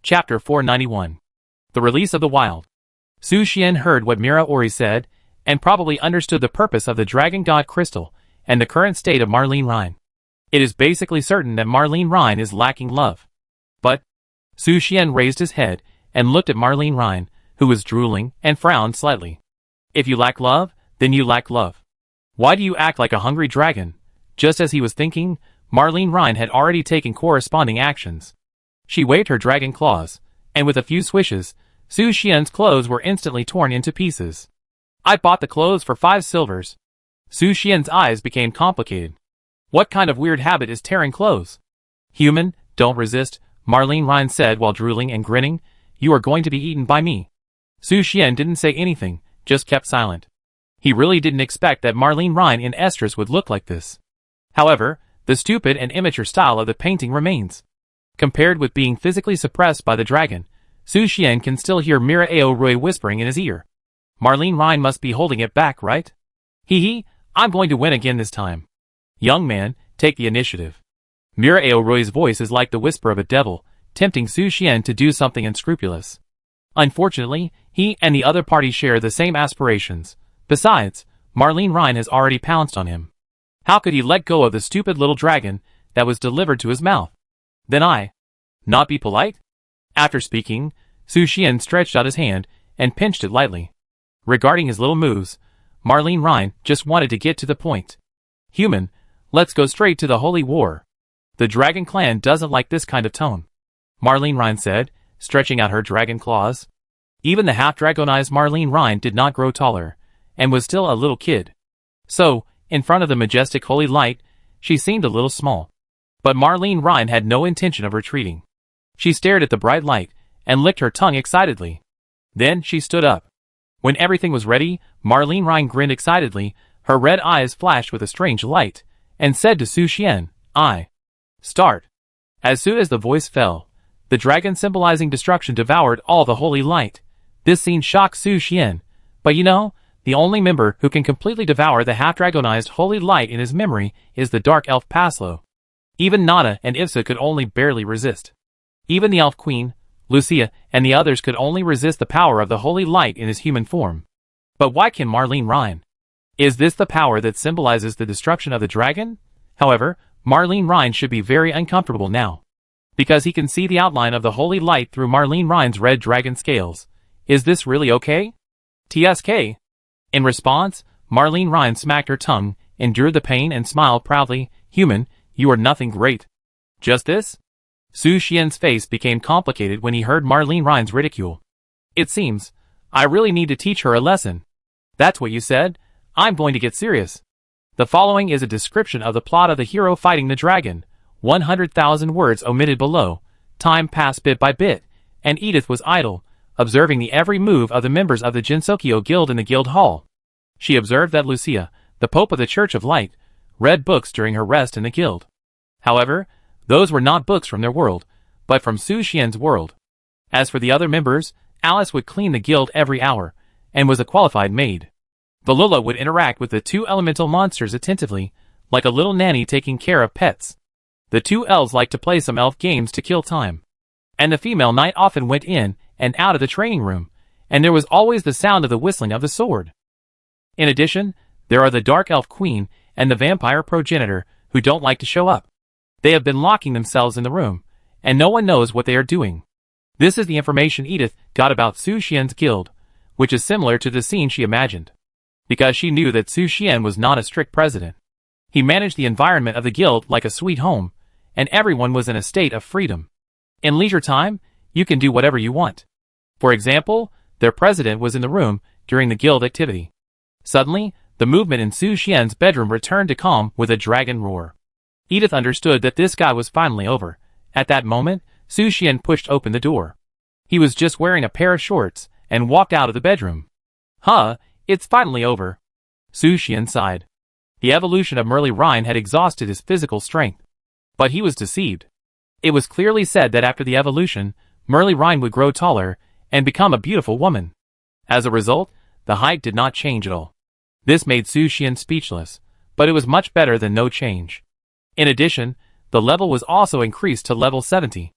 Chapter 491. The Release of the Wild. Su Xian heard what Mira Ori said, and probably understood the purpose of the Dragon God Crystal, and the current state of Marlene Rhine. It is basically certain that Marlene Rhine is lacking love. But Su Xian raised his head, and looked at Marlene Rhine, who was drooling, and frowned slightly. If you lack love, then you lack love. Why do you act like a hungry dragon? Just as he was thinking, Marlene Rhine had already taken corresponding actions. She waved her dragon claws, and with a few swishes, Su Xian's clothes were instantly torn into pieces. I bought the clothes for 5 silvers. Su Xian's eyes became complicated. What kind of weird habit is tearing clothes? Human, don't resist, Marlene Rhine said while drooling and grinning. You are going to be eaten by me. Su Xian didn't say anything, just kept silent. He really didn't expect that Marlene Rhine in estrus would look like this. However, the stupid and immature style of the painting remains. Compared with being physically suppressed by the dragon, Su Xian can still hear Mira Aoroi whispering in his ear. Marlene Rhine must be holding it back, right? Hee, I'm going to win again this time. Young man, take the initiative. Mira Aoroi's voice is like the whisper of a devil, tempting Su Xian to do something unscrupulous. Unfortunately, he and the other party share the same aspirations. Besides, Marlene Rhine has already pounced on him. How could he let go of the stupid little dragon that was delivered to his mouth? Then not be polite? After speaking, Su Xian stretched out his hand and pinched it lightly. Regarding his little moves, Marlene Rhine just wanted to get to the point. Human, let's go straight to the holy war. The dragon clan doesn't like this kind of tone, Marlene Rhine said, stretching out her dragon claws. Even the half-dragonized Marlene Rhine did not grow taller, and was still a little kid. So, in front of the majestic holy light, she seemed a little small. But Marlene Rhine had no intention of retreating. She stared at the bright light, and licked her tongue excitedly. Then she stood up. When everything was ready, Marlene Rhine grinned excitedly, her red eyes flashed with a strange light, and said to Su Xian, Start. As soon as the voice fell, the dragon symbolizing destruction devoured all the holy light. This scene shocked Su Xian, but the only member who can completely devour the half-dragonized holy light in his memory is the dark elf Paslo. Even Nada and Ivsa could only barely resist. Even the elf queen, Lucia, and the others could only resist the power of the holy light in his human form. But why can Marlene Rhine? Is this the power that symbolizes the destruction of the dragon? However, Marlene Rhine should be very uncomfortable now. Because he can see the outline of the holy light through Marlene Rhine's red dragon scales. Is this really okay? TSK. In response, Marlene Rhine smacked her tongue, endured the pain and smiled proudly. Human, you are nothing great. Just this? Su Xian's face became complicated when he heard Marlene Rhine's ridicule. It seems, I really need to teach her a lesson. That's what you said? I'm going to get serious. The following is a description of the plot of the hero fighting the dragon. 100,000 words omitted below. Time passed bit by bit, and Edith was idle, observing the every move of the members of the Jinsokyo Guild in the guild hall. She observed that Lucia, the Pope of the Church of Light, read books during her rest in the guild. However, those were not books from their world, but from Su Xian's world. As for the other members, Alice would clean the guild every hour, and was a qualified maid. Valula would interact with the 2 elemental monsters attentively, like a little nanny taking care of pets. The 2 elves liked to play some elf games to kill time. And the female knight often went in and out of the training room, and there was always the sound of the whistling of the sword. In addition, there are the dark elf queen and the vampire progenitor, who don't like to show up. They have been locking themselves in the room, and no one knows what they are doing. This is the information Edith got about Su Xian's guild, which is similar to the scene she imagined. Because she knew that Su Xian was not a strict president. He managed the environment of the guild like a sweet home, and everyone was in a state of freedom. In leisure time, you can do whatever you want. For example, their president was in the room during the guild activity. Suddenly, the movement in Su Xian's bedroom returned to calm with a dragon roar. Edith understood that this guy was finally over. At that moment, Su Xian pushed open the door. He was just wearing a pair of shorts, and walked out of the bedroom. It's finally over. Su Xian sighed. The evolution of Marlene Rhine had exhausted his physical strength. But he was deceived. It was clearly said that after the evolution, Marlene Rhine would grow taller, and become a beautiful woman. As a result, the height did not change at all. This made Su Xian speechless, but it was much better than no change. In addition, the level was also increased to level 70.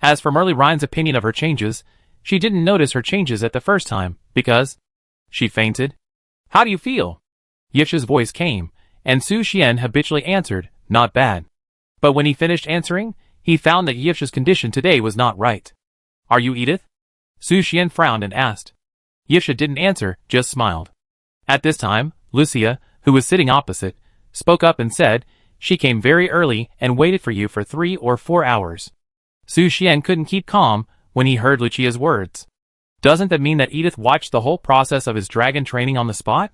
As for Marley Ryan's opinion of her changes, she didn't notice her changes at the first time, because she fainted. How do you feel? Yifsha's voice came, and Su Xian habitually answered, not bad. But when he finished answering, he found that Yifsha's condition today was not right. Are you Edith? Su Xian frowned and asked. Yifsha didn't answer, just smiled. At this time, Lucia, who was sitting opposite, spoke up and said, she came very early and waited for you for 3 or 4 hours. Su Xian couldn't keep calm when he heard Lucia's words. Doesn't that mean that Edith watched the whole process of his dragon training on the spot?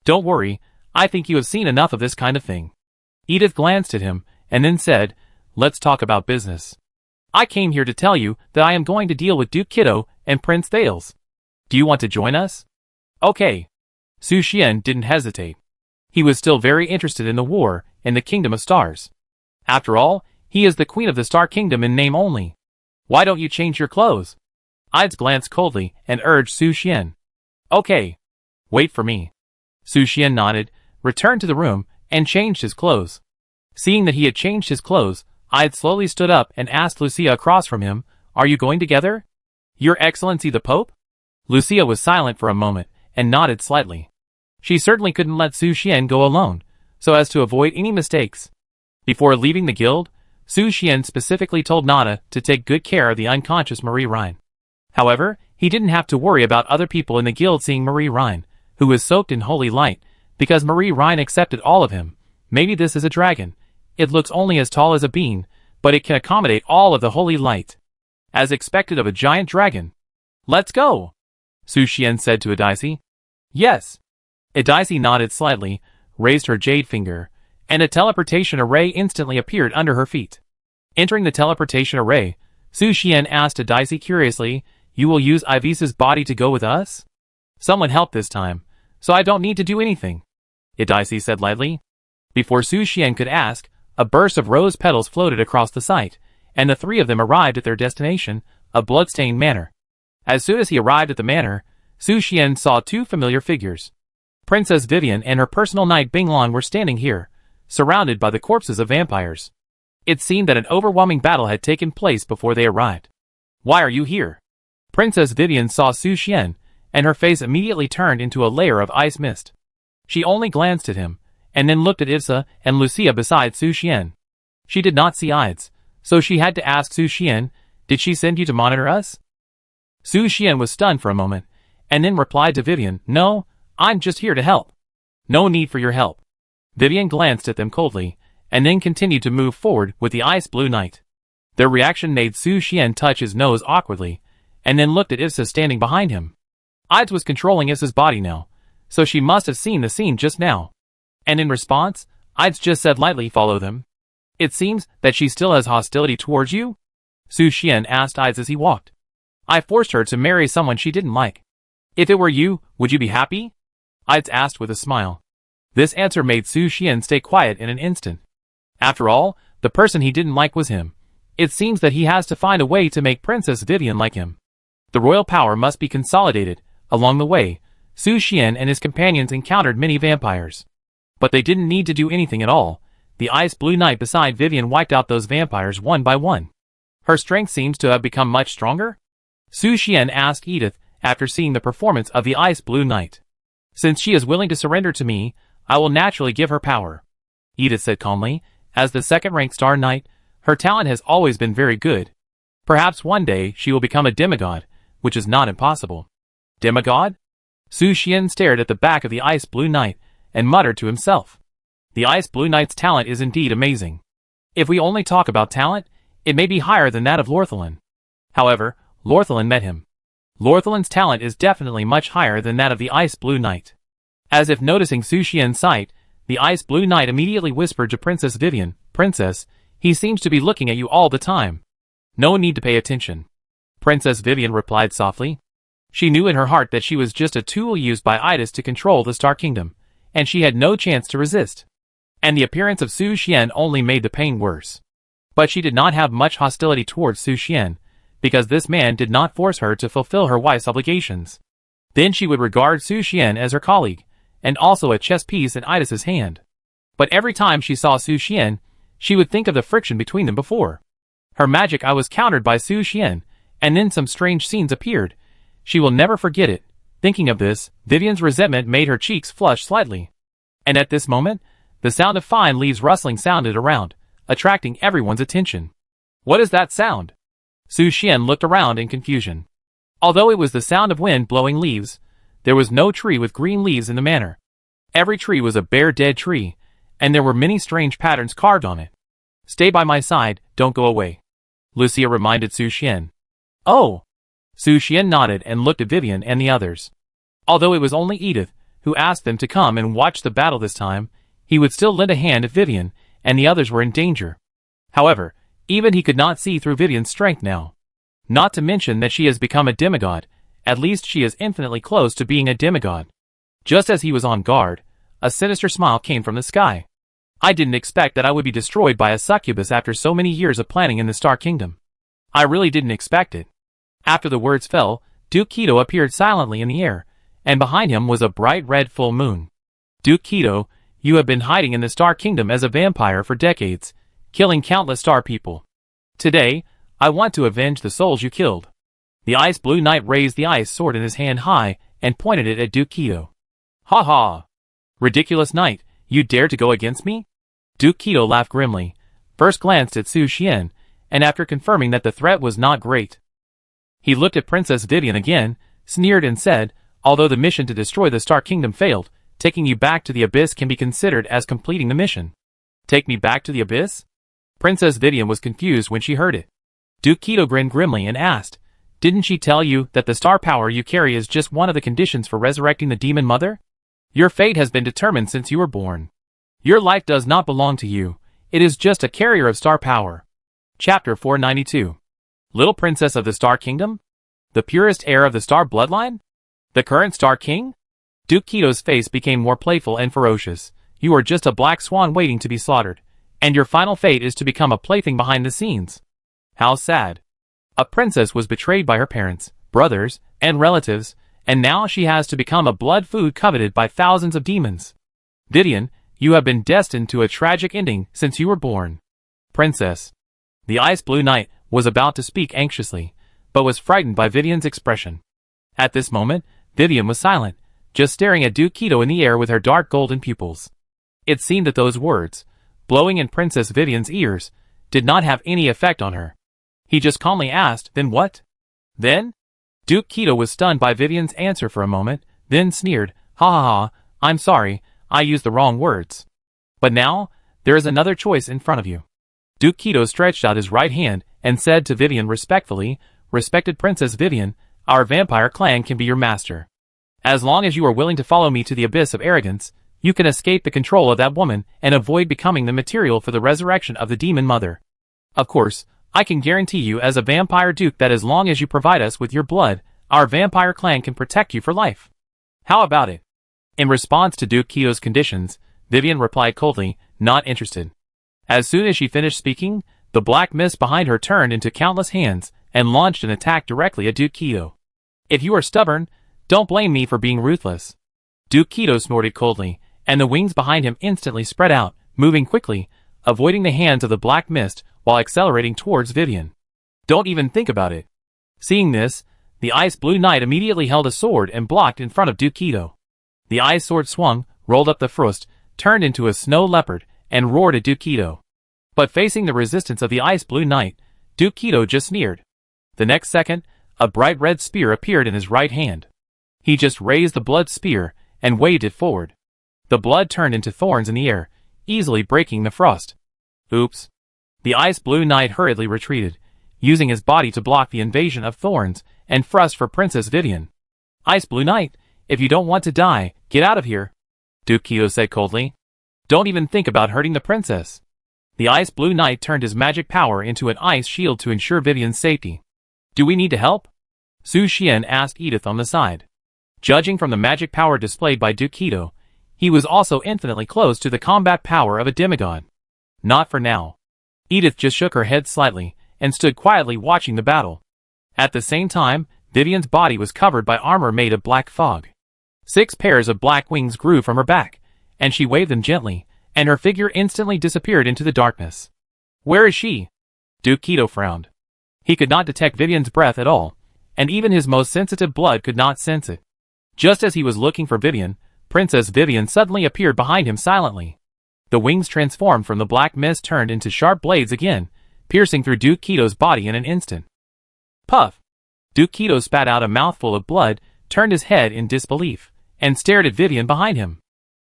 Don't worry, I think you have seen enough of this kind of thing. Edith glanced at him, and then said, let's talk about business. I came here to tell you that I am going to deal with Duke Kiddo and Prince Thales. Do you want to join us? Okay. Su Xian didn't hesitate. He was still very interested in the war in the Kingdom of Stars. After all, he is the Queen of the Star Kingdom in name only. Why don't you change your clothes? Ides glanced coldly and urged Su Xian. Okay. Wait for me. Su Xian nodded, returned to the room, and changed his clothes. Seeing that he had changed his clothes, Ides slowly stood up and asked Lucia across from him, are you going together? Your Excellency the Pope? Lucia was silent for a moment, and nodded slightly. She certainly couldn't let Su Xian go alone, so as to avoid any mistakes. Before leaving the guild, Su Xian specifically told Nada to take good care of the unconscious Marie Rhine. However, he didn't have to worry about other people in the guild seeing Marie Rhine, who was soaked in holy light, because Marie Rhine accepted all of him. Maybe this is a dragon. It looks only as tall as a bean, but it can accommodate all of the holy light. As expected of a giant dragon. Let's go, Su Xian said to Edice. Yes. Edice nodded slightly, raised her jade finger, and a teleportation array instantly appeared under her feet. Entering the teleportation array, Su Xian asked Edice curiously, you will use Ivisa's body to go with us? Someone help this time, so I don't need to do anything, Edice said lightly. Before Su Xian could ask, a burst of rose petals floated across the site, and the 3 of them arrived at their destination, a bloodstained manor. As soon as he arrived at the manor, Su Xian saw 2 familiar figures. Princess Vivian and her personal knight Binglan were standing here, surrounded by the corpses of vampires. It seemed that an overwhelming battle had taken place before they arrived. Why are you here? Princess Vivian saw Su Xian, and her face immediately turned into a layer of ice mist. She only glanced at him, and then looked at Ivsa and Lucia beside Su Xian. She did not see Ides, so she had to ask Su Xian, did she send you to monitor us? Su Xian was stunned for a moment, and then replied to Vivian, no, I'm just here to help. No need for your help. Vivian glanced at them coldly, and then continued to move forward with the ice blue knight. Their reaction made Su Xian touch his nose awkwardly, and then looked at Ivsa standing behind him. Ides was controlling Ivsa's body now, so she must have seen the scene just now. And in response, Ides just said lightly, follow them. It seems that she still has hostility towards you? Su Xian asked Ides as he walked. I forced her to marry someone she didn't like. If it were you, would you be happy? Ides asked with a smile. This answer made Su Xian stay quiet in an instant. After all, the person he didn't like was him. It seems that he has to find a way to make Princess Vivian like him. The royal power must be consolidated. Along the way, Su Xian and his companions encountered many vampires. But they didn't need to do anything at all. The ice blue knight beside Vivian wiped out those vampires one by one. Her strength seems to have become much stronger? Su Xian asked Edith after seeing the performance of the ice blue knight. Since she is willing to surrender to me, I will naturally give her power, Edith said calmly. As the second-ranked star knight, her talent has always been very good. Perhaps one day she will become a demigod, which is not impossible. Demigod? Su Xian stared at the back of the ice blue knight and muttered to himself. The ice blue knight's talent is indeed amazing. If we only talk about talent, it may be higher than that of Lorthalin. However, Lorthalin met him. Lorthalin's talent is definitely much higher than that of the ice blue knight. As if noticing Su Xian's sight, the ice blue knight immediately whispered to Princess Vivian, Princess, he seems to be looking at you all the time. No need to pay attention. Princess Vivian replied softly. She knew in her heart that she was just a tool used by Idas to control the Star Kingdom, and she had no chance to resist. And the appearance of Su Xian only made the pain worse. But she did not have much hostility towards Su Xian, because this man did not force her to fulfill her wife's obligations. Then she would regard Su Xian as her colleague, and also a chess piece in Idas's hand. But every time she saw Su Xian, she would think of the friction between them before. Her magic eye was countered by Su Xian, and then some strange scenes appeared. She will never forget it. Thinking of this, Vivian's resentment made her cheeks flush slightly. And at this moment, the sound of fine leaves rustling sounded around, attracting everyone's attention. What is that sound? Su Xian looked around in confusion. Although it was the sound of wind blowing leaves, there was no tree with green leaves in the manner. Every tree was a bare dead tree, and there were many strange patterns carved on it. Stay by my side, don't go away, Lucia reminded Su Xian. Oh! Su Xian nodded and looked at Vivian and the others. Although it was only Edith who asked them to come and watch the battle this time, he would still lend a hand if Vivian and the others were in danger. However, even he could not see through Vivian's strength now. Not to mention that she has become a demigod, at least she is infinitely close to being a demigod. Just as he was on guard, a sinister smile came from the sky. I didn't expect that I would be destroyed by a succubus after so many years of planning in the Star Kingdom. I really didn't expect it. After the words fell, Duke Keto appeared silently in the air, and behind him was a bright red full moon. Duke Keto, you have been hiding in the Star Kingdom as a vampire for decades, killing countless star people. Today, I want to avenge the souls you killed. The Ice Blue Knight raised the ice sword in his hand high and pointed it at Duke Keto. Ha ha! Ridiculous knight, you dare to go against me? Duke Keto laughed grimly, first glanced at Su Xian, and after confirming that the threat was not great, he looked at Princess Vivian again, sneered and said, although the mission to destroy the Star Kingdom failed, taking you back to the Abyss can be considered as completing the mission. Take me back to the Abyss? Princess Vivian was confused when she heard it. Duke Keto grinned grimly and asked, didn't she tell you that the star power you carry is just one of the conditions for resurrecting the Demon Mother? Your fate has been determined since you were born. Your life does not belong to you, it is just a carrier of star power. Chapter 492. Little Princess of the Star Kingdom? The purest heir of the Star Bloodline? The current Star King? Duke Keto's face became more playful and ferocious. You are just a black swan waiting to be slaughtered, and your final fate is to become a plaything behind the scenes. How sad. A princess was betrayed by her parents, brothers, and relatives, and now she has to become a blood food coveted by thousands of demons. Vivian, you have been destined to a tragic ending since you were born. Princess. The Ice Blue Knight was about to speak anxiously, but was frightened by Vivian's expression. At this moment, Vivian was silent, just staring at Duke Keto in the air with her dark golden pupils. It seemed that those words, blowing in Princess Vivian's ears, did not have any effect on her. He just calmly asked, then what? Then? Duke Keto was stunned by Vivian's answer for a moment, then sneered, ha ha ha, I'm sorry, I used the wrong words. But now, there is another choice in front of you. Duke Keto stretched out his right hand and said to Vivian respectfully, respected Princess Vivian, our vampire clan can be your master. As long as you are willing to follow me to the abyss of arrogance, you can escape the control of that woman and avoid becoming the material for the resurrection of the Demon Mother. Of course, I can guarantee you as a vampire duke that as long as you provide us with your blood, our vampire clan can protect you for life. How about it? In response to Duke Keto's conditions, Vivian replied coldly, not interested. As soon as she finished speaking, the black mist behind her turned into countless hands and launched an attack directly at Duke Keto. If you are stubborn, don't blame me for being ruthless. Duke Keto snorted coldly, and the wings behind him instantly spread out, moving quickly, avoiding the hands of the black mist while accelerating towards Vivian. Don't even think about it. Seeing this, the Ice Blue Knight immediately held a sword and blocked in front of Duke Keto. The ice sword swung, rolled up the frost, turned into a snow leopard, and roared at Duke Keto. But facing the resistance of the Ice Blue Knight, Duke Keto just sneered. The next second, a bright red spear appeared in his right hand. He just raised the blood spear and waved it forward. The blood turned into thorns in the air, easily breaking the frost. Oops. The Ice Blue Knight hurriedly retreated, using his body to block the invasion of thorns and frost for Princess Vivian. Ice Blue Knight, if you don't want to die, get out of here, Duke Keto said coldly. Don't even think about hurting the princess. The Ice Blue Knight turned his magic power into an ice shield to ensure Vivian's safety. Do we need to help? Su Xian asked Edith on the side. Judging from the magic power displayed by Duke Keto, he was also infinitely close to the combat power of a demigod. Not for now. Edith just shook her head slightly and stood quietly watching the battle. At the same time, Vivian's body was covered by armor made of black fog. 6 pairs of black wings grew from her back, and she waved them gently, and her figure instantly disappeared into the darkness. Where is she? Duke Keto frowned. He could not detect Vivian's breath at all, and even his most sensitive blood could not sense it. Just as he was looking for Vivian, Princess Vivian suddenly appeared behind him silently. The wings transformed from the black mist turned into sharp blades again, piercing through Duke Keto's body in an instant. Puff! Duke Keto spat out a mouthful of blood, turned his head in disbelief, and stared at Vivian behind him.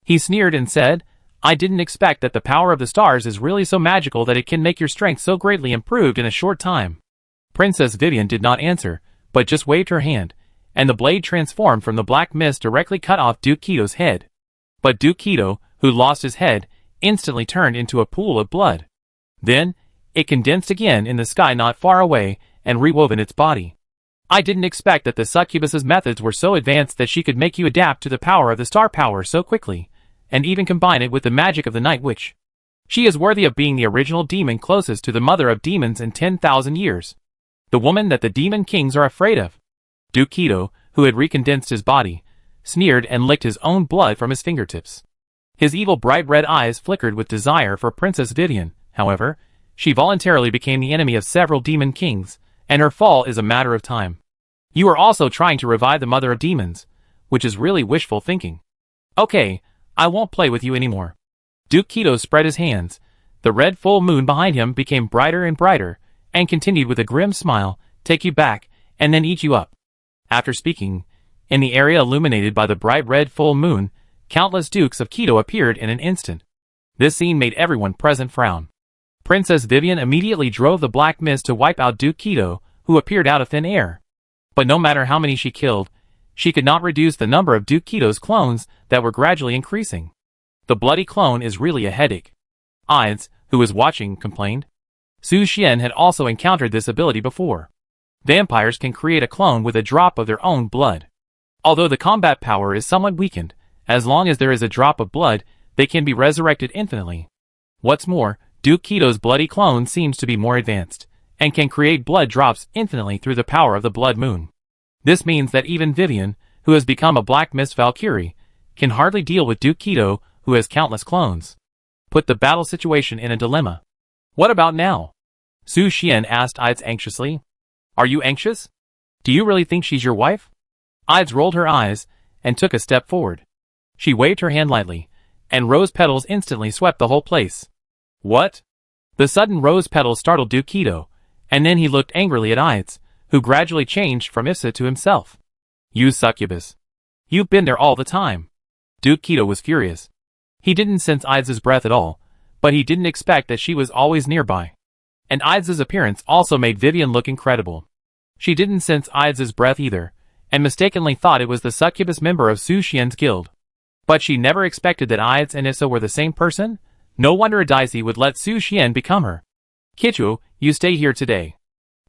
He sneered and said, "I didn't expect that the power of the stars is really so magical that it can make your strength so greatly improved in a short time." Princess Vivian did not answer, but just waved her hand, and the blade transformed from the black mist directly cut off Duke Keto's head. But Duke Keto, who lost his head, instantly turned into a pool of blood. Then, it condensed again in the sky not far away and rewoven its body. "I didn't expect that the succubus's methods were so advanced that she could make you adapt to the power of the star power so quickly, and even combine it with the magic of the Night Witch. She is worthy of being the original demon closest to the mother of demons in 10,000 years. The woman that the demon kings are afraid of." Duke Keto, who had recondensed his body, sneered and licked his own blood from his fingertips. His evil bright red eyes flickered with desire for Princess Vivian. However, she voluntarily became the enemy of several demon kings, and her fall is a matter of time. "You are also trying to revive the mother of demons, which is really wishful thinking. Okay, I won't play with you anymore." Duke Keto spread his hands. The red full moon behind him became brighter and brighter, and continued with a grim smile, "Take you back, and then eat you up." After speaking, in the area illuminated by the bright red full moon, countless Dukes of Keto appeared in an instant. This scene made everyone present frown. Princess Vivian immediately drove the black mist to wipe out Duke Keto, who appeared out of thin air. But no matter how many she killed, she could not reduce the number of Duke Keto's clones that were gradually increasing. "The bloody clone is really a headache." Ides, who was watching, complained. Su Xian had also encountered this ability before. Vampires can create a clone with a drop of their own blood. Although the combat power is somewhat weakened, as long as there is a drop of blood, they can be resurrected infinitely. What's more, Duke Keto's bloody clone seems to be more advanced, and can create blood drops infinitely through the power of the blood moon. This means that even Vivian, who has become a Black Mist Valkyrie, can hardly deal with Duke Keto, who has countless clones. Put the battle situation in a dilemma. "What about now?" Su Xian asked Ides anxiously. "Are you anxious? Do you really think she's your wife?" Ides rolled her eyes, and took a step forward. She waved her hand lightly, and rose petals instantly swept the whole place. "What?" The sudden rose petals startled Duke Keto, and then he looked angrily at Ides, who gradually changed from Issa to himself. "You succubus. You've been there all the time." Duke Keto was furious. He didn't sense Ides' breath at all, but he didn't expect that she was always nearby. And Ides' appearance also made Vivian look incredible. She didn't sense Ides' breath either, and mistakenly thought it was the succubus member of Su Xian's guild. But she never expected that Ides and Issa were the same person. No wonder Edice would let Su Xian become her. "Kichu, you stay here today."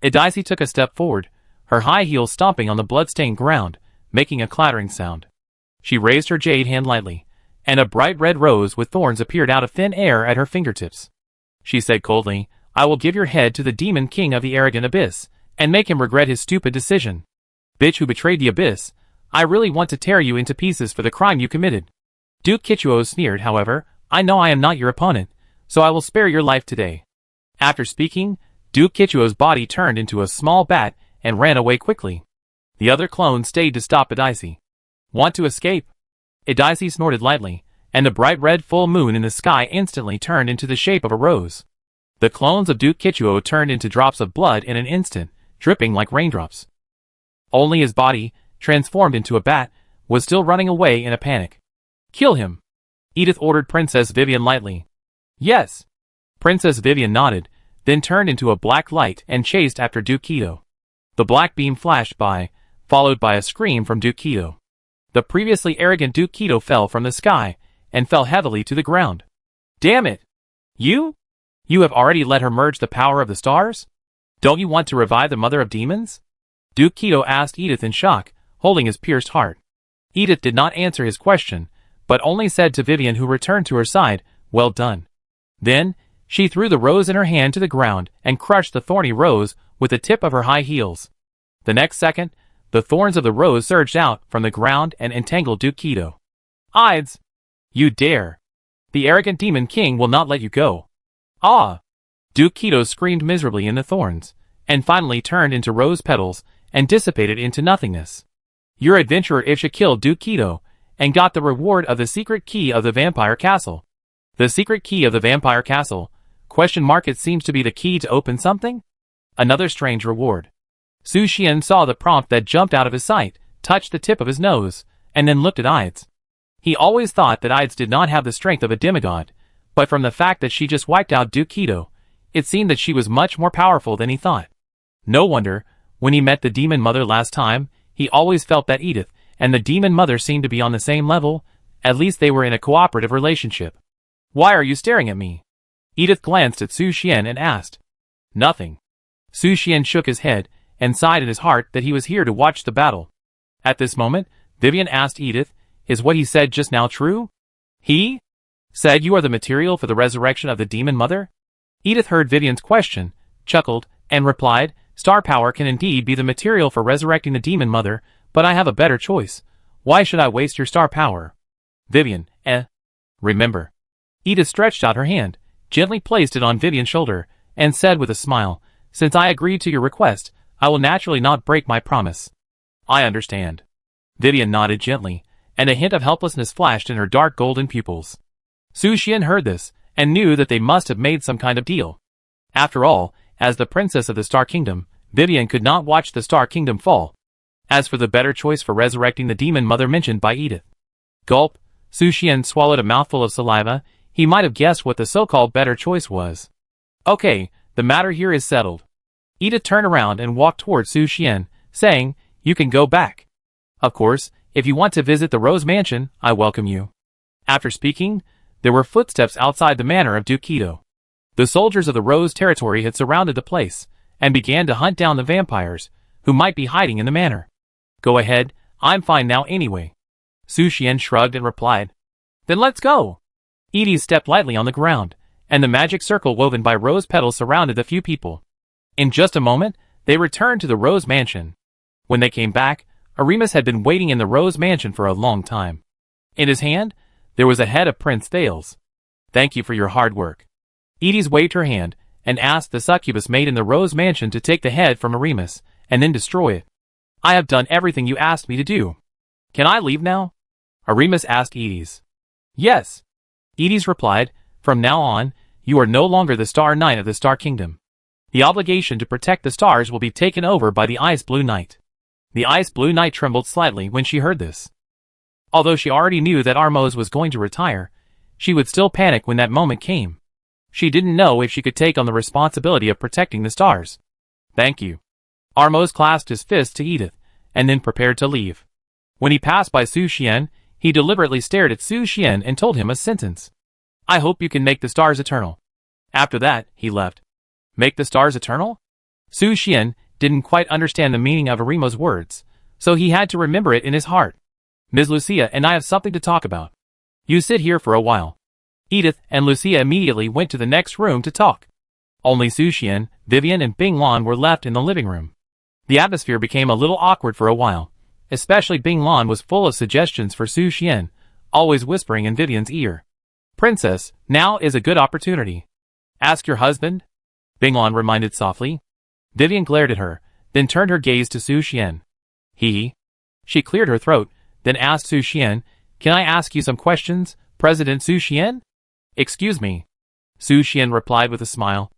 Edice took a step forward, her high heels stomping on the blood-stained ground, making a clattering sound. She raised her jade hand lightly, and a bright red rose with thorns appeared out of thin air at her fingertips. She said coldly, "I will give your head to the demon king of the arrogant abyss, and make him regret his stupid decision. Bitch who betrayed the abyss, I really want to tear you into pieces for the crime you committed." Duke Kichuo sneered, "However, I know I am not your opponent, so I will spare your life today." After speaking, Duke Kichuo's body turned into a small bat and ran away quickly. The other clone stayed to stop Edice. "Want to escape?" Edice snorted lightly, and the bright red full moon in the sky instantly turned into the shape of a rose. The clones of Duke Kichuo turned into drops of blood in an instant, dripping like raindrops. Only his body, transformed into a bat, was still running away in a panic. "Kill him!" Edith ordered Princess Vivian lightly. "Yes." Princess Vivian nodded, then turned into a black light and chased after Duke Keto. The black beam flashed by, followed by a scream from Duke Keto. The previously arrogant Duke Keto fell from the sky, and fell heavily to the ground. "Damn it! You? You have already let her merge the power of the stars? Don't you want to revive the mother of demons?" Duke Keto asked Edith in shock, holding his pierced heart. Edith did not answer his question, but only said to Vivian, who returned to her side, "Well done." Then, she threw the rose in her hand to the ground and crushed the thorny rose with the tip of her high heels. The next second, the thorns of the rose surged out from the ground and entangled Duke Keto. "Ides! You dare! The arrogant demon king will not let you go." "Ah!" Duke Keto screamed miserably in the thorns, and finally turned into rose petals and dissipated into nothingness. Your adventurer Ifsha killed Duke Keto and got the reward of the secret key of the vampire castle. The secret key of the vampire castle? ? It seems to be the key to open something? Another strange reward. Su Xian saw the prompt that jumped out of his sight, touched the tip of his nose, and then looked at Ides. He always thought that Ides did not have the strength of a demigod, but from the fact that she just wiped out Duke Keto, it seemed that she was much more powerful than he thought. No wonder, when he met the demon mother last time, he always felt that Edith and the demon mother seemed to be on the same level, at least they were in a cooperative relationship. Why are you staring at me? Edith glanced at Su Xian and asked. Nothing. Su Xian shook his head and sighed in his heart that he was here to watch the battle. At this moment, Vivian asked Edith, is what he said just now true? He said you are the material for the resurrection of the demon mother? Edith heard Vivian's question, chuckled, and replied, star power can indeed be the material for resurrecting the demon mother, but I have a better choice. Why should I waste your star power? Vivian, remember. Edith stretched out her hand, gently placed it on Vivian's shoulder, and said with a smile, since I agreed to your request, I will naturally not break my promise. I understand. Vivian nodded gently, and a hint of helplessness flashed in her dark golden pupils. Su Xian heard this, and knew that they must have made some kind of deal. After all, as the princess of the Star Kingdom, Vivian could not watch the Star Kingdom fall. As for the better choice for resurrecting the demon mother mentioned by Edith. Gulp, Su Xian swallowed a mouthful of saliva. He might have guessed what the so-called better choice was. Okay, the matter here is settled. Edith turned around and walked toward Su Xian, saying, you can go back. Of course, if you want to visit the Rose Mansion, I welcome you. After speaking, there were footsteps outside the manor of Duke Keto. The soldiers of the Rose territory had surrounded the place, and began to hunt down the vampires, who might be hiding in the manor. Go ahead, I'm fine now anyway. Su Xian shrugged and replied. Then let's go. Edie stepped lightly on the ground, and the magic circle woven by rose petals surrounded the few people. In just a moment, they returned to the Rose Mansion. When they came back, Aremus had been waiting in the Rose Mansion for a long time. In his hand, there was a head of Prince Thales. Thank you for your hard work. Edie waved her hand, and asked the succubus maid in the Rose Mansion to take the head from Aremus, and then destroy it. I have done everything you asked me to do. Can I leave now? Aremus asked Edie. Yes. Edie replied, from now on, you are no longer the Star Knight of the Star Kingdom. The obligation to protect the stars will be taken over by the Ice Blue Knight. The Ice Blue Knight trembled slightly when she heard this. Although she already knew that Armos was going to retire, she would still panic when that moment came. She didn't know if she could take on the responsibility of protecting the stars. Thank you. Armos clasped his fist to Edith, and then prepared to leave. When he passed by Su Xian, he deliberately stared at Su Xian and told him a sentence. I hope you can make the stars eternal. After that, he left. Make the stars eternal? Su Xian didn't quite understand the meaning of Aremo's words, so he had to remember it in his heart. Ms. Lucia and I have something to talk about. You sit here for a while. Edith and Lucia immediately went to the next room to talk. Only Su Xian, Vivian and Bing Lan were left in the living room. The atmosphere became a little awkward for a while. Especially Bing Lan was full of suggestions for Su Xian, always whispering in Vivian's ear. Princess, now is a good opportunity. Ask your husband? Bing Lan reminded softly. Vivian glared at her, then turned her gaze to Su Xian. She cleared her throat, then asked Su Xian, can I ask you some questions, President Su Xian? Excuse me. Su Xian replied with a smile.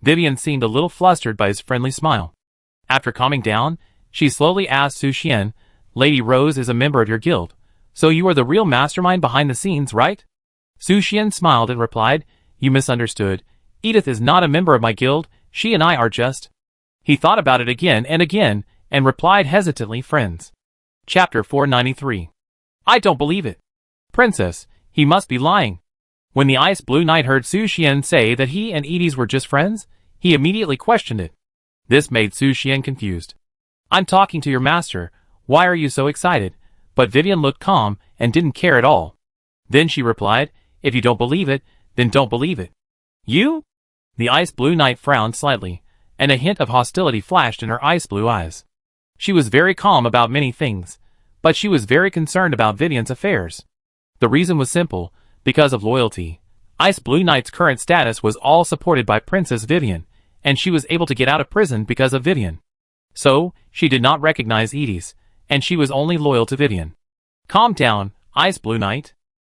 Vivian seemed a little flustered by his friendly smile. After calming down, she slowly asked Su Xian, Lady Rose is a member of your guild, so you are the real mastermind behind the scenes, right? Su Xian smiled and replied, you misunderstood. Edith is not a member of my guild, she and I are just... He thought about it again, and replied hesitantly, friends. Chapter 493. I don't believe it. Princess, he must be lying. When the Ice Blue Knight heard Su Xian say that he and Edie were just friends, he immediately questioned it. This made Su Xian confused. I'm talking to your master, why are you so excited? But Vivian looked calm and didn't care at all. Then she replied, if you don't believe it, then don't believe it. You? The Ice Blue Knight frowned slightly, and a hint of hostility flashed in her ice blue eyes. She was very calm about many things, but she was very concerned about Vivian's affairs. The reason was simple, because of loyalty. Ice Blue Knight's current status was all supported by Princess Vivian, and she was able to get out of prison because of Vivian. So, she did not recognize Edie's, and she was only loyal to Vivian. Calm down, Ice Blue Knight.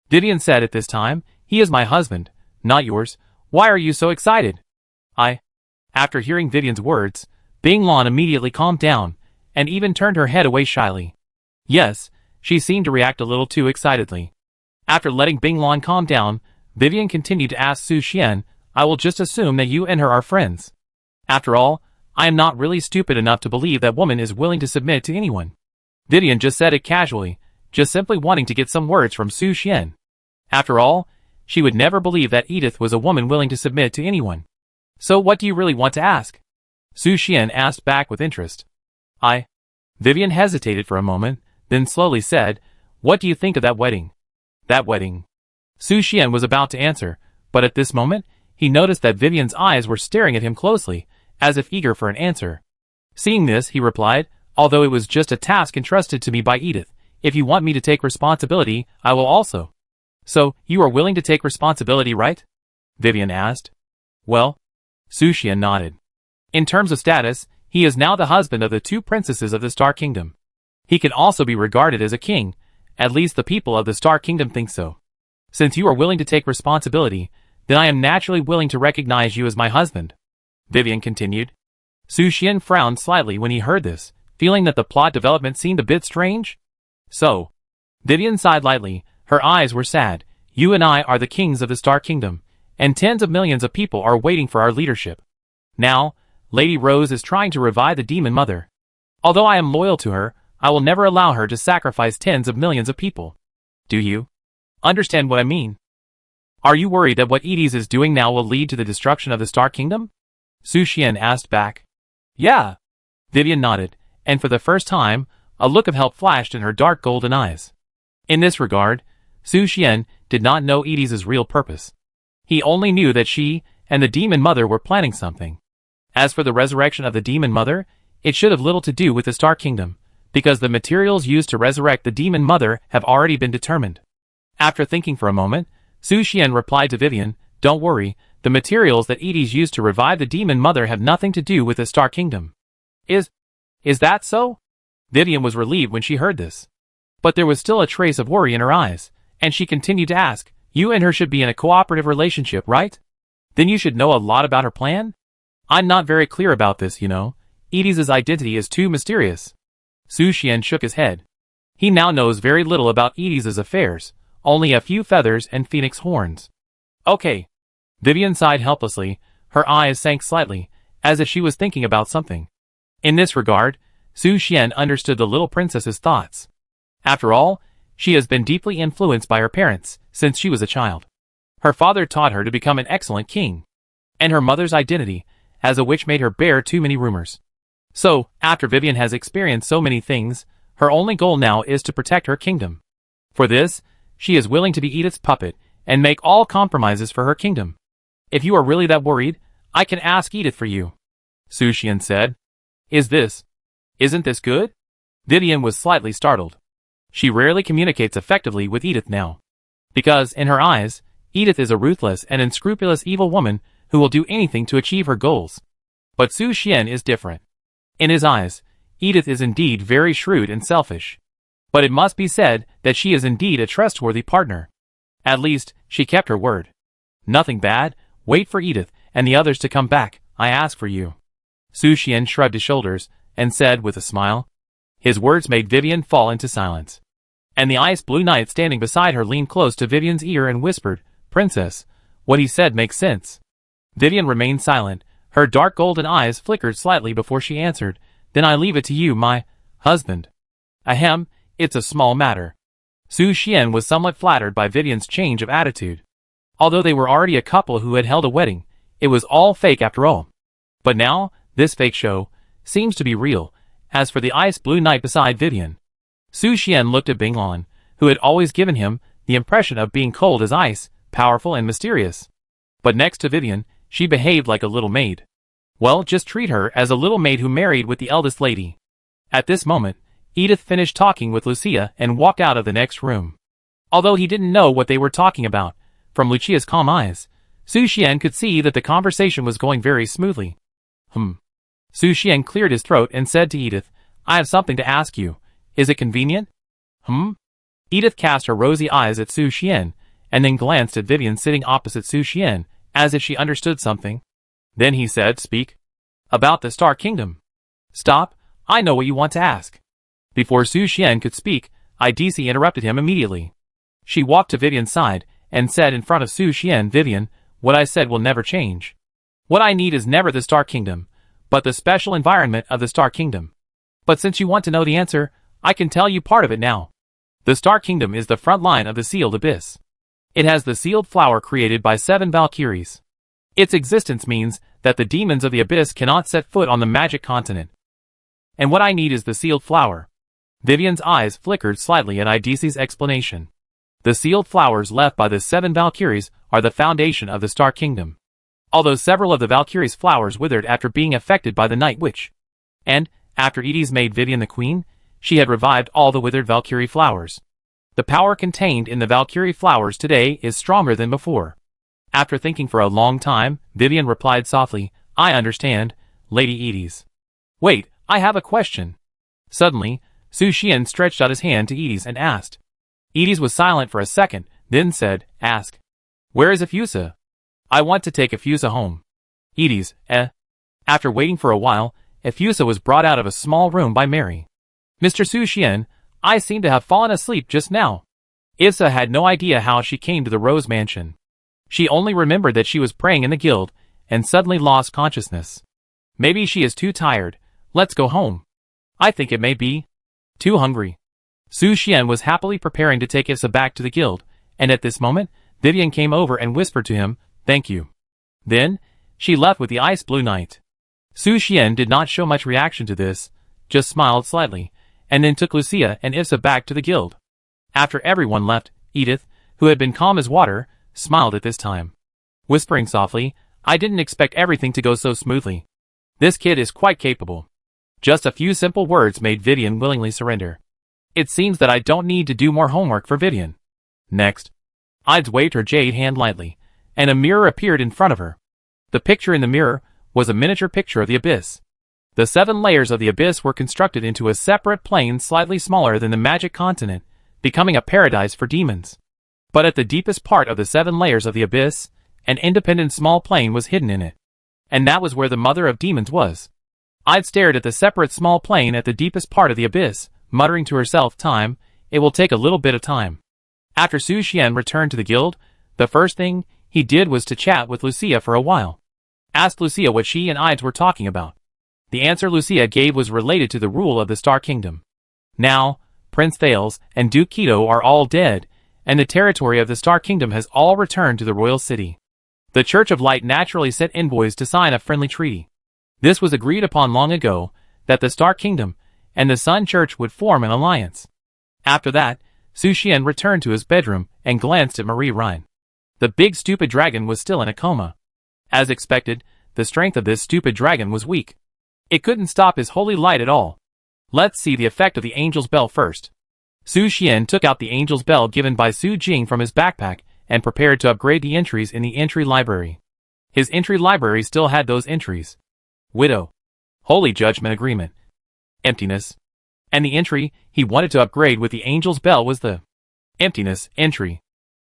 Vivian said at this time, he is my husband, not yours. Why are you so excited? After hearing Vivian's words, Bing Lan immediately calmed down, and even turned her head away shyly. Yes, she seemed to react a little too excitedly. After letting Bing Lan calm down, Vivian continued to ask Su Xian, I will just assume that you and her are friends. After all, I am not really stupid enough to believe that woman is willing to submit to anyone. Vivian just said it casually, just simply wanting to get some words from Su Xian. After all, she would never believe that Edith was a woman willing to submit to anyone. So what do you really want to ask? Su Xian asked back with interest. Vivian hesitated for a moment, then slowly said, what do you think of that wedding? That wedding. Su Xian was about to answer, but at this moment, he noticed that Vivian's eyes were staring at him closely, as if eager for an answer. Seeing this, he replied, although it was just a task entrusted to me by Edith, if you want me to take responsibility, I will also. So, you are willing to take responsibility, right? Vivian asked. Well, Su Xian nodded. In terms of status, he is now the husband of the two princesses of the Star Kingdom. He can also be regarded as a king, at least the people of the Star Kingdom think so. Since you are willing to take responsibility, then I am naturally willing to recognize you as my husband. Vivian continued. Su Xian frowned slightly when he heard this, feeling that the plot development seemed a bit strange. So, Vivian sighed lightly, her eyes were sad. You and I are the kings of the Star Kingdom, and tens of millions of people are waiting for our leadership. Now, Lady Rose is trying to revive the Demon Mother. Although I am loyal to her, I will never allow her to sacrifice tens of millions of people. Do you understand what I mean? Are you worried that what Edith is doing now will lead to the destruction of the Star Kingdom? Su Xian asked back. Yeah. Vivian nodded, and for the first time, a look of help flashed in her dark golden eyes. In this regard, Su Xian did not know Edith's real purpose. He only knew that she and the Demon Mother were planning something. As for the resurrection of the Demon Mother, it should have little to do with the Star Kingdom, because the materials used to resurrect the Demon Mother have already been determined. After thinking for a moment, Su Xian replied to Vivian, don't worry, the materials that Edith used to revive the Demon Mother have nothing to do with the Star Kingdom. Is that so? Vivian was relieved when she heard this. But there was still a trace of worry in her eyes, and she continued to ask, you and her should be in a cooperative relationship, right? Then you should know a lot about her plan? I'm not very clear about this, you know. Edith's identity is too mysterious. Su Xian shook his head. He now knows very little about Edith's affairs, only a few feathers and phoenix horns. Okay. Vivian sighed helplessly, her eyes sank slightly, as if she was thinking about something. In this regard, Su Xian understood the little princess's thoughts. After all, she has been deeply influenced by her parents since she was a child. Her father taught her to become an excellent king, and her mother's identity as a witch made her bear too many rumors. So, after Vivian has experienced so many things, her only goal now is to protect her kingdom. For this, she is willing to be Edith's puppet and make all compromises for her kingdom. If you are really that worried, I can ask Edith for you. Su Xian said. Isn't this good? Vivian was slightly startled. She rarely communicates effectively with Edith now. Because, in her eyes, Edith is a ruthless and unscrupulous evil woman who will do anything to achieve her goals. But Su Xian is different. In his eyes, Edith is indeed very shrewd and selfish. But it must be said that she is indeed a trustworthy partner. At least, she kept her word. Nothing bad, wait for Edith and the others to come back, I ask for you. Su Xian shrugged his shoulders and said with a smile. His words made Vivian fall into silence. And the Ice Blue Knight standing beside her leaned close to Vivian's ear and whispered, Princess, what he said makes sense. Vivian remained silent, her dark golden eyes flickered slightly before she answered, Then I leave it to you, my husband. Ahem, it's a small matter. Su Xian was somewhat flattered by Vivian's change of attitude. Although they were already a couple who had held a wedding, it was all fake after all. But now, this fake show seems to be real. As for the Ice Blue Knight beside Vivian, Su Xian looked at Bing Lan, who had always given him the impression of being cold as ice, powerful and mysterious. But next to Vivian, she behaved like a little maid. Well, just treat her as a little maid who married with the eldest lady. At this moment, Edith finished talking with Lucia and walked out of the next room. Although he didn't know what they were talking about, From Lucia's calm eyes, Su Xian could see that the conversation was going very smoothly. Su Xian cleared his throat and said to Edith, I have something to ask you. Is it convenient? Edith cast her rosy eyes at Su Xian, and then glanced at Vivian sitting opposite Su Xian, as if she understood something. Then he said, Speak. About the Star Kingdom. Stop, I know what you want to ask. Before Su Xian could speak, IDC interrupted him immediately. She walked to Vivian's side, and said in front of Su Xian, Vivian, what I said will never change. What I need is never the Star Kingdom, but the special environment of the Star Kingdom. But since you want to know the answer, I can tell you part of it now. The Star Kingdom is the front line of the sealed abyss. It has the sealed flower created by 7 Valkyries. Its existence means that the demons of the abyss cannot set foot on the magic continent. And what I need is the sealed flower. Vivian's eyes flickered slightly at IDC's explanation. The sealed flowers left by the 7 Valkyries are the foundation of the Star Kingdom. Although several of the Valkyries' flowers withered after being affected by the Night Witch. And, after Edith made Vivian the queen, she had revived all the withered Valkyrie flowers. The power contained in the Valkyrie flowers today is stronger than before. After thinking for a long time, Vivian replied softly, I understand, Lady Edith. Wait, I have a question. Suddenly, Su Xian stretched out his hand to Edith and asked. Edith was silent for a second, then said, Ask. Where is Efusa? I want to take Efusa home. Edith, After waiting for a while, Efusa was brought out of a small room by Mary. Mr. Su Xian, I seem to have fallen asleep just now. Issa had no idea how she came to the Rose Mansion. She only remembered that she was praying in the guild, and suddenly lost consciousness. Maybe she is too tired. Let's go home. I think it may be. Too hungry. Su Xian was happily preparing to take Issa back to the guild, and at this moment, Vivian came over and whispered to him, Thank you. Then, she left with the ice blue knight. Su Xian did not show much reaction to this, just smiled slightly, and then took Lucia and Issa back to the guild. After everyone left, Edith, who had been calm as water, smiled at this time. Whispering softly, I didn't expect everything to go so smoothly. This kid is quite capable. Just a few simple words made Vivian willingly surrender. It seems that I don't need to do more homework for Vivian. Next. Ides waved her jade hand lightly, and a mirror appeared in front of her. The picture in the mirror was a miniature picture of the abyss. The 7 layers of the abyss were constructed into a separate plane slightly smaller than the magic continent, becoming a paradise for demons. But at the deepest part of the 7 layers of the abyss, an independent small plane was hidden in it. And that was where the mother of demons was. I'd stared at the separate small plane at the deepest part of the abyss, muttering to herself, Time, it will take a little bit of time. After Su Xian returned to the guild, the first thing he did was to chat with Lucia for a while. Asked Lucia what she and Ides were talking about. The answer Lucia gave was related to the rule of the Star Kingdom. Now, Prince Thales and Duke Keto are all dead, and the territory of the Star Kingdom has all returned to the royal city. The Church of Light naturally sent envoys to sign a friendly treaty. This was agreed upon long ago, that the Star Kingdom and the Sun Church would form an alliance. After that, Su Xian returned to his bedroom and glanced at Marie Rhine. The big stupid dragon was still in a coma. As expected, the strength of this stupid dragon was weak. It couldn't stop his holy light at all. Let's see the effect of the angel's bell first. Su Xian took out the angel's bell given by Su Jing from his backpack and prepared to upgrade the entries in the entry library. His entry library still had those entries. Widow. Holy Judgment Agreement. Emptiness. And the entry he wanted to upgrade with the angel's bell was the Emptiness entry.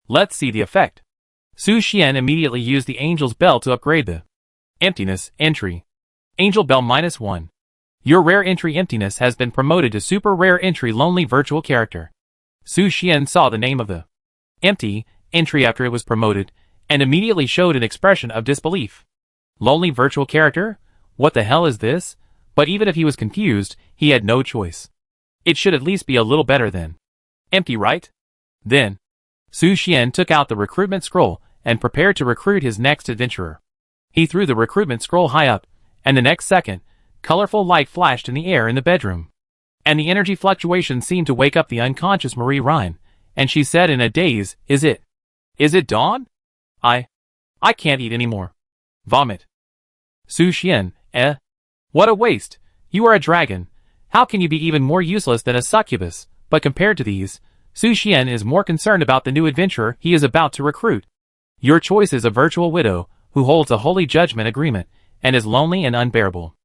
Let's see the effect. Su Xian immediately used the angel's bell to upgrade the Emptiness entry. Angel Bell -1. Your rare entry Emptiness has been promoted to super rare entry Lonely Virtual Character. Su Xian saw the name of the Empty entry after it was promoted, and immediately showed an expression of disbelief. Lonely Virtual Character? What the hell is this? But even if he was confused, he had no choice. It should at least be a little better than empty, right? Then, Su Xian took out the recruitment scroll and prepared to recruit his next adventurer. He threw the recruitment scroll high up, and the next second, colorful light flashed in the air in the bedroom. And the energy fluctuation seemed to wake up the unconscious Marie Rhine, and she said in a daze, Is it dawn? I can't eat anymore. Vomit. Su Xian, What a waste. You are a dragon. How can you be even more useless than a succubus? But compared to these, Su Xian is more concerned about the new adventurer he is about to recruit. Your choice is a virtual widow who holds a holy judgment agreement and is lonely and unbearable.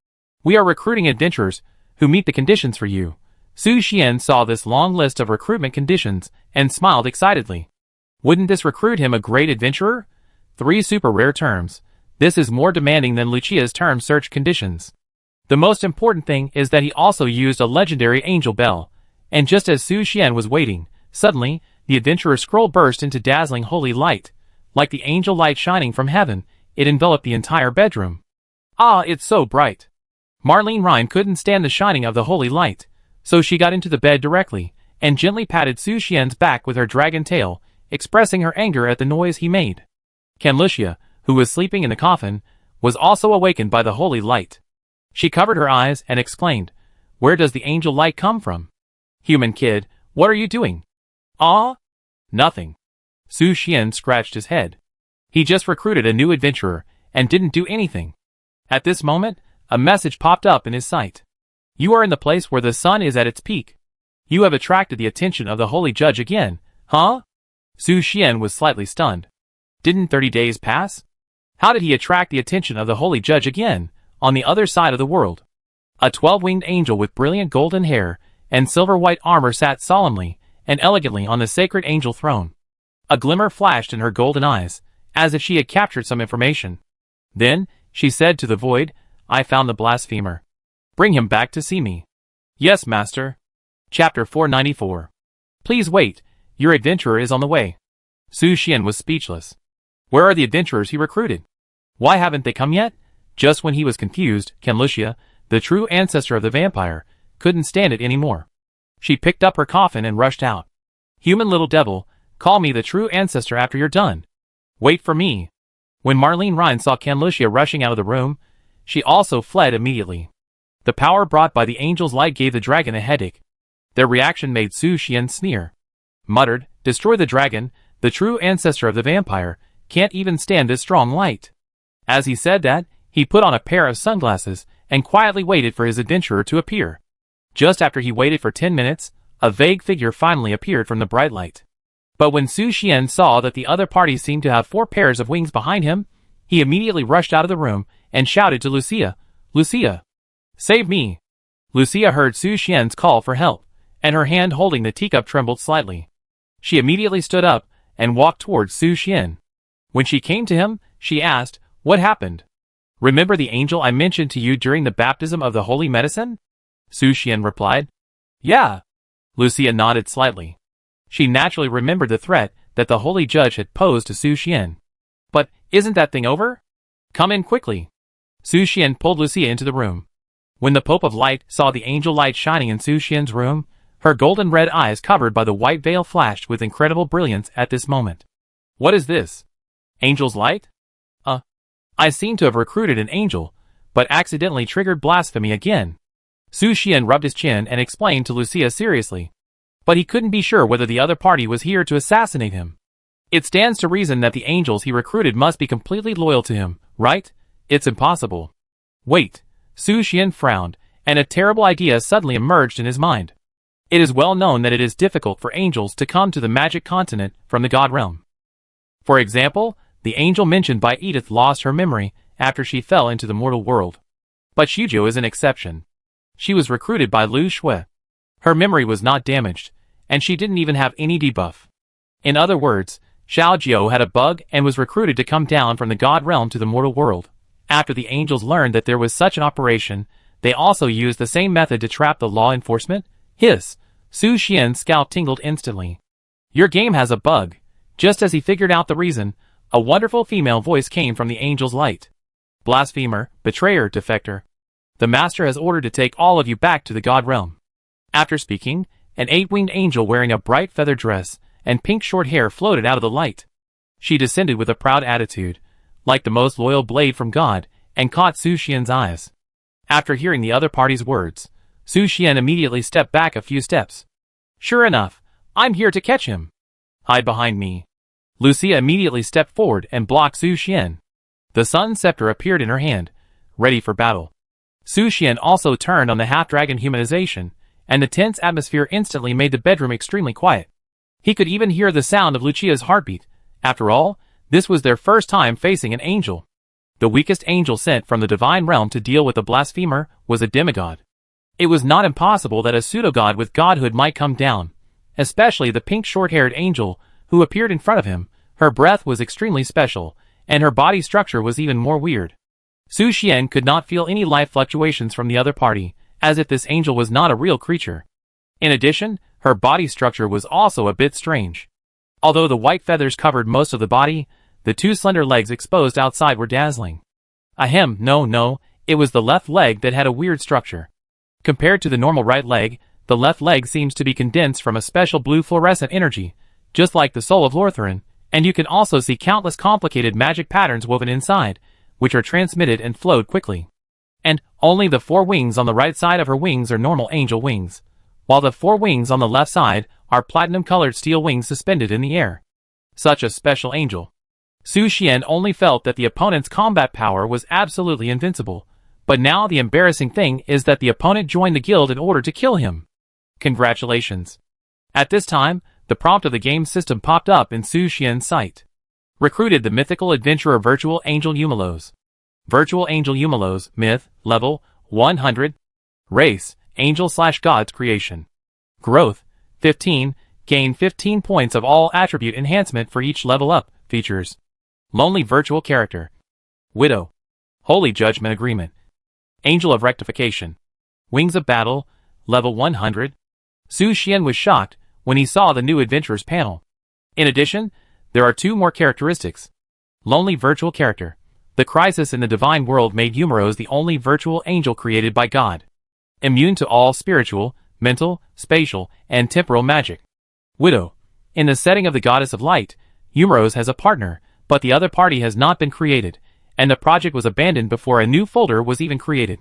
We are recruiting adventurers who meet the conditions for you. Su Xian saw this long list of recruitment conditions and smiled excitedly. Wouldn't this recruit him a great adventurer? 3 super rare terms. This is more demanding than Lucia's term search conditions. The most important thing is that he also used a legendary angel bell, and just as Su Xian was waiting, suddenly, the adventurer's scroll burst into dazzling holy light. Like the angel light shining from heaven, it enveloped the entire bedroom. Ah, it's so bright. Marlene Rhine couldn't stand the shining of the holy light, so she got into the bed directly, and gently patted Su Xian's back with her dragon tail, expressing her anger at the noise he made. Lucia, who was sleeping in the coffin, was also awakened by the holy light. She covered her eyes and exclaimed, "Where does the angel light come from?" "Human kid, what are you doing?" "Ah? Nothing." Su Xian scratched his head. He just recruited a new adventurer and didn't do anything. At this moment, a message popped up in his sight. "You are in the place where the sun is at its peak. You have attracted the attention of the holy judge again, huh?" Su Xian was slightly stunned. Didn't 30 days pass? How did he attract the attention of the holy judge again, on the other side of the world? A 12-winged angel with brilliant golden hair and silver-white armor sat solemnly and elegantly on the sacred angel throne. A glimmer flashed in her golden eyes, as if she had captured some information. Then, she said to the void, "I found the blasphemer. Bring him back to see me." "Yes, master." Chapter 494. "Please wait, your adventurer is on the way." Su Xian was speechless. Where are the adventurers he recruited? Why haven't they come yet? Just when he was confused, Lucia, the true ancestor of the vampire, couldn't stand it anymore. She picked up her coffin and rushed out. "Human little devil, call me the true ancestor after you're done. Wait for me." When Marlene Rhine saw Lucia rushing out of the room, she also fled immediately. The power brought by the angel's light gave the dragon a headache. Their reaction made Su Xian sneer. Muttered, "Destroy the dragon, the true ancestor of the vampire, can't even stand this strong light." As he said that, he put on a pair of sunglasses and quietly waited for his adventurer to appear. Just after he waited for 10 minutes, a vague figure finally appeared from the bright light. But when Su Xian saw that the other party seemed to have 4 pairs of wings behind him, he immediately rushed out of the room and shouted to Lucia, "Lucia! Save me!" Lucia heard Su Xian's call for help, and her hand holding the teacup trembled slightly. She immediately stood up and walked towards Su Xian. When she came to him, she asked, "What happened? Remember the angel I mentioned to you during the baptism of the holy medicine?" Su Xian replied, "Yeah." Lucia nodded slightly. She naturally remembered the threat that the holy judge had posed to Su Xian. "But isn't that thing over? Come in quickly." Su Xian pulled Lucia into the room. When the Pope of Light saw the angel light shining in Su Xian's room, her golden red eyes covered by the white veil flashed with incredible brilliance at this moment. "What is this? Angel's light? I seem to have recruited an angel, but accidentally triggered blasphemy again." Su Xian rubbed his chin and explained to Lucia seriously. But he couldn't be sure whether the other party was here to assassinate him. It stands to reason that the angels he recruited must be completely loyal to him, right? It's impossible. Wait, Su Xian frowned, and a terrible idea suddenly emerged in his mind. It is well known that it is difficult for angels to come to the magic continent from the god realm. For example, the angel mentioned by Edith lost her memory after she fell into the mortal world. But Shuzhou is an exception. She was recruited by Lu Shui. Her memory was not damaged, and she didn't even have any debuff. In other words, Xiao Jiao had a bug and was recruited to come down from the god realm to the mortal world. After the angels learned that there was such an operation, they also used the same method to trap the law enforcement. Hiss! Su Xian's scalp tingled instantly. "Your game has a bug." Just as he figured out the reason, a wonderful female voice came from the angel's light. "Blasphemer, betrayer, defector. The master has ordered to take all of you back to the god realm." After speaking, an 8-winged angel wearing a bright feather dress and pink short hair floated out of the light. She descended with a proud attitude, like the most loyal blade from God, and caught Su Xian's eyes. After hearing the other party's words, Su Xian immediately stepped back a few steps. "Sure enough, I'm here to catch him. Hide behind me." Lucia immediately stepped forward and blocked Su Xian. The sun scepter appeared in her hand, ready for battle. Su Xian also turned on the half-dragon humanization, and the tense atmosphere instantly made the bedroom extremely quiet. He could even hear the sound of Lucia's heartbeat. After all, This was their first time facing an angel. The weakest angel sent from the divine realm to deal with the blasphemer was a demigod. It was not impossible that a pseudo-god with godhood might come down, especially the pink short-haired angel who appeared in front of him. Her breath was extremely special, and her body structure was even more weird. Su Xian could not feel any life fluctuations from the other party, as if this angel was not a real creature. In addition, her body structure was also a bit strange. Although the white feathers covered most of the body, the two slender legs exposed outside were dazzling. No, it was the left leg that had a weird structure. Compared to the normal right leg, the left leg seems to be condensed from a special blue fluorescent energy, just like the soul of Lortharin, and you can also see countless complicated magic patterns woven inside, which are transmitted and flowed quickly. And only the 4 wings on the right side of her wings are normal angel wings, while the 4 wings on the left side are platinum-colored steel wings suspended in the air. Such a special angel. Su Xian only felt that the opponent's combat power was absolutely invincible, but now the embarrassing thing is that the opponent joined the guild in order to kill him. Congratulations. At this time, the prompt of the game system popped up in Su Xian's sight. Recruited the mythical adventurer Virtual Angel Eumelos. Virtual Angel Eumelos, myth, level, 100. Race, angel/god's creation. Growth, 15, gain 15 points of all attribute enhancement for each level up. Features. Lonely virtual character. Widow. Holy Judgment Agreement. Angel of Rectification. Wings of Battle, level 100. Su Xian was shocked when he saw the new adventurers panel. In addition, there are 2 more characteristics. Lonely virtual character. The crisis in the divine world made Eumeros the only virtual angel created by God. Immune to all spiritual, mental, spatial, and temporal magic. Widow. In the setting of the Goddess of Light, Eumeros has a partner, but the other party has not been created, and the project was abandoned before a new folder was even created.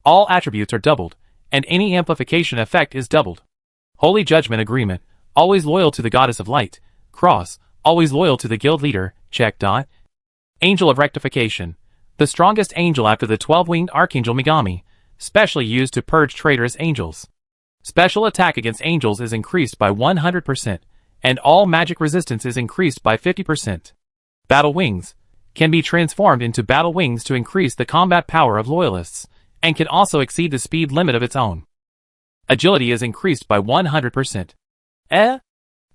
All attributes are doubled, and any amplification effect is doubled. Holy Judgment Agreement, always loyal to the Goddess of Light. Cross, always loyal to the guild leader. Check. Angel of Rectification, the strongest angel after the 12-winged Archangel Megami, specially used to purge traitorous angels. Special attack against angels is increased by 100%, and all magic resistance is increased by 50%. Battle Wings, can be transformed into battle wings to increase the combat power of loyalists, and can also exceed the speed limit of its own. Agility is increased by 100%.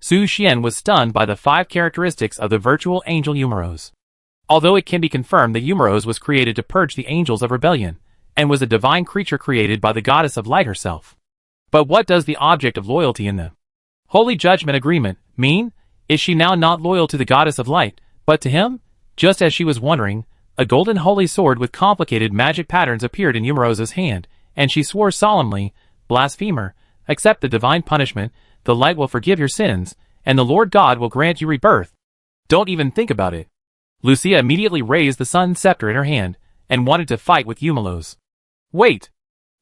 Su Xian was stunned by the 5 characteristics of the virtual angel Eumeros. Although it can be confirmed that Eumeros was created to purge the angels of rebellion, and was a divine creature created by the Goddess of Light herself. But what does the object of loyalty in the Holy Judgment Agreement mean? Is she now not loyal to the Goddess of Light, but to him? Just as she was wondering, a golden holy sword with complicated magic patterns appeared in Eumeros's hand, and she swore solemnly, "Blasphemer, accept the divine punishment, the light will forgive your sins, and the Lord God will grant you rebirth." Don't even think about it. Lucia immediately raised the sun's scepter in her hand, and wanted to fight with Eumelos. Wait!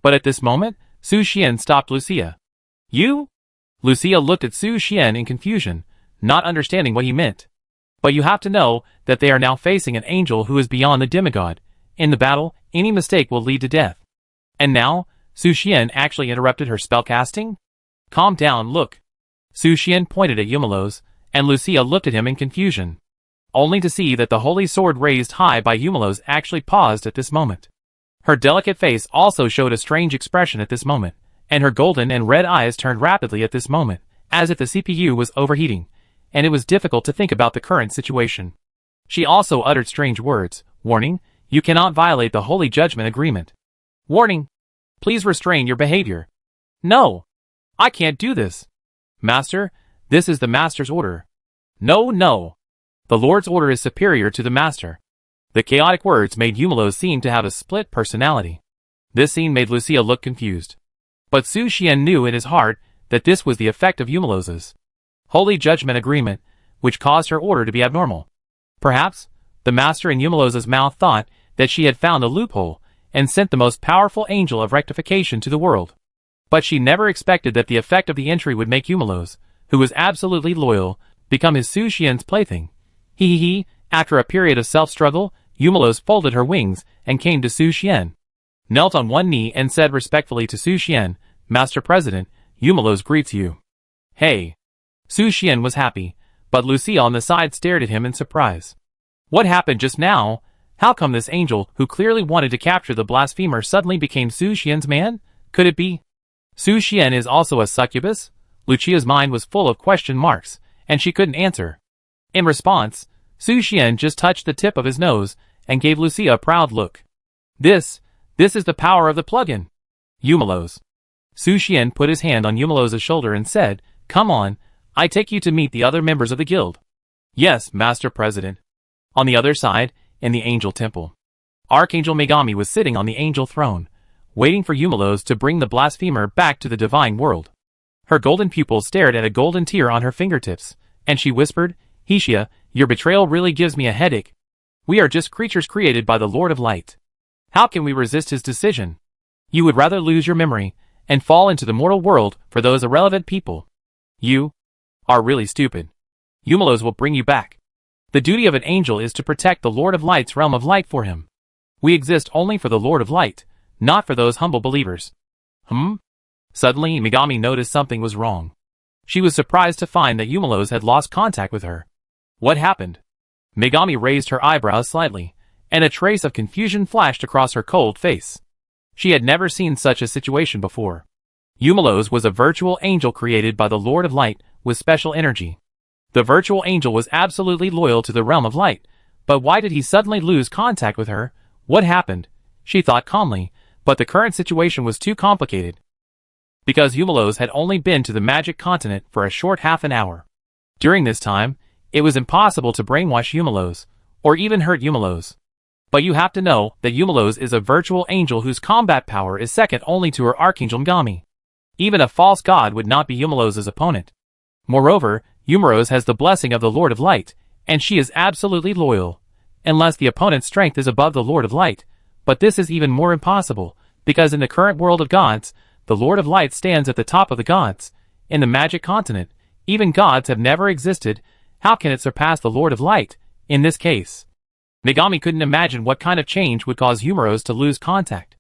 But at this moment, Su Xian stopped Lucia. You? Lucia looked at Su Xian in confusion, not understanding what he meant. But you have to know that they are now facing an angel who is beyond the demigod. In the battle, any mistake will lead to death. And now, Su Xian actually interrupted her spellcasting? Calm down, look. Su Xian pointed at Eumelos, and Lucia looked at him in confusion. Only to see that the holy sword raised high by Eumelos actually paused at this moment. Her delicate face also showed a strange expression at this moment, and her golden and red eyes turned rapidly at this moment, as if the CPU was overheating, and it was difficult to think about the current situation. She also uttered strange words. Warning, you cannot violate the Holy Judgment Agreement. Warning, please restrain your behavior. No, I can't do this. Master, this is the Master's order. No. The Lord's order is superior to the Master. The chaotic words made Eumelos seem to have a split personality. This scene made Lucia look confused. But Su Xian knew in his heart that this was the effect of Eumelos's Holy Judgment Agreement, which caused her order to be abnormal. Perhaps, the Master in Eumelos's mouth thought that she had found a loophole, and sent the most powerful angel of rectification to the world. But she never expected that the effect of the entry would make Eumelos, who was absolutely loyal, become his Su Xian's plaything. After a period of self-struggle, Eumelos folded her wings, and came to Su Xian. Knelt on one knee and said respectfully to Su Xian, "Master President, Eumelos greets you." Hey! Su Xian was happy, but Lucia on the side stared at him in surprise. What happened just now? How come this angel, who clearly wanted to capture the blasphemer, suddenly became Su Xian's man? Could it be Su Xian is also a succubus? Lucia's mind was full of question marks, and she couldn't answer. In response, Su Xian just touched the tip of his nose and gave Lucia a proud look. This is the power of the plug-in. Eumelos. Su Xian put his hand on Eumelos' shoulder and said, "Come on, I take you to meet the other members of the guild." "Yes, Master President." On the other side, in the angel temple, Archangel Megami was sitting on the angel throne, waiting for Eumelos to bring the blasphemer back to the divine world. Her golden pupils stared at a golden tear on her fingertips, and she whispered, "Hesia, your betrayal really gives me a headache. We are just creatures created by the Lord of Light. How can we resist his decision? You would rather lose your memory and fall into the mortal world for those irrelevant people. You are really stupid. Eumelos will bring you back. The duty of an angel is to protect the Lord of Light's realm of light for him. We exist only for the Lord of Light, not for those humble believers." Suddenly, Megami noticed something was wrong. She was surprised to find that Eumelos had lost contact with her. What happened? Megami raised her eyebrows slightly, and a trace of confusion flashed across her cold face. She had never seen such a situation before. Eumelos was a virtual angel created by the Lord of Light with special energy. The virtual angel was absolutely loyal to the realm of light, but why did he suddenly lose contact with her? What happened? She thought calmly, but the current situation was too complicated. Because Eumelos had only been to the magic continent for a short half an hour. During this time, it was impossible to brainwash Eumelos, or even hurt Eumelos. But you have to know that Eumelos is a virtual angel whose combat power is second only to her Archangel Megami. Even a false god would not be Eumelos' opponent. Moreover, Eumelos has the blessing of the Lord of Light, and she is absolutely loyal, unless the opponent's strength is above the Lord of Light. But this is even more impossible, because in the current world of gods, the Lord of Light stands at the top of the gods. In the magic continent, even gods have never existed. How can it surpass the Lord of Light, in this case? Megami couldn't imagine what kind of change would cause Eumelos to lose contact.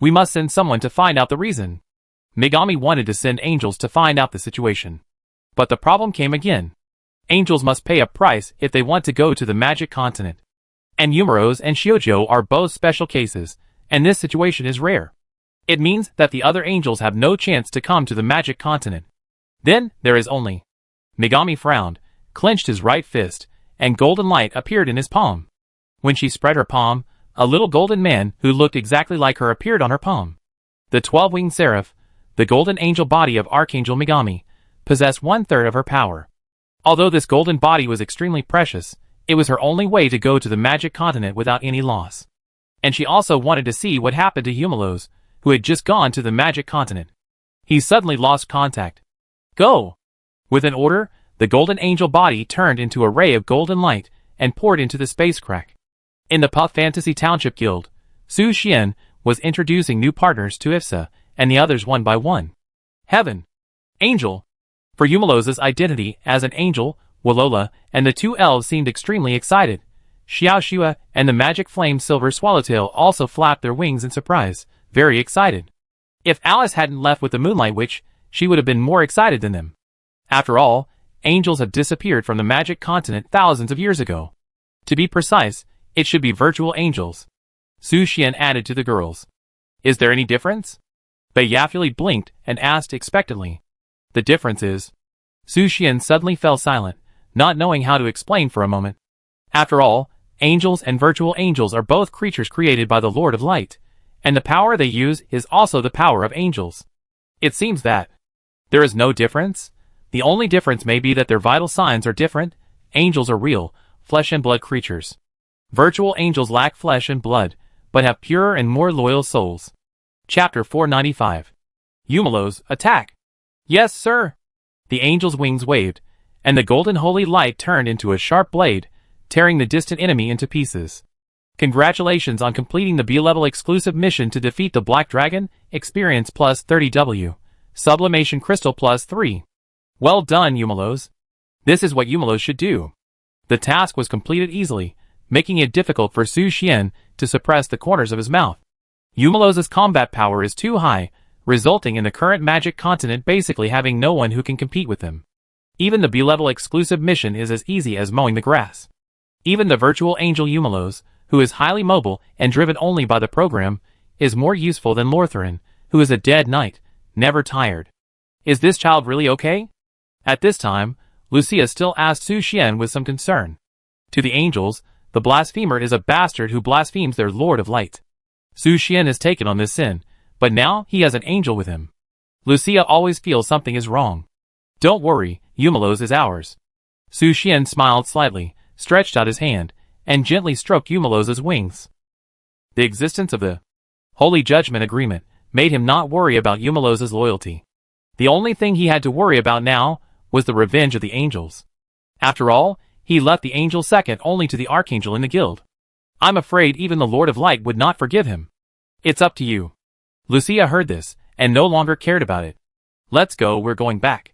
We must send someone to find out the reason. Megami wanted to send angels to find out the situation. But the problem came again. Angels must pay a price if they want to go to the magic continent. And Eumelos and Shiojo are both special cases, and this situation is rare. It means that the other angels have no chance to come to the magic continent. Then, there is only. Megami frowned, clenched his right fist, and golden light appeared in his palm. When she spread her palm, a little golden man who looked exactly like her appeared on her palm. The 12-winged seraph, the golden angel body of Archangel Megami, possessed 1/3 of her power. Although this golden body was extremely precious, it was her only way to go to the magic continent without any loss. And she also wanted to see what happened to Eumelos, who had just gone to the magic continent. He suddenly lost contact. "Go!" With an order, the golden angel body turned into a ray of golden light and poured into the space crack. In the Puff Fantasy Township Guild, Su Xian was introducing new partners to Ifsa, and the others one by one. Heaven. Angel. For Eumelos' identity as an angel, Walola and the two elves seemed extremely excited. Xiao Shua and the magic flame Silver Swallowtail also flapped their wings in surprise, very excited. If Alice hadn't left with the Moonlight Witch, she would have been more excited than them. After all, angels have disappeared from the magic continent thousands of years ago. To be precise, it should be virtual angels. Su Xian added to the girls. "Is there any difference?" Bayafuli blinked and asked expectantly. "The difference is..." Su Xian suddenly fell silent, not knowing how to explain for a moment. After all, angels and virtual angels are both creatures created by the Lord of Light, and the power they use is also the power of angels. It seems that there is no difference. The only difference may be that their vital signs are different. Angels are real, flesh and blood creatures. Virtual angels lack flesh and blood, but have purer and more loyal souls. Chapter 495. Eumelos, attack! Yes, sir! The angel's wings waved, and the golden holy light turned into a sharp blade, tearing the distant enemy into pieces. Congratulations on completing the B-level exclusive mission to defeat the Black Dragon, experience plus 30W, sublimation crystal plus 3. Well done, Eumelos. This is what Eumelos should do. The task was completed easily, making it difficult for Su Xian to suppress the corners of his mouth. Eumelos' combat power is too high, resulting in the current magic continent basically having no one who can compete with him. Even the B-level exclusive mission is as easy as mowing the grass. Even the virtual angel Eumelos, who is highly mobile and driven only by the program, is more useful than Lortharin, who is a dead knight, never tired. Is this child really okay? At this time, Lucia still asked Su Xian with some concern. To the angels, the blasphemer is a bastard who blasphemes their Lord of Light. Su Xian has taken on this sin, but now he has an angel with him. Lucia always feels something is wrong. Don't worry, Eumelos is ours. Su Xian smiled slightly, stretched out his hand, and gently stroked Eumelos' wings. The existence of the Holy Judgment Agreement made him not worry about Eumelos' loyalty. The only thing he had to worry about now was the revenge of the angels. After all, he left the angel second only to the archangel in the guild. I'm afraid even the Lord of Light would not forgive him. It's up to you. Lucia heard this, and no longer cared about it. Let's go, we're going back.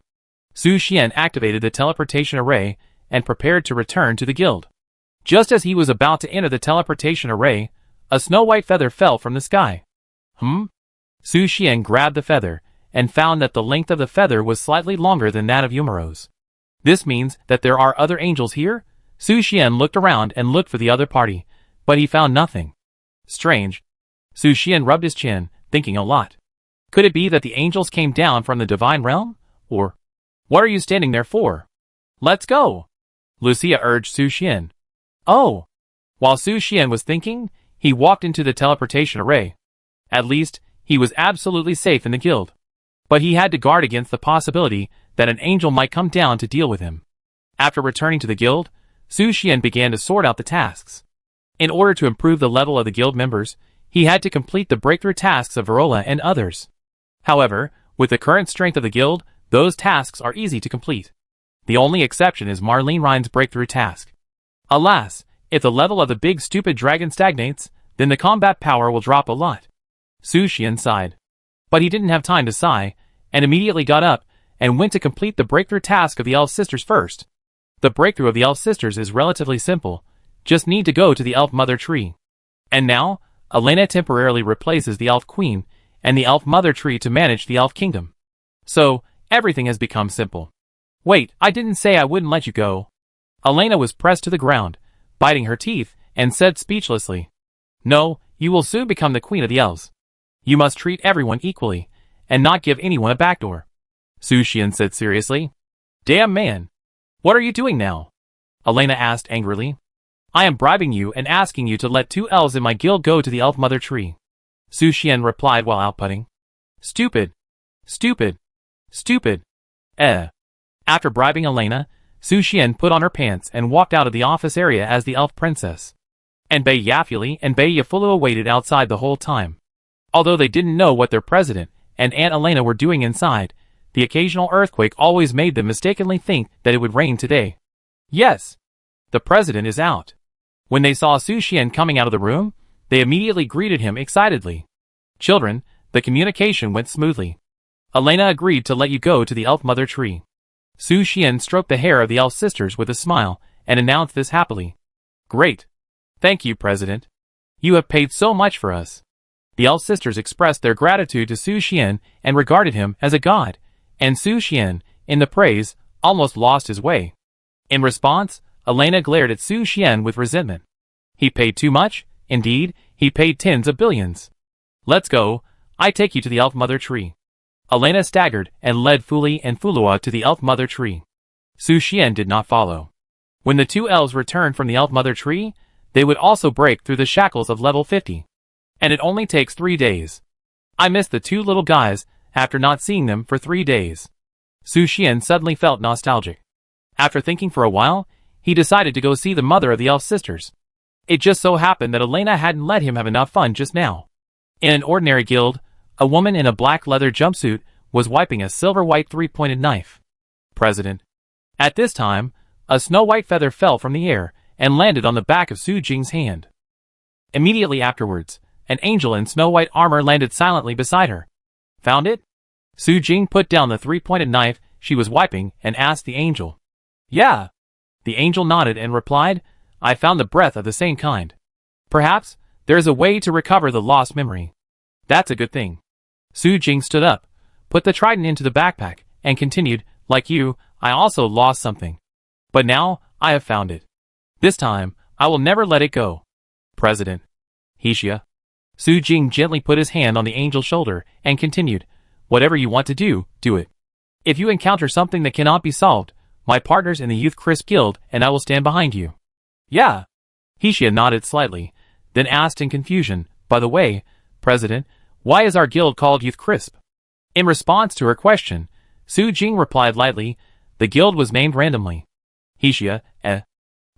Su Xian activated the teleportation array and prepared to return to the guild. Just as he was about to enter the teleportation array, a snow-white feather fell from the sky. Su Xian grabbed the feather, and found that the length of the feather was slightly longer than that of Eumeros. This means that there are other angels here? Su Xian looked around and looked for the other party, but he found nothing. Strange. Su Xian rubbed his chin, thinking a lot. Could it be that the angels came down from the divine realm? Or, what are you standing there for? Let's go! Lucia urged Su Xian. Oh! While Su Xian was thinking, he walked into the teleportation array. At least, he was absolutely safe in the guild. But he had to guard against the possibility that an angel might come down to deal with him. After returning to the guild, Su Xian began to sort out the tasks. In order to improve the level of the guild members, he had to complete the breakthrough tasks of Verola and others. However, with the current strength of the guild, those tasks are easy to complete. The only exception is Marlene Rhine's breakthrough task. Alas, if the level of the big stupid dragon stagnates, then the combat power will drop a lot. Su Xian sighed. But he didn't have time to sigh, and immediately got up, and went to complete the breakthrough task of the Elf Sisters first. The breakthrough of the Elf Sisters is relatively simple, just need to go to the Elf Mother Tree. And now, Elena temporarily replaces the Elf Queen, and the Elf Mother Tree to manage the Elf Kingdom. So, everything has become simple. Wait, I didn't say I wouldn't let you go. Elena was pressed to the ground, biting her teeth, and said speechlessly. No, you will soon become the Queen of the Elves. You must treat everyone equally, and not give anyone a backdoor. Su Xian said seriously. Damn man. What are you doing now? Elena asked angrily. I am bribing you and asking you to let 2 elves in my guild go to the Elf Mother Tree. Su Xian replied while outputting. Stupid. Stupid. Stupid. After bribing Elena, Su Xian put on her pants and walked out of the office area as the Elf Princess. And Bei Yafuli and Bei Yafulu waited outside the whole time. Although they didn't know what their president and Aunt Elena were doing inside, the occasional earthquake always made them mistakenly think that it would rain today. Yes, the president is out. When they saw Su Xian coming out of the room, they immediately greeted him excitedly. Children, the communication went smoothly. Elena agreed to let you go to the Elf Mother Tree. Su Xian stroked the hair of the Elf Sisters with a smile and announced this happily. Great. Thank you, President. You have paid so much for us. The Elf Sisters expressed their gratitude to Su Xian and regarded him as a god, and Su Xian, in the praise, almost lost his way. In response, Elena glared at Su Xian with resentment. He paid too much? Indeed, he paid tens of billions. Let's go, I take you to the Elf Mother Tree. Elena staggered and led Fuli and Fulua to the Elf Mother Tree. Su Xian did not follow. When the 2 elves returned from the Elf Mother Tree, they would also break through the shackles of level 50. And it only takes 3 days. I missed the 2 little guys after not seeing them for 3 days. Su Xian suddenly felt nostalgic. After thinking for a while, he decided to go see the mother of the Elf Sisters. It just so happened that Elena hadn't let him have enough fun just now. In an ordinary guild, a woman in a black leather jumpsuit was wiping a silver-white 3-pointed knife. President. At this time, a snow-white feather fell from the air and landed on the back of Su Jing's hand. Immediately afterwards, an angel in snow-white armor landed silently beside her. Found it? Su Jing put down the 3-pointed knife she was wiping and asked the angel. Yeah. The angel nodded and replied, I found the breath of the same kind. Perhaps, there is a way to recover the lost memory. That's a good thing. Su Jing stood up, put the trident into the backpack, and continued, like you, I also lost something. But now, I have found it. This time, I will never let it go. President. Hixia. Su Jing gently put his hand on the angel's shoulder and continued, whatever you want to do, do it. If you encounter something that cannot be solved, my partners in the Youth Crisp Guild and I will stand behind you. Yeah. Hixia nodded slightly, then asked in confusion, by the way, President, why is our guild called Youth Crisp? In response to her question, Su Jing replied lightly, the guild was named randomly. Hixia,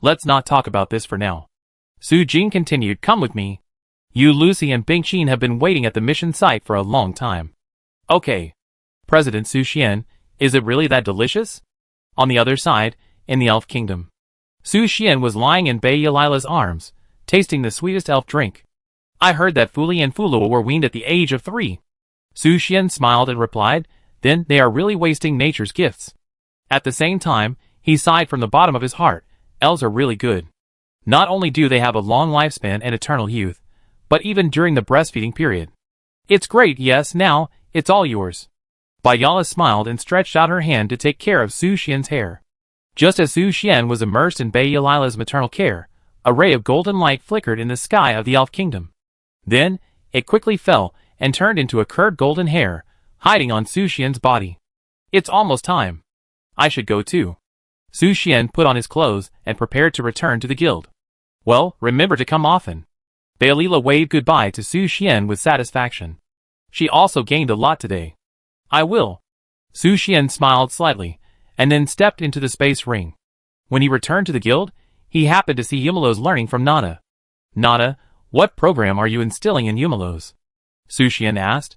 let's not talk about this for now. Su Jing continued, come with me. You, Lucy, and Bing Qin have been waiting at the mission site for a long time. Okay. President Su Xian, is it really that delicious? On the other side, in the Elf Kingdom, Su Xian was lying in Bei Yalila's arms, tasting the sweetest elf drink. I heard that Fuli and Fulua were weaned at the age of 3. Su Xian smiled and replied, then they are really wasting nature's gifts. At the same time, he sighed from the bottom of his heart, elves are really good. Not only do they have a long lifespan and eternal youth, but even during the breastfeeding period. It's great, yes, now, it's all yours. Bayala smiled and stretched out her hand to take care of Su Xian's hair. Just as Su Xian was immersed in Bei Yalila's maternal care, a ray of golden light flickered in the sky of the Elf Kingdom. Then, it quickly fell and turned into a curved golden hair, hiding on Su Xian's body. It's almost time. I should go too. Su Xian put on his clothes and prepared to return to the guild. Well, remember to come often. Bealila waved goodbye to Su Xian with satisfaction. She also gained a lot today. I will. Su Xian smiled slightly, and then stepped into the space ring. When he returned to the guild, he happened to see Yumelos learning from Nada. Nada, what program are you instilling in Yumelos? Su Xian asked.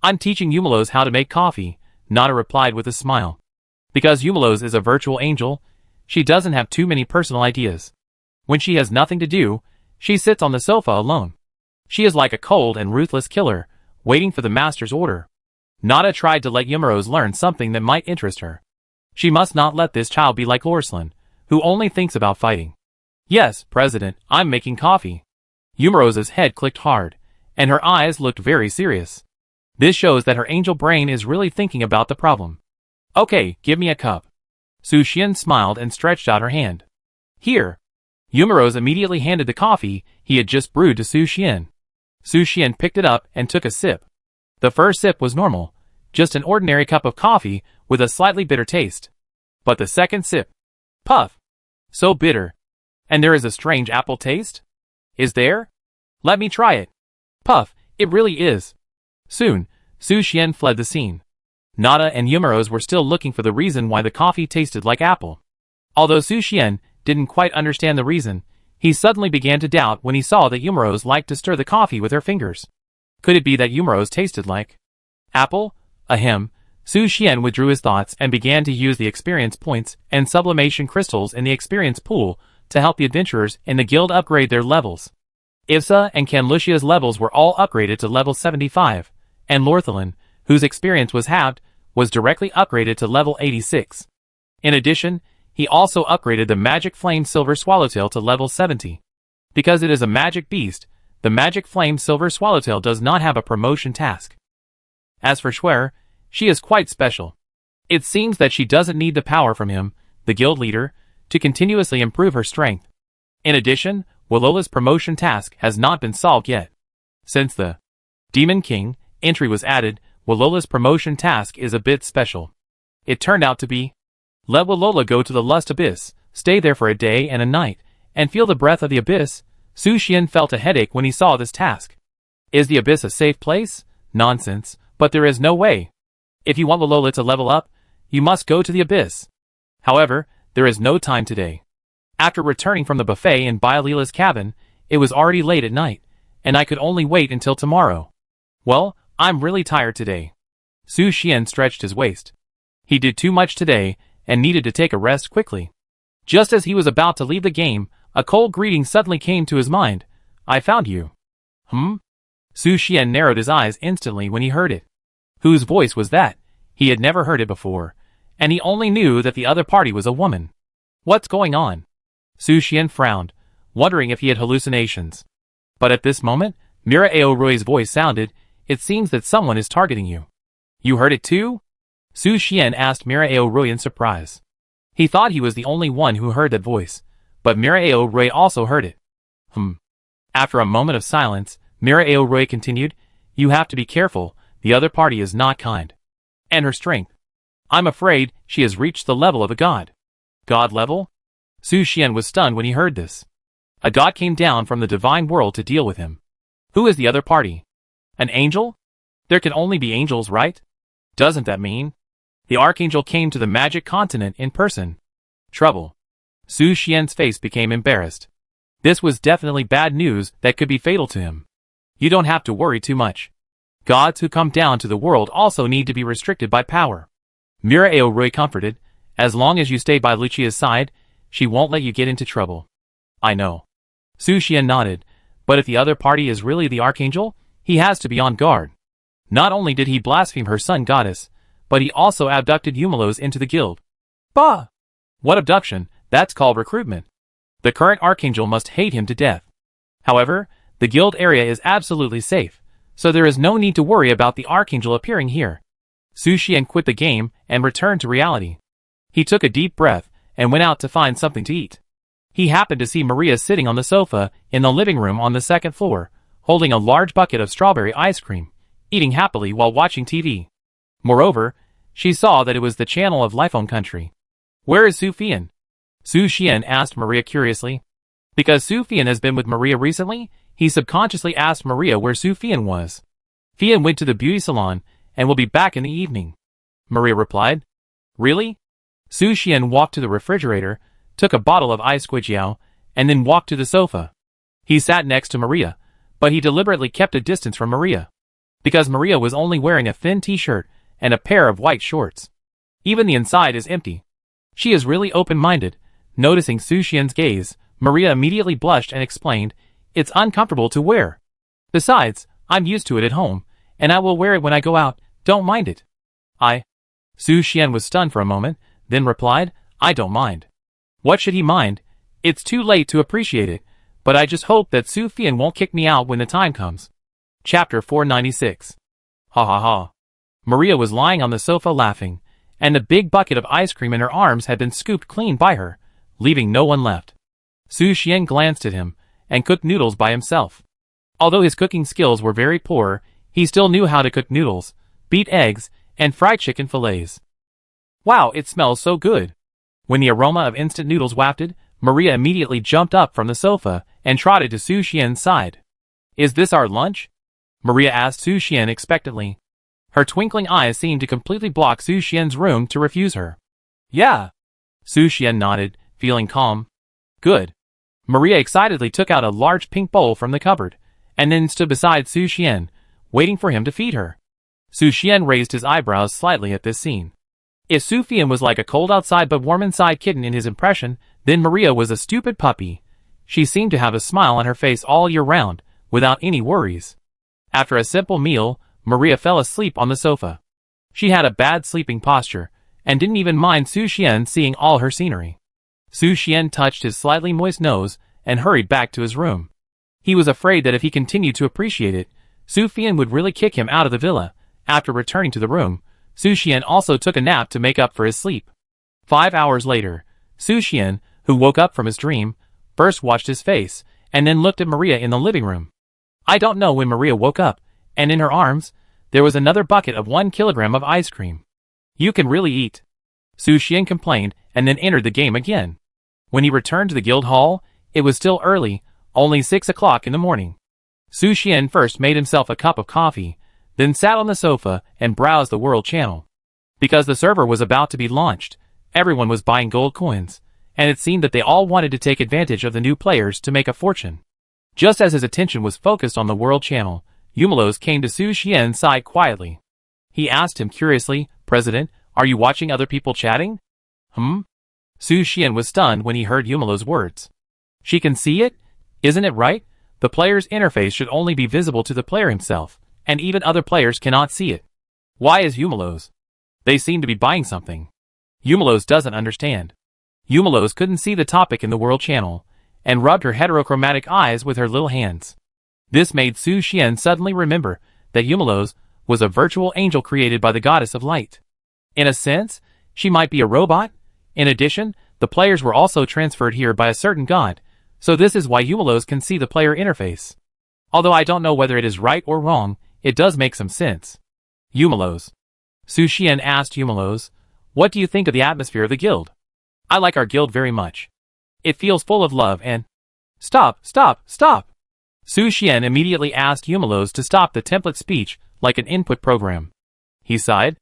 I'm teaching Yumelos how to make coffee, Nada replied with a smile. Because Yumelos is a virtual angel, she doesn't have too many personal ideas. When she has nothing to do, she sits on the sofa alone. She is like a cold and ruthless killer, waiting for the master's order. Nada tried to let Yumeros learn something that might interest her. She must not let this child be like Lorslan, who only thinks about fighting. Yes, President, I'm making coffee. Yumeros's head clicked hard, and her eyes looked very serious. This shows that her angel brain is really thinking about the problem. Okay, give me a cup. Su Xian smiled and stretched out her hand. Here. Yumeros immediately handed the coffee he had just brewed to Su Xian. Su Xian picked it up and took a sip. The first sip was normal, just an ordinary cup of coffee with a slightly bitter taste. But the second sip, puff, so bitter. And there is a strange apple taste? Is there? Let me try it. Puff, it really is. Soon, Su Xian fled the scene. Nada and Yumeros were still looking for the reason why the coffee tasted like apple. Although Su Xian didn't quite understand the reason, he suddenly began to doubt when he saw that Yumeros liked to stir the coffee with her fingers. Could it be that Yumeros tasted like apple? Ahem. Su Xian withdrew his thoughts and began to use the experience points and sublimation crystals in the experience pool to help the adventurers in the guild upgrade their levels. Ivsa and Canlucia's levels were all upgraded to level 75, and Lorthalin, whose experience was halved, was directly upgraded to level 86. In addition, he also upgraded the Magic Flame Silver Swallowtail to level 70. Because it is a magic beast, the Magic Flame Silver Swallowtail does not have a promotion task. As for Schwer, she is quite special. It seems that she doesn't need the power from him, the guild leader, to continuously improve her strength. In addition, Walola's promotion task has not been solved yet. Since the Demon King entry was added, Walola's promotion task is a bit special. It turned out to be, let Walola go to the Lust Abyss, stay there for a day and a night, and feel the breath of the abyss. Su Xian felt a headache when he saw this task. Is the abyss a safe place? Nonsense, but there is no way. If you want Walola to level up, you must go to the abyss. However, there is no time today. After returning from the buffet in Bialila's cabin, it was already late at night, and I could only wait until tomorrow. Well, I'm really tired today. Su Xian stretched his waist. He did too much today, and needed to take a rest quickly. Just as he was about to leave the game, a cold greeting suddenly came to his mind. I found you. Su Xian narrowed his eyes instantly when he heard it. Whose voice was that? He had never heard it before, and he only knew that the other party was a woman. What's going on? Su Xian frowned, wondering if he had hallucinations. But at this moment, Mira Aorui's voice sounded. It seems that someone is targeting you. You heard it too? Su Xian asked Mira Aorui in surprise. He thought he was the only one who heard that voice, but Miraeo Rui also heard it. After a moment of silence, Miraeo Rui continued, "You have to be careful, the other party is not kind. And her strength. I'm afraid she has reached the level of a god." God level? Su Xian was stunned when he heard this. A god came down from the divine world to deal with him. Who is the other party? An angel? There can only be angels, right? Doesn't that mean the archangel came to the magic continent in person? Trouble. Su Xian's face became embarrassed. This was definitely bad news that could be fatal to him. You don't have to worry too much. Gods who come down to the world also need to be restricted by power. Miraeo Rui comforted, as long as you stay by Lucia's side, she won't let you get into trouble. I know. Su Xian nodded, but if the other party is really the archangel, he has to be on guard. Not only did he blaspheme her sun goddess, but he also abducted Eumelos into the guild. Bah! What abduction? That's called recruitment. The current archangel must hate him to death. However, the guild area is absolutely safe, so there is no need to worry about the archangel appearing here. Su Xian quit the game and returned to reality. He took a deep breath and went out to find something to eat. He happened to see Maria sitting on the sofa in the living room on the second floor, holding a large bucket of strawberry ice cream, eating happily while watching TV. Moreover, she saw that it was the channel of Lifeone Country. Where is Su Fian? Su Xian asked Maria curiously. Because Su Fian has been with Maria recently, he subconsciously asked Maria where Su Fian was. Fian went to the beauty salon and will be back in the evening, Maria replied. Really? Su Xian walked to the refrigerator, took a bottle of ice guijiao, and then walked to the sofa. He sat next to Maria, but he deliberately kept a distance from Maria. Because Maria was only wearing a thin t-shirt and a pair of white shorts. Even the inside is empty. She is really open-minded. Noticing Su Xian's gaze, Maria immediately blushed and explained, "It's uncomfortable to wear. Besides, I'm used to it at home, and I will wear it when I go out, don't mind it." Su Xian was stunned for a moment, then replied, "I don't mind." What should he mind? It's too late to appreciate it, but I just hope that Su Fian won't kick me out when the time comes. Chapter 496. Ha ha ha. Maria was lying on the sofa laughing, and the big bucket of ice cream in her arms had been scooped clean by her, leaving no one left. Su Xian glanced at him, and cooked noodles by himself. Although his cooking skills were very poor, he still knew how to cook noodles, beat eggs, and fry chicken fillets. Wow, it smells so good. When the aroma of instant noodles wafted, Maria immediately jumped up from the sofa and trotted to Su Xian's side. Is this our lunch? Maria asked Su Xian expectantly. Her twinkling eyes seemed to completely block Su Xian's room to refuse her. Yeah. Su Xian nodded, feeling calm. Good. Maria excitedly took out a large pink bowl from the cupboard, and then stood beside Su Xian, waiting for him to feed her. Su Xian raised his eyebrows slightly at this scene. If Su Fian was like a cold outside but warm inside kitten in his impression, then Maria was a stupid puppy. She seemed to have a smile on her face all year round, without any worries. After a simple meal, Maria fell asleep on the sofa. She had a bad sleeping posture, and didn't even mind Su Xian seeing all her scenery. Su Xian touched his slightly moist nose, and hurried back to his room. He was afraid that if he continued to appreciate it, Su Fian would really kick him out of the villa. After returning to the room, Su Xian also took a nap to make up for his sleep. 5 hours later, Su Xian, who woke up from his dream, first washed his face, and then looked at Maria in the living room. I don't know when Maria woke up, and in her arms, there was another bucket of 1 kilogram of ice cream. You can really eat. Su Xian complained, and then entered the game again. When he returned to the guild hall, it was still early, only 6 o'clock in the morning. Su Xian first made himself a cup of coffee, then sat on the sofa and browsed the world channel. Because the server was about to be launched, everyone was buying gold coins, and it seemed that they all wanted to take advantage of the new players to make a fortune. Just as his attention was focused on the world channel, Eumelos came to Su Xian's side quietly. He asked him curiously, "President, are you watching other people chatting?" Su Xian was stunned when he heard Eumelos' words. She can see it? Isn't it right? The player's interface should only be visible to the player himself, and even other players cannot see it. Why is Eumelos? They seem to be buying something. Eumelos doesn't understand. Eumelos couldn't see the topic in the world channel, and rubbed her heterochromatic eyes with her little hands. This made Su Xian suddenly remember that Eumelos was a virtual angel created by the goddess of light. In a sense, she might be a robot. In addition, the players were also transferred here by a certain god, so this is why Eumelos can see the player interface. Although I don't know whether it is right or wrong, it does make some sense. Eumelos. Su Xian asked Eumelos, what do you think of the atmosphere of the guild? I like our guild very much. It feels full of love and... Stop! Su Xian immediately asked Eumelos to stop the template speech like an input program. He sighed.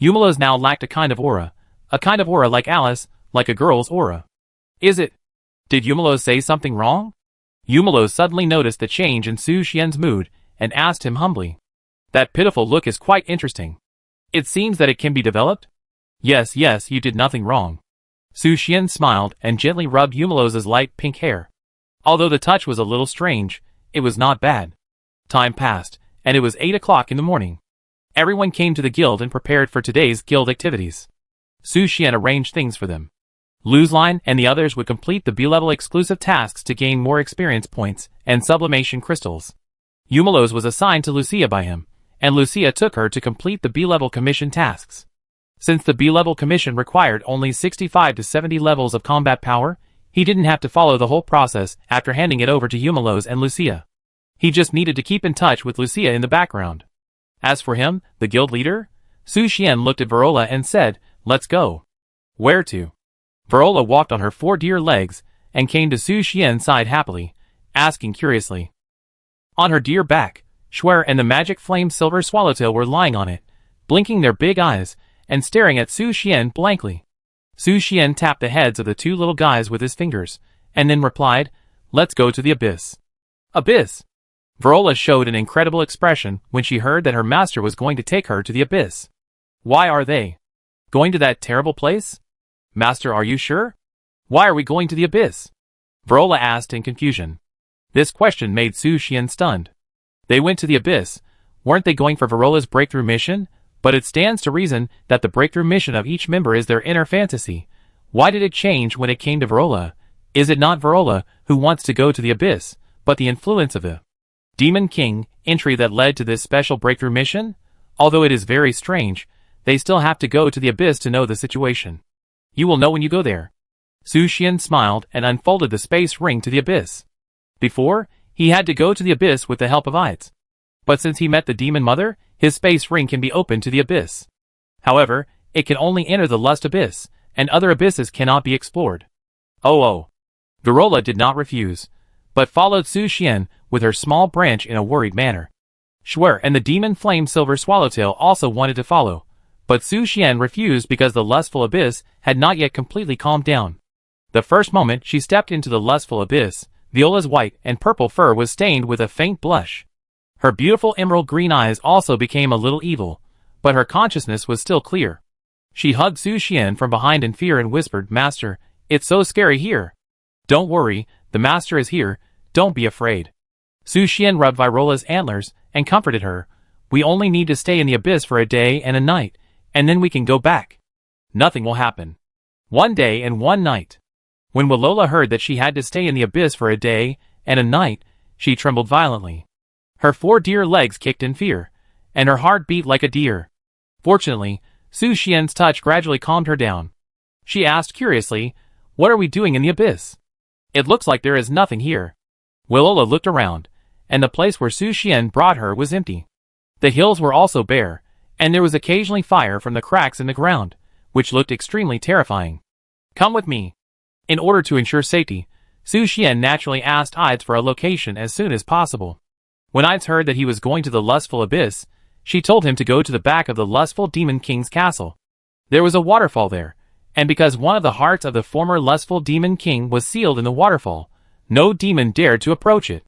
Eumelos now lacked a kind of aura like Alice, like a girl's aura. Is it? Did Eumelos say something wrong? Eumelos suddenly noticed the change in Su Xian's mood and asked him humbly. That pitiful look is quite interesting. It seems that it can be developed? Yes, you did nothing wrong. Su Xian smiled and gently rubbed Eumelos' light pink hair. Although the touch was a little strange, it was not bad. Time passed, and it was 8 o'clock in the morning. Everyone came to the guild and prepared for today's guild activities. Su Xian arranged things for them. Luzline and the others would complete the B-level exclusive tasks to gain more experience points and sublimation crystals. Eumelos was assigned to Lucia by him, and Lucia took her to complete the B-level commission tasks. Since the B-level commission required only 65 to 70 levels of combat power, he didn't have to follow the whole process after handing it over to Eumelos and Lucia. He just needed to keep in touch with Lucia in the background. As for him, the guild leader, Su Xian looked at Verola and said, let's go. Where to? Verola walked on her 4 dear legs and came to Su Xian's side happily, asking curiously. On her dear back, Schwer and the magic flame silver swallowtail were lying on it, blinking their big eyes and staring at Su Xian blankly. Su Xian tapped the heads of the 2 little guys with his fingers, and then replied, let's go to the abyss. Abyss? Verola showed an incredible expression when she heard that her master was going to take her to the abyss. Why are they going to that terrible place? Master, are you sure? Why are we going to the abyss? Verola asked in confusion. This question made Su Xian stunned. They went to the abyss. Weren't they going for Verola's breakthrough mission? But it stands to reason that the breakthrough mission of each member is their inner fantasy. Why did it change when it came to Verola? Is it not Verola who wants to go to the abyss, but the influence of the Demon King entry that led to this special breakthrough mission? Although it is very strange, they still have to go to the abyss to know the situation. You will know when you go there. Su Xian smiled and unfolded the space ring to the abyss. Before, he had to go to the abyss with the help of Ides. But since he met the Demon Mother, his space ring can be opened to the abyss. However, it can only enter the Lust Abyss, and other abysses cannot be explored. Oh. Verola did not refuse, but followed Su Xian with her small branch in a worried manner. Schwer and the Demon Flame Silver Swallowtail also wanted to follow, but Su Xian refused because the lustful abyss had not yet completely calmed down. The first moment she stepped into the lustful abyss, Viola's white and purple fur was stained with a faint blush. Her beautiful emerald green eyes also became a little evil, but her consciousness was still clear. She hugged Su Xian from behind in fear and whispered, Master, it's so scary here. Don't worry, the master is here, don't be afraid. Su Xian rubbed Virola's antlers and comforted her. We only need to stay in the abyss for a day and a night, and then we can go back. Nothing will happen. 1 day and 1 night. When Walola heard that she had to stay in the abyss for a day and a night, she trembled violently. Her 4 dear legs kicked in fear, and her heart beat like a deer. Fortunately, Su Xian's touch gradually calmed her down. She asked curiously, what are we doing in the abyss? It looks like there is nothing here. Walola looked around, and the place where Su Xian brought her was empty. The hills were also bare, and there was occasionally fire from the cracks in the ground, which looked extremely terrifying. Come with me. In order to ensure safety, Su Xian naturally asked Ides for a location as soon as possible. When Ides heard that he was going to the lustful abyss, she told him to go to the back of the lustful Demon King's castle. There was a waterfall there, and because one of the hearts of the former lustful Demon King was sealed in the waterfall, no demon dared to approach it.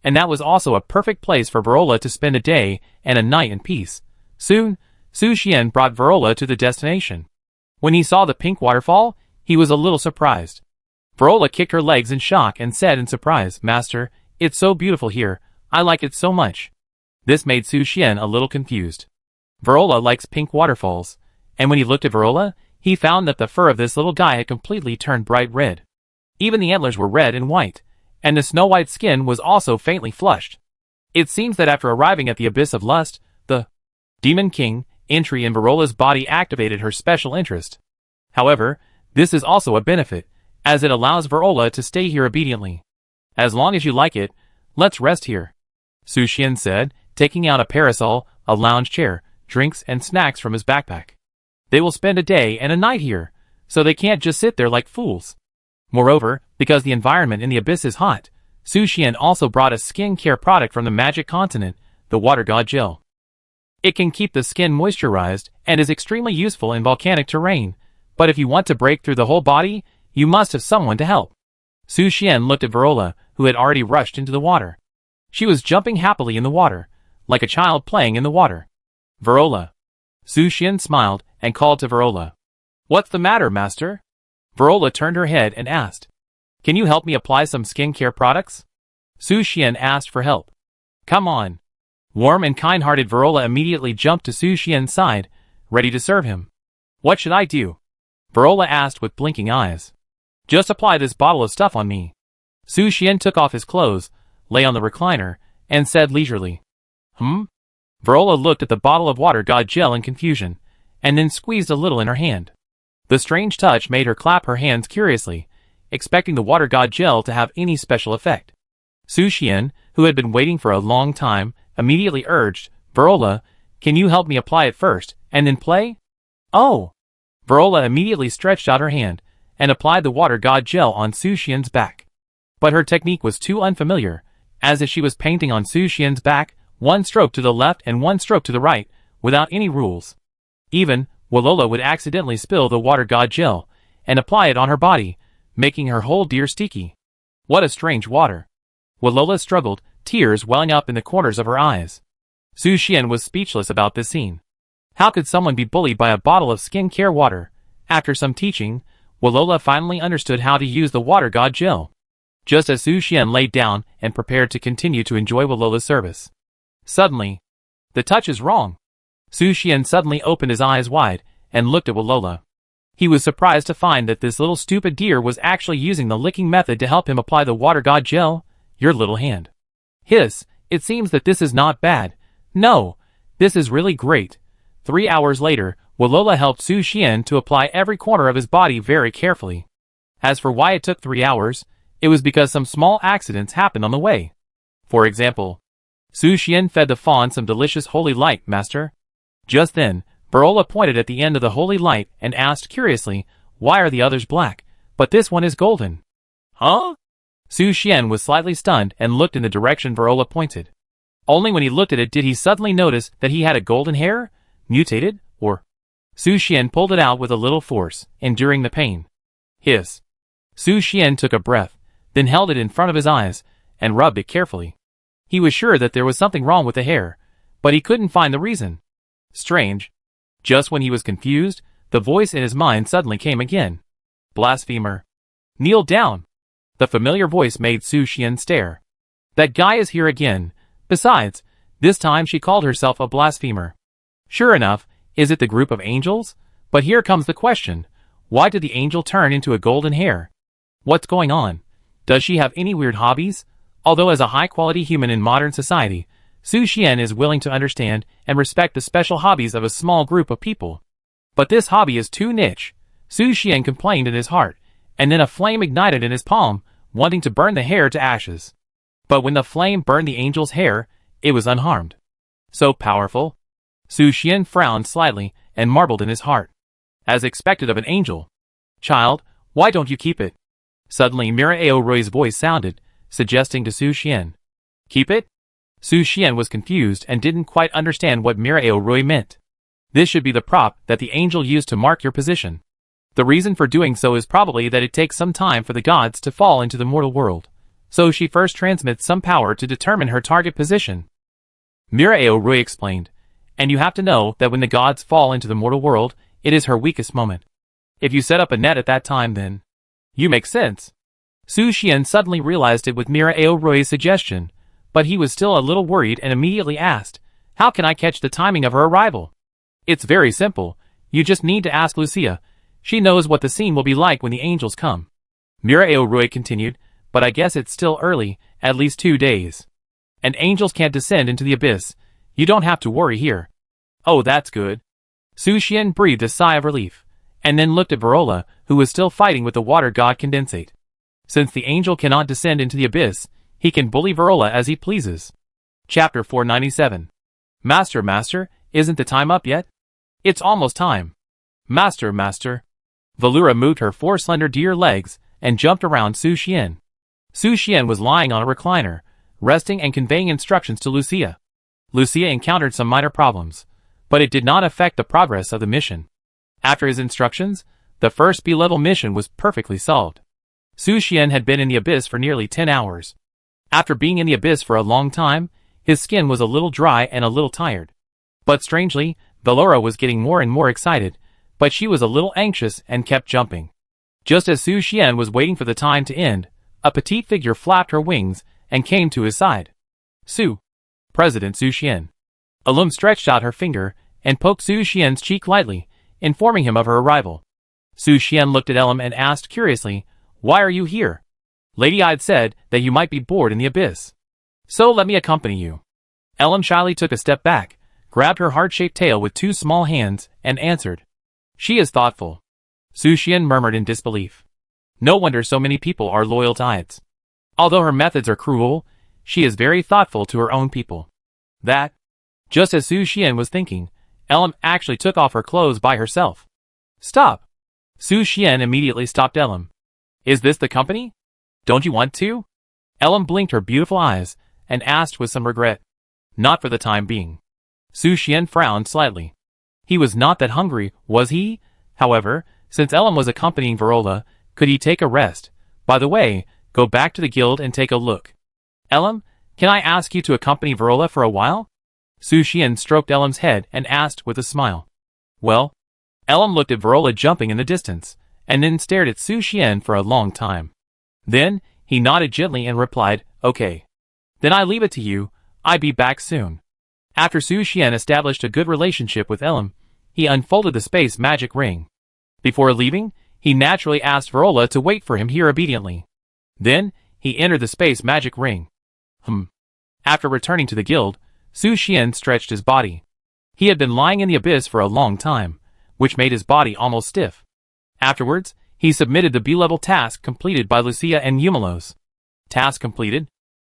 And that was also a perfect place for Verola to spend a day and a night in peace. Soon, Su Xian brought Verola to the destination. When he saw the pink waterfall, he was a little surprised. Verola kicked her legs in shock and said in surprise, Master, it's so beautiful here, I like it so much. This made Su Xian a little confused. Verola likes pink waterfalls, and when he looked at Verola, he found that the fur of this little guy had completely turned bright red. Even the antlers were red and white, and the snow-white skin was also faintly flushed. It seems that after arriving at the Abyss of Lust, the Demon King entry in Verola's body activated her special interest. However, This is also a benefit, as it allows Verola to stay here obediently. As long as you like it, let's rest here, Su Xian said, taking out a parasol, a lounge chair, drinks and snacks from his backpack. They will spend a day and a night here, so they can't just sit there like fools. Moreover, because the environment in the abyss is hot, Su Xian also brought a skin care product from the magic continent, the water god gel. It can keep the skin moisturized and is extremely useful in volcanic terrain, but if you want to break through the whole body, you must have someone to help. Su Xian looked at Verola, who had already rushed into the water. She was jumping happily in the water, like a child playing in the water. Verola. Su Xian smiled and called to Verola. What's the matter, master? Verola turned her head and asked. Can you help me apply some skincare products? Su Xian asked for help. Come on. Warm and kind-hearted Verola immediately jumped to Su Xian's side, ready to serve him. What should I do? Verola asked with blinking eyes. Just apply this bottle of stuff on me. Su Xian took off his clothes, lay on the recliner, and said leisurely. Verola looked at the bottle of water god gel in confusion, and then squeezed a little in her hand. The strange touch made her clap her hands curiously, expecting the water god gel to have any special effect. Su Xian, who had been waiting for a long time, immediately urged, Verola, can you help me apply it first, and then play? Oh! Verola immediately stretched out her hand, and applied the water god gel on Su Xian's back. But her technique was too unfamiliar, as if she was painting on Su Xian's back, one stroke to the left and one stroke to the right, without any rules. Even, Verola would accidentally spill the water god gel, and apply it on her body, making her whole deer sticky. What a strange water! Verola struggled, tears welling up in the corners of her eyes. Su Xian was speechless about this scene. How could someone be bullied by a bottle of skin-care water? After some teaching, Verola finally understood how to use the water god gel. Just as Su Xian laid down and prepared to continue to enjoy Verola's service. Suddenly, the touch is wrong. Su Xian suddenly opened his eyes wide and looked at Verola. He was surprised to find that this little stupid deer was actually using the licking method to help him apply the water god gel. Your little hand. Hiss, it seems that this is not bad. No, this is really great. 3 hours later, Verola helped Su Xian to apply every corner of his body very carefully. As for why it took 3 hours, it was because some small accidents happened on the way. For example, Su Xian fed the fawn some delicious holy light, master. Just then, Verola pointed at the end of the holy light and asked curiously, why are the others black, but this one is golden? Huh? Su Xian was slightly stunned and looked in the direction Verola pointed. Only when he looked at it did he suddenly notice that he had a golden hair, mutated, or... Su Xian pulled it out with a little force, enduring the pain. Hiss. Su Xian took a breath, then held it in front of his eyes, and rubbed it carefully. He was sure that there was something wrong with the hair, but he couldn't find the reason. Strange. Just when he was confused, the voice in his mind suddenly came again. Blasphemer. Kneel down. The familiar voice made Su Xian stare. That guy is here again. Besides, this time she called herself a blasphemer. Sure enough, is it the group of angels? But here comes the question. Why did the angel turn into a golden hair? What's going on? Does she have any weird hobbies? Although as a high-quality human in modern society, Su Xian is willing to understand and respect the special hobbies of a small group of people. But this hobby is too niche. Su Xian complained in his heart, and then a flame ignited in his palm, wanting to burn the hair to ashes. But when the flame burned the angel's hair, it was unharmed. So powerful. Su Xian frowned slightly and marveled in his heart. As expected of an angel. Child, why don't you keep it? Suddenly Mira Aorui's voice sounded, suggesting to Su Xian. Keep it? Su Xian was confused and didn't quite understand what Mira Aorui meant. This should be the prop that the angel used to mark your position. The reason for doing so is probably that it takes some time for the gods to fall into the mortal world. So she first transmits some power to determine her target position. Mira Aorui explained. And you have to know that when the gods fall into the mortal world, it is her weakest moment. If you set up a net at that time, then... You make sense. Su Xian suddenly realized it with Mira Aorui's suggestion, but he was still a little worried and immediately asked, how can I catch the timing of her arrival? It's very simple. You just need to ask Lucia. She knows what the scene will be like when the angels come. Mira Aorui continued, but I guess it's still early, at least 2 days. And angels can't descend into the abyss. You don't have to worry here. Oh, that's good. Su Xian breathed a sigh of relief, and then looked at Verola, who was still fighting with the water god condensate. Since the angel cannot descend into the abyss, he can bully Verola as he pleases. Chapter 497. Master, master, isn't the time up yet? It's almost time. Master, master. Velura moved her 4 slender deer legs and jumped around Su Xian. Su Xian was lying on a recliner, resting and conveying instructions to Lucia. Lucia encountered some minor problems, but it did not affect the progress of the mission. After his instructions, the first B-level mission was perfectly solved. Su Xian had been in the abyss for nearly 10 hours. After being in the abyss for a long time, his skin was a little dry and a little tired. But strangely, Velura was getting more and more excited, but she was a little anxious and kept jumping. Just as Su Xian was waiting for the time to end, a petite figure flapped her wings and came to his side. Su. President Su Xian. Alum stretched out her finger and poked Su Xian's cheek lightly, informing him of her arrival. Su Xian looked at Elam and asked curiously, "Why are you here?" "Lady, I'd said that you might be bored in the abyss. So let me accompany you." Elam shyly took a step back, grabbed her heart-shaped tail with 2 small hands, and answered. "She is thoughtful." Su Xian murmured in disbelief. No wonder so many people are loyal to Ides. Although her methods are cruel, she is very thoughtful to her own people. That. Just as Su Xian was thinking, Elam actually took off her clothes by herself. "Stop!" Su Xian immediately stopped Elam. "Is this the company? Don't you want to?" Elam blinked her beautiful eyes and asked with some regret. "Not for the time being." Su Xian frowned slightly. He was not that hungry, was he? However, since Elam was accompanying Verola, could he take a rest? By the way, go back to the guild and take a look. "Elam, can I ask you to accompany Verola for a while?" Su Xian stroked Elam's head and asked with a smile. "Well?" Elam looked at Verola jumping in the distance, and then stared at Su Xian for a long time. Then, he nodded gently and replied, "Okay. Then I leave it to you, I'll be back soon." After Su Xian established a good relationship with Elam, he unfolded the space magic ring. Before leaving, he naturally asked Verola to wait for him here obediently. Then, he entered the space magic ring. After returning to the guild, Su Xian stretched his body. He had been lying in the abyss for a long time, which made his body almost stiff. Afterwards, he submitted the B-level task completed by Lucia and Eumelos. Task completed.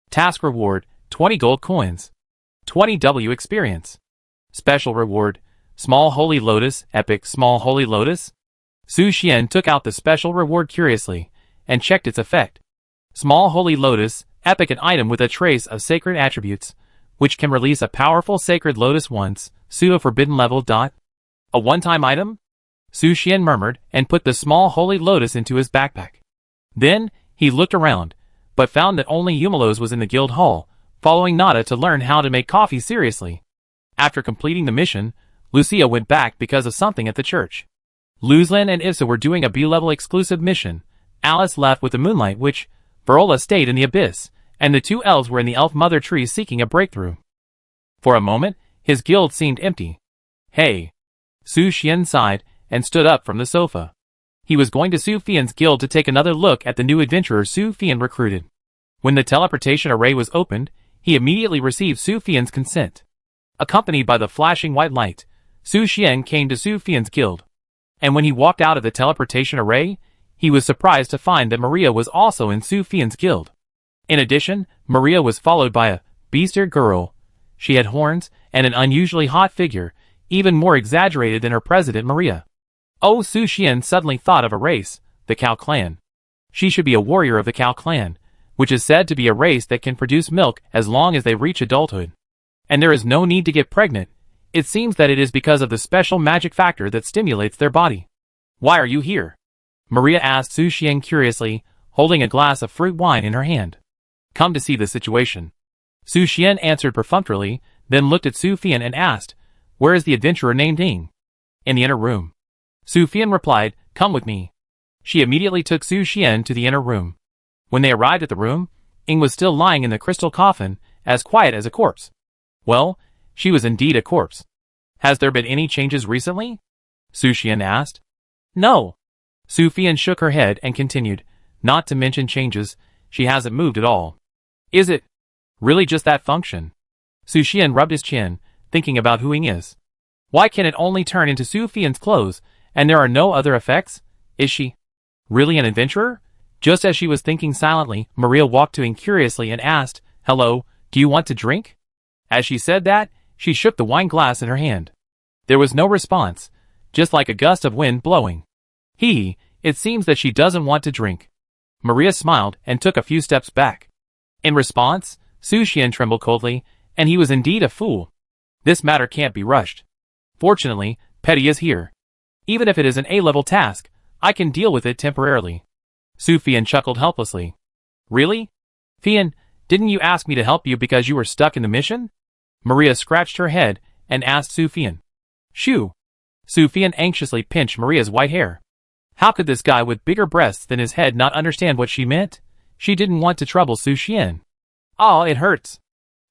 Task reward, 20 gold coins. 20 W experience. Special reward, Small Holy Lotus, Epic Small Holy Lotus. Su Xian took out the special reward curiously, and checked its effect. Small Holy Lotus, Epic, an item with a trace of sacred attributes, which can release a powerful sacred lotus once, pseudo-forbidden level. A one-time item? Su Xian murmured and put the small holy lotus into his backpack. Then, he looked around, but found that only Eumelos was in the guild hall, following Nada to learn how to make coffee seriously. After completing the mission, Lucia went back because of something at the church. Luzlan and Issa were doing a B-level exclusive mission. Alice left with the moonlight which, Verola stayed in the abyss, and the 2 elves were in the elf mother tree seeking a breakthrough. For a moment, his guild seemed empty. "Hey!" Su Xian sighed and stood up from the sofa. He was going to Su Fian's guild to take another look at the new adventurer Su Fian recruited. When the teleportation array was opened, he immediately received Su Fian's consent. Accompanied by the flashing white light, Su Xian came to Su Fian's guild. And when he walked out of the teleportation array, he was surprised to find that Maria was also in Su Fian's guild. In addition, Maria was followed by a beast-eared girl. She had horns and an unusually hot figure, even more exaggerated than her president Maria. Oh, Su Xian suddenly thought of a race, the Cow clan. She should be a warrior of the Cow clan, which is said to be a race that can produce milk as long as they reach adulthood. And there is no need to get pregnant. It seems that it is because of the special magic factor that stimulates their body. "Why are you here?" Maria asked Su Xian curiously, holding a glass of fruit wine in her hand. "Come to see the situation." Su Xian answered perfunctorily, then looked at Su Fian and asked, "Where is the adventurer named Ying?" "In the inner room." Su Fian replied, "Come with me." She immediately took Su Xian to the inner room. When they arrived at the room, Ying was still lying in the crystal coffin, as quiet as a corpse. Well, she was indeed a corpse. "Has there been any changes recently?" Su Xian asked. "No." Su Fian shook her head and continued, "Not to mention changes, she hasn't moved at all." "Is it really just that function?" Su Xian rubbed his chin, thinking about who Ying is. Why can it only turn into Su Fian's clothes, And there are no other effects? Is she really an adventurer? Just as she was thinking silently, Maria walked to him curiously and asked, "Hello, do you want to drink?" As she said that, she shook the wine glass in her hand. There was no response, just like a gust of wind blowing. It seems that she doesn't want to drink. Maria smiled and took a few steps back. In response, Su Xian trembled coldly, and he was indeed a fool. This matter can't be rushed. Fortunately, Petty is here. Even if it is an A-level task, I can deal with it temporarily. Su Fian chuckled helplessly. Really? Fian, didn't you ask me to help you because you were stuck in the mission? Maria scratched her head and asked Su Fian. Shoo! Su Fian anxiously pinched Maria's white hair. How could this guy with bigger breasts than his head not understand what she meant? She didn't want to trouble Su Xian. Oh, it hurts.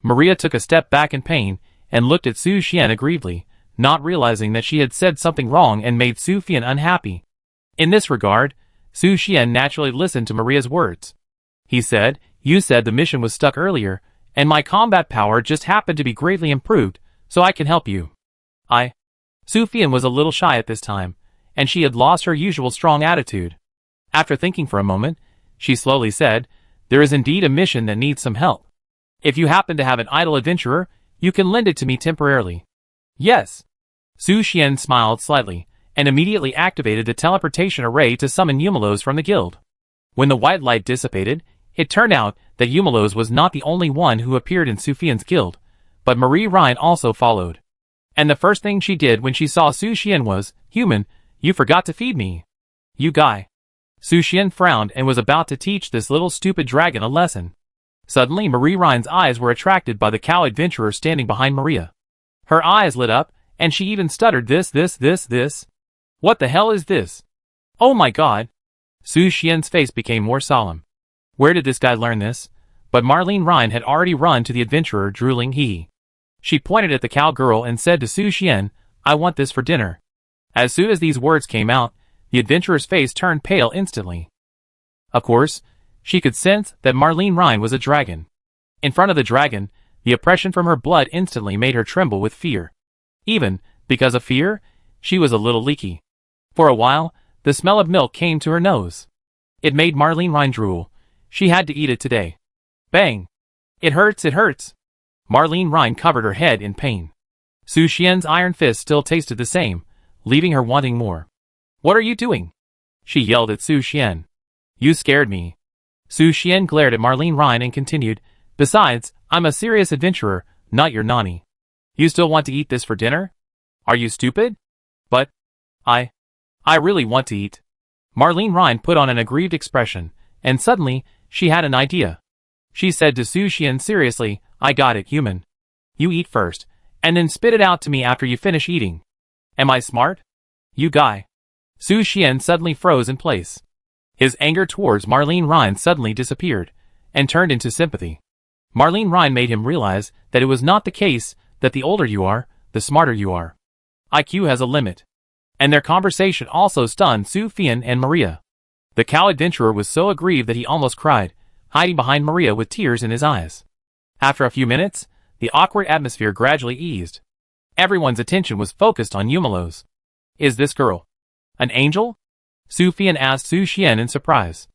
Maria took a step back in pain and looked at Su Xian aggrievedly, not realizing that she had said something wrong and made Su Fian unhappy. In this regard, Su Xian naturally listened to Maria's words. He said, "You said the mission was stuck earlier, and my combat power just happened to be greatly improved, so I can help you." Su Fian was a little shy at this time, and she had lost her usual strong attitude. After thinking for a moment, she slowly said, "There is indeed a mission that needs some help. If you happen to have an idle adventurer, you can lend it to me temporarily." Yes. Su Xian smiled slightly, and immediately activated the teleportation array to summon Eumelos from the guild. When the white light dissipated, it turned out that Eumelos was not the only one who appeared in Su Fian's guild, but Marie Rhine also followed. And the first thing she did when she saw Su Xian was, "Human, you forgot to feed me. You guy." Su Xian frowned and was about to teach this little stupid dragon a lesson. Suddenly Marie Rhine's eyes were attracted by the cow adventurer standing behind Maria. Her eyes lit up, and she even stuttered this. What the hell is this? Oh my god. Su Xian's face became more solemn. Where did this guy learn this? But Marlene Rhine had already run to the adventurer, drooling. She pointed at the cowgirl and said to Su Xian, "I want this for dinner." As soon as these words came out, the adventurer's face turned pale instantly. Of course, she could sense that Marlene Rhine was a dragon. In front of the dragon, the oppression from her blood instantly made her tremble with fear. Even, because of fear, she was a little leaky. For a while, the smell of milk came to her nose. It made Marlene Rhine drool. She had to eat it today. Bang! It hurts! Marlene Rhine covered her head in pain. Su Xian's iron fist still tasted the same, leaving her wanting more. "What are you doing?" she yelled at Su Xian. "You scared me." Su Xian glared at Marlene Rhine and continued, "Besides, I'm a serious adventurer, not your nanny. You still want to eat this for dinner? Are you stupid?" "But, I really want to eat." Marlene Rhine put on an aggrieved expression, and suddenly, she had an idea. She said to Su Xian seriously, "I got it, human. You eat first, and then spit it out to me after you finish eating. Am I smart? You guy." Su Xian suddenly froze in place. His anger towards Marlene Rhine suddenly disappeared, and turned into sympathy. Marlene Rhine made him realize that it was not the case that the older you are, the smarter you are. IQ has a limit. And their conversation also stunned Su Fian and Maria. The cow adventurer was so aggrieved that he almost cried, hiding behind Maria with tears in his eyes. After a few minutes, the awkward atmosphere gradually eased. Everyone's attention was focused on Eumelos. "Is this girl an angel?" Su Fian asked Su Xian in surprise.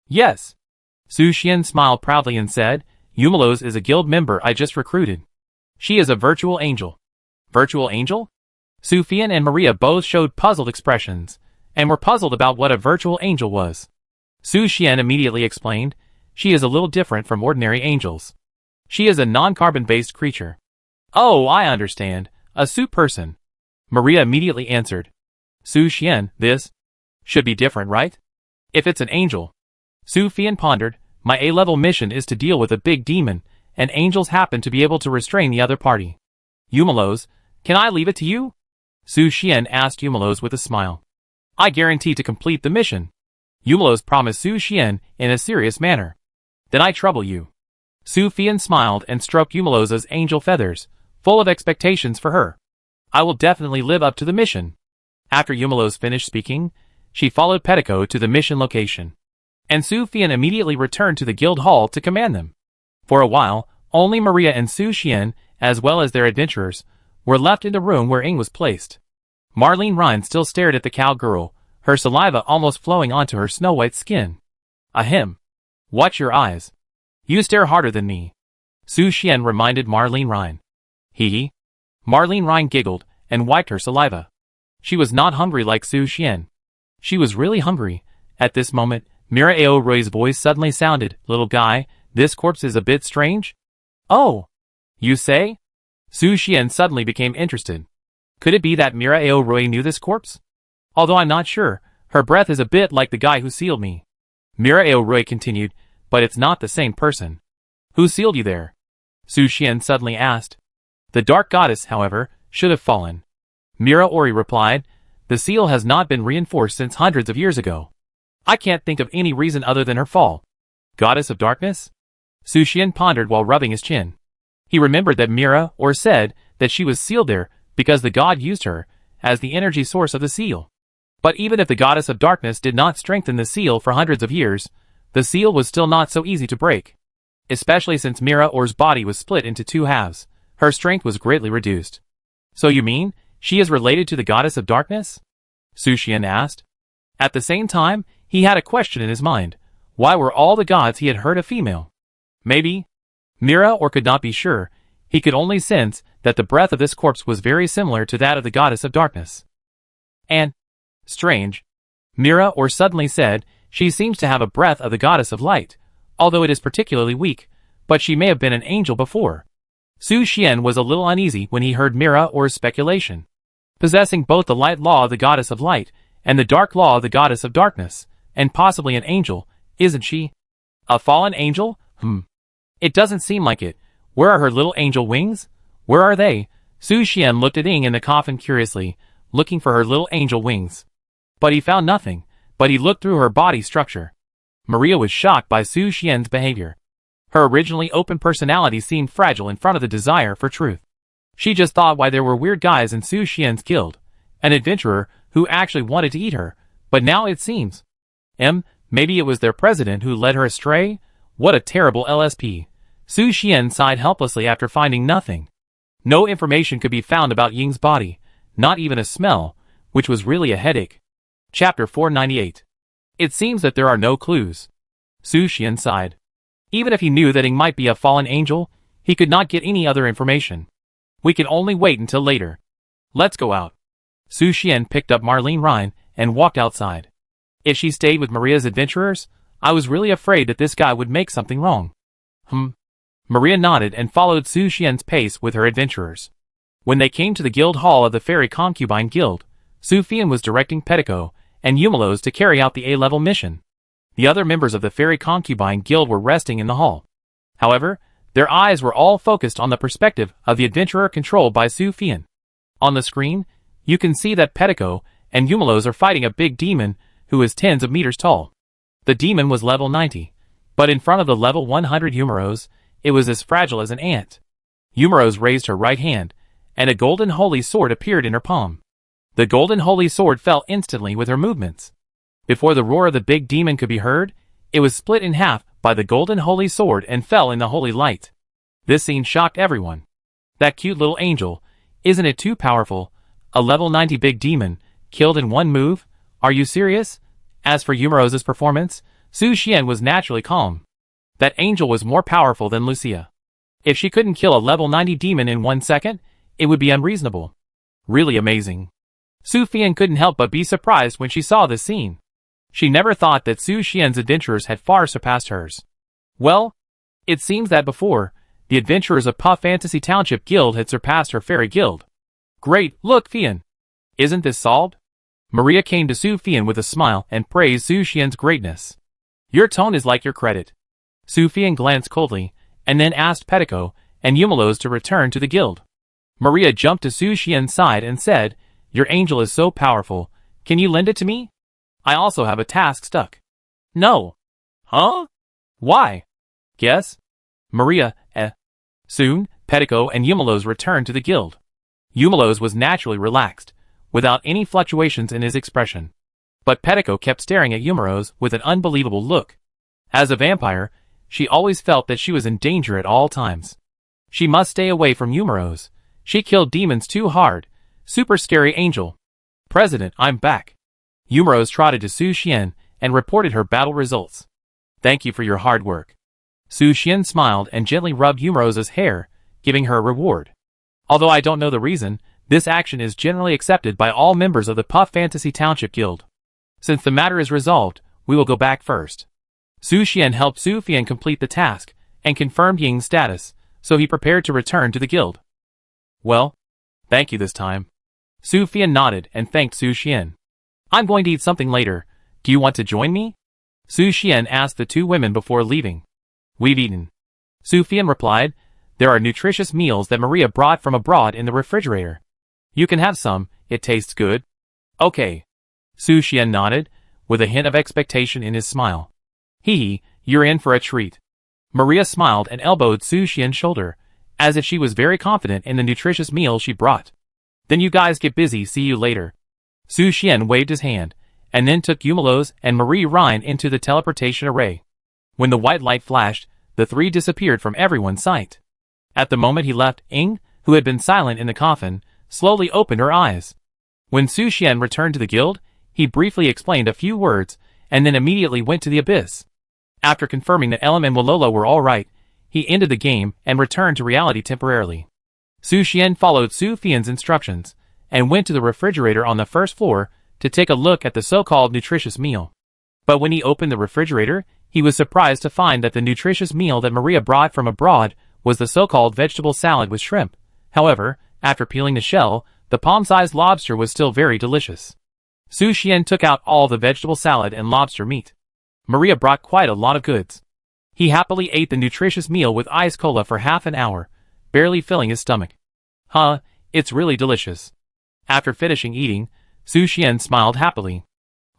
"Yes." Su Xian smiled proudly and said, "Eumelos is a guild member I just recruited. She is a virtual angel." Virtual angel? Su Fian and Maria both showed puzzled expressions, and were puzzled about what a virtual angel was. Su Xian immediately explained, "She is a little different from ordinary angels. She is a non-carbon-based creature." "Oh, I understand. A Su person." Maria immediately answered. "Su Xian, this should be different, right? If it's an angel." Su Fian pondered, "My A-level mission is to deal with a big demon, and angels happen to be able to restrain the other party. Eumelos, can I leave it to you?" Su Xian asked Eumelos with a smile. "I guarantee to complete the mission." Eumelos promised Su Xian in a serious manner. "Then I trouble you." Su Fian smiled and stroked Eumelos's angel feathers, full of expectations for her. "I will definitely live up to the mission." After Eumelos finished speaking, she followed Pettico to the mission location. And Su Fian immediately returned to the guild hall to command them. For a while, only Maria and Su Xian, as well as their adventurers, were left in the room where Ing was placed. Marlene Rhine still stared at the cowgirl, her saliva almost flowing onto her snow-white skin. Ahem. Watch your eyes. You stare harder than me. Su Xian reminded Marlene Rhine. Hee. Marlene Rhine giggled and wiped her saliva. She was not hungry like Su Xian. She was really hungry. At this moment, Mira Aorui's voice suddenly sounded, "Little guy, this corpse is a bit strange." "Oh, you say?" Su Xian suddenly became interested. Could it be that Mira Aorui knew this corpse? Although I'm not sure, her breath is a bit like the guy who sealed me. Mira Aorui continued, but it's not the same person. Who sealed you there? Su Xian suddenly asked. The dark goddess, however, should have fallen. Mira Ori replied, the seal has not been reinforced since hundreds of years ago. I can't think of any reason other than her fall. Goddess of darkness? Su Xian pondered while rubbing his chin. He remembered that Mira Or said that she was sealed there because the god used her as the energy source of the seal. But even if the goddess of darkness did not strengthen the seal for hundreds of years, the seal was still not so easy to break. Especially since Mira Or's body was split into two halves, her strength was greatly reduced. So you mean, she is related to the goddess of darkness? Su Xian asked. At the same time, he had a question in his mind. Why were all the gods he had heard a female? Maybe. Mira Or could not be sure. He could only sense that the breath of this corpse was very similar to that of the goddess of darkness. And, strange. Mira Or suddenly said, she seems to have a breath of the goddess of light, although it is particularly weak, but she may have been an angel before. Su Xian was a little uneasy when he heard Mira Or's speculation. Possessing both the light law of the goddess of light and the dark law of the goddess of darkness, and possibly an angel, isn't she? A fallen angel? It doesn't seem like it. Where are her little angel wings? Where are they? Su Xian looked at Ying in the coffin curiously, looking for her little angel wings. But he found nothing, but he looked through her body structure. Maria was shocked by Su Xian's behavior. Her originally open personality seemed fragile in front of the desire for truth. She just thought why there were weird guys in Su Xian's guild, an adventurer who actually wanted to eat her, but now it seems. Maybe it was their president who led her astray? What a terrible LSP. Su Xian sighed helplessly after finding nothing. No information could be found about Ying's body, not even a smell, which was really a headache. Chapter 498. It seems that there are no clues. Su Xian sighed. Even if he knew that Ying might be a fallen angel, he could not get any other information. We can only wait until later. Let's go out. Su Xian picked up Marlene Rhine and walked outside. If she stayed with Maria's adventurers, I was really afraid that this guy would make something wrong. Maria nodded and followed Su Xian's pace with her adventurers. When they came to the guild hall of the Fairy Concubine Guild, Su Xian was directing Petico and Yumelos to carry out the A-level mission. The other members of the Fairy Concubine Guild were resting in the hall. However, their eyes were all focused on the perspective of the adventurer controlled by Su Xian. On the screen, you can see that Petico and Yumelos are fighting a big demon who is tens of meters tall. The demon was level 90, but in front of the level 100 Yumeros, it was as fragile as an ant. Yumeros raised her right hand, and a golden holy sword appeared in her palm. The golden holy sword fell instantly with her movements. Before the roar of the big demon could be heard, it was split in half by the golden holy sword and fell in the holy light. This scene shocked everyone. That cute little angel, isn't it too powerful? A level 90 big demon, killed in one move? Are you serious? As for Yumeros' performance, Su Xian was naturally calm. That angel was more powerful than Lucia. If she couldn't kill a level 90 demon in 1 second, it would be unreasonable. Really amazing. Su Xian couldn't help but be surprised when she saw this scene. She never thought that Su Xian's adventurers had far surpassed hers. Well, it seems that before, the adventurers of Puff Fantasy Township Guild had surpassed her fairy guild. Great, look Xian. Isn't this solved? Maria came to Su Xian with a smile and praised Su Xian's greatness. Your tone is like your credit. Su Xian glanced coldly, and then asked Petico and Yumelos to return to the guild. Maria jumped to Su Xian's side and said, your angel is so powerful, can you lend it to me? I also have a task stuck. No. Huh? Why? Guess? Maria, Soon, Petico and Yumelos returned to the guild. Yumelos was naturally relaxed, without any fluctuations in his expression. But Petico kept staring at Yumeros with an unbelievable look. As a vampire, she always felt that she was in danger at all times. She must stay away from Yumeros. She killed demons too hard. Super scary angel. President, I'm back. Yumurose trotted to Su Xian and reported her battle results. Thank you for your hard work. Su Xian smiled and gently rubbed Yumurose's hair, giving her a reward. Although I don't know the reason, this action is generally accepted by all members of the Puff Fantasy Township Guild. Since the matter is resolved, we will go back first. Su Xian helped Su Fian complete the task and confirmed Ying's status, so he prepared to return to the guild. Well, thank you this time. Su Fian nodded and thanked Su Xian. I'm going to eat something later. Do you want to join me? Su Xian asked the two women before leaving. We've eaten. Su Fian replied, there are nutritious meals that Maria brought from abroad in the refrigerator. You can have some, it tastes good. Okay. Su Xian nodded, with a hint of expectation in his smile. Hee, you're in for a treat. Maria smiled and elbowed Su Xian's shoulder, as if she was very confident in the nutritious meal she brought. Then you guys get busy, see you later. Su Xian waved his hand, and then took Yumurose and Marie Rhine into the teleportation array. When the white light flashed, the three disappeared from everyone's sight. At the moment he left, Ying, who had been silent in the coffin, slowly opened her eyes. When Su Xian returned to the guild, he briefly explained a few words, and then immediately went to the abyss. After confirming that Elam and Wololo were all right, he ended the game and returned to reality temporarily. Su Xian followed Su Fian's instructions, and went to the refrigerator on the first floor to take a look at the so-called nutritious meal. But when he opened the refrigerator, he was surprised to find that the nutritious meal that Maria brought from abroad was the so-called vegetable salad with shrimp. However, after peeling the shell, the palm-sized lobster was still very delicious. Su Xian took out all the vegetable salad and lobster meat. Maria brought quite a lot of goods. He happily ate the nutritious meal with ice cola for half an hour, barely filling his stomach. Huh, it's really delicious. After finishing eating, Su Xian smiled happily.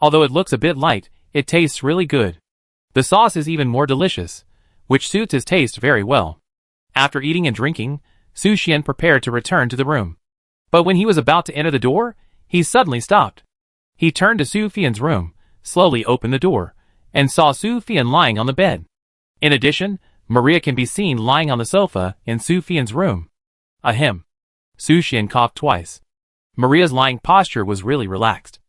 Although it looks a bit light, it tastes really good. The sauce is even more delicious, which suits his taste very well. After eating and drinking, Su Xian prepared to return to the room. But when he was about to enter the door, he suddenly stopped. He turned to Su Fian's room, slowly opened the door, and saw Su Fian lying on the bed. In addition, Maria can be seen lying on the sofa in Su Fian's room. Ahem. Su Xian coughed twice. Maria's lying posture was really relaxed.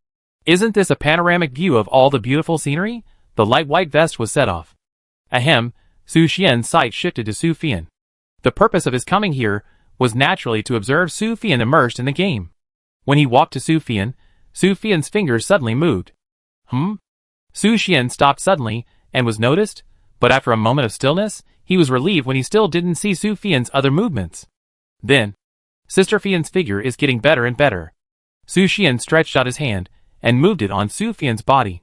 Isn't this a panoramic view of all the beautiful scenery? The light white vest was set off. Ahem, Su Xian's sight shifted to Su Fian. The purpose of his coming here was naturally to observe Su Fian immersed in the game. When he walked to Su Fian's fingers suddenly moved. Su Xian stopped suddenly and was noticed, but after a moment of stillness, he was relieved when he still didn't see Su Fian's other movements. Then, Sister Fian's figure is getting better and better. Su Xian stretched out his hand and moved it on Su Fian's body.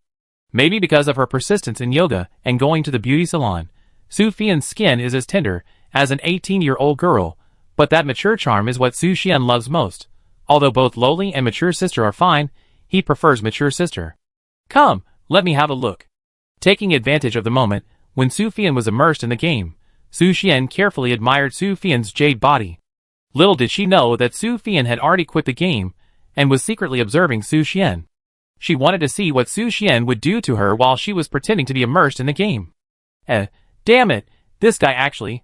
Maybe because of her persistence in yoga and going to the beauty salon, Su Fian's skin is as tender as an 18-year-old girl, but that mature charm is what Su Xian loves most. Although both lowly and mature sister are fine, he prefers mature sister. Come, let me have a look. Taking advantage of the moment, when Su Fian was immersed in the game, Su Xian carefully admired Su Fian's jade body. Little did she know that Su Fian had already quit the game, and was secretly observing Su Xian. She wanted to see what Su Xian would do to her while she was pretending to be immersed in the game. Damn it, this guy actually.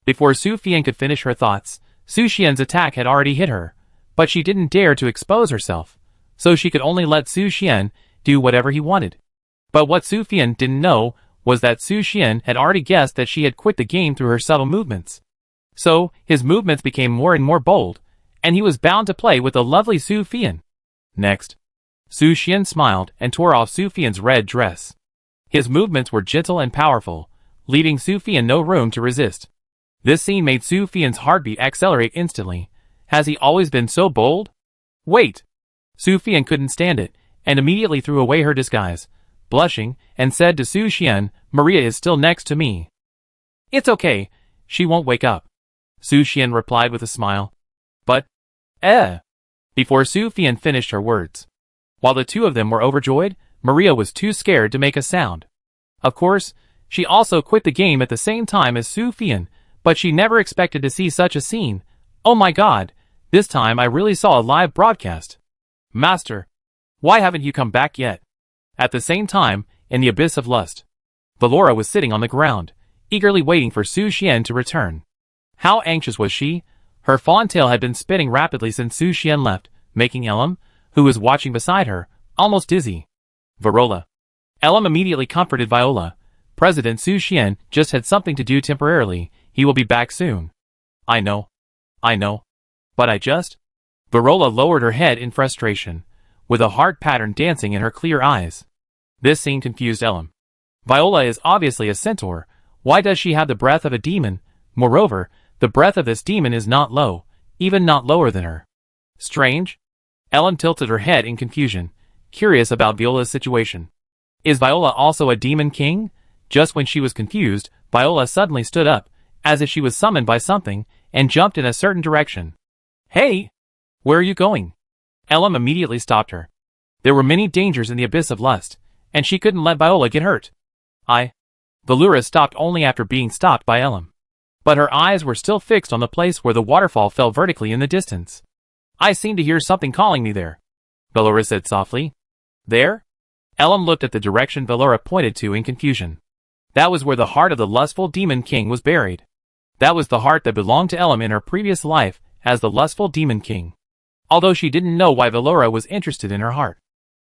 Before Su Fian could finish her thoughts, Su Xian's attack had already hit her, but she didn't dare to expose herself, so she could only let Su Xian do whatever he wanted. But what Su Fian didn't know was that Su Xian had already guessed that she had quit the game through her subtle movements. So, his movements became more and more bold, and he was bound to play with the lovely Su Fian. Next, Su Xian smiled and tore off Su Fian's red dress. His movements were gentle and powerful, leaving Su Fian no room to resist. This scene made Su Fian's heartbeat accelerate instantly. Has he always been so bold? Wait! Su Fian couldn't stand it, and immediately threw away her disguise, blushing, and said to Su Xian, Maria is still next to me. It's okay, she won't wake up. Su Xian replied with a smile. But, before Su Fian finished her words. While the two of them were overjoyed, Maria was too scared to make a sound. Of course, she also quit the game at the same time as Su Fian, but she never expected to see such a scene. Oh my god, this time I really saw a live broadcast. Master, why haven't you come back yet? At the same time, in the abyss of lust, Valora was sitting on the ground, eagerly waiting for Su Xian to return. How anxious was she? Her fawn tail had been spinning rapidly since Su Xian left, making Elam, who was watching beside her, almost dizzy. Viola. Elam immediately comforted Viola. President Su Xian just had something to do temporarily. He will be back soon. I know. But I just... Viola lowered her head in frustration, with a heart pattern dancing in her clear eyes. This scene confused Elam. Viola is obviously a centaur. Why does she have the breath of a demon? Moreover, the breath of this demon is not low, even not lower than her. Strange? Elam tilted her head in confusion, curious about Viola's situation. Is Viola also a demon king? Just when she was confused, Viola suddenly stood up, as if she was summoned by something, and jumped in a certain direction. Hey! Where are you going? Elam immediately stopped her. There were many dangers in the abyss of lust, and she couldn't let Viola get hurt. Viola stopped only after being stopped by Elam. But her eyes were still fixed on the place where the waterfall fell vertically in the distance. I seem to hear something calling me there, Viola said softly. There? Elam looked at the direction Viola pointed to in confusion. That was where the heart of the lustful demon king was buried. That was the heart that belonged to Elam in her previous life as the lustful demon king. Although she didn't know why Viola was interested in her heart.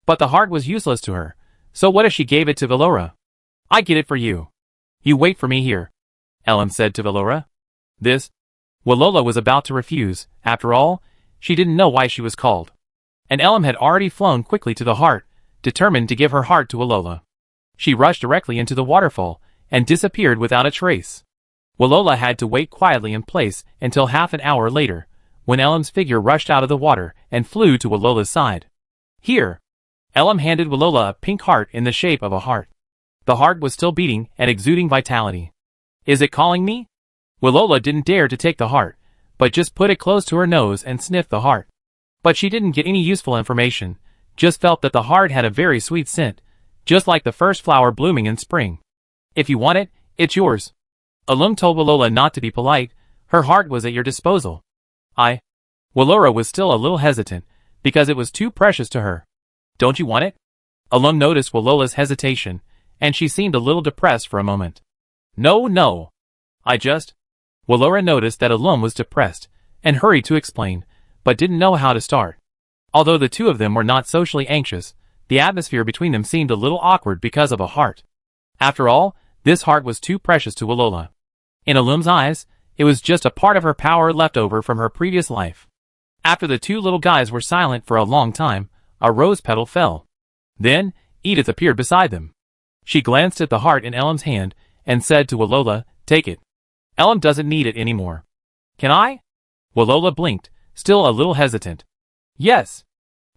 But the heart was useless to her, so what if she gave it to Viola? I get it for you. You wait for me here, Elam said to Viola. Viola was about to refuse. After all, she didn't know why she was called. And Elam had already flown quickly to the heart, determined to give her heart to Viola. She rushed directly into the waterfall, and disappeared without a trace. Viola had to wait quietly in place until half an hour later, when Elam's figure rushed out of the water and flew to Viola's side. Here! Elam handed Viola a pink heart in the shape of a heart. The heart was still beating and exuding vitality. Is it calling me? Viola didn't dare to take the heart, but just put it close to her nose and sniffed the heart. But she didn't get any useful information, just felt that the heart had a very sweet scent, just like the first flower blooming in spring. If you want it, it's yours. Elam told Viola not to be polite, her heart was at your disposal. Viola was still a little hesitant, because it was too precious to her. Don't you want it? Elam noticed Viola's hesitation, and she seemed a little depressed for a moment. No. Viola noticed that Elam was depressed, and hurried to explain, but didn't know how to start. Although the two of them were not socially anxious, the atmosphere between them seemed a little awkward because of a heart. After all, this heart was too precious to Viola. In Elam's eyes, it was just a part of her power left over from her previous life. After the two little guys were silent for a long time, a rose petal fell. Then, Edith appeared beside them. She glanced at the heart in Elam's hand, and said to Viola, take it. Elam doesn't need it anymore. Can I? Viola blinked, still a little hesitant. Yes.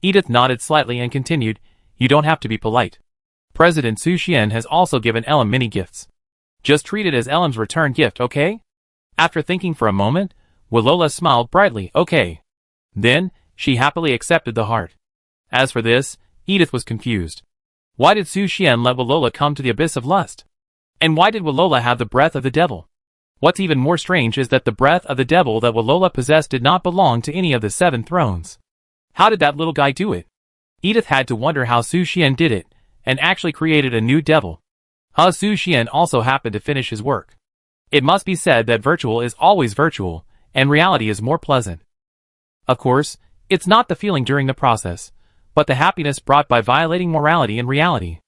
Edith nodded slightly and continued, you don't have to be polite. President Su Xian has also given Elam many gifts. Just treat it as Elam's return gift, okay? After thinking for a moment, Viola smiled brightly, okay. Then, she happily accepted the heart. As for this, Edith was confused. Why did Su Xian let Viola come to the abyss of lust? And why did Viola have the breath of the devil? What's even more strange is that the breath of the devil that Viola possessed did not belong to any of the 7 thrones. How did that little guy do it? Edith had to wonder how Su Xian did it, and actually created a new devil. Su Xian also happened to finish his work. It must be said that virtual is always virtual, and reality is more pleasant. Of course, it's not the feeling during the process, but the happiness brought by violating morality and reality.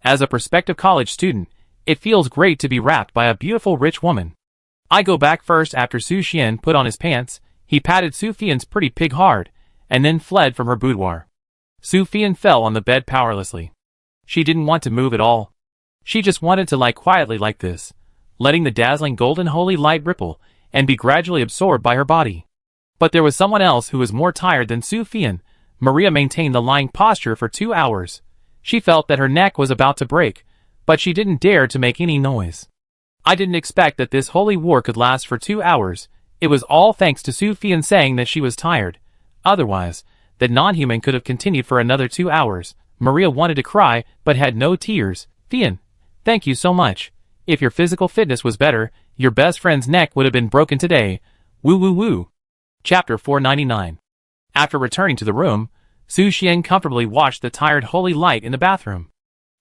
As a prospective college student, it feels great to be wrapped by a beautiful rich woman. I go back first after Su Xian put on his pants, he patted Su Fian's pretty pig hard, and then fled from her boudoir. Su Fian fell on the bed powerlessly. She didn't want to move at all. She just wanted to lie quietly like this, letting the dazzling golden holy light ripple, and be gradually absorbed by her body. But there was someone else who was more tired than Su Fian. Maria maintained the lying posture for 2 hours. She felt that her neck was about to break, but she didn't dare to make any noise. I didn't expect that this holy war could last for 2 hours. It was all thanks to Su Fian saying that she was tired. Otherwise, that non-human could have continued for another 2 hours. Maria wanted to cry, but had no tears. Fian, thank you so much. If your physical fitness was better, your best friend's neck would have been broken today. Woo woo woo. Chapter 499. After returning to the room, Su Xian comfortably watched the tired holy light in the bathroom.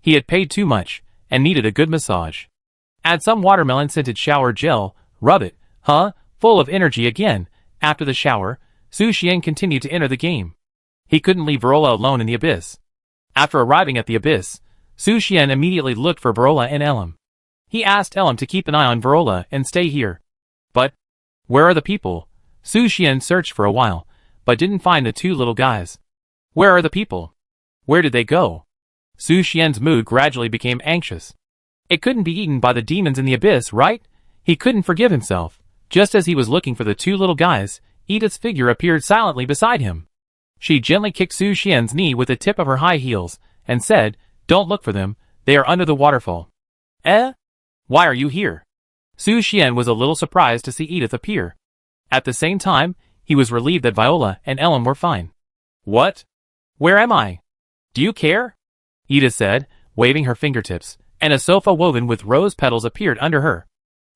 He had paid too much, and needed a good massage. Add some watermelon-scented shower gel, rub it, full of energy again. After the shower, Su Xian continued to enter the game. He couldn't leave Verola alone in the abyss. After arriving at the abyss, Su Xian immediately looked for Verola and Elam. He asked Elam to keep an eye on Verola and stay here. But where are the people? Su Xian searched for a while, but didn't find the two little guys. Where are the people? Where did they go? Su Xian's mood gradually became anxious. It couldn't be eaten by the demons in the abyss, right? He couldn't forgive himself. Just as he was looking for the two little guys, Edith's figure appeared silently beside him. She gently kicked Su Xian's knee with the tip of her high heels, and said, "Don't look for them, they are under the waterfall." "Eh? Why are you here?" Su Xian was a little surprised to see Edith appear. At the same time, he was relieved that Viola and Elam were fine. "What? Where am I? Do you care?" Edith said, waving her fingertips, and a sofa woven with rose petals appeared under her.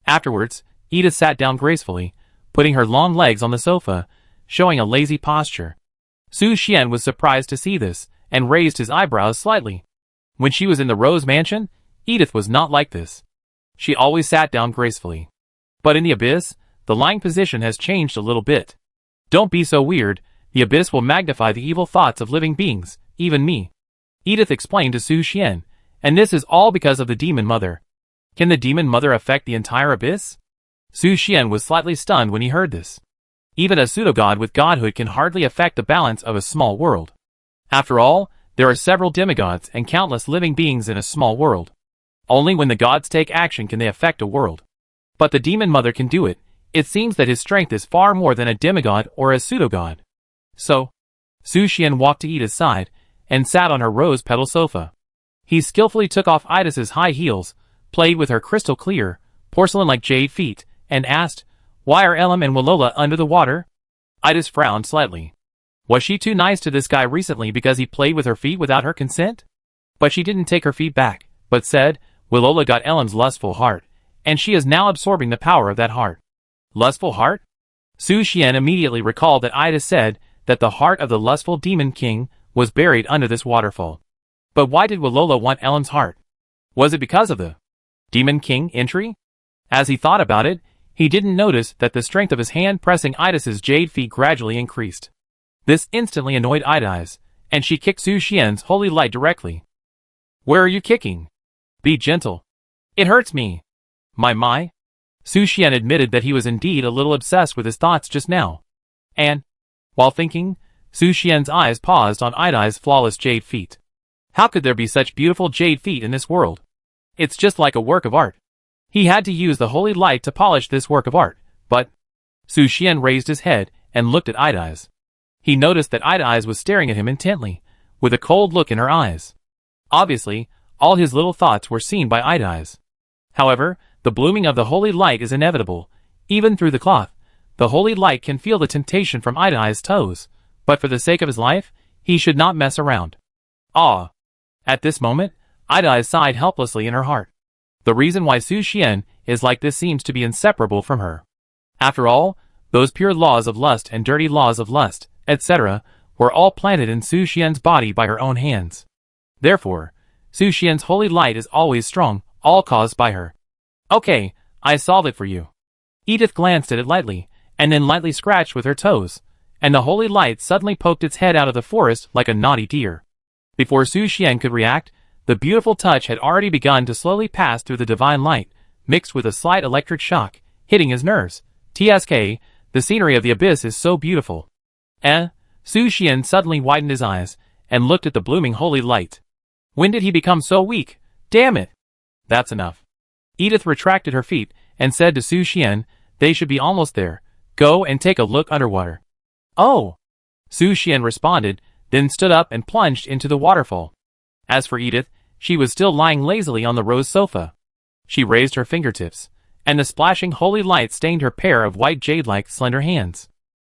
Afterwards, Edith sat down gracefully, putting her long legs on the sofa, showing a lazy posture. Su Xian was surprised to see this, and raised his eyebrows slightly. When she was in the Rose Mansion, Edith was not like this. She always sat down gracefully. But in the abyss, the lying position has changed a little bit. "Don't be so weird, the abyss will magnify the evil thoughts of living beings, even me," Edith explained to Su Xian, "and this is all because of the demon mother." "Can the demon mother affect the entire abyss?" Su Xian was slightly stunned when he heard this. Even a pseudo-god with godhood can hardly affect the balance of a small world. After all, there are several demigods and countless living beings in a small world. Only when the gods take action can they affect a world. But the demon mother can do it. It seems that his strength is far more than a demigod or a pseudo-god. So, Su Xian walked to Edith's side, and sat on her rose-petal sofa. He skillfully took off Idis's high heels, played with her crystal-clear, porcelain-like jade feet, and asked, "Why are Elam and Walola under the water?" Idis frowned slightly. Was she too nice to this guy recently because he played with her feet without her consent? But she didn't take her feet back, but said, "Walola got Elam's lustful heart, and she is now absorbing the power of that heart." Lustful heart? Su Xian immediately recalled that Idis said that the heart of the lustful demon king was buried under this waterfall. But why did Walola want Elam's heart? Was it because of the demon king entry? As he thought about it, he didn't notice that the strength of his hand pressing Idis's jade feet gradually increased. This instantly annoyed Idis, and she kicked Su Xian's holy light directly. "Where are you kicking? Be gentle. It hurts me." My. Su Xian admitted that he was indeed a little obsessed with his thoughts just now. And, while thinking, Su Xian's eyes paused on Idis's flawless jade feet. How could there be such beautiful jade feet in this world? It's just like a work of art. He had to use the holy light to polish this work of art, but Su Xian raised his head and looked at Idis. He noticed that Idis was staring at him intently, with a cold look in her eyes. Obviously, all his little thoughts were seen by Idis. However, the blooming of the holy light is inevitable. Even through the cloth, the holy light can feel the temptation from Idis's toes, but for the sake of his life, he should not mess around. Ah! At this moment, Idis sighed helplessly in her heart. The reason why Su Xian is like this seems to be inseparable from her. After all, those pure laws of lust and dirty laws of lust, etc., were all planted in Su Xian's body by her own hands. Therefore, Su Xian's holy light is always strong, all caused by her. "Okay, I solved it for you." Edith glanced at it lightly, and then lightly scratched with her toes, and the holy light suddenly poked its head out of the forest like a naughty deer. Before Su Xian could react, the beautiful touch had already begun to slowly pass through the divine light, mixed with a slight electric shock, hitting his nerves. TSK, the scenery of the abyss is so beautiful. Su Xian suddenly widened his eyes, and looked at the blooming holy light. When did he become so weak? Damn it! That's enough. Edith retracted her feet, and said to Su Xian, "They should be almost there. Go and take a look underwater." "Oh!" Su Xian responded, then stood up and plunged into the waterfall. As for Edith, she was still lying lazily on the rose sofa. She raised her fingertips, and the splashing holy light stained her pair of white jade-like slender hands.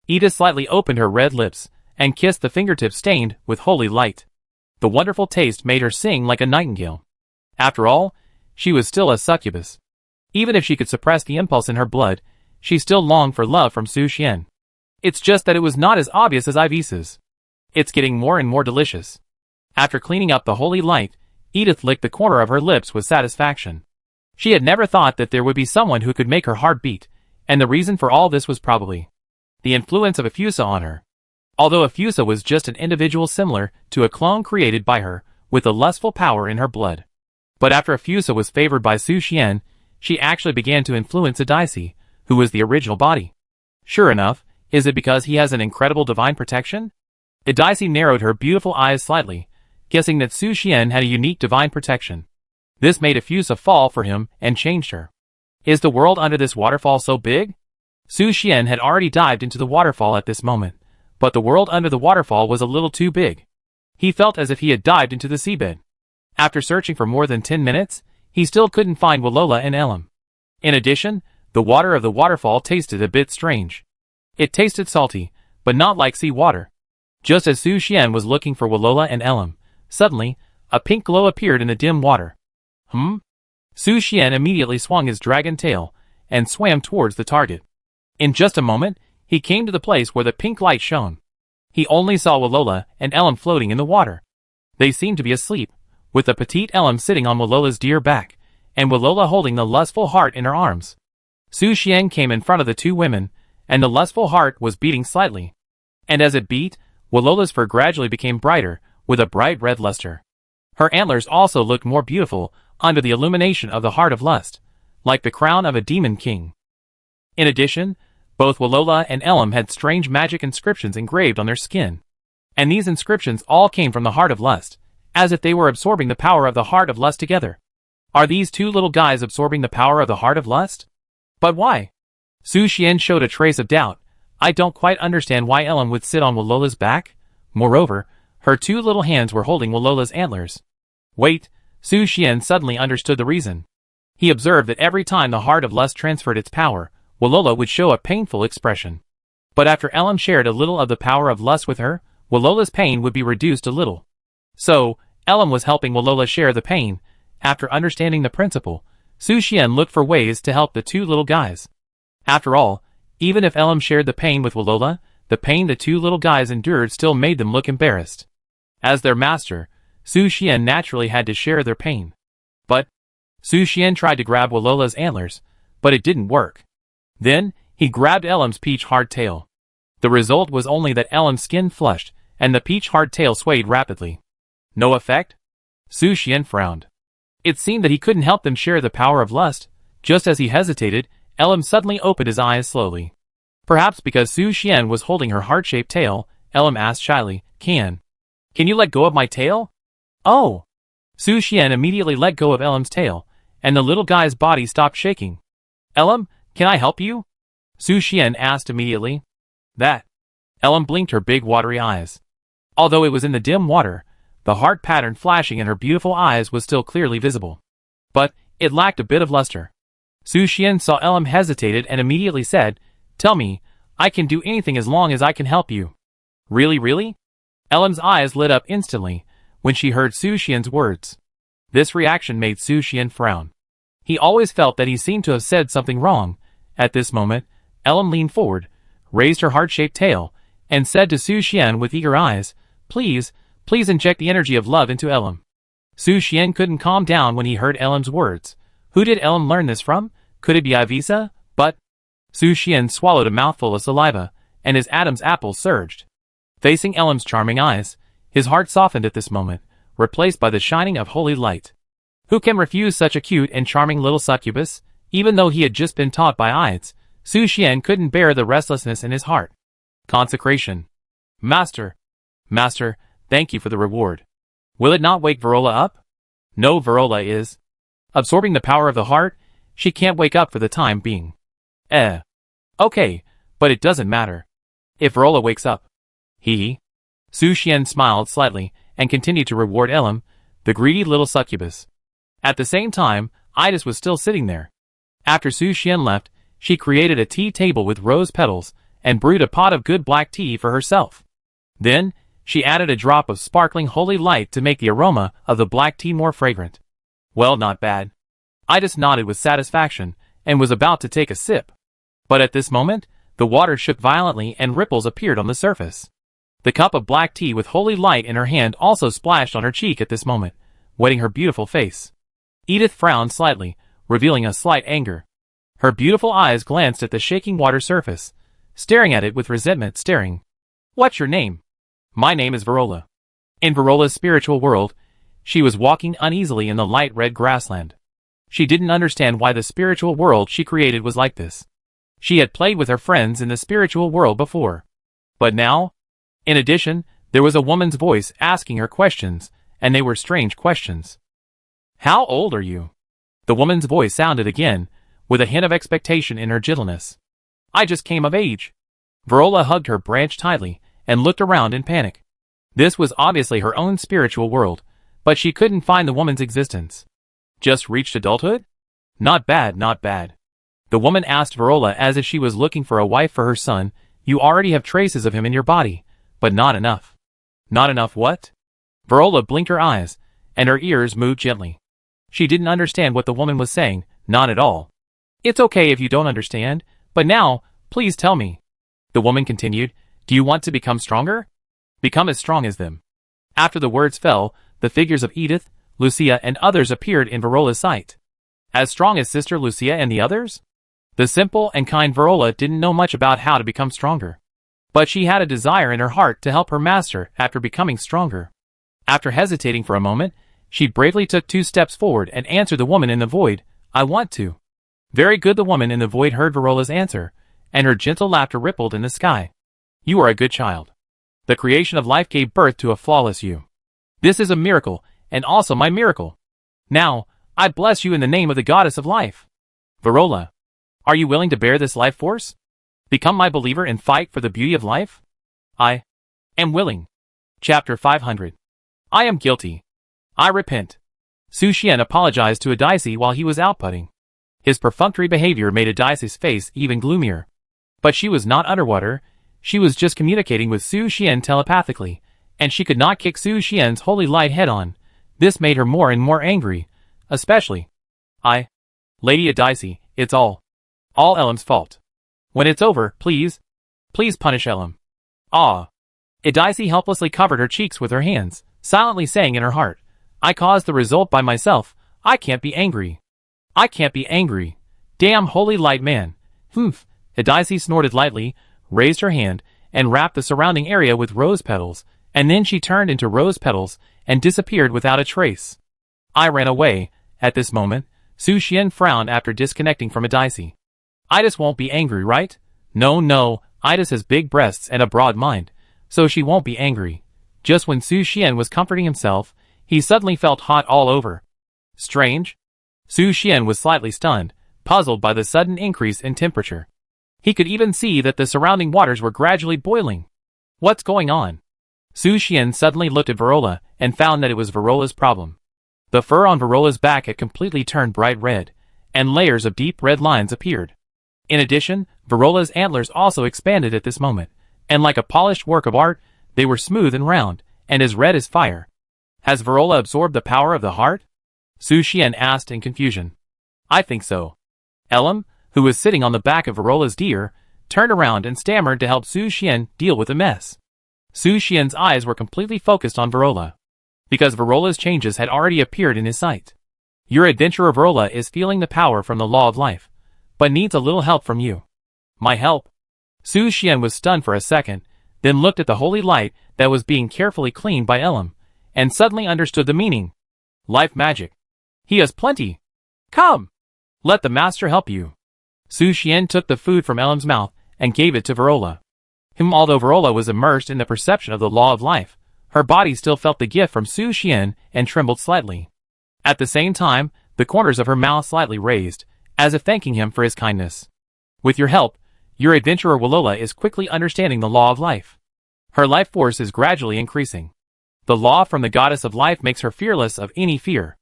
Edith slightly opened her red lips, and kissed the fingertips stained with holy light. The wonderful taste made her sing like a nightingale. After all, she was still a succubus. Even if she could suppress the impulse in her blood, she still longed for love from Su Xian. It's just that it was not as obvious as Ivisa's. It's getting more and more delicious. After cleaning up the holy light, Edith licked the corner of her lips with satisfaction. She had never thought that there would be someone who could make her heart beat, and the reason for all this was probably the influence of Ifusa on her. Although Efusa was just an individual similar to a clone created by her, with a lustful power in her blood. But after Efusa was favored by Su Xian, she actually began to influence Edice, who was the original body. Sure enough, is it because he has an incredible divine protection? Edice narrowed her beautiful eyes slightly, guessing that Su Xian had a unique divine protection. This made Efusa fall for him and changed her. Is the world under this waterfall so big? Su Xian had already dived into the waterfall at this moment, but the world under the waterfall was a little too big. He felt as if he had dived into the seabed. After searching for more than 10 minutes, he still couldn't find Walola and Elam. In addition, the water of the waterfall tasted a bit strange. It tasted salty, but not like sea water. Just as Su Xian was looking for Walola and Elam, suddenly, a pink glow appeared in the dim water. Su Xian immediately swung his dragon tail and swam towards the target. In just a moment, he came to the place where the pink light shone. He only saw Walola and Elam floating in the water. They seemed to be asleep, with the petite Elam sitting on Walola's dear back, and Walola holding the lustful heart in her arms. Su Xian came in front of the two women, and the lustful heart was beating slightly. And as it beat, Walola's fur gradually became brighter, with a bright red luster. Her antlers also looked more beautiful under the illumination of the heart of lust, like the crown of a demon king. In addition, both Walola and Elam had strange magic inscriptions engraved on their skin. And these inscriptions all came from the heart of lust, as if they were absorbing the power of the heart of lust together. Are these two little guys absorbing the power of the heart of lust? But why? Su Xian showed a trace of doubt. I don't quite understand why Elam would sit on Walola's back. Moreover, her two little hands were holding Walola's antlers. Wait, Su Xian suddenly understood the reason. He observed that every time the heart of lust transferred its power, Walola would show a painful expression. But after Elam shared a little of the power of lust with her, Walola's pain would be reduced a little. So, Elam was helping Walola share the pain. After understanding the principle, Su Xian looked for ways to help the two little guys. After all, even if Elam shared the pain with Walola, the pain the two little guys endured still made them look embarrassed. As their master, Su Xian naturally had to share their pain. But, Su Xian tried to grab Walola's antlers, but it didn't work. Then, he grabbed Elam's peach hard tail. The result was only that Elam's skin flushed, and the peach hard tail swayed rapidly. No effect? Su Xian frowned. It seemed that he couldn't help them share the power of lust. Just as he hesitated, Elam suddenly opened his eyes slowly. Perhaps because Su Xian was holding her heart-shaped tail, Elam asked shyly, Can you let go of my tail? Oh! Su Xian immediately let go of Elam's tail, and the little guy's body stopped shaking. Elam, can I help you? Su Xian asked immediately. That. Elam blinked her big watery eyes. Although it was in the dim water, the heart pattern flashing in her beautiful eyes was still clearly visible. But, it lacked a bit of luster. Su Xian saw Elam hesitated and immediately said, Tell me, I can do anything as long as I can help you. Really? Elam's eyes lit up instantly when she heard Su Xian's words. This reaction made Su Xian frown. He always felt that he seemed to have said something wrong. At this moment, Elam leaned forward, raised her heart-shaped tail, and said to Su Xian with eager eyes, Please inject the energy of love into Elam. Su Xian couldn't calm down when he heard Elam's words. Who did Elam learn this from? Could it be Ivisa? But Su Xian swallowed a mouthful of saliva, and his Adam's apple surged. Facing Elam's charming eyes, his heart softened at this moment, replaced by the shining of holy light. Who can refuse such a cute and charming little succubus? Even though he had just been taught by Ides, Su Xian couldn't bear the restlessness in his heart. Consecration. Master, thank you for the reward. Will it not wake Verola up? No, Verola is absorbing the power of the heart. She can't wake up for the time being. Okay, but it doesn't matter. If Verola wakes up. Su Xian smiled slightly and continued to reward Elam, the greedy little succubus. At the same time, Idas was still sitting there. After Su Xian left, she created a tea table with rose petals and brewed a pot of good black tea for herself. Then, she added a drop of sparkling holy light to make the aroma of the black tea more fragrant. Well, not bad. Idas nodded with satisfaction and was about to take a sip. But at this moment, the water shook violently and ripples appeared on the surface. The cup of black tea with holy light in her hand also splashed on her cheek at this moment, wetting her beautiful face. Edith frowned slightly, revealing a slight anger. Her beautiful eyes glanced at the shaking water surface, staring at it with resentment. What's your name? My name is Verola. In Verola's spiritual world, she was walking uneasily in the light red grassland. She didn't understand why the spiritual world she created was like this. She had played with her friends in the spiritual world before. But now, in addition, there was a woman's voice asking her questions, and they were strange questions. How old are you? The woman's voice sounded again, with a hint of expectation in her gentleness. I just came of age. Verola hugged her branch tightly, and looked around in panic. This was obviously her own spiritual world, but she couldn't find the woman's existence. Just reached adulthood? Not bad, not bad. The woman asked Verola as if she was looking for a wife for her son. You already have traces of him in your body, but not enough. Not enough what? Verola blinked her eyes, and her ears moved gently. She didn't understand what the woman was saying, not at all. It's okay if you don't understand, but now, please tell me. The woman continued, do you want to become stronger? Become as strong as them. After the words fell, the figures of Edith, Lucia and others appeared in Verola's sight. As strong as Sister Lucia and the others? The simple and kind Verola didn't know much about how to become stronger. But she had a desire in her heart to help her master after becoming stronger. After hesitating for a moment, she bravely took 2 steps forward and answered the woman in the void, I want to. Very good. The woman in the void heard Verola's answer, and her gentle laughter rippled in the sky. You are a good child. The creation of life gave birth to a flawless you. This is a miracle, and also my miracle. Now, I bless you in the name of the goddess of life. Verola, are you willing to bear this life force? Become my believer and fight for the beauty of life? I am willing. Chapter 500. I am guilty. I repent. Su Xian apologized to Adaisi while he was outputting. His perfunctory behavior made Adaisi's face even gloomier. But she was not underwater, she was just communicating with Su Xian telepathically, and she could not kick Su Xian's holy light head-on. This made her more and more angry, especially. Lady Adaisi, it's all Elam's fault. When it's over, please punish Elam. Ah. Adaisi helplessly covered her cheeks with her hands, silently saying in her heart, I caused the result by myself, I can't be angry. I can't be angry. Damn holy light man. Humph. Adaisi snorted lightly, raised her hand, and wrapped the surrounding area with rose petals, and then she turned into rose petals and disappeared without a trace. I ran away. At this moment, Su Xian frowned after disconnecting from Adaisi. Idis won't be angry, right? No, Idis has big breasts and a broad mind, so she won't be angry. Just when Su Xian was comforting himself, he suddenly felt hot all over. Strange? Su Xian was slightly stunned, puzzled by the sudden increase in temperature. He could even see that the surrounding waters were gradually boiling. What's going on? Su Xian suddenly looked at Verola and found that it was Verola's problem. The fur on Verola's back had completely turned bright red, and layers of deep red lines appeared. In addition, Verola's antlers also expanded at this moment, and like a polished work of art, they were smooth and round, and as red as fire. Has Verola absorbed the power of the heart? Su Xian asked in confusion. I think so. Elam, who was sitting on the back of Verola's deer, turned around and stammered to help Su Xian deal with the mess. Su Xian's eyes were completely focused on Verola, because Verola's changes had already appeared in his sight. Your adventurer Verola is feeling the power from the law of life, but needs a little help from you. My help? Su Xian was stunned for a second, then looked at the holy light that was being carefully cleaned by Elam, and suddenly understood the meaning. Life magic. He has plenty. Come! Let the master help you. Su Xian took the food from Elam's mouth and gave it to Verola. Although Verola was immersed in the perception of the law of life, her body still felt the gift from Su Xian and trembled slightly. At the same time, the corners of her mouth slightly raised, as if thanking him for his kindness. With your help, your adventurer Verola is quickly understanding the law of life. Her life force is gradually increasing. The law from the goddess of life makes her fearless of any fear.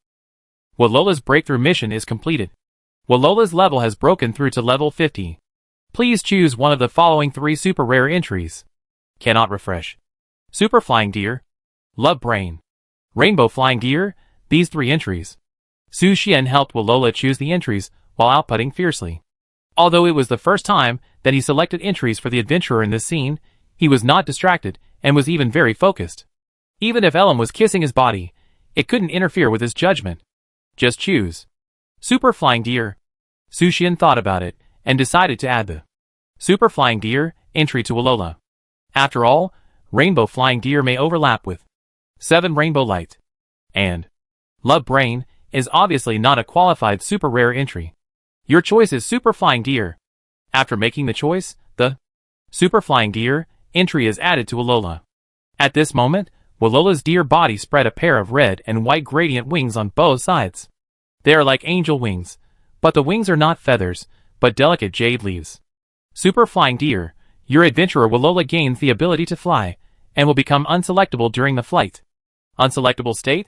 Walola's breakthrough mission is completed. Walola's level has broken through to level 50. Please choose one of the following 3 super rare entries. Cannot refresh. Super Flying Deer. Love Brain. Rainbow Flying Deer. These 3 entries. Su Xian helped Walola choose the entries while outputting fiercely. Although it was the first time that he selected entries for the adventurer in this scene, he was not distracted and was even very focused. Even if Elam was kissing his body, it couldn't interfere with his judgment. Just choose. Super Flying Deer. Su Xian thought about it and decided to add the Super Flying Deer entry to Walola. After all, Rainbow Flying Deer may overlap with 7 Rainbow Light. And Love Brain is obviously not a qualified super rare entry. Your choice is Super Flying Deer. After making the choice, the Super Flying Deer entry is added to Alola. At this moment, Walola's deer body spread a pair of red and white gradient wings on both sides. They are like angel wings, but the wings are not feathers, but delicate jade leaves. Super Flying Deer, your adventurer Walola gains the ability to fly, and will become unselectable during the flight. Unselectable state?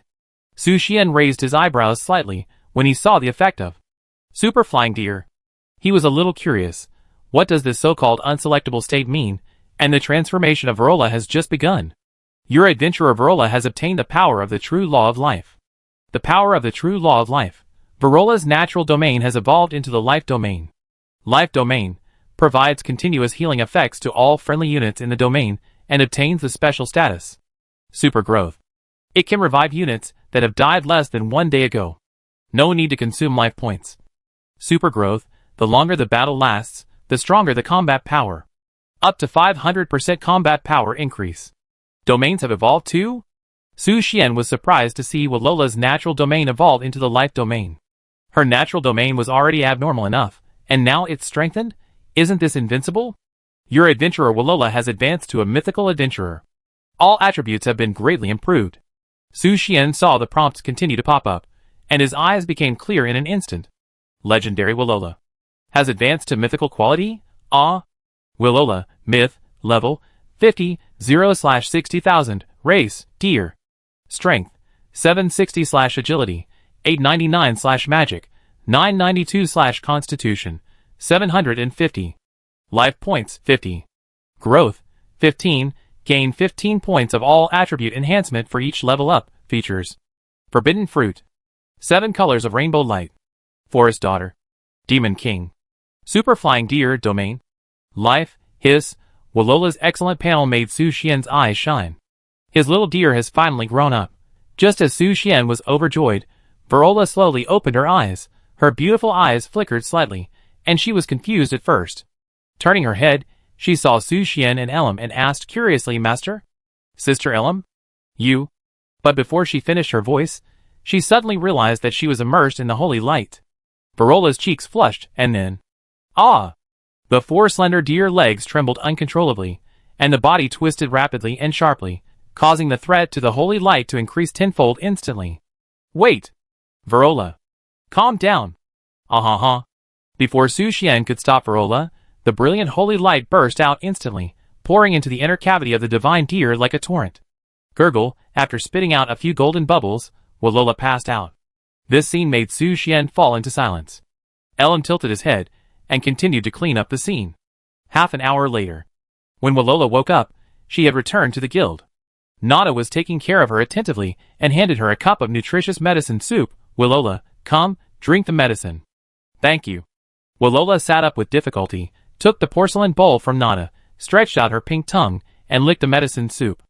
Su Xian raised his eyebrows slightly when he saw the effect of Super Flying Deer. He was a little curious. What does this so-called unselectable state mean? And the transformation of Vorola has just begun. Your adventurer Vorola has obtained the power of the true law of life. The power of the true law of life. Vorola's natural domain has evolved into the life domain. Life domain provides continuous healing effects to all friendly units in the domain and obtains the special status Super Growth. It can revive units that have died less than 1 day ago. No need to consume life points. Super Growth, the longer the battle lasts, the stronger the combat power. Up to 500% combat power increase. Domains have evolved too? Su Xian was surprised to see Walola's natural domain evolve into the life domain. Her natural domain was already abnormal enough, and now it's strengthened? Isn't this invincible? Your adventurer Walola has advanced to a mythical adventurer. All attributes have been greatly improved. Su Xian saw the prompts continue to pop up, and his eyes became clear in an instant. Legendary Walola has advanced to mythical quality? Ah! Walola, Myth, Level, 50, 0/60,000, Race, Deer. Strength, 760/Agility, 899/Magic, 992/Constitution, 750. Life points, 50. Growth, 15, gain 15 points of all attribute enhancement for each level up. Features. Forbidden Fruit. 7 colors of rainbow light. Forest Daughter. Demon King. Super Flying Deer Domain. Life, Hiss. Walola's excellent panel made Su Xian's eyes shine. His little deer has finally grown up. Just as Su Xian was overjoyed, Vorola slowly opened her eyes. Her beautiful eyes flickered slightly, and she was confused at first. Turning her head, she saw Su Xian and Elam and asked curiously, Master? Sister Elam? You? But before she finished her voice, she suddenly realized that she was immersed in the holy light. Vorola's cheeks flushed, and then, ah! The 4 slender deer legs trembled uncontrollably, and the body twisted rapidly and sharply, causing the threat to the holy light to increase tenfold instantly. Wait! Vorola! Calm down! Ah-ha-ha! Before Su Xian could stop Vorola, the brilliant holy light burst out instantly, pouring into the inner cavity of the divine deer like a torrent. Gurgle, after spitting out a few golden bubbles, Walola passed out. This scene made Su Xian fall into silence. Elam tilted his head, and continued to clean up the scene. Half an hour later, when Walola woke up, she had returned to the guild. Nada was taking care of her attentively and handed her a cup of nutritious medicine soup. Walola, come, drink the medicine. Thank you. Walola sat up with difficulty, took the porcelain bowl from Nada, stretched out her pink tongue, and licked the medicine soup.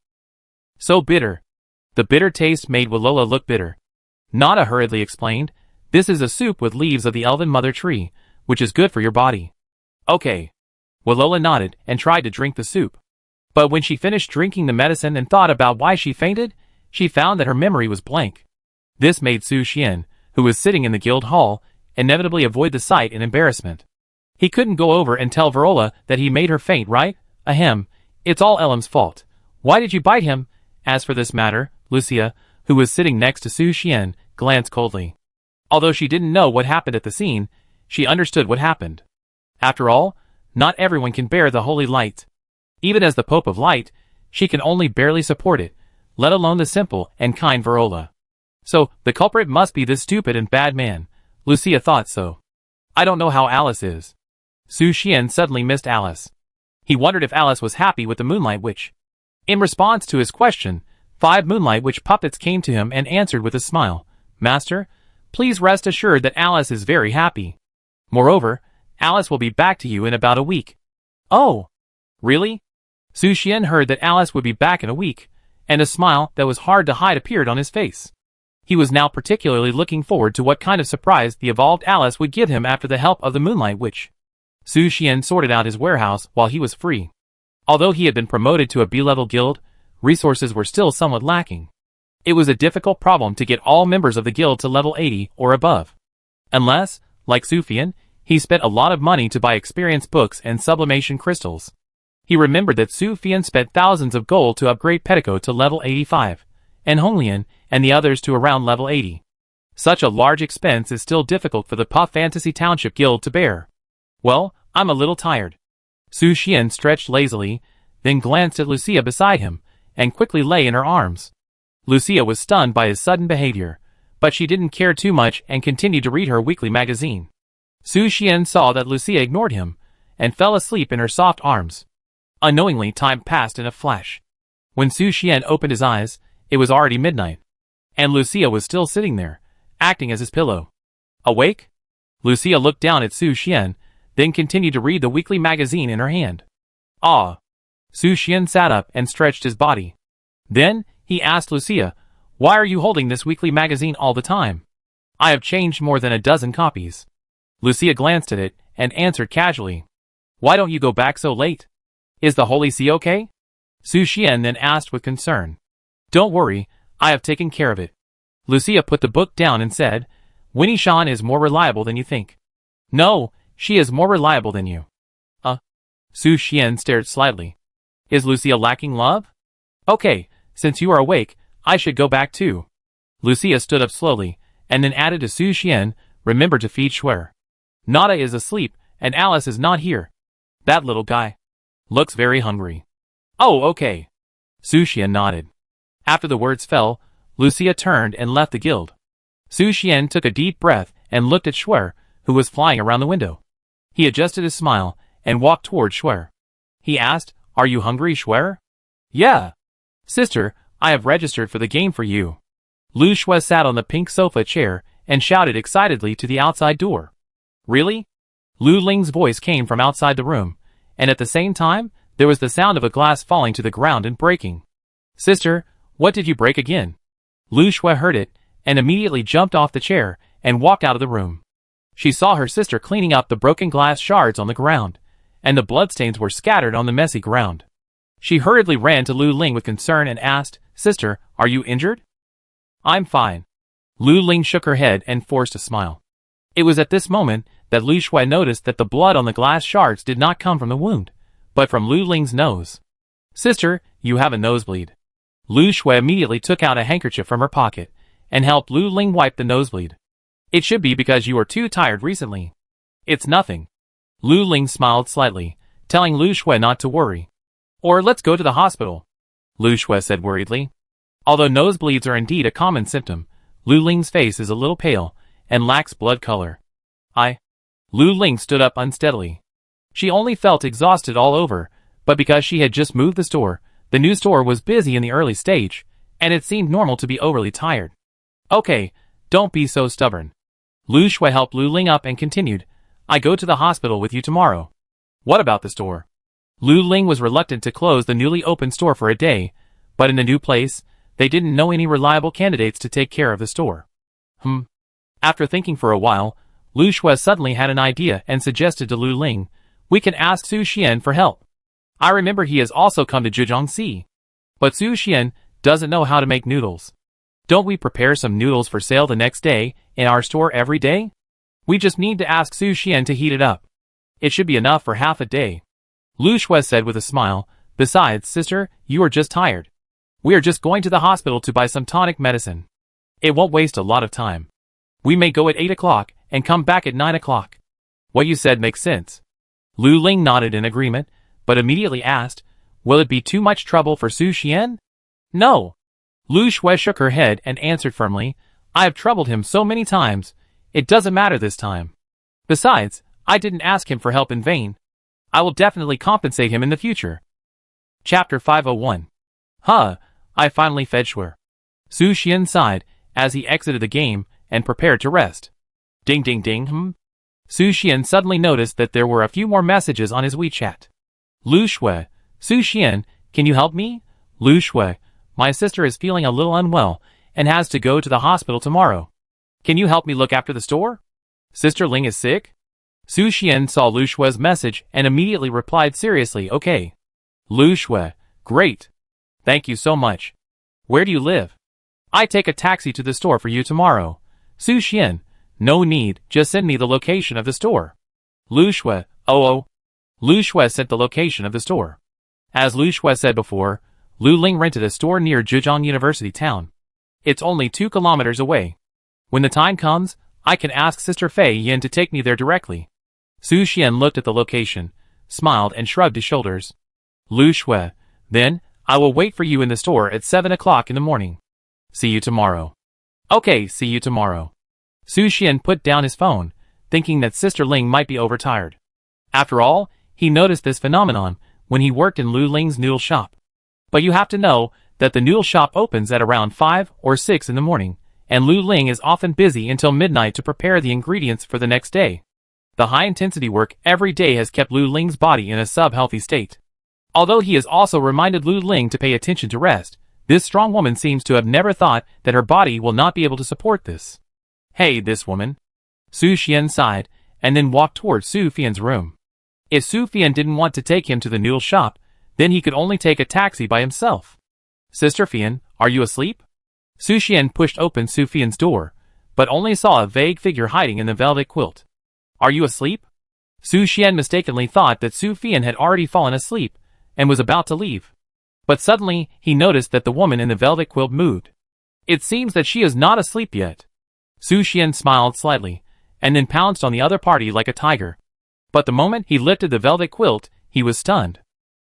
So bitter. The bitter taste made Walola look bitter. Nada hurriedly explained, this is a soup with leaves of the elven mother tree, which is good for your body. Okay. Walola nodded and tried to drink the soup. But when she finished drinking the medicine and thought about why she fainted, she found that her memory was blank. This made Su Xian, who was sitting in the guild hall, inevitably avoid the sight in embarrassment. He couldn't go over and tell Vorola that he made her faint, right? Ahem, it's all Elam's fault. Why did you bite him? As for this matter, Lucia, who was sitting next to Su Xian, glanced coldly. Although she didn't know what happened at the scene, she understood what happened. After all, not everyone can bear the holy light. Even as the Pope of Light, she can only barely support it, let alone the simple and kind Vorola. So, the culprit must be this stupid and bad man. Lucia thought so. I don't know how Alice is. Su Xian suddenly missed Alice. He wondered if Alice was happy with the Moonlight Witch. In response to his question, 5 Moonlight Witch puppets came to him and answered with a smile. Master, please rest assured that Alice is very happy. Moreover, Alice will be back to you in about a week. Oh! Really? Su Xian heard that Alice would be back in a week, and a smile that was hard to hide appeared on his face. He was now particularly looking forward to what kind of surprise the evolved Alice would give him after the help of the Moonlight Witch. Su Xian sorted out his warehouse while he was free. Although he had been promoted to a B-level guild, resources were still somewhat lacking. It was a difficult problem to get all members of the guild to level 80 or above. Unless, like Sufyan, he spent a lot of money to buy experience books and sublimation crystals. He remembered that Sufyan spent thousands of gold to upgrade Petticoat to level 85, and Honglian and the others to around level 80. Such a large expense is still difficult for the Pop Fantasy Township Guild to bear. Well, I'm a little tired. Su Xian stretched lazily, then glanced at Lucia beside him, and quickly lay in her arms. Lucia was stunned by his sudden behavior, but she didn't care too much and continued to read her weekly magazine. Su Xian saw that Lucia ignored him, and fell asleep in her soft arms. Unknowingly, time passed in a flash. When Su Xian opened his eyes, it was already midnight, and Lucia was still sitting there, acting as his pillow. Awake? Lucia looked down at Su Xian, then continued to read the weekly magazine in her hand. Ah! Su Xian sat up and stretched his body. Then, he asked Lucia, "Why are you holding this weekly magazine all the time?" "I have changed more than a dozen copies." Lucia glanced at it and answered casually, "Why don't you go back so late? Is the Holy See okay?" Su Xian then asked with concern. "Don't worry, I have taken care of it." Lucia put the book down and said, "Winnie Shan is more reliable than you think." "No, she is more reliable than you." Su Xian stared slightly. "Is Lucia lacking love?" "Okay, since you are awake, I should go back too." Lucia stood up slowly, and then added to Su Xian, "Remember to feed Shuer. Nada is asleep, and Alice is not here. That little guy looks very hungry." "Oh, okay." Su Xian nodded. After the words fell, Lucia turned and left the guild. Su Xian took a deep breath and looked at Shuer, who was flying around the window. He adjusted his smile and walked toward Shuer. He asked, "Are you hungry, Shuer?" "Yeah. Sister, I have registered for the game for you." Lu Shuai sat on the pink sofa chair and shouted excitedly to the outside door. "Really?" Lu Ling's voice came from outside the room, and at the same time, there was the sound of a glass falling to the ground and breaking. "Sister, what did you break again?" Lu Shuai heard it, and immediately jumped off the chair and walked out of the room. She saw her sister cleaning up the broken glass shards on the ground, and the bloodstains were scattered on the messy ground. She hurriedly ran to Lu Ling with concern and asked, "Sister, are you injured?" "I'm fine." Lu Ling shook her head and forced a smile. It was at this moment that Lu Shuai noticed that the blood on the glass shards did not come from the wound, but from Lu Ling's nose. "Sister, you have a nosebleed." Lu Shuai immediately took out a handkerchief from her pocket and helped Lu Ling wipe the nosebleed. "It should be because you were too tired recently." "It's nothing." Lu Ling smiled slightly, telling Lu Shuai not to worry. "Or let's go to the hospital," Lu Shuai said worriedly. Although nosebleeds are indeed a common symptom, Lu Ling's face is a little pale and lacks blood color. Lu Ling stood up unsteadily. She only felt exhausted all over, but because she had just moved the store, the new store was busy in the early stage, and it seemed normal to be overly tired. "Okay, don't be so stubborn." Lu Shuai helped Lu Ling up and continued, "I go to the hospital with you tomorrow." "What about the store?" Lu Ling was reluctant to close the newly opened store for a day, but in the new place, they didn't know any reliable candidates to take care of the store. After thinking for a while, Lu Shuai suddenly had an idea and suggested to Lu Ling, "We can ask Su Xian for help. I remember he has also come to Zhejiangxi. But Su Xian doesn't know how to make noodles. Don't we prepare some noodles for sale the next day in our store every day? We just need to ask Su Xian to heat it up. It should be enough for half a day." Lu Shuai said with a smile, "Besides, sister, you are just tired. We are just going to the hospital to buy some tonic medicine. It won't waste a lot of time. We may go at 8 o'clock and come back at 9 o'clock. What you said makes sense." Lu Ling nodded in agreement, but immediately asked, "Will it be too much trouble for Su Xian?" "No." Lu Shuai shook her head and answered firmly, "I have troubled him so many times, it doesn't matter this time. Besides, I didn't ask him for help in vain. I will definitely compensate him in the future." Chapter 501. I finally fed Shuer. Su Xian sighed as he exited the game and prepared to rest. Ding ding ding. Su Xian suddenly noticed that there were a few more messages on his WeChat. Lu Shuai, "Su Xian, can you help me?" Lu Shuai, "My sister is feeling a little unwell and has to go to the hospital tomorrow. Can you help me look after the store?" "Sister Ling is sick?" Su Xian saw Lu Shuai's message and immediately replied seriously, "Okay." Lu Shuai, "Great. Thank you so much. Where do you live? I take a taxi to the store for you tomorrow. Su Xian. No need, just send me the location of the store. Lu Shui. Oh. Lu Shui sent the location of the store. As Lu Shui said before, Lu Ling rented a store near Zhejiang University town. It's only 2 kilometers away. When the time comes, I can ask Sister Fei Yin to take me there directly. Su Xian looked at the location, smiled and shrugged his shoulders. Lu Shui. Then, I will wait for you in the store at 7 o'clock in the morning. See you tomorrow. Okay, see you tomorrow. Su Xian put down his phone, thinking that Sister Ling might be overtired. After all, he noticed this phenomenon when he worked in Lu Ling's noodle shop. But you have to know that the noodle shop opens at around 5 or 6 in the morning, and Lu Ling is often busy until midnight to prepare the ingredients for the next day. The high-intensity work every day has kept Lu Ling's body in a sub-healthy state. Although he has also reminded Lu Ling to pay attention to rest, this strong woman seems to have never thought that her body will not be able to support this. Hey, this woman. Su Xian sighed, and then walked towards Su Fian's room. If Su Fian didn't want to take him to the noodle shop, then he could only take a taxi by himself. Sister Fian, are you asleep? Su Xian pushed open Su Fian's door, but only saw a vague figure hiding in the velvet quilt. Are you asleep? Su Xian mistakenly thought that Su Fian had already fallen asleep, and was about to leave. But suddenly, he noticed that the woman in the velvet quilt moved. It seems that she is not asleep yet. Su Xian smiled slightly, and then pounced on the other party like a tiger. But the moment he lifted the velvet quilt, he was stunned.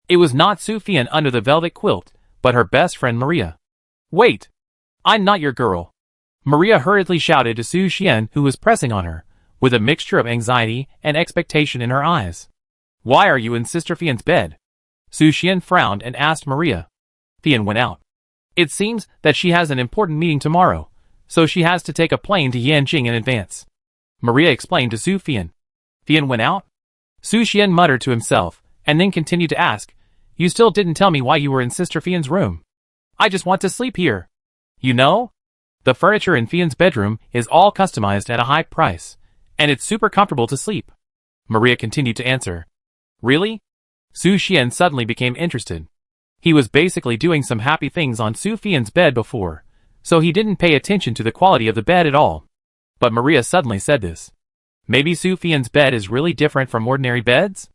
It was not Su Fian under the velvet quilt, but her best friend Maria. Wait! I'm not your girl! Maria hurriedly shouted to Su Xian, who was pressing on her, with a mixture of anxiety and expectation in her eyes. Why are you in Sister Fian's bed? Su Xian frowned and asked Maria. Fian went out. It seems that she has an important meeting tomorrow, so she has to take a plane to Yanjing in advance. Maria explained to Su Fian. Fian went out? Su Xian muttered to himself, and then continued to ask, You still didn't tell me why you were in Sister Fian's room. I just want to sleep here. You know? The furniture in Fian's bedroom is all customized at a high price, and it's super comfortable to sleep. Maria continued to answer. Really? Su Xian suddenly became interested. He was basically doing some happy things on Su Fian's bed before, so he didn't pay attention to the quality of the bed at all. But Maria suddenly said this. Maybe Su Fian's bed is really different from ordinary beds?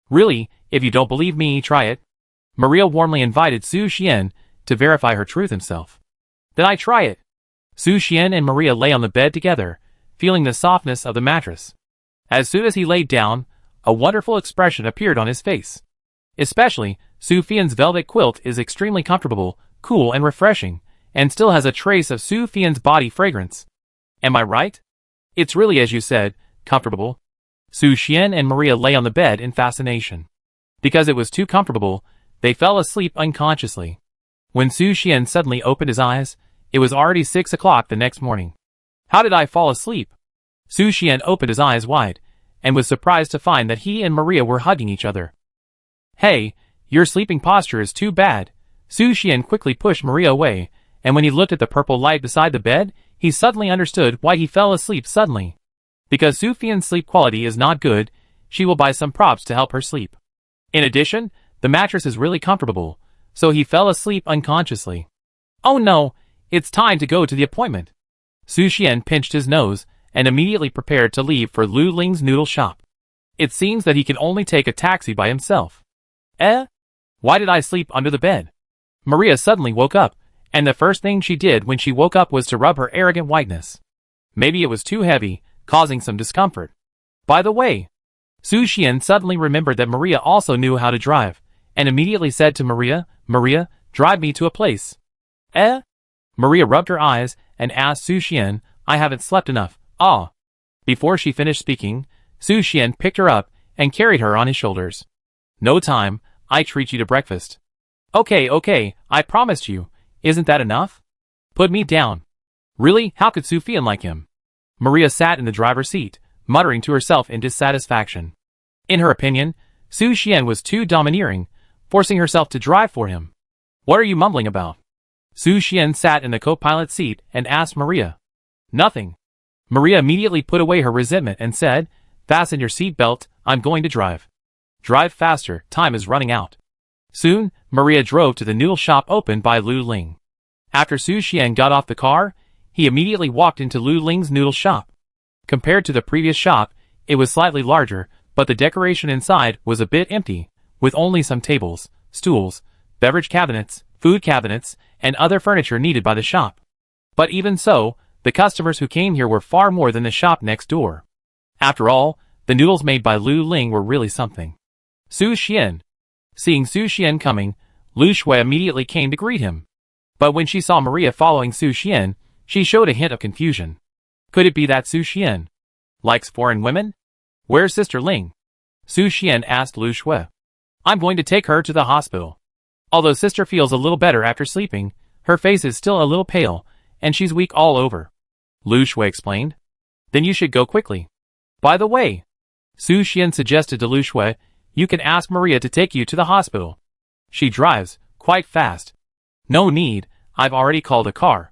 Really, if you don't believe me, try it. Maria warmly invited Su Xian to verify her truth himself. Then I try it. Su Xian and Maria lay on the bed together, feeling the softness of the mattress. As soon as he laid down, a wonderful expression appeared on his face. Especially, Su Fian's velvet quilt is extremely comfortable, cool and refreshing, and still has a trace of Su Fian's body fragrance. Am I right? It's really as you said, comfortable. Su Xian and Maria lay on the bed in fascination. Because it was too comfortable, they fell asleep unconsciously. When Su Xian suddenly opened his eyes, it was already 6 o'clock the next morning. How did I fall asleep? Su Xian opened his eyes wide, and was surprised to find that he and Maria were hugging each other. Hey, your sleeping posture is too bad. Su Xian quickly pushed Maria away, and when he looked at the purple light beside the bed, he suddenly understood why he fell asleep suddenly. Because Su Fian's sleep quality is not good, she will buy some props to help her sleep. In addition, the mattress is really comfortable, so he fell asleep unconsciously. Oh no, it's time to go to the appointment. Su Xian pinched his nose, and immediately prepared to leave for Lu Ling's noodle shop. It seems that he can only take a taxi by himself. Why did I sleep under the bed? Maria suddenly woke up, and the first thing she did when she woke up was to rub her arrogant whiteness. Maybe it was too heavy, causing some discomfort. By the way, Su Xian suddenly remembered that Maria also knew how to drive, and immediately said to Maria, Maria, drive me to a place. Maria rubbed her eyes, and asked Su Xian, I haven't slept enough. Before she finished speaking, Su Xian picked her up, and carried her on his shoulders. No time, I treat you to breakfast. Okay, I promised you. Isn't that enough? Put me down. Really, how could Su Fian like him? Maria sat in the driver's seat, muttering to herself in dissatisfaction. In her opinion, Su Xian was too domineering, forcing herself to drive for him. What are you mumbling about? Su Xian sat in the co-pilot seat and asked Maria. Nothing. Maria immediately put away her resentment and said, Fasten your seatbelt, I'm going to drive. Drive faster, time is running out. Soon, Maria drove to the noodle shop opened by Lu Ling. After Su Xian got off the car, he immediately walked into Lu Ling's noodle shop. Compared to the previous shop, it was slightly larger, but the decoration inside was a bit empty, with only some tables, stools, beverage cabinets, food cabinets, and other furniture needed by the shop. But even so, the customers who came here were far more than the shop next door. After all, the noodles made by Lu Ling were really something. Su Xian. Seeing Su Xian coming, Lu Shui immediately came to greet him. But when she saw Maria following Su Xian, she showed a hint of confusion. Could it be that Su Xian likes foreign women? Where's Sister Ling? Su Xian asked Lu Shui. I'm going to take her to the hospital. Although Sister feels a little better after sleeping, her face is still a little pale, and she's weak all over. Lu Shui explained. Then you should go quickly. By the way, Su Xian suggested to Lu Shui, you can ask Maria to take you to the hospital. She drives quite fast. No need, I've already called a car.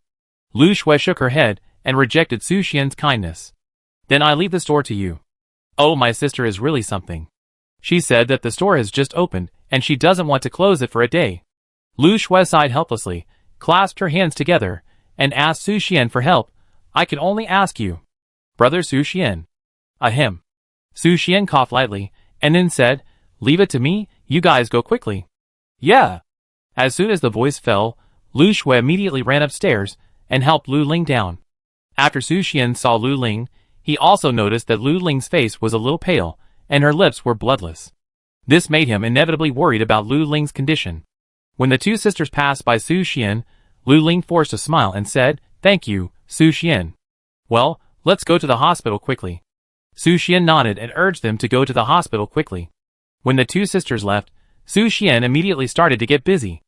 Lu Shui shook her head and rejected Su Xian's kindness. Then I leave the store to you. Oh, my sister is really something. She said that the store has just opened and she doesn't want to close it for a day. Lu Shui sighed helplessly, clasped her hands together, and asked Su Xian for help. I can only ask you. Brother Su Xian. Ahem. Su Xian coughed lightly, and then said, leave it to me, you guys go quickly. Yeah. As soon as the voice fell, Lu Shui immediately ran upstairs and helped Lu Ling down. After Su Xian saw Lu Ling, he also noticed that Lu Ling's face was a little pale, and her lips were bloodless. This made him inevitably worried about Lu Ling's condition. When the two sisters passed by Su Xian, Lu Ling forced a smile and said, thank you, Su Xian. Well, let's go to the hospital quickly. Su Xian nodded and urged them to go to the hospital quickly. When the two sisters left, Su Xian immediately started to get busy.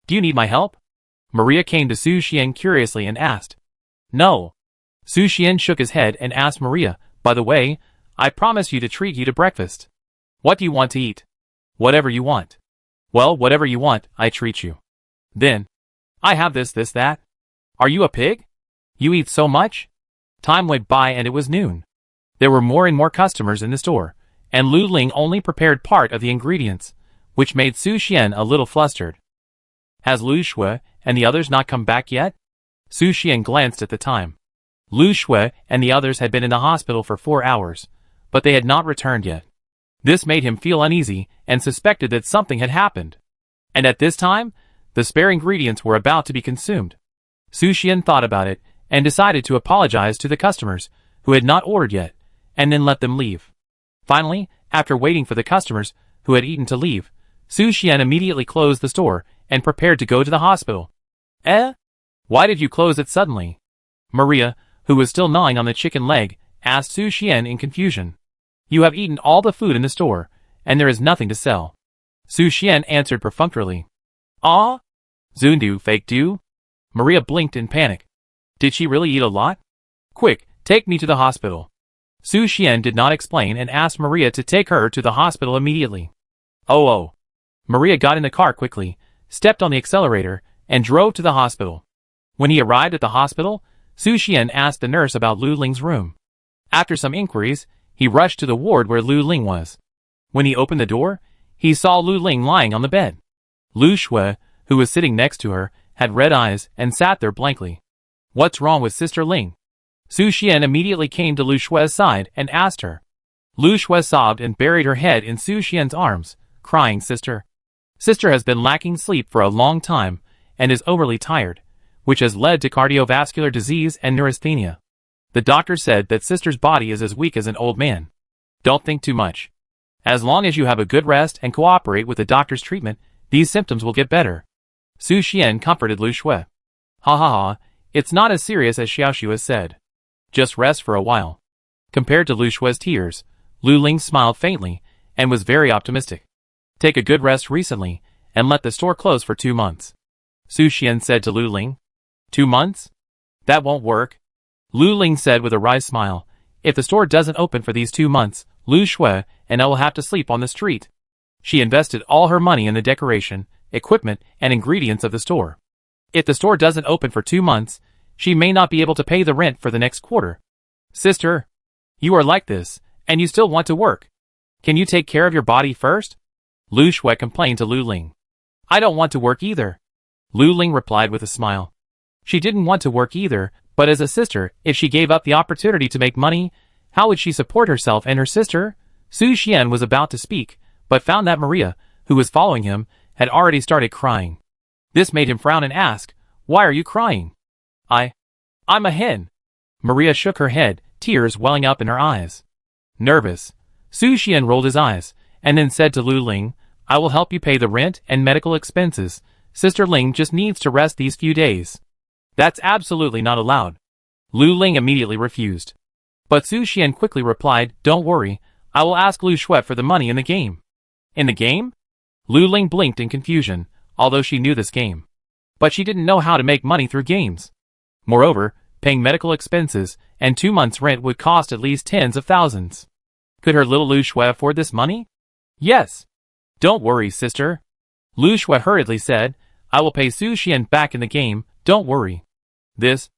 Do you need my help? Maria came to Su Xian curiously and asked. No. Su Xian shook his head and asked Maria, by the way, I promised you to treat you to breakfast. What do you want to eat? Whatever you want. Well, whatever you want, I treat you. Then, I have this, that. Are you a pig? You eat so much? Time went by and it was noon. There were more and more customers in the store, and Lu Ling only prepared part of the ingredients, which made Su Xian a little flustered. Has Lu Shui and the others not come back yet? Su Xian glanced at the time. Lu Shui and the others had been in the hospital for 4 hours, but they had not returned yet. This made him feel uneasy and suspected that something had happened. And at this time, the spare ingredients were about to be consumed. Su Xian thought about it and decided to apologize to the customers who had not ordered yet, and then let them leave. Finally, after waiting for the customers who had eaten to leave, Su Xian immediately closed the store and prepared to go to the hospital. Why did you close it suddenly? Maria, who was still gnawing on the chicken leg, asked Su Xian in confusion. You have eaten all the food in the store, and there is nothing to sell. Su Xian answered perfunctorily. Ah? Zundu fake do? Maria blinked in panic. Did she really eat a lot? Quick, take me to the hospital. Su Xian did not explain and asked Maria to take her to the hospital immediately. Oh. Maria got in the car quickly, stepped on the accelerator, and drove to the hospital. When he arrived at the hospital, Su Xian asked the nurse about Lu Ling's room. After some inquiries, he rushed to the ward where Lu Ling was. When he opened the door, he saw Lu Ling lying on the bed. Lu Shui, who was sitting next to her, had red eyes and sat there blankly. What's wrong with Sister Ling? Su Xian immediately came to Lu Shui's side and asked her. Lu Shui sobbed and buried her head in Su Xian's arms, crying, Sister. Sister has been lacking sleep for a long time and is overly tired, which has led to cardiovascular disease and neurasthenia. The doctor said that Sister's body is as weak as an old man. Don't think too much. As long as you have a good rest and cooperate with the doctor's treatment, these symptoms will get better. Su Xian comforted Lu Shui. Ha, it's not as serious as Xiaoxiu has said. Just rest for a while. Compared to Lu Shui's tears, Lu Ling smiled faintly and was very optimistic. Take a good rest recently and let the store close for 2 months. Su Xian said to Lu Ling. 2 months? That won't work. Lu Ling said with a wry smile. If the store doesn't open for these 2 months, Lu Shui and I will have to sleep on the street. She invested all her money in the decoration, equipment, and ingredients of the store. If the store doesn't open for 2 months, she may not be able to pay the rent for the next quarter. Sister, you are like this, and you still want to work. Can you take care of your body first? Lu Shui complained to Lu Ling. I don't want to work either. Lu Ling replied with a smile. She didn't want to work either, but as a sister, if she gave up the opportunity to make money, how would she support herself and her sister? Su Xian was about to speak, but found that Maria, who was following him, had already started crying. This made him frown and ask, "Why are you crying?" I'm a hen." Maria shook her head, tears welling up in her eyes. Nervous, Su Xian rolled his eyes, and then said to Lu Ling, "I will help you pay the rent and medical expenses. Sister Ling just needs to rest these few days." "That's absolutely not allowed." Lu Ling immediately refused. But Su Xian quickly replied, "Don't worry, I will ask Lu Shui for the money in the game." "In the game?" Lu Ling blinked in confusion, although she knew this game. But she didn't know how to make money through games. Moreover, paying medical expenses and 2 months' rent would cost at least tens of thousands. Could her little Lu Shui afford this money? Yes. "Don't worry, sister," Lu Shui hurriedly said. "I will pay Su Xian back in the game, don't worry." This,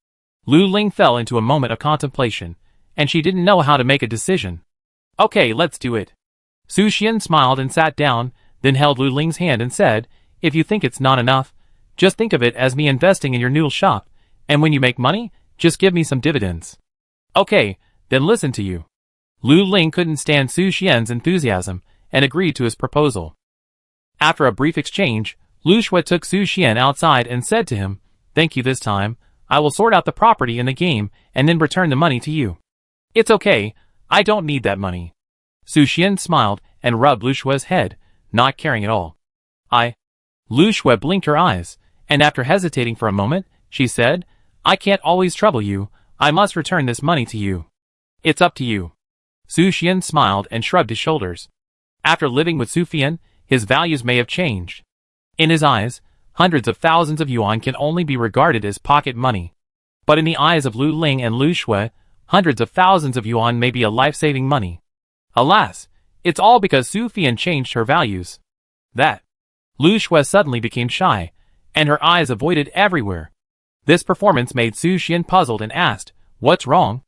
Lu Ling fell into a moment of contemplation, and she didn't know how to make a decision. "Okay, let's do it." Su Xian smiled and sat down, then held Lu Ling's hand and said, "If you think it's not enough, just think of it as me investing in your noodle shop, and when you make money, just give me some dividends." "Okay, then listen to you." Lu Ling couldn't stand Su Xian's enthusiasm, and agreed to his proposal. After a brief exchange, Lu Shui took Su Xian outside and said to him, "Thank you this time. I will sort out the property in the game and then return the money to you." "It's okay, I don't need that money." Su Xian smiled and rubbed Lu Shui's head, not caring at all. Lu Shui blinked her eyes, and after hesitating for a moment, she said, "I can't always trouble you, I must return this money to you." "It's up to you." Su Xian smiled and shrugged his shoulders. After living with Su Fian, his values may have changed. In his eyes, hundreds of thousands of yuan can only be regarded as pocket money. But in the eyes of Lu Ling and Lu Shui, hundreds of thousands of yuan may be a life-saving money. Alas, it's all because Su Fian changed her values. Lu Shui suddenly became shy, and her eyes avoided everywhere. This performance made Su Xian puzzled and asked, "What's wrong?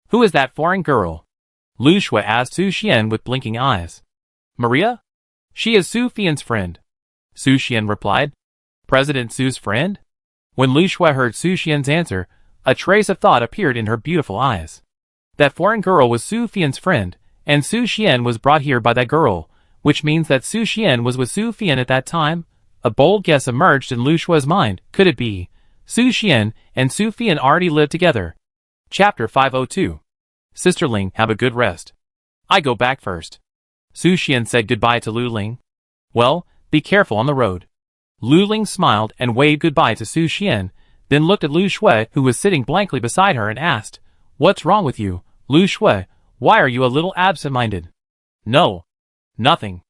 Who is that foreign girl?" Lu Shui asked Su Xian with blinking eyes. "Maria? She is Su Fian's friend." Su Xian replied. "President Su's friend?" When Lu Shui heard Su Xian's answer, a trace of thought appeared in her beautiful eyes. That foreign girl was Su Fian's friend, and Su Xian was brought here by that girl, which means that Su Xian was with Su Fian at that time. A bold guess emerged in Lu Shui's mind. Could it be Su Xian and Su Fian already lived together? Chapter 502. Sister Ling, have a good rest. I go back first. Su Xian said goodbye to Lu Ling. Well, be careful on the road. Lu Ling smiled and waved goodbye to Su Xian, then looked at Lu Shui, who was sitting blankly beside her, and asked, "What's wrong with you, Lu Shui? Why are you a little absent-minded?" "No. Nothing."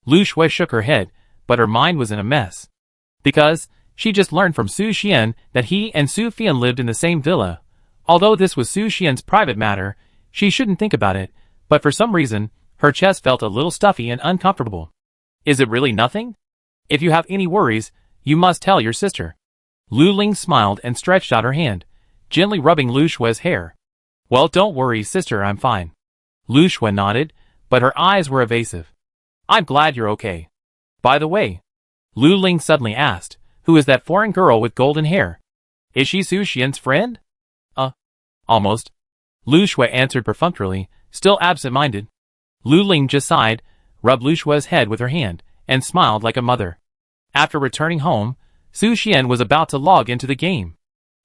Lu Shui shook her head, but her mind was in a mess. Because she just learned from Su Xian that he and Su Fian lived in the same villa. Although this was Su Xian's private matter, she shouldn't think about it, but for some reason, her chest felt a little stuffy and uncomfortable. "Is it really nothing? If you have any worries, you must tell your sister." Lu Ling smiled and stretched out her hand, gently rubbing Lu Shui's hair. "Well, don't worry, sister, I'm fine." Lu Shui nodded, but her eyes were evasive. "I'm glad you're okay. By the way," Lu Ling suddenly asked, "who is that foreign girl with golden hair? Is she Su Xian's friend?" Almost," Lu Shui answered perfunctorily, still absent-minded. Lu Ling just sighed, rubbed Lu Shui's head with her hand, and smiled like a mother. After returning home, Su Xian was about to log into the game.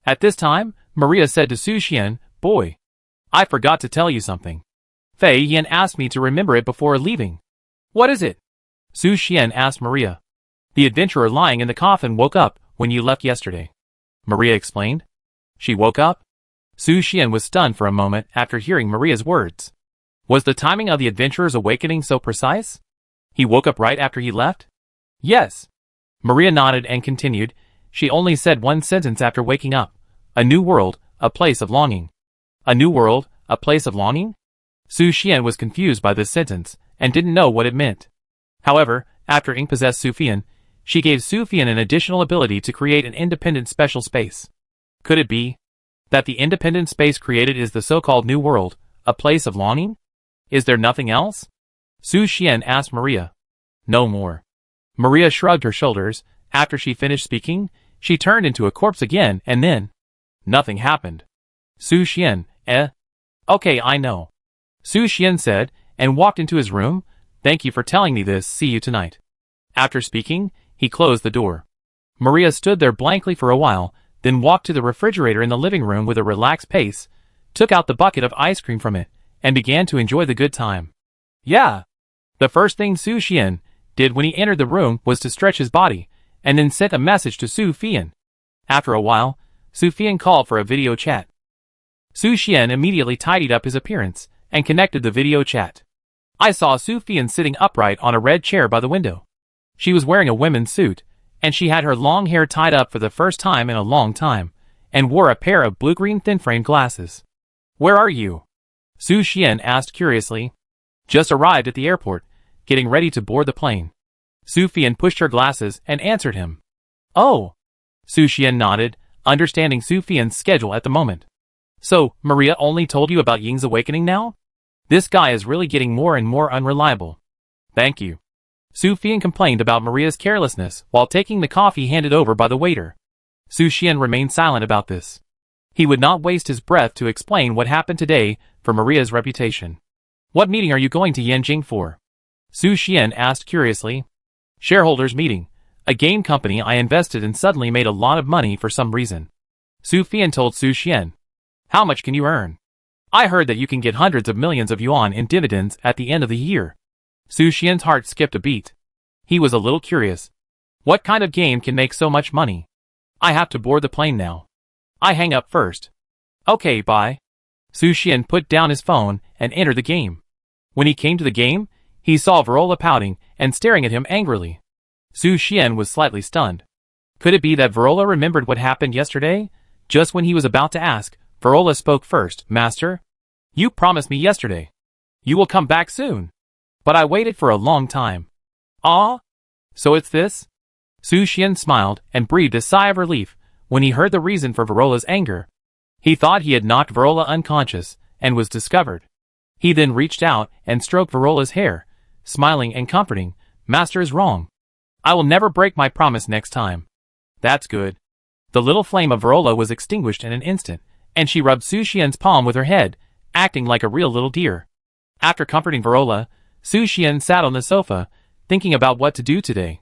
At this time, Maria said to Su Xian, "Boy, I forgot to tell you something. Fei Yan asked me to remember it before leaving." "What is it?" Su Xian asked Maria. "The adventurer lying in the coffin woke up when you left yesterday," Maria explained. She woke up? Su Xian was stunned for a moment after hearing Maria's words. Was the timing of the adventurer's awakening so precise? He woke up right after he left? Yes. Maria nodded and continued. She only said one sentence after waking up. "A new world, a place of longing." A new world, a place of longing? Su Xian was confused by this sentence, and didn't know what it meant. However, after Ing possessed Su Fian, she gave Su Fian an additional ability to create an independent special space. Could it be that the independent space created is the so-called new world, a place of longing? Is there nothing else? Su Xian asked Maria. No more. Maria shrugged her shoulders, After she finished speaking, she turned into a corpse again and then nothing happened. Su Xian, Okay, I know. Su Xian said, and walked into his room. Thank you for telling me this, see you tonight. After speaking, he closed the door. Maria stood there blankly for a while, then walked to the refrigerator in the living room with a relaxed pace, took out the bucket of ice cream from it, and began to enjoy the good time. Yeah. The first thing Su Xian did when he entered the room was to stretch his body, and then sent a message to Su Fian. After a while, Su Fian called for a video chat. Su Xian immediately tidied up his appearance, and connected the video chat. I saw Su Fian sitting upright on a red chair by the window. She was wearing a women's suit, and she had her long hair tied up for the first time in a long time, and wore a pair of blue-green thin-frame glasses. Where are you? Su Xian asked curiously. Just arrived at the airport, getting ready to board the plane. Su Fian pushed her glasses and answered him. Oh. Su Xian nodded, understanding Su Fian's schedule at the moment. So, Maria only told you about Ying's awakening now? This guy is really getting more and more unreliable. Thank you. Su Fian complained about Maria's carelessness while taking the coffee handed over by the waiter. Su Xian remained silent about this. He would not waste his breath to explain what happened today for Maria's reputation. What meeting are you going to Yanjing for? Su Xian asked curiously. Shareholders meeting. A game company I invested in suddenly made a lot of money for some reason. Su Fian told Su Xian. How much can you earn? I heard that you can get hundreds of millions of yuan in dividends at the end of the year. Su Xian's heart skipped a beat. He was a little curious. What kind of game can make so much money? I have to board the plane now. I hang up first. Okay, bye. Su Xian put down his phone and entered the game. When he came to the game, he saw Verola pouting and staring at him angrily. Su Xian was slightly stunned. Could it be that Verola remembered what happened yesterday? Just when he was about to ask, Verola spoke first. Master? You promised me yesterday. You will come back soon. But I waited for a long time. Ah? So it's this? Su Xian smiled and breathed a sigh of relief when he heard the reason for Verola's anger. He thought he had knocked Verola unconscious and was discovered. He then reached out and stroked Verola's hair, smiling and comforting. Master is wrong. I will never break my promise next time. That's good. The little flame of Verola was extinguished in an instant, and she rubbed Su Xian's palm with her head, acting like a real little deer. After comforting Verola, Su Xian sat on the sofa, thinking about what to do today.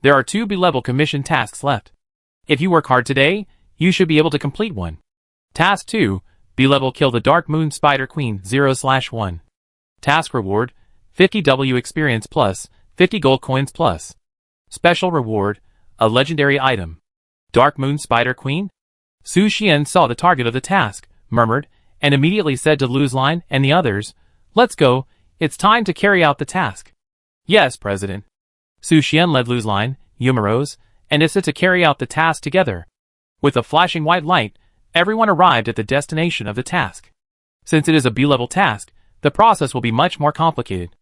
There are 2 B-level commission tasks left. If you work hard today, you should be able to complete one. Task 2, B-level kill the Dark Moon Spider Queen 0/1. Task reward, 50 W experience plus, 50 gold coins plus. Special reward, a legendary item. Dark Moon Spider Queen? Su Xian saw the target of the task, murmured, and immediately said to Lu's Line and the others, Let's go, it's time to carry out the task. Yes, President. Su Xian led Lu's Line, Yumarose, and Issa to carry out the task together. With a flashing white light, everyone arrived at the destination of the task. Since it is a B-level task, the process will be much more complicated.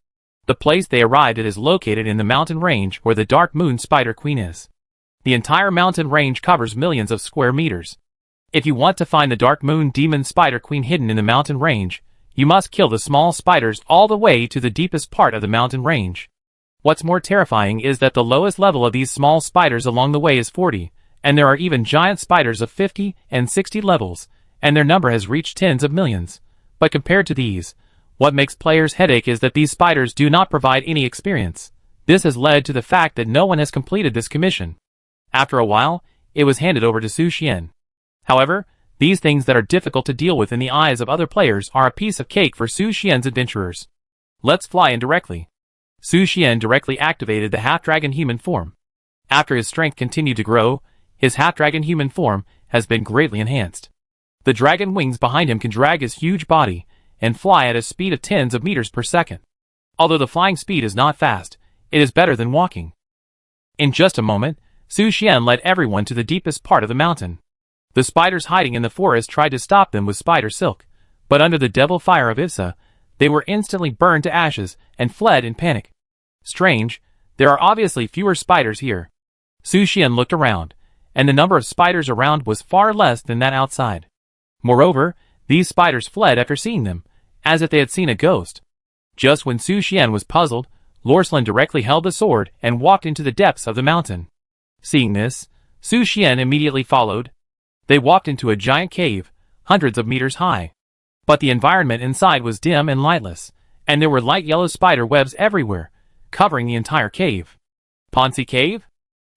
The place they arrived at is located in the mountain range where the Dark Moon Spider Queen is. The entire mountain range covers millions of square meters. If you want to find the Dark Moon Demon Spider Queen hidden in the mountain range, you must kill the small spiders all the way to the deepest part of the mountain range. What's more terrifying is that the lowest level of these small spiders along the way is 40, and there are even giant spiders of 50 and 60 levels, and their number has reached tens of millions. But compared to these, what makes players headache is that these spiders do not provide any experience. This has led to the fact that no one has completed this commission. After a while, it was handed over to Su Xian. However, these things that are difficult to deal with in the eyes of other players are a piece of cake for Su Xian's adventurers. Let's fly in directly. Su Xian directly activated the half-dragon human form. After his strength continued to grow, his half-dragon human form has been greatly enhanced. The dragon wings behind him can drag his huge body and fly at a speed of tens of meters per second. Although the flying speed is not fast, it is better than walking. In just a moment, Su Xian led everyone to the deepest part of the mountain. The spiders hiding in the forest tried to stop them with spider silk, but under the devil fire of Issa, they were instantly burned to ashes and fled in panic. Strange, there are obviously fewer spiders here. Su Xian looked around, and the number of spiders around was far less than that outside. Moreover, these spiders fled after seeing them, as if they had seen a ghost. Just when Su Xian was puzzled, Lorslan directly held the sword and walked into the depths of the mountain. Seeing this, Su Xian immediately followed. They walked into a giant cave, hundreds of meters high. But the environment inside was dim and lightless, and there were light yellow spider webs everywhere, covering the entire cave. Ponzi Cave?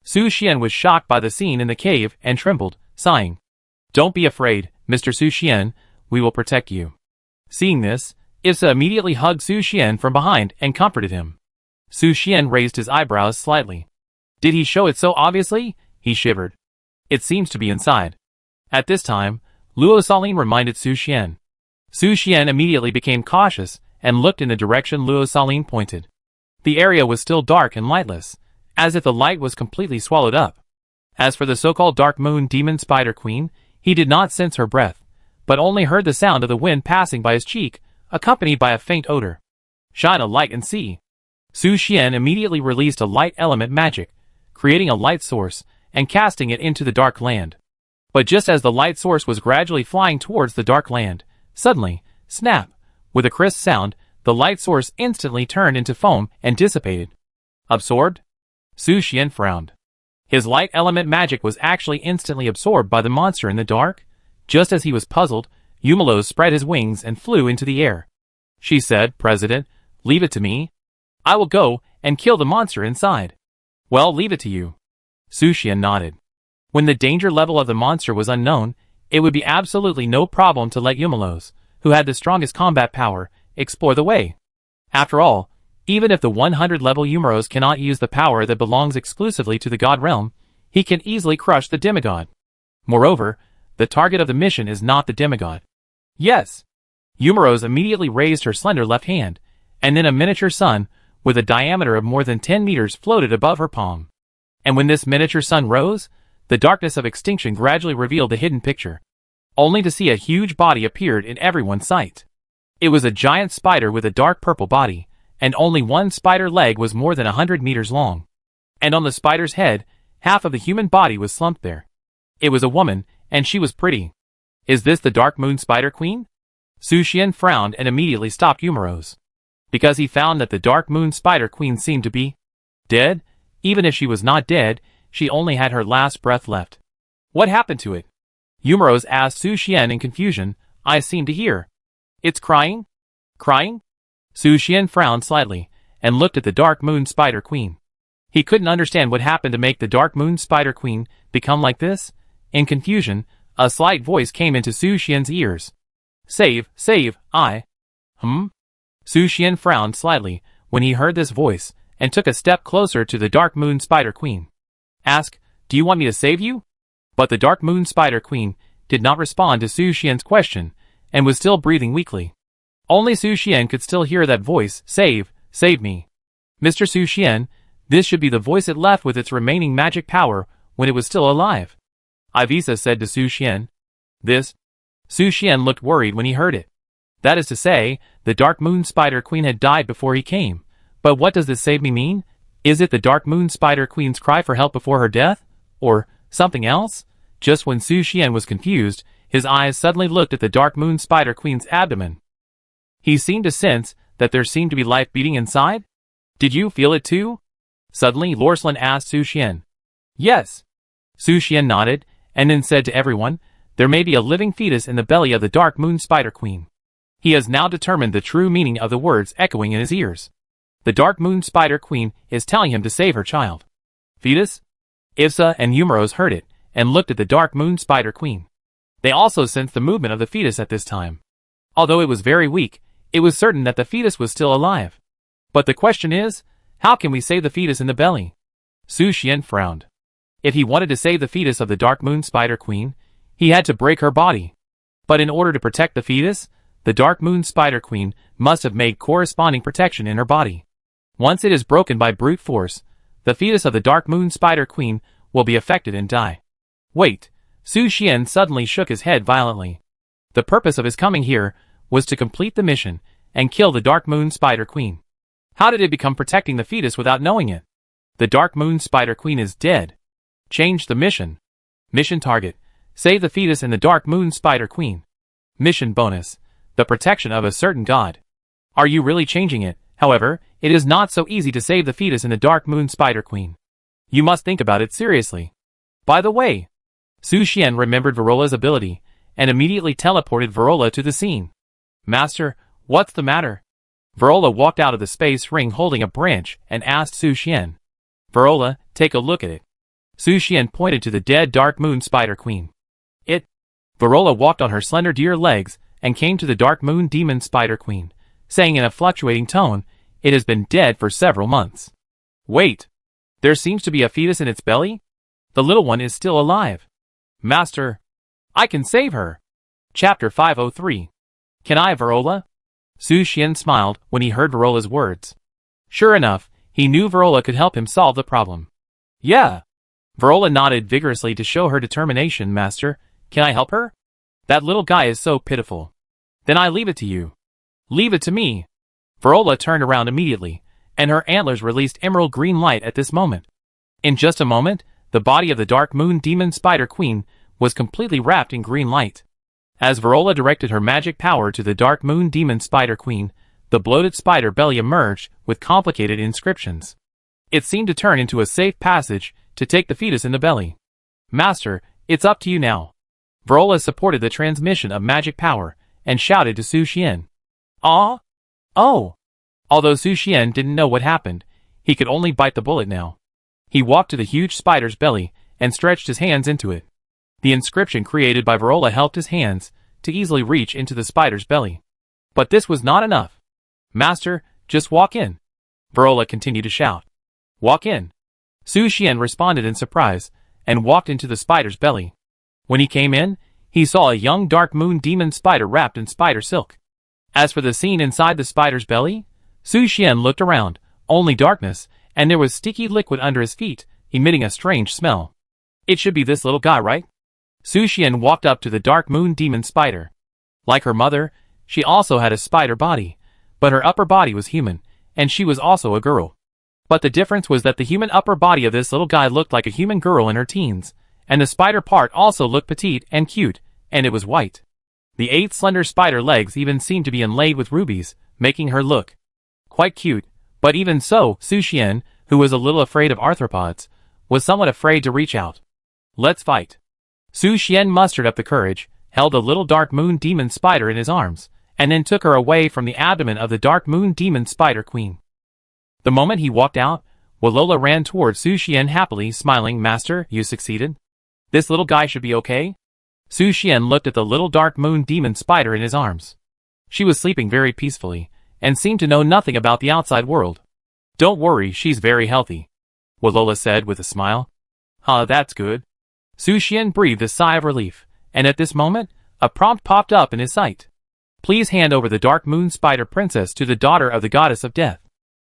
Su Xian was shocked by the scene in the cave and trembled, sighing. Don't be afraid, Mr. Su Xian, we will protect you. Seeing this, Issa immediately hugged Su Xian from behind and comforted him. Su Xian raised his eyebrows slightly. Did he show it so obviously? He shivered. It seems to be inside. At this time, Luo Saline reminded Su Xian. Su Xian immediately became cautious and looked in the direction Luo Saline pointed. The area was still dark and lightless, as if the light was completely swallowed up. As for the so-called Dark Moon Demon Spider Queen, he did not sense her breath, but only heard the sound of the wind passing by his cheek, accompanied by a faint odor. Shine a light and see. Su Xian immediately released a light element magic, creating a light source and casting it into the dark land. But just as the light source was gradually flying towards the dark land, suddenly, snap, with a crisp sound, the light source instantly turned into foam and dissipated. Absorbed? Su Xian frowned. His light element magic was actually instantly absorbed by the monster in the dark. Just as he was puzzled, Yumelos spread his wings and flew into the air. She said, President, leave it to me. I will go and kill the monster inside. Well, leave it to you. Su Xian nodded. When the danger level of the monster was unknown, it would be absolutely no problem to let Yumelos, who had the strongest combat power, explore the way. After all, even if the 100-level Yumeros cannot use the power that belongs exclusively to the god realm, he can easily crush the demigod. Moreover, the target of the mission is not the demigod. Yes! Yumeros immediately raised her slender left hand, and then a miniature sun, with a diameter of more than 10 meters floated above her palm. And when this miniature sun rose, the darkness of extinction gradually revealed the hidden picture, only to see a huge body appeared in everyone's sight. It was a giant spider with a dark purple body, and only one spider leg was more than 100 meters long. And on the spider's head, half of the human body was slumped there. It was a woman, and she was pretty. Is this the Dark Moon Spider Queen? Su Xian frowned and immediately stopped Yumeros. Because he found that the Dark Moon Spider Queen seemed to be dead. Even if she was not dead, she only had her last breath left. What happened to it? Yumeros asked Su Xian in confusion. I seem to hear. It's crying? Crying? Su Xian frowned slightly, and looked at the Dark Moon Spider Queen. He couldn't understand what happened to make the Dark Moon Spider Queen become like this. In confusion, a slight voice came into Su Xian's ears. Save, I. Su Xian frowned slightly when he heard this voice, and took a step closer to the Dark Moon Spider Queen. Ask, do you want me to save you? But the Dark Moon Spider Queen did not respond to Su Xian's question, and was still breathing weakly. Only Su Xian could still hear that voice, save me. Mr. Su Xian, this should be the voice it left with its remaining magic power when it was still alive. Ivisa said to Su Xian. This? Su Xian looked worried when he heard it. That is to say, the Dark Moon Spider Queen had died before he came. But what does this save me mean? Is it the Dark Moon Spider Queen's cry for help before her death? Or something else? Just when Su Xian was confused, his eyes suddenly looked at the Dark Moon Spider Queen's abdomen. He seemed to sense that there seemed to be life beating inside. Did you feel it too? Suddenly Lorslin asked Su Xian. Yes. Su Xian nodded, and then said to everyone, there may be a living fetus in the belly of the Dark Moon Spider Queen. He has now determined the true meaning of the words echoing in his ears. The Dark Moon Spider Queen is telling him to save her child. Fetus? Ivsa and Yumeros heard it, and looked at the Dark Moon Spider Queen. They also sensed the movement of the fetus at this time. Although it was very weak, it was certain that the fetus was still alive. But the question is, how can we save the fetus in the belly? Su Xian frowned. If he wanted to save the fetus of the Dark Moon Spider Queen, he had to break her body. But in order to protect the fetus, the Dark Moon Spider Queen must have made corresponding protection in her body. Once it is broken by brute force, the fetus of the Dark Moon Spider Queen will be affected and die. Wait, Su Xian suddenly shook his head violently. The purpose of his coming here was to complete the mission and kill the Dark Moon Spider Queen. How did it become protecting the fetus without knowing it? The Dark Moon Spider Queen is dead. Change the mission. Mission target: save the fetus in the Dark Moon Spider Queen. Mission bonus: the protection of a certain god. Are you really changing it? However, it is not so easy to save the fetus in the Dark Moon Spider Queen. You must think about it seriously. By the way, Su Xian remembered Verola's ability, and immediately teleported Verola to the scene. Master, what's the matter? Verola walked out of the space ring holding a branch and asked Su Xian. Verola, take a look at it. Su Xian pointed to the dead Dark Moon Spider Queen. Verola walked on her slender deer legs and came to the Dark Moon Demon Spider Queen, saying in a fluctuating tone, it has been dead for several months. Wait! There seems to be a fetus in its belly? The little one is still alive. Master! I can save her! Chapter 503. Can I, Verola? Su Xian smiled when he heard Verola's words. Sure enough, he knew Verola could help him solve the problem. Yeah! Verola nodded vigorously to show her determination. Master, can I help her? That little guy is so pitiful. Then I leave it to you. Leave it to me. Verola turned around immediately, and her antlers released emerald green light at this moment. In just a moment, the body of the Dark Moon Demon Spider Queen was completely wrapped in green light. As Verola directed her magic power to the Dark Moon Demon Spider Queen, the bloated spider belly emerged with complicated inscriptions. It seemed to turn into a safe passage to take the fetus in the belly. Master, it's up to you now. Verola supported the transmission of magic power and shouted to Su Xian. Ah? Oh! Although Su Xian didn't know what happened, he could only bite the bullet now. He walked to the huge spider's belly and stretched his hands into it. The inscription created by Verola helped his hands to easily reach into the spider's belly. But this was not enough. Master, just walk in. Verola continued to shout. Walk in. Su Xian responded in surprise and walked into the spider's belly. When he came in, he saw a young Dark Moon Demon Spider wrapped in spider silk. As for the scene inside the spider's belly, Su Xian looked around, only darkness, and there was sticky liquid under his feet, emitting a strange smell. It should be this little guy, right? Su Xian walked up to the Dark Moon Demon Spider. Like her mother, she also had a spider body, but her upper body was human, and she was also a girl. But the difference was that the human upper body of this little guy looked like a human girl in her teens, and the spider part also looked petite and cute, and it was white. The 8 slender spider legs even seemed to be inlaid with rubies, making her look quite cute, but even so, Su Xian, who was a little afraid of arthropods, was somewhat afraid to reach out. Let's fight. Su Xian mustered up the courage, held the little Dark Moon Demon Spider in his arms, and then took her away from the abdomen of the Dark Moon Demon Spider Queen. The moment he walked out, Verola ran toward Su Xian happily, smiling. Master, you succeeded? This little guy should be okay? Su Xian looked at the little Dark Moon Demon Spider in his arms. She was sleeping very peacefully, and seemed to know nothing about the outside world. Don't worry, she's very healthy, Verola said with a smile. That's good. Su Xian breathed a sigh of relief, and at this moment, a prompt popped up in his sight. Please hand over the Dark Moon Spider Princess to the daughter of the Goddess of Death.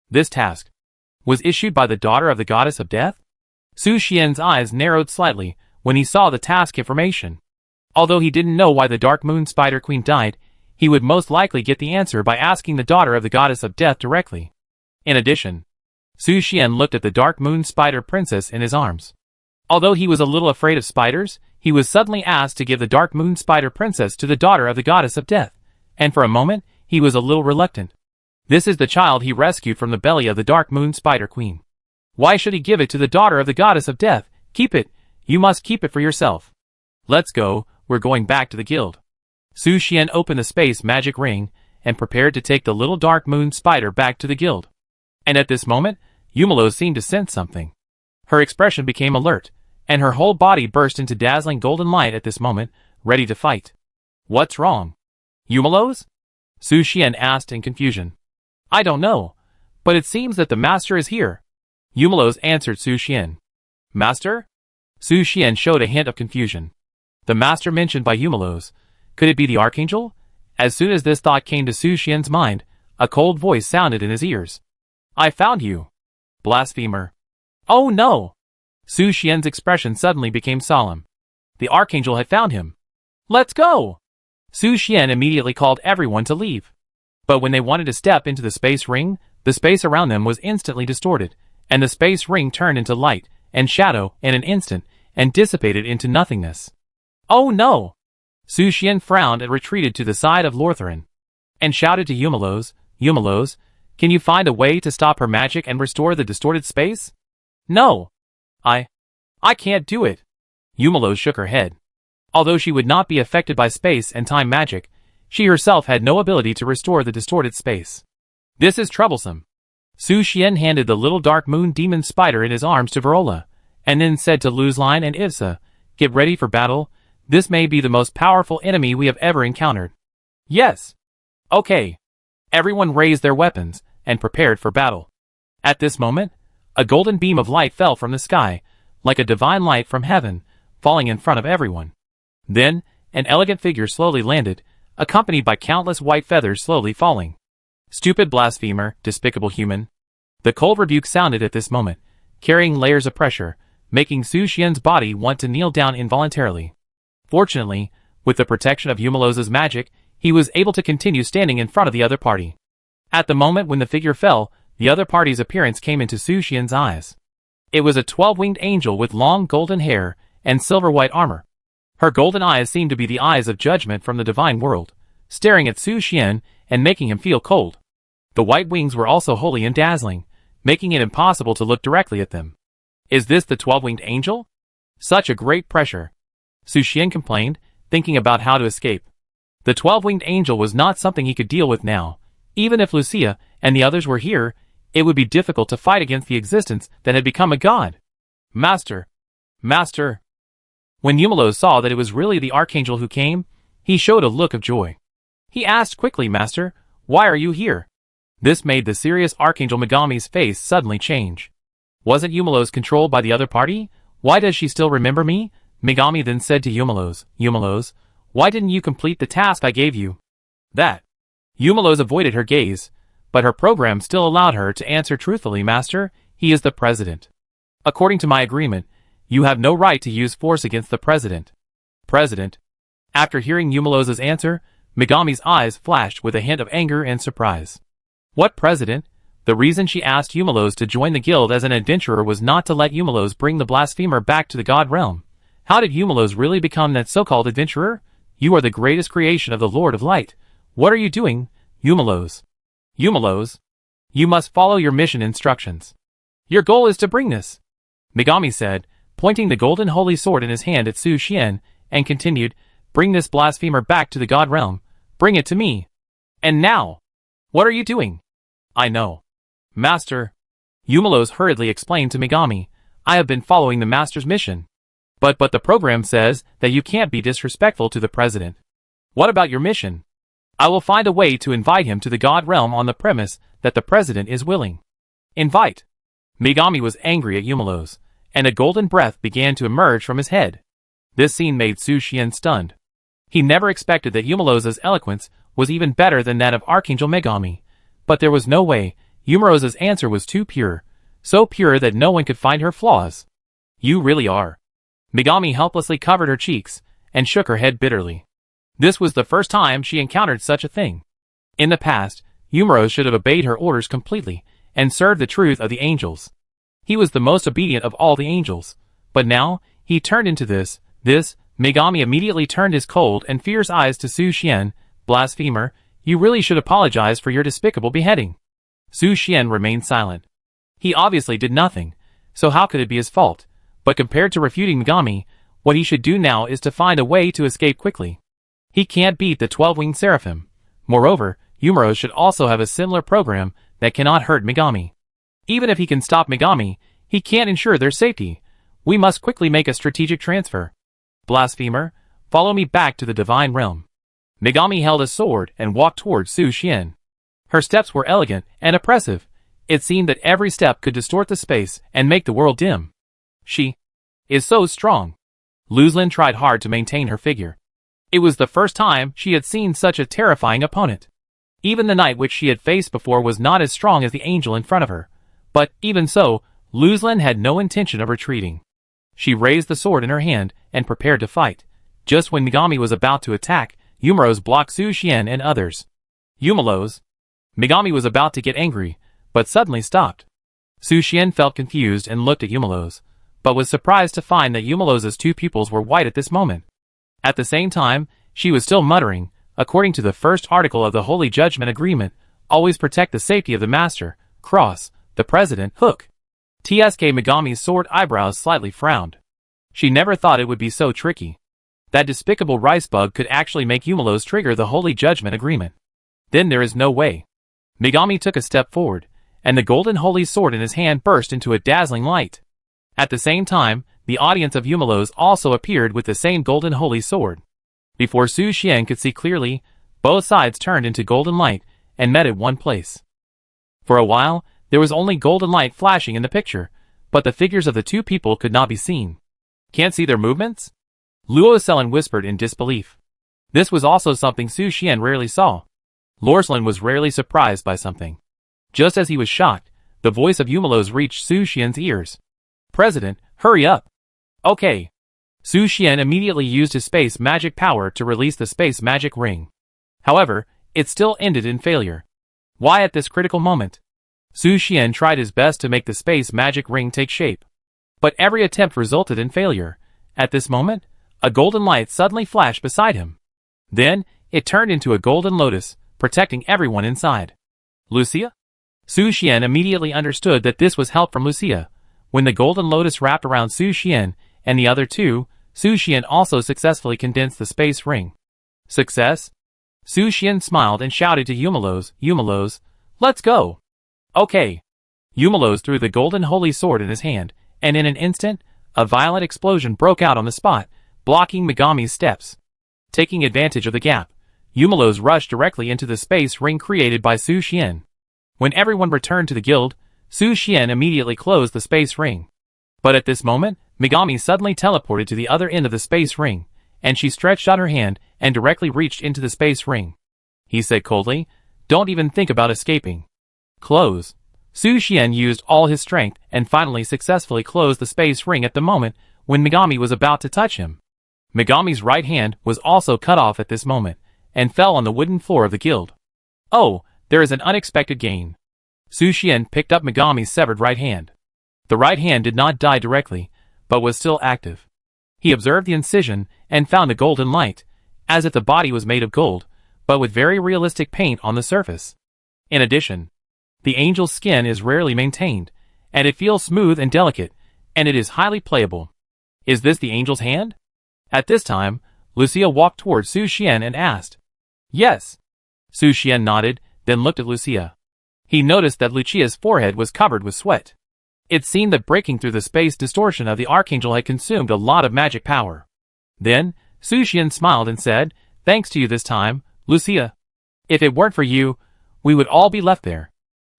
This task was issued by the daughter of the Goddess of Death? Su Xian's eyes narrowed slightly when he saw the task information. Although he didn't know why the Dark Moon Spider Queen died, he would most likely get the answer by asking the daughter of the Goddess of Death directly. In addition, Su Xian looked at the Dark Moon Spider Princess in his arms. Although he was a little afraid of spiders, he was suddenly asked to give the Dark Moon Spider Princess to the daughter of the Goddess of Death, and for a moment, he was a little reluctant. This is the child he rescued from the belly of the Dark Moon Spider Queen. Why should he give it to the daughter of the Goddess of Death? Keep it. You must keep it for yourself. Let's go, we're going back to the guild. Su Xian opened the space magic ring and prepared to take the little Dark Moon Spider back to the guild. And at this moment, Yumalo seemed to sense something. Her expression became alert, and her whole body burst into dazzling golden light at this moment, ready to fight. What's wrong? Yumalos? Su Xian asked in confusion. I don't know, but it seems that the master is here. Yumalos answered Su Xian. Master? Su Xian showed a hint of confusion. The master mentioned by Yumalos. Could it be the Archangel? As soon as this thought came to Su Xian's mind, a cold voice sounded in his ears. I found you. Blasphemer. Oh no! Su Xian's expression suddenly became solemn. The Archangel had found him. Let's go! Su Xian immediately called everyone to leave. But when they wanted to step into the space ring, the space around them was instantly distorted, and the space ring turned into light and shadow in an instant and dissipated into nothingness. Oh no! Su Xian frowned and retreated to the side of Lortharin, and shouted to Yumalos, Yumalos, can you find a way to stop her magic and restore the distorted space? No! I can't do it. Yumalo shook her head. Although she would not be affected by space and time magic, she herself had no ability to restore the distorted space. This is troublesome. Su Xian handed the little dark moon demon spider in his arms to Verola, and then said to Luzline and Ivsa, "Get ready for battle. This may be the most powerful enemy we have ever encountered." "Yes." "Okay." Everyone raised their weapons and prepared for battle. At this moment, a golden beam of light fell from the sky, like a divine light from heaven, falling in front of everyone. Then, an elegant figure slowly landed, accompanied by countless white feathers slowly falling. "Stupid blasphemer, despicable human." The cold rebuke sounded at this moment, carrying layers of pressure, making Su Xian's body want to kneel down involuntarily. Fortunately, with the protection of Yumalo's magic, he was able to continue standing in front of the other party. At the moment when the figure fell, the other party's appearance came into Su Xian's eyes. It was a 12-winged angel with long golden hair and silver-white armor. Her golden eyes seemed to be the eyes of judgment from the divine world, staring at Su Xian and making him feel cold. The white wings were also holy and dazzling, making it impossible to look directly at them. "Is this the 12-winged angel? Such a great pressure," Su Xian complained, thinking about how to escape. The 12-winged angel was not something he could deal with now. Even if Lucia and the others were here, it would be difficult to fight against the existence that had become a god. Master! Master! When Yumalo saw that it was really the archangel who came, he showed a look of joy. He asked quickly, "Master, why are you here?" This made the serious Archangel Megami's face suddenly change. "Wasn't Yumalo's controlled by the other party? Why does she still remember me?" Megami then said to Yumalo's, "Why didn't you complete the task I gave you?" That. Yumalo's avoided her gaze, but her program still allowed her to answer truthfully, "Master, he is the president. According to my agreement, you have no right to use force against the president." "President?" After hearing Yumalo's answer, Megami's eyes flashed with a hint of anger and surprise. "What president?" The reason she asked Yumalo's to join the guild as an adventurer was not to let Yumalo's bring the blasphemer back to the god realm. How did Yumalo's really become that so-called adventurer? "You are the greatest creation of the Lord of Light. What are you doing, Yumalo's?" "Yumalo's? You must follow your mission instructions. Your goal is to bring this," Megami said, pointing the golden holy sword in his hand at Su Xian, and continued, "Bring this blasphemer back to the god realm. Bring it to me. And now. What are you doing?" "I know. Master." Yumalo's hurriedly explained to Megami, "I have been following the master's mission. But the program says that you can't be disrespectful to the president." "What about your mission?" "I will find a way to invite him to the god realm on the premise that the president is willing." "Invite?" Megami was angry at Yumalo's, and a golden breath began to emerge from his head. This scene made Su Xian stunned. He never expected that Yumalo's eloquence was even better than that of Archangel Megami, but there was no way. Yumalo's answer was too pure, so pure that no one could find her flaws. "You really are." Megami helplessly covered her cheeks and shook her head bitterly. This was the first time she encountered such a thing. In the past, Yumaro should have obeyed her orders completely and served the truth of the angels. He was the most obedient of all the angels, but now he turned into this. Megami immediately turned his cold and fierce eyes to Su Xian. "Blasphemer, you really should apologize for your despicable beheading." Su Xian remained silent. He obviously did nothing, so how could it be his fault? But compared to refuting Megami, what he should do now is to find a way to escape quickly. He can't beat the 12-winged seraphim. Moreover, Yumaro should also have a similar program that cannot hurt Megami. Even if he can stop Megami, he can't ensure their safety. We must quickly make a strategic transfer. "Blasphemer, follow me back to the divine realm." Megami held a sword and walked towards Su Xian. Her steps were elegant and oppressive. It seemed that every step could distort the space and make the world dim. She is so strong. Luzlin tried hard to maintain her figure. It was the first time she had seen such a terrifying opponent. Even the knight which she had faced before was not as strong as the angel in front of her. But, even so, Luzlin had no intention of retreating. She raised the sword in her hand and prepared to fight. Just when Megami was about to attack, Yumalo's blocked Su Xian and others. "Yumalo's?" Megami was about to get angry, but suddenly stopped. Su Xian felt confused and looked at Yumalo's, but was surprised to find that Yumalo's two pupils were white at this moment. At the same time, she was still muttering, "According to the first article of the Holy Judgment Agreement, always protect the safety of the Master, cross, the President, hook." TSK Megami's sword eyebrows slightly frowned. She never thought it would be so tricky. That despicable rice bug could actually make Eumelos trigger the Holy Judgment Agreement. Then there is no way. Megami took a step forward, and the golden holy sword in his hand burst into a dazzling light. At the same time, the audience of Eumelos also appeared with the same golden holy sword. Before Su Xian could see clearly, both sides turned into golden light and met at one place. For a while, there was only golden light flashing in the picture, but the figures of the two people could not be seen. Can't see their movements? Luo Selen whispered in disbelief. This was also something Su Xian rarely saw. Lorslan was rarely surprised by something. Just as he was shocked, the voice of Eumelos reached Su Xian's ears. President, hurry up! Okay. Su Xian immediately used his space magic power to release the space magic ring. However, it still ended in failure. Why at this critical moment? Su Xian tried his best to make the space magic ring take shape. But every attempt resulted in failure. At this moment, a golden light suddenly flashed beside him. Then, it turned into a golden lotus, protecting everyone inside. Lucia? Su Xian immediately understood that this was help from Lucia. When the golden lotus wrapped around Su Xian and the other two, Su Xian also successfully condensed the space ring. Success? Su Xian smiled and shouted to Eumelos, Eumelos, let's go! Okay. Eumelos threw the golden holy sword in his hand, and in an instant, a violent explosion broke out on the spot, blocking Megami's steps. Taking advantage of the gap, Eumelos rushed directly into the space ring created by Su Xian. When everyone returned to the guild, Su Xian immediately closed the space ring. But at this moment, Megami suddenly teleported to the other end of the space ring, and she stretched out her hand and directly reached into the space ring. He said coldly, don't even think about escaping. Close. Su Xian used all his strength and finally successfully closed the space ring at the moment when Megami was about to touch him. Megami's right hand was also cut off at this moment, and fell on the wooden floor of the guild. Oh, there is an unexpected gain. Su Xian picked up Megami's severed right hand. The right hand did not die directly, but was still active. He observed the incision and found the golden light, as if the body was made of gold, but with very realistic paint on the surface. In addition, the angel's skin is rarely maintained, and it feels smooth and delicate, and it is highly playable. Is this the angel's hand? At this time, Lucia walked towards Su Xian and asked. Yes. Su Xian nodded, then looked at Lucia. He noticed that Lucia's forehead was covered with sweat. It seemed that breaking through the space distortion of the Archangel had consumed a lot of magic power. Then, Su Xian smiled and said, thanks to you this time, Lucia. If it weren't for you, we would all be left there.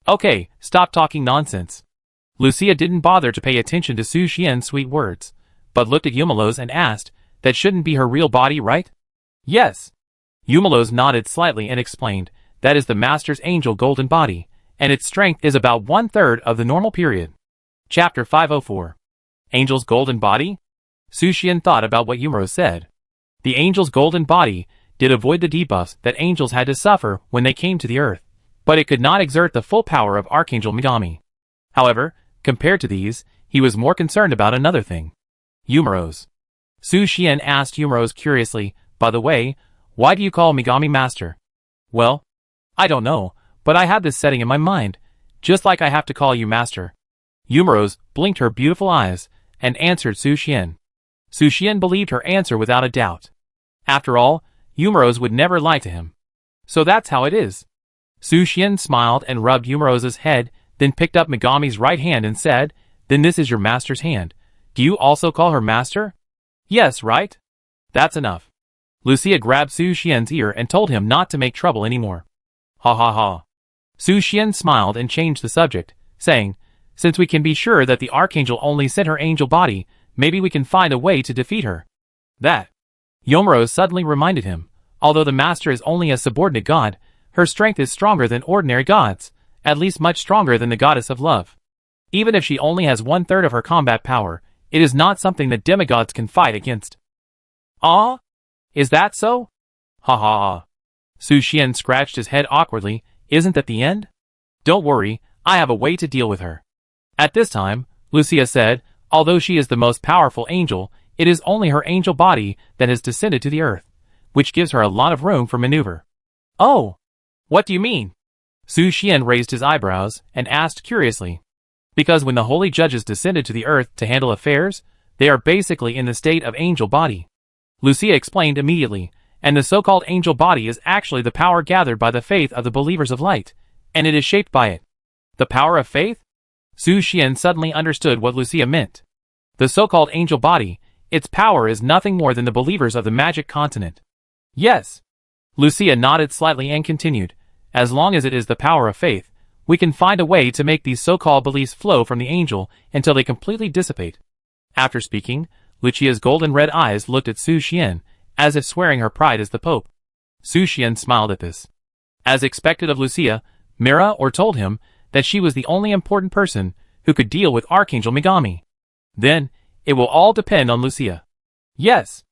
Okay, stop talking nonsense. Lucia didn't bother to pay attention to Su Xian's sweet words, but looked at Eumelos and asked, that shouldn't be her real body, right? Yes. Eumelos nodded slightly and explained, that is the Master's angel golden body, and its strength is about 1/3 of the normal period. Chapter 504. Angel's golden body? Su Xian thought about what Eumeros said. The angel's golden body did avoid the debuffs that angels had to suffer when they came to the earth, but it could not exert the full power of Archangel Megami. However, compared to these, he was more concerned about another thing. Eumeros. Su Xian asked Eumeros curiously, by the way, why do you call Megami Master? Well, I don't know, but I have this setting in my mind, just like I have to call you Master. Eumeros blinked her beautiful eyes, and answered Su Xian. Su Xian believed her answer without a doubt. After all, Eumeros would never lie to him. So that's how it is. Su Xian smiled and rubbed Eumeros's head, then picked up Megami's right hand and said, then this is your master's hand. Do you also call her Master? Yes, right? That's enough. Lucia grabbed Su Xian's ear and told him not to make trouble anymore. Ha ha ha. Su Xian smiled and changed the subject, saying, since we can be sure that the Archangel only sent her angel body, maybe we can find a way to defeat her. That. Eumeros suddenly reminded him, although the Master is only a subordinate god, her strength is stronger than ordinary gods, at least much stronger than the goddess of love. Even if she only has 1/3 of her combat power, it is not something that demigods can fight against. Ah? Is that so? Ha ha ha. Su Xian scratched his head awkwardly, isn't that the end? Don't worry, I have a way to deal with her. At this time, Lucia said, although she is the most powerful angel, it is only her angel body that has descended to the earth, which gives her a lot of room for maneuver. Oh! What do you mean? Su Xian raised his eyebrows and asked curiously. Because when the holy judges descended to the earth to handle affairs, they are basically in the state of angel body. Lucia explained immediately, and the so-called angel body is actually the power gathered by the faith of the believers of light, and it is shaped by it. The power of faith? Su Xian suddenly understood what Lucia meant. The so-called angel body, its power is nothing more than the believers of the magic continent. Yes. Lucia nodded slightly and continued, as long as it is the power of faith, we can find a way to make these so-called beliefs flow from the angel until they completely dissipate. After speaking, Lucia's golden red eyes looked at Su Xian, as if swearing her pride as the Pope. Su Xian smiled at this. As expected of Lucia, Mira told him that she was the only important person who could deal with Archangel Megami. Then, it will all depend on Lucia. Yes.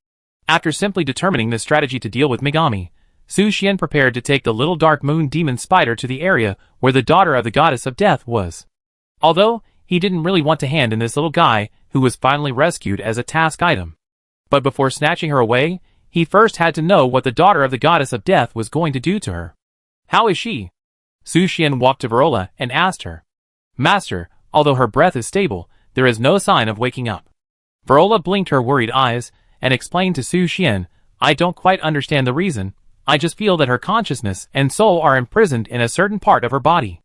After simply determining the strategy to deal with Megami, Su Xian prepared to take the little dark moon demon spider to the area where the daughter of the goddess of death was. Although, he didn't really want to hand in this little guy who was finally rescued as a task item. But before snatching her away, he first had to know what the daughter of the goddess of death was going to do to her. How is she? Su Xian walked to Verola and asked her. Master, although her breath is stable, there is no sign of waking up. Verola blinked her worried eyes and explained to Su Xian, I don't quite understand the reason, I just feel that her consciousness and soul are imprisoned in a certain part of her body.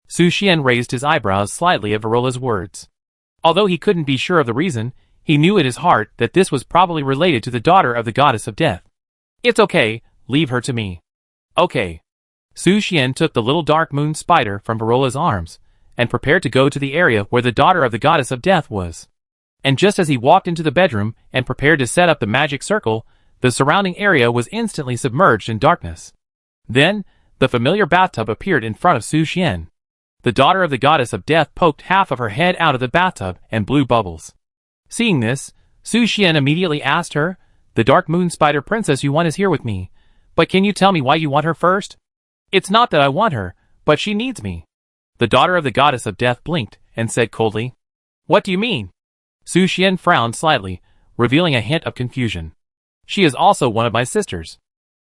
Su Xian raised his eyebrows slightly at Verola's words. Although he couldn't be sure of the reason, he knew in his heart that this was probably related to the daughter of the goddess of death. It's okay, leave her to me. Okay. Su Xian took the little dark moon spider from Verola's arms, and prepared to go to the area where the daughter of the goddess of death was. And just as he walked into the bedroom and prepared to set up the magic circle, the surrounding area was instantly submerged in darkness. Then, the familiar bathtub appeared in front of Su Xian. The daughter of the goddess of death poked half of her head out of the bathtub and blew bubbles. Seeing this, Su Xian immediately asked her, The dark moon spider princess you want is here with me, but can you tell me why you want her first? It's not that I want her, but she needs me. The daughter of the goddess of death blinked and said coldly, What do you mean? Su Xian frowned slightly, revealing a hint of confusion. She is also one of my sisters.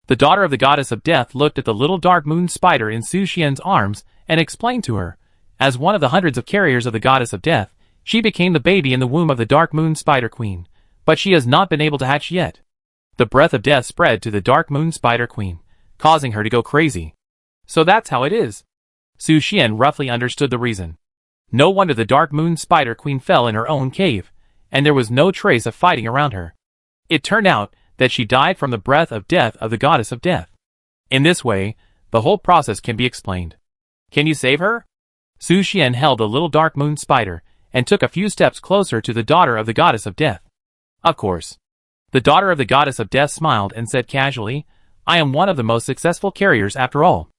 The daughter of the goddess of death looked at the little dark moon spider in Su Xian's arms and explained to her, as one of the hundreds of carriers of the goddess of death, she became the baby in the womb of the dark moon spider queen, but she has not been able to hatch yet. The breath of death spread to the dark moon spider queen, causing her to go crazy. So that's how it is. Su Xian roughly understood the reason. No wonder the dark moon spider queen fell in her own cave, and there was no trace of fighting around her. It turned out that she died from the breath of death of the goddess of death. In this way, the whole process can be explained. Can you save her? Su Xian held the little dark moon spider and took a few steps closer to the daughter of the goddess of death. Of course. The daughter of the goddess of death smiled and said casually, I am one of the most successful carriers after all.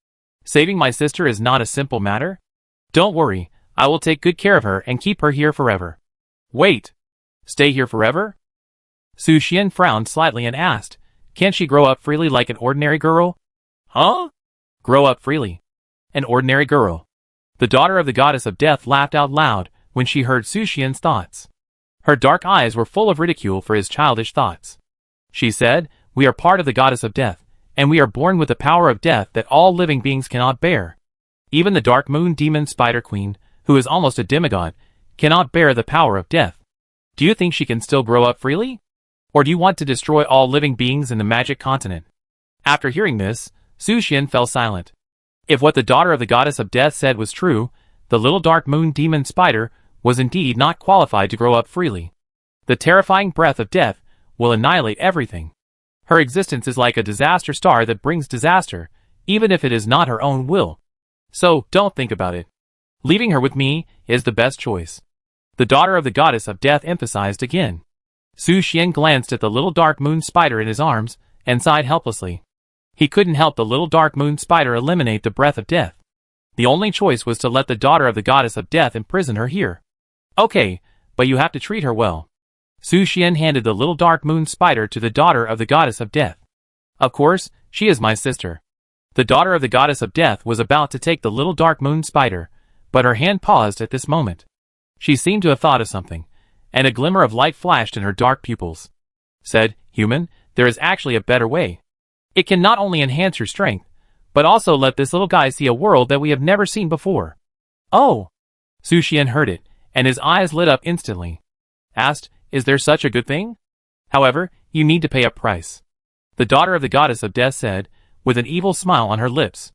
Saving my sister is not a simple matter. Don't worry, I will take good care of her and keep her here forever. Wait. Stay here forever? Su Xian frowned slightly and asked, Can't she grow up freely like an ordinary girl? Huh? Grow up freely. An ordinary girl. The daughter of the goddess of death laughed out loud when she heard Su Xian's thoughts. Her dark eyes were full of ridicule for his childish thoughts. She said, We are part of the goddess of death, and we are born with the power of death that all living beings cannot bear. Even the dark moon demon spider queen, who is almost a demigod, cannot bear the power of death. Do you think she can still grow up freely? Or do you want to destroy all living beings in the magic continent? After hearing this, Su Xian fell silent. If what the daughter of the goddess of death said was true, the little dark moon demon spider was indeed not qualified to grow up freely. The terrifying breath of death will annihilate everything. Her existence is like a disaster star that brings disaster, even if it is not her own will. So, don't think about it. Leaving her with me is the best choice. The daughter of the goddess of death emphasized again. Su Xian glanced at the little dark moon spider in his arms and sighed helplessly. He couldn't help the little dark moon spider eliminate the breath of death. The only choice was to let the daughter of the goddess of death imprison her here. Okay, but you have to treat her well. Su Xian handed the little dark moon spider to the daughter of the goddess of death. Of course, she is my sister. The daughter of the goddess of death was about to take the little dark moon spider, but her hand paused at this moment. She seemed to have thought of something, and a glimmer of light flashed in her dark pupils. Said, Human, there is actually a better way. It can not only enhance your strength, but also let this little guy see a world that we have never seen before. Oh! Su Xian heard it, and his eyes lit up instantly. Asked, "Is there such a good thing? However, you need to pay a price." The daughter of the goddess of death said, with an evil smile on her lips.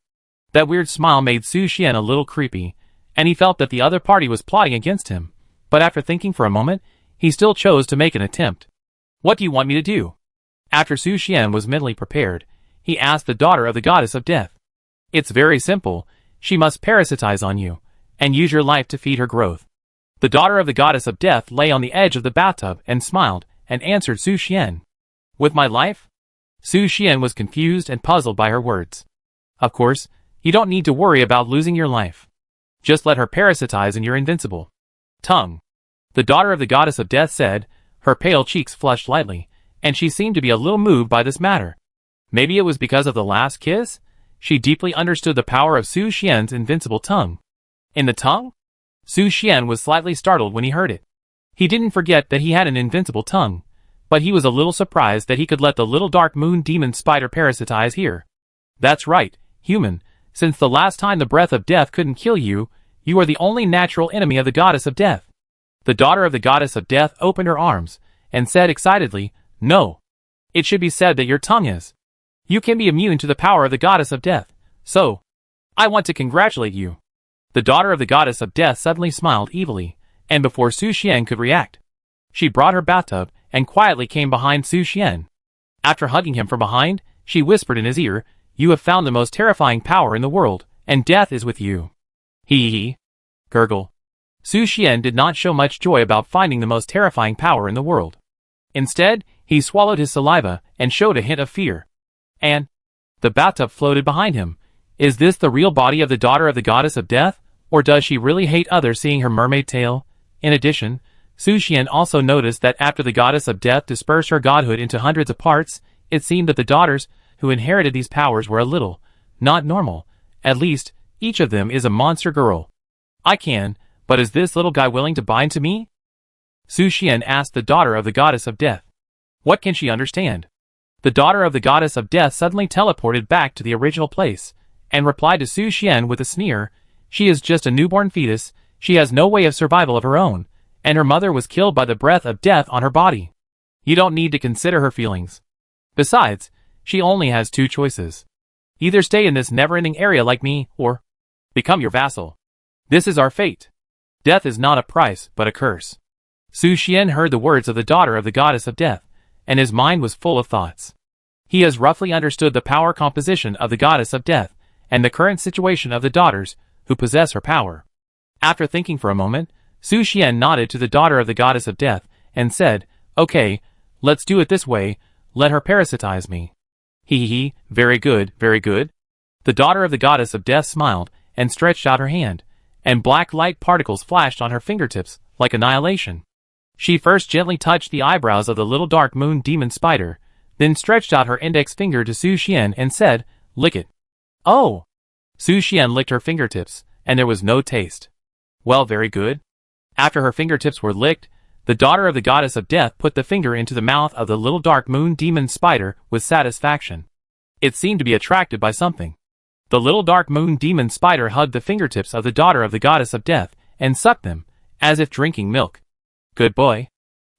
That weird smile made Su Xian a little creepy, and he felt that the other party was plotting against him, but after thinking for a moment, he still chose to make an attempt. "What do you want me to do?" After Su Xian was mentally prepared, he asked the daughter of the goddess of death. "It's very simple. She must parasitize on you, and use your life to feed her growth." The daughter of the goddess of death lay on the edge of the bathtub and smiled, and answered Su Xian. "With my life?" Su Xian was confused and puzzled by her words. "Of course, you don't need to worry about losing your life. Just let her parasitize and you're invincible." "Tongue." The daughter of the goddess of death said, her pale cheeks flushed lightly, and she seemed to be a little moved by this matter. Maybe it was because of the last kiss? She deeply understood the power of Su Xian's invincible tongue. In the tongue? Su Xian was slightly startled when he heard it. He didn't forget that he had an invincible tongue, but he was a little surprised that he could let the little dark moon demon spider parasitize here. "That's right, human. Since the last time the breath of death couldn't kill you, you are the only natural enemy of the goddess of death." The daughter of the goddess of death opened her arms, and said excitedly, "No. It should be said that your tongue is. You can be immune to the power of the goddess of death, so I want to congratulate you." The daughter of the goddess of death suddenly smiled evilly, and before Su Xian could react, she brought her bathtub and quietly came behind Su Xian. After hugging him from behind, she whispered in his ear, "You have found the most terrifying power in the world, and death is with you." Hee. Gurgle. Su Xian did not show much joy about finding the most terrifying power in the world. Instead, he swallowed his saliva and showed a hint of fear. And the bathtub floated behind him. Is this the real body of the daughter of the goddess of death, or does she really hate others seeing her mermaid tail? In addition, Su Xian also noticed that after the goddess of death dispersed her godhood into hundreds of parts, it seemed that the daughters who inherited these powers were a little, not normal. At least, each of them is a monster girl. "I can, but is this little guy willing to bind to me?" Su Xian asked the daughter of the goddess of death. What can she understand? The daughter of the goddess of death suddenly teleported back to the original place, and replied to Su Xian with a sneer, "She is just a newborn fetus, she has no way of survival of her own, and her mother was killed by the breath of death on her body. You don't need to consider her feelings. Besides, she only has two choices. Either stay in this never-ending area like me, or become your vassal. This is our fate. Death is not a price, but a curse." Su Xian heard the words of the daughter of the goddess of death, and his mind was full of thoughts. He has roughly understood the power composition of the goddess of death, and the current situation of the daughters who possess her power. After thinking for a moment, Su Xian nodded to the daughter of the goddess of death, and said, "Okay, let's do it this way, let her parasitize me." Hee, very good, very good. The daughter of the goddess of death smiled, and stretched out her hand, and black light particles flashed on her fingertips, like annihilation. She first gently touched the eyebrows of the little dark moon demon spider, then stretched out her index finger to Su Xian and said, "Lick it." "Oh!" Su Xian licked her fingertips, and there was no taste. "Well, very good." After her fingertips were licked, the daughter of the goddess of death put the finger into the mouth of the little dark moon demon spider with satisfaction. It seemed to be attracted by something. The little dark moon demon spider hugged the fingertips of the daughter of the goddess of death, and sucked them, as if drinking milk. "Good boy."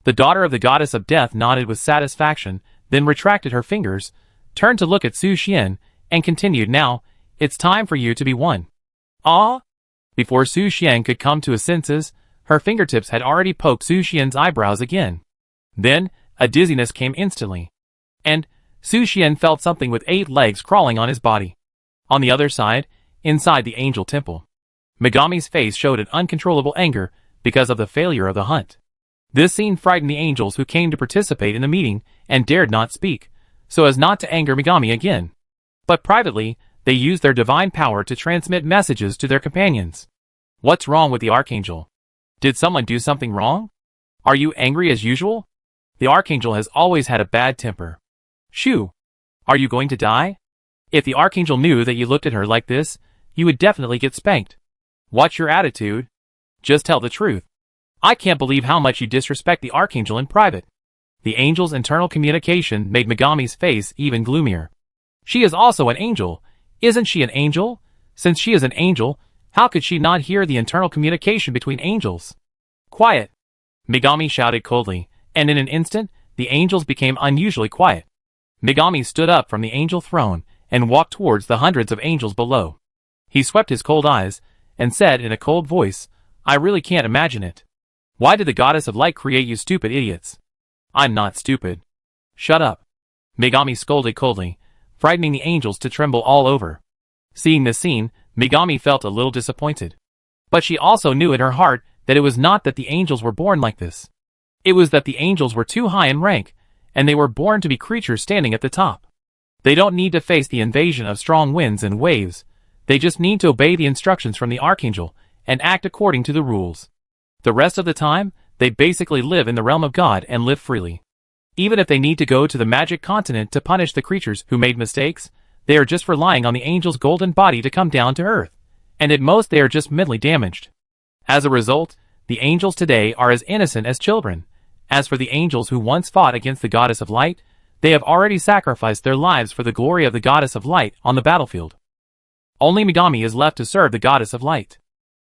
The daughter of the goddess of death nodded with satisfaction, then retracted her fingers, turned to look at Su Xian, and continued, "Now, it's time for you to be one." "Ah?" Before Su Xian could come to his senses, her fingertips had already poked Su Xian's eyebrows again. Then, a dizziness came instantly. And Su Xian felt something with 8 legs crawling on his body. On the other side, inside the angel temple, Megami's face showed an uncontrollable anger because of the failure of the hunt. This scene frightened the angels who came to participate in the meeting and dared not speak, so as not to anger Megami again. But privately, they used their divine power to transmit messages to their companions. "What's wrong with the Archangel? Did someone do something wrong? Are you angry as usual? The Archangel has always had a bad temper. Shoo! Are you going to die? If the Archangel knew that you looked at her like this, you would definitely get spanked. Watch your attitude. Just tell the truth. I can't believe how much you disrespect the Archangel in private." The angel's internal communication made Megami's face even gloomier. "She is also an angel. Isn't she an angel? Since she is an angel, How could she not hear the internal communication between angels? Quiet! Megami shouted coldly, and in an instant, the angels became unusually quiet. Megami stood up from the angel throne and walked towards the hundreds of angels below. He swept his cold eyes and said in a cold voice, I really can't imagine it. Why did the goddess of light create you stupid idiots? I'm not stupid. Shut up. Megami scolded coldly, frightening the angels to tremble all over. Seeing this scene, Megami felt a little disappointed. But she also knew in her heart that it was not that the angels were born like this. It was that the angels were too high in rank, and they were born to be creatures standing at the top. They don't need to face the invasion of strong winds and waves. They just need to obey the instructions from the archangel and act according to the rules. The rest of the time, they basically live in the realm of God and live freely. Even if they need to go to the magic continent to punish the creatures who made mistakes, they are just relying on the angel's golden body to come down to earth, and at most they are just mentally damaged. As a result, the angels today are as innocent as children. As for the angels who once fought against the goddess of light, they have already sacrificed their lives for the glory of the goddess of light on the battlefield. Only Megami is left to serve the goddess of light.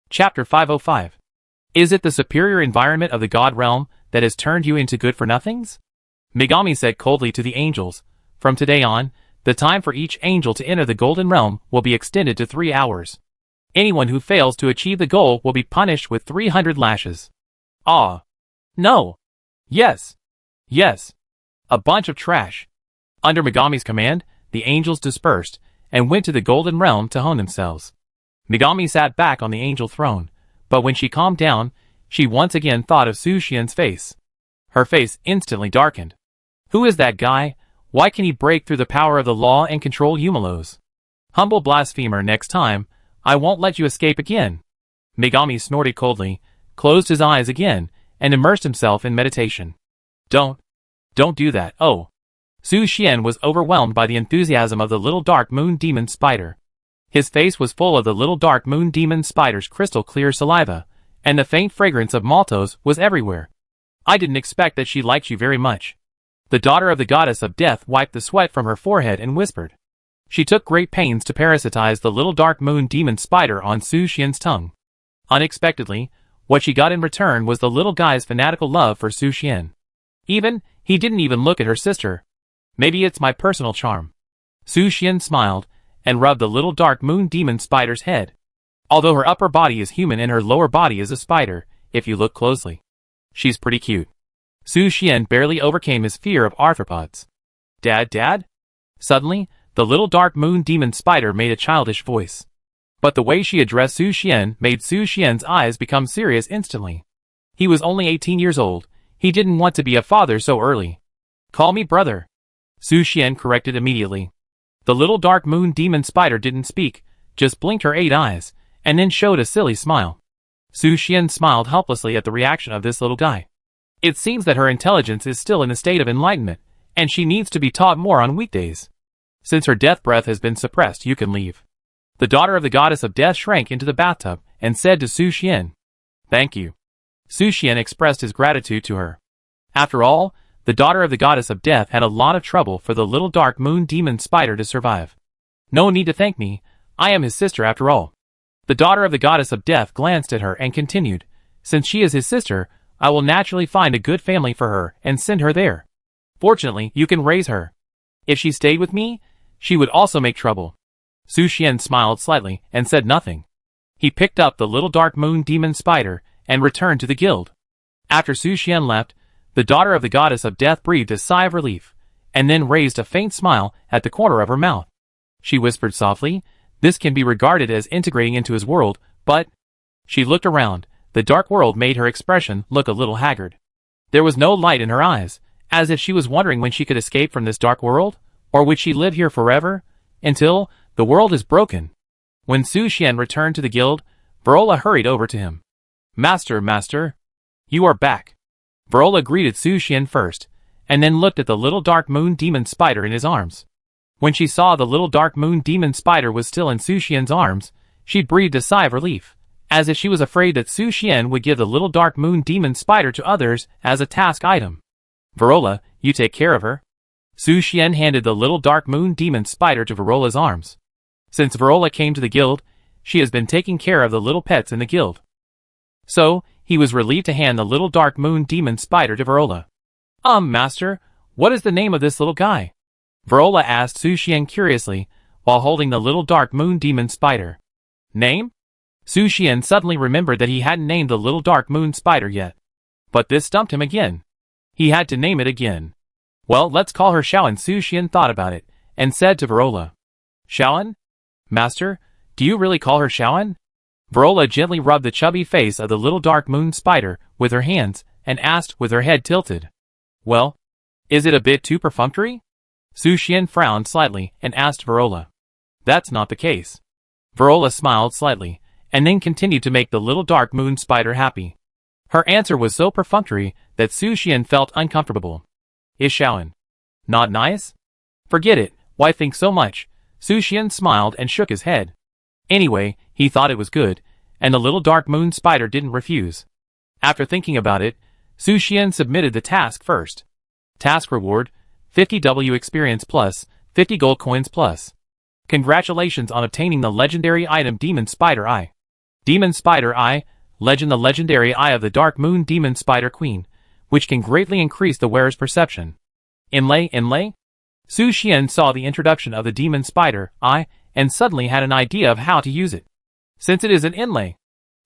Chapter 505. Is it the superior environment of the god realm that has turned you into good-for-nothings? Megami said coldly to the angels, from today on, the time for each angel to enter the golden realm will be extended to 3 hours. Anyone who fails to achieve the goal will be punished with 300 lashes. Ah. No. Yes. Yes. A bunch of trash. Under Megami's command, the angels dispersed and went to the golden realm to hone themselves. Megami sat back on the angel throne, but when she calmed down, she once again thought of Su Xian's face. Her face instantly darkened. Who is that guy? Why can he break through the power of the law and control Yumalos? Humble blasphemer, next time, I won't let you escape again. Megami snorted coldly, closed his eyes again, and immersed himself in meditation. Don't do that, oh. Su Xian was overwhelmed by the enthusiasm of the little dark moon demon spider. His face was full of the little dark moon demon spider's crystal clear saliva, and the faint fragrance of maltose was everywhere. I didn't expect that she liked you very much. The daughter of the goddess of death wiped the sweat from her forehead and whispered. She took great pains to parasitize the little dark moon demon spider on Su Xian's tongue. Unexpectedly, what she got in return was the little guy's fanatical love for Su Xian. He didn't even look at her sister. Maybe it's my personal charm. Su Xian smiled and rubbed the little dark moon demon spider's head. Although her upper body is human and her lower body is a spider, if you look closely. She's pretty cute. Su Xian barely overcame his fear of arthropods. Dad? Suddenly, the little dark moon demon spider made a childish voice. But the way she addressed Su Xian made Su Xian's eyes become serious instantly. He was only 18 years old. He didn't want to be a father so early. Call me brother. Su Xian corrected immediately. The little dark moon demon spider didn't speak, just blinked her 8 eyes, and then showed a silly smile. Su Xian smiled helplessly at the reaction of this little guy. It seems that her intelligence is still in a state of enlightenment, and she needs to be taught more on weekdays. Since her death breath has been suppressed, you can leave. The daughter of the goddess of death shrank into the bathtub and said to Su Xian, Thank you. Su Xian expressed his gratitude to her. After all, the daughter of the goddess of death had a lot of trouble for the little dark moon demon spider to survive. No need to thank me, I am his sister after all. The daughter of the goddess of death glanced at her and continued, Since she is his sister, I will naturally find a good family for her and send her there. Fortunately, you can raise her. If she stayed with me, she would also make trouble. Su Xian smiled slightly and said nothing. He picked up the little dark moon demon spider and returned to the guild. After Su Xian left, the daughter of the goddess of death breathed a sigh of relief, and then raised a faint smile at the corner of her mouth. She whispered softly, This can be regarded as integrating into his world, but... She looked around. The dark world made her expression look a little haggard. There was no light in her eyes, as if she was wondering when she could escape from this dark world, or would she live here forever, until the world is broken. When Su Xian returned to the guild, Verola hurried over to him. Master, you are back. Verola greeted Su Xian first, and then looked at the little dark moon demon spider in his arms. When she saw the little dark moon demon spider was still in Su Xian's arms, she breathed a sigh of relief, as if she was afraid that Su Xian would give the little dark moon demon spider to others as a task item. Verola, you take care of her. Su Xian handed the little dark moon demon spider to Verola's arms. Since Verola came to the guild, she has been taking care of the little pets in the guild. So, he was relieved to hand the little dark moon demon spider to Verola. Master, what is the name of this little guy? Verola asked Su Xian curiously, while holding the little dark moon demon spider. Name? Su Xian suddenly remembered that he hadn't named the little dark moon spider yet. But this stumped him again. He had to name it again. Well, let's call her Xiaoan. Su Xian thought about it, and said to Verola. Xiaoan? Master, do you really call her Xiaoan? Verola gently rubbed the chubby face of the little dark moon spider with her hands, and asked with her head tilted. Well, is it a bit too perfunctory? Su Xian frowned slightly, and asked Verola. That's not the case. Verola smiled slightly, and then continued to make the little dark moon spider happy. Her answer was so perfunctory that Su Xian felt uncomfortable. Is Xiaoan not nice? Forget it, why think so much? Su Xian smiled and shook his head. Anyway, he thought it was good, and the little dark moon spider didn't refuse. After thinking about it, Su Xian submitted the task first. Task reward, 50W experience plus, 50 gold coins plus. Congratulations on obtaining the legendary item Demon Spider Eye. Demon Spider Eye, legend: the legendary eye of the Dark Moon Demon Spider Queen, which can greatly increase the wearer's perception. Inlay? Su Xian saw the introduction of the Demon Spider Eye, and suddenly had an idea of how to use it. Since it is an inlay,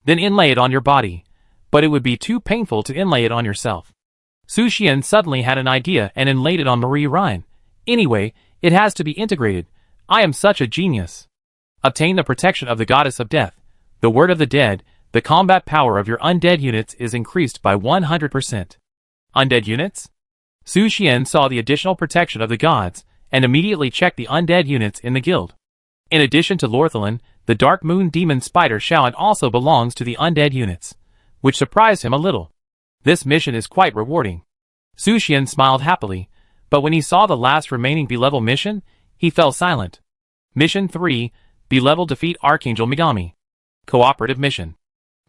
then inlay it on your body, but it would be too painful to inlay it on yourself. Su Xian suddenly had an idea and inlaid it on Marie Ryan. Anyway, it has to be integrated. I am such a genius. Obtain the protection of the Goddess of Death, the Word of the Dead. The combat power of your undead units is increased by 100%. Undead units? Su Xian saw the additional protection of the gods, and immediately checked the undead units in the guild. In addition to Lorthalin, the Dark Moon Demon Spider Xiaoan also belongs to the undead units, which surprised him a little. This mission is quite rewarding. Su Xian smiled happily, but when he saw the last remaining B-level mission, he fell silent. Mission 3, B-level defeat Archangel Megami. Cooperative mission.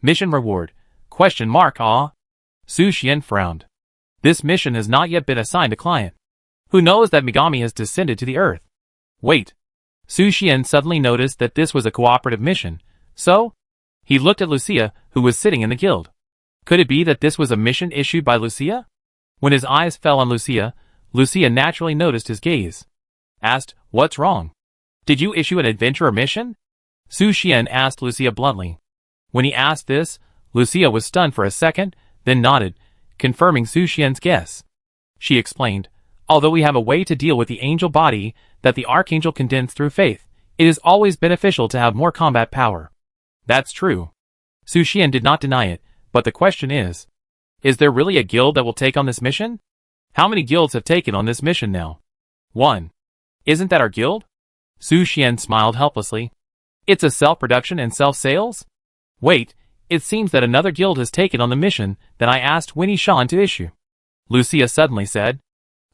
Mission reward, ? Su Xian frowned. This mission has not yet been assigned to client. Who knows that Megami has descended to the earth? Wait. Su Xian suddenly noticed that this was a cooperative mission, so? He looked at Lucia, who was sitting in the guild. Could it be that this was a mission issued by Lucia? When his eyes fell on Lucia, Lucia naturally noticed his gaze. Asked, what's wrong? Did you issue an adventurer mission? Su Xian asked Lucia bluntly. When he asked this, Lucia was stunned for a second, then nodded, confirming Su Xian's guess. She explained, although we have a way to deal with the angel body that the archangel condensed through faith, it is always beneficial to have more combat power. That's true. Su Xian did not deny it, but the question is there really a guild that will take on this mission? How many guilds have taken on this mission now? 1. Isn't that our guild? Su Xian smiled helplessly. It's a self-production and self-sales? Wait, it seems that another guild has taken on the mission that I asked Winnie Shan to issue. Lucia suddenly said.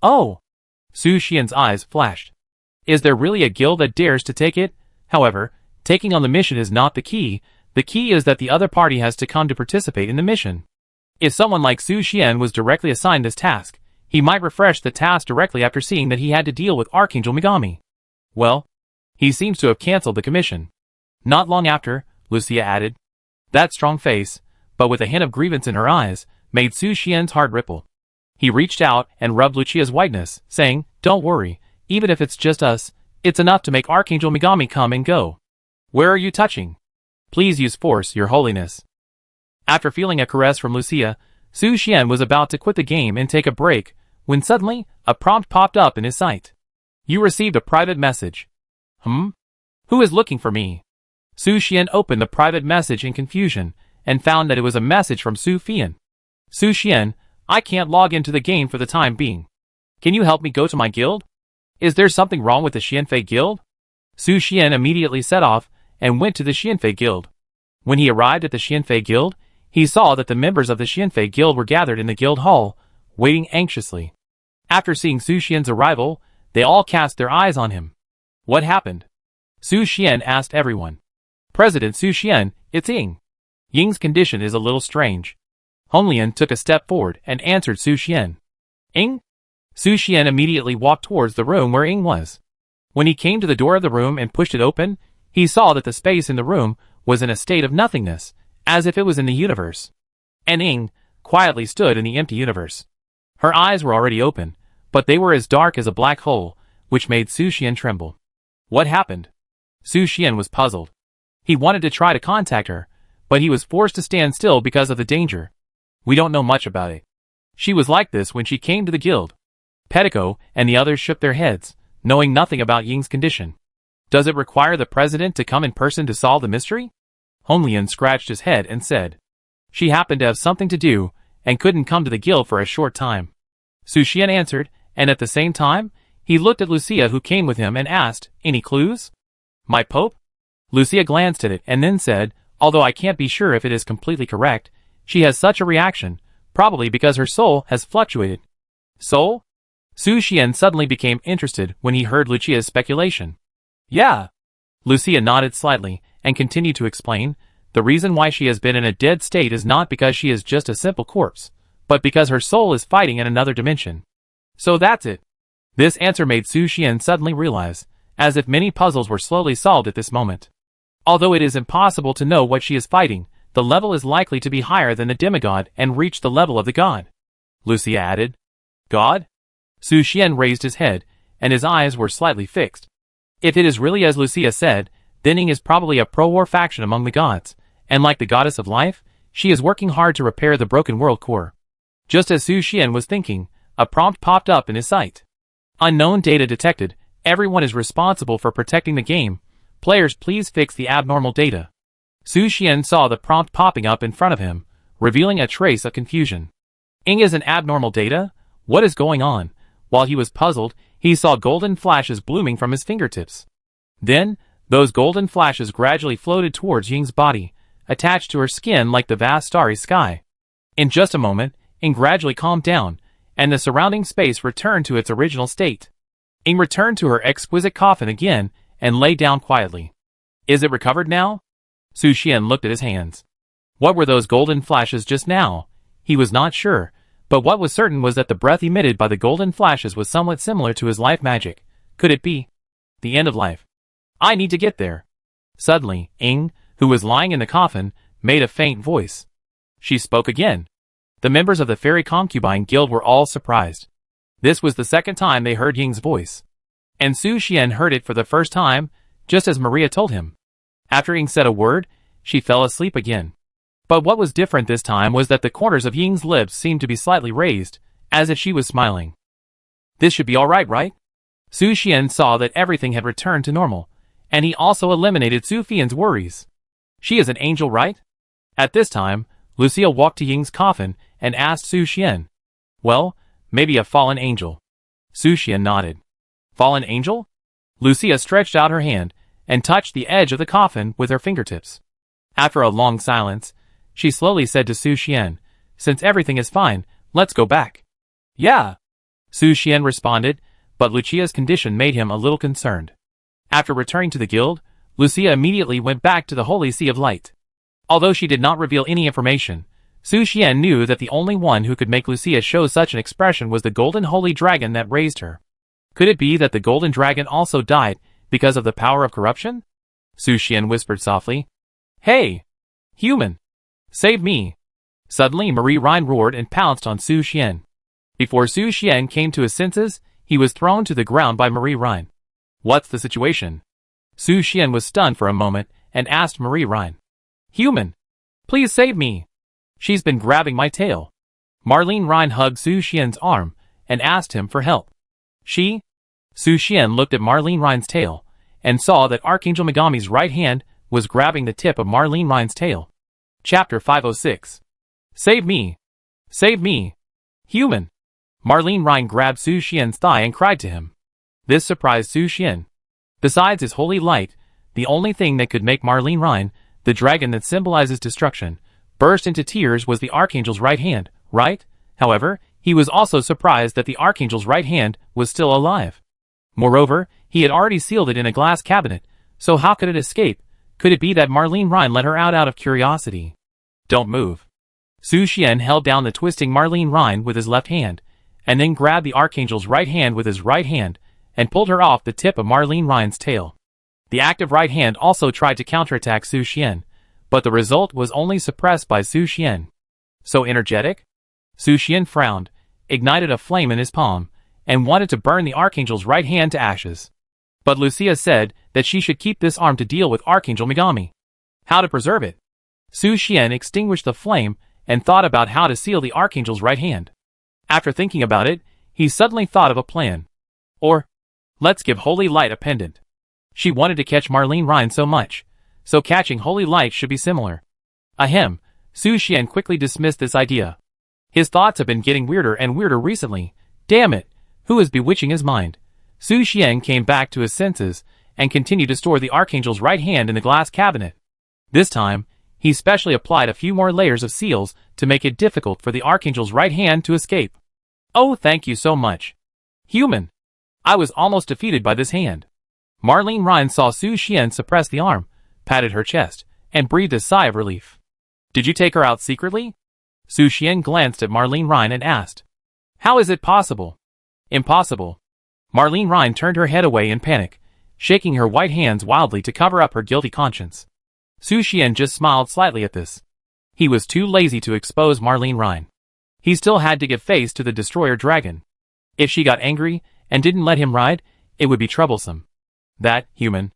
Oh! Su Xian's eyes flashed. Is there really a guild that dares to take it? However, taking on the mission is not the key. The key is that the other party has to come to participate in the mission. If someone like Su Xian was directly assigned this task, he might refresh the task directly after seeing that he had to deal with Archangel Megami. Well, he seems to have cancelled the commission. Not long after, Lucia added. That strong face, but with a hint of grievance in her eyes, made Su Xian's heart ripple. He reached out and rubbed Lucia's whiteness, saying, Don't worry, even if it's just us, it's enough to make Archangel Megami come and go. Where are you touching? Please use force, Your Holiness. After feeling a caress from Lucia, Su Xian was about to quit the game and take a break, when suddenly, a prompt popped up in his sight. You received a private message. Who is looking for me? Su Xian opened the private message in confusion, and found that it was a message from Su Fian. Su Xian, I can't log into the game for the time being. Can you help me go to my guild? Is there something wrong with the Xianfei guild? Su Xian immediately set off, and went to the Xianfei guild. When he arrived at the Xianfei guild, he saw that the members of the Xianfei guild were gathered in the guild hall, waiting anxiously. After seeing Su Xian's arrival, they all cast their eyes on him. What happened? Su Xian asked everyone. President Su Xian, it's Ying. Ying's condition is a little strange. Honglian took a step forward and answered Su Xian. Ying? Su Xian immediately walked towards the room where Ying was. When he came to the door of the room and pushed it open, He saw that the space in the room was in a state of nothingness, as if it was in the universe. And Ying quietly stood in the empty universe. Her eyes were already open, but they were as dark as a black hole, which made Su Xian tremble. What happened? Su Xian was puzzled. He wanted to try to contact her, but he was forced to stand still because of the danger. We don't know much about it. She was like this when she came to the guild. Pettico and the others shook their heads, knowing nothing about Ying's condition. Does it require the president to come in person to solve the mystery? Honglian scratched his head and said. She happened to have something to do, and couldn't come to the guild for a short time. Su Xian answered, and at the same time, he looked at Lucia who came with him and asked, any clues? My Pope? Lucia glanced at it and then said, although I can't be sure if it is completely correct, she has such a reaction, probably because her soul has fluctuated. Soul? Su Xian suddenly became interested when he heard Lucia's speculation. Yeah. Lucia nodded slightly and continued to explain, the reason why she has been in a dead state is not because she is just a simple corpse, but because her soul is fighting in another dimension. So that's it. This answer made Su Xian suddenly realize, as if many puzzles were slowly solved at this moment. Although it is impossible to know what she is fighting, the level is likely to be higher than the demigod and reach the level of the god. Lucia added. God? Su Xian raised his head, and his eyes were slightly fixed. If it is really as Lucia said, then Ying is probably a pro-war faction among the gods, and like the goddess of life, she is working hard to repair the broken world core. Just as Su Xian was thinking, a prompt popped up in his sight. Unknown data detected. Everyone is responsible for protecting the game. Players, please fix the abnormal data. Su Xian saw the prompt popping up in front of him, revealing a trace of confusion. Ying is an abnormal data? What is going on? While he was puzzled, he saw golden flashes blooming from his fingertips. Then, those golden flashes gradually floated towards Ying's body, attached to her skin like the vast starry sky. In just a moment, Ying gradually calmed down, and the surrounding space returned to its original state. Ying returned to her exquisite coffin again, and lay down quietly. Is it recovered now? Su Xian looked at his hands. What were those golden flashes just now? He was not sure, but what was certain was that the breath emitted by the golden flashes was somewhat similar to his life magic. Could it be the end of life? I need to get there. Suddenly, Ying, who was lying in the coffin, made a faint voice. She spoke again. The members of the Fairy Concubine Guild were all surprised. This was the second time they heard Ying's voice. And Su Xian heard it for the first time, just as Maria told him. After Ying said a word, she fell asleep again. But what was different this time was that the corners of Ying's lips seemed to be slightly raised, as if she was smiling. This should be alright, right? Su Xian saw that everything had returned to normal, and he also eliminated Su Fian's worries. She is an angel, right? At this time, Lucia walked to Ying's coffin and asked Su Xian. Well, maybe a fallen angel. Su Xian nodded. Fallen angel? Lucia stretched out her hand and touched the edge of the coffin with her fingertips. After a long silence, she slowly said to Su Xian, since everything is fine, let's go back. Yeah. Su Xian responded, but Lucia's condition made him a little concerned. After returning to the guild, Lucia immediately went back to the Holy Sea of Light. Although she did not reveal any information, Su Xian knew that the only one who could make Lucia show such an expression was the golden holy dragon that raised her. Could it be that the golden dragon also died because of the power of corruption? Su Xian whispered softly. Hey! Human! Save me! Suddenly Marie Rhine roared and pounced on Su Xian. Before Su Xian came to his senses, he was thrown to the ground by Marie Rhine. What's the situation? Su Xian was stunned for a moment and asked Marie Rhine. Human! Please save me! She's been grabbing my tail. Marlene Rhine hugged Su Xian's arm and asked him for help. Su Xian looked at Marlene Rhine's tail and saw that Archangel Megami's right hand was grabbing the tip of Marlene Rhine's tail. Chapter 506. Save me! Save me! Human! Marlene Rhine grabbed Su Xian's thigh and cried to him. This surprised Su Xian. Besides his holy light, the only thing that could make Marlene Rhine, the dragon that symbolizes destruction, burst into tears was the Archangel's right hand, right? However, he was also surprised that the Archangel's right hand was still alive. Moreover, he had already sealed it in a glass cabinet, so how could it escape? Could it be that Marlene Rhine let her out of curiosity? Don't move. Su Xian held down the twisting Marlene Rhine with his left hand, and then grabbed the Archangel's right hand with his right hand, and pulled her off the tip of Marlene Rhine's tail. The active right hand also tried to counterattack Su Xian, but the result was only suppressed by Su Xian. So energetic? Su Xian frowned, ignited a flame in his palm, and wanted to burn the Archangel's right hand to ashes. But Lucia said that she should keep this arm to deal with Archangel Megami. How to preserve it? Su Xian extinguished the flame and thought about how to seal the Archangel's right hand. After thinking about it, he suddenly thought of a plan. Or, let's give Holy Light a pendant. She wanted to catch Marlene Ryan so much, so catching Holy Light should be similar. Ahem, Su Xian quickly dismissed this idea. His thoughts have been getting weirder and weirder recently. Damn it, who is bewitching his mind? Su Xian came back to his senses and continued to store the Archangel's right hand in the glass cabinet. This time, he specially applied a few more layers of seals to make it difficult for the Archangel's right hand to escape. Oh, thank you so much. Human. I was almost defeated by this hand. Marlene Ryan saw Su Xian suppress the arm, patted her chest, and breathed a sigh of relief. Did you take her out secretly? Su Xian glanced at Marlene Ryan and asked. How is it possible? Impossible. Marlene Ryan turned her head away in panic, shaking her white hands wildly to cover up her guilty conscience. Su Xian just smiled slightly at this. He was too lazy to expose Marlene Ryan. He still had to give face to the destroyer dragon. If she got angry and didn't let him ride, it would be troublesome. That, human.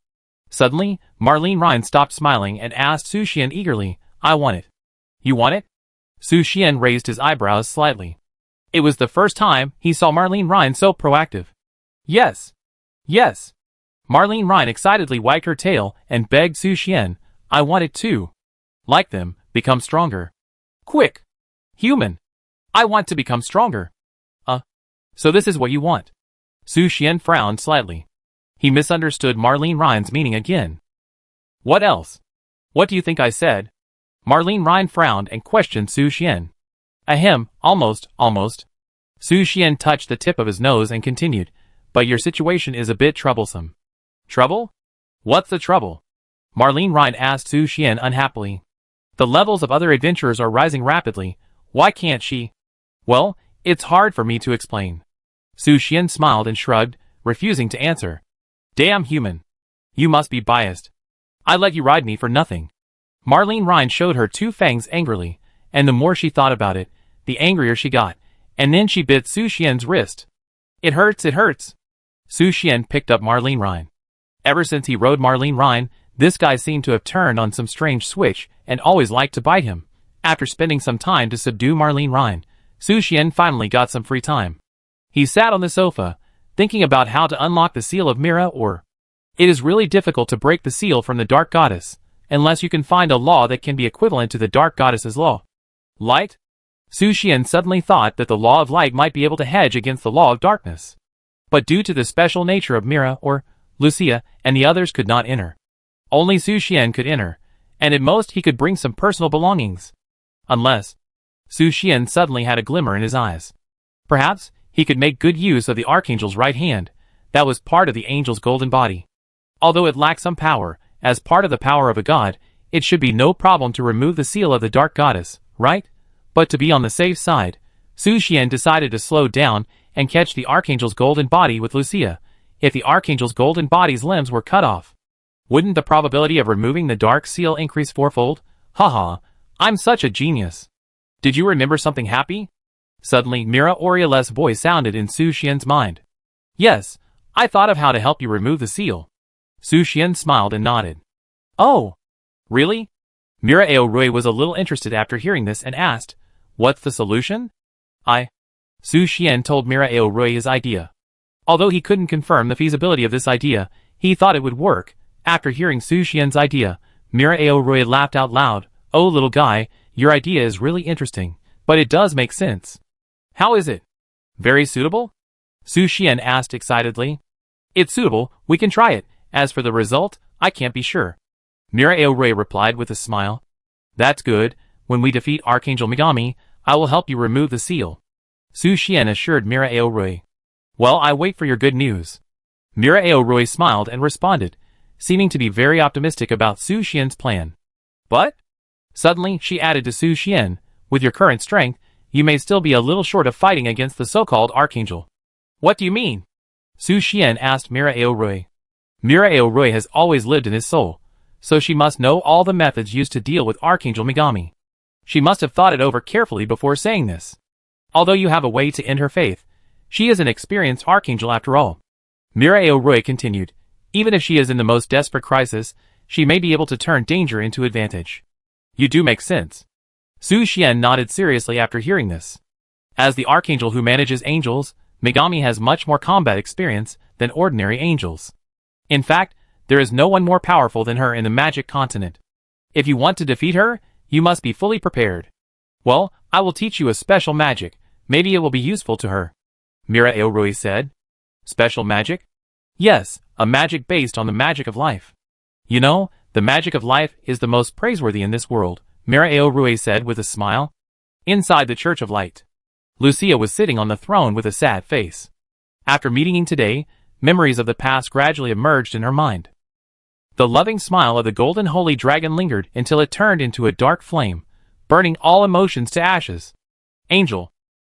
Suddenly, Marlene Ryan stopped smiling and asked Su Xian eagerly, I want it. You want it? Su Xian raised his eyebrows slightly. It was the first time he saw Marlene Ryan so proactive. Yes. Yes. Marlene Ryan excitedly wagged her tail and begged Su Xian, I want it too. Like them, become stronger. Quick. Human. I want to become stronger. So this is what you want. Su Xian frowned slightly. He misunderstood Marlene Ryan's meaning again. What else? What do you think I said? Marlene Ryan frowned and questioned Su Xian. Ahem, almost. Su Xian touched the tip of his nose and continued, but your situation is a bit troublesome. Trouble? What's the trouble? Marlene Ryan asked Su Xian unhappily. The levels of other adventurers are rising rapidly. Why can't she? Well, it's hard for me to explain. Su Xian smiled and shrugged, refusing to answer. Damn human. You must be biased. I let you ride me for nothing. Marlene Ryan showed her two fangs angrily, and the more she thought about it, the angrier she got, and then she bit Su Xian's wrist. It hurts. Su Xian picked up Marlene Ryan. Ever since he rode Marlene Ryan, this guy seemed to have turned on some strange switch and always liked to bite him. After spending some time to subdue Marlene Ryan, Su Xian finally got some free time. He sat on the sofa, thinking about how to unlock the seal of Mira or... It is really difficult to break the seal from the Dark Goddess, unless you can find a law that can be equivalent to the Dark Goddess's law. Light? Su Xian suddenly thought that the law of light might be able to hedge against the law of darkness. But due to the special nature of Mira or Lucia and the others could not enter. Only Su Xian could enter, and at most he could bring some personal belongings. Unless... Su Xian suddenly had a glimmer in his eyes. Perhaps he could make good use of the Archangel's right hand, that was part of the Angel's golden body. Although it lacked some power, as part of the power of a god, it should be no problem to remove the seal of the Dark Goddess, right? But to be on the safe side, Su Xian decided to slow down and catch the Archangel's golden body with Lucia. If the Archangel's golden body's limbs were cut off, wouldn't the probability of removing the dark seal increase fourfold? Haha, I'm such a genius. Did you remember something happy? Suddenly, Mira Oriel's voice sounded in Su Xian's mind. Yes, I thought of how to help you remove the seal. Su Xian smiled and nodded. Oh, really? Mira Aorui was a little interested after hearing this and asked, what's the solution? Su Xian told Mira Aorui his idea. Although he couldn't confirm the feasibility of this idea, he thought it would work. After hearing Su Xian's idea, Mira Aorui laughed out loud. Oh little guy, your idea is really interesting, but it does make sense. How is it? Very suitable? Su Xian asked excitedly. It's suitable, we can try it. As for the result, I can't be sure. Mira Aorui replied with a smile. That's good, when we defeat Archangel Megami, I will help you remove the seal. Su Xian assured Mira Aorui. Well, I wait for your good news. Mira Aorui smiled and responded, seeming to be very optimistic about Su Xian's plan. But? Suddenly, she added to Su Xian, with your current strength, you may still be a little short of fighting against the so-called Archangel. What do you mean? Su Xian asked Mira Aorui. Mira Aoroi has always lived in his soul, so she must know all the methods used to deal with Archangel Megami. She must have thought it over carefully before saying this. Although you have a way to end her faith, she is an experienced Archangel after all. Mira Aoroi continued, even if she is in the most desperate crisis, she may be able to turn danger into advantage. You do make sense. Su Xian nodded seriously after hearing this. As the Archangel who manages angels, Megami has much more combat experience than ordinary angels. In fact, there is no one more powerful than her in the magic continent. If you want to defeat her, you must be fully prepared. Well, I will teach you a special magic. Maybe it will be useful to her. Mira Aoroi said. Special magic? Yes, a magic based on the magic of life. You know, the magic of life is the most praiseworthy in this world, Mira Aoroi said with a smile. Inside the Church of Light, Lucia was sitting on the throne with a sad face. After meeting today, memories of the past gradually emerged in her mind. The loving smile of the golden holy dragon lingered until it turned into a dark flame, burning all emotions to ashes. Angel.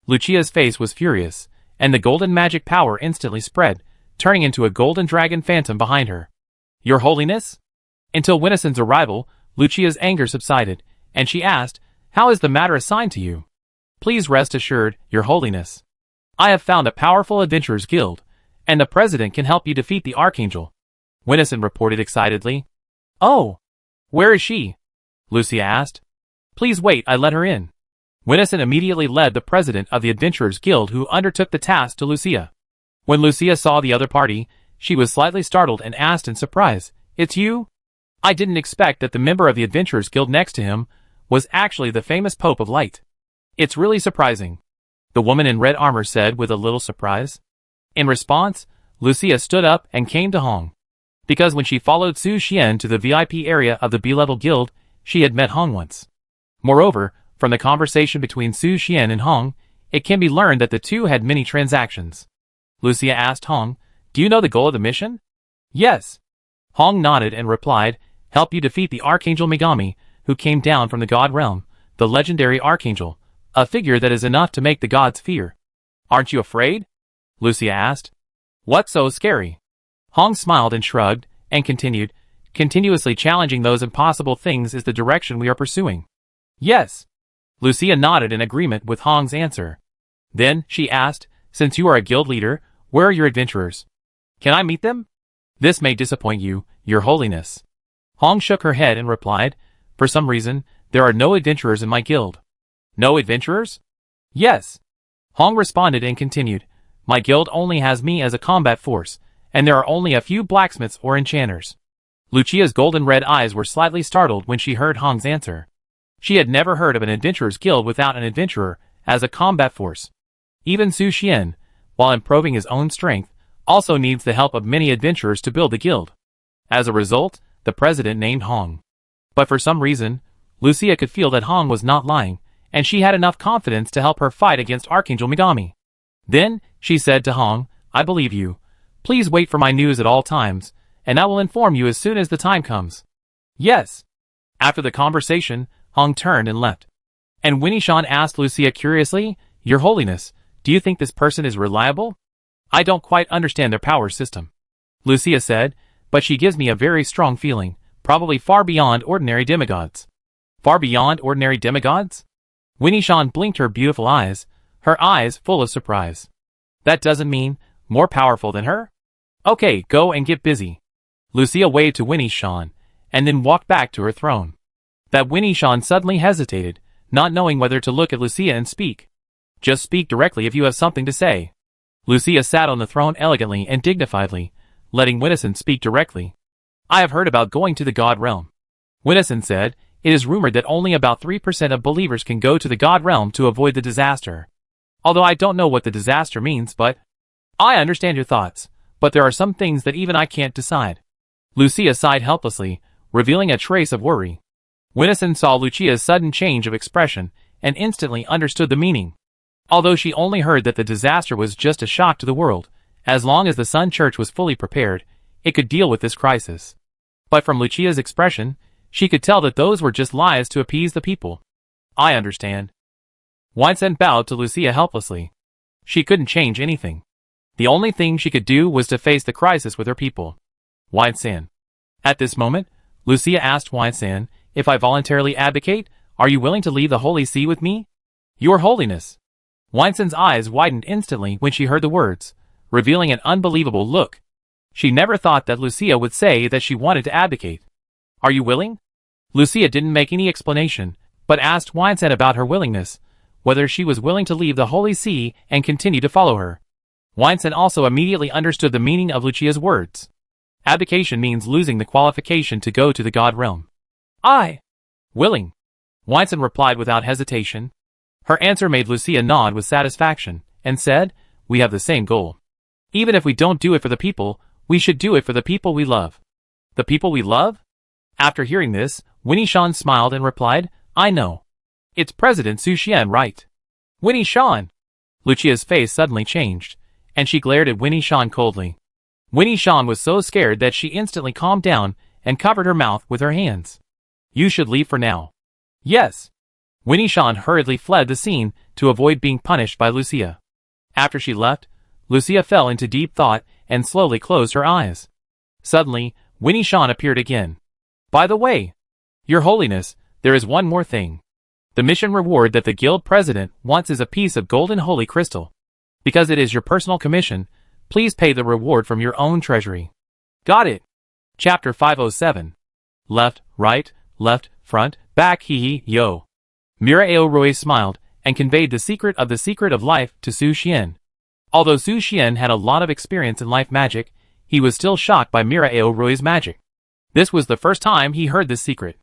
Lucia's face was furious, and the golden magic power instantly spread, turning into a golden dragon phantom behind her. Your Holiness? Until Winnison's arrival, Lucia's anger subsided, and she asked, how is the matter assigned to you? Please rest assured, Your Holiness. I have found a powerful adventurers guild, and the president can help you defeat the Archangel. Winnison reported excitedly. Oh! Where is she? Lucia asked. Please wait, I let her in. Winnison immediately led the president of the Adventurers Guild who undertook the task to Lucia. When Lucia saw the other party, she was slightly startled and asked in surprise, It's you? I didn't expect that the member of the Adventurers Guild next to him was actually the famous Pope of Light. It's really surprising, the woman in red armor said with a little surprise. In response, Lucia stood up and came to Hong. Because when she followed Su Xian to the VIP area of the B-level guild, she had met Hong once. Moreover, from the conversation between Su Xian and Hong, it can be learned that the two had many transactions. Lucia asked Hong, do you know the goal of the mission? Yes. Hong nodded and replied, help you defeat the Archangel Megami, who came down from the God realm, the legendary Archangel, a figure that is enough to make the gods fear. Aren't you afraid? Lucia asked. What's so scary? Hong smiled and shrugged, and continued, continuously challenging those impossible things is the direction we are pursuing. Yes. Lucia nodded in agreement with Hong's answer. Then, she asked, since you are a guild leader, where are your adventurers? Can I meet them? This may disappoint you, Your Holiness. Hong shook her head and replied, for some reason, there are no adventurers in my guild. No adventurers? Yes. Hong responded and continued, my guild only has me as a combat force, and there are only a few blacksmiths or enchanters. Lucia's golden red eyes were slightly startled when she heard Hong's answer. She had never heard of an adventurer's guild without an adventurer as a combat force. Even Su Xian, while improving his own strength, also needs the help of many adventurers to build the guild. As a result, the president named Hong. But for some reason, Lucia could feel that Hong was not lying, and she had enough confidence to help her fight against Archangel Megami. Then, she said to Hong, I believe you. Please wait for my news at all times, and I will inform you as soon as the time comes. Yes. After the conversation, Hong turned and left. And Winnie Shan asked Lucia curiously, Your Holiness, do you think this person is reliable? I don't quite understand their power system. Lucia said, but she gives me a very strong feeling, probably far beyond ordinary demigods. Far beyond ordinary demigods? Winnie Shan blinked her beautiful eyes, her eyes full of surprise. That doesn't mean more powerful than her? Okay, go and get busy. Lucia waved to Winnie Shan, and then walked back to her throne. That Winnie Shan suddenly hesitated, not knowing whether to look at Lucia and speak. Just speak directly if you have something to say. Lucia sat on the throne elegantly and dignifiedly, letting Winnison speak directly. I have heard about going to the God realm. Winnison said, it is rumored that only about 3% of believers can go to the God realm to avoid the disaster. Although I don't know what the disaster means, but I understand your thoughts, but there are some things that even I can't decide. Lucia sighed helplessly, revealing a trace of worry. Winnison saw Lucia's sudden change of expression and instantly understood the meaning. Although she only heard that the disaster was just a shock to the world, as long as the Sun Church was fully prepared, it could deal with this crisis. But from Lucia's expression, she could tell that those were just lies to appease the people. I understand. Winston bowed to Lucia helplessly. She couldn't change anything. The only thing she could do was to face the crisis with her people. Wine-san. At this moment, Lucia asked Wine-san, if I voluntarily abdicate, are you willing to leave the Holy See with me? Your Holiness. Wine-san's eyes widened instantly when she heard the words, revealing an unbelievable look. She never thought that Lucia would say that she wanted to abdicate. Are you willing? Lucia didn't make any explanation, but asked Wine-san about her willingness, whether she was willing to leave the Holy See and continue to follow her. Wine-san also immediately understood the meaning of Lucia's words. Abdication means losing the qualification to go to the God realm. Willing. Wine-san replied without hesitation. Her answer made Lucia nod with satisfaction, and said, we have the same goal. Even if we don't do it for the people, we should do it for the people we love. The people we love? After hearing this, Winnie Shan smiled and replied, I know. It's President Su Xian, right? Winnie Shan! Lucia's face suddenly changed, and she glared at Winnie Shan coldly. Winnie Shan was so scared that she instantly calmed down and covered her mouth with her hands. You should leave for now. Yes. Winnie Shan hurriedly fled the scene to avoid being punished by Lucia. After she left, Lucia fell into deep thought and slowly closed her eyes. Suddenly, Winnie Shan appeared again. By the way, Your Holiness, there is one more thing. The mission reward that the guild president wants is a piece of golden holy crystal. Because it is your personal commission, please pay the reward from your own treasury. Got it. Chapter 507. Left, right, left, front, back, hee yo. Mira Aoroi smiled and conveyed the secret of life to Su Xian. Although Su Xian had a lot of experience in life magic, he was still shocked by Mira Aoroi's magic. This was the first time he heard this secret.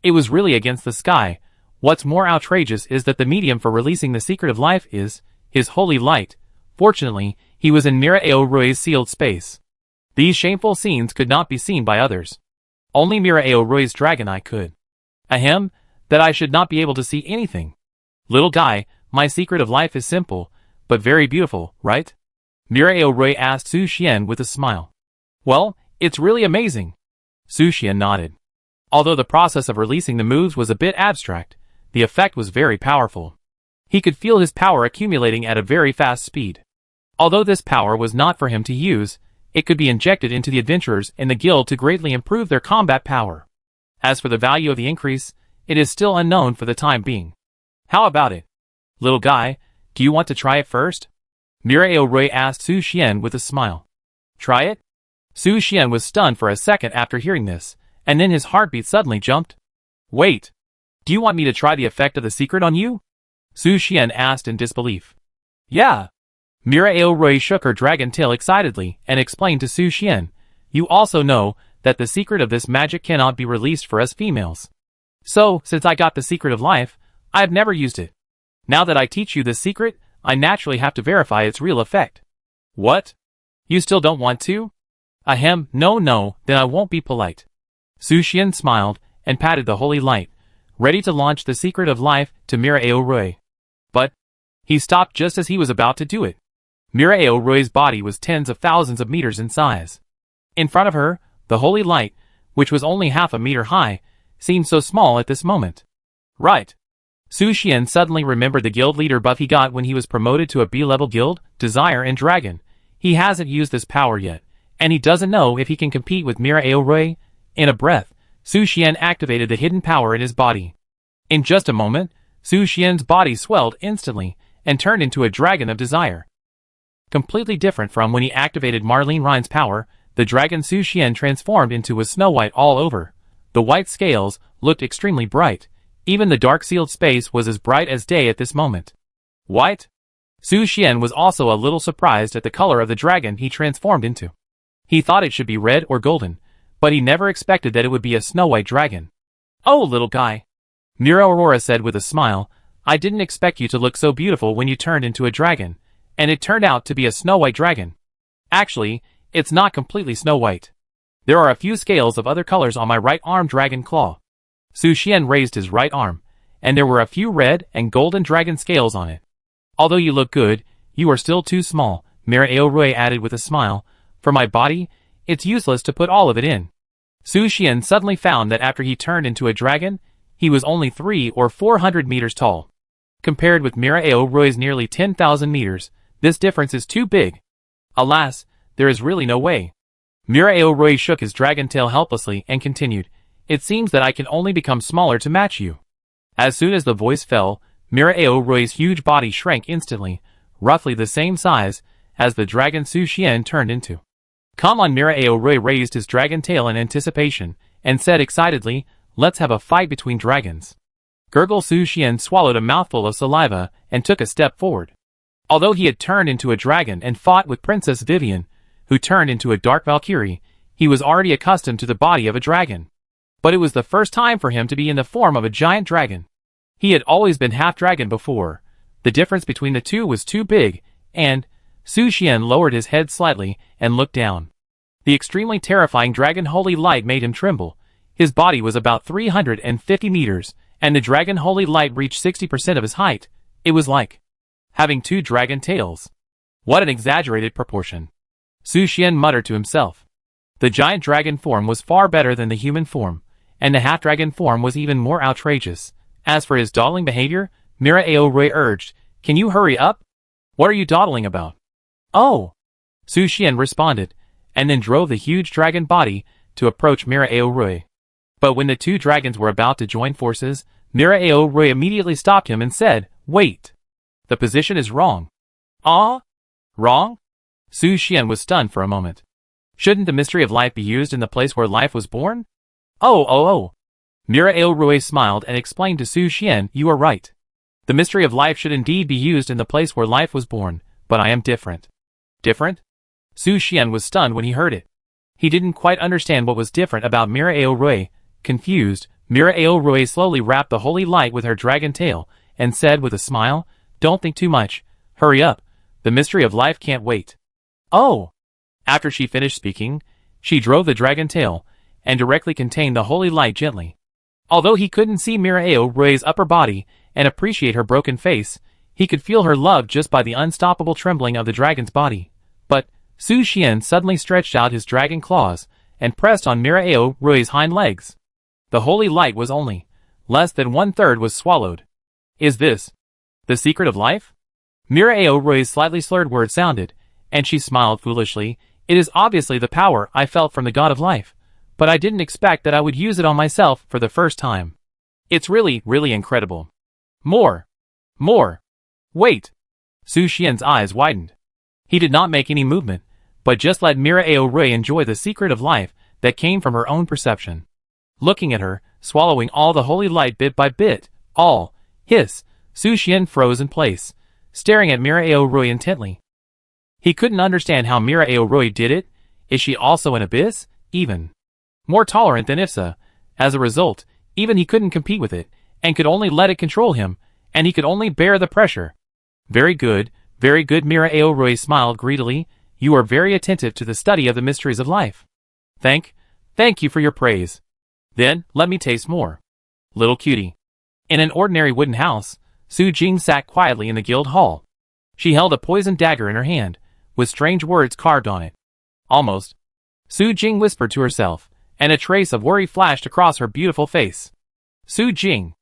It was really against the sky. What's more outrageous is that the medium for releasing the secret of life is his holy light. Fortunately, he was in Mira Aoroi's sealed space. These shameful scenes could not be seen by others. Only Mira Aoroi's dragon eye could. Ahem, that I should not be able to see anything. Little guy, my secret of life is simple, but very beautiful, right? Mira Aoroi asked Su Xian with a smile. Well, it's really amazing. Su Xian nodded. Although the process of releasing the moves was a bit abstract, the effect was very powerful. He could feel his power accumulating at a very fast speed. Although this power was not for him to use, it could be injected into the adventurers in the guild to greatly improve their combat power. As for the value of the increase, it is still unknown for the time being. How about it? Little guy, do you want to try it first? Mira Aoroi asked Su Xian with a smile. Try it? Su Xian was stunned for a second after hearing this, and then his heartbeat suddenly jumped. Wait! Do you want me to try the effect of the secret on you? Su Xian asked in disbelief. Yeah! Mira Aoroi shook her dragon tail excitedly and explained to Su Xian, you also know that the secret of this magic cannot be released for us females. So, since I got the secret of life, I have never used it. Now that I teach you this secret, I naturally have to verify its real effect. What? You still don't want to? Ahem, no, then I won't be polite. Su Xian smiled and patted the holy light, ready to launch the secret of life to Mira Aoroi. But he stopped just as he was about to do it. Mira Aoroi's body was tens of thousands of meters in size. In front of her, the holy light, which was only half a meter high, seemed so small at this moment. Right. Su Xian suddenly remembered the guild leader buff he got when he was promoted to a B-level guild, Desire and Dragon. He hasn't used this power yet, and he doesn't know if he can compete with Mira Aoroi. In a breath, Su Xian activated the hidden power in his body. In just a moment, Su Xian's body swelled instantly and turned into a dragon of desire. Completely different from when he activated Marlene Rhine's power, the dragon Su Xian transformed into was snow white all over. The white scales looked extremely bright. Even the dark sealed space was as bright as day at this moment. White? Su Xian was also a little surprised at the color of the dragon he transformed into. He thought it should be red or golden, but he never expected that it would be a snow white dragon. Oh, little guy. Mira Aurora said with a smile, I didn't expect you to look so beautiful when you turned into a dragon, and it turned out to be a snow white dragon. Actually, it's not completely snow white. There are a few scales of other colors on my right arm dragon claw. Su Xian raised his right arm, and there were a few red and golden dragon scales on it. Although you look good, you are still too small, Mira Aoroi added with a smile. For my body, it's useless to put all of it in. Su Xian suddenly found that after he turned into a dragon, he was only 300 or 400 meters tall. Compared with Mira Aoroi's nearly 10,000 meters, this difference is too big. Alas, there is really no way. Miraoroi shook his dragon tail helplessly and continued, "It seems that I can only become smaller to match you." As soon as the voice fell, Miraoroi's huge body shrank instantly, roughly the same size as the dragon Su Xian turned into. "Come on!" Miraoroi raised his dragon tail in anticipation, and said excitedly, "Let's have a fight between dragons." Gurgle Su Xian swallowed a mouthful of saliva and took a step forward. Although he had turned into a dragon and fought with Princess Vivian, who turned into a dark Valkyrie, he was already accustomed to the body of a dragon. But it was the first time for him to be in the form of a giant dragon. He had always been half-dragon before. The difference between the two was too big, and Su Xian lowered his head slightly and looked down. The extremely terrifying dragon holy light made him tremble. His body was about 350 meters, and the dragon holy light reached 60% of his height. It was like having two dragon tails. What an exaggerated proportion. Su Xian muttered to himself. The giant dragon form was far better than the human form, and the half-dragon form was even more outrageous. As for his dawdling behavior, Miraoroi urged, "Can you hurry up? What are you dawdling about?" "Oh!" Su Xian responded, and then drove the huge dragon body to approach Miraoroi. But when the two dragons were about to join forces, Miraoroi immediately stopped him and said, "Wait. The position is wrong." "Ah? Wrong?" Su Xian was stunned for a moment. Shouldn't the mystery of life be used in the place where life was born? Oh. Miraoroi smiled and explained to Su Xian, "You are right. The mystery of life should indeed be used in the place where life was born, but I am different." "Different?" Su Xian was stunned when he heard it. He didn't quite understand what was different about Miraoroi. Confused, Miraoroi slowly wrapped the holy light with her dragon tail, and said with a smile, "Don't think too much. Hurry up. The mystery of life can't wait." "Oh!" After she finished speaking, she drove the dragon tail, and directly contained the holy light gently. Although he couldn't see Miraoroi's upper body and appreciate her broken face, he could feel her love just by the unstoppable trembling of the dragon's body. But Su Xian suddenly stretched out his dragon claws and pressed on Miraoroi's hind legs. The holy light was only less than 1/3 was swallowed. "Is this the secret of life?" Miraoroi's slightly slurred words sounded, and she smiled foolishly. "It is obviously the power I felt from the god of life, but I didn't expect that I would use it on myself for the first time. It's really, really incredible. More. Wait." Su Xian's eyes widened. He did not make any movement, but just let Miraoroi enjoy the secret of life that came from her own perception. Looking at her, swallowing all the holy light bit by bit, all, hiss, Su Xian froze in place, staring at Miraoroi intently. He couldn't understand how Miraoroi did it. Is she also an abyss? Even more tolerant than Ifsa. As a result, even he couldn't compete with it, and could only let it control him, and he could only bear the pressure. Very good, Miraoroi smiled greedily. "You are very attentive to the study of the mysteries of life. Thank you for your praise. Then, let me taste more. Little cutie." In an ordinary wooden house, Su Jing sat quietly in the guild hall. She held a poisoned dagger in her hand, with strange words carved on it. "Almost," Su Jing whispered to herself, and a trace of worry flashed across her beautiful face. "Su Jing."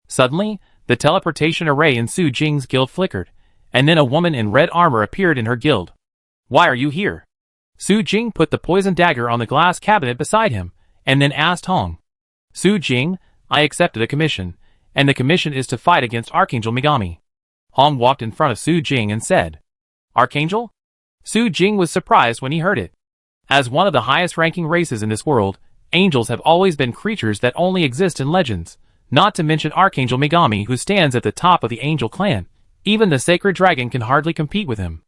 Suddenly, the teleportation array in Su Jing's guild flickered, and then a woman in red armor appeared in her guild. "Why are you here?" Su Jing put the poisoned dagger on the glass cabinet beside him, and then asked Hong. "Su Jing, I accepted a commission, and the commission is to fight against Archangel Megami." Hong walked in front of Su Jing and said, "Archangel?" Su Jing was surprised when he heard it. As one of the highest-ranking races in this world, angels have always been creatures that only exist in legends, not to mention Archangel Megami, who stands at the top of the angel clan. Even the sacred dragon can hardly compete with him.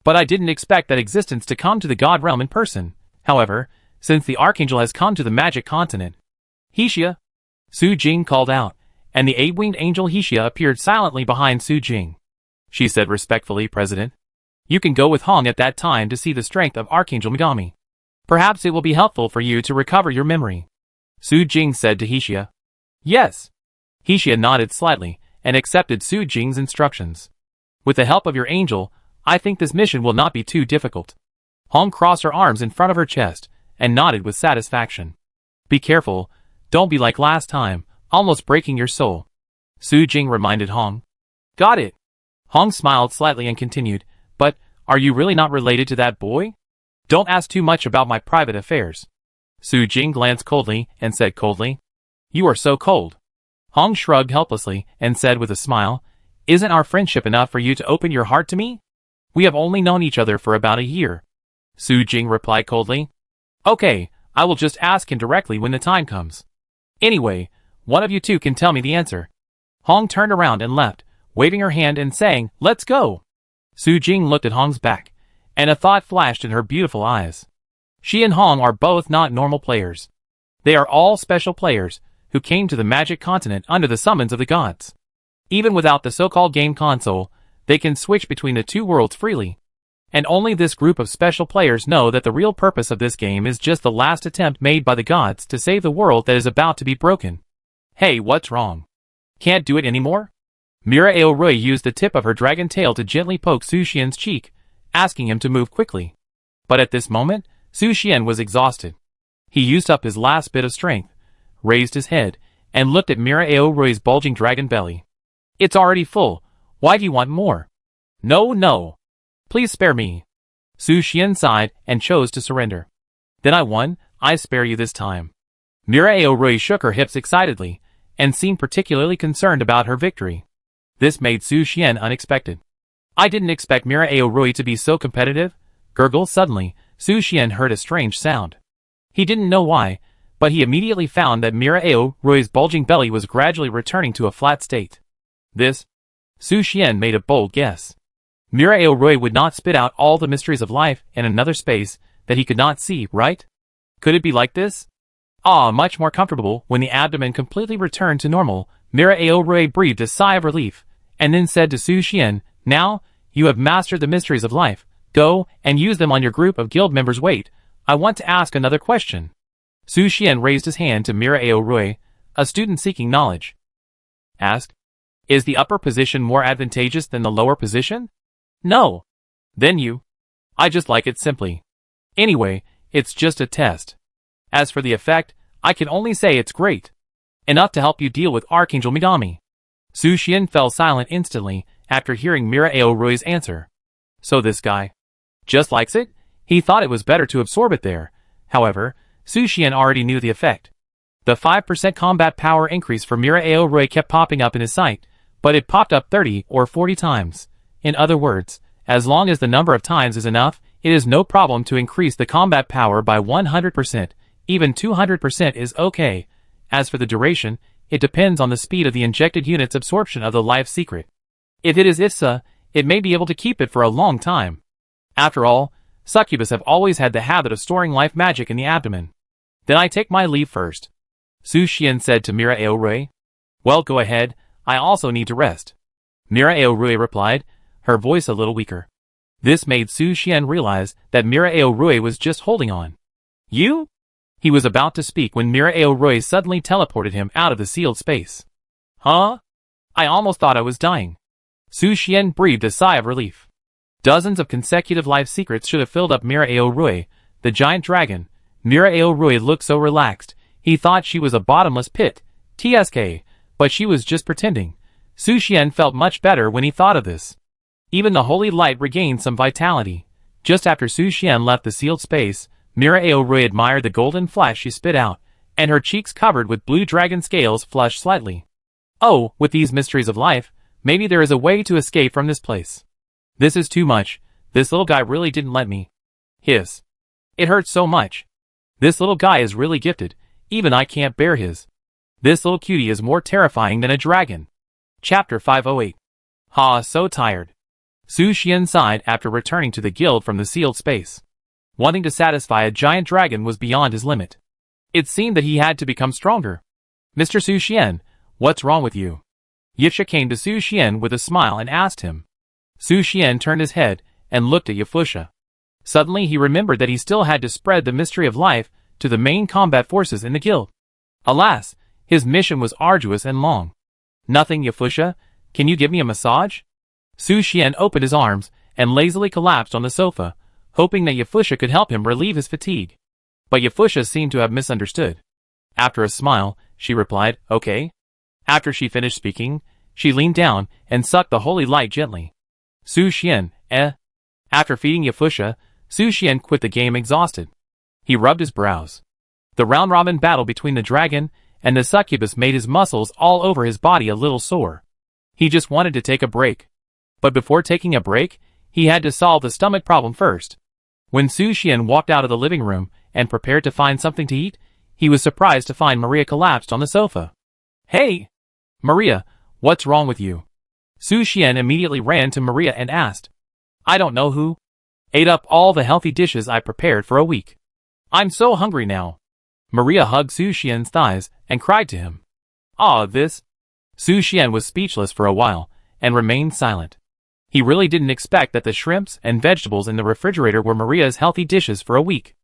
But I didn't expect that existence to come to the god realm in person. However, since the Archangel has come to the magic continent. "Hixia!" Su Jing called out, and the 8-winged angel Hixia appeared silently behind Su Jing. She said respectfully, "President, you can go with Hong at that time to see the strength of Archangel Megami. Perhaps it will be helpful for you to recover your memory." Su Jing said to Hixia. "Yes." Hixia nodded slightly, and accepted Su Jing's instructions. "With the help of your angel, I think this mission will not be too difficult." Hong crossed her arms in front of her chest, and nodded with satisfaction. "Be careful, don't be like last time, almost breaking your soul," Su Jing reminded Hong. "Got it." Hong smiled slightly and continued, "But, are you really not related to that boy?" Don't ask too much about my private affairs. Su Jing glanced coldly and said coldly, You are so cold. Hong shrugged helplessly and said with a smile, Isn't our friendship enough for you to open your heart to me? We have only known each other for about a year. Su Jing replied coldly, Okay, I will just ask him directly when the time comes. Anyway, one of you two can tell me the answer. Hong turned around and left, waving her hand and saying, Let's go. Su Jing looked at Hong's back, and a thought flashed in her beautiful eyes. She and Hong are both not normal players. They are all special players, who came to the magic continent under the summons of the gods. Even without the so-called game console, they can switch between the two worlds freely. And only this group of special players know that the real purpose of this game is just the last attempt made by the gods to save the world that is about to be broken. Hey, what's wrong? Can't do it anymore? Mira Aorui used the tip of her dragon tail to gently poke Su Xian's cheek, asking him to move quickly. But at this moment, Su Xian was exhausted. He used up his last bit of strength, raised his head, and looked at Mira Aorui's bulging dragon belly. It's already full. Why do you want more? No. Please spare me. Su Xian sighed and chose to surrender. Then I won. I spare you this time. Mira Aorui shook her hips excitedly, and seemed particularly concerned about her victory. This made Su Xian unexpected. I didn't expect Mira Aorui to be so competitive. Gurgle. Suddenly, Su Xian heard a strange sound. He didn't know why, but he immediately found that Mira Aorui's bulging belly was gradually returning to a flat state. Su Xian made a bold guess. Mira Aorui would not spit out all the mysteries of life in another space that he could not see, right? Could it be like this? Much more comfortable. When the abdomen completely returned to normal, Mira Aorui breathed a sigh of relief, and then said to Su Xian, Now, you have mastered the mysteries of life. Go and use them on your group of guild members. Wait, I want to ask another question. Su Xian raised his hand to Mira Aorui, a student seeking knowledge. Ask. Is the upper position more advantageous than the lower position? No. Then you. I just like it simply. Anyway, it's just a test. As for the effect, I can only say it's great. Enough to help you deal with Archangel Megami. Su Xian fell silent instantly after hearing Mira Aorui's answer. So this guy just likes it? He thought it was better to absorb it there. However, Su Xian already knew the effect. The 5% combat power increase for Mira Aorui kept popping up in his sight, but it popped up 30 or 40 times. In other words, as long as the number of times is enough, it is no problem to increase the combat power by 100%, even 200% is okay. As for the duration, it depends on the speed of the injected unit's absorption of the life secret. If it is IFSA, it may be able to keep it for a long time. After all, succubus have always had the habit of storing life magic in the abdomen. Then I take my leave first. Su Xian said to Mira Aorui. Well, go ahead, I also need to rest. Mira Aorui replied, her voice a little weaker. This made Su Xian realize that Mira Aorui was just holding on. You? He was about to speak when Mira Aorui suddenly teleported him out of the sealed space. Huh? I almost thought I was dying. Su Xian breathed a sigh of relief. Dozens of consecutive life secrets should have filled up Mira Aorui, the giant dragon. Mira Aorui looked so relaxed, he thought she was a bottomless pit, TSK, but she was just pretending. Su Xian felt much better when he thought of this. Even the holy light regained some vitality. Just after Su Xian left the sealed space, Mira Aorui admired the golden flash she spit out, and her cheeks covered with blue dragon scales flushed slightly. Oh, with these mysteries of life, maybe there is a way to escape from this place. This is too much. This little guy really didn't let me. Hiss. It hurts so much. This little guy is really gifted. Even I can't bear his. This little cutie is more terrifying than a dragon. Chapter 508. So tired. Su Xian sighed after returning to the guild from the sealed space. Wanting to satisfy a giant dragon was beyond his limit. It seemed that he had to become stronger. Mr. Su Xian, what's wrong with you? Yifsha came to Su Xian with a smile and asked him. Su Xian turned his head and looked at Yifusha. Suddenly he remembered that he still had to spread the mystery of life to the main combat forces in the guild. Alas, his mission was arduous and long. Nothing, Yifusha. Can you give me a massage? Su Xian opened his arms and lazily collapsed on the sofa, hoping that Yifusha could help him relieve his fatigue. But Yifusha seemed to have misunderstood. After a smile, she replied, okay. After she finished speaking, she leaned down and sucked the holy light gently. Su Xian, After feeding Yifusha, Su Xian quit the game exhausted. He rubbed his brows. The round-robin battle between the dragon and the succubus made his muscles all over his body a little sore. He just wanted to take a break. But before taking a break, he had to solve the stomach problem first. When Su Xian walked out of the living room and prepared to find something to eat, he was surprised to find Maria collapsed on the sofa. "Hey! Maria, what's wrong with you?" Su Xian immediately ran to Maria and asked. "I don't know who ate up all the healthy dishes I prepared for a week. I'm so hungry now." Maria hugged Su Xian's thighs and cried to him. This. Su Xian was speechless for a while and remained silent. He really didn't expect that the shrimps and vegetables in the refrigerator were Maria's healthy dishes for a week.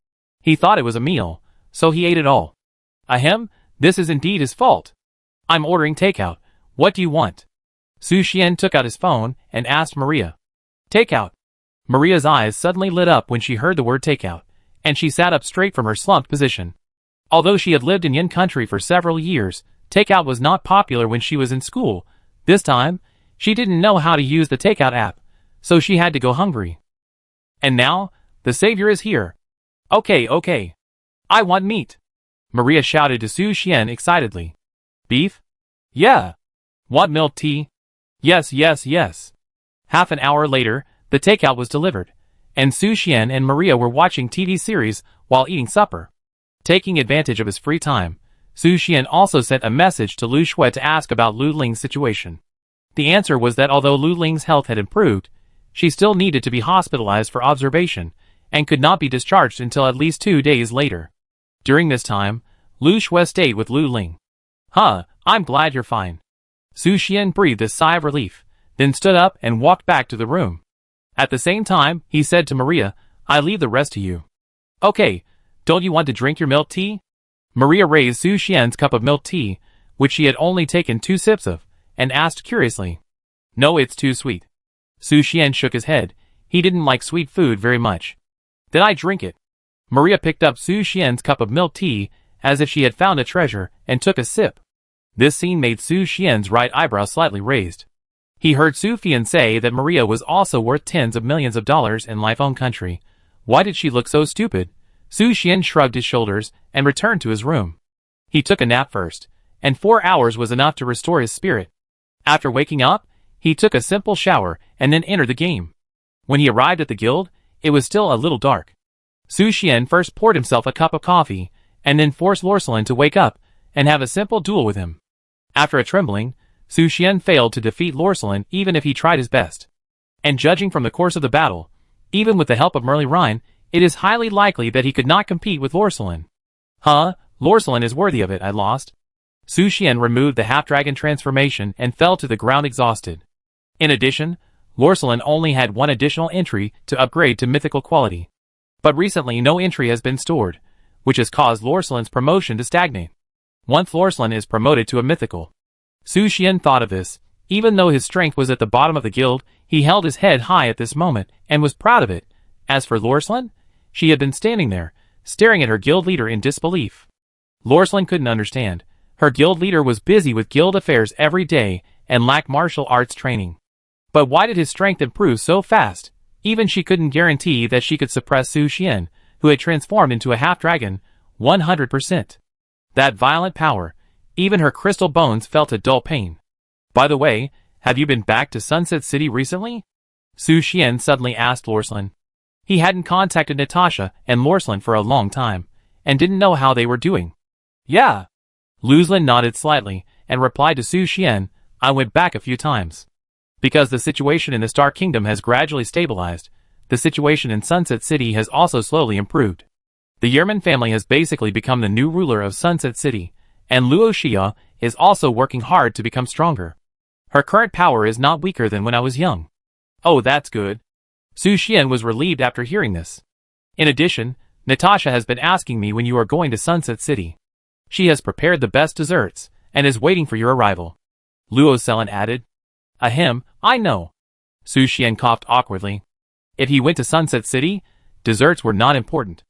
He thought it was a meal, so he ate it all. Ahem, this is indeed his fault. I'm ordering takeout. What do you want? Su Xian took out his phone and asked Maria. Takeout. Maria's eyes suddenly lit up when she heard the word takeout, and she sat up straight from her slumped position. Although she had lived in Yin country for several years, takeout was not popular when she was in school. This time, she didn't know how to use the takeout app, so she had to go hungry. And now, the savior is here. Okay. I want meat. Maria shouted to Su Xian excitedly. Beef? Yeah. Want milk tea? Yes. Half an hour later, the takeout was delivered, and Su Xian and Maria were watching TV series while eating supper. Taking advantage of his free time, Su Xian also sent a message to Lu Shui to ask about Lu Ling's situation. The answer was that although Lu Ling's health had improved, she still needed to be hospitalized for observation and could not be discharged until at least 2 days later. During this time, Lu Shui stayed with Lu Ling. I'm glad you're fine. Su Xian breathed a sigh of relief, then stood up and walked back to the room. At the same time, he said to Maria, I leave the rest to you. Okay, don't you want to drink your milk tea? Maria raised Su Xian's cup of milk tea, which she had only taken 2 sips of, and asked curiously. No, it's too sweet. Su Xian shook his head. He didn't like sweet food very much. Then I drink it. Maria picked up Su Xian's cup of milk tea as if she had found a treasure and took a sip. This scene made Su Xian's right eyebrow slightly raised. He heard Su Xian say that Maria was also worth tens of millions of dollars in Life's own country. Why did she look so stupid? Su Xian shrugged his shoulders and returned to his room. He took a nap first, and 4 hours was enough to restore his spirit. After waking up, he took a simple shower and then entered the game. When he arrived at the guild, it was still a little dark. Su Xian first poured himself a cup of coffee, and then forced Lorcelin to wake up and have a simple duel with him. After a trembling, Su Xian failed to defeat Lorcelin even if he tried his best. And judging from the course of the battle, even with the help of Merli Rhine, it is highly likely that he could not compete with Lorcelin. Lorcelin is worthy of it, I lost. Su Xian removed the half-dragon transformation and fell to the ground exhausted. In addition, Lorcelin only had 1 additional entry to upgrade to mythical quality. But recently no entry has been stored, which has caused Lorcelin's promotion to stagnate. Once Lorcelin is promoted to a mythical. Su Xian thought of this. Even though his strength was at the bottom of the guild, he held his head high at this moment and was proud of it. As for Lorcelin, she had been standing there, staring at her guild leader in disbelief. Lorcelin couldn't understand. Her guild leader was busy with guild affairs every day and lacked martial arts training. But why did his strength improve so fast? Even she couldn't guarantee that she could suppress Su Xian, who had transformed into a half-dragon, 100%. That violent power, even her crystal bones felt a dull pain. By the way, have you been back to Sunset City recently? Su Xian suddenly asked Lorcelin. He hadn't contacted Natasha and Lorcelin for a long time, and didn't know how they were doing. Yeah. Lorcelin nodded slightly, and replied to Su Xian, I went back a few times. Because the situation in the Star Kingdom has gradually stabilized, the situation in Sunset City has also slowly improved. The Yerman family has basically become the new ruler of Sunset City, and Luo Xia is also working hard to become stronger. Her current power is not weaker than when I was young. Oh, that's good. Su Xian was relieved after hearing this. In addition, Natasha has been asking me when you are going to Sunset City. She has prepared the best desserts, and is waiting for your arrival. Luo Xelin added. Ahem, I know. Su Xian coughed awkwardly. If he went to Sunset City, desserts were not important.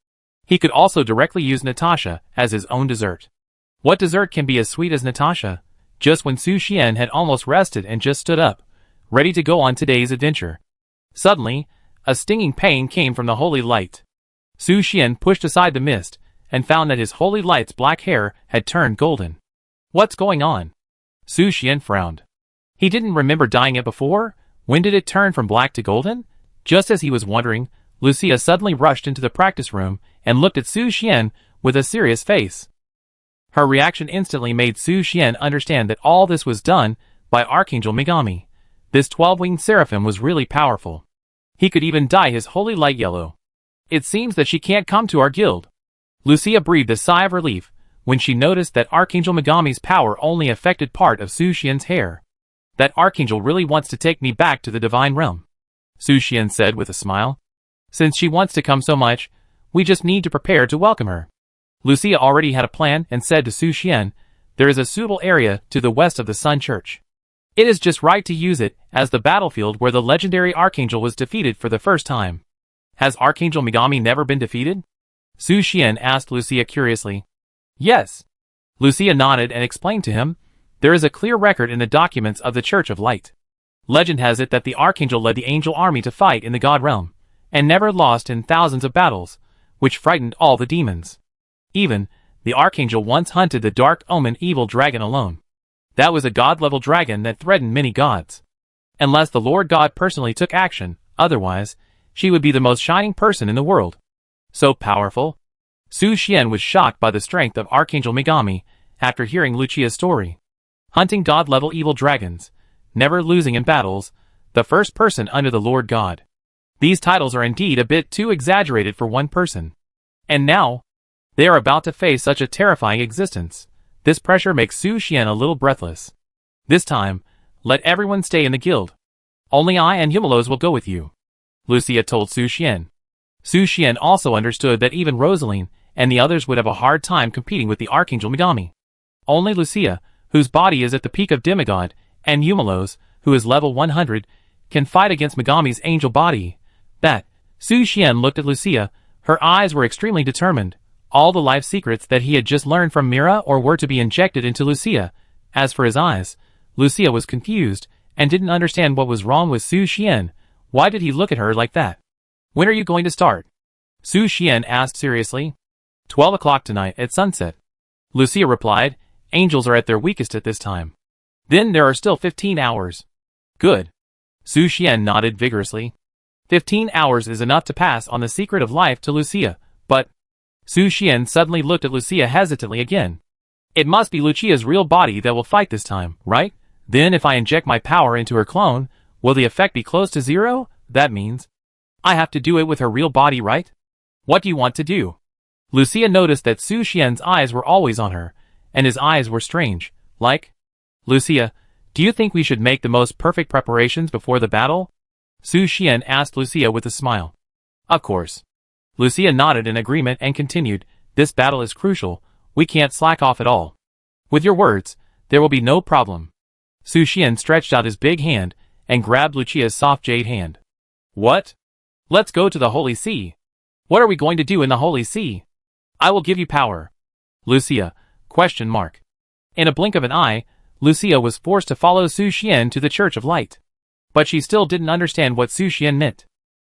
He could also directly use Natasha as his own dessert. What dessert can be as sweet as Natasha? Just when Su Xian had almost rested and just stood up, ready to go on today's adventure. Suddenly, a stinging pain came from the holy light. Su Xian pushed aside the mist, and found that his holy light's black hair had turned golden. What's going on? Su Xian frowned. He didn't remember dyeing it before. When did it turn from black to golden? Just as he was wondering, Lucia suddenly rushed into the practice room and looked at Su Xian with a serious face. Her reaction instantly made Su Xian understand that all this was done by Archangel Megami. This 12-winged seraphim was really powerful. He could even dye his holy light yellow. It seems that she can't come to our guild. Lucia breathed a sigh of relief when she noticed that Archangel Megami's power only affected part of Su Xian's hair. That Archangel really wants to take me back to the divine realm, Su Xian said with a smile. Since she wants to come so much, we just need to prepare to welcome her. Lucia already had a plan and said to Su Xian, there is a suitable area to the west of the Sun Church. It is just right to use it as the battlefield where the legendary Archangel was defeated for the first time. Has Archangel Megami never been defeated? Su Xian asked Lucia curiously. Yes. Lucia nodded and explained to him, there is a clear record in the documents of the Church of Light. Legend has it that the Archangel led the angel army to fight in the God realm, and never lost in thousands of battles, which frightened all the demons. Even, the Archangel once hunted the Dark Omen evil dragon alone. That was a god-level dragon that threatened many gods. Unless the Lord God personally took action, otherwise, she would be the most shining person in the world. So powerful. Su Xian was shocked by the strength of Archangel Megami after hearing Lucia's story. Hunting god-level evil dragons, never losing in battles, the first person under the Lord God. These titles are indeed a bit too exaggerated for one person. And now, they are about to face such a terrifying existence. This pressure makes Su Xian a little breathless. This time, let everyone stay in the guild. Only I and Humulos will go with you, Lucia told Su Xian. Su Xian also understood that even Rosaline and the others would have a hard time competing with the Archangel Megami. Only Lucia, whose body is at the peak of demigod, and Humulos, who is level 100, can fight against Megami's angel body. That, Su Xian looked at Lucia, her eyes were extremely determined. All the life secrets that he had just learned from Mira or were to be injected into Lucia. As for his eyes, Lucia was confused, and didn't understand what was wrong with Su Xian. Why did he look at her like that? When are you going to start? Su Xian asked seriously. 12 o'clock tonight at sunset. Lucia replied, angels are at their weakest at this time. Then there are still 15 hours. Good. Su Xian nodded vigorously. 15 hours is enough to pass on the secret of life to Lucia, but... Su Xian suddenly looked at Lucia hesitantly again. It must be Lucia's real body that will fight this time, right? Then if I inject my power into her clone, will the effect be close to zero? That means... I have to do it with her real body, right? What do you want to do? Lucia noticed that Su Xian's eyes were always on her, and his eyes were strange, like... Lucia, do you think we should make the most perfect preparations before the battle? Su Xian asked Lucia with a smile. Of course. Lucia nodded in agreement and continued, this battle is crucial, we can't slack off at all. With your words, there will be no problem. Su Xian stretched out his big hand and grabbed Lucia's soft jade hand. What? Let's go to the Holy See. What are we going to do in the Holy See? I will give you power. Lucia, ? In a blink of an eye, Lucia was forced to follow Su Xian to the Church of Light. But she still didn't understand what Su Xian meant.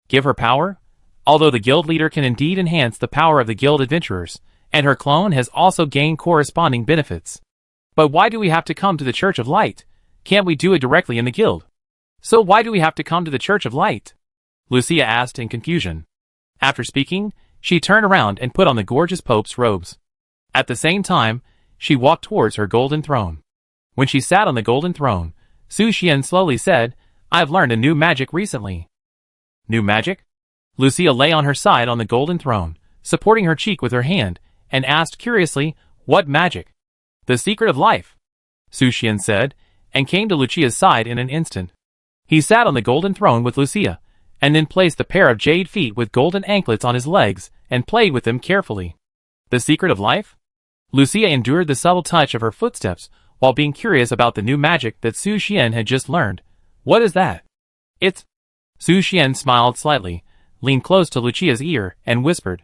Give her power? Although the guild leader can indeed enhance the power of the guild adventurers, and her clone has also gained corresponding benefits. But why do we have to come to the Church of Light? Can't we do it directly in the guild? So why do we have to come to the Church of Light? Lucia asked in confusion. After speaking, she turned around and put on the gorgeous Pope's robes. At the same time, she walked towards her golden throne. When she sat on the golden throne, Su Xian slowly said, I've learned a new magic recently. New magic? Lucia lay on her side on the golden throne, supporting her cheek with her hand, and asked curiously, what magic? The secret of life, Su Xian said, and came to Lucia's side in an instant. He sat on the golden throne with Lucia, and then placed a pair of jade feet with golden anklets on his legs, and played with them carefully. The secret of life? Lucia endured the subtle touch of her footsteps, while being curious about the new magic that Su Xian had just learned. What is that? It's... Su Xian smiled slightly, leaned close to Lucia's ear, and whispered.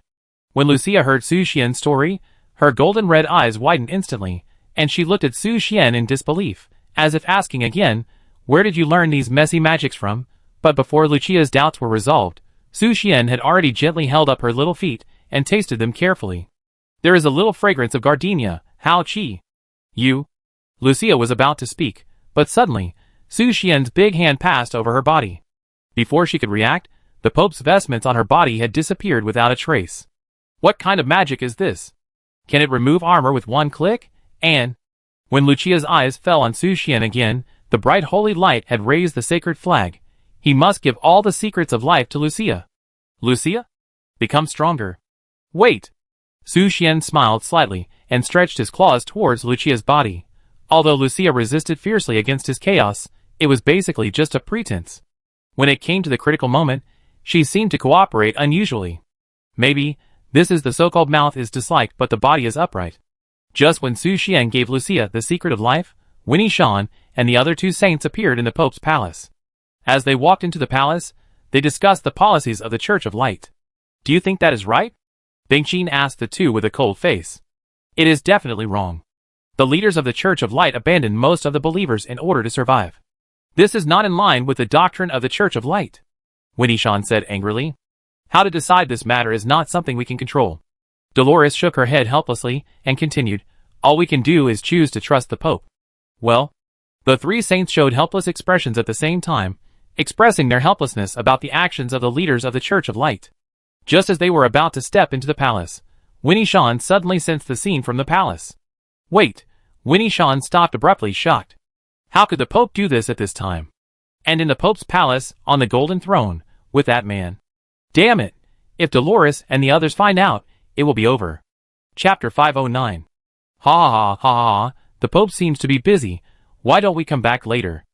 When Lucia heard Su Xian's story, her golden red eyes widened instantly, and she looked at Su Xian in disbelief, as if asking again, where did you learn these messy magics from? But before Lucia's doubts were resolved, Su Xian had already gently held up her little feet and tasted them carefully. There is a little fragrance of gardenia, Hao Qi. You? Lucia was about to speak, but suddenly, Su Xian's big hand passed over her body. Before she could react, the Pope's vestments on her body had disappeared without a trace. What kind of magic is this? Can it remove armor with one click? And when Lucia's eyes fell on Su Xian again, the bright holy light had raised the sacred flag. He must give all the secrets of life to Lucia. Lucia? Become stronger. Wait! Su Xian smiled slightly and stretched his claws towards Lucia's body. Although Lucia resisted fiercely against his chaos, it was basically just a pretense. When it came to the critical moment, she seemed to cooperate unusually. Maybe, this is the so-called mouth is disliked but the body is upright. Just when Su Xian gave Lucia the secret of life, Winnie Shan and the other two saints appeared in the Pope's palace. As they walked into the palace, they discussed the policies of the Church of Light. Do you think that is right? Bingqin asked the two with a cold face. It is definitely wrong. The leaders of the Church of Light abandoned most of the believers in order to survive. This is not in line with the doctrine of the Church of Light, Winnie Shan said angrily. How to decide this matter is not something we can control. Dolores shook her head helplessly and continued, all we can do is choose to trust the Pope. Well, the three saints showed helpless expressions at the same time, expressing their helplessness about the actions of the leaders of the Church of Light. Just as they were about to step into the palace, Winnie Shan suddenly sensed the scene from the palace. Wait! Winnie Shan stopped abruptly, shocked. How could the Pope do this at this time? And in the Pope's palace, on the golden throne, with that man. Damn it! If Dolores and the others find out, it will be over. Chapter 509. Ha ha ha ha ha, the Pope seems to be busy. Why don't we come back later?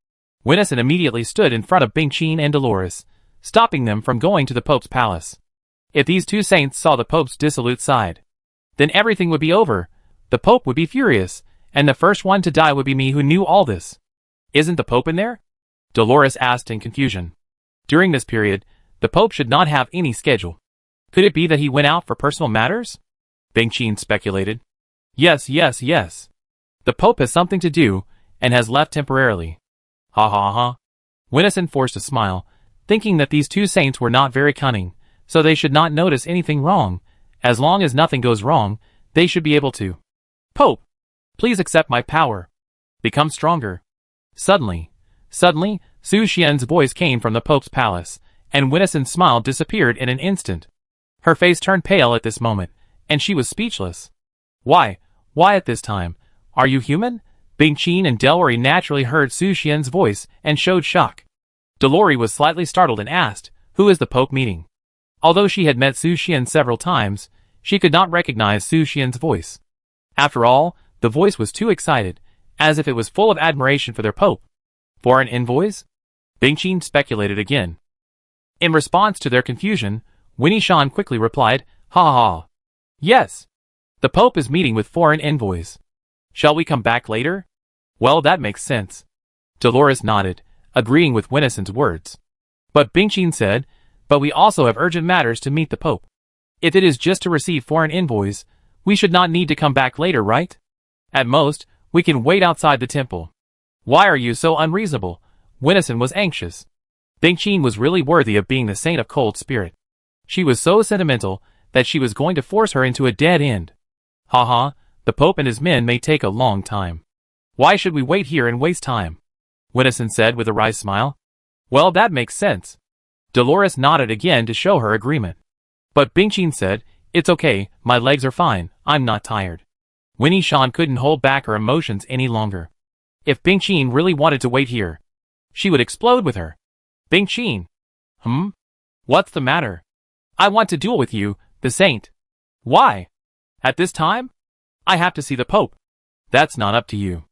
Winnison immediately stood in front of Bingqin and Dolores, stopping them from going to the Pope's palace. If these two saints saw the Pope's dissolute side, then everything would be over. The Pope would be furious, and the first one to die would be me who knew all this. Isn't the Pope in there? Dolores asked in confusion. During this period, the Pope should not have any schedule. Could it be that he went out for personal matters? Bingqin speculated. Yes. The Pope has something to do, and has left temporarily. Ha ha ha. Winnison forced a smile, thinking that these two saints were not very cunning, so they should not notice anything wrong. As long as nothing goes wrong, they should be able to. Pope! Please accept my power. Become stronger. Suddenly, Su Xian's voice came from the Pope's palace, and Winnison's smile disappeared in an instant. Her face turned pale at this moment, and she was speechless. Why at this time? Are you human? Bingqin and Delroy naturally heard Su Xian's voice and showed shock. Delroy was slightly startled and asked, who is the Pope meeting? Although she had met Su Xian several times, she could not recognize Su Xian's voice. After all, the voice was too excited, as if it was full of admiration for their Pope. Foreign envoys? Bingqin speculated again. In response to their confusion, Winnie Shan quickly replied, ha ha ha. Yes. The Pope is meeting with foreign envoys. Shall we come back later? Well, that makes sense. Dolores nodded, agreeing with Winnison's words. But Bingqin said, but we also have urgent matters to meet the Pope. If it is just to receive foreign envoys, we should not need to come back later, right? At most, we can wait outside the temple. Why are you so unreasonable? Winnison was anxious. Bingqin was really worthy of being the saint of cold spirit. She was so sentimental that she was going to force her into a dead end. Ha ha, the Pope and his men may take a long time. Why should we wait here and waste time? Winnison said with a wry smile. Well, that makes sense. Dolores nodded again to show her agreement. But Bingqin said, it's okay, my legs are fine, I'm not tired. Winnie Shan couldn't hold back her emotions any longer. If Bingqin really wanted to wait here, she would explode with her. Bingqin. What's the matter? I want to duel with you, the saint. Why? At this time? I have to see the Pope. That's not up to you.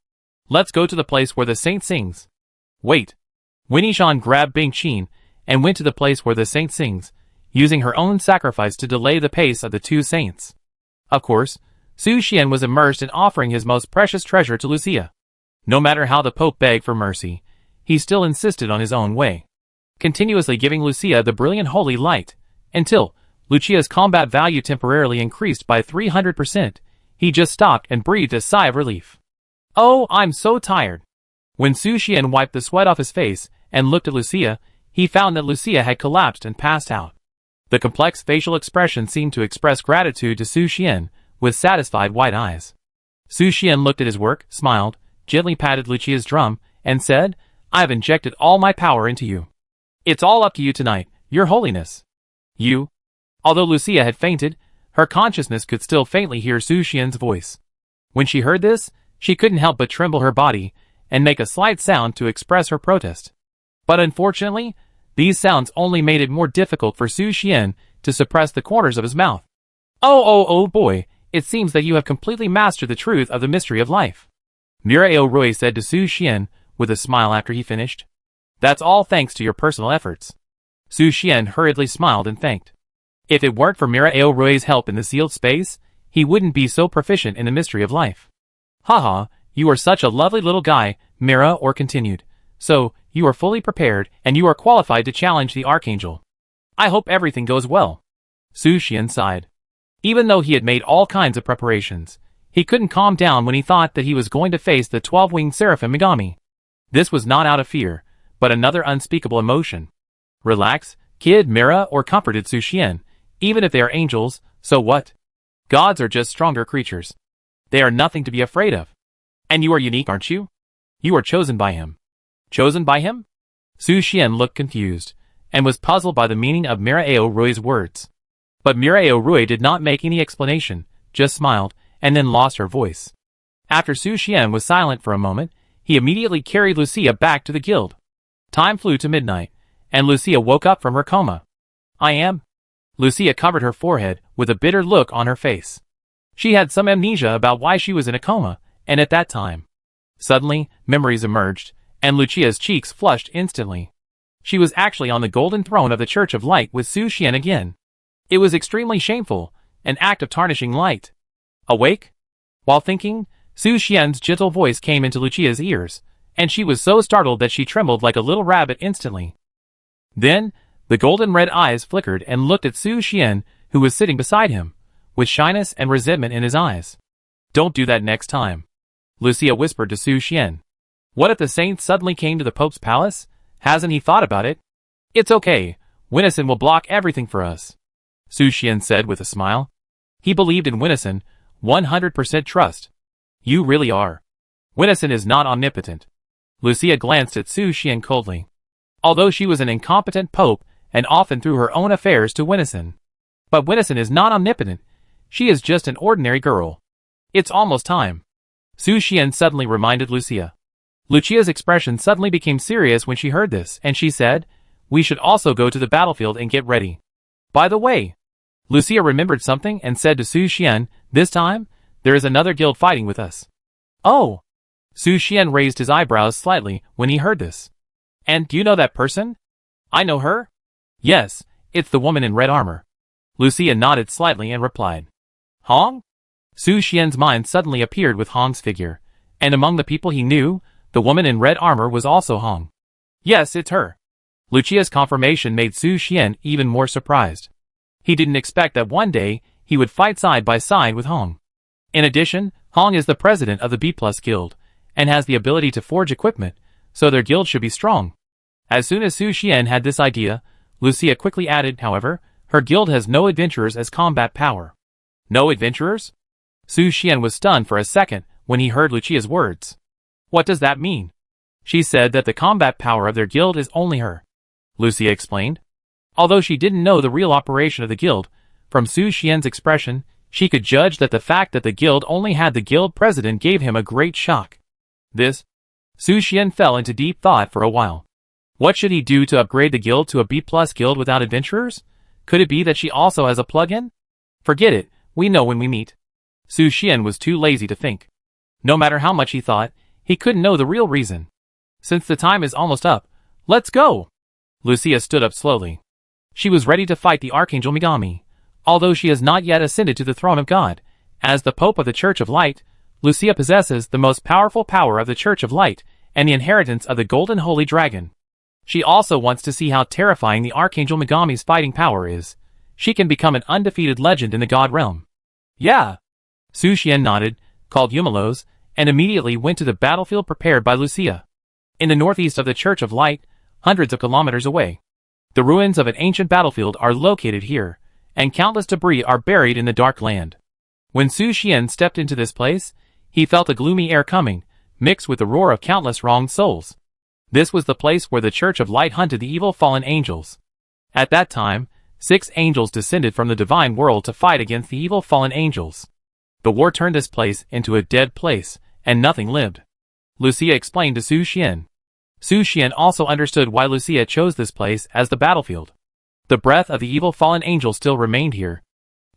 Let's go to the place where the saint sings. Wait. Winnie Shan grabbed Bingqin and went to the place where the saint sings, using her own sacrifice to delay the pace of the two saints. Of course, Su Xian was immersed in offering his most precious treasure to Lucia. No matter how the Pope begged for mercy, he still insisted on his own way, continuously giving Lucia the brilliant holy light, until Lucia's combat value temporarily increased by 300%. He just stopped and breathed a sigh of relief. Oh, I'm so tired. When Su Xian wiped the sweat off his face and looked at Lucia, he found that Lucia had collapsed and passed out. The complex facial expression seemed to express gratitude to Su Xian, with satisfied wide eyes. Su Xian looked at his work, smiled, gently patted Lucia's drum, and said, "I have injected all my power into you. It's all up to you tonight, Your Holiness." You? Although Lucia had fainted, her consciousness could still faintly hear Su Xian's voice. When she heard this, she couldn't help but tremble her body, and make a slight sound to express her protest. But unfortunately, these sounds only made it more difficult for Su Xian to suppress the corners of his mouth. Oh boy, it seems that you have completely mastered the truth of the mystery of life," Muriel Rui said to Su Xian, with a smile after he finished. "That's all thanks to your personal efforts." Su Xian hurriedly smiled and thanked. If it weren't for Muriel Rui's help in the sealed space, he wouldn't be so proficient in the mystery of life. "Haha, you are such a lovely little guy," Mira or continued. "So, you are fully prepared, and you are qualified to challenge the Archangel. I hope everything goes well." Su Xian sighed. Even though he had made all kinds of preparations, he couldn't calm down when he thought that he was going to face the 12-winged Seraphim Megami. This was not out of fear, but another unspeakable emotion. "Relax, kid," Mira or comforted Su Xian. "Even if they are angels, so what? Gods are just stronger creatures. They are nothing to be afraid of. And you are unique, aren't you? You are chosen by him." "Chosen by him?" Su Xian looked confused, and was puzzled by the meaning of Muriel Rui's words. But Muriel Rui did not make any explanation, just smiled, and then lost her voice. After Su Xian was silent for a moment, he immediately carried Lucia back to the guild. Time flew to midnight, and Lucia woke up from her coma. "I am?" Lucia covered her forehead, with a bitter look on her face. She had some amnesia about why she was in a coma, and at that time. Suddenly, memories emerged, and Lucia's cheeks flushed instantly. She was actually on the golden throne of the Church of Light with Su Xian again. It was extremely shameful, an act of tarnishing light. Awake? While thinking, Su Xian's gentle voice came into Lucia's ears, and she was so startled that she trembled like a little rabbit instantly. Then, the golden red eyes flickered and looked at Su Xian, who was sitting beside him, with shyness and resentment in his eyes. "Don't do that next time," Lucia whispered to Su Xian. "What if the saint suddenly came to the Pope's palace? Hasn't he thought about it?" "It's okay, Winnison will block everything for us," Su Xian said with a smile. He believed in Winnison, 100% trust. "You really are. Winnison is not omnipotent." Lucia glanced at Su Xian coldly. Although she was an incompetent pope, and often threw her own affairs to Winnison. But Winnison is not omnipotent, she is just an ordinary girl. "It's almost time," Su Xian suddenly reminded Lucia. Lucia's expression suddenly became serious when she heard this, and she said, "We should also go to the battlefield and get ready. By the way," Lucia remembered something and said to Su Xian, "This time, there is another guild fighting with us." "Oh!" Su Xian raised his eyebrows slightly when he heard this. "And do you know that person?" "I know her?" "Yes, it's the woman in red armor." Lucia nodded slightly and replied. "Hong?" Su Xian's mind suddenly appeared with Hong's figure, and among the people he knew, the woman in red armor was also Hong. "Yes, it's her." Lucia's confirmation made Su Xian even more surprised. He didn't expect that one day he would fight side by side with Hong. In addition, Hong is the president of the B+ Guild, and has the ability to forge equipment, so their guild should be strong. As soon as Su Xian had this idea, Lucia quickly added, however, her guild has no adventurers as combat power. No adventurers? Su Xian was stunned for a second when he heard Lucia's words. What does that mean? She said that the combat power of their guild is only her. Lucia explained. Although she didn't know the real operation of the guild, from Su Xian's expression, she could judge that the fact that the guild only had the guild president gave him a great shock. Su Xian fell into deep thought for a while. What should he do to upgrade the guild to a B+ guild without adventurers? Could it be that she also has a plug-in? Forget it, we know when we meet. Su Xian was too lazy to think. No matter how much he thought, he couldn't know the real reason. Since the time is almost up, let's go! Lucia stood up slowly. She was ready to fight the Archangel Megami. Although she has not yet ascended to the throne of God, as the Pope of the Church of Light, Lucia possesses the most powerful power of the Church of Light and the inheritance of the Golden Holy Dragon. She also wants to see how terrifying the Archangel Megami's fighting power is. She can become an undefeated legend in the God realm. Yeah. Su Xian nodded, called Yumalos, and immediately went to the battlefield prepared by Lucia. In the northeast of the Church of Light, hundreds of kilometers away. The ruins of an ancient battlefield are located here, and countless debris are buried in the dark land. When Su Xian stepped into this place, he felt a gloomy air coming, mixed with the roar of countless wronged souls. This was the place where the Church of Light hunted the evil fallen angels. At that time, 6 angels descended from the divine world to fight against the evil fallen angels. The war turned this place into a dead place, and nothing lived. Lucia explained to Su Xian. Su Xian also understood why Lucia chose this place as the battlefield. The breath of the evil fallen angel still remained here.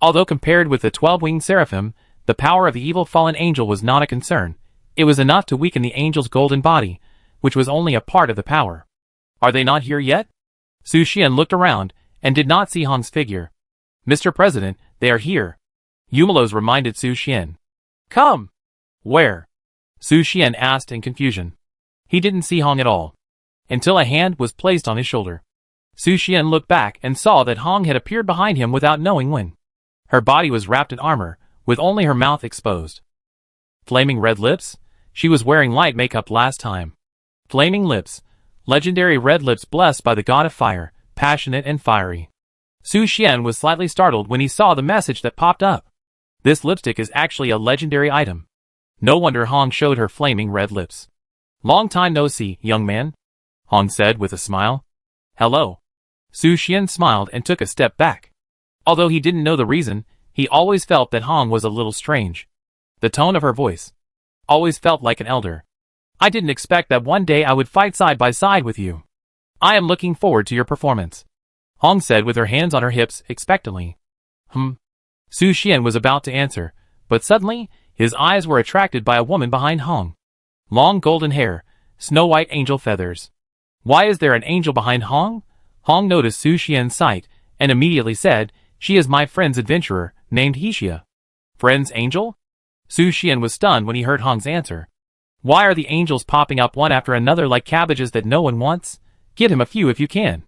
Although compared with the 12-winged seraphim, the power of the evil fallen angel was not a concern. It was enough to weaken the angel's golden body, which was only a part of the power. Are they not here yet? Su Xian looked around, and did not see Hong's figure. Mr. President, they are here. Yumelos reminded Su Xian. Come! Where? Su Xian asked in confusion. He didn't see Hong at all, until a hand was placed on his shoulder. Su Xian looked back and saw that Hong had appeared behind him without knowing when. Her body was wrapped in armor, with only her mouth exposed. Flaming red lips? She was wearing light makeup last time. Flaming lips. Legendary red lips blessed by the god of fire, passionate and fiery. Su Xian was slightly startled when he saw the message that popped up. This lipstick is actually a legendary item. No wonder Hong showed her flaming red lips. Long time no see, young man, Hong said with a smile. Hello. Su Xian smiled and took a step back. Although he didn't know the reason, he always felt that Hong was a little strange. The tone of her voice always felt like an elder. I didn't expect that one day I would fight side by side with you. I am looking forward to your performance, Hong said with her hands on her hips expectantly. Su Xian was about to answer, but suddenly, his eyes were attracted by a woman behind Hong. Long golden hair, snow-white angel feathers. Why is there an angel behind Hong? Hong noticed Su Xian's sight, and immediately said, she is my friend's adventurer, named Hixia. Friend's angel? Su Xian was stunned when he heard Hong's answer. Why are the angels popping up one after another like cabbages that no one wants? Get him a few if you can.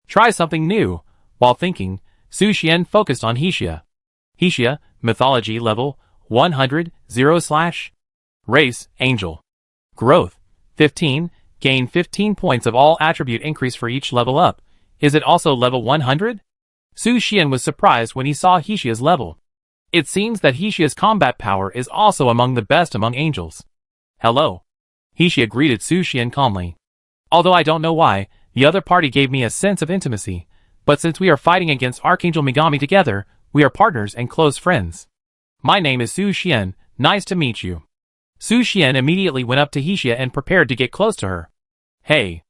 Try something new. While thinking, Su Xian focused on Hixia. Hixia, mythology level 100, 0/. Race, angel. Growth, 15, gain 15 points of all attribute increase for each level up. Is it also level 100? Su Xian was surprised when he saw Hixia's level. It seems that Hixia's combat power is also among the best among angels. Hello. Hixia greeted Su Xian calmly. Although I don't know why, the other party gave me a sense of intimacy, but since we are fighting against Archangel Megami together, we are partners and close friends. My name is Su Xian, nice to meet you. Su Xian immediately went up to Hixia and prepared to get close to her. Hey.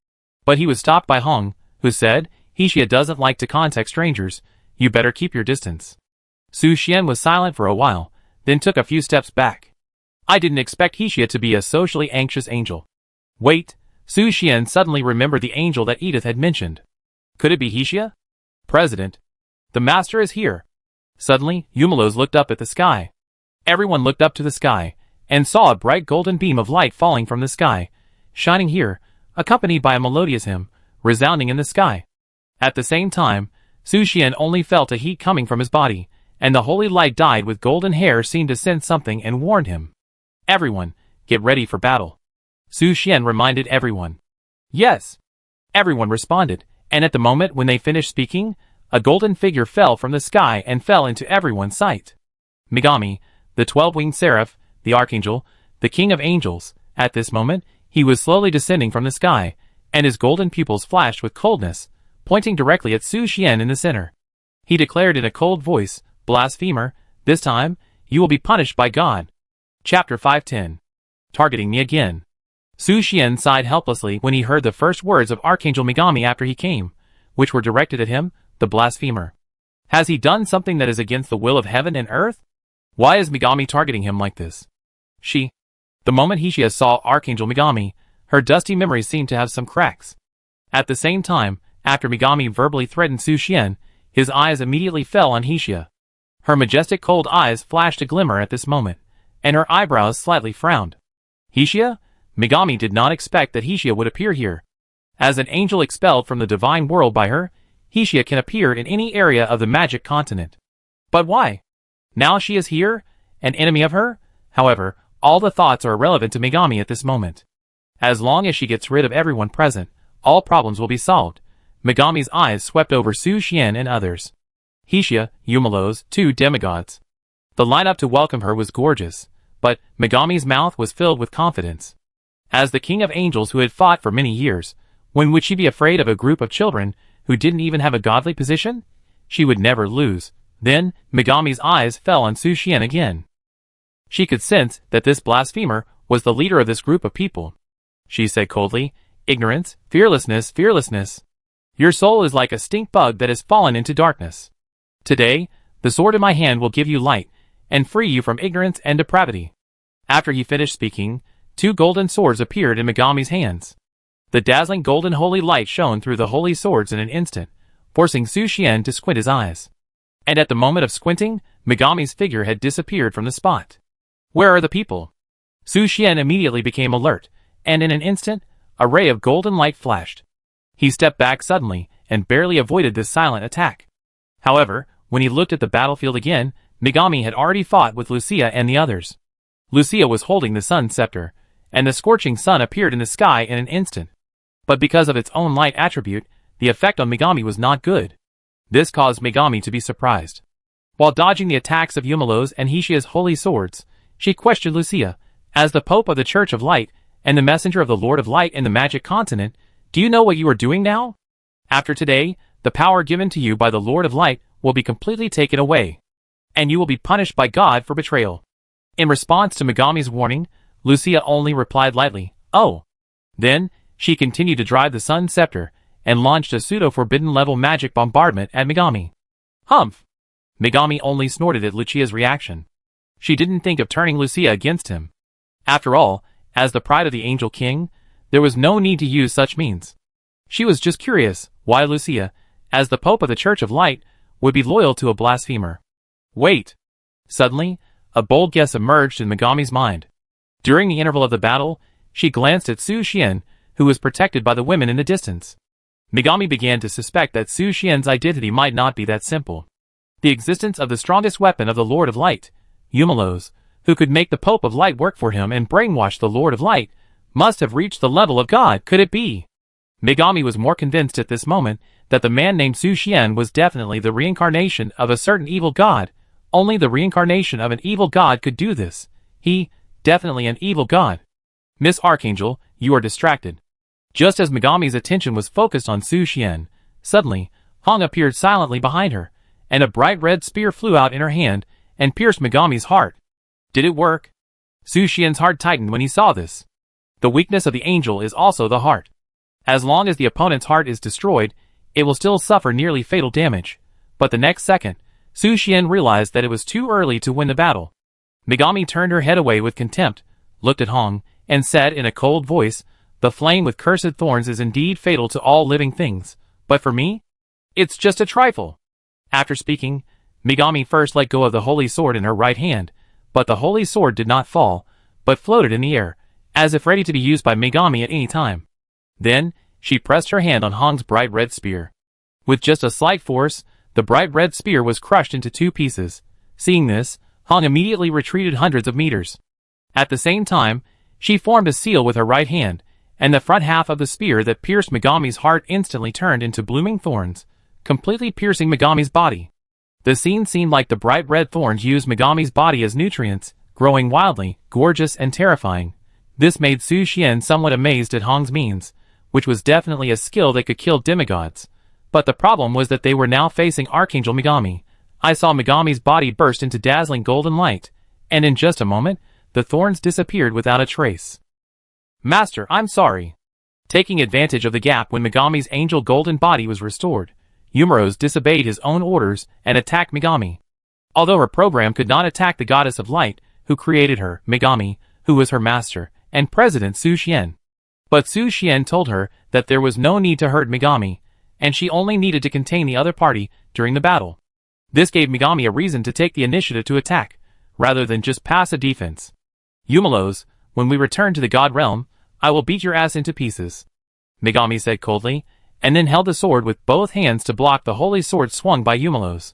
But he was stopped by Hong, who said, Hixia doesn't like to contact strangers, you better keep your distance. Su Xian was silent for a while, then took a few steps back. I didn't expect Hixia to be a socially anxious angel. Wait, Su Xian suddenly remembered the angel that Edith had mentioned. Could it be Hixia? President. The master is here. Suddenly, Yumelos looked up at the sky. Everyone looked up to the sky, and saw a bright golden beam of light falling from the sky, shining here, accompanied by a melodious hymn, resounding in the sky. At the same time, Su Xian only felt a heat coming from his body, and the holy light dyed with golden hair seemed to sense something and warned him. Everyone, get ready for battle. Su Xian reminded everyone. Yes. Everyone responded, and at the moment when they finished speaking, a golden figure fell from the sky and fell into everyone's sight. Megami, the 12-winged seraph, the archangel, the king of angels. At this moment, he was slowly descending from the sky, and his golden pupils flashed with coldness, pointing directly at Su Xian in the center. He declared in a cold voice, Blasphemer, this time, you will be punished by God. Chapter 510. Targeting me again. Su Xian sighed helplessly when he heard the first words of Archangel Megami after he came, which were directed at him, the blasphemer. Has he done something that is against the will of heaven and earth? Why is Megami targeting him like this? The moment Hixia saw Archangel Megami, her dusty memory seemed to have some cracks. At the same time, after Megami verbally threatened Su Xian, his eyes immediately fell on Hixia. Her majestic cold eyes flashed a glimmer at this moment, and her eyebrows slightly frowned. Hixia? Megami did not expect that Hixia would appear here. As an angel expelled from the divine world by her, Hixia can appear in any area of the magic continent. But why? Now she is here, an enemy of her? However, all the thoughts are irrelevant to Megami at this moment. As long as she gets rid of everyone present, all problems will be solved. Megami's eyes swept over Su Xian and others. Hixia, Eumelos, 2 demigods. The lineup to welcome her was gorgeous, but Megami's mouth was filled with confidence. As the king of angels who had fought for many years, when would she be afraid of a group of children who didn't even have a godly position? She would never lose. Then, Megami's eyes fell on Su Xian again. She could sense that this blasphemer was the leader of this group of people. She said coldly, "Ignorance, fearlessness, fearlessness. Your soul is like a stink bug that has fallen into darkness. Today, the sword in my hand will give you light, and free you from ignorance and depravity." After he finished speaking, 2 golden swords appeared in Megami's hands. The dazzling golden holy light shone through the holy swords in an instant, forcing Su Xian to squint his eyes. And at the moment of squinting, Megami's figure had disappeared from the spot. "Where are the people?" Su Xian immediately became alert, and in an instant, a ray of golden light flashed. He stepped back suddenly, and barely avoided this silent attack. However, when he looked at the battlefield again, Megami had already fought with Lucia and the others. Lucia was holding the sun scepter, and the scorching sun appeared in the sky in an instant. But because of its own light attribute, the effect on Megami was not good. This caused Megami to be surprised. While dodging the attacks of Eumelos and Hixia's holy swords, she questioned Lucia, "As the Pope of the Church of Light, and the messenger of the Lord of Light in the Magic Continent, do you know what you are doing now? After today, the power given to you by the Lord of Light will be completely taken away, and you will be punished by God for betrayal." In response to Megami's warning, Lucia only replied lightly, "Oh." Then, she continued to drive the sun scepter, and launched a pseudo-forbidden level magic bombardment at Megami. Humph! Megami only snorted at Lucia's reaction. She didn't think of turning Lucia against him. After all, as the pride of the Angel King, there was no need to use such means. She was just curious why Lucia, as the Pope of the Church of Light, would be loyal to a blasphemer. Wait! Suddenly, a bold guess emerged in Megami's mind. During the interval of the battle, she glanced at Su Xian, who was protected by the women in the distance. Megami began to suspect that Su Xian's identity might not be that simple. The existence of the strongest weapon of the Lord of Light, Eumelos, who could make the Pope of Light work for him and brainwash the Lord of Light, must have reached the level of God. Could it be? Megami was more convinced at this moment that the man named Su Xian was definitely the reincarnation of a certain evil god. Only the reincarnation of an evil god could do this. Definitely an evil god. "Miss Archangel, you are distracted." Just as Megami's attention was focused on Su Xian, suddenly, Hong appeared silently behind her, and a bright red spear flew out in her hand and pierced Megami's heart. Did it work? Su Xian's heart tightened when he saw this. The weakness of the angel is also the heart. As long as the opponent's heart is destroyed, it will still suffer nearly fatal damage. But the next second, Su Xian realized that it was too early to win the battle. Megami turned her head away with contempt, looked at Hong, and said in a cold voice, "The flame with cursed thorns is indeed fatal to all living things, but for me? It's just a trifle." After speaking, Megami first let go of the holy sword in her right hand, but the holy sword did not fall, but floated in the air, as if ready to be used by Megami at any time. Then, she pressed her hand on Hong's bright red spear. With just a slight force, the bright red spear was crushed into 2 pieces. Seeing this, Hong immediately retreated hundreds of meters. At the same time, she formed a seal with her right hand, and the front half of the spear that pierced Megami's heart instantly turned into blooming thorns, completely piercing Megami's body. The scene seemed like the bright red thorns used Megami's body as nutrients, growing wildly, gorgeous and terrifying. This made Su Xian somewhat amazed at Hong's means, which was definitely a skill that could kill demigods. But the problem was that they were now facing Archangel Megami. I saw Megami's body burst into dazzling golden light, and in just a moment, the thorns disappeared without a trace. "Master, I'm sorry." Taking advantage of the gap when Megami's angel golden body was restored, Eumeros disobeyed his own orders and attacked Megami. Although her program could not attack the goddess of light, who created her, Megami, who was her master, and president Su Xian. But Su Xian told her that there was no need to hurt Megami, and she only needed to contain the other party during the battle. This gave Megami a reason to take the initiative to attack, rather than just pass a defense. "Eumelos, when we return to the God realm, I will beat your ass into pieces," Megami said coldly, and then held the sword with both hands to block the holy sword swung by Eumelos.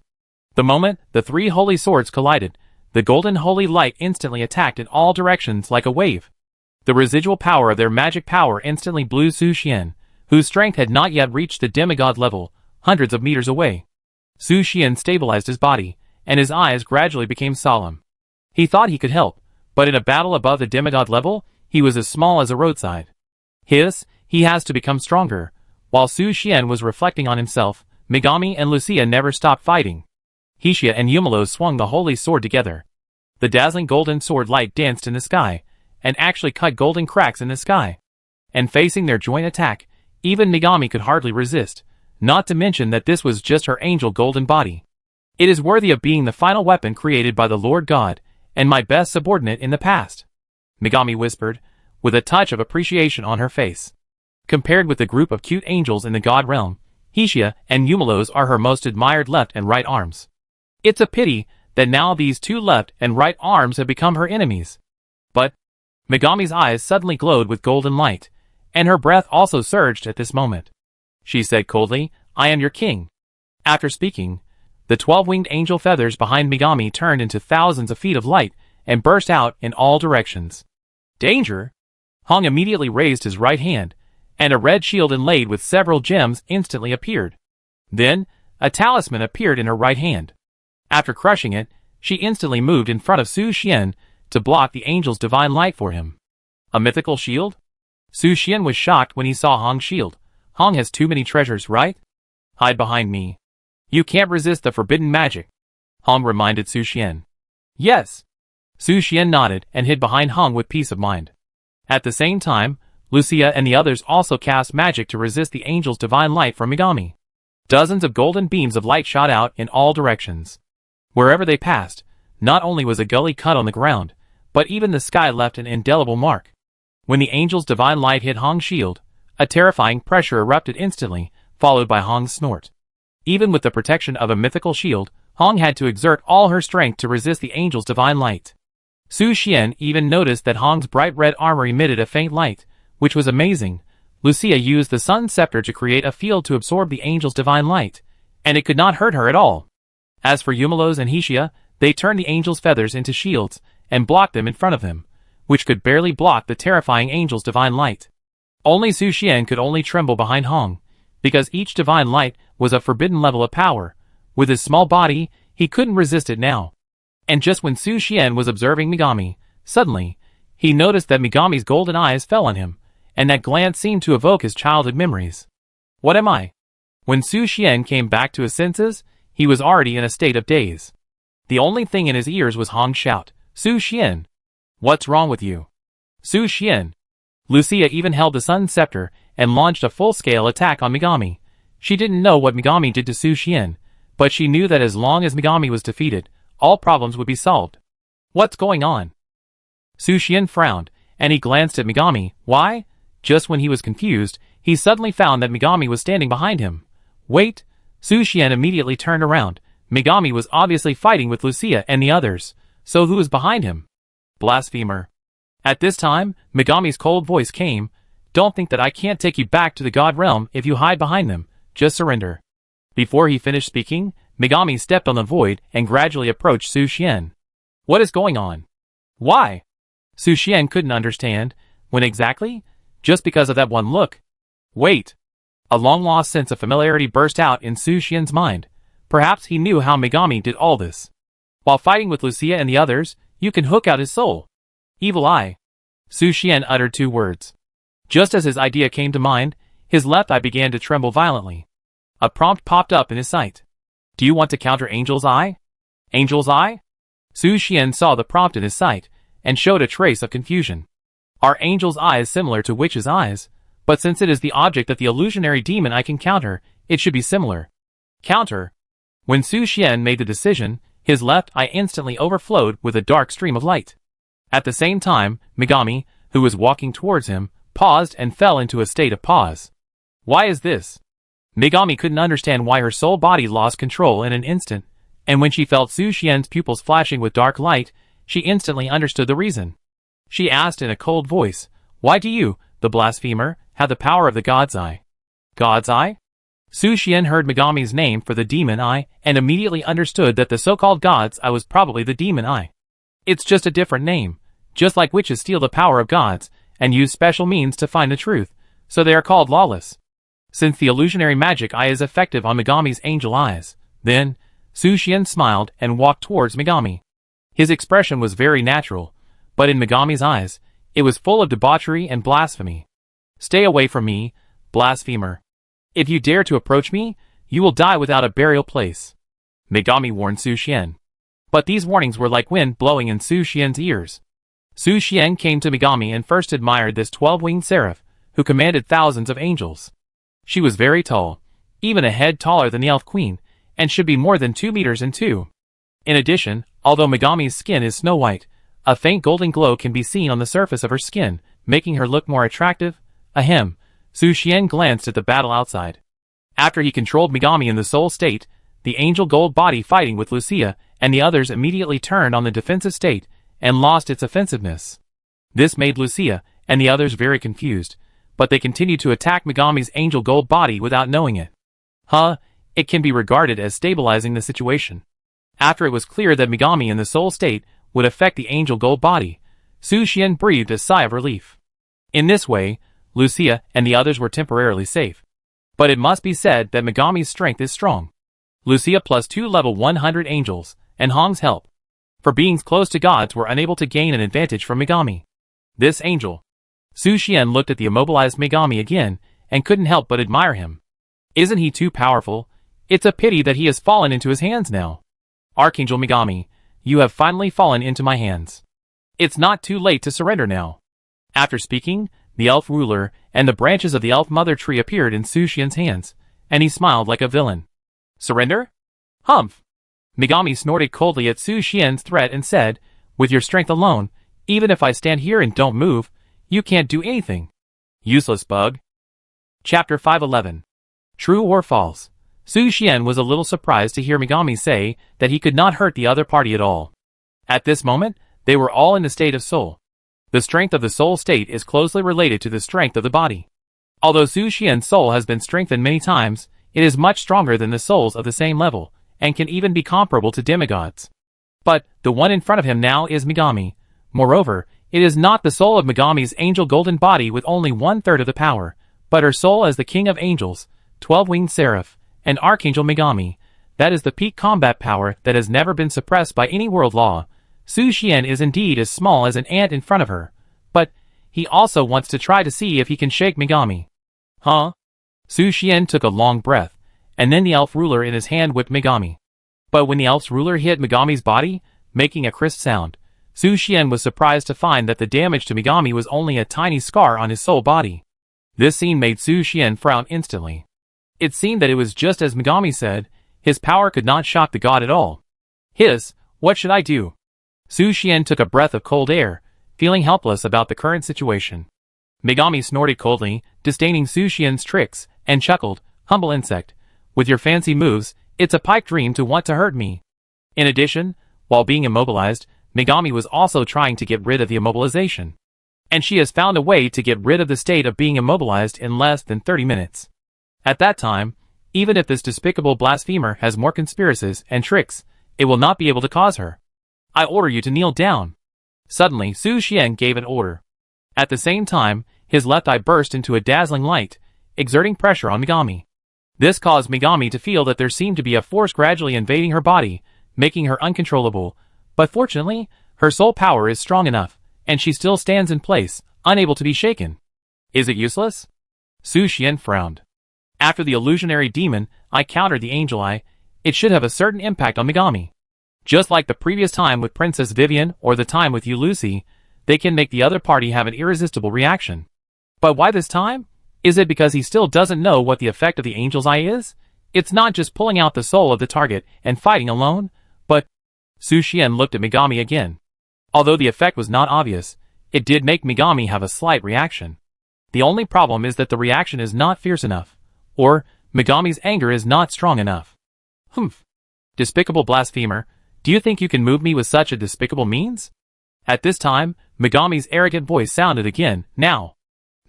The moment the 3 holy swords collided, the golden holy light instantly attacked in all directions like a wave. The residual power of their magic power instantly blew Su Xian, whose strength had not yet reached the demigod level, hundreds of meters away. Su Xian stabilized his body, and his eyes gradually became solemn. He thought he could help, but in a battle above the demigod level, he was as small as a roadside. He has to become stronger. While Su Xian was reflecting on himself, Megami and Lucia never stopped fighting. Hixia and Yumelo swung the holy sword together. The dazzling golden sword light danced in the sky, and actually cut golden cracks in the sky. And facing their joint attack, even Megami could hardly resist, not to mention that this was just her angel golden body. It is worthy of being the final weapon created by the Lord God, and my best subordinate in the past, Megami whispered, with a touch of appreciation on her face. Compared with the group of cute angels in the god realm, Hixia and Yumelos are her most admired left and right arms. It's a pity that now these two left and right arms have become her enemies. But Megami's eyes suddenly glowed with golden light, and her breath also surged at this moment. She said coldly, "I am your king." After speaking, the 12-winged angel feathers behind Megami turned into thousands of feet of light and burst out in all directions. Danger! Hong immediately raised his right hand, and a red shield inlaid with several gems instantly appeared. Then, a talisman appeared in her right hand. After crushing it, she instantly moved in front of Su Xian to block the angel's divine light for him. A mythical shield? Su Xian was shocked when he saw Hong's shield. Hong has too many treasures, right? Hide behind me. You can't resist the forbidden magic, Hong reminded Su Xian. Yes. Su Xian nodded and hid behind Hong with peace of mind. At the same time, Lucia and the others also cast magic to resist the angel's divine light from Megami. Dozens of golden beams of light shot out in all directions. Wherever they passed, not only was a gully cut on the ground, but even the sky left an indelible mark. When the angel's divine light hit Hong's shield, a terrifying pressure erupted instantly, followed by Hong's snort. Even with the protection of a mythical shield, Hong had to exert all her strength to resist the angel's divine light. Su Xian even noticed that Hong's bright red armor emitted a faint light, which was amazing. Lucia used the sun scepter to create a field to absorb the angel's divine light, and it could not hurt her at all. As for Yumelos and Hixia, they turned the angel's feathers into shields and blocked them in front of them, which could barely block the terrifying angel's divine light. Only Su Xian could only tremble behind Hong, because each divine light was a forbidden level of power. With his small body, he couldn't resist it now. And just when Su Xian was observing Megami, suddenly, he noticed that Megami's golden eyes fell on him, and that glance seemed to evoke his childhood memories. What am I? When Su Xian came back to his senses, he was already in a state of daze. The only thing in his ears was Hong's shout, "Su Xian! What's wrong with you? Su Xian!" Lucia even held the sun scepter and launched a full-scale attack on Megami. She didn't know what Megami did to Su Xian, but she knew that as long as Megami was defeated, all problems would be solved. What's going on? Su Xian frowned, and he glanced at Megami. Why? Just when he was confused, he suddenly found that Megami was standing behind him. Wait! Su Xian immediately turned around. Megami was obviously fighting with Lucia and the others. So who was behind him? Blasphemer. At this time, Megami's cold voice came. Don't think that I can't take you back to the god realm if you hide behind them. Just surrender. Before he finished speaking, Megami stepped on the void and gradually approached Su Xian. What is going on? Why? Su Xian couldn't understand. When exactly? Just because of that one look. Wait. A long-lost sense of familiarity burst out in Su Xian's mind. Perhaps he knew how Megami did all this. While fighting with Lucia and the others, you can hook out his soul. Evil eye. Su Xian uttered 2 words. Just as his idea came to mind, his left eye began to tremble violently. A prompt popped up in his sight. Do you want to counter Angel's Eye? Angel's Eye? Su Xian saw the prompt in his sight, and showed a trace of confusion. Are Angel's Eyes similar to Witch's Eyes? But since it is the object that the illusionary demon I can counter, it should be similar. Counter. When Su Xian made the decision, his left eye instantly overflowed with a dark stream of light. At the same time, Megami, who was walking towards him, paused and fell into a state of pause. Why is this? Megami couldn't understand why her soul body lost control in an instant, and when she felt Su Xian's pupils flashing with dark light, she instantly understood the reason. She asked in a cold voice, Why do you, the blasphemer, have the power of the God's Eye? God's Eye? Su Xian heard Megami's name for the Demon Eye and immediately understood that the so-called God's Eye was probably the Demon Eye. It's just a different name, just like witches steal the power of gods and use special means to find the truth, so they are called lawless. since the illusionary magic eye is effective on Megami's angel eyes. Then, Su Xian smiled and walked towards Megami. His expression was very natural, but in Megami's eyes, it was full of debauchery and blasphemy. "Stay away from me, blasphemer. If you dare to approach me, you will die without a burial place," Megami warned Su Xian. But these warnings were like wind blowing in Su Xian's ears. Su Xian came to Megami and first admired this 12-winged seraph, who commanded thousands of angels. She was very tall, even a head taller than the Elf Queen, and should be more than 2 meters in 2. In addition, although Megami's skin is snow white, a faint golden glow can be seen on the surface of her skin, making her look more attractive. Ahem, Su Xian glanced at the battle outside. After he controlled Megami in the soul state, the angel gold body fighting with Lucia and the others immediately turned on the defensive state and lost its offensiveness. This made Lucia and the others very confused, but they continued to attack Megami's angel gold body without knowing it. It can be regarded as stabilizing the situation. After it was clear that Megami in the soul state would affect the angel gold body, Su Xian breathed a sigh of relief. In this way, Lucia and the others were temporarily safe. But it must be said that Megami's strength is strong. Lucia plus 2 level 100 angels, and Hong's help. For beings close to gods were unable to gain an advantage from Megami. This angel. Su Xian looked at the immobilized Megami again, and couldn't help but admire him. Isn't he too powerful? It's a pity that he has fallen into his hands now. Archangel Megami, you have finally fallen into my hands. It's not too late to surrender now. After speaking, the elf ruler and the branches of the elf mother tree appeared in Su Xian's hands, and he smiled like a villain. Surrender? Humph! Megami snorted coldly at Su Xian's threat and said, "With your strength alone, even if I stand here and don't move, you can't do anything. Useless bug." Chapter 511. True or false? Su Xian was a little surprised to hear Megami say that he could not hurt the other party at all. At this moment, they were all in the state of soul. The strength of the soul state is closely related to the strength of the body. Although Su Xian's soul has been strengthened many times, it is much stronger than the souls of the same level, and can even be comparable to demigods. But the one in front of him now is Megami. Moreover, it is not the soul of Megami's angel golden body with only 1/3 of the power, but her soul as the king of angels, 12-winged seraph, and Archangel Megami. That is the peak combat power that has never been suppressed by any world law. Su Xian is indeed as small as an ant in front of her, but he also wants to try to see if he can shake Megami. Su Xian took a long breath, and then the elf ruler in his hand whipped Megami. But when the elf's ruler hit Megami's body, making a crisp sound, Su Xian was surprised to find that the damage to Megami was only a tiny scar on his soul body. This scene made Su Xian frown instantly. It seemed that it was just as Megami said, his power could not shock the god at all. What should I do? Su Xian took a breath of cold air, feeling helpless about the current situation. Megami snorted coldly, disdaining Su Xian's tricks, and chuckled, "Humble insect. With your fancy moves, it's a pipe dream to want to hurt me." In addition, while being immobilized, Megami was also trying to get rid of the immobilization. And she has found a way to get rid of the state of being immobilized in less than 30 minutes. At that time, even if this despicable blasphemer has more conspiracies and tricks, it will not be able to cause her. I order you to kneel down. Suddenly, Su Xian gave an order. At the same time, his left eye burst into a dazzling light, exerting pressure on Megami. This caused Megami to feel that there seemed to be a force gradually invading her body, making her uncontrollable, but fortunately, her soul power is strong enough, and she still stands in place, unable to be shaken. Is it useless? Su Xian frowned. After the illusionary demon, I countered the angel eye. It should have a certain impact on Megami. Just like the previous time with Princess Vivian or the time with you Lucy, they can make the other party have an irresistible reaction. But why this time? Is it because he still doesn't know what the effect of the angel's eye is? It's not just pulling out the soul of the target and fighting alone, but... Su Xian looked at Megami again. Although the effect was not obvious, it did make Megami have a slight reaction. The only problem is that the reaction is not fierce enough, or Megami's anger is not strong enough. Despicable blasphemer, do you think you can move me with such a despicable means? At this time, Megami's arrogant voice sounded again. Now,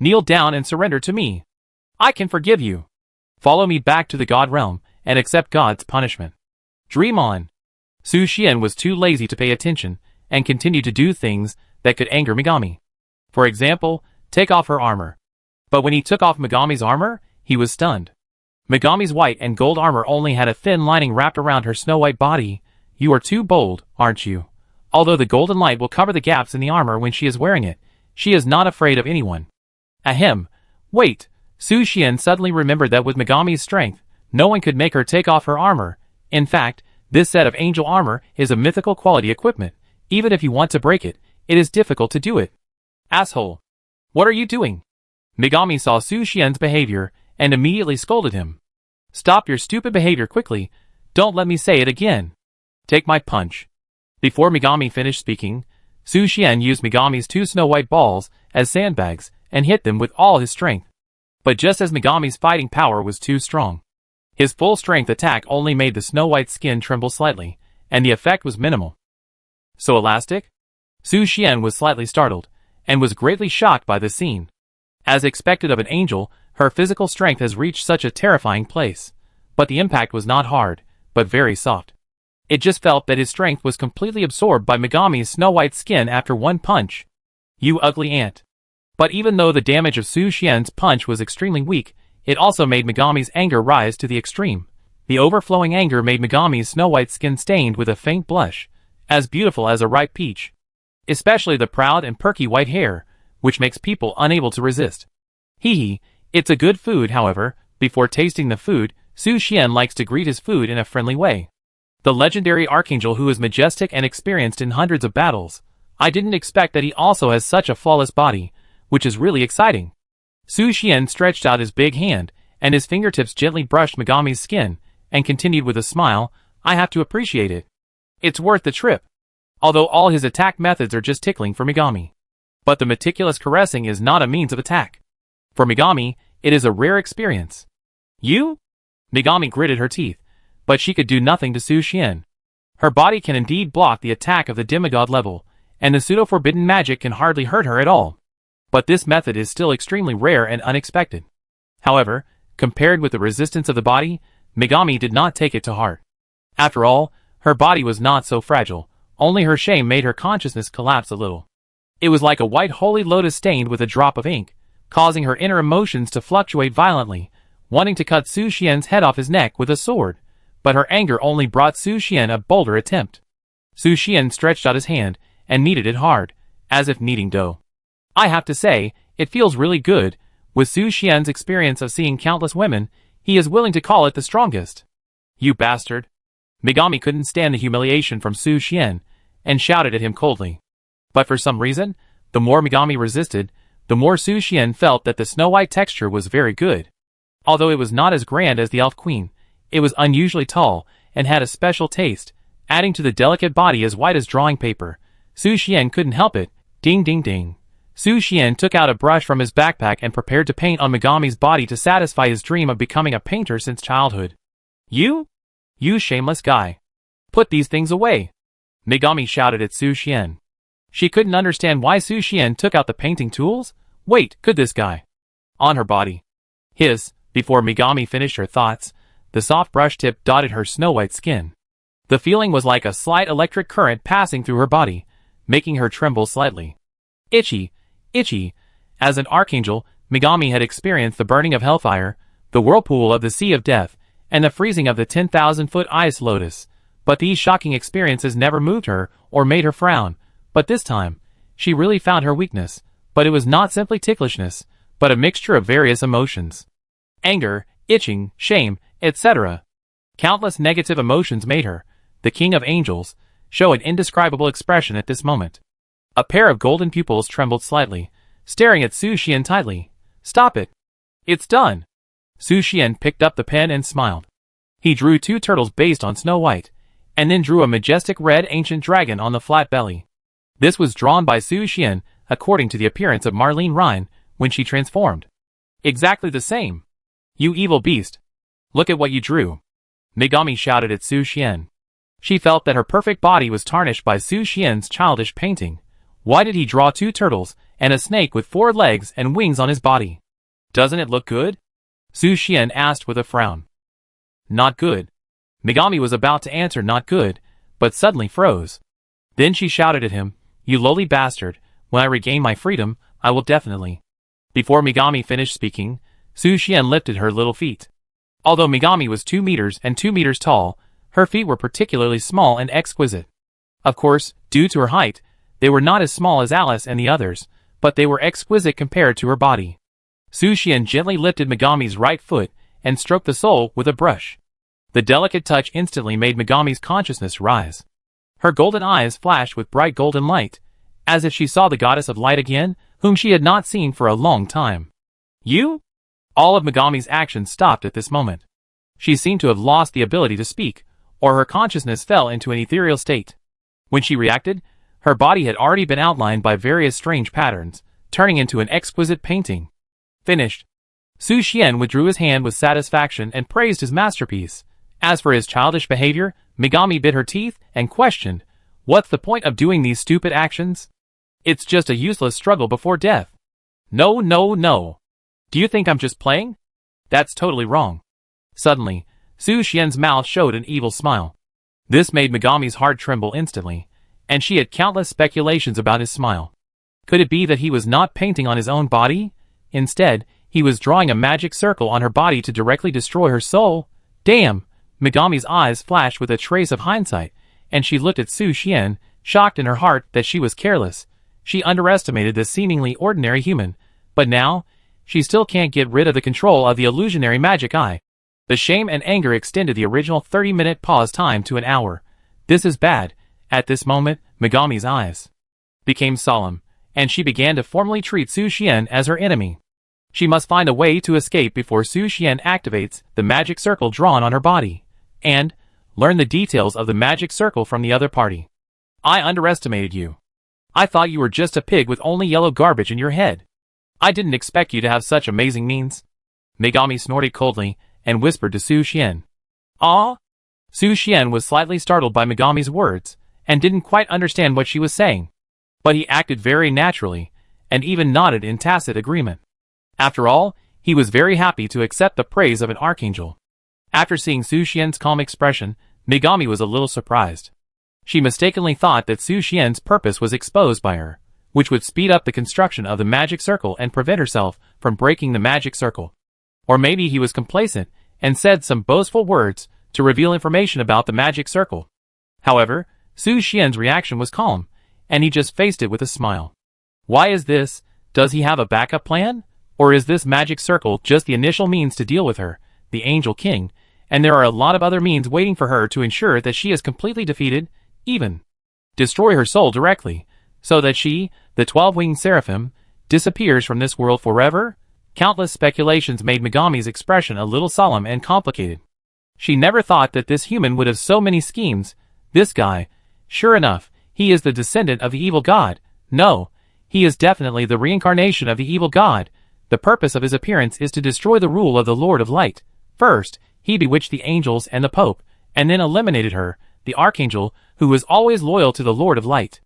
kneel down and surrender to me. I can forgive you. Follow me back to the god realm and accept God's punishment. Dream on. Su Xian was too lazy to pay attention and continued to do things that could anger Megami. For example, take off her armor. But when he took off Megami's armor, He was stunned. Megami's white and gold armor only had a thin lining wrapped around her snow-white body. You are too bold, aren't you? Although the golden light will cover the gaps in the armor when she is wearing it, she is not afraid of anyone. Ahem. Wait. Su Xian suddenly remembered that with Megami's strength, no one could make her take off her armor. In fact, this set of angel armor is a mythical quality equipment. Even if you want to break it, it is difficult to do it. Asshole. What are you doing? Megami saw Su Xian's behavior and immediately scolded him. Stop your stupid behavior quickly. Don't let me say it again. Take my punch. Before Megami finished speaking, Su Xian used Megami's 2 snow-white balls as sandbags and hit them with all his strength. But just as Megami's fighting power was too strong, his full-strength attack only made the snow-white skin tremble slightly, and the effect was minimal. So elastic? Su Xian was slightly startled, and was greatly shocked by the scene. As expected of an angel, her physical strength has reached such a terrifying place. But the impact was not hard, but very soft. It just felt that his strength was completely absorbed by Megami's snow-white skin after one punch. You ugly ant. But even though the damage of Su Xian's punch was extremely weak, it also made Megami's anger rise to the extreme. The overflowing anger made Megami's snow-white skin stained with a faint blush, as beautiful as a ripe peach. Especially the proud and perky white hair, which makes people unable to resist. Hee hee, it's a good food. However, before tasting the food, Su Xian likes to greet his food in a friendly way. The legendary archangel who is majestic and experienced in hundreds of battles. I didn't expect that he also has such a flawless body, which is really exciting. Su Xian stretched out his big hand, and his fingertips gently brushed Megami's skin, and continued with a smile, I have to appreciate it. It's worth the trip. Although all his attack methods are just tickling for Megami. But the meticulous caressing is not a means of attack. For Megami, it is a rare experience. You? Megami gritted her teeth, but she could do nothing to Su Xian. Her body can indeed block the attack of the demigod level, and the pseudo-forbidden magic can hardly hurt her at all. But this method is still extremely rare and unexpected. However, compared with the resistance of the body, Megami did not take it to heart. After all, her body was not so fragile, only her shame made her consciousness collapse a little. It was like a white holy lotus stained with a drop of ink, causing her inner emotions to fluctuate violently, wanting to cut Su Xian's head off his neck with a sword, but her anger only brought Su Xian a bolder attempt. Su Xian stretched out his hand and kneaded it hard, as if kneading dough. I have to say, it feels really good. With Su Xian's experience of seeing countless women, he is willing to call it the strongest. You bastard. Megami couldn't stand the humiliation from Su Xian, and shouted at him coldly. But for some reason, the more Megami resisted, the more Su Xian felt that the snow-white texture was very good. Although it was not as grand as the Elf Queen, it was unusually tall, and had a special taste, adding to the delicate body as white as drawing paper. Su Xian couldn't help it. Ding ding ding. Su Xian took out a brush from his backpack and prepared to paint on Megami's body to satisfy his dream of becoming a painter since childhood. You shameless guy. Put these things away. Megami shouted at Su Xian. She couldn't understand why Su Xian took out the painting tools. Wait, could this guy? On her body. Before Megami finished her thoughts, the soft brush tip dotted her snow-white skin. The feeling was like a slight electric current passing through her body, making her tremble slightly. Itchy. As an archangel, Megami had experienced the burning of hellfire, the whirlpool of the Sea of Death, and the freezing of the 10,000-foot ice lotus. But these shocking experiences never moved her or made her frown. But this time, she really found her weakness. But it was not simply ticklishness, but a mixture of various emotions. Anger, itching, shame, etc. Countless negative emotions made her, the king of angels, show an indescribable expression at this moment. A pair of golden pupils trembled slightly, staring at Su Xian tightly. Stop it. It's done. Su Xian picked up the pen and smiled. He drew 2 turtles based on Snow White, and then drew a majestic red ancient dragon on the flat belly. This was drawn by Su Xian, according to the appearance of Marlene Rhine, when she transformed. Exactly the same. You evil beast. Look at what you drew. Megami shouted at Su Xian. She felt that her perfect body was tarnished by Su Xian's childish painting. Why did he draw 2 turtles, and a snake with 4 legs and wings on his body? Doesn't it look good? Su Xian asked with a frown. Not good. Megami was about to answer not good, but suddenly froze. Then she shouted at him, You lowly bastard, when I regain my freedom, I will definitely. Before Megami finished speaking, Su Xian lifted her little feet. Although Megami was 2 meters and 2 meters tall, her feet were particularly small and exquisite. Of course, due to her height, they were not as small as Alice and the others, but they were exquisite compared to her body. Su Xian gently lifted Megami's right foot and stroked the sole with a brush. The delicate touch instantly made Megami's consciousness rise. Her golden eyes flashed with bright golden light, as if she saw the goddess of light again, whom she had not seen for a long time. You? All of Megami's actions stopped at this moment. She seemed to have lost the ability to speak, or her consciousness fell into an ethereal state. When she reacted, her body had already been outlined by various strange patterns, turning into an exquisite painting. Finished. Su Xian withdrew his hand with satisfaction and praised his masterpiece. As for his childish behavior, Megami bit her teeth and questioned, "What's the point of doing these stupid actions? It's just a useless struggle before death." No, no, no. Do you think I'm just playing? That's totally wrong. Suddenly, Su Xian's mouth showed an evil smile. This made Megami's heart tremble instantly, and she had countless speculations about his smile. Could it be that he was not painting on his own body? Instead, he was drawing a magic circle on her body to directly destroy her soul? Damn! Megami's eyes flashed with a trace of hindsight, and she looked at Su Xian, shocked in her heart that she was careless. She underestimated this seemingly ordinary human, but now, she still can't get rid of the control of the illusionary magic eye. The shame and anger extended the original 30-minute pause time to an hour. This is bad. At this moment, Megami's eyes became solemn, and she began to formally treat Su Xian as her enemy. She must find a way to escape before Su Xian activates the magic circle drawn on her body, and learn the details of the magic circle from the other party. I underestimated you. I thought you were just a pig with only yellow garbage in your head. I didn't expect you to have such amazing means. Megami snorted coldly and whispered to Su Xian. Ah? Su Xian was slightly startled by Megami's words and didn't quite understand what she was saying. But he acted very naturally and even nodded in tacit agreement. After all, he was very happy to accept the praise of an archangel. After seeing Su Xian's calm expression, Megami was a little surprised. She mistakenly thought that Su Xian's purpose was exposed by her, which would speed up the construction of the magic circle and prevent herself from breaking the magic circle. Or maybe he was complacent and said some boastful words to reveal information about the magic circle. However, Su Xian's reaction was calm, and he just faced it with a smile. Why is this? Does he have a backup plan? Or is this magic circle just the initial means to deal with her, the Angel King, and there are a lot of other means waiting for her to ensure that she is completely defeated, even destroy her soul directly, so that she, the 12-winged seraphim, disappears from this world forever? Countless speculations made Megami's expression a little solemn and complicated. She never thought that this human would have so many schemes. This guy, sure enough, he is the descendant of the evil god. No, he is definitely the reincarnation of the evil god. The purpose of his appearance is to destroy the rule of the Lord of Light. First, he bewitched the angels and the Pope, and then eliminated her, the Archangel, who was always loyal to the Lord of Light.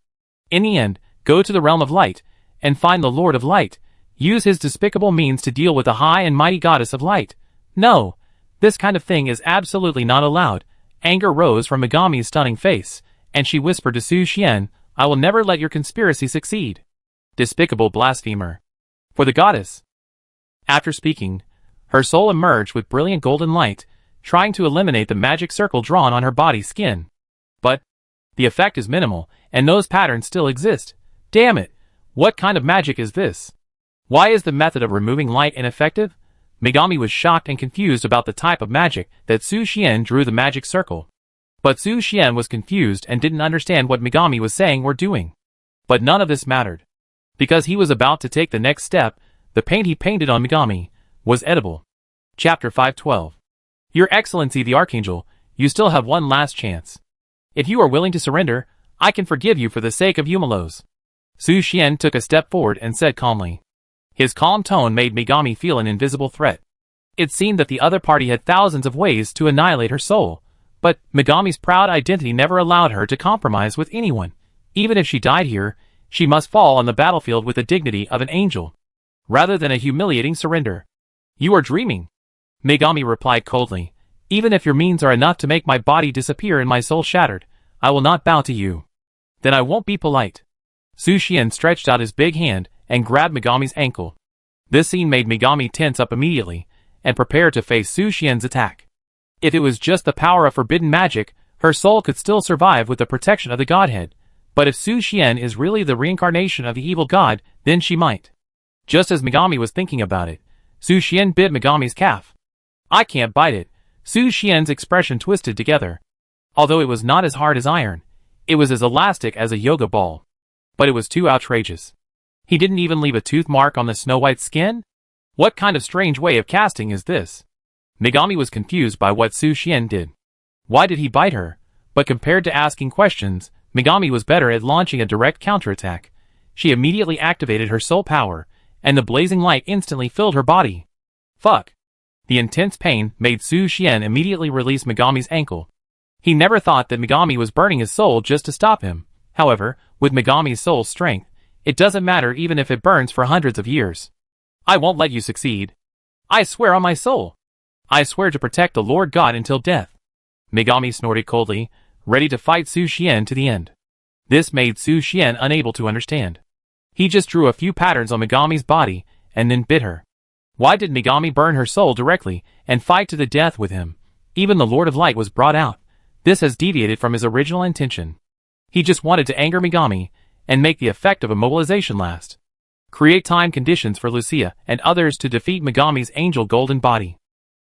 In the end, go to the realm of light, and find the Lord of Light. Use his despicable means to deal with the high and mighty goddess of light. No, this kind of thing is absolutely not allowed. Anger rose from Megami's stunning face, and she whispered to Su Xian, I will never let your conspiracy succeed. Despicable blasphemer. For the goddess. After speaking, her soul emerged with brilliant golden light, trying to eliminate the magic circle drawn on her body's skin. But the effect is minimal, and those patterns still exist. Damn it! What kind of magic is this? Why is the method of removing light ineffective? Megami was shocked and confused about the type of magic that Su Xian drew the magic circle. But Su Xian was confused and didn't understand what Megami was saying or doing. But none of this mattered. Because he was about to take the next step, the paint he painted on Megami was edible. Chapter 512. Your Excellency the Archangel, you still have one last chance. If you are willing to surrender, I can forgive you for the sake of Yumalos. Su Xian took a step forward and said calmly. His calm tone made Megami feel an invisible threat. It seemed that the other party had thousands of ways to annihilate her soul, but Megami's proud identity never allowed her to compromise with anyone. Even if she died here, she must fall on the battlefield with the dignity of an angel, rather than a humiliating surrender. You are dreaming, Megami replied coldly. Even if your means are enough to make my body disappear and my soul shattered, I will not bow to you. Then I won't be polite. Su Xian stretched out his big hand and grabbed Megami's ankle. This scene made Megami tense up immediately, and prepare to face Su Xian's attack. If it was just the power of forbidden magic, her soul could still survive with the protection of the Godhead. But if Su Xian is really the reincarnation of the evil god, then she might. Just as Megami was thinking about it, Su Xian bit Megami's calf. I can't bite it. Su Xian's expression twisted together. Although it was not as hard as iron, it was as elastic as a yoga ball. But it was too outrageous. He didn't even leave a tooth mark on the snow-white skin? What kind of strange way of casting is this? Megami was confused by what Su Xian did. Why did he bite her? But compared to asking questions, Megami was better at launching a direct counterattack. She immediately activated her soul power, and the blazing light instantly filled her body. Fuck. The intense pain made Su Xian immediately release Megami's ankle. He never thought that Megami was burning his soul just to stop him. However, with Megami's soul strength, it doesn't matter even if it burns for hundreds of years. I won't let you succeed. I swear on my soul. I swear to protect the Lord God until death. Megami snorted coldly, ready to fight Su Xian to the end. This made Su Xian unable to understand. He just drew a few patterns on Megami's body, and then bit her. Why did Megami burn her soul directly, and fight to the death with him? Even the Lord of Light was brought out. This has deviated from his original intention. He just wanted to anger Megami, and make the effect of immobilization last. Create time conditions for Lucia and others to defeat Megami's angel golden body.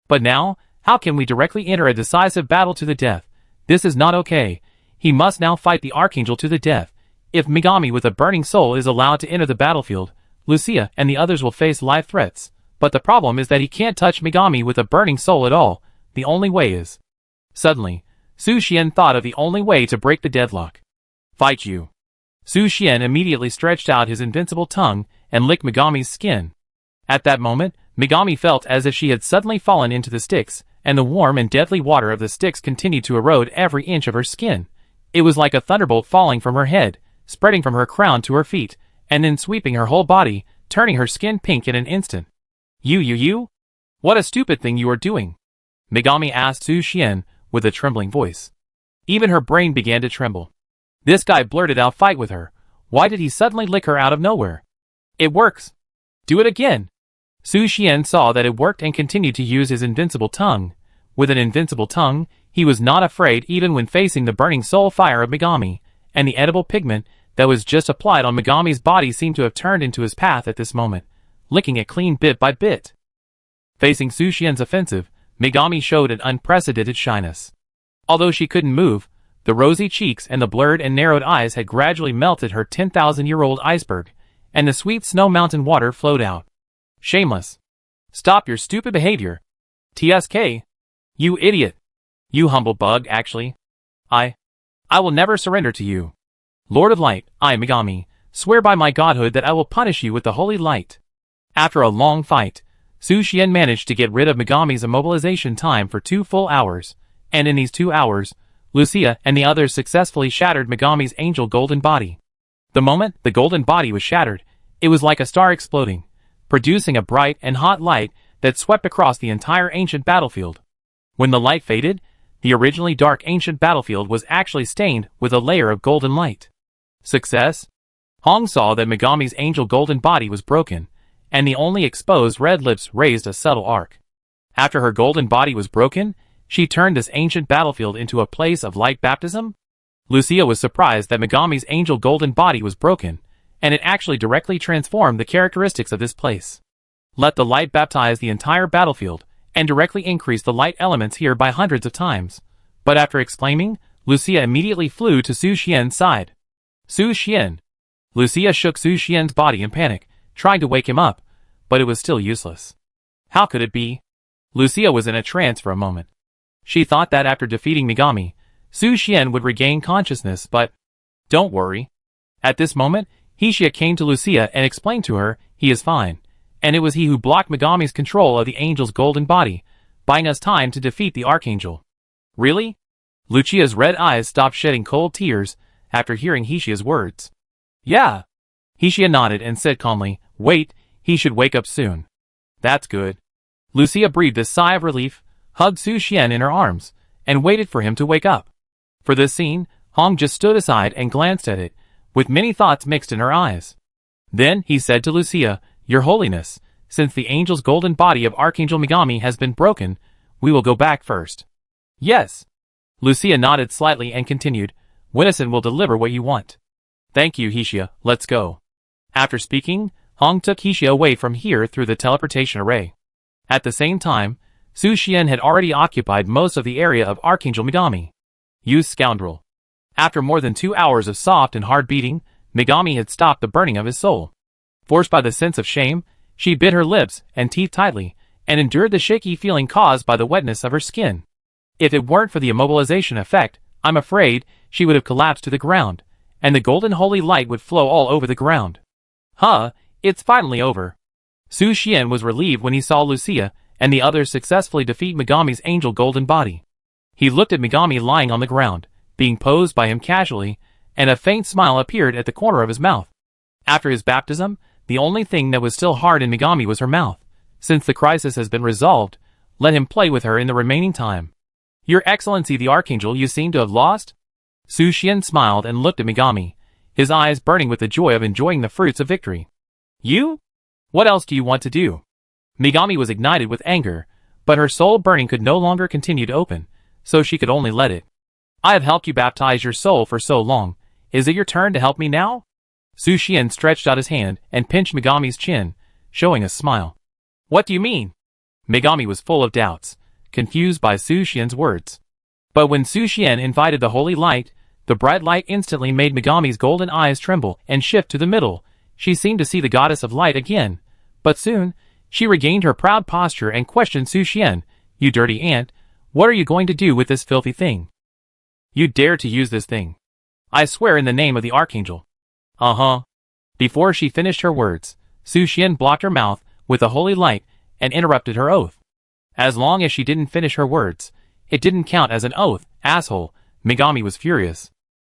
But now, how can we directly enter a decisive battle to the death? This is not okay. He must now fight the Archangel to the death. If Megami with a burning soul is allowed to enter the battlefield, Lucia and the others will face life threats. But the problem is that he can't touch Megami with a burning soul at all. The only way is... Suddenly, Su Xian thought of the only way to break the deadlock. Fight you. Su Xian immediately stretched out his invincible tongue and licked Megami's skin. At that moment, Megami felt as if she had suddenly fallen into the Styx, and the warm and deadly water of the Styx continued to erode every inch of her skin. It was like a thunderbolt falling from her head, spreading from her crown to her feet, and then sweeping her whole body, turning her skin pink in an instant. You? What a stupid thing you are doing! Megami asked Su Xian with a trembling voice. Even her brain began to tremble. This guy blurted out fight with her. Why did he suddenly lick her out of nowhere? It works. Do it again. Su Xian saw that it worked and continued to use his invincible tongue. With an invincible tongue, he was not afraid even when facing the burning soul fire of Megami, and the edible pigment that was just applied on Megami's body seemed to have turned into his path at this moment, licking it clean bit by bit. Facing Su Xian's offensive, Megami showed an unprecedented shyness. Although she couldn't move, the rosy cheeks and the blurred and narrowed eyes had gradually melted her 10,000-year-old iceberg, and the sweet snow mountain water flowed out. Shameless. Stop your stupid behavior. TSK. You idiot. You humble bug, actually. I will never surrender to you. Lord of Light, I, Megami, swear by my godhood that I will punish you with the holy light. After a long fight, Su Xian managed to get rid of Megami's immobilization time for 2 full hours, and in these 2 hours, Lucia and the others successfully shattered Megami's angel golden body. The moment the golden body was shattered, it was like a star exploding, producing a bright and hot light that swept across the entire ancient battlefield. When the light faded, the originally dark ancient battlefield was actually stained with a layer of golden light. Success? Hong saw that Megami's angel golden body was broken, and the only exposed red lips raised a subtle arc. After her golden body was broken, she turned this ancient battlefield into a place of light baptism? Lucia was surprised that Megami's angel golden body was broken, and it actually directly transformed the characteristics of this place. Let the light baptize the entire battlefield, and directly increase the light elements here by hundreds of times. But after exclaiming, Lucia immediately flew to Su Xian's side. Su Xian. Lucia shook Su Xian's body in panic, trying to wake him up, but it was still useless. How could it be? Lucia was in a trance for a moment. She thought that after defeating Megami, Su Xian would regain consciousness, but... Don't worry. At this moment, Hixia came to Lucia and explained to her he is fine, and it was he who blocked Megami's control of the angel's golden body, buying us time to defeat the Archangel. Really? Lucia's red eyes stopped shedding cold tears after hearing Hixia's words. Yeah. Hixia nodded and said calmly, wait, he should wake up soon. That's good. Lucia breathed a sigh of relief, hugged Su Xian in her arms, and waited for him to wake up. For this scene, Hong just stood aside and glanced at it, with many thoughts mixed in her eyes. Then he said to Lucia, Your Holiness, Since the angel's golden body of Archangel Megami has been broken, we will go back first. Yes. Lucia nodded slightly and continued, Winnison will deliver what you want. Thank you, Hixia, let's go. After speaking, Hong took Hixia away from here through the teleportation array. At the same time, Su Xian had already occupied most of the area of Archangel Megami. You scoundrel. After more than 2 hours of soft and hard beating, Megami had stopped the burning of his soul. Forced by the sense of shame, she bit her lips and teeth tightly, and endured the shaky feeling caused by the wetness of her skin. If it weren't for the immobilization effect, I'm afraid she would have collapsed to the ground, and the golden holy light would flow all over the ground. Huh, it's finally over. Su Xian was relieved when he saw Lucia and the others successfully defeat Megami's angel golden body. He looked at Megami lying on the ground, being posed by him casually, and a faint smile appeared at the corner of his mouth. After his baptism, the only thing that was still hard in Megami was her mouth. Since the crisis has been resolved, let him play with her in the remaining time. Your Excellency the Archangel you seem to have lost? Su Xian smiled and looked at Megami, his eyes burning with the joy of enjoying the fruits of victory. You? What else do you want to do? Megami was ignited with anger, but her soul burning could no longer continue to open, so she could only let it. I have helped you baptize your soul for so long. Is it your turn to help me now? Su Xian stretched out his hand and pinched Megami's chin, showing a smile. What do you mean? Megami was full of doubts, confused by Su Xian's words. But when Su Xian invited the holy light, the bright light instantly made Megami's golden eyes tremble and shift to the middle. She seemed to see the goddess of light again, but soon, she regained her proud posture and questioned Su Xian, You dirty ant, what are you going to do with this filthy thing? You dare to use this thing. I swear in the name of the Archangel. Uh-huh. Before she finished her words, Su Xian blocked her mouth with the holy light and interrupted her oath. As long as she didn't finish her words, it didn't count as an oath, asshole. Megami was furious.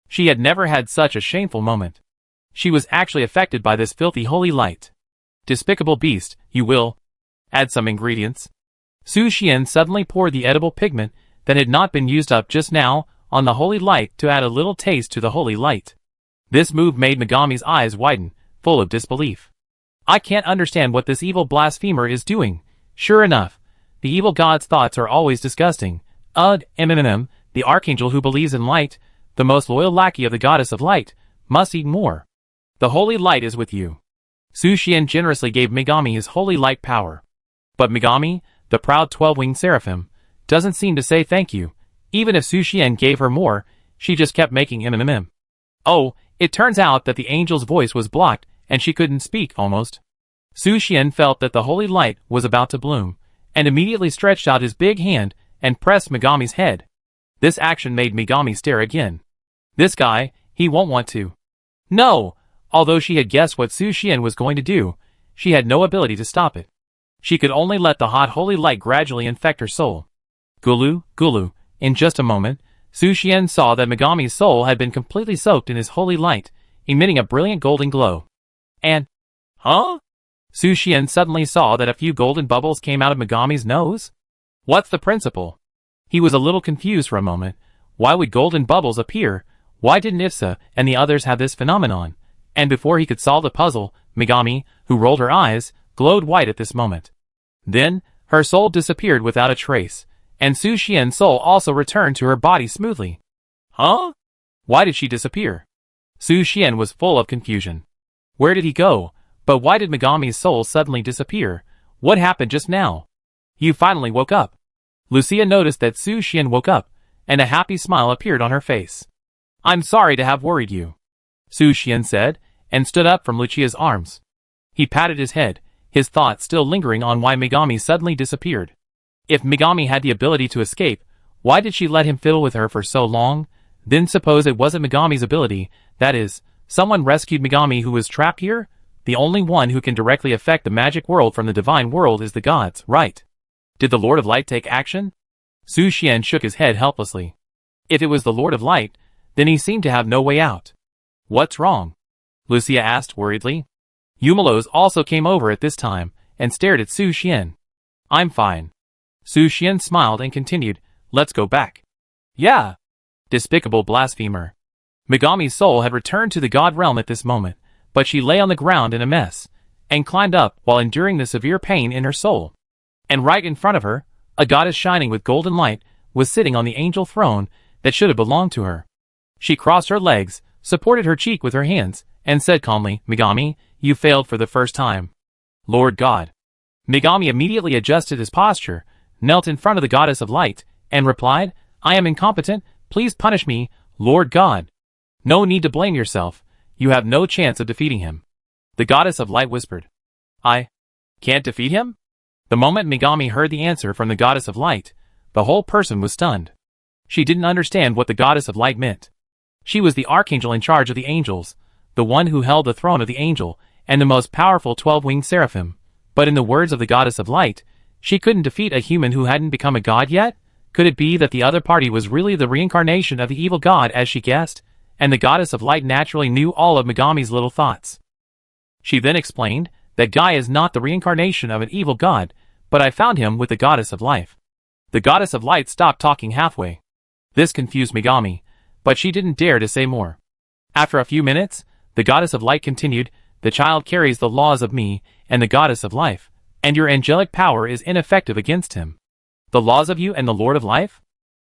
She had never had such a shameful moment. She was actually affected by this filthy holy light. Despicable beast, you will add some ingredients. Su Xian suddenly poured the edible pigment that had not been used up just now on the holy light to add a little taste to the holy light. This move made Megami's eyes widen, full of disbelief. I can't understand what this evil blasphemer is doing. Sure enough, the evil god's thoughts are always disgusting. The Archangel who believes in light, the most loyal lackey of the goddess of light, must eat more. The holy light is with you. Su Xian generously gave Megami his holy light power. But Megami, the proud 12-winged seraphim, doesn't seem to say thank you. Even if Su Xian gave her more, she just kept making mm. Oh, it turns out that the angel's voice was blocked and she couldn't speak almost. Su Xian felt that the holy light was about to bloom, and immediately stretched out his big hand and pressed Megami's head. This action made Megami stare again. This guy, he won't want to. No! Although she had guessed what Su Xian was going to do, she had no ability to stop it. She could only let the hot holy light gradually infect her soul. Gulu, Gulu. In just a moment, Su Xian saw that Megami's soul had been completely soaked in his holy light, emitting a brilliant golden glow. And, huh? Su Xian suddenly saw that a few golden bubbles came out of Megami's nose. What's the principle? He was a little confused for a moment. Why would golden bubbles appear? Why didn't Ifsa and the others have this phenomenon? And before he could solve the puzzle, Megami, who rolled her eyes, glowed white at this moment. Then, her soul disappeared without a trace, and Su Xian's soul also returned to her body smoothly. Huh? Why did she disappear? Su Xian was full of confusion. Where did he go? But why did Megami's soul suddenly disappear? What happened just now? You finally woke up. Lucia noticed that Su Xian woke up, and a happy smile appeared on her face. I'm sorry to have worried you, Su Xian said, and stood up from Lucia's arms. He patted his head, his thoughts still lingering on why Megami suddenly disappeared. If Megami had the ability to escape, why did she let him fiddle with her for so long? Then suppose it wasn't Megami's ability, that is, someone rescued Megami who was trapped here? The only one who can directly affect the magic world from the divine world is the gods, right? Did the Lord of Light take action? Su Xian shook his head helplessly. If it was the Lord of Light, then he seemed to have no way out. What's wrong? Lucia asked worriedly. Yumelos also came over at this time, and stared at Su Xian. I'm fine. Su Xian smiled and continued, let's go back. Yeah. Despicable blasphemer. Megami's soul had returned to the god realm at this moment, but she lay on the ground in a mess, and climbed up while enduring the severe pain in her soul. And right in front of her, a goddess shining with golden light was sitting on the angel throne that should have belonged to her. She crossed her legs, supported her cheek with her hands, and said calmly, "Megami, you failed for the first time." "Lord God." Megami immediately adjusted his posture, knelt in front of the goddess of light, and replied, "I am incompetent, please punish me, Lord God." "No need to blame yourself, you have no chance of defeating him." The goddess of light whispered. "I can't defeat him?" The moment Megami heard the answer from the goddess of light, the whole person was stunned. She didn't understand what the goddess of light meant. She was the archangel in charge of the angels, the one who held the throne of the angel, and the most powerful 12-winged seraphim. But in the words of the goddess of light, she couldn't defeat a human who hadn't become a god yet? Could it be that the other party was really the reincarnation of the evil god as she guessed, and the goddess of light naturally knew all of Megami's little thoughts? She then explained that Guy is not the reincarnation of an evil god, but I found him with the goddess of life. The goddess of light stopped talking halfway. This confused Megami, but she didn't dare to say more. After a few minutes, the goddess of light continued, "The child carries the laws of me and the goddess of life, and your angelic power is ineffective against him." "The laws of you and the Lord of life?"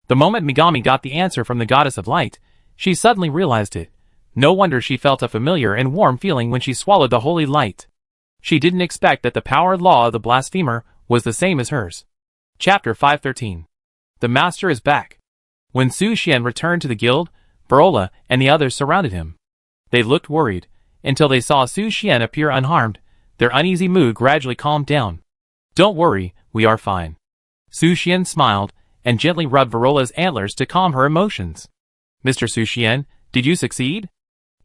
The moment Megami got the answer from the goddess of light, she suddenly realized it. No wonder she felt a familiar and warm feeling when she swallowed the holy light. She didn't expect that the power law of the blasphemer was the same as hers. Chapter 513. The Master is back. When Su Xian returned to the guild, Barola and the others surrounded him. They looked worried, until they saw Su Xian appear unharmed. Their uneasy mood gradually calmed down. "Don't worry, we are fine." Su Xian smiled, and gently rubbed Barola's antlers to calm her emotions. "Mr. Su Xian, did you succeed?"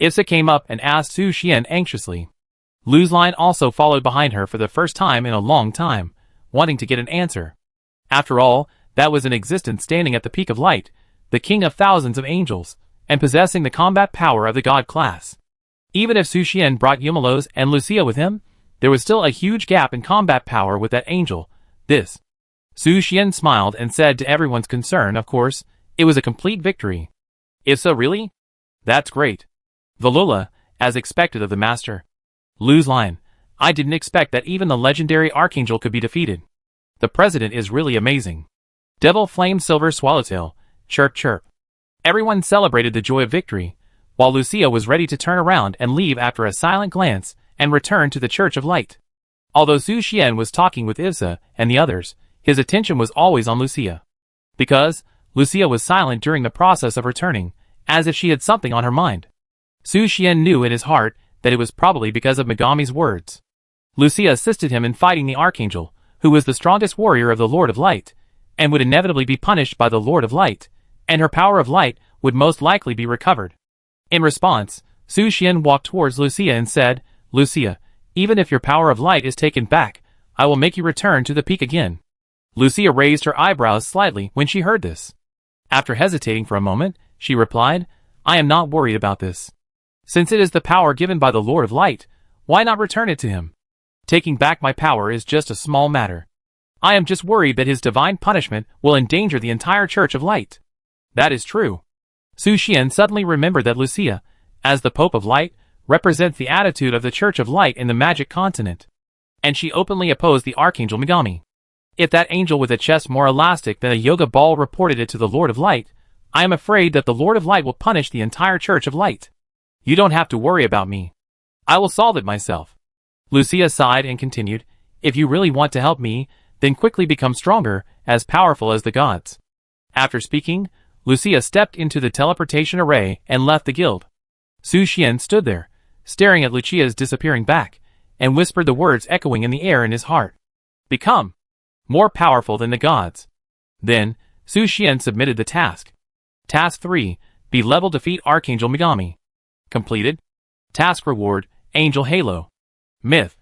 Ipsa came up and asked Su Xian anxiously. Lu's line also followed behind her for the first time in a long time, wanting to get an answer. After all, that was an existence standing at the peak of light, the king of thousands of angels, and possessing the combat power of the god class. Even if Su Xian brought Yumelos and Lucia with him, there was still a huge gap in combat power with that angel. Su Xian smiled and said to everyone's concern, of course, it was a complete victory. "If so, really? That's great." Valula, as expected of the master. Lu's line, "I didn't expect that even the legendary archangel could be defeated. The president is really amazing." Devil Flame Silver Swallowtail, chirp chirp. Everyone celebrated the joy of victory, while Lucia was ready to turn around and leave after a silent glance and return to the Church of Light. Although Su Xian was talking with Ivsa and the others, his attention was always on Lucia. Because Lucia was silent during the process of returning, as if she had something on her mind. Su Xian knew in his heart that it was probably because of Megami's words. Lucia assisted him in fighting the Archangel, who was the strongest warrior of the Lord of Light, and would inevitably be punished by the Lord of Light, and her power of light would most likely be recovered. In response, Su Xian walked towards Lucia and said, "Lucia, even if your power of light is taken back, I will make you return to the peak again." Lucia raised her eyebrows slightly when she heard this. After hesitating for a moment, she replied, "I am not worried about this. Since it is the power given by the Lord of Light, why not return it to him? Taking back my power is just a small matter. I am just worried that his divine punishment will endanger the entire Church of Light." "That is true." Su Xian suddenly remembered that Lucia, as the Pope of Light, represents the attitude of the Church of Light in the Magic Continent. And she openly opposed the Archangel Megami. If that angel with a chest more elastic than a yoga ball reported it to the Lord of Light, I am afraid that the Lord of Light will punish the entire Church of Light. "You don't have to worry about me. I will solve it myself." Lucia sighed and continued, "If you really want to help me, then quickly become stronger, as powerful as the gods." After speaking, Lucia stepped into the teleportation array and left the guild. Su Xian stood there, staring at Lucia's disappearing back, and whispered the words echoing in the air in his heart. "Become more powerful than the gods." Then, Su Xian submitted the task. Task 3, be level defeat Archangel Megami. Completed. Task reward, Angel Halo. Myth.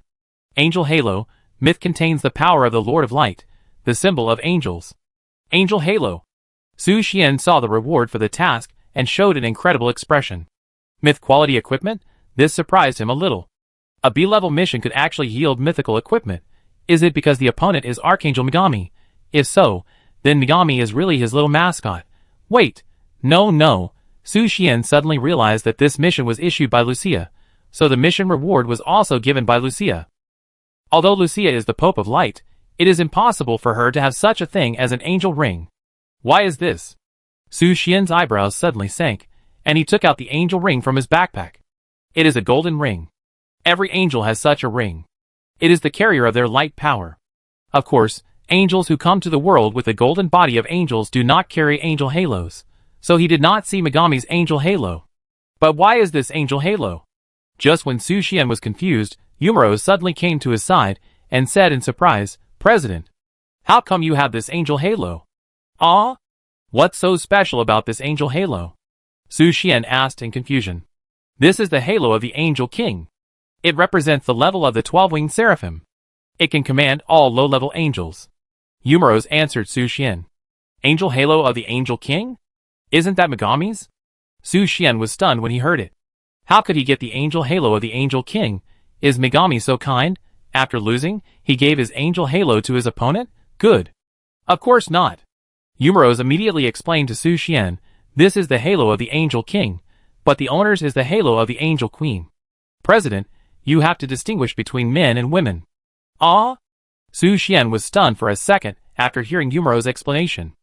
Angel Halo, myth contains the power of the Lord of Light, the symbol of angels. Angel Halo. Su Xian saw the reward for the task and showed an incredible expression. Myth quality equipment? This surprised him a little. A B-level mission could actually yield mythical equipment. Is it because the opponent is Archangel Megami? If so, then Megami is really his little mascot. Wait, no. Su Xian suddenly realized that this mission was issued by Lucia, so the mission reward was also given by Lucia. Although Lucia is the Pope of Light, it is impossible for her to have such a thing as an angel ring. Why is this? Su Xian's eyebrows suddenly sank, and he took out the angel ring from his backpack. It is a golden ring. Every angel has such a ring. It is the carrier of their light power. Of course, angels who come to the world with the golden body of angels do not carry angel halos, so he did not see Megami's angel halo. But why is this angel halo? Just when Su Xian was confused, Yumaro suddenly came to his side and said in surprise, "President, how come you have this angel halo?" "Ah? What's so special about this angel halo?" Su Xian asked in confusion. "This is the halo of the Angel King. It represents the level of the 12-winged seraphim. It can command all low-level angels." Yumaro answered Su Xian. "Angel halo of the Angel King? Isn't that Megami's?" Su Xian was stunned when he heard it. How could he get the angel halo of the Angel King? Is Megami so kind? After losing, he gave his angel halo to his opponent? Good. Of course not. Yumaro immediately explained to Su Xian, "This is the halo of the Angel King, but the owner's is the halo of the Angel Queen. President, you have to distinguish between men and women." "Ah?" Su Xian was stunned for a second after hearing Yumaro's explanation.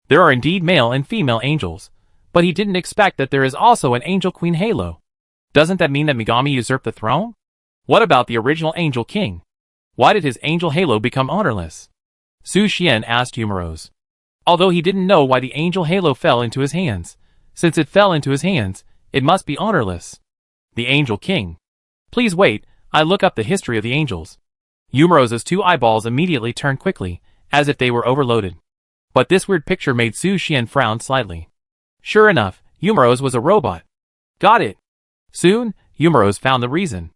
There are indeed male and female angels, but he didn't expect that there is also an Angel Queen halo. Doesn't that mean that Megami usurped the throne? What about the original Angel King? Why did his angel halo become ownerless? Su Xian asked Yumaro. Although he didn't know why the angel halo fell into his hands. Since it fell into his hands, it must be ownerless. The Angel King. Please wait, I look up the history of the angels. Yumaro's two eyeballs immediately turned quickly, as if they were overloaded. But this weird picture made Su Xian frown slightly. Sure enough, Yumaro's was a robot. Got it. Soon, Yumaro's found the reason.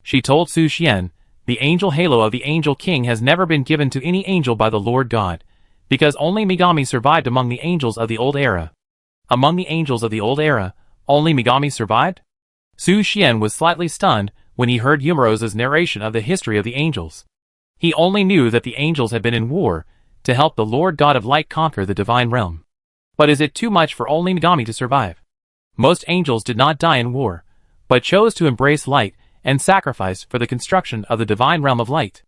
She told Su Xian, the angel halo of the Angel King has never been given to any angel by the Lord God, because only Megami survived among the angels of the old era. Among the angels of the old era, only Megami survived? Su Xian was slightly stunned when he heard Yumaro's narration of the history of the angels. He only knew that the angels had been in war to help the Lord God of Light conquer the divine realm. But is it too much for only Megami to survive? Most angels did not die in war, but chose to embrace light and sacrifice for the construction of the divine realm of light.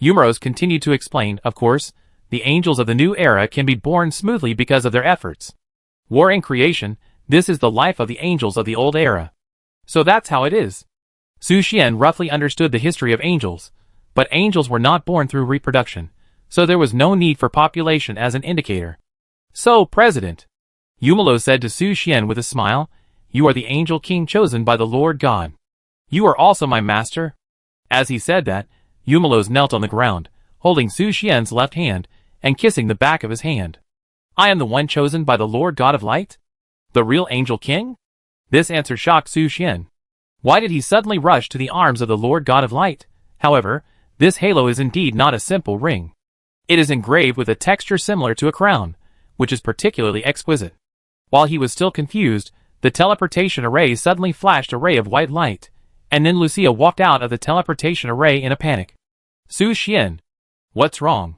Yumaro's continued to explain, of course, the angels of the new era can be born smoothly because of their efforts. War and creation, this is the life of the angels of the old era. So that's how it is. Su Xian roughly understood the history of angels, but angels were not born through reproduction, so there was no need for population as an indicator. So, President, Yumaro said to Su Xian with a smile, you are the Angel King chosen by the Lord God. You are also my master. As he said that, Yumaro knelt on the ground, holding Su Xian's left hand and kissing the back of his hand. I am the one chosen by the Lord God of Light? The real Angel King? This answer shocked Su Xian. Why did he suddenly rush to the arms of the Lord God of Light? However, this halo is indeed not a simple ring. It is engraved with a texture similar to a crown, which is particularly exquisite. While he was still confused, the teleportation array suddenly flashed a ray of white light, and then Lucia walked out of the teleportation array in a panic. Su Xian. What's wrong?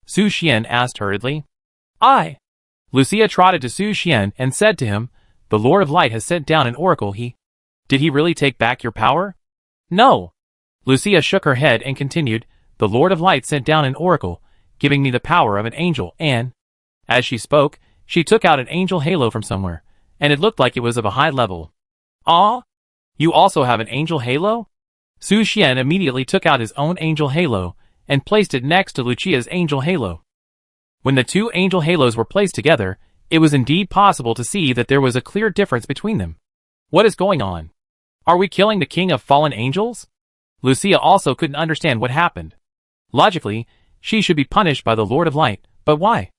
Su Xian asked hurriedly. Lucia trotted to Su Xian and said to him, the Lord of Light has sent down an oracle. Did he really take back your power? No. Lucia shook her head and continued, the Lord of Light sent down an oracle, giving me the power of an angel, and... As she spoke, she took out an angel halo from somewhere, and it looked like it was of a high level. Ah? You also have an angel halo? Su Xian immediately took out his own angel halo, and placed it next to Lucia's angel halo. When the two angel halos were placed together, it was indeed possible to see that there was a clear difference between them. What is going on? Are we killing the king of fallen angels? Lucia also couldn't understand what happened. Logically, she should be punished by the Lord of Light, but why?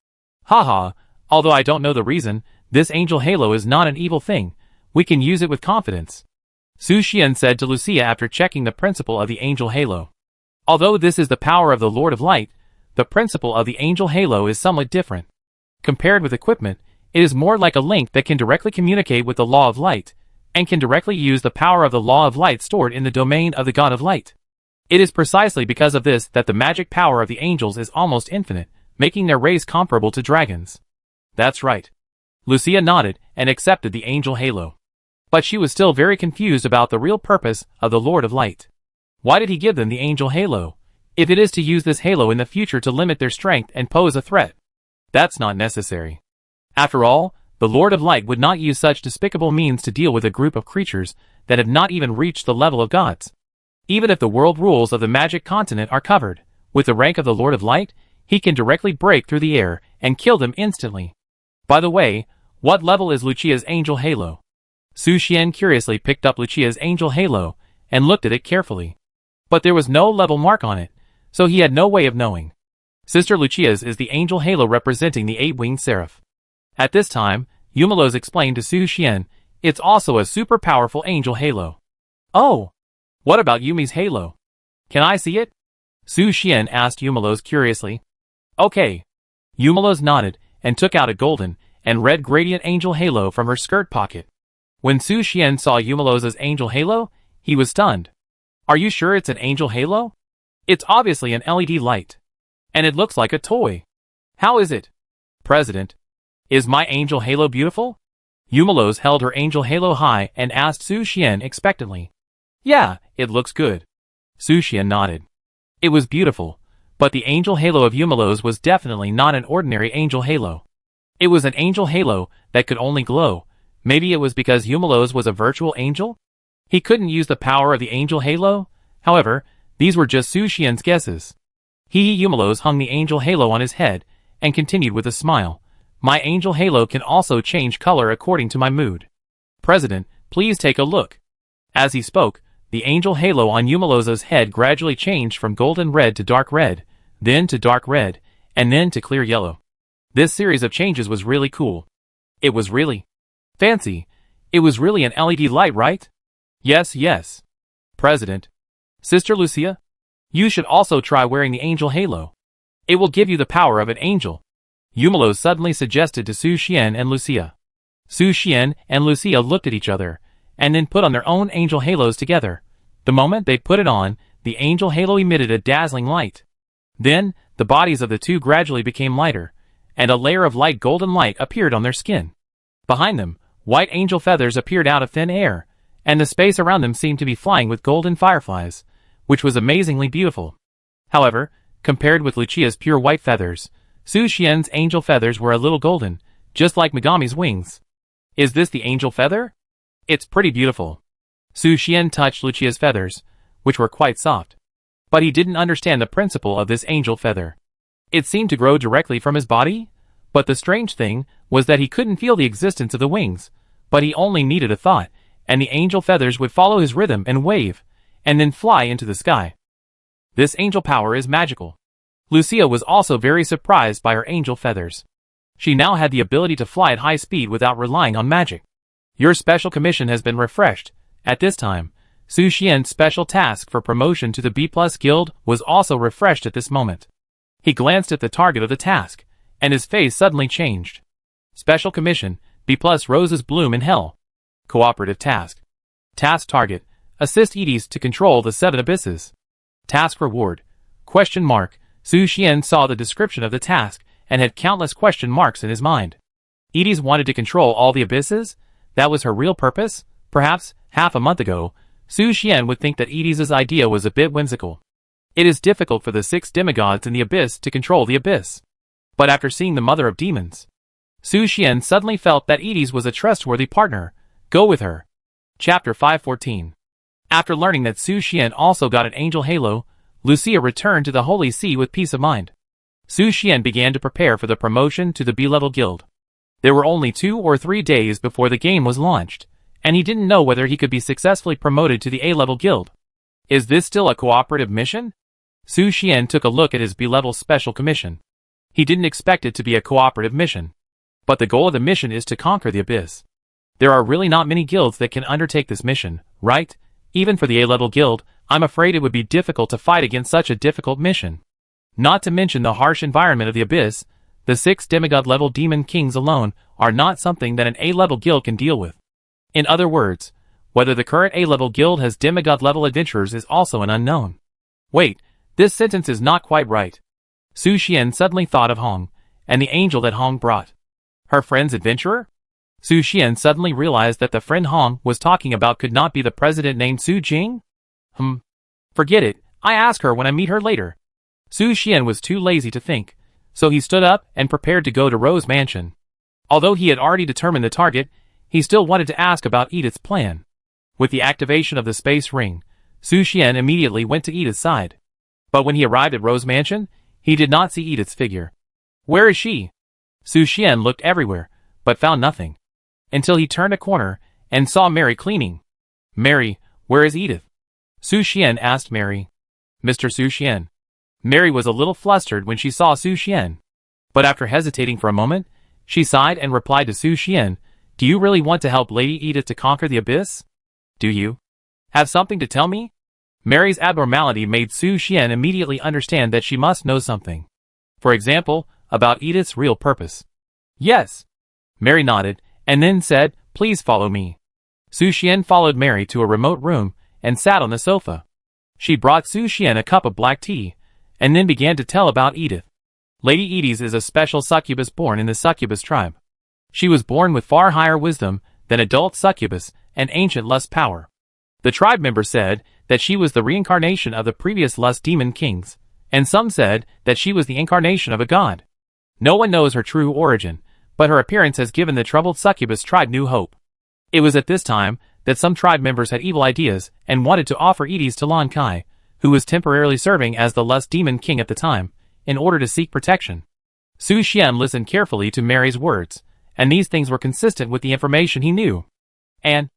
Haha, although I don't know the reason, this angel halo is not an evil thing. We can use it with confidence. Su Xian said to Lucia after checking the principle of the angel halo. Although this is the power of the Lord of Light, the principle of the angel halo is somewhat different. Compared with equipment, it is more like a link that can directly communicate with the law of light, and can directly use the power of the law of light stored in the domain of the God of Light. It is precisely because of this that the magic power of the angels is almost infinite, making their race comparable to dragons. That's right. Lucia nodded and accepted the angel halo. But she was still very confused about the real purpose of the Lord of Light. Why did he give them the angel halo? If it is to use this halo in the future to limit their strength and pose a threat, that's not necessary. After all, the Lord of Light would not use such despicable means to deal with a group of creatures that have not even reached the level of gods. Even if the world rules of the magic continent are covered with the rank of the Lord of Light, he can directly break through the air and kill them instantly. By the way, what level is Lucia's angel halo? Su Xian curiously picked up Lucia's angel halo and looked at it carefully. But there was no level mark on it, so he had no way of knowing. Sister Lucia's is the angel halo representing the 8-winged seraph. At this time, Yumelos explained to Su Xian, it's also a super powerful angel halo. Oh! What about Yumi's halo? Can I see it? Su Xian asked Yumelos curiously. Okay. Yumelos nodded and took out a golden and red gradient angel halo from her skirt pocket. When Su Xian saw Yumelos' angel halo, he was stunned. Are you sure it's an angel halo? It's obviously an LED light. And it looks like a toy. How is it? President, is my angel halo beautiful? Yumelos held her angel halo high and asked Su Xian expectantly. Yeah, it looks good. Su Xian nodded. It was beautiful, but the angel halo of Yumelos was definitely not an ordinary angel halo. It was an angel halo that could only glow. Maybe it was because Yumelos was a virtual angel? He couldn't use the power of the angel halo? However, these were just Su Xian's guesses. Yumelos hung the angel halo on his head and continued with a smile. My angel halo can also change color according to my mood. President, please take a look. As he spoke, the angel halo on Yumelos' head gradually changed from golden red to dark red, then to dark red, and then to clear yellow. This series of changes was really cool. It was really fancy. It was really an LED light, right? Yes, yes. President. Sister Lucia? You should also try wearing the angel halo. It will give you the power of an angel. Yumelos suddenly suggested to Su Xian and Lucia. Su Xian and Lucia looked at each other, and then put on their own angel halos together. The moment they put it on, the angel halo emitted a dazzling light. Then, the bodies of the two gradually became lighter, and a layer of light golden light appeared on their skin. Behind them, white angel feathers appeared out of thin air, and the space around them seemed to be flying with golden fireflies, which was amazingly beautiful. However, compared with Lucia's pure white feathers, Su Xian's angel feathers were a little golden, just like Megami's wings. Is this the angel feather? It's pretty beautiful. Su Xian touched Lucia's feathers, which were quite soft. But he didn't understand the principle of this angel feather. It seemed to grow directly from his body, but the strange thing was that he couldn't feel the existence of the wings, but he only needed a thought, and the angel feathers would follow his rhythm and wave, and then fly into the sky. This angel power is magical. Lucia was also very surprised by her angel feathers. She now had the ability to fly at high speed without relying on magic. Your special commission has been refreshed. At this time, Su Xian's special task for promotion to the B+ guild was also refreshed at this moment. He glanced at the target of the task, and his face suddenly changed. Special commission, B+ Roses Bloom in Hell. Cooperative task. Task target, assist Edis to control the 7 abysses. Task reward, ? Su Xian saw the description of the task, and had countless question marks in his mind. Edis wanted to control all the abysses? That was her real purpose? Perhaps, half a month ago, Su Xian would think that Edis' idea was a bit whimsical. It is difficult for the 6 demigods in the abyss to control the abyss. But after seeing the mother of demons, Su Xian suddenly felt that Edis was a trustworthy partner. Go with her. Chapter 514. After learning that Su Xian also got an angel halo, Lucia returned to the Holy See with peace of mind. Su Xian began to prepare for the promotion to the B-level guild. There were only 2 or 3 days before the game was launched, and he didn't know whether he could be successfully promoted to the A-level guild. Is this still a cooperative mission? Su Xian took a look at his B-level special commission. He didn't expect it to be a cooperative mission. But the goal of the mission is to conquer the abyss. There are really not many guilds that can undertake this mission, right? Even for the A-level guild, I'm afraid it would be difficult to fight against such a difficult mission. Not to mention the harsh environment of the abyss, the 6 demigod-level demon kings alone are not something that an A-level guild can deal with. In other words, whether the current A-level guild has demigod-level adventurers is also an unknown. Wait, this sentence is not quite right. Su Xian suddenly thought of Hong, and the angel that Hong brought. Her friend's adventurer? Su Xian suddenly realized that the friend Hong was talking about could not be the president named Su Jing? Forget it, I ask her when I meet her later. Su Xian was too lazy to think, so he stood up and prepared to go to Ro's mansion. Although he had already determined the target, he still wanted to ask about Edith's plan. With the activation of the space ring, Su Xian immediately went to Edith's side. But when he arrived at Ro's mansion, he did not see Edith's figure. Where is she? Su Xian looked everywhere, but found nothing. Until he turned a corner and saw Mary cleaning. Mary, where is Edith? Su Xian asked Mary. Mr. Su Xian. Mary was a little flustered when she saw Su Xian. But after hesitating for a moment, she sighed and replied to Su Xian, Do you really want to help Lady Edith to conquer the abyss? Do you have something to tell me? Mary's abnormality made Su Xian immediately understand that she must know something. For example, about Edith's real purpose. Yes. Mary nodded, and then said, Please follow me. Su Xian followed Mary to a remote room and sat on the sofa. She brought Su Xian a cup of black tea, and then began to tell about Edith. Lady Edith is a special succubus born in the succubus tribe. She was born with far higher wisdom than adult succubus and ancient lust power. The tribe members said that she was the reincarnation of the previous lust demon kings, and some said that she was the incarnation of a god. No one knows her true origin, but her appearance has given the troubled succubus tribe new hope. It was at this time that some tribe members had evil ideas and wanted to offer Edith to Lan Kai, who was temporarily serving as the lust demon king at the time, in order to seek protection. Su Xian listened carefully to Mary's words, and these things were consistent with the information he knew. And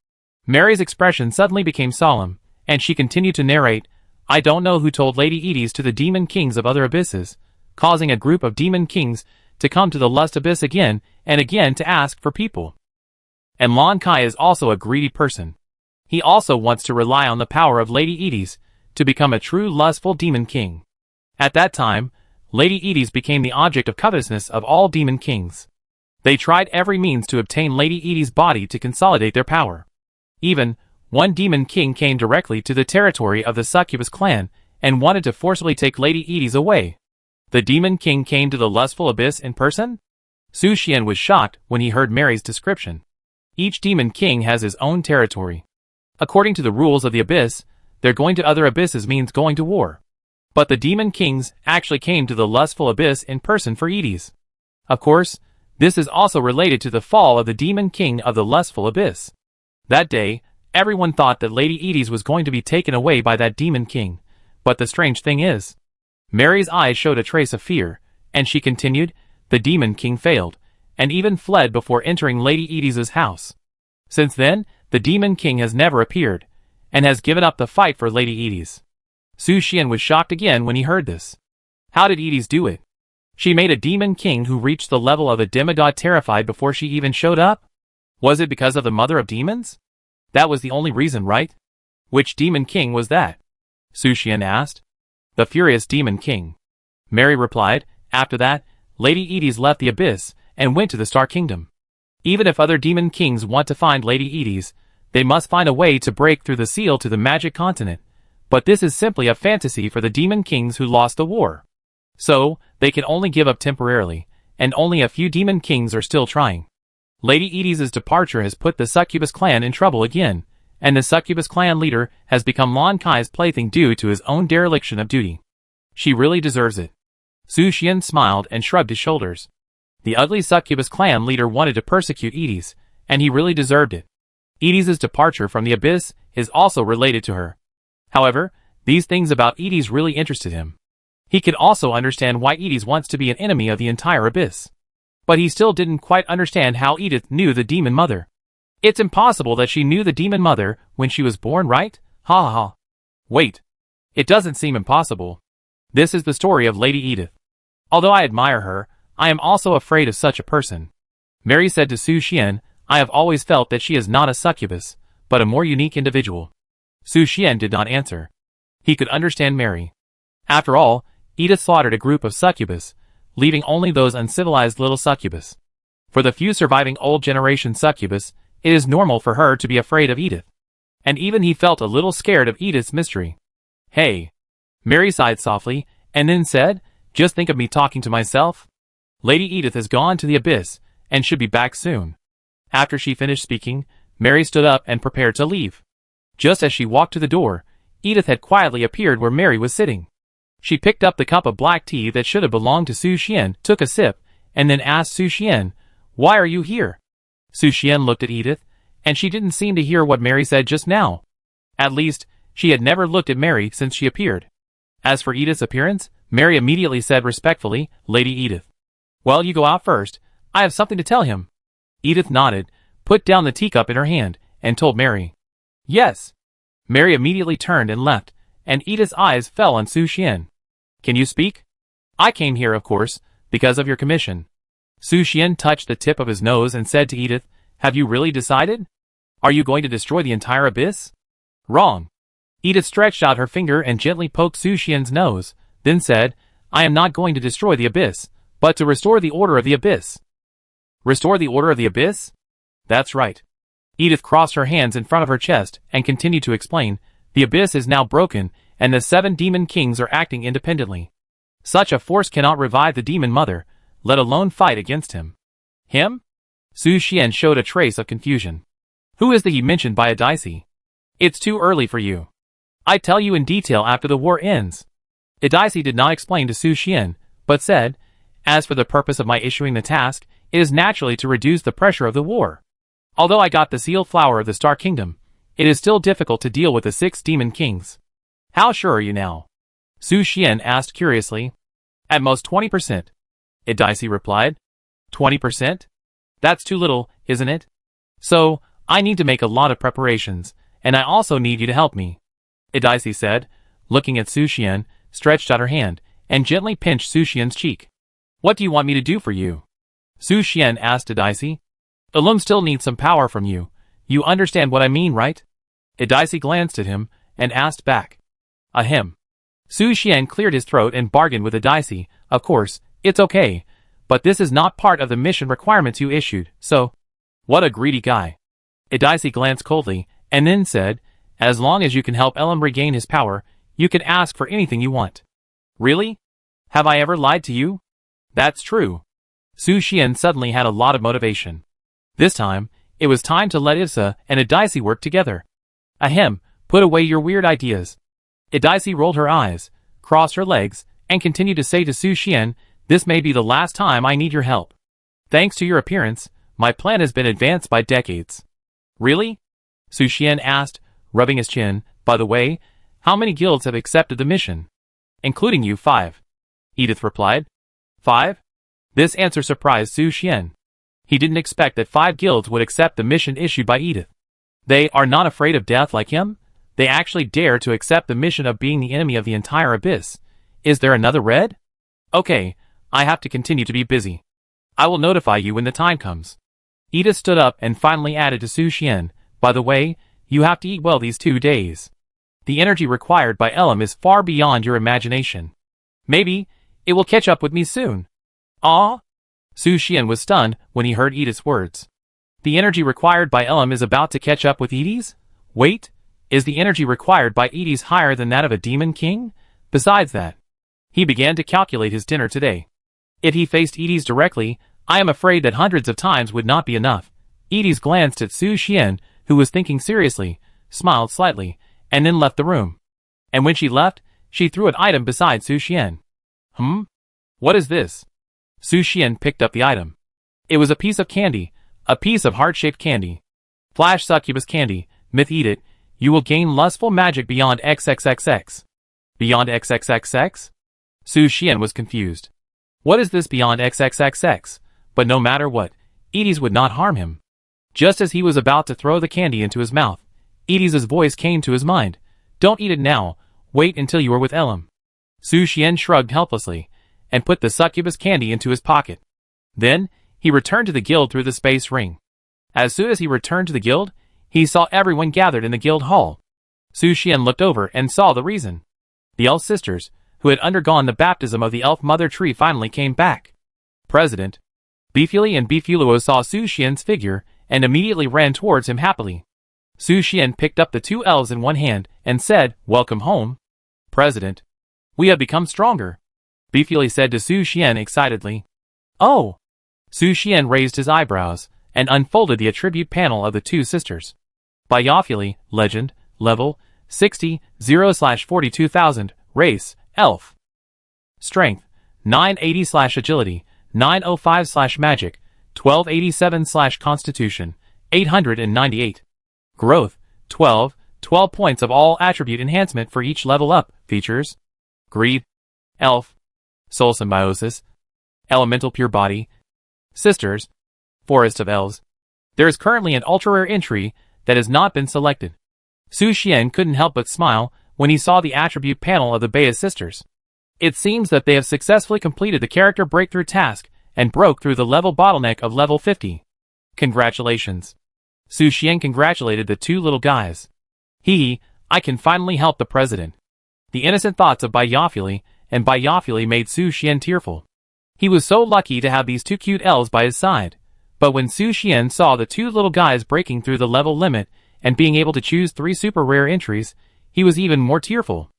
Mary's expression suddenly became solemn, and she continued to narrate, I don't know who told Lady Edith to the demon kings of other abysses, causing a group of demon kings to come to the lust abyss again and again to ask for people. And Lan Kai is also a greedy person. He also wants to rely on the power of Lady Edith to become a true lustful demon king. At that time, Lady Edith became the object of covetousness of all demon kings. They tried every means to obtain Lady Edith's body to consolidate their power. Even, one demon king came directly to the territory of the succubus clan and wanted to forcibly take Lady Edith away. The demon king came to the lustful abyss in person? Su Xian was shocked when he heard Mary's description. Each demon king has his own territory. According to the rules of the abyss, their going to other abysses means going to war. But the demon kings actually came to the lustful abyss in person for Edith. Of course, this is also related to the fall of the demon king of the lustful abyss. That day, everyone thought that Lady Edith was going to be taken away by that demon king, but the strange thing is, Mary's eyes showed a trace of fear, and she continued, the demon king failed, and even fled before entering Lady Edith's house. Since then, the demon king has never appeared, and has given up the fight for Lady Edith. Su Xian was shocked again when he heard this. How did Edith do it? She made a demon king who reached the level of a demigod terrified before she even showed up? Was it because of the mother of demons? That was the only reason, right? Which demon king was that? Su Xian asked. The furious demon king. Mary replied, After that, Lady Edith left the abyss and went to the Star Kingdom. Even if other demon kings want to find Lady Edith, they must find a way to break through the seal to the magic continent. But this is simply a fantasy for the demon kings who lost the war. So, they can only give up temporarily, and only a few demon kings are still trying. Lady Edith's departure has put the succubus clan in trouble again, and the succubus clan leader has become Lan Kai's plaything due to his own dereliction of duty. She really deserves it. Su Xian smiled and shrugged his shoulders. The ugly succubus clan leader wanted to persecute Edith, and he really deserved it. Edith's departure from the abyss is also related to her. However, these things about Edith really interested him. He could also understand why Edith wants to be an enemy of the entire abyss. But he still didn't quite understand how Edith knew the demon mother. It's impossible that she knew the demon mother when she was born, right? Ha ha ha. Wait. It doesn't seem impossible. This is the story of Lady Edith. Although I admire her, I am also afraid of such a person. Mary said to Su Xian, I have always felt that she is not a succubus, but a more unique individual. Su Xian did not answer. He could understand Mary. After all, Edith slaughtered a group of succubus, leaving only those uncivilized little succubus. For the few surviving old generation succubus, it is normal for her to be afraid of Edith. And even he felt a little scared of Edith's mystery. Hey. Mary sighed softly, and then said, Just think of me talking to myself. Lady Edith has gone to the abyss, and should be back soon. After she finished speaking, Mary stood up and prepared to leave. Just as she walked to the door, Edith had quietly appeared where Mary was sitting. She picked up the cup of black tea that should have belonged to Su Xian, took a sip, and then asked Su Xian, "Why are you here?" Su Xian looked at Edith, and she didn't seem to hear what Mary said just now. At least, she had never looked at Mary since she appeared. As for Edith's appearance, Mary immediately said respectfully, "Lady Edith." "Well, you go out first. I have something to tell him." Edith nodded, put down the teacup in her hand, and told Mary. "Yes." Mary immediately turned and left, and Edith's eyes fell on Su Xian. "Can you speak?" "I came here, of course, because of your commission." Su Xian touched the tip of his nose and said to Edith, "Have you really decided? Are you going to destroy the entire abyss?" "Wrong." Edith stretched out her finger and gently poked Su Xian's nose, then said, "I am not going to destroy the abyss, but to restore the order of the abyss." "Restore the order of the abyss?" "That's right." Edith crossed her hands in front of her chest and continued to explain, "The abyss is now broken, and the 7 demon kings are acting independently. Such a force cannot revive the demon mother, let alone fight against him." "Him?" Su Xian showed a trace of confusion. "Who is the he mentioned by Edice?" "It's too early for you. I tell you in detail after the war ends." Edice did not explain to Su Xian, but said, "As for the purpose of my issuing the task, it is naturally to reduce the pressure of the war. Although I got the sealed flower of the Star Kingdom, it is still difficult to deal with the 6 demon kings." "How sure are you now?" Su Xian asked curiously. "At most 20%. Edice replied. 20%? That's too little, isn't it? So, I need to make a lot of preparations, and I also need you to help me." Edice said, looking at Su Xian, stretched out her hand, and gently pinched Su Xian's cheek. "What do you want me to do for you?" Su Xian asked Edice. "Ilum still needs some power from you. You understand what I mean, right?" Edice glanced at him, and asked back. "Ahem." Su Xian cleared his throat and bargained with Edice, "Of course, it's okay, but this is not part of the mission requirements you issued, so—" "What a greedy guy." Edice glanced coldly, and then said, "As long as you can help Elam regain his power, you can ask for anything you want." "Really? Have I ever lied to you?" "That's true." Su Xian suddenly had a lot of motivation. This time, it was time to let Issa and Edice work together. "Ahem, put away your weird ideas." Edice rolled her eyes, crossed her legs, and continued to say to Su Xian, "This may be the last time I need your help. Thanks to your appearance, my plan has been advanced by decades." "Really?" Su Xian asked, rubbing his chin. "By the way, how many guilds have accepted the mission?" "Including you, 5. Edith replied. 5? This answer surprised Su Xian. He didn't expect that 5 guilds would accept the mission issued by Edith. They are not afraid of death like him? They actually dare to accept the mission of being the enemy of the entire abyss. Is there another red? Okay, I have to continue to be busy. I will notify you when the time comes." Edith stood up and finally added to Su Xian, "By the way, you have to eat well these 2 days. The energy required by Elam is far beyond your imagination. Maybe it will catch up with me soon." "Ah?" Su Xian was stunned when he heard Edith's words. "The energy required by Elam is about to catch up with Edie's? Wait, is the energy required by Edie's higher than that of a demon king? Besides that," he began to calculate his dinner today. "If he faced Edie's directly, I am afraid that hundreds of times would not be enough." Edie's glanced at Su Xian, who was thinking seriously, smiled slightly, and then left the room. And when she left, she threw an item beside Su Xian. What is this?" Su Xian picked up the item. It was a piece of candy, a piece of heart-shaped candy. "Flash succubus candy, myth eat it, you will gain lustful magic beyond XXXX. "Beyond XXXX? Su Xian was confused. What is this beyond XXXX? But no matter what, Edie's would not harm him. Just as he was about to throw the candy into his mouth, Edie's voice came to his mind. "Don't eat it now, wait until you are with Elam." Su Xian shrugged helplessly, and put the succubus candy into his pocket. Then, he returned to the guild through the space ring. As soon as he returned to the guild, he saw everyone gathered in the guild hall. Su Xian looked over and saw the reason. The elf sisters, who had undergone the baptism of the elf mother tree, finally came back. President Beefuli and Beefuluo saw Su Xian's figure and immediately ran towards him happily. Su Xian picked up the 2 elves in one hand and said, "Welcome home, President. We have become stronger," Beefuli said to Su Xian excitedly. "Oh!" Su Xian raised his eyebrows and unfolded the attribute panel of the 2 sisters. Beofuli, legend, level 60, 0/42000, race, elf. Strength, 980/agility, 905/magic, 1287/constitution, 898. Growth, 12 points of all attribute enhancement for each level up. Features: Greed, Elf, Soul Symbiosis, Elemental Pure Body, Sisters, Forest of Elves. There is currently an ultra-rare entry that has not been selected. Su Xian couldn't help but smile when he saw the attribute panel of the Bea sisters. It seems that they have successfully completed the character breakthrough task and broke through the level bottleneck of level 50. Congratulations. Su Xian congratulated the two little guys. I can finally help the president. The innocent thoughts of Biophily and Biophily made Su Xian tearful. He was so lucky to have these two cute elves by his side. But when Su Xian saw the two little guys breaking through the level limit and being able to choose 3 super rare entries, he was even more tearful.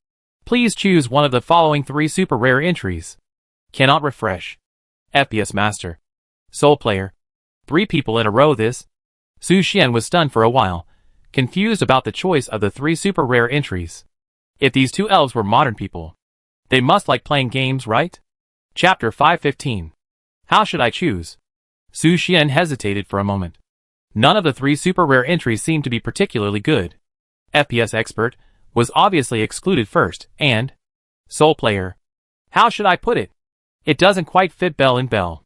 Please choose one of the following 3 super rare entries. Cannot refresh. FPS Master. Soul Player. 3 people in a row. This. Su Xian was stunned for a while, confused about the choice of the 3 super rare entries. If these 2 elves were modern people, they must like playing games, right? Chapter 515. How should I choose? Su Xian hesitated for a moment. None of the 3 super rare entries seemed to be particularly good. FPS Expert was obviously excluded first, and Soul Player. How should I put it? It doesn't quite fit Bell and Bell.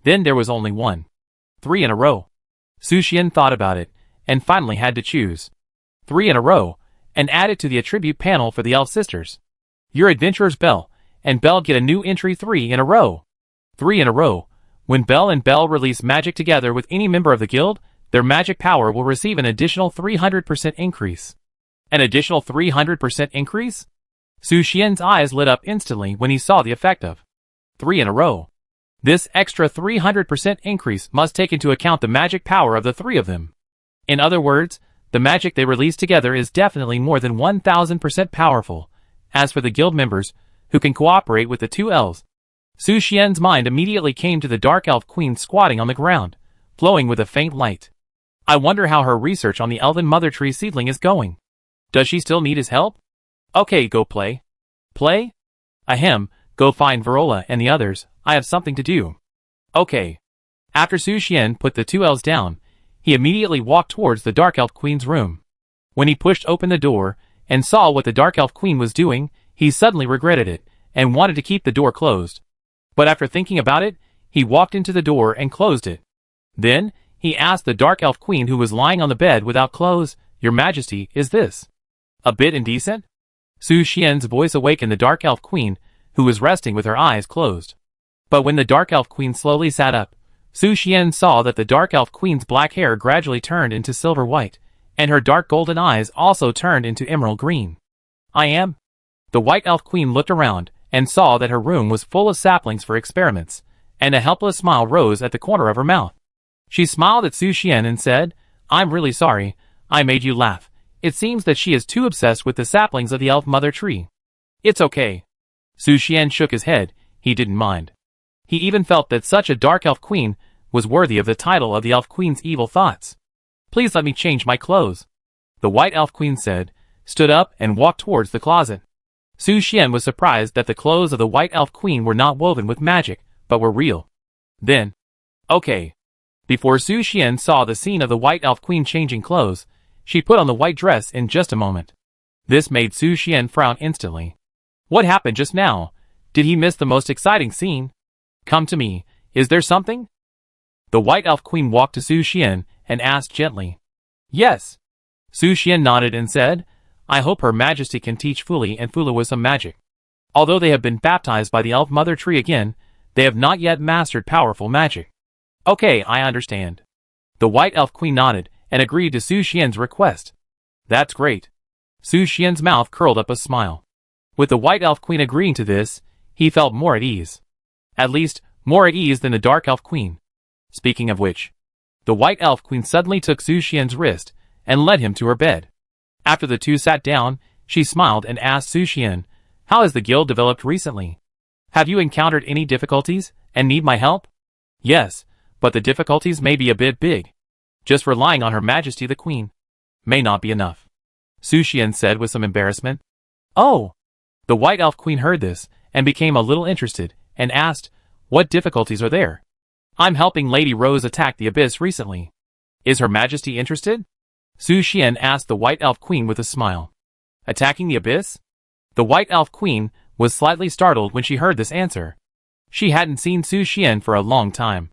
Then there was only one. 3 in a row. Su Xian thought about it, and finally had to choose 3 in a row, and add it to the attribute panel for the Elf Sisters. Your adventurers Bell and Bell get a new entry 3 in a row. 3 in a row. When Bell and Bell release magic together with any member of the guild, their magic power will receive an additional 300% increase. An additional 300% increase? Su Xian's eyes lit up instantly when he saw the effect of 3 in a row. This extra 300% increase must take into account the magic power of the 3 of them. In other words, the magic they release together is definitely more than 1000% powerful. As for the guild members, who can cooperate with the 2 elves, Su Xian's mind immediately came to the Dark Elf Queen squatting on the ground, glowing with a faint light. I wonder how her research on the Elven Mother Tree seedling is going. Does she still need his help? Okay, go play. Play? Ahem, go find Verola and the others, I have something to do. Okay. After Su Xian put the 2 elves down, he immediately walked towards the Dark Elf Queen's room. When he pushed open the door and saw what the Dark Elf Queen was doing, he suddenly regretted it and wanted to keep the door closed. But after thinking about it, he walked into the door and closed it. Then, he asked the Dark Elf Queen, who was lying on the bed without clothes, "Your Majesty, is this a bit indecent?" Su Xian's voice awakened the Dark Elf Queen, who was resting with her eyes closed. But when the Dark Elf Queen slowly sat up, Su Xian saw that the Dark Elf Queen's black hair gradually turned into silver white, and her dark golden eyes also turned into emerald green. I am? The White Elf Queen looked around and saw that her room was full of saplings for experiments, and a helpless smile rose at the corner of her mouth. She smiled at Su Xian and said, "I'm really sorry, I made you laugh. It seems that she is too obsessed with the saplings of the Elf Mother Tree." "It's okay." Su Xian shook his head, he didn't mind. He even felt that such a Dark Elf Queen was worthy of the title of the Elf Queen's evil thoughts. "Please let me change my clothes," the White Elf Queen said, stood up and walked towards the closet. Su Xian was surprised that the clothes of the White Elf Queen were not woven with magic, but were real. Then, okay. Before Su Xian saw the scene of the White Elf Queen changing clothes, she put on the white dress in just a moment. This made Su Xian frown instantly. What happened just now? Did he miss the most exciting scene? Come to me, is there something? The White Elf Queen walked to Su Xian and asked gently. Yes. Su Xian nodded and said, I hope Her Majesty can teach Fuli and Fula some magic. Although they have been baptized by the Elf Mother Tree again, they have not yet mastered powerful magic. Okay, I understand. The White Elf Queen nodded and agreed to Su Xian's request. That's great. Su Xian's mouth curled up a smile. With the White Elf Queen agreeing to this, he felt more at ease. At least, more at ease than the Dark Elf Queen. Speaking of which, the White Elf Queen suddenly took Su Xian's wrist and led him to her bed. After the two sat down, she smiled and asked Su Xian, How has the guild developed recently? Have you encountered any difficulties and need my help? Yes, but the difficulties may be a bit big. Just relying on Her Majesty the Queen may not be enough. Su Xian said with some embarrassment. Oh! The White Elf Queen heard this and became a little interested, and asked, "What difficulties are there?" "I'm helping Lady Rose attack the abyss recently." "Is Her Majesty interested?" Su Xian asked the White Elf Queen with a smile. "Attacking the abyss?" The White Elf Queen was slightly startled when she heard this answer. She hadn't seen Su Xian for a long time.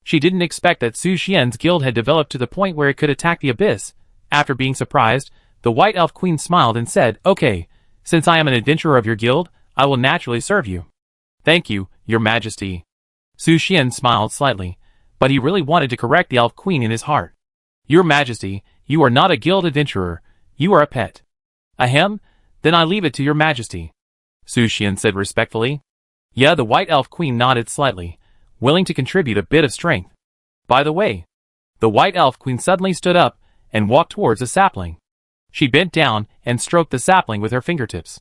She didn't expect that Su Xian's guild had developed to the point where it could attack the abyss. After being surprised, the White Elf Queen smiled and said, "Okay, since I am an adventurer of your guild, I will naturally serve you." "Thank you, Your Majesty." Su Xian smiled slightly, but he really wanted to correct the Elf Queen in his heart. "Your Majesty, you are not a guild adventurer, you are a pet." "Ahem, then I leave it to Your Majesty," Su Xian said respectfully. Yeah, the White Elf Queen nodded slightly, willing to contribute a bit of strength. By the way, the White Elf Queen suddenly stood up and walked towards a sapling. She bent down and stroked the sapling with her fingertips.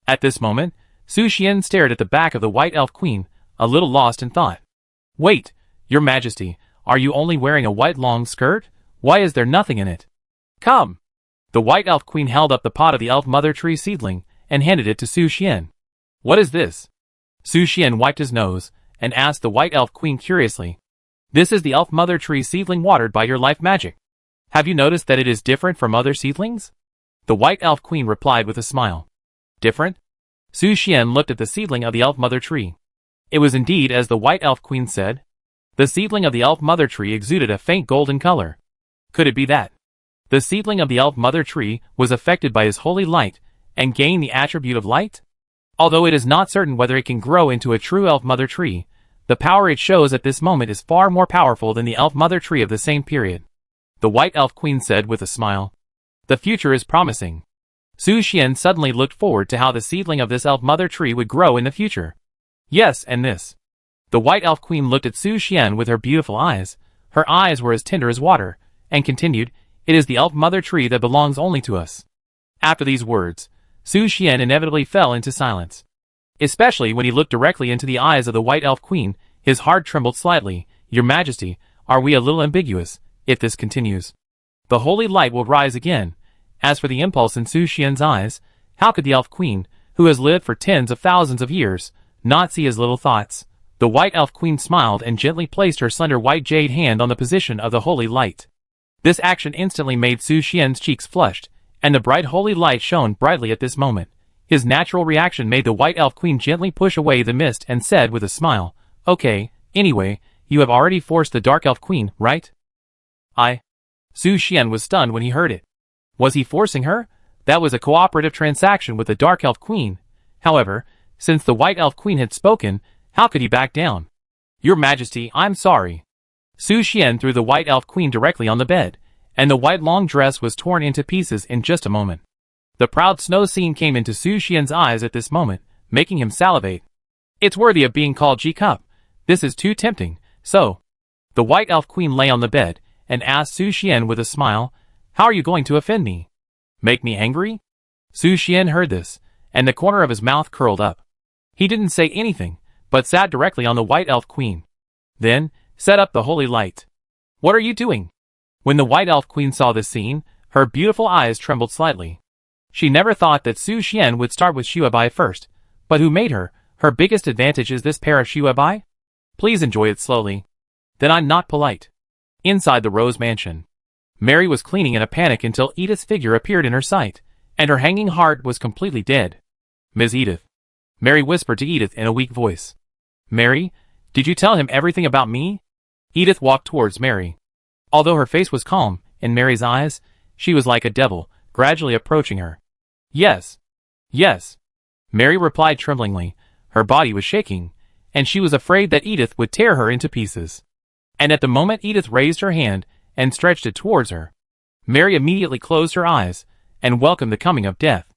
At this moment, Su Xian stared at the back of the White Elf Queen, a little lost in thought. "Wait, Your Majesty, are you only wearing a white long skirt? Why is there nothing in it?" "Come!" The White Elf Queen held up the pot of the Elf Mother Tree seedling and handed it to Su Xian. "What is this?" Su Xian wiped his nose and asked the White Elf Queen curiously. "This is the Elf Mother Tree seedling watered by your life magic. Have you noticed that it is different from other seedlings?" The White Elf Queen replied with a smile. "Different?" Su Xian looked at the seedling of the Elf Mother Tree. It was indeed as the White Elf Queen said. The seedling of the Elf Mother Tree exuded a faint golden color. Could it be that the seedling of the Elf Mother Tree was affected by his holy light and gained the attribute of light? Although it is not certain whether it can grow into a true Elf Mother Tree, the power it shows at this moment is far more powerful than the Elf Mother Tree of the same period. The White Elf Queen said with a smile. "The future is promising." Su Xian suddenly looked forward to how the seedling of this Elf Mother Tree would grow in the future. "Yes, and this." The White Elf Queen looked at Su Xian with her beautiful eyes. Her eyes were as tender as water, and continued, "It is the Elf Mother Tree that belongs only to us." After these words, Su Xian inevitably fell into silence. Especially when he looked directly into the eyes of the White Elf Queen, his heart trembled slightly. "Your Majesty, are we a little ambiguous, if this continues? The holy light will rise again." As for the impulse in Su Xian's eyes, how could the Elf Queen, who has lived for tens of thousands of years, not see his little thoughts? The White Elf Queen smiled and gently placed her slender white jade hand on the position of the holy light. This action instantly made Su Xian's cheeks flushed, and the bright holy light shone brightly at this moment. His natural reaction made the White Elf Queen gently push away the mist and said with a smile, "Okay, anyway, you have already forced the Dark Elf Queen, right?" Su Xian was stunned when he heard it. Was he forcing her? That was a cooperative transaction with the Dark Elf Queen. However, since the White Elf Queen had spoken, how could he back down? "Your Majesty, I'm sorry." Su Xian threw the White Elf Queen directly on the bed, and the white long dress was torn into pieces in just a moment. The proud snow scene came into Su Xian's eyes at this moment, making him salivate. "It's worthy of being called G-Cup. This is too tempting, so." The White Elf Queen lay on the bed, and asked Su Xian with a smile, "How are you going to offend me? Make me angry?" Su Xian heard this, and the corner of his mouth curled up. He didn't say anything, but sat directly on the White Elf Queen. Then, set up the holy light. "What are you doing?" When the White Elf Queen saw this scene, her beautiful eyes trembled slightly. She never thought that Su Xian would start with Shuabai first, but who made her? Her biggest advantage is this pair of Shuabai? Please enjoy it slowly. Then I'm not polite. Inside the Rose Mansion, Mary was cleaning in a panic until Edith's figure appeared in her sight, and her hanging heart was completely dead. "Ms. Edith," Mary whispered to Edith in a weak voice. "Mary, did you tell him everything about me?" Edith walked towards Mary. Although her face was calm, in Mary's eyes, she was like a devil, gradually approaching her. Yes. Yes. Mary replied tremblingly. Her body was shaking, and she was afraid that Edith would tear her into pieces. And at the moment Edith raised her hand and stretched it towards her, Mary immediately closed her eyes and welcomed the coming of death.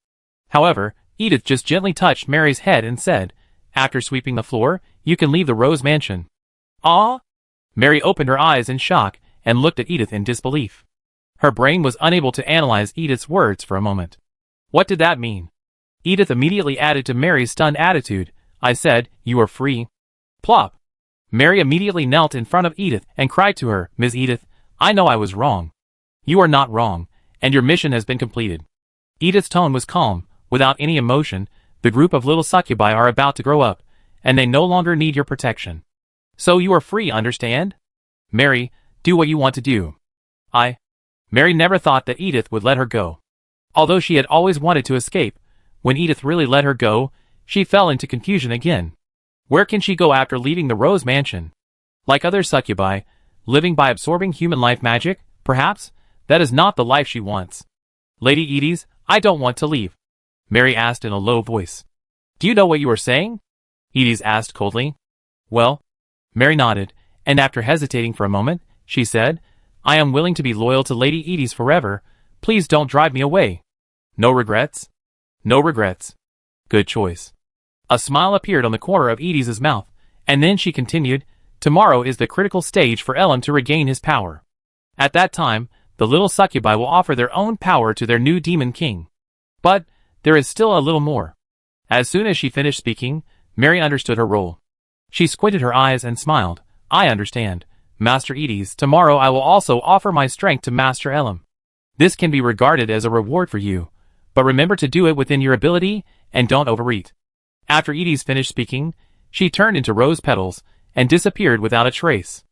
However, Edith just gently touched Mary's head and said, "After sweeping the floor, you can leave the Rose Mansion." "Ah?" Mary opened her eyes in shock and looked at Edith in disbelief. Her brain was unable to analyze Edith's words for a moment. What did that mean? Edith immediately added to Mary's stunned attitude, "I said, you are free." Plop. Mary immediately knelt in front of Edith and cried to her, "Ms. Edith, I know I was wrong. You are not wrong, and your mission has been completed." Edith's tone was calm, without any emotion, The group of little succubi are about to grow up, and they no longer need your protection. So you are free, understand? Mary, do what you want to do. Mary never thought that Edith would let her go. Although she had always wanted to escape, when Edith really let her go, she fell into confusion again. Where can she go after leaving the Rose Mansion? Like other succubi, living by absorbing human life magic, perhaps? That is not the life she wants. Lady Edith, I don't want to leave, Mary asked in a low voice. Do you know what you are saying? Edith asked coldly. Well, Mary nodded, and after hesitating for a moment, she said, I am willing to be loyal to Lady Edith forever. Please don't drive me away. No regrets? No regrets. Good choice. A smile appeared on the corner of Edith's mouth, and then she continued, tomorrow is the critical stage for Elam to regain his power. At that time, the little succubi will offer their own power to their new demon king. But there is still a little more. As soon as she finished speaking, Mary understood her role. She squinted her eyes and smiled. I understand, Master Edith. Tomorrow I will also offer my strength to Master Elam. This can be regarded as a reward for you, but remember to do it within your ability and don't overeat. After Edith finished speaking, she turned into rose petals and disappeared without a trace.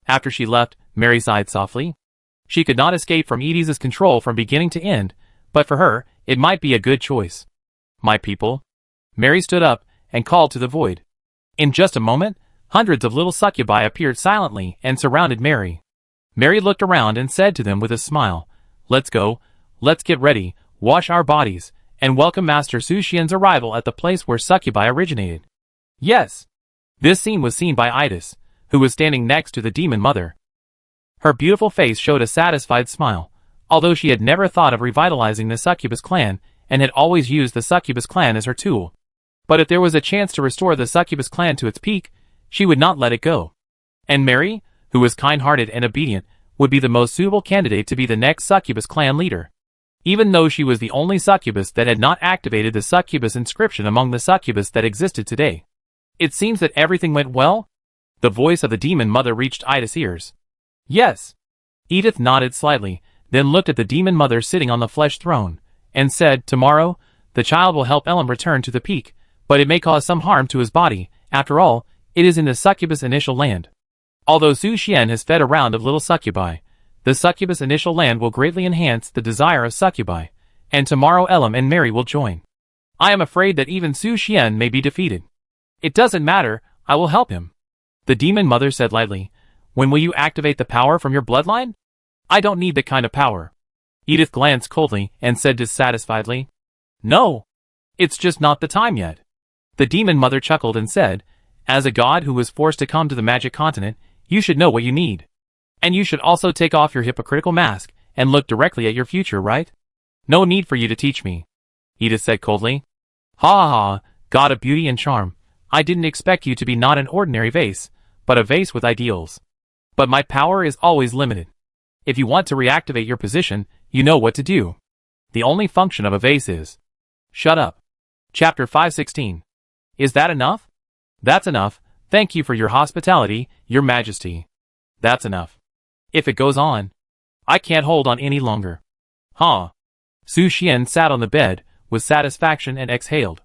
After she left, Mary sighed softly. She could not escape from Edith's control from beginning to end, but for her, it might be a good choice. My people. Mary stood up and called to the void. In just a moment, hundreds of little succubi appeared silently and surrounded Mary. Mary looked around and said to them with a smile, Let's go, let's get ready, wash our bodies, and welcome Master Su Xian's arrival at the place where succubi originated. Yes. This scene was seen by Itis, who was standing next to the demon mother. Her beautiful face showed a satisfied smile, although she had never thought of revitalizing the succubus clan and had always used the succubus clan as her tool. But if there was a chance to restore the succubus clan to its peak, she would not let it go. And Mary, who was kind-hearted and obedient, would be the most suitable candidate to be the next succubus clan leader. Even though she was the only succubus that had not activated the succubus inscription among the succubus that existed today. It seems that everything went well? The voice of the demon mother reached Ida's ears. Yes. Edith nodded slightly, then looked at the demon mother sitting on the flesh throne, and said, Tomorrow, the child will help Elam return to the peak, but it may cause some harm to his body. After all, it is in the succubus initial land. Although Su Xian has fed a round of little succubi, the succubus initial land will greatly enhance the desire of succubi, and tomorrow Elam and Mary will join. I am afraid that even Su Xian may be defeated. It doesn't matter, I will help him. The demon mother said lightly, When will you activate the power from your bloodline? I don't need that kind of power. Edith glanced coldly and said dissatisfiedly, No. It's just not the time yet. The demon mother chuckled and said, As a god who was forced to come to the magic continent, you should know what you need. And you should also take off your hypocritical mask and look directly at your future, right? No need for you to teach me. Edith said coldly. Ha ha ha, god of beauty and charm. I didn't expect you to be not an ordinary vase, but a vase with ideals. But my power is always limited. If you want to reactivate your position, you know what to do. The only function of a vase is... Shut up. Chapter 516. Is that enough? That's enough. Thank you for your hospitality, your majesty. That's enough. If it goes on, I can't hold on any longer. Huh. Su Xian sat on the bed with satisfaction and exhaled.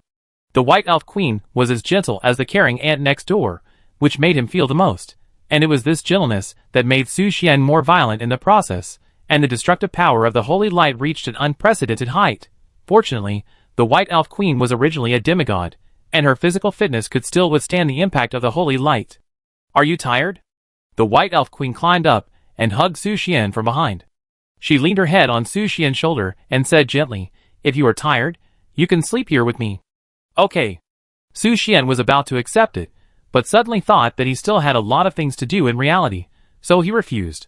The white elf queen was as gentle as the caring ant next door, which made him feel the most, and it was this gentleness that made Su Xian more violent in the process, and the destructive power of the holy light reached an unprecedented height. Fortunately, the white elf queen was originally a demigod, and her physical fitness could still withstand the impact of the holy light. Are you tired? The white elf queen climbed up and hugged Su Xian from behind. She leaned her head on Su Xian's shoulder and said gently, If you are tired, you can sleep here with me. Okay. Su Xian was about to accept it, but suddenly thought that he still had a lot of things to do in reality, so he refused.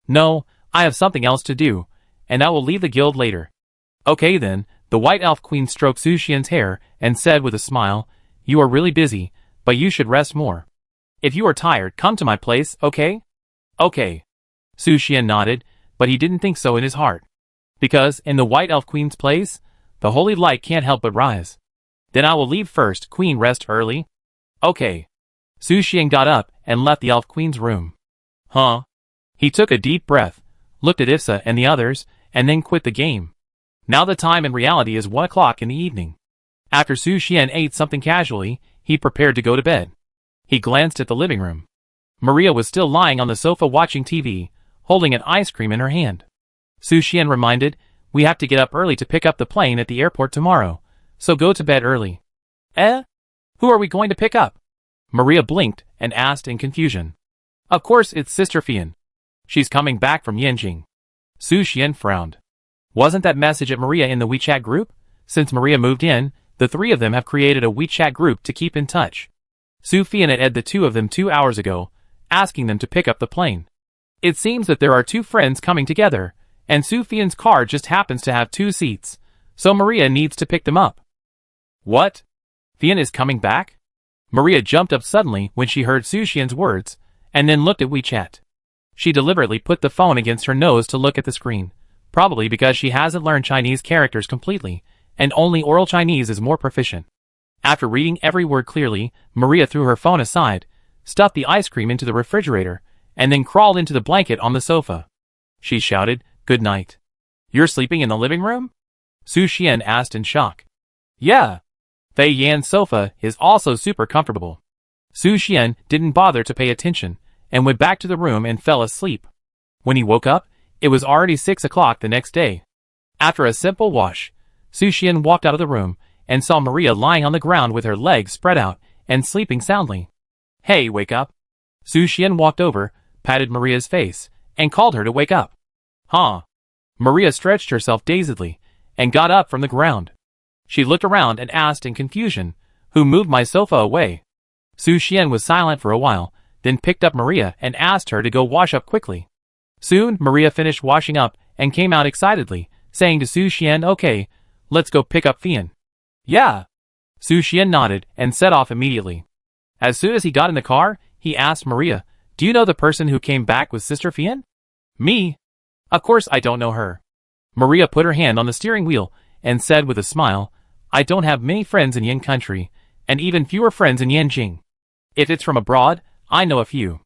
No, I have something else to do, and I will leave the guild later. Okay then, the white elf queen stroked Su Xian's hair and said with a smile, You are really busy, but you should rest more. If you are tired, come to my place, okay? Okay. Su Xian nodded, but he didn't think so in his heart. Because, in the white elf queen's place, the holy light can't help but rise. Then I will leave first, queen, rest early. Okay. Su Xian got up and left the elf queen's room. Huh? He took a deep breath, looked at Ifsa and the others, and then quit the game. Now the time in reality is 1 o'clock in the evening. After Su Xian ate something casually, he prepared to go to bed. He glanced at the living room. Maria was still lying on the sofa watching TV, holding an ice cream in her hand. Su Xian reminded, "We have to get up early to pick up the plane at the airport tomorrow, so go to bed early." Who are we going to pick up? Maria blinked and asked in confusion. Of course it's Sister Fian. She's coming back from Yanjing. Su Xian frowned. Wasn't that message at Maria in the WeChat group? Since Maria moved in, the three of them have created a WeChat group to keep in touch. Su Fian had added the two of them 2 hours ago, asking them to pick up the plane. It seems that there are two friends coming together, and Su Fian's car just happens to have 2 seats, so Maria needs to pick them up. What? Fian is coming back? Maria jumped up suddenly when she heard Su Xian's words, and then looked at WeChat. She deliberately put the phone against her nose to look at the screen, probably because she hasn't learned Chinese characters completely, and only oral Chinese is more proficient. After reading every word clearly, Maria threw her phone aside, stuffed the ice cream into the refrigerator, and then crawled into the blanket on the sofa. She shouted, "Good night." "You're sleeping in the living room?" Su Xian asked in shock. "Yeah. Fei Yan's sofa is also super comfortable." Su Xian didn't bother to pay attention, and went back to the room and fell asleep. When he woke up, it was already 6 o'clock the next day. After a simple wash, Su Xian walked out of the room, and saw Maria lying on the ground with her legs spread out, and sleeping soundly. "Hey, wake up." Su Xian walked over, patted Maria's face, and called her to wake up. "Huh?" Maria stretched herself dazedly, and got up from the ground. She looked around and asked in confusion, "Who moved my sofa away?" Su Xian was silent for a while, then picked up Maria and asked her to go wash up quickly. Soon, Maria finished washing up and came out excitedly, saying to Su Xian, "Okay, let's go pick up Fian." "Yeah." Su Xian nodded and set off immediately. As soon as he got in the car, he asked Maria, "Do you know the person who came back with Sister Fian?" "Me? Of course I don't know her." Maria put her hand on the steering wheel and said with a smile, "I don't have many friends in Yan country, and even fewer friends in Yanjing. If it's from abroad, I know a few."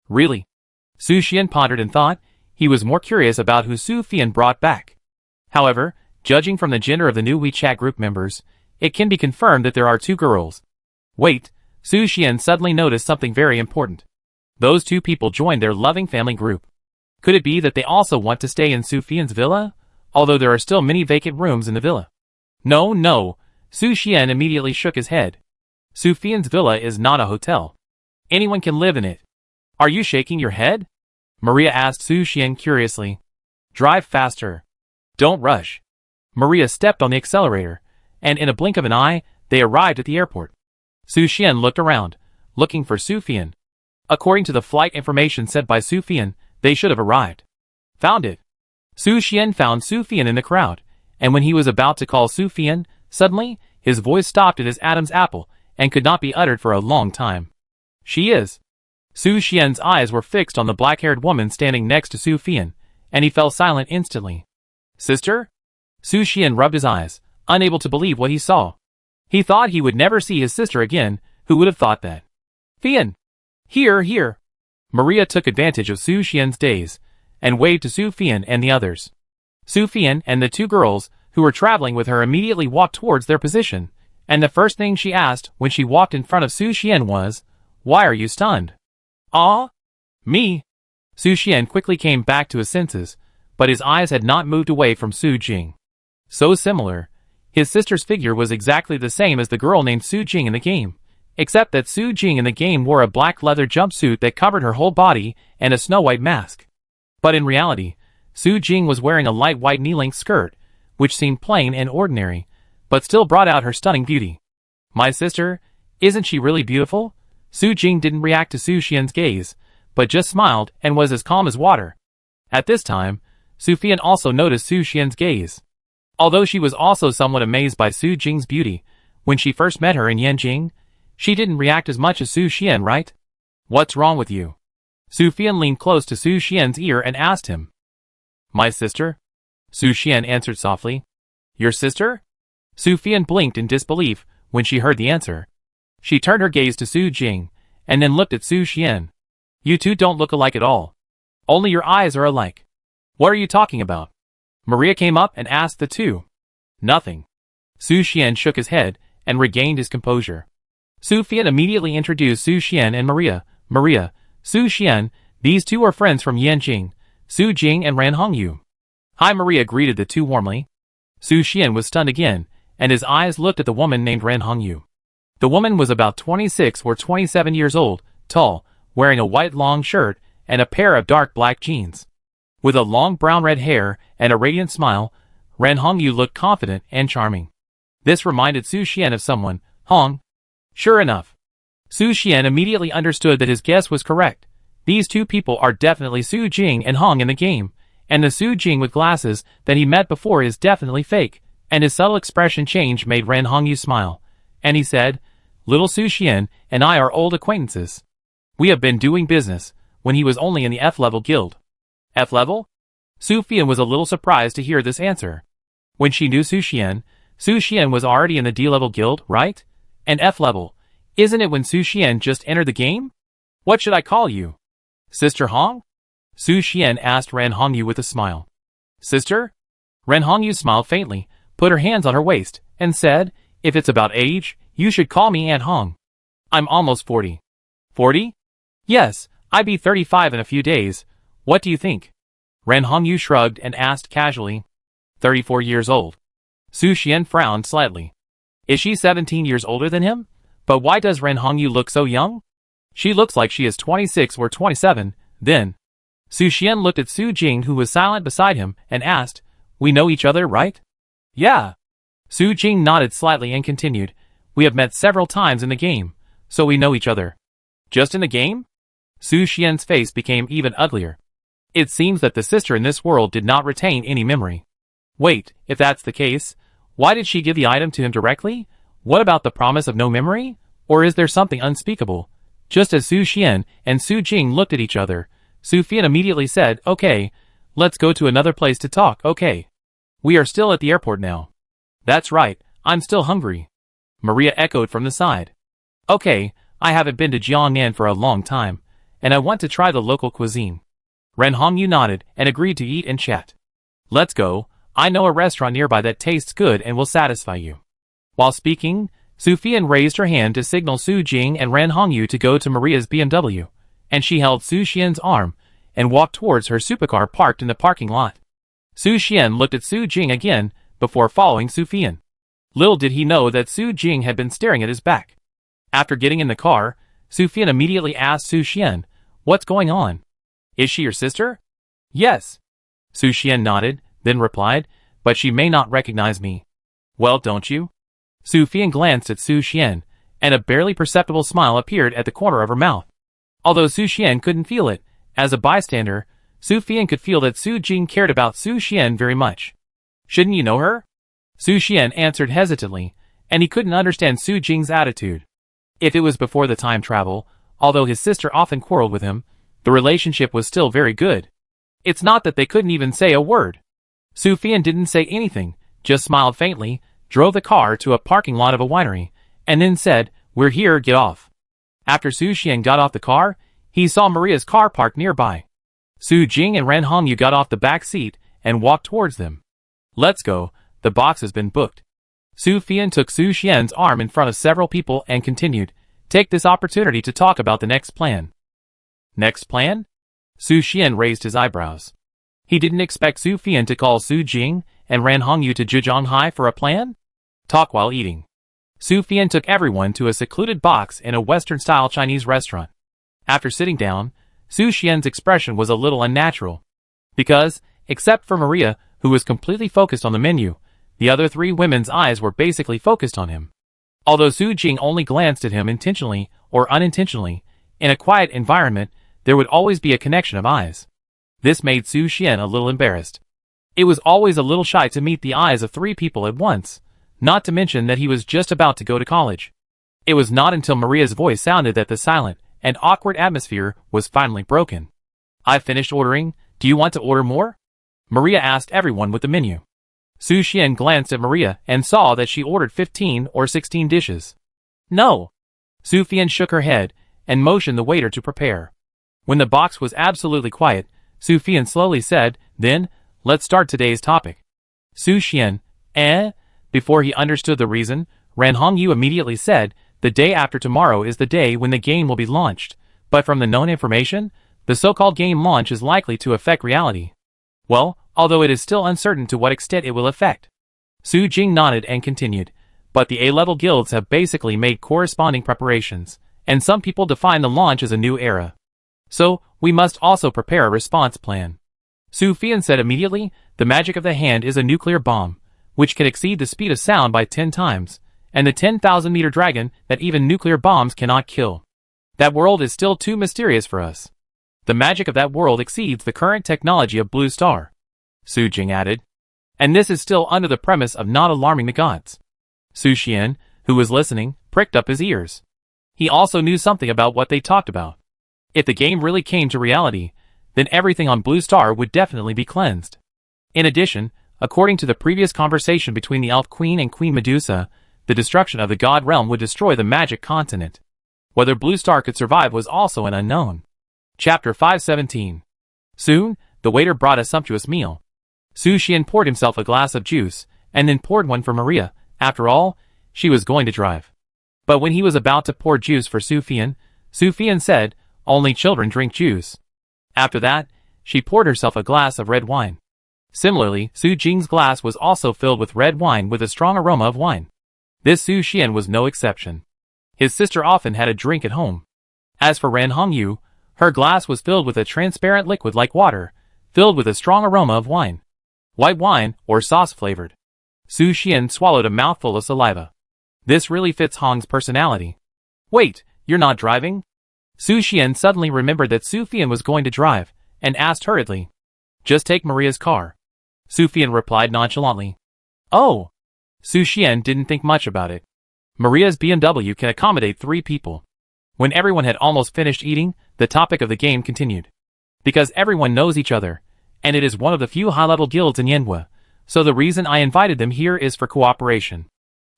"Really?" Su Xian pondered and thought. He was more curious about who Su Fian brought back. However, judging from the gender of the new WeChat group members, it can be confirmed that there are 2 girls. Wait, Su Xian suddenly noticed something very important. Those 2 people joined their loving family group. Could it be that they also want to stay in Su Fian's villa, although there are still many vacant rooms in the villa? No, Su Xian immediately shook his head. Su Fian's villa is not a hotel. Anyone can live in it. "Are you shaking your head?" Maria asked Su Xian curiously. "Drive faster. Don't rush." Maria stepped on the accelerator, and in a blink of an eye, they arrived at the airport. Su Xian looked around, looking for Su Fian. According to the flight information sent by Su Fian, they should have arrived. Found it. Su Xian found Su Fian in the crowd, and when he was about to call Su Fian, suddenly, his voice stopped at his Adam's apple, and could not be uttered for a long time. "She is." Su Xian's eyes were fixed on the black-haired woman standing next to Su Fian, and he fell silent instantly. "Sister?" Su Xian rubbed his eyes, unable to believe what he saw. He thought he would never see his sister again. Who would have thought that? "Fian! Here!" Maria took advantage of Su Xian's daze, and waved to Su Fian and the others. Su Fian and the 2 girls, who were traveling with her, immediately walked towards their position, and the first thing she asked when she walked in front of Su Xian was, "Why are you stunned?" "Ah? Me?" Su Xian quickly came back to his senses, but his eyes had not moved away from Su Jing. So similar. His sister's figure was exactly the same as the girl named Su Jing in the game, except that Su Jing in the game wore a black leather jumpsuit that covered her whole body and a snow-white mask. But in reality, Su Jing was wearing a light white knee-length skirt, which seemed plain and ordinary, but still brought out her stunning beauty. "My sister, isn't she really beautiful?" Su Jing didn't react to Su Xian's gaze, but just smiled and was as calm as water. At this time, Su Fian also noticed Su Xian's gaze. Although she was also somewhat amazed by Su Jing's beauty, when she first met her in Yanjing, she didn't react as much as Su Xian, right? "What's wrong with you?" Su Fian leaned close to Su Xian's ear and asked him. "My sister?" Su Xian answered softly. "Your sister?" Su Fian blinked in disbelief when she heard the answer. She turned her gaze to Su Jing, and then looked at Su Xian. "You two don't look alike at all. Only your eyes are alike. What are you talking about?" Maria came up and asked the 2. "Nothing." Su Xian shook his head, and regained his composure. Su Fian immediately introduced Su Xian and Maria. Maria, Su Xian, these two are friends from Yanqing, Su Jing and Ran Hongyu. Hi. Maria greeted the two warmly. Su Xian was stunned again, and his eyes looked at the woman named Ran Hongyu. The woman was about 26 or 27 years old, tall, wearing a white long shirt and a pair of dark black jeans. With a long brown red hair and a radiant smile, Ran Hongyu looked confident and charming. This reminded Su Xian of someone, Hong. Sure enough, Su Xian immediately understood that his guess was correct. These two people are definitely Su Jing and Hong in the game, and the Su Jing with glasses that he met before is definitely fake, and his subtle expression change made Ran Hongyu smile, and he said, Little Su Xian and I are old acquaintances. We have been doing business when he was only in the F-level guild. F-level? Su Fian was a little surprised to hear this answer. When she knew Su Xian was already in the D-level guild, right? And F-level, isn't it when Su Xian just entered the game? What should I call you? Sister Hong? Su Xian asked Ran Hongyu with a smile. Sister? Ran Hongyu smiled faintly, put her hands on her waist, and said, If it's about age, you should call me Aunt Hong. I'm almost 40. 40? Yes, I'll be 35 in a few days. What do you think? Ran Hongyu shrugged and asked casually. 34 years old. Su Xian frowned slightly. Is she 17 years older than him? But why does Ran Hongyu look so young? She looks like she is 26 or 27, then. Su Xian looked at Su Jing, who was silent beside him, and asked, We know each other, right? Yeah. Su Jing nodded slightly and continued, We have met several times in the game, so we know each other. Just in the game? Su Xian's face became even uglier. It seems that the sister in this world did not retain any memory. Wait, if that's the case, why did she give the item to him directly? What about the promise of no memory? Or is there something unspeakable? Just as Su Xian and Su Jing looked at each other, Su Fian immediately said, Okay, let's go to another place to talk, okay. We are still at the airport now. That's right, I'm still hungry. Maria echoed from the side. Okay, I haven't been to Jiangnan for a long time, and I want to try the local cuisine. Ran Hongyu nodded and agreed to eat and chat. Let's go, I know a restaurant nearby that tastes good and will satisfy you. While speaking, Su Fian raised her hand to signal Su Jing and Ran Hongyu to go to Maria's BMW, and she held Su Xian's arm and walked towards her supercar parked in the parking lot. Su Xian looked at Su Jing again before following Su Fian. Little did he know that Su Jing had been staring at his back. After getting in the car, Su Fian immediately asked Su Xian, What's going on? Is she your sister? Yes. Su Xian nodded, then replied, But she may not recognize me. Well, don't you? Su Fian glanced at Su Xian, and a barely perceptible smile appeared at the corner of her mouth. Although Su Xian couldn't feel it, as a bystander, Su Fian could feel that Su Jing cared about Su Xian very much. Shouldn't you know her? Su Xian answered hesitantly, and he couldn't understand Su Jing's attitude. If it was before the time travel, although his sister often quarreled with him, the relationship was still very good. It's not that they couldn't even say a word. Su Fian didn't say anything, just smiled faintly, drove the car to a parking lot of a winery, and then said, We're here, get off. After Su Xian got off the car, he saw Maria's car parked nearby. Su Jing and Ran Hongyu got off the back seat and walked towards them. Let's go, the box has been booked. Su Fian took Su Xian's arm in front of several people and continued, Take this opportunity to talk about the next plan. Next plan? Su Xian raised his eyebrows. He didn't expect Su Fian to call Su Jing and Ran Hongyu to Zhejianghai for a plan? Talk while eating. Su Fian took everyone to a secluded box in a Western-style Chinese restaurant. After sitting down, Su Xian's expression was a little unnatural. Because, except for Maria, who was completely focused on the menu, the other three women's eyes were basically focused on him. Although Su Jing only glanced at him intentionally or unintentionally, in a quiet environment, there would always be a connection of eyes. This made Su Xian a little embarrassed. It was always a little shy to meet the eyes of three people at once, not to mention that he was just about to go to college. It was not until Maria's voice sounded that the silent and awkward atmosphere was finally broken. I've finished ordering, do you want to order more? Maria asked everyone with the menu. Su Xian glanced at Maria and saw that she ordered 15 or 16 dishes. No. Su Fian shook her head and motioned the waiter to prepare. When the box was absolutely quiet, Su Fian slowly said, Then, let's start today's topic. Su Xian, Before he understood the reason, Ran Hongyu immediately said, the day after tomorrow is the day when the game will be launched, but from the known information, the so-called game launch is likely to affect reality. Well, although it is still uncertain to what extent it will affect. Su Jing nodded and continued, but the A-level guilds have basically made corresponding preparations, and some people define the launch as a new era. So, we must also prepare a response plan. Su Fian said immediately, the magic of the hand is a nuclear bomb, which can exceed the speed of sound by 10 times, and the 10,000-meter dragon that even nuclear bombs cannot kill. That world is still too mysterious for us. The magic of that world exceeds the current technology of Blue Star. Su Jing added. And this is still under the premise of not alarming the gods. Su Xian, who was listening, pricked up his ears. He also knew something about what they talked about. If the game really came to reality, then everything on Blue Star would definitely be cleansed. In addition, according to the previous conversation between the Elf Queen and Queen Medusa, the destruction of the God Realm would destroy the magic continent. Whether Blue Star could survive was also an unknown. Chapter 517. Soon, the waiter brought a sumptuous meal. Su Xian poured himself a glass of juice, and then poured one for Maria. After all, she was going to drive. But when he was about to pour juice for Su Fian said, only children drink juice. After that, she poured herself a glass of red wine. Similarly, Su Jing's glass was also filled with red wine with a strong aroma of wine. This Su Xian was no exception. His sister often had a drink at home. As for Ran Hongyu, her glass was filled with a transparent liquid like water, filled with a strong aroma of wine. White wine, or sauce-flavored. Su Xian swallowed a mouthful of saliva. This really fits Hong's personality. Wait, you're not driving? Su Xian suddenly remembered that Su Fian was going to drive, and asked hurriedly. Just take Maria's car. Su Fian replied nonchalantly. Oh! Su Xian didn't think much about it. Maria's BMW can accommodate 3 people. When everyone had almost finished eating, the topic of the game continued. Because everyone knows each other, and it is one of the few high-level guilds in Yanhua, so the reason I invited them here is for cooperation.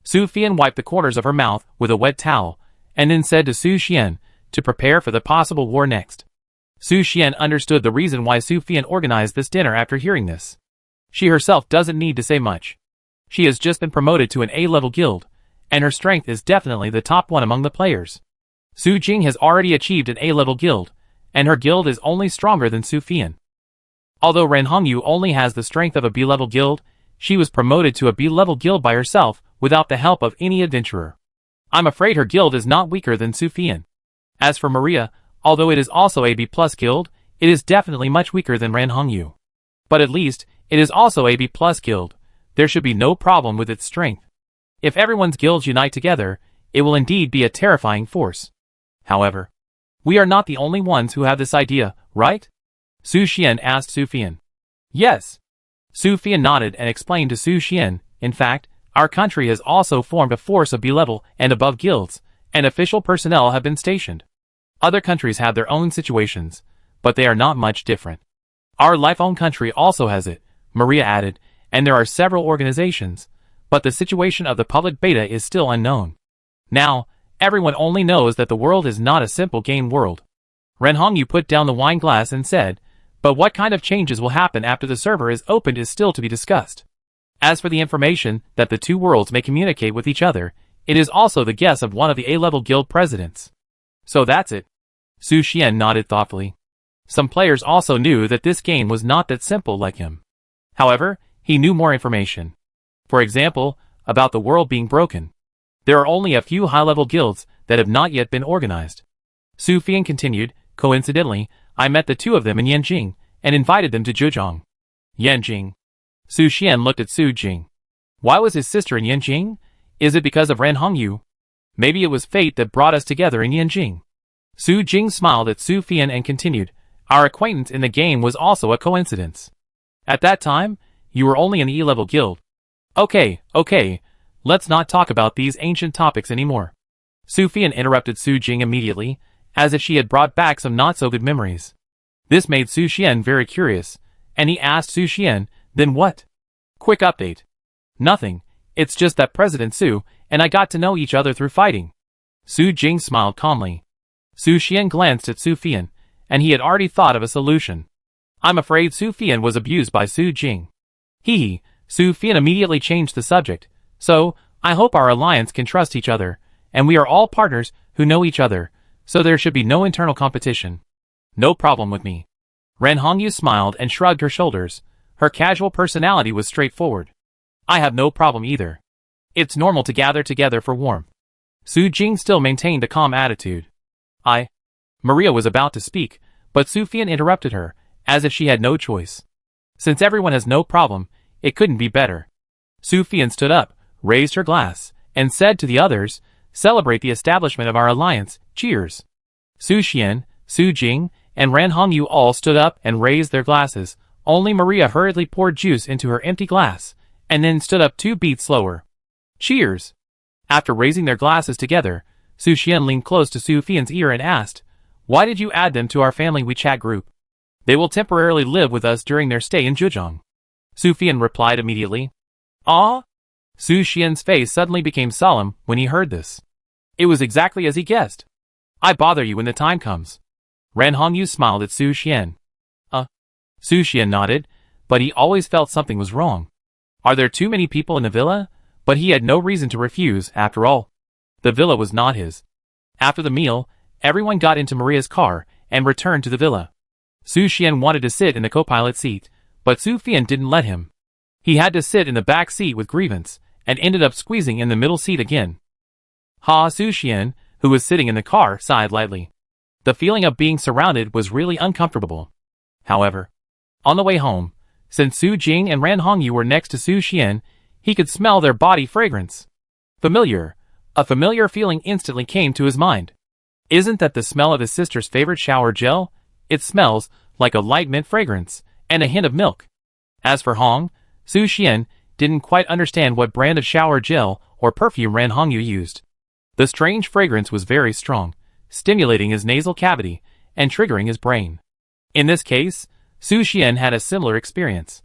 Su Fian wiped the corners of her mouth with a wet towel, and then said to Su Xian to prepare for the possible war next. Su Xian understood the reason why Su Fian organized this dinner after hearing this. She herself doesn't need to say much. She has just been promoted to an A-level guild, and her strength is definitely the top one among the players. Su Jing has already achieved an A-level guild, and her guild is only stronger than Su Fian. Although Ran Hongyu only has the strength of a B-level guild, she was promoted to a B-level guild by herself without the help of any adventurer. I'm afraid her guild is not weaker than Su Fian. As for Maria, although it is also a B-plus guild, it is definitely much weaker than Ran Hongyu. But at least, it is also a B-plus guild. There should be no problem with its strength. If everyone's guilds unite together, it will indeed be a terrifying force. However, we are not the only ones who have this idea, right? Su Xian asked Su Fian. Yes. Su Fian nodded and explained to Su Xian, in fact, our country has also formed a force of B-level and above guilds, and official personnel have been stationed. Other countries have their own situations, but they are not much different. Our life-own country also has it, Maria added, and there are several organizations, but the situation of the public beta is still unknown. Now, everyone only knows that the world is not a simple game world. Ran Hongyu put down the wine glass and said, but what kind of changes will happen after the server is opened is still to be discussed. As for the information that the 2 worlds may communicate with each other, it is also the guess of one of the A-level guild presidents. So that's it. Su Xian nodded thoughtfully. Some players also knew that this game was not that simple like him. However, he knew more information. For example, about the world being broken. There are only a few high-level guilds that have not yet been organized. Su Fian continued, coincidentally, I met the 2 of them in Yanjing, and invited them to Zhejiang. Yanjing. Su Xian looked at Su Jing. Why was his sister in Yanjing? Is it because of Ran Hongyu? Maybe it was fate that brought us together in Yanjing. Su Jing smiled at Su Fian and continued, our acquaintance in the game was also a coincidence. At that time, you were only an E-level guild. Okay, let's not talk about these ancient topics anymore. Su Fian interrupted Su Jing immediately, as if she had brought back some not-so-good memories. This made Su Xian very curious, and he asked Su Xian, then what? Quick update. Nothing, it's just that President Su and I got to know each other through fighting. Su Jing smiled calmly. Su Xian glanced at Su Fian, and he had already thought of a solution. I'm afraid Su Fian was abused by Su Jing. Su Fian immediately changed the subject. So, I hope our alliance can trust each other, and we are all partners who know each other, so there should be no internal competition. No problem with me. Ren Hongyu smiled and shrugged her shoulders. Her casual personality was straightforward. I have no problem either. It's normal to gather together for warmth. Su Jing still maintained a calm attitude. Maria was about to speak, but Su Fian interrupted her, as if she had no choice. Since everyone has no problem, it couldn't be better. Su Fian stood up, raised her glass, and said to the others, "Celebrate the establishment of our alliance, cheers." Su Xian, Su Jing, and Ran Hongyu all stood up and raised their glasses. Only Maria hurriedly poured juice into her empty glass, and then stood up 2 beats slower. Cheers! After raising their glasses together, Su Xian leaned close to Su Fian's ear and asked, "Why did you add them to our family WeChat group?" "They will temporarily live with us during their stay in Zhejiang." Su Fian replied immediately. "Ah?" Su Xian's face suddenly became solemn when he heard this. It was exactly as he guessed. "I bother you when the time comes." Ran Hongyu smiled at Su Xian. Su Xian nodded, but he always felt something was wrong. Are there too many people in the villa? But he had no reason to refuse, after all. The villa was not his. After the meal, everyone got into Maria's car and returned to the villa. Su Xian wanted to sit in the co-pilot seat, but Su Fian didn't let him. He had to sit in the back seat with grievance, and ended up squeezing in the middle seat again. Su Xian, who was sitting in the car, sighed lightly. The feeling of being surrounded was really uncomfortable. However, on the way home, since Su Jing and Ran Hongyu were next to Su Xian, he could smell their body fragrance. A familiar feeling instantly came to his mind. Isn't that the smell of his sister's favorite shower gel? It smells like a light mint fragrance, and a hint of milk. As for Su Xian didn't quite understand what brand of shower gel or perfume Ran Hongyu used. The strange fragrance was very strong, stimulating his nasal cavity and triggering his brain. In this case, Su Xian had a similar experience.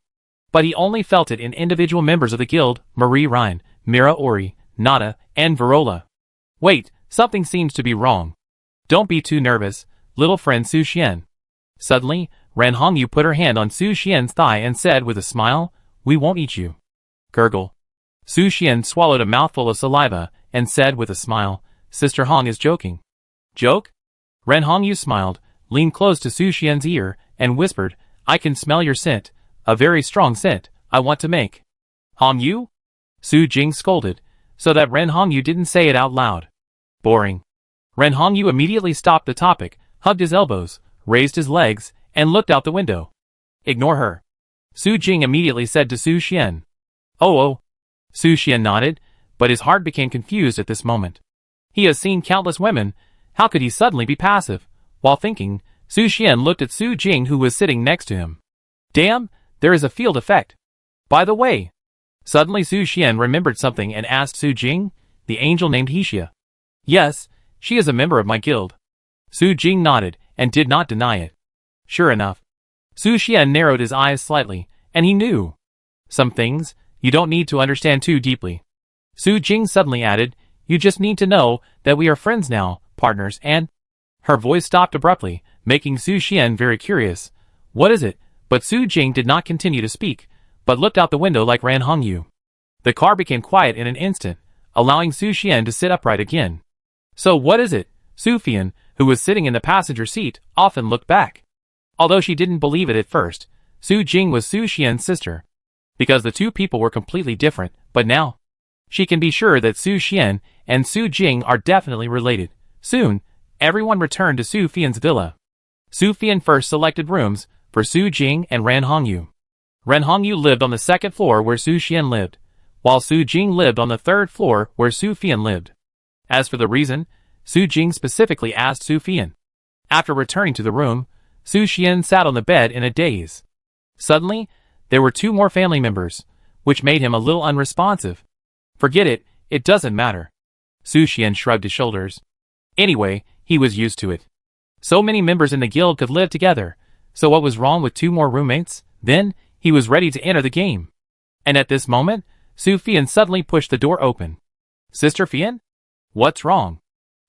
But he only felt it in individual members of the guild, Marie Rhine, Mira Ori, Nada, and Verola. Wait, something seems to be wrong. Don't be too nervous, little friend Su Xian. Suddenly, Ran Hongyu put her hand on Su Xian's thigh and said with a smile, "We won't eat you." Gurgle. Su Xian swallowed a mouthful of saliva and said with a smile, "Sister Hong is joking." "Joke?" Ran Hongyu smiled, leaned close to Su Xian's ear, and whispered, "I can smell your scent, a very strong scent, I want to make." "Hongyu?" Su Jing scolded, so that Ren Hongyu didn't say it out loud. Boring. Ren Hongyu immediately stopped the topic, hugged his elbows, raised his legs, and looked out the window. "Ignore her." Su Jing immediately said to Su Xian. Oh. Su Xian nodded, but his heart became confused at this moment. He has seen countless women, how could he suddenly be passive? While thinking, Su Xian looked at Su Jing, who was sitting next to him. Damn, there is a field effect. By the way. Suddenly Su Xian remembered something and asked Su Jing, the angel named Hixia. Yes, she is a member of my guild. Su Jing nodded, and did not deny it. Sure enough. Su Xian narrowed his eyes slightly, and he knew. Some things, you don't need to understand too deeply. Su Jing suddenly added, you just need to know that we are friends now, partners, and... Her voice stopped abruptly, making Su Xian very curious. What is it? But Su Jing did not continue to speak, but looked out the window like Ran Hongyu. The car became quiet in an instant, allowing Su Xian to sit upright again. So what is it? Su Fian, who was sitting in the passenger seat, often looked back. Although she didn't believe it at first, Su Jing was Su Xian's sister. Because the two people were completely different, but now, she can be sure that Su Xian and Su Jing are definitely related. Soon, everyone returned to Su Fian's villa. Su Fian first selected rooms for Su Jing and Ran Hongyu. Ran Hongyu lived on the second floor where Su Xian lived, while Su Jing lived on the third floor where Su Fian lived. As for the reason, Su Jing specifically asked Su Fian. After returning to the room, Su Xian sat on the bed in a daze. Suddenly, there were two more family members, which made him a little unresponsive. Forget it, it doesn't matter. Su Xian shrugged his shoulders. Anyway, he was used to it. So many members in the guild could live together, so what was wrong with two more roommates? Then, he was ready to enter the game. And at this moment, Su Fian suddenly pushed the door open. Sister Fian? What's wrong?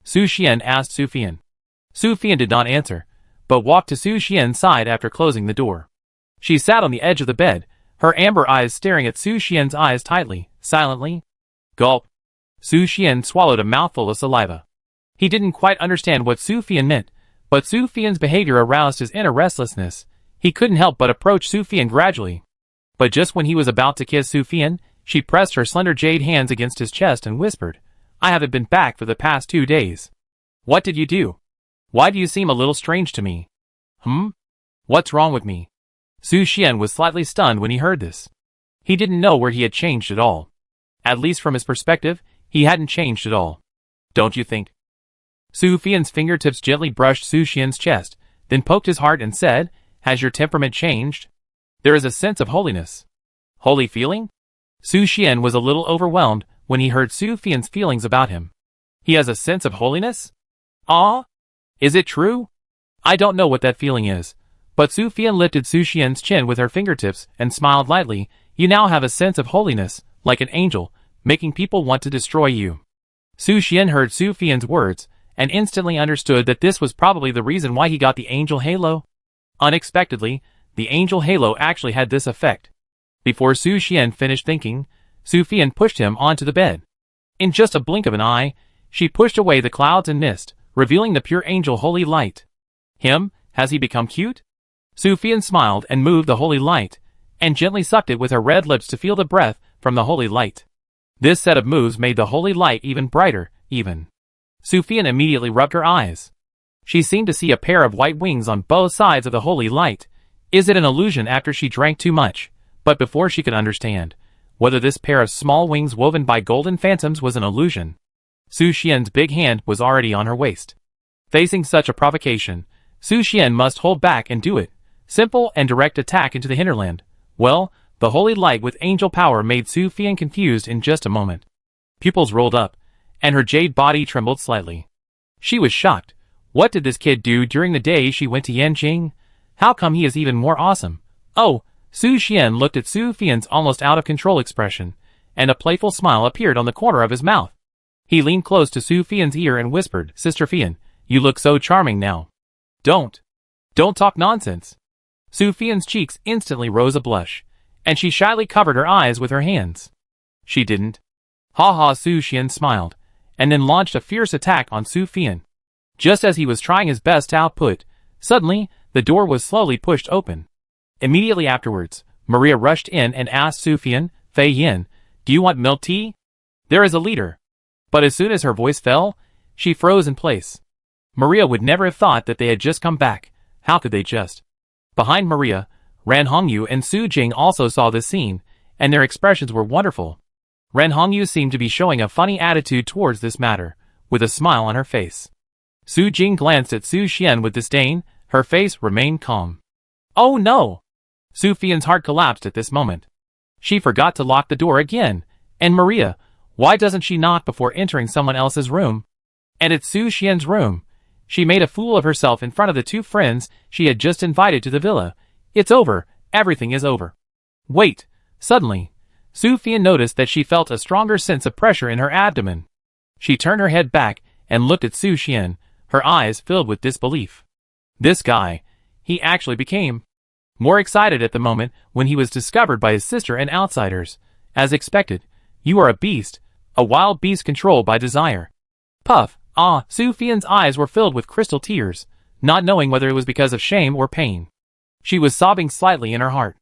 Su Xian asked Su Fian. Su Fian did not answer, but walked to Su Xian's side after closing the door. She sat on the edge of the bed, her amber eyes staring at Su Xian's eyes tightly, silently. Gulp. Su Xian swallowed a mouthful of saliva. He didn't quite understand what Su Fian meant, but Su Fian's behavior aroused his inner restlessness. He couldn't help but approach Su Fian gradually. But just when he was about to kiss Su Fian, she pressed her slender jade hands against his chest and whispered, "I haven't been back for the past 2 days. What did you do? Why do you seem a little strange to me?" What's wrong with me? Su Xian was slightly stunned when he heard this. He didn't know where he had changed at all. At least from his perspective, he hadn't changed at all. Don't you think? Su Fian's fingertips gently brushed Su Xian's chest, then poked his heart and said, "Has your temperament changed? There is a sense of holiness." Holy feeling? Su Xian was a little overwhelmed when he heard Su Fian's feelings about him. He has a sense of holiness? Ah? Is it true? I don't know what that feeling is. But Su Fian lifted Su Xian's chin with her fingertips and smiled lightly. You now have a sense of holiness, like an angel, making people want to destroy you. Su Xian heard Su Fian's words, and instantly understood that this was probably the reason why he got the angel halo. Unexpectedly, the angel halo actually had this effect. Before Su Xian finished thinking, Su Fian pushed him onto the bed. In just a blink of an eye, she pushed away the clouds and mist, revealing the pure angel holy light. Him? Has he become cute? Su Fian smiled and moved the holy light, and gently sucked it with her red lips to feel the breath from the holy light. This set of moves made the holy light even brighter, Su Fian immediately rubbed her eyes. She seemed to see a pair of white wings on both sides of the holy light. Is it an illusion after she drank too much? But before she could understand whether this pair of small wings woven by golden phantoms was an illusion, Su Xian's big hand was already on her waist. Facing such a provocation, Su Xian must hold back and do it. Simple and direct attack into the hinterland. Well, the holy light with angel power made Su Fian confused in just a moment. Pupils rolled up, and her jade body trembled slightly. She was shocked. What did this kid do during the day she went to Yanqing? How come he is even more awesome? Oh, Su Xian looked at Su Fian's almost out-of-control expression, and a playful smile appeared on the corner of his mouth. He leaned close to Su Fian's ear and whispered, "Sister Fian, you look so charming now." Don't talk nonsense." Su Fian's cheeks instantly rose a blush, and she shyly covered her eyes with her hands. She didn't. Ha ha, Su Xian smiled, and then launched a fierce attack on Su Fian. Just as he was trying his best to output, suddenly, the door was slowly pushed open. Immediately afterwards, Maria rushed in and asked Su Fian, "Fei Yin, do you want milk tea? There is a leader." But as soon as her voice fell, she froze in place. Maria would never have thought that they had just come back. How could they just? Behind Maria, Ran Hongyu and Su Jing also saw this scene, and their expressions were wonderful. Ran Hongyu seemed to be showing a funny attitude towards this matter, with a smile on her face. Su Jing glanced at Su Xian with disdain. Her face remained calm. Oh no! Su Fian's heart collapsed at this moment. She forgot to lock the door again. And Maria, why doesn't she knock before entering someone else's room? And it's Su Xian's room. She made a fool of herself in front of the 2 friends she had just invited to the villa. It's over. Everything is over. Wait. Suddenly, Su Fian noticed that she felt a stronger sense of pressure in her abdomen. She turned her head back and looked at Su Xian, her eyes filled with disbelief. This guy, he actually became more excited at the moment when he was discovered by his sister and outsiders. As expected, you are a beast, a wild beast controlled by desire. Puff. Ah, Su Fian's eyes were filled with crystal tears, not knowing whether it was because of shame or pain. She was sobbing slightly in her heart.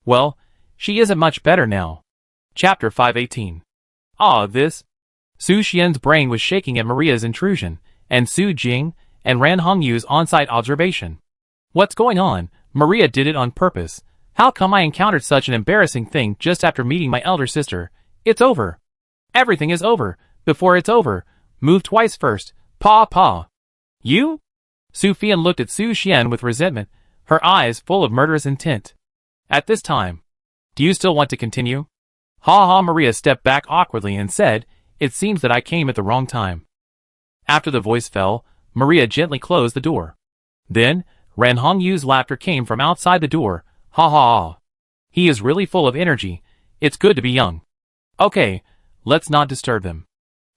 Well, she isn't much better now. Chapter 518. Ah, this. Su Xian's brain was shaking at Maria's intrusion, and Su Jing, and Ran Hongyu's on-site observation. What's going on? Maria did it on purpose. How come I encountered such an embarrassing thing just after meeting my elder sister? It's over. Everything is over. Before it's over. Move twice first. Pa. You? Su Fian looked at Su Xian with resentment, her eyes full of murderous intent. At this time, do you still want to continue? Ha ha. Maria stepped back awkwardly and said, "It seems that I came at the wrong time." After the voice fell, Maria gently closed the door. Then, Ran Hongyu's laughter came from outside the door. Ha ha. He is really full of energy. It's good to be young. Okay, let's not disturb them.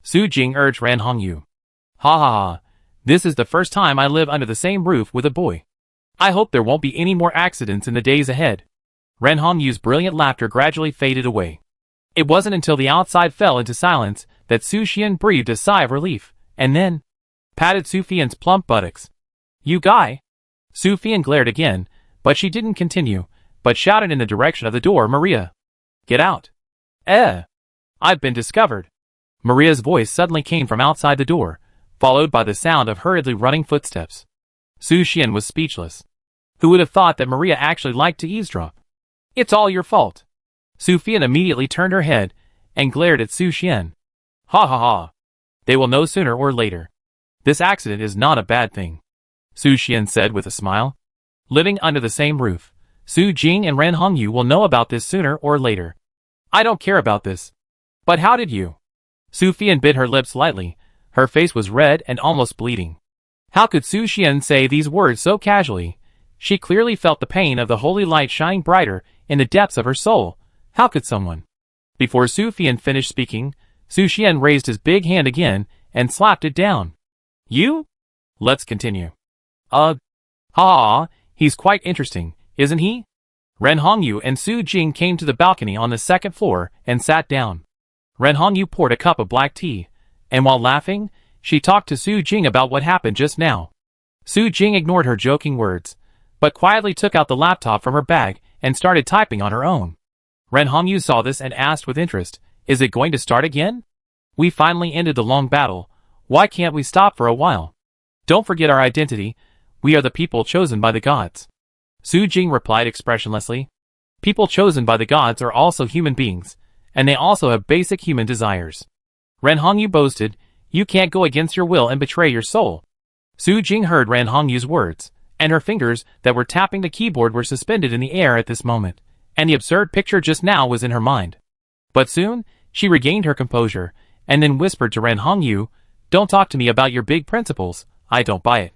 Su Jing urged Ran Hongyu. Ha ha ha. This is the first time I live under the same roof with a boy. I hope there won't be any more accidents in the days ahead. Ran Hongyu's brilliant laughter gradually faded away. It wasn't until the outside fell into silence that Su Xian breathed a sigh of relief, and then patted Su Fian's plump buttocks. "You guy!" Su Fian glared again, but she didn't continue, but shouted in the direction of the door, "Maria! Get out! I've been discovered!" Maria's voice suddenly came from outside the door, followed by the sound of hurriedly running footsteps. Su Xian was speechless. Who would have thought that Maria actually liked to eavesdrop? "It's all your fault." Su Fian immediately turned her head and glared at Su Xian. "Ha ha ha. They will know sooner or later. This accident is not a bad thing," Su Xian said with a smile. "Living under the same roof, Su Jing and Ren Hongyu will know about this sooner or later. I don't care about this. But how did you?" Su Fian bit her lips lightly. Her face was red and almost bleeding. How could Su Xian say these words so casually? She clearly felt the pain of the holy light shining brighter in the depths of her soul. How could someone? Before Su Fian finished speaking, Su Xian raised his big hand again and slapped it down. "You? Let's continue." Ha, he's quite interesting, isn't he?" Ren Hongyu and Su Jing came to the balcony on the second floor and sat down. Ren Hongyu poured a cup of black tea, and while laughing, she talked to Su Jing about what happened just now. Su Jing ignored her joking words, but quietly took out the laptop from her bag and started typing on her own. Ren Hongyu saw this and asked with interest, "Is it going to start again? We finally ended the long battle. Why can't we stop for a while? Don't forget our identity. We are the people chosen by the gods." Su Jing replied expressionlessly. People chosen by the gods are also human beings, and they also have basic human desires. Ren Hongyu boasted, "You can't go against your will and betray your soul." Su Jing heard Ren Hongyu's words, and her fingers that were tapping the keyboard were suspended in the air at this moment, and the absurd picture just now was in her mind. But soon, she regained her composure, and then whispered to Ren Hongyu, "Don't talk to me about your big principles, I don't buy it."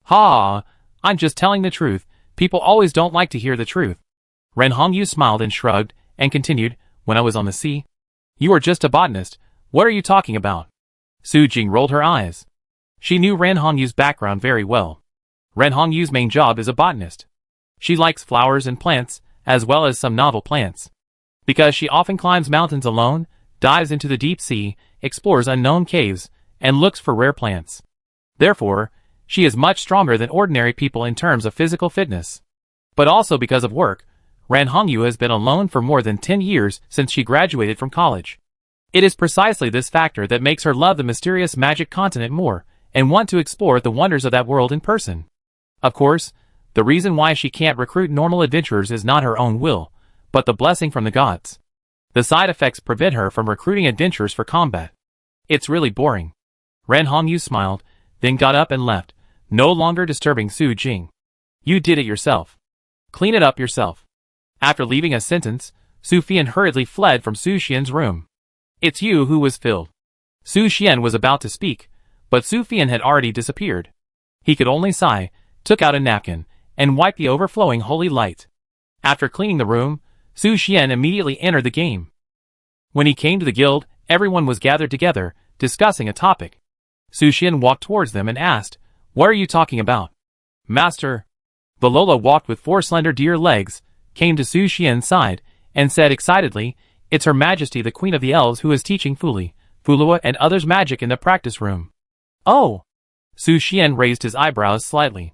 "Ha, I'm just telling the truth, people always don't like to hear the truth." Ren Hongyu smiled and shrugged, and continued, "When I was on the sea." "You are just a botanist, what are you talking about?" Su Jing rolled her eyes. She knew Ren Hongyu's background very well. Ren Hongyu's main job is a botanist. She likes flowers and plants, as well as some novel plants. Because she often climbs mountains alone, dives into the deep sea, explores unknown caves, and looks for rare plants. Therefore, she is much stronger than ordinary people in terms of physical fitness. But also because of work, Ren Hongyu has been alone for more than 10 years since she graduated from college. It is precisely this factor that makes her love the mysterious magic continent more, and want to explore the wonders of that world in person. Of course, the reason why she can't recruit normal adventurers is not her own will, but the blessing from the gods. The side effects prevent her from recruiting adventurers for combat. It's really boring. Ren Hongyu smiled, then got up and left, no longer disturbing Su Jing. "You did it yourself. Clean it up yourself." After leaving a sentence, Su Fian hurriedly fled from Su Xian's room. "It's you who was filled." Su Xian was about to speak, but Su Fian had already disappeared. He could only sigh, took out a napkin, and wiped the overflowing holy light. After cleaning the room, Su Xian immediately entered the game. When he came to the guild, everyone was gathered together, discussing a topic. Su Xian walked towards them and asked, "What are you talking about?" "Master." The Lola walked with 4 slender deer legs, came to Su Xian's side, and said excitedly, "It's Her Majesty the Queen of the Elves who is teaching Fuli, Fulua and others magic in the practice room." "Oh!" Su Xian raised his eyebrows slightly.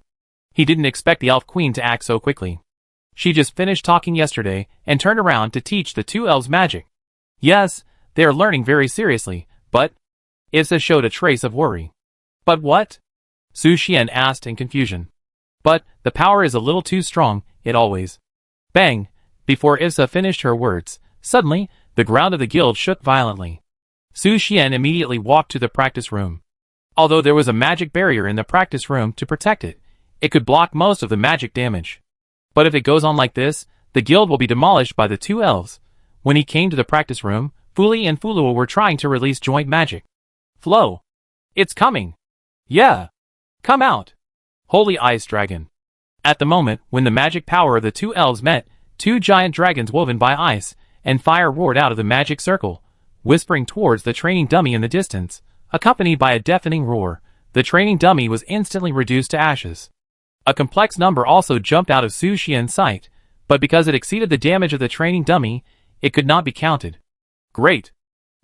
He didn't expect the Elf Queen to act so quickly. She just finished talking yesterday and turned around to teach the 2 elves magic. Yes, they are learning very seriously, but... Ilsa showed a trace of worry. "But what?" Su Xian asked in confusion. "But, the power is a little too strong, it always..." Bang! Before Ilsa finished her words, suddenly, the ground of the guild shook violently. Su Xian immediately walked to the practice room. Although there was a magic barrier in the practice room to protect it, it could block most of the magic damage. But if it goes on like this, the guild will be demolished by the 2 elves. When he came to the practice room, Fuli and Fulua were trying to release joint magic. "Flow! It's coming! Yeah! Come out! Holy Ice Dragon!" At the moment when the magic power of the 2 elves met, 2 giant dragons woven by ice and fire roared out of the magic circle, whispering towards the training dummy in the distance. Accompanied by a deafening roar, the training dummy was instantly reduced to ashes. A complex number also jumped out of Su Xian's sight, but because it exceeded the damage of the training dummy, it could not be counted. "Great!"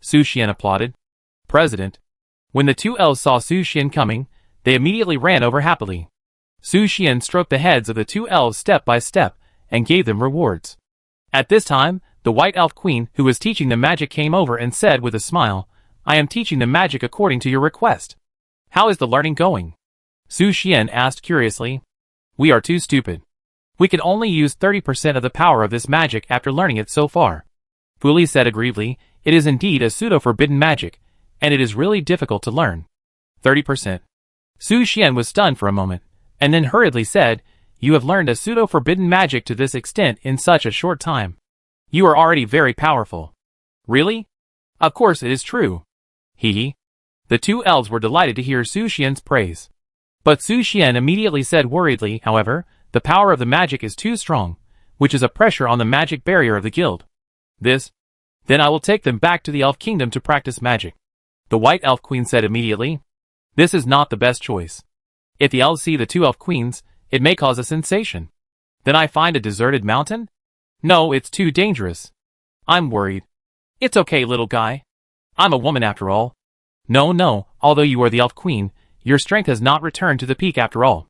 Su Xian applauded. President. When the two elves saw Su Xian coming, they immediately ran over happily. Su Xian stroked the heads of the two elves step by step and gave them rewards. At this time, the White Elf Queen who was teaching them magic came over and said with a smile, "I am teaching them magic according to your request. How is the learning going?" Su Xian asked curiously. "We are too stupid. We can only use 30% of the power of this magic after learning it so far." Fu Li said aggrievedly, "It is indeed a pseudo-forbidden magic, and it is really difficult to learn." 30%. Su Xian was stunned for a moment, and then hurriedly said, "You have learned a pseudo-forbidden magic to this extent in such a short time. You are already very powerful." "Really?" "Of course it is true." Hee. The two elves were delighted to hear Su Xian's praise. But Su Xian immediately said worriedly, "However, the power of the magic is too strong, which is a pressure on the magic barrier of the guild. Then I will take them back to the Elf Kingdom to practice magic." The White Elf Queen said immediately, "This is not the best choice. If the elves see the two elf queens, it may cause a sensation. Then I find a deserted mountain? No, it's too dangerous. I'm worried." "It's okay, little guy. I'm a woman after all." No, although you are the Elf Queen, your strength has not returned to the peak after all.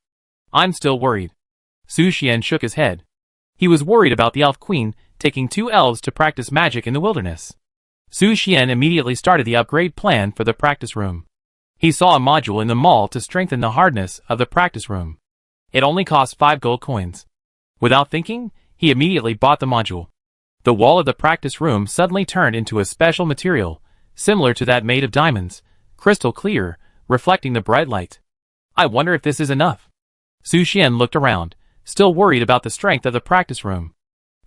I'm still worried." Su Xian shook his head. He was worried about the Elf Queen taking two elves to practice magic in the wilderness. Su Xian immediately started the upgrade plan for the practice room. He saw a module in the mall to strengthen the hardness of the practice room. It only cost 5 gold coins. Without thinking, he immediately bought the module. The wall of the practice room suddenly turned into a special material, similar to that made of diamonds, crystal clear, reflecting the bright light. "I wonder if this is enough." Su Xian looked around, still worried about the strength of the practice room.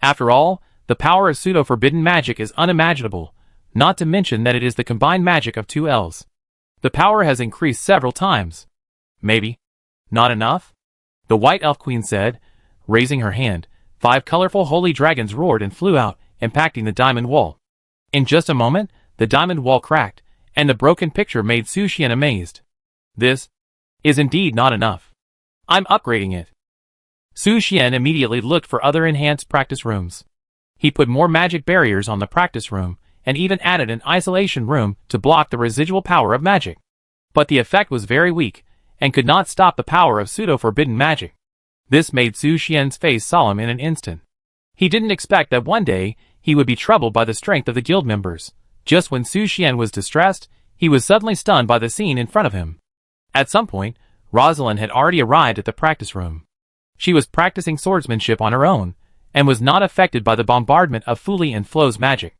After all, the power of pseudo-forbidden magic is unimaginable, not to mention that it is the combined magic of two elves. The power has increased several times. Maybe. Not enough? The White Elf Queen said, raising her hand. 5 colorful holy dragons roared and flew out, impacting the diamond wall. In just a moment, the diamond wall cracked, and the broken picture made Su Xian amazed. "This is indeed not enough. I'm upgrading it." Su Xian immediately looked for other enhanced practice rooms. He put more magic barriers on the practice room, and even added an isolation room to block the residual power of magic. But the effect was very weak, and could not stop the power of pseudo-forbidden magic. This made Su Xian's face solemn in an instant. He didn't expect that one day he would be troubled by the strength of the guild members. Just when Su Xian was distressed, he was suddenly stunned by the scene in front of him. At some point, Rosalind had already arrived at the practice room. She was practicing swordsmanship on her own, and was not affected by the bombardment of Fu Li and Flo's magic.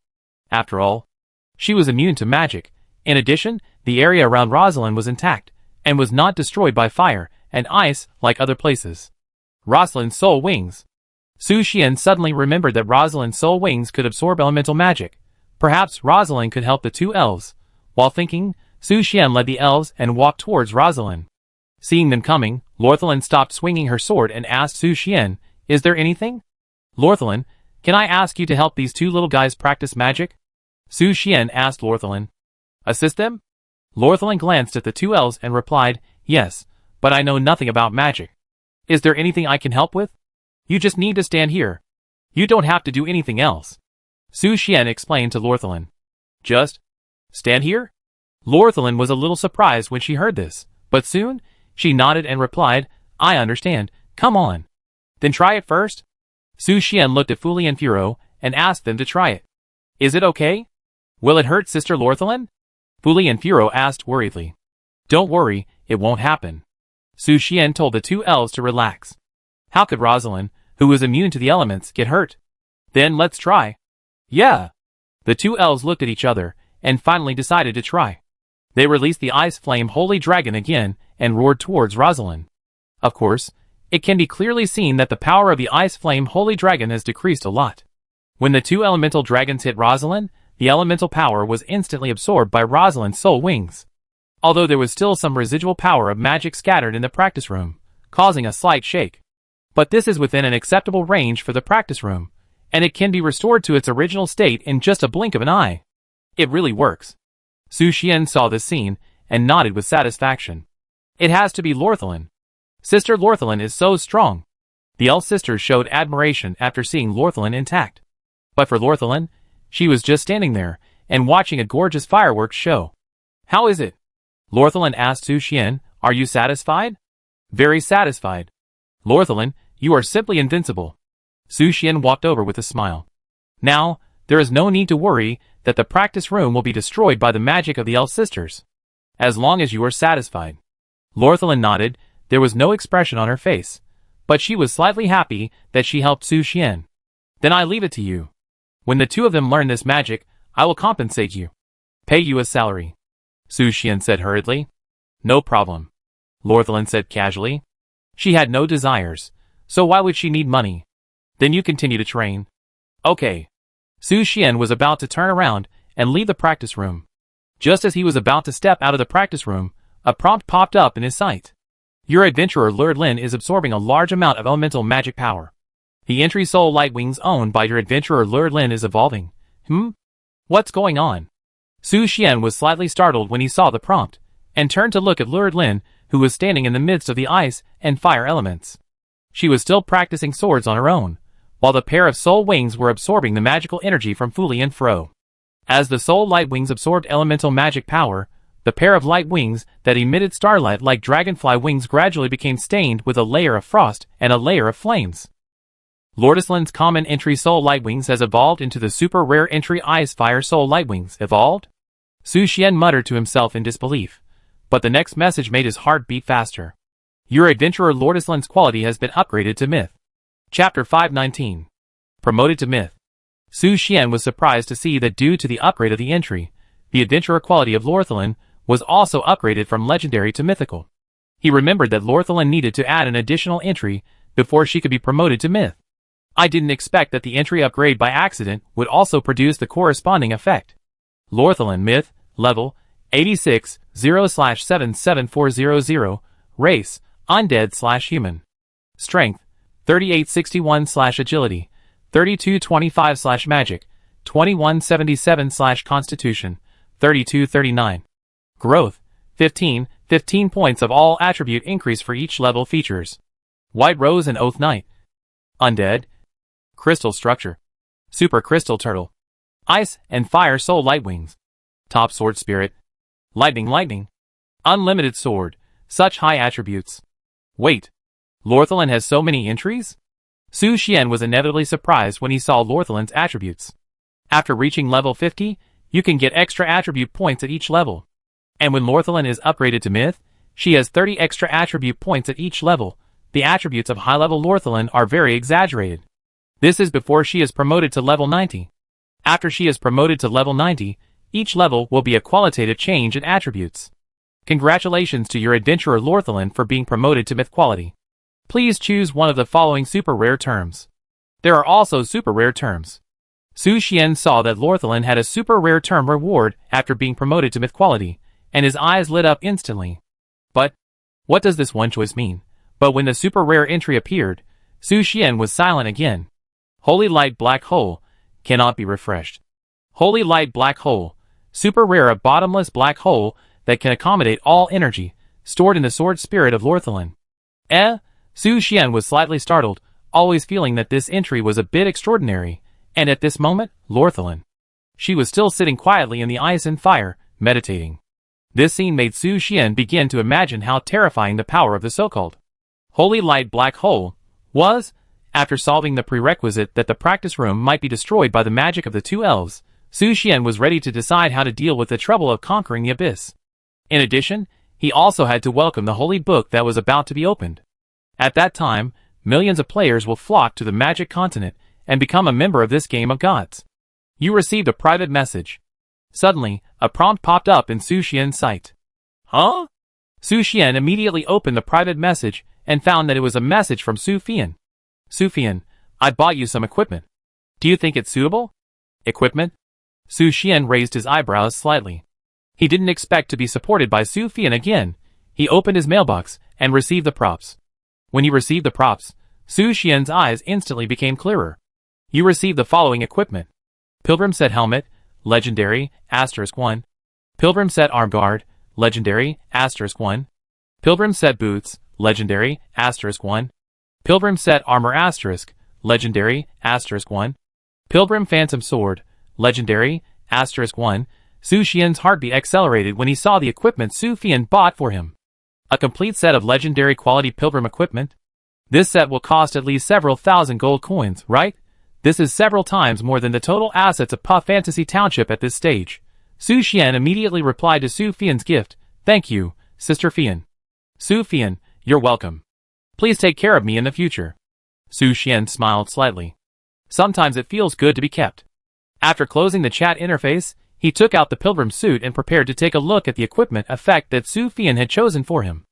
After all, she was immune to magic. In addition, the area around Rosalind was intact, and was not destroyed by fire and ice like other places. Rosalind's soul wings. Su Xian suddenly remembered that Rosalind's soul wings could absorb elemental magic. Perhaps Rosalind could help the two elves. While thinking, Su Xian led the elves and walked towards Rosalind. Seeing them coming, Lorthalin stopped swinging her sword and asked Su Xian, "Is there anything?" "Lorthalin, can I ask you to help these two little guys practice magic?" Su Xian asked Lorthalin. "Assist them?" Lorthalin glanced at the two elves and replied, "Yes, but I know nothing about magic. Is there anything I can help with?" "You just need to stand here. You don't have to do anything else," Su Xian explained to Lorthalin. "Just stand here?" Lorthalin was a little surprised when she heard this, but soon, she nodded and replied, "I understand, come on." "Then try it first." Su Xian looked at Fu Li and Furo, and asked them to try it. "Is it okay? Will it hurt Sister Lorthalin?" Fu Li and Furo asked worriedly. "Don't worry, it won't happen." Su Xian told the two elves to relax. How could Rosalind, who was immune to the elements, get hurt? "Then let's try." "Yeah." The two elves looked at each other, and finally decided to try. They released the Ice Flame Holy Dragon again, and roared towards Rosalind. Of course, it can be clearly seen that the power of the Ice Flame Holy Dragon has decreased a lot. When the two elemental dragons hit Rosalind, the elemental power was instantly absorbed by Rosalind's soul wings. Although there was still some residual power of magic scattered in the practice room, causing a slight shake. But this is within an acceptable range for the practice room, and it can be restored to its original state in just a blink of an eye. It really works. Su Xian saw this scene, and nodded with satisfaction. It has to be Lorthalin. Sister Lorthalin is so strong. The elf sisters showed admiration after seeing Lorthalin intact. But for Lorthalin, she was just standing there, and watching a gorgeous fireworks show. How is it? Lorthelin asked Su Xian. Are you satisfied? Very satisfied. Lorthelin, you are simply invincible. Su Xian walked over with a smile. Now, there is no need to worry that the practice room will be destroyed by the magic of the elf sisters. As long as you are satisfied. Lorthelin nodded. There was no expression on her face, but she was slightly happy that she helped Su Xian. Then I leave it to you. When the two of them learn this magic, I will compensate you. Pay you a salary. Su Xian said hurriedly. No problem. Lorthelin said casually. She had no desires, so why would she need money? Then you continue to train. Okay. Su Xian was about to turn around and leave the practice room. Just as he was about to step out of the practice room, a prompt popped up in his sight. Your adventurer Lord Lin is absorbing a large amount of elemental magic power. The entry soul light wings owned by your adventurer Lord Lin is evolving. What's going on? Su Xian was slightly startled when he saw the prompt, and turned to look at Lord Lin, who was standing in the midst of the ice and fire elements. She was still practicing swords on her own, while the pair of soul wings were absorbing the magical energy from Fu Li and Fro. As the soul light wings absorbed elemental magic power, the pair of light wings that emitted starlight like dragonfly wings gradually became stained with a layer of frost and a layer of flames. Lortlislin's common entry soul light wings has evolved into the super rare entry ice fire soul light wings. Evolved? Su Xian muttered to himself in disbelief, but the next message made his heart beat faster. Your adventurer Lortlislin's quality has been upgraded to myth. Chapter 519. Promoted to myth. Su Xian was surprised to see that due to the upgrade of the entry, the adventurer quality of Lorthelin was also upgraded from legendary to mythical. He remembered that Lorthelin needed to add an additional entry before she could be promoted to myth. I didn't expect that the entry upgrade by accident would also produce the corresponding effect. Lorthelin myth, level, 86, 0/77400, race, undead/human. Strength, 3861/agility, 3225/magic, 2177/constitution, 3239. Growth, 15 points of all attribute increase for each level features. White Rose and Oath Knight. Undead. Crystal structure. Super Crystal Turtle. Ice and Fire Soul Light Wings. Top Sword Spirit. Lightning. Unlimited Sword. Such high attributes. Wait. Lorthelin has so many entries? Su Xian was inevitably surprised when he saw Lorthelin's attributes. After reaching level 50, you can get extra attribute points at each level. And when Lorthelin is upgraded to myth, she has 30 extra attribute points at each level. The attributes of high-level Lorthelin are very exaggerated. This is before she is promoted to level 90. After she is promoted to level 90, each level will be a qualitative change in attributes. Congratulations to your adventurer Lorthelin for being promoted to myth quality. Please choose one of the following super rare terms. There are also super rare terms. Su Xian saw that Lorthelin had a super rare term reward after being promoted to myth quality, and his eyes lit up instantly. But, what does this one choice mean? But when the super rare entry appeared, Su Xian was silent again. Holy Light Black Hole, cannot be refreshed. Holy Light Black Hole, super rare, a bottomless black hole that can accommodate all energy, stored in the sword spirit of Lorthelin. Su Xian was slightly startled, always feeling that this entry was a bit extraordinary, and at this moment, Lorthelin. She was still sitting quietly in the ice and fire, meditating. This scene made Su Xian begin to imagine how terrifying the power of the so-called Holy Light Black Hole was. After solving the prerequisite that the practice room might be destroyed by the magic of the two elves, Su Xian was ready to decide how to deal with the trouble of conquering the abyss. In addition, he also had to welcome the holy book that was about to be opened. At that time, millions of players will flock to the magic continent and become a member of this game of gods. You received a private message. Suddenly, a prompt popped up in Su Xian's sight. Huh? Su Xian immediately opened the private message and found that it was a message from Su Fian. Su Fian, I bought you some equipment. Do you think it's suitable? Equipment? Su Xian raised his eyebrows slightly. He didn't expect to be supported by Su Fian again. He opened his mailbox and received the props. When he received the props, Su Xian's eyes instantly became clearer. You received the following equipment. Pilgrim Set Helmet, Legendary, *1. Pilgrim Set Arm Guard, Legendary, *1. Pilgrim Set Boots, Legendary, *1. Pilgrim Set Armor *, Legendary, *1. Pilgrim Phantom Sword, Legendary, *1. Su Xian's heartbeat accelerated when he saw the equipment Su Fian bought for him. A complete set of legendary quality pilgrim equipment? This set will cost at least several thousand gold coins, right? This is several times more than the total assets of Puff Fantasy Township at this stage. Su Xian immediately replied to Su Fian's gift. Thank you, Sister Fian. Su Fian, you're welcome. Please take care of me in the future. Su Xian smiled slightly. Sometimes it feels good to be kept. After closing the chat interface, he took out the pilgrim suit and prepared to take a look at the equipment effect that Su Fian had chosen for him.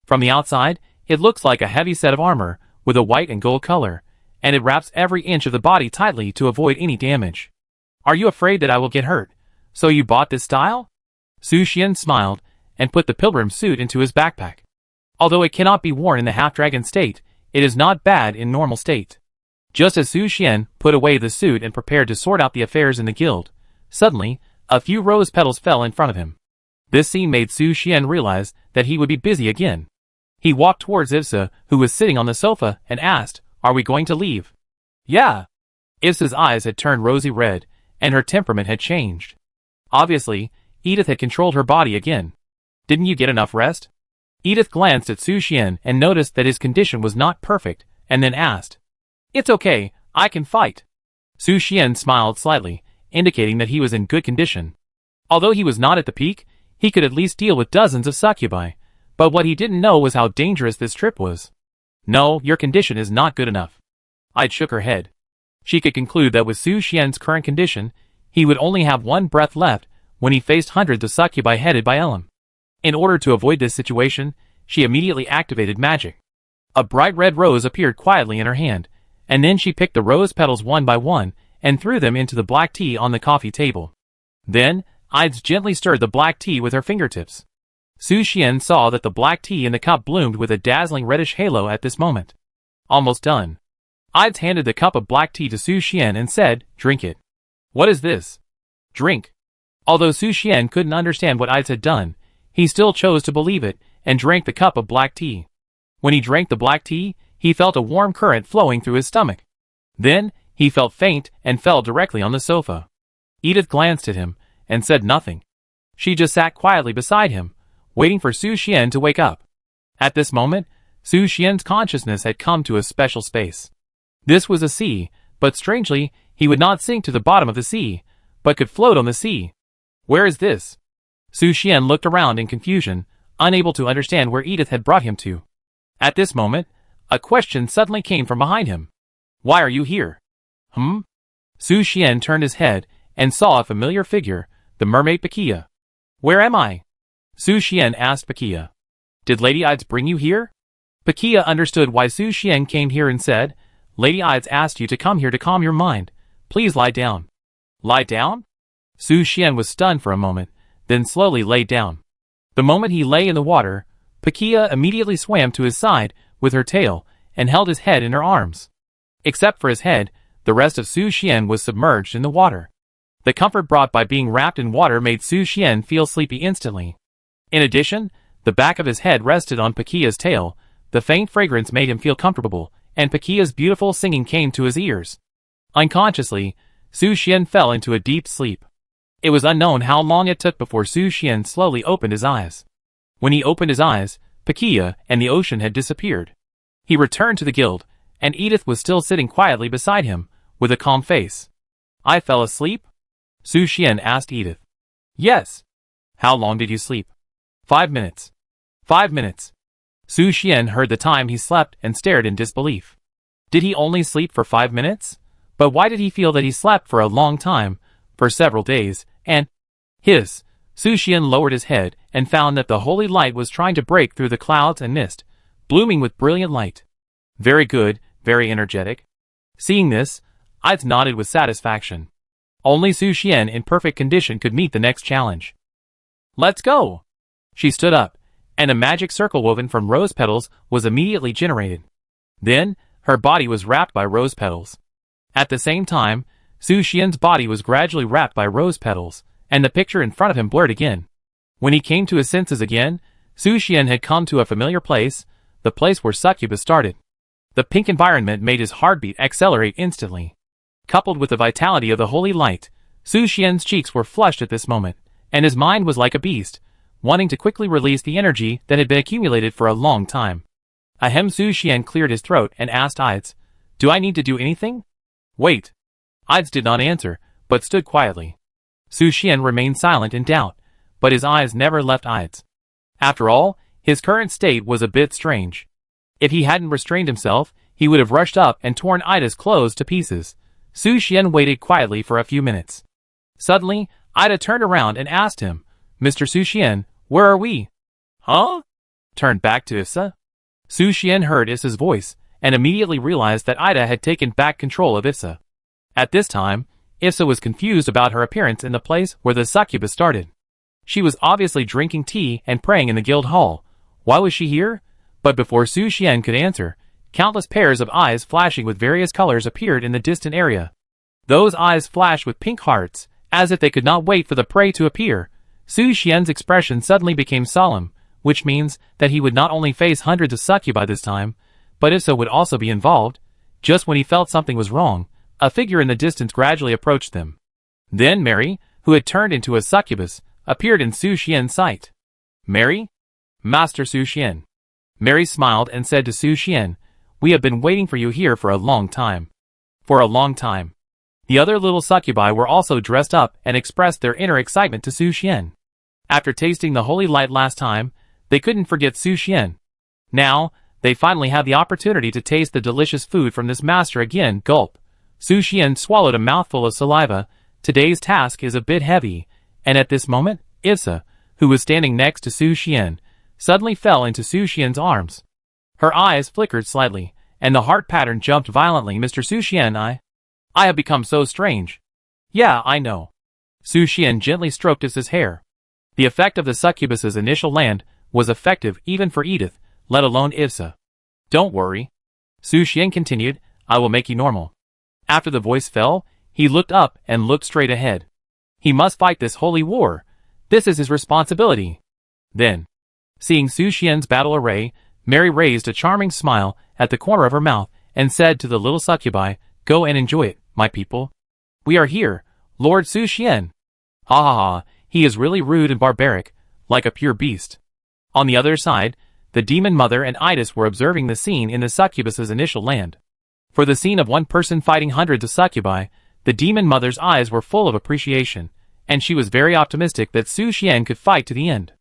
From the outside, it looks like a heavy set of armor, with a white and gold color, and it wraps every inch of the body tightly to avoid any damage. Are you afraid that I will get hurt? So you bought this style? Su Xian smiled, and put the pilgrim suit into his backpack. Although it cannot be worn in the half-dragon state, it is not bad in normal state. Just as Su Xian put away the suit and prepared to sort out the affairs in the guild, suddenly, a few rose petals fell in front of him. This scene made Su Xian realize that he would be busy again. He walked towards Ivsa, who was sitting on the sofa, and asked, "Are we going to leave?" "Yeah." Ivsa's eyes had turned rosy red, and her temperament had changed. Obviously, Edith had controlled her body again. "Didn't you get enough rest?" Edith glanced at Su Xian and noticed that his condition was not perfect, and then asked, "It's okay, I can fight." Su Xian smiled slightly, indicating that he was in good condition. Although he was not at the peak, he could at least deal with dozens of succubi, but what he didn't know was how dangerous this trip was. "No, your condition is not good enough." Ida shook her head. She could conclude that with Su Xian's current condition, he would only have one breath left when he faced hundreds of succubi headed by Elam. In order to avoid this situation, she immediately activated magic. A bright red rose appeared quietly in her hand, and then she picked the rose petals one by one and threw them into the black tea on the coffee table. Then, Ida gently stirred the black tea with her fingertips. Su Xian saw that the black tea in the cup bloomed with a dazzling reddish halo at this moment. Almost done. Ida handed the cup of black tea to Su Xian and said, "Drink it." "What is this?" "Drink." Although Su Xian couldn't understand what Ida had done, he still chose to believe it and drank the cup of black tea. When he drank the black tea, he felt a warm current flowing through his stomach. Then, he felt faint and fell directly on the sofa. Edith glanced at him and said nothing. She just sat quietly beside him, waiting for Su Xian to wake up. At this moment, Su Xian's consciousness had come to a special space. This was a sea, but strangely, he would not sink to the bottom of the sea, but could float on the sea. Where is this? Su Xian looked around in confusion, unable to understand where Edith had brought him to. At this moment, a question suddenly came from behind him. "Why are you here?" Su Xian turned his head and saw a familiar figure, the mermaid Pakia. "Where am I?" Su Xian asked Pakia. "Did Lady Ides bring you here?" Pakia understood why Su Xian came here and said, "Lady Ides asked you to come here to calm your mind. Please lie down." "Lie down?" Su Xian was stunned for a moment, then slowly lay down. The moment he lay in the water, Pakia immediately swam to his side with her tail and held his head in her arms. Except for his head, the rest of Su Xian was submerged in the water. The comfort brought by being wrapped in water made Su Xian feel sleepy instantly. In addition, the back of his head rested on Pakia's tail, the faint fragrance made him feel comfortable, and Pakia's beautiful singing came to his ears. Unconsciously, Su Xian fell into a deep sleep. It was unknown how long it took before Su Xian slowly opened his eyes. When he opened his eyes, Pakia and the ocean had disappeared. He returned to the guild, and Edith was still sitting quietly beside him, with a calm face. "I fell asleep?" Su Xian asked Edith. "Yes." "How long did you sleep?" 5 minutes. 5 minutes. Su Xian heard the time he slept and stared in disbelief. Did he only sleep for 5 minutes? But why did he feel that he slept for a long time, for several days, and... Hiss! Su Xian lowered his head and found that the holy light was trying to break through the clouds and mist, blooming with brilliant light. Very good, very energetic. Seeing this, Ida nodded with satisfaction. Only Su Xian in perfect condition could meet the next challenge. "Let's go!" She stood up, and a magic circle woven from rose petals was immediately generated. Then, her body was wrapped by rose petals. At the same time, Su Xian's body was gradually wrapped by rose petals, and the picture in front of him blurred again. When he came to his senses again, Su Xian had come to a familiar place, the place where succubus started. The pink environment made his heartbeat accelerate instantly. Coupled with the vitality of the holy light, Su Xian's cheeks were flushed at this moment, and his mind was like a beast, wanting to quickly release the energy that had been accumulated for a long time. Ahem. Su Xian cleared his throat and asked Ides, "Do I need to do anything?" "Wait." Ides did not answer, but stood quietly. Su Xian remained silent in doubt, but his eyes never left Ides. After all, his current state was a bit strange. If he hadn't restrained himself, he would have rushed up and torn Ida's clothes to pieces. Su Xian waited quietly for a few minutes. Suddenly, Ida turned around and asked him, "Mr. Su Xian, where are we?" "Huh?" Turned back to Issa. Su Xian heard Issa's voice, and immediately realized that Ida had taken back control of Issa. At this time, Issa was confused about her appearance in the place where the succubus started. She was obviously drinking tea and praying in the guild hall. Why was she here? But before Su Xian could answer, countless pairs of eyes flashing with various colors appeared in the distant area. Those eyes flashed with pink hearts, as if they could not wait for the prey to appear. Su Xian's expression suddenly became solemn, which means that he would not only face hundreds of succubi this time, but Issa would also be involved. Just when he felt something was wrong, a figure in the distance gradually approached them. Then Mary, who had turned into a succubus, appeared in Su Xian's sight. "Mary?" "Master Su Xian." Mary smiled and said to Su Xian, "We have been waiting for you here for a long time." For a long time. The other little succubi were also dressed up and expressed their inner excitement to Su Xian. After tasting the holy light last time, they couldn't forget Su Xian. Now, they finally had the opportunity to taste the delicious food from this master again. Gulp. Su Xian swallowed a mouthful of saliva. Today's task is a bit heavy, and at this moment, Issa, who was standing next to Su Xian, suddenly fell into Su Xian's arms. Her eyes flickered slightly, and the heart pattern jumped violently. "Mr. Su Xian, I have become so strange." "Yeah, I know." Su Xian gently stroked Issa's hair. The effect of the succubus's initial land was effective even for Edith, let alone Issa. "Don't worry." Su Xian continued, "I will make you normal." After the voice fell, he looked up and looked straight ahead. He must fight this holy war. This is his responsibility. Then, seeing Su Xian's battle array, Mary raised a charming smile at the corner of her mouth and said to the little succubi, "Go and enjoy it, my people. We are here, Lord Su Xian." Ha ha ha, he is really rude and barbaric, like a pure beast. On the other side, the demon mother and Idas were observing the scene in the succubus's initial land. For the scene of one person fighting hundreds of succubi, the demon mother's eyes were full of appreciation, and she was very optimistic that Su Xian could fight to the end.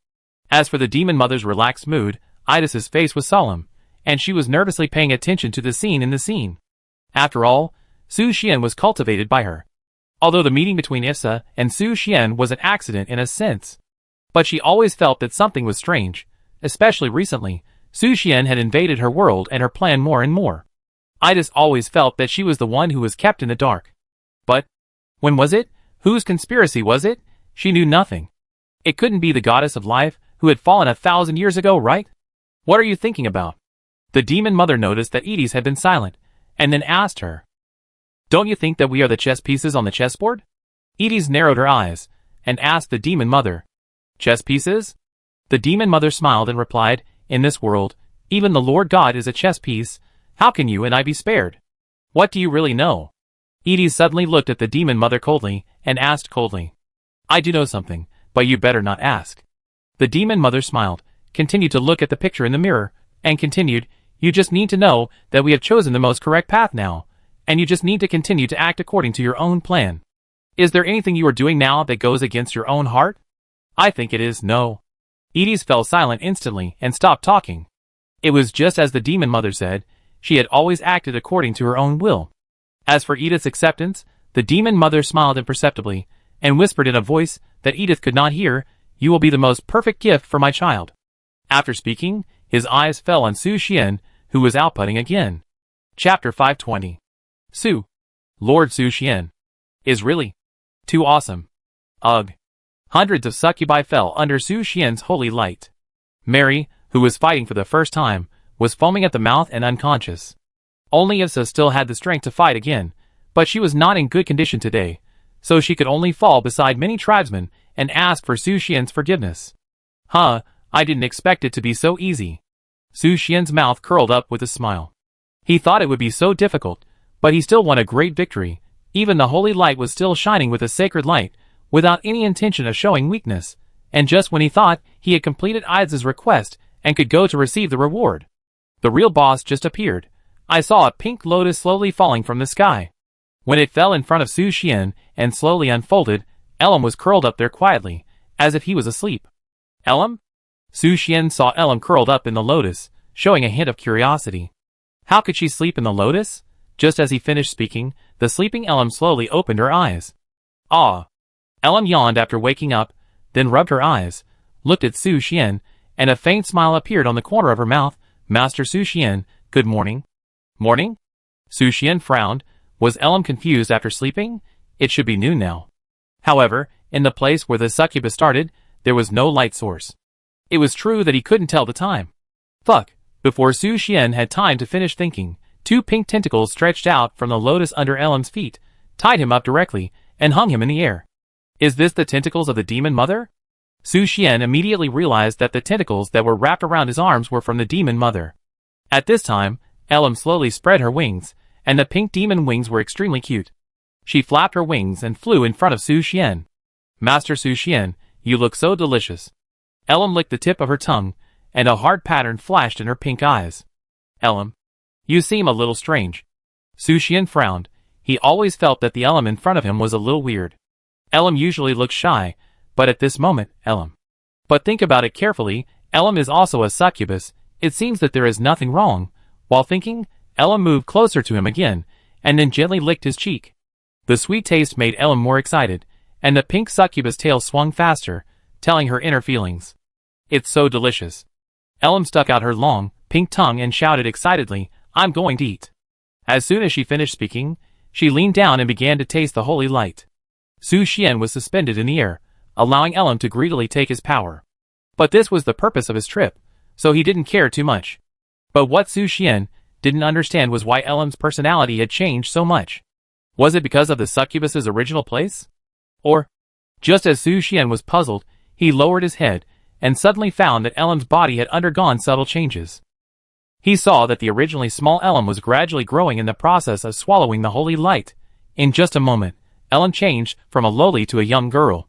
As for the demon mother's relaxed mood, Idas's face was solemn, and she was nervously paying attention to the scene in the scene. After all, Su Xian was cultivated by her. Although the meeting between Issa and Su Xian was an accident in a sense. But she always felt that something was strange, especially recently. Su Xian had invaded her world and her plan more and more. Idas always felt that she was the one who was kept in the dark. But, when was it? Whose conspiracy was it? She knew nothing. It couldn't be the goddess of life, who had fallen 1,000 years ago, right? "What are you thinking about?" The demon mother noticed that Edis had been silent, and then asked her, "Don't you think that we are the chess pieces on the chessboard?" Edis narrowed her eyes, and asked the demon mother, "Chess pieces?" The demon mother smiled and replied, "In this world, even the Lord God is a chess piece. How can you and I be spared? What do you really know?" Edis suddenly looked at the demon mother coldly, and asked coldly, "I do know something, but you better not ask." The demon mother smiled, continued to look at the picture in the mirror, and continued, "You just need to know that we have chosen the most correct path now, and you just need to continue to act according to your own plan. Is there anything you are doing now that goes against your own heart?" "I think it is no." Edis fell silent instantly and stopped talking. It was just as the demon mother said, she had always acted according to her own will. As for Edith's acceptance, the demon mother smiled imperceptibly, and whispered in a voice that Edith could not hear, "You will be the most perfect gift for my child." After speaking, his eyes fell on Su Xian, who was outputting again. Chapter 520. Su. Lord Su Xian. Is really too awesome. Ugh. Hundreds of succubi fell under Su Xian's holy light. Mary, who was fighting for the first time, was foaming at the mouth and unconscious. Only Issa still had the strength to fight again, but she was not in good condition today, so she could only fall beside many tribesmen and ask for Su Xian's forgiveness. "Huh, I didn't expect it to be so easy." Su Xian's mouth curled up with a smile. He thought it would be so difficult, but he still won a great victory. Even the holy light was still shining with a sacred light, without any intention of showing weakness, and just when he thought he had completed Id's request and could go to receive the reward, the real boss just appeared. I saw a pink lotus slowly falling from the sky. When it fell in front of Su Xian and slowly unfolded, Elam was curled up there quietly, as if he was asleep. Elam? Su Xian saw Elam curled up in the lotus, showing a hint of curiosity. How could she sleep in the lotus? Just as he finished speaking, the sleeping Elam slowly opened her eyes. Ah! Elam yawned after waking up, then rubbed her eyes, looked at Su Xian, and a faint smile appeared on the corner of her mouth. Master Su Xian, good morning. Morning? Su Xian frowned. Was Elam confused after sleeping? It should be noon now. However, in the place where the succubus started, there was no light source. It was true that he couldn't tell the time. Fuck! Before Su Xian had time to finish thinking, two pink tentacles stretched out from the lotus under Elam's feet, tied him up directly, and hung him in the air. Is this the tentacles of the demon mother? Su Xian immediately realized that the tentacles that were wrapped around his arms were from the demon mother. At this time, Elam slowly spread her wings, and the pink demon wings were extremely cute. She flapped her wings and flew in front of Su Xian. Master Su Xian, you look so delicious. Elam licked the tip of her tongue, and a hard pattern flashed in her pink eyes. Elam, you seem a little strange. Su Xian frowned. He always felt that the Elam in front of him was a little weird. Elam usually looks shy, but at this moment, Elam. But think about it carefully, Elam is also a succubus. It seems that there is nothing wrong. While thinking, Elam moved closer to him again, and then gently licked his cheek. The sweet taste made Elam more excited, and the pink succubus tail swung faster, telling her inner feelings. It's so delicious. Elam stuck out her long, pink tongue and shouted excitedly, I'm going to eat. As soon as she finished speaking, she leaned down and began to taste the holy light. Su Xian was suspended in the air, allowing Elam to greedily take his power. But this was the purpose of his trip, so he didn't care too much. But what Su Xian didn't understand was why Elam's personality had changed so much. Was it because of the succubus's original place? Or, just as Su Xian was puzzled, he lowered his head, and suddenly found that Elam's body had undergone subtle changes. He saw that the originally small Elam was gradually growing in the process of swallowing the holy light. In just a moment, Elam changed from a lowly to a young girl.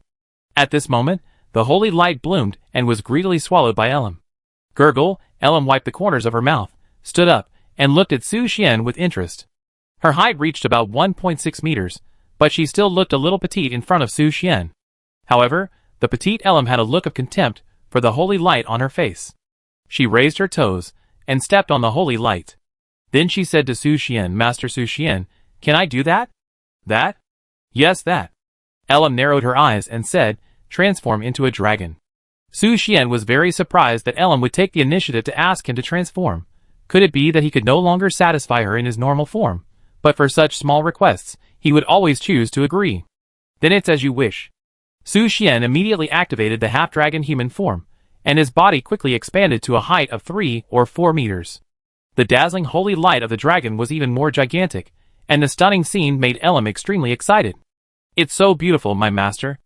At this moment, the holy light bloomed and was greedily swallowed by Elam. Gurgle, Elam wiped the corners of her mouth, stood up, and looked at Su Xian with interest. Her height reached about 1.6 meters, but she still looked a little petite in front of Su Xian. However, the petite Elam had a look of contempt for the holy light on her face. She raised her toes and stepped on the holy light. Then she said to Su Xian, Master Su Xian, can I do that? That? Yes, that. Elam narrowed her eyes and said, transform into a dragon. Su Xian was very surprised that Elam would take the initiative to ask him to transform. Could it be that he could no longer satisfy her in his normal form? But for such small requests, he would always choose to agree. Then it's as you wish. Su Xian immediately activated the half-dragon human form, and his body quickly expanded to a height of 3 or 4 meters. The dazzling holy light of the dragon was even more gigantic, and the stunning scene made Elam extremely excited. It's so beautiful, my master.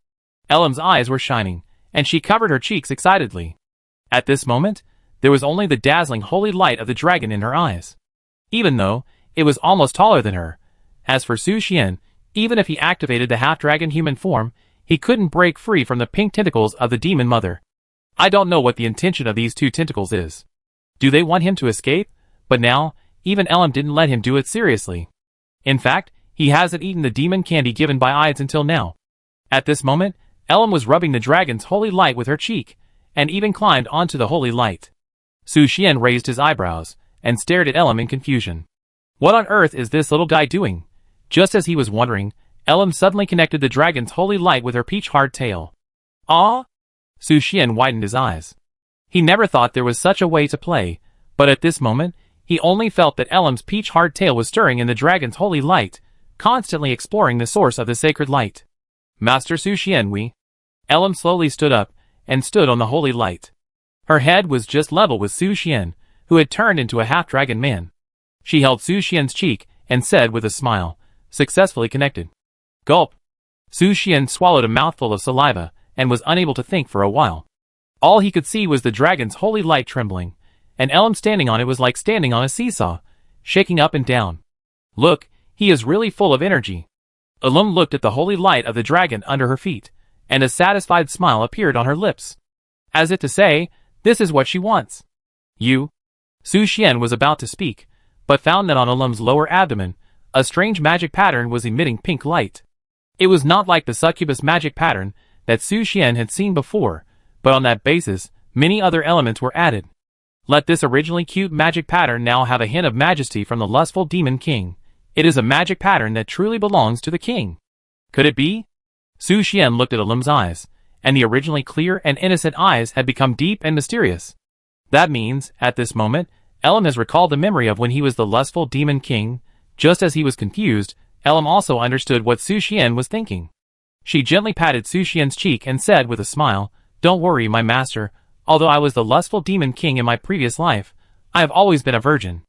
Elam's eyes were shining, and she covered her cheeks excitedly. At this moment, there was only the dazzling holy light of the dragon in her eyes. Even though it was almost taller than her. As for Su Xian, even if he activated the half-dragon human form, he couldn't break free from the pink tentacles of the demon mother. I don't know what the intention of these two tentacles is. Do they want him to escape? But now, even Elam didn't let him do it seriously. In fact, he hasn't eaten the demon candy given by Ides until now. At this moment, Elam was rubbing the dragon's holy light with her cheek, and even climbed onto the holy light. Su Xian raised his eyebrows, and stared at Elam in confusion. What on earth is this little guy doing? Just as he was wondering, Elam suddenly connected the dragon's holy light with her peach-hard tail. Ah! Su Xian widened his eyes. He never thought there was such a way to play, but at this moment, he only felt that Elam's peach-hard tail was stirring in the dragon's holy light, constantly exploring the source of the sacred light. Master Su Xian, Elam slowly stood up, and stood on the holy light. Her head was just level with Su Xian, who had turned into a half-dragon man. She held Su Xian's cheek, and said with a smile, successfully connected. Gulp! Su Xian swallowed a mouthful of saliva, and was unable to think for a while. All he could see was the dragon's holy light trembling, and Elam standing on it was like standing on a seesaw, shaking up and down. Look, he is really full of energy. Elam looked at the holy light of the dragon under her feet, and a satisfied smile appeared on her lips. As if to say, this is what she wants. You? Su Xian was about to speak, but found that on Elam's lower abdomen, a strange magic pattern was emitting pink light. It was not like the succubus magic pattern that Su Xian had seen before, but on that basis, many other elements were added. Let this originally cute magic pattern now have a hint of majesty from the lustful demon king. It is a magic pattern that truly belongs to the king. Could it be? Su Xian looked at Elam's eyes, and the originally clear and innocent eyes had become deep and mysterious. That means, at this moment, Elam has recalled the memory of when he was the lustful demon king. Just as he was confused, Elam also understood what Su Xian was thinking. She gently patted Su Xian's cheek and said with a smile, "Don't worry, my master. Although I was the lustful demon king in my previous life, I have always been a virgin.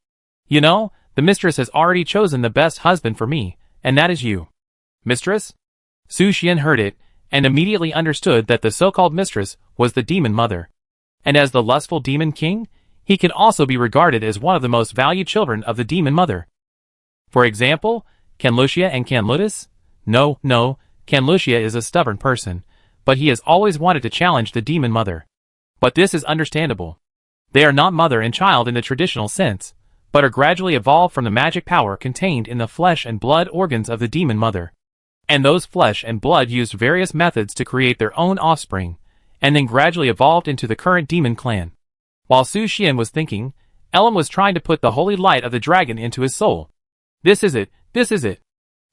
You know, the mistress has already chosen the best husband for me, and that is you." Mistress? Su Xian heard it, and immediately understood that the so-called mistress was the demon mother. And as the lustful demon king, he can also be regarded as one of the most valued children of the demon mother. For example, Canlucia and Canlutus? No, Canlucia is a stubborn person, but he has always wanted to challenge the demon mother. But this is understandable. They are not mother and child in the traditional sense, but are gradually evolved from the magic power contained in the flesh and blood organs of the demon mother. And those flesh and blood used various methods to create their own offspring, and then gradually evolved into the current demon clan. While Su Xian was thinking, Elam was trying to put the holy light of the dragon into his soul. This is it.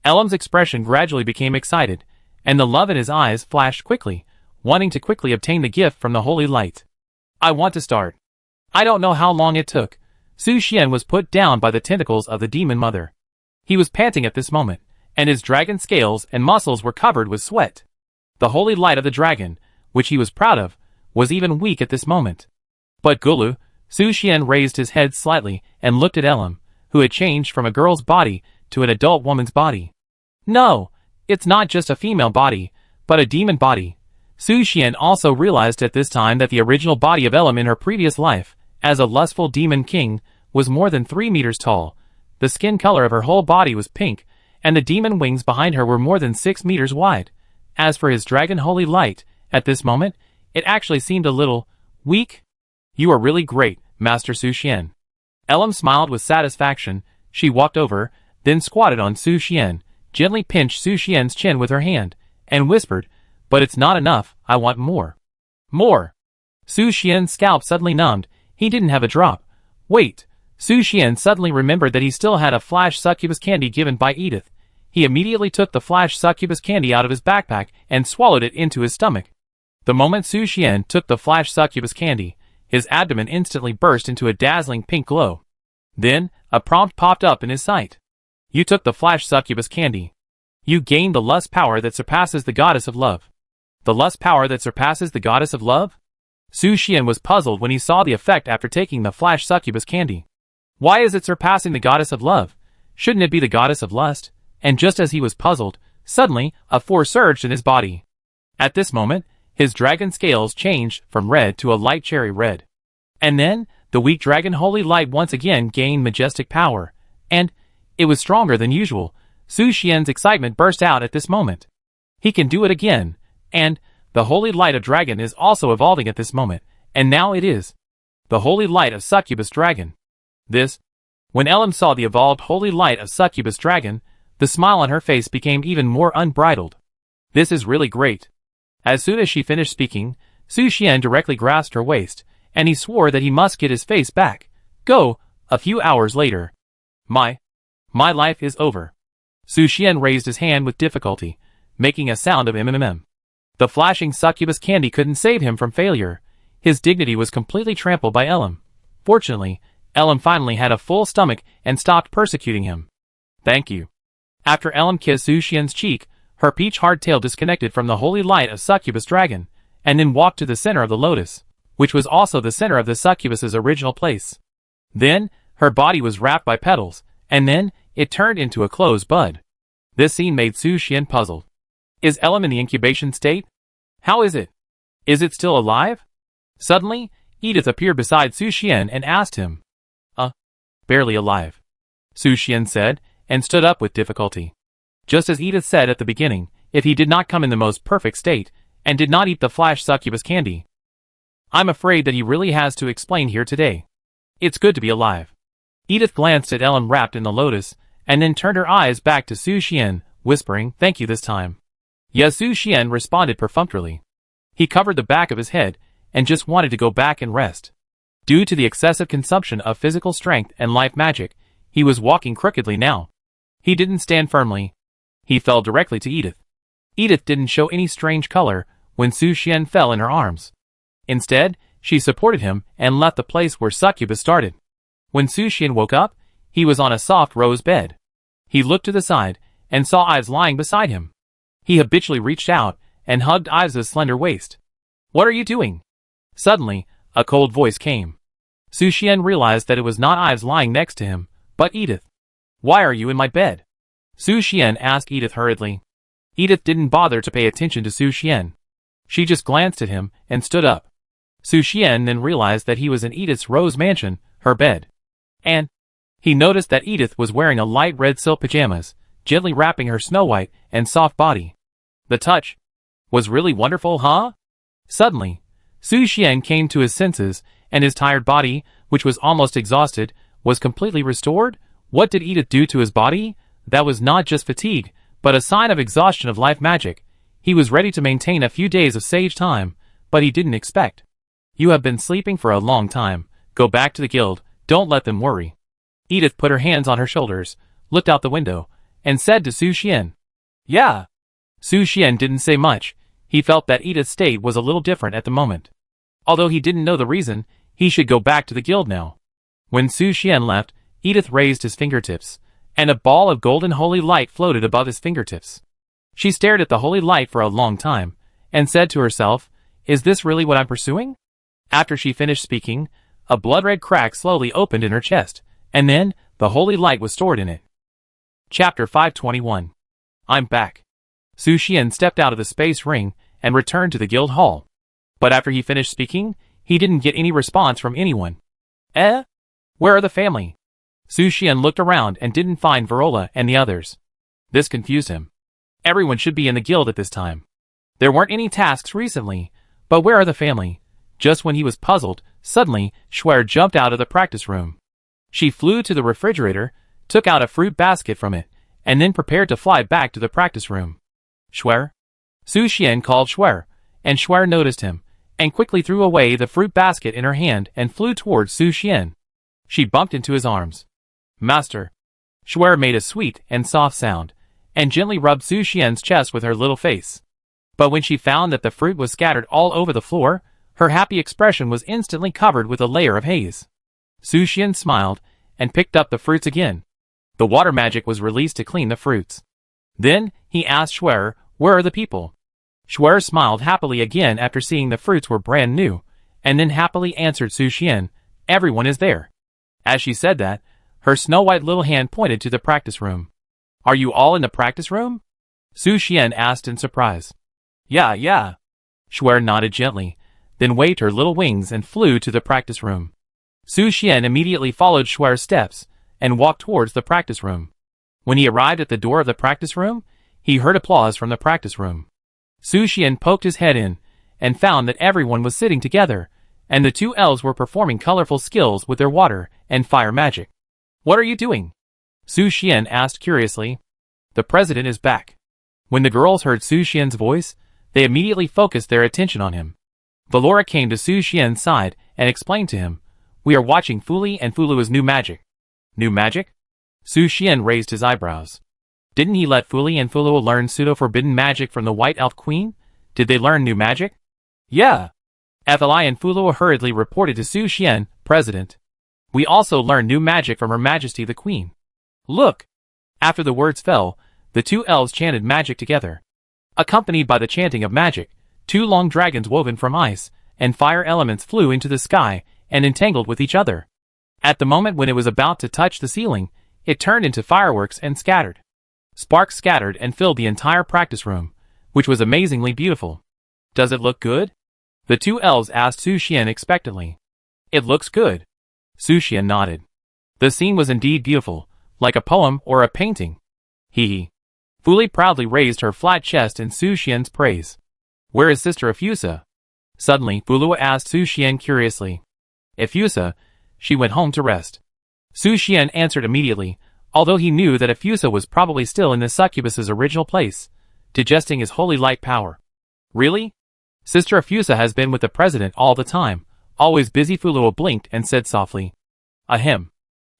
Elam's expression gradually became excited, and the love in his eyes flashed quickly, wanting to quickly obtain the gift from the holy light. I want to start. I don't know how long it took. Su Xian was put down by the tentacles of the demon mother. He was panting at this moment, and his dragon scales and muscles were covered with sweat. The holy light of the dragon, which he was proud of, was even weak at this moment. But Gulu, Su Xian raised his head slightly and looked at Elam, who had changed from a girl's body to an adult woman's body. No, it's not just a female body, but a demon body. Su Xian also realized at this time that the original body of Elam in her previous life, as a lustful demon king, was more than 3 meters tall. The skin color of her whole body was pink, and the demon wings behind her were more than 6 meters wide. As for his dragon holy light, at this moment, it actually seemed a little weak. You are really great, Master Su Xian. Elam smiled with satisfaction. She walked over, then squatted on Su Xian, gently pinched Su Xian's chin with her hand, and whispered, "But it's not enough, I want more." More! Su Xian's scalp suddenly numbed. He didn't have a drop. Wait! Su Xian suddenly remembered that he still had a flash succubus candy given by Edith. He immediately took the flash succubus candy out of his backpack and swallowed it into his stomach. The moment Su Xian took the flash succubus candy, his abdomen instantly burst into a dazzling pink glow. Then, a prompt popped up in his sight. You took the flash succubus candy. You gained the lust power that surpasses the goddess of love. The lust power that surpasses the goddess of love? Su Xian was puzzled when he saw the effect after taking the flash succubus candy. Why is it surpassing the goddess of love? Shouldn't it be the goddess of lust? And just as he was puzzled, suddenly, a force surged in his body. At this moment, his dragon scales changed from red to a light cherry red. And then, the weak dragon holy light once again gained majestic power, and it was stronger than usual. Su Xian's excitement burst out at this moment. He can do it again, and the holy light of dragon is also evolving at this moment, and now it is the holy light of succubus dragon. When Elam saw the evolved holy light of succubus dragon, the smile on her face became even more unbridled. This is really great. As soon as she finished speaking, Su Xian directly grasped her waist, and he swore that he must get his face back. Go. A few hours later. My life is over. Su Xian raised his hand with difficulty, making a sound of mmm. The flashing succubus candy couldn't save him from failure. His dignity was completely trampled by Elam. Fortunately, Elam finally had a full stomach and stopped persecuting him. Thank you. After Elam kissed Su Xian's cheek, her peach hardtail disconnected from the holy light of succubus dragon, and then walked to the center of the lotus, which was also the center of the succubus's original place. Then, her body was wrapped by petals, and then, it turned into a closed bud. This scene made Su Xian puzzled. Is Elam in the incubation state? How is it? Is it still alive? Suddenly, Edith appeared beside Su Xian and asked him. Barely alive, Su Xian said, and stood up with difficulty. Just as Edith said at the beginning, if he did not come in the most perfect state, and did not eat the flash succubus candy. I'm afraid that he really has to explain here today. It's good to be alive. Edith glanced at Ellen wrapped in the lotus, and then turned her eyes back to Su Xian, whispering, "Thank you this time." Yes, Su Xian responded perfunctorily. He covered the back of his head, and just wanted to go back and rest. Due to the excessive consumption of physical strength and life magic, he was walking crookedly now. He didn't stand firmly. He fell directly to Edith. Edith didn't show any strange color when Su Xian fell in her arms. Instead, she supported him and left the place where succubus started. When Su Xian woke up, he was on a soft rose bed. He looked to the side and saw Ives lying beside him. He habitually reached out and hugged Ives' slender waist. "What are you doing?" Suddenly, a cold voice came. Su Xian realized that it was not Ives lying next to him, but Edith. "Why are you in my bed?" Su Xian asked Edith hurriedly. Edith didn't bother to pay attention to Su Xian. She just glanced at him and stood up. Su Xian then realized that he was in Edith's rose mansion, her bed. And he noticed that Edith was wearing a light red silk pajamas, gently wrapping her snow-white and soft body. The touch was really wonderful, huh? Suddenly, Su Xian came to his senses, and his tired body, which was almost exhausted, was completely restored. What did Edith do to his body? That was not just fatigue, but a sign of exhaustion of life magic. He was ready to maintain a few days of sage time, but he didn't expect. "You have been sleeping for a long time. Go back to the guild, don't let them worry." Edith put her hands on her shoulders, looked out the window, and said to Su Xian, "Yeah." Su Xian didn't say much. He felt that Edith's state was a little different at the moment. Although he didn't know the reason, he should go back to the guild now. When Su Xian left, Edith raised his fingertips, and a ball of golden holy light floated above his fingertips. She stared at the holy light for a long time, and said to herself, "Is this really what I'm pursuing?" After she finished speaking, a blood-red crack slowly opened in her chest, and then, the holy light was stored in it. Chapter 521. I'm back. Su Xian stepped out of the space ring, and returned to the guild hall. But after he finished speaking, he didn't get any response from anyone. Where are the family? Su Xian looked around and didn't find Verola and the others. This confused him. Everyone should be in the guild at this time. There weren't any tasks recently, but where are the family? Just when he was puzzled, suddenly, Schwer jumped out of the practice room. She flew to the refrigerator, took out a fruit basket from it, and then prepared to fly back to the practice room. "Schwer?" Su Xian called Schwer, and Schwer noticed him, and quickly threw away the fruit basket in her hand and flew towards Su Xian. She bumped into his arms. "Master." Schwer made a sweet and soft sound, and gently rubbed Su Xian's chest with her little face. But when she found that the fruit was scattered all over the floor, her happy expression was instantly covered with a layer of haze. Su Xian smiled, and picked up the fruits again. The water magic was released to clean the fruits. Then, he asked Schwer, "Where are the people?" Schwer smiled happily again after seeing the fruits were brand new, and then happily answered Su Xian, "Everyone is there." As she said that, her snow-white little hand pointed to the practice room. "Are you all in the practice room?" Su Xian asked in surprise. Yeah. Schwer nodded gently, then waved her little wings and flew to the practice room. Su Xian immediately followed Schwer's steps, and walked towards the practice room. When he arrived at the door of the practice room, he heard applause from the practice room. Su Xian poked his head in, and found that everyone was sitting together, and the two elves were performing colorful skills with their water and fire magic. "What are you doing?" Su Xian asked curiously. "The president is back." When the girls heard Su Xian's voice, they immediately focused their attention on him. Valora came to Su Xian's side and explained to him, "We are watching Fuli and Fulua's new magic." "New magic?" Su Xian raised his eyebrows. Didn't he let Fuli and Fulua learn pseudo-forbidden magic from the White Elf Queen? Did they learn new magic? "Yeah." Fli and Fulua hurriedly reported to Su Xian, "President. We also learned new magic from Her Majesty the Queen. Look!" After the words fell, the two elves chanted magic together. Accompanied by the chanting of magic, two long dragons woven from ice and fire elements flew into the sky and entangled with each other. At the moment when it was about to touch the ceiling, it turned into fireworks and scattered. Sparks scattered and filled the entire practice room, which was amazingly beautiful. "Does it look good?" The two elves asked Su Xian expectantly. "It looks good." Su Xian nodded. The scene was indeed beautiful, like a poem or a painting. Hee. Fuli proudly raised her flat chest in Su Xian's praise. Where is Sister Efusa? Suddenly, Fulua asked Su Xian curiously. Efusa, she went home to rest. Su Xian answered immediately, although he knew that Efusa was probably still in the succubus's original place, digesting his holy light power. Really? Sister Efusa has been with the president all the time, always busy. Fulua blinked and said softly. Ahem.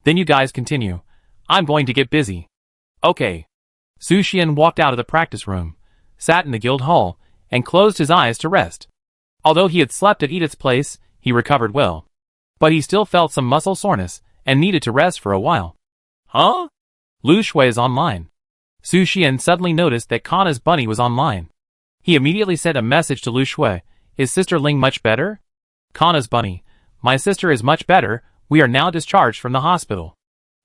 Then you guys continue. I'm going to get busy. Okay. Su Xian walked out of the practice room, sat in the guild hall, and closed his eyes to rest. Although he had slept at Edith's place, he recovered well. But he still felt some muscle soreness, and needed to rest for a while. Huh? Lu Shui is online. Su Xian suddenly noticed that Kana's bunny was online. He immediately sent a message to Lu Shui. Is Sister Ling much better? Kana's bunny. My sister is much better. We are now discharged from the hospital.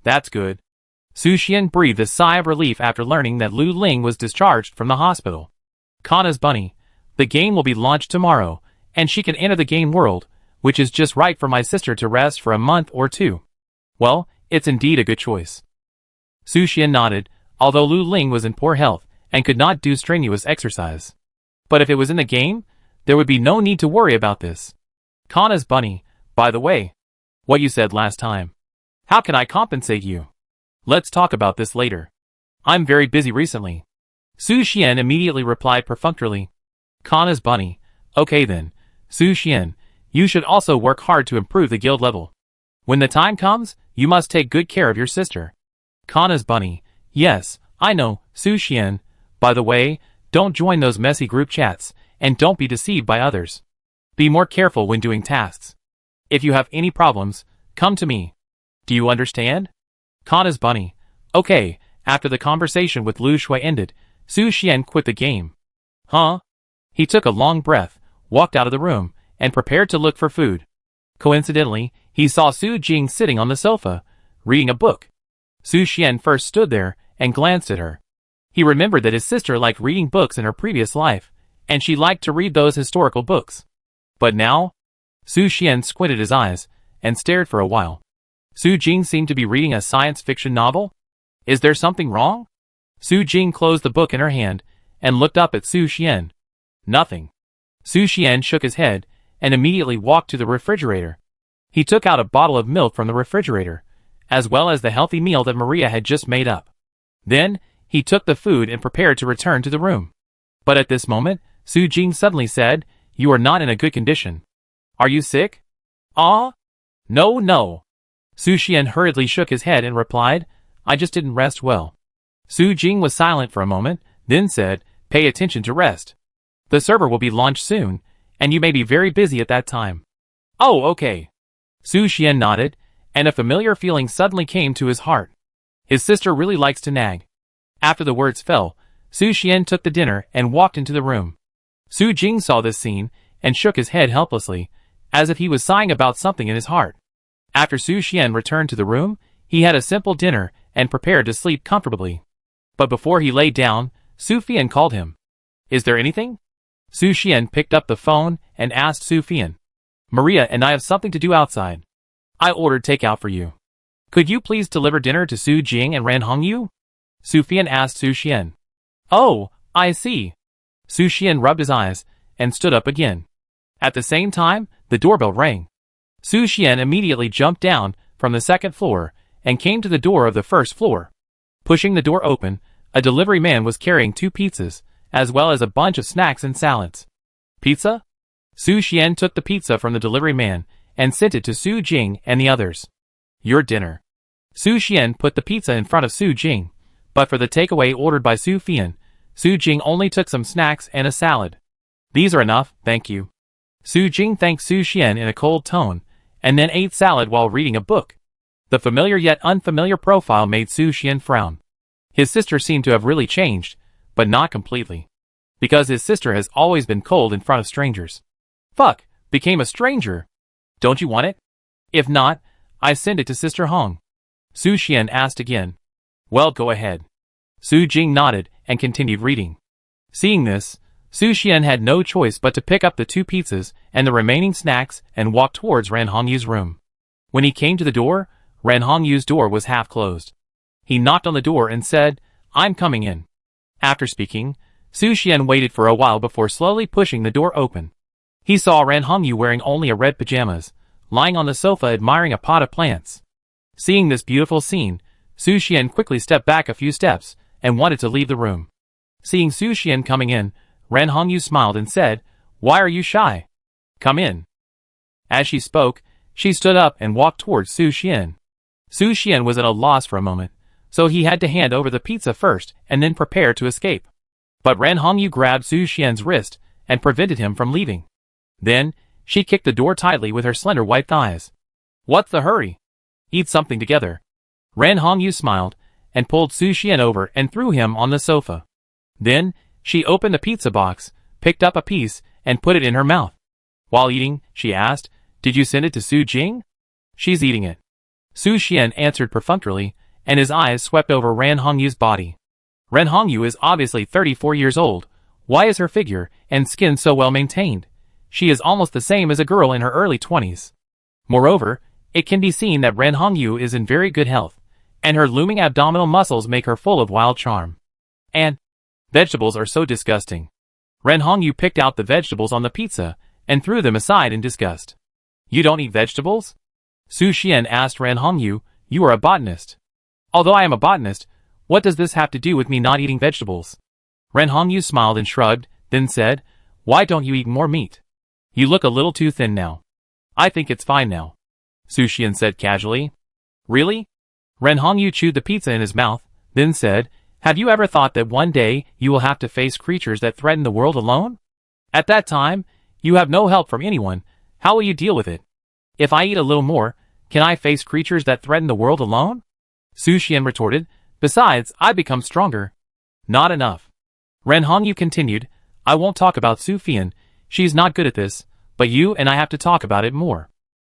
That's good. Su Xian breathed a sigh of relief after learning that Lu Ling was discharged from the hospital. Kana's bunny. The game will be launched tomorrow, and she can enter the game world, which is just right for my sister to rest for a month or two. Well, it's indeed a good choice. Su Xian nodded, although Lu Ling was in poor health and could not do strenuous exercise. But if it was in the game, there would be no need to worry about this. Kana's bunny, by the way. What you said last time. How can I compensate you? Let's talk about this later. I'm very busy recently. Su Xian immediately replied perfunctorily. Kana's bunny. Okay then, Su Xian, you should also work hard to improve the guild level. When the time comes, you must take good care of your sister. Kana's bunny. Yes, I know, Su Xian. By the way, don't join those messy group chats, and don't be deceived by others. Be more careful when doing tasks. If you have any problems, come to me. Do you understand? Kana's bunny. Okay. After the conversation with Lu Shui ended, Su Xian quit the game. Huh? He took a long breath, walked out of the room, and prepared to look for food. Coincidentally, he saw Su Jing sitting on the sofa, reading a book. Su Xian first stood there and glanced at her. He remembered that his sister liked reading books in her previous life, and she liked to read those historical books. But now? Su Xian squinted his eyes and stared for a while. Su Jing seemed to be reading a science fiction novel? Is there something wrong? Su Jing closed the book in her hand and looked up at Su Xian. Nothing. Su Xian shook his head and immediately walked to the refrigerator. He took out a bottle of milk from the refrigerator, as well as the healthy meal that Maria had just made up. Then, he took the food and prepared to return to the room. But at this moment, Su Jing suddenly said, You are not in a good condition. Are you sick? Ah? No. Su Xian hurriedly shook his head and replied, I just didn't rest well. Su Jing was silent for a moment, then said, Pay attention to rest. The server will be launched soon, and you may be very busy at that time. Oh, okay. Su Xian nodded, and a familiar feeling suddenly came to his heart. His sister really likes to nag. After the words fell, Su Xian took the dinner and walked into the room. Su Jing saw this scene and shook his head helplessly, as if he was sighing about something in his heart. After Su Xian returned to the room, he had a simple dinner and prepared to sleep comfortably. But before he lay down, Su Fian called him. Is there anything? Su Xian picked up the phone and asked Su Fian. Maria and I have something to do outside. I ordered takeout for you. Could you please deliver dinner to Su Jing and Ran Hongyu? Su Fian asked Su Xian. Oh, I see. Su Xian rubbed his eyes and stood up again. At the same time, the doorbell rang. Su Xian immediately jumped down from the second floor and came to the door of the first floor. Pushing the door open, a delivery man was carrying 2 pizzas, as well as a bunch of snacks and salads. Pizza? Su Xian took the pizza from the delivery man and sent it to Su Jing and the others. Your dinner. Su Xian put the pizza in front of Su Jing, but for the takeaway ordered by Su Fian, Su Jing only took some snacks and a salad. These are enough, thank you. Su Jing thanked Su Xian in a cold tone, and then ate salad while reading a book. The familiar yet unfamiliar profile made Su Xian frown. His sister seemed to have really changed, but not completely. Because his sister has always been cold in front of strangers. Fuck, became a stranger. Don't you want it? If not, I send it to Sister Hong. Su Xian asked again. Well, go ahead. Su Jing nodded and continued reading. Seeing this, Su Xian had no choice but to pick up the 2 pizzas and the remaining snacks and walk towards Ran Hongyu's room. When he came to the door, Ran Hongyu's door was half closed. He knocked on the door and said, I'm coming in. After speaking, Su Xian waited for a while before slowly pushing the door open. He saw Ran Hongyu wearing only a red pajamas, lying on the sofa admiring a pot of plants. Seeing this beautiful scene, Su Xian quickly stepped back a few steps and wanted to leave the room. Seeing Su Xian coming in, Ran Hongyu smiled and said, "Why are you shy? Come in." As she spoke, she stood up and walked towards Su Xian. Su Xian was at a loss for a moment, so he had to hand over the pizza first and then prepare to escape. But Ran Hongyu grabbed Su Xian's wrist and prevented him from leaving. Then, she kicked the door tightly with her slender white thighs. "What's the hurry? Eat something together." Ran Hongyu smiled and pulled Su Xian over and threw him on the sofa. Then, she opened the pizza box, picked up a piece, and put it in her mouth. While eating, she asked, "Did you send it to Su Jing?" "She's eating it." Su Xian answered perfunctorily, and his eyes swept over Ran Hongyu's body. Ran Hongyu is obviously 34 years old. Why is her figure and skin so well maintained? She is almost the same as a girl in her early 20s. Moreover, it can be seen that Ran Hongyu is in very good health, and her looming abdominal muscles make her full of wild charm. And vegetables are so disgusting. Ran Hongyu picked out the vegetables on the pizza and threw them aside in disgust. "You don't eat vegetables?" Su Xian asked Ran Hongyu. "You are a botanist." "Although I am a botanist, what does this have to do with me not eating vegetables?" Ran Hongyu smiled and shrugged, then said, "Why don't you eat more meat? You look a little too thin now." "I think it's fine now," Su Xian said casually. "Really?" Ran Hongyu chewed the pizza in his mouth, then said, "Have you ever thought that one day you will have to face creatures that threaten the world alone? At that time, you have no help from anyone. How will you deal with it? If I eat a little more, can I face creatures that threaten the world alone?" Su Xian retorted, "Besides, I become stronger." "Not enough." Ran Hongyu continued, "I won't talk about Su Fian, she's not good at this, but you and I have to talk about it more.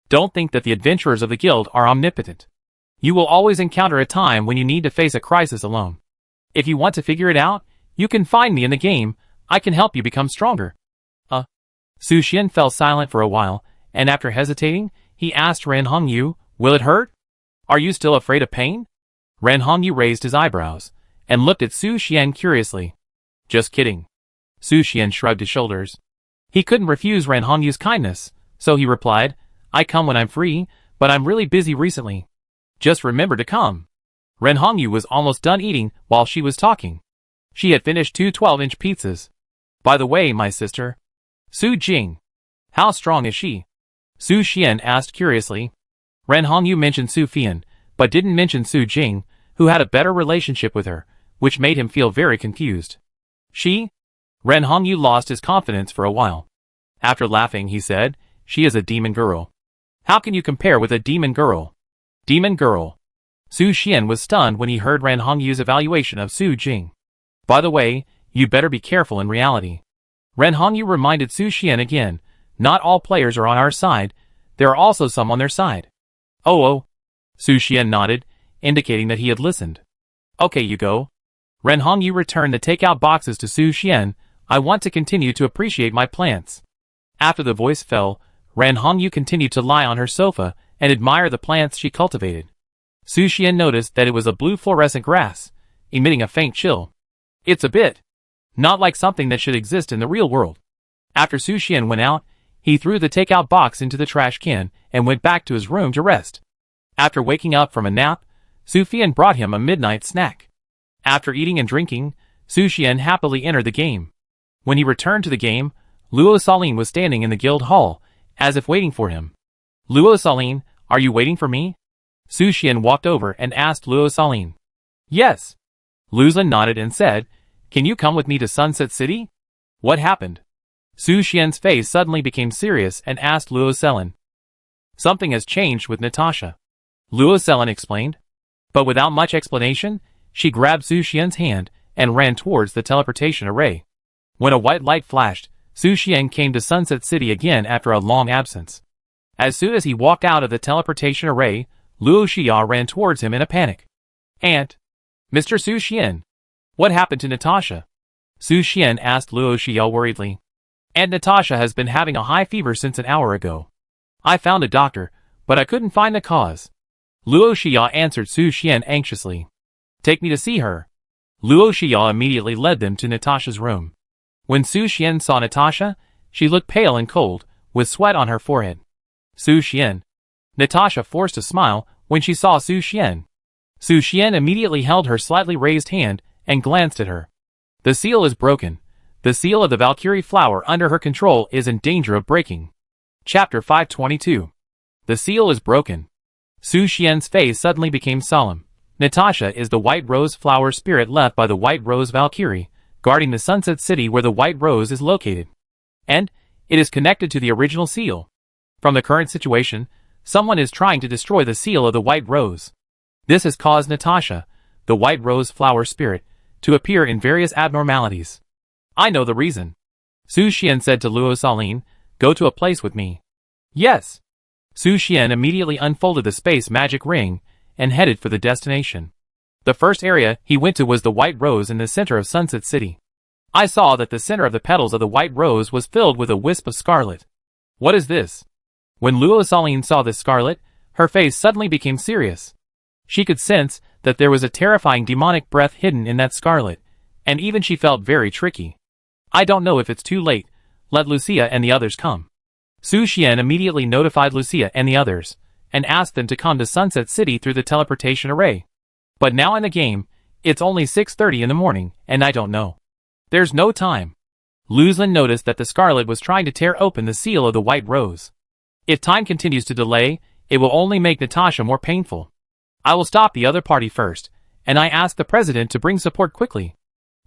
Don't think that the adventurers of the guild are omnipotent. You will always encounter a time when you need to face a crisis alone. If you want to figure it out, you can find me in the game. I can help you become stronger." Su Xian fell silent for a while, and after hesitating, he asked Ran Hongyu, "Will it hurt? Are you still afraid of pain?" Ran Hongyu raised his eyebrows and looked at Su Xian curiously. "Just kidding." Su Xian shrugged his shoulders. He couldn't refuse Ran Hongyu's kindness, so he replied, "I come when I'm free, but I'm really busy recently. Just remember to come." Ran Hongyu was almost done eating while she was talking. She had finished 2 12-inch pizzas. "By the way, my sister, Su Jing, how strong is she?" Su Xian asked curiously. Ran Hongyu mentioned Su Fian, but didn't mention Su Jing, who had a better relationship with her, which made him feel very confused. "She?" Ran Hongyu lost his confidence for a while. After laughing, he said, "She is a demon girl." "How can you compare with a demon girl?" "Demon girl." Su Xian was stunned when he heard Ran Hongyu's evaluation of Su Jing. "By the way, you better be careful in reality." Ran Hongyu reminded Su Xian again, "Not all players are on our side, there are also some on their side." Oh. Su Xian nodded, indicating that he had listened. "Okay, you go." Ran Hongyu returned the takeout boxes to Su Xian. "I want to continue to appreciate my plants." After the voice fell, Ran Hongyu continued to lie on her sofa and admire the plants she cultivated. Su Xian noticed that it was a blue fluorescent grass, emitting a faint chill. "It's a bit not like something that should exist in the real world." After Su Xian went out, he threw the takeout box into the trash can and went back to his room to rest. After waking up from a nap, Su Fian brought him a midnight snack. After eating and drinking, Su Xian happily entered the game. When he returned to the game, Luo Saline was standing in the guild hall, as if waiting for him. "Luo Saline, are you waiting for me?" Su Xian walked over and asked Luo Saline. "Yes." Luzin nodded and said, "Can you come with me to Sunset City?" "What happened?" Su Xian's face suddenly became serious and asked Luo Saline. "Something has changed with Natasha," Luo Saline explained. But without much explanation, she grabbed Su Xian's hand and ran towards the teleportation array. When a white light flashed, Su Xian came to Sunset City again after a long absence. As soon as he walked out of the teleportation array, Luo Xia ran towards him in a panic. "Aunt! Mr. Su Xian! What happened to Natasha?" Su Xian asked Luo Xia worriedly. "Aunt Natasha has been having a high fever since an hour ago. I found a doctor, but I couldn't find the cause." Luo Xia answered Su Xian anxiously. "Take me to see her." Luo Xia immediately led them to Natasha's room. When Su Xian saw Natasha, she looked pale and cold, with sweat on her forehead. Su Xian. Natasha forced a smile when she saw Su Xian. Su Xian immediately held her slightly raised hand and glanced at her. The seal is broken. The seal of the Valkyrie flower under her control is in danger of breaking. Chapter 522. The seal is broken. Su Xian's face suddenly became solemn. Natasha is the white rose flower spirit left by the white rose Valkyrie, guarding the Sunset City where the white rose is located. And it is connected to the original seal. From the current situation, someone is trying to destroy the seal of the white rose. This has caused Natasha, the white rose flower spirit, to appear in various abnormalities. I know the reason. Su Xian said to Luo Salin, "Go to a place with me." Yes. Su Xian immediately unfolded the space magic ring and headed for the destination. The first area he went to was the white rose in the center of Sunset City. I saw that the center of the petals of the white rose was filled with a wisp of scarlet. What is this? When Luo Salin saw this scarlet, her face suddenly became serious. She could sense that there was a terrifying demonic breath hidden in that scarlet, and even she felt very tricky. I don't know if it's too late. Let Lucia and the others come. Su Xian immediately notified Lucia and the others, and asked them to come to Sunset City through the teleportation array. But now in the game, it's only 6:30 in the morning, and I don't know. There's no time. Luzlin noticed that the scarlet was trying to tear open the seal of the white rose. If time continues to delay, it will only make Natasha more painful. I will stop the other party first, and I ask the president to bring support quickly.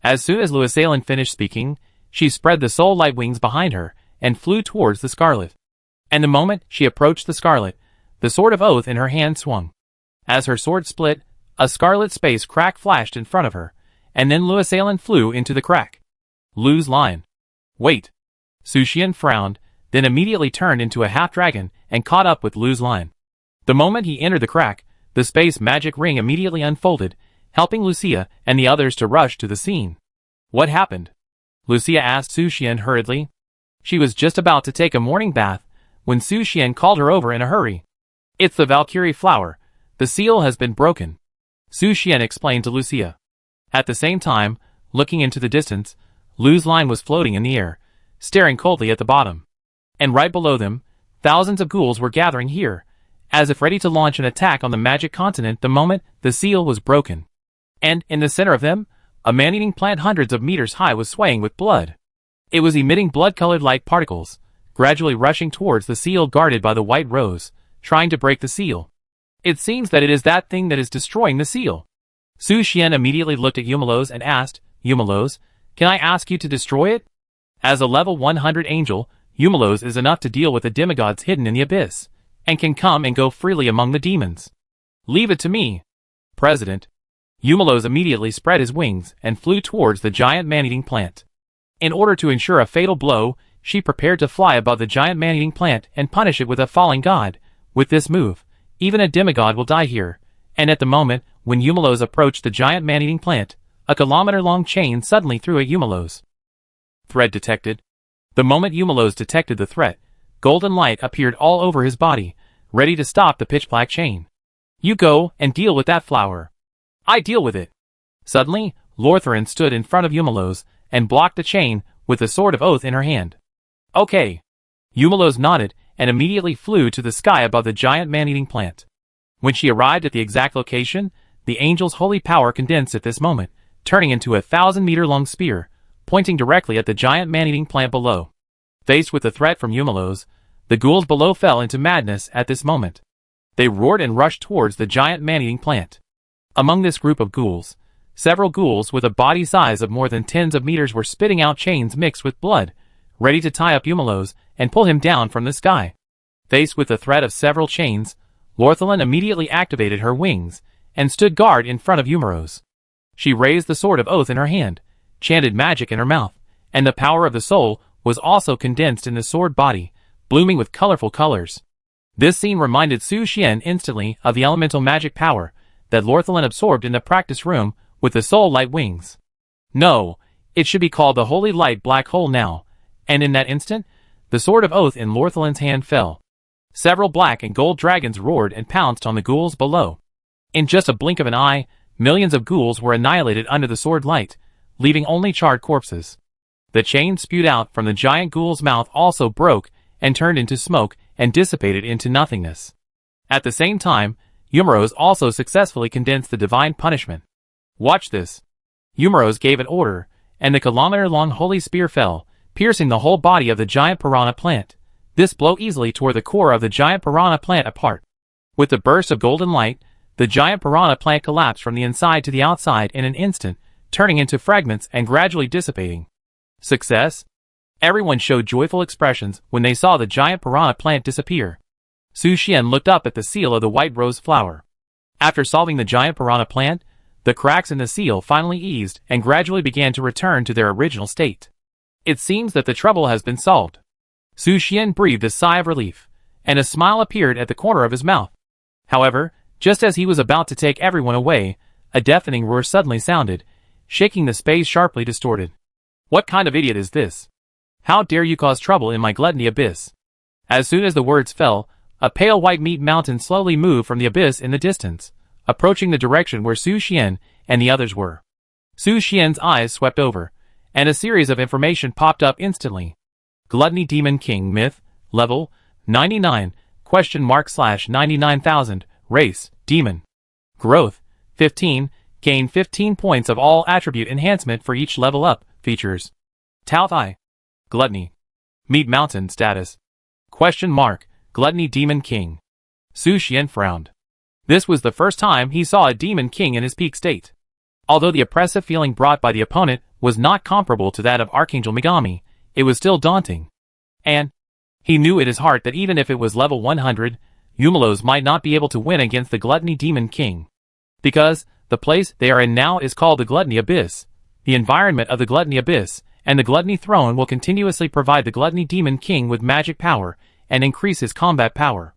As soon as Luosalin finished speaking, she spread the soul light wings behind her and flew towards the scarlet. And the moment she approached the scarlet, the sword of oath in her hand swung. As her sword split, a scarlet space crack flashed in front of her, and then Luosalin flew into the crack. Lu's line. Wait. Su Xian frowned, then immediately turned into a half-dragon and caught up with Lu's line. The moment he entered the crack, the space magic ring immediately unfolded, helping Lucia and the others to rush to the scene. What happened? Lucia asked Su Xian hurriedly. She was just about to take a morning bath when Su Xian called her over in a hurry. It's the Valkyrie flower. The seal has been broken. Su Xian explained to Lucia. At the same time, looking into the distance, Lu's line was floating in the air, staring coldly at the bottom. And right below them, thousands of ghouls were gathering here, as if ready to launch an attack on the magic continent the moment the seal was broken. And, in the center of them, a man-eating plant hundreds of meters high was swaying with blood. It was emitting blood-colored light particles, gradually rushing towards the seal guarded by the white rose, trying to break the seal. It seems that it is that thing that is destroying the seal. Su Xian immediately looked at Yumelos and asked, Yumelos, can I ask you to destroy it? As a level 100 angel, Yumelos is enough to deal with the demigods hidden in the abyss, and can come and go freely among the demons. Leave it to me. President. Yumelos immediately spread his wings and flew towards the giant man-eating plant. In order to ensure a fatal blow, she prepared to fly above the giant man-eating plant and punish it with a falling god. With this move, even a demigod will die here, and at the moment when Yumelos approached the giant man-eating plant, a kilometer-long chain suddenly threw at Yumelos. Threat detected. The moment Yumelos detected the threat, golden light appeared all over his body, ready to stop the pitch-black chain. You go and deal with that flower. I deal with it. Suddenly, Lortharin stood in front of Yumelos and blocked the chain with the sword of oath in her hand. Okay. Yumelos nodded and immediately flew to the sky above the giant man-eating plant. When she arrived at the exact location, the angel's holy power condensed at this moment, turning into a 1,000-meter-long spear, pointing directly at the giant man-eating plant below. Faced with the threat from Yumelos, the ghouls below fell into madness at this moment. They roared and rushed towards the giant man-eating plant. Among this group of ghouls, several ghouls with a body size of more than tens of meters were spitting out chains mixed with blood, ready to tie up Yumelos and pull him down from the sky. Faced with the threat of several chains, Lorthalin immediately activated her wings and stood guard in front of Yumelos. She raised the sword of oath in her hand, chanted magic in her mouth, and the power of the soul was also condensed in the sword body, blooming with colorful colors. This scene reminded Su Xian instantly of the elemental magic power that Lorthalin absorbed in the practice room with the soul light wings. No, it should be called the holy light black hole now, and in that instant, the sword of oath in Lorthalin's hand fell. Several black and gold dragons roared and pounced on the ghouls below. In just a blink of an eye, Millions of ghouls were annihilated under the sword light, leaving only charred corpses. The chain spewed out from the giant ghoul's mouth also broke and turned into smoke and dissipated into nothingness. At the same time, Eumeros also successfully condensed the divine punishment. Watch this. Eumeros gave an order, and the kilometer-long holy spear fell, piercing the whole body of the giant piranha plant. This blow easily tore the core of the giant piranha plant apart. With the burst of golden light, the giant piranha plant collapsed from the inside to the outside in an instant, turning into fragments and gradually dissipating. Success? Everyone showed joyful expressions when they saw the giant piranha plant disappear. Su Xian looked up at the seal of the white rose flower. After solving the giant piranha plant, the cracks in the seal finally eased and gradually began to return to their original state. It seems that the trouble has been solved. Su Xian breathed a sigh of relief, and a smile appeared at the corner of his mouth. However, just as he was about to take everyone away, a deafening roar suddenly sounded, shaking the space sharply distorted. What kind of idiot is this? How dare you cause trouble in my gluttony abyss? As soon as the words fell, a pale white meat mountain slowly moved from the abyss in the distance, approaching the direction where Su Xian and the others were. Su Xian's eyes swept over, and a series of information popped up instantly. Gluttony Demon King Myth, Level, 99, !99,000, Race, Demon. Growth, 15, gain 15 points of all attribute enhancement for each level up, features. Tao Thai. Gluttony. Meat Mountain status. Gluttony Demon King. Su Xian frowned. This was the first time he saw a Demon King in his peak state. Although the oppressive feeling brought by the opponent was not comparable to that of Archangel Megami, it was still daunting. And he knew in his heart that even if it was level 100, Eumelos might not be able to win against the Gluttony Demon King. Because the place they are in now is called the Gluttony Abyss. The environment of the Gluttony Abyss and the Gluttony Throne will continuously provide the Gluttony Demon King with magic power and increase his combat power.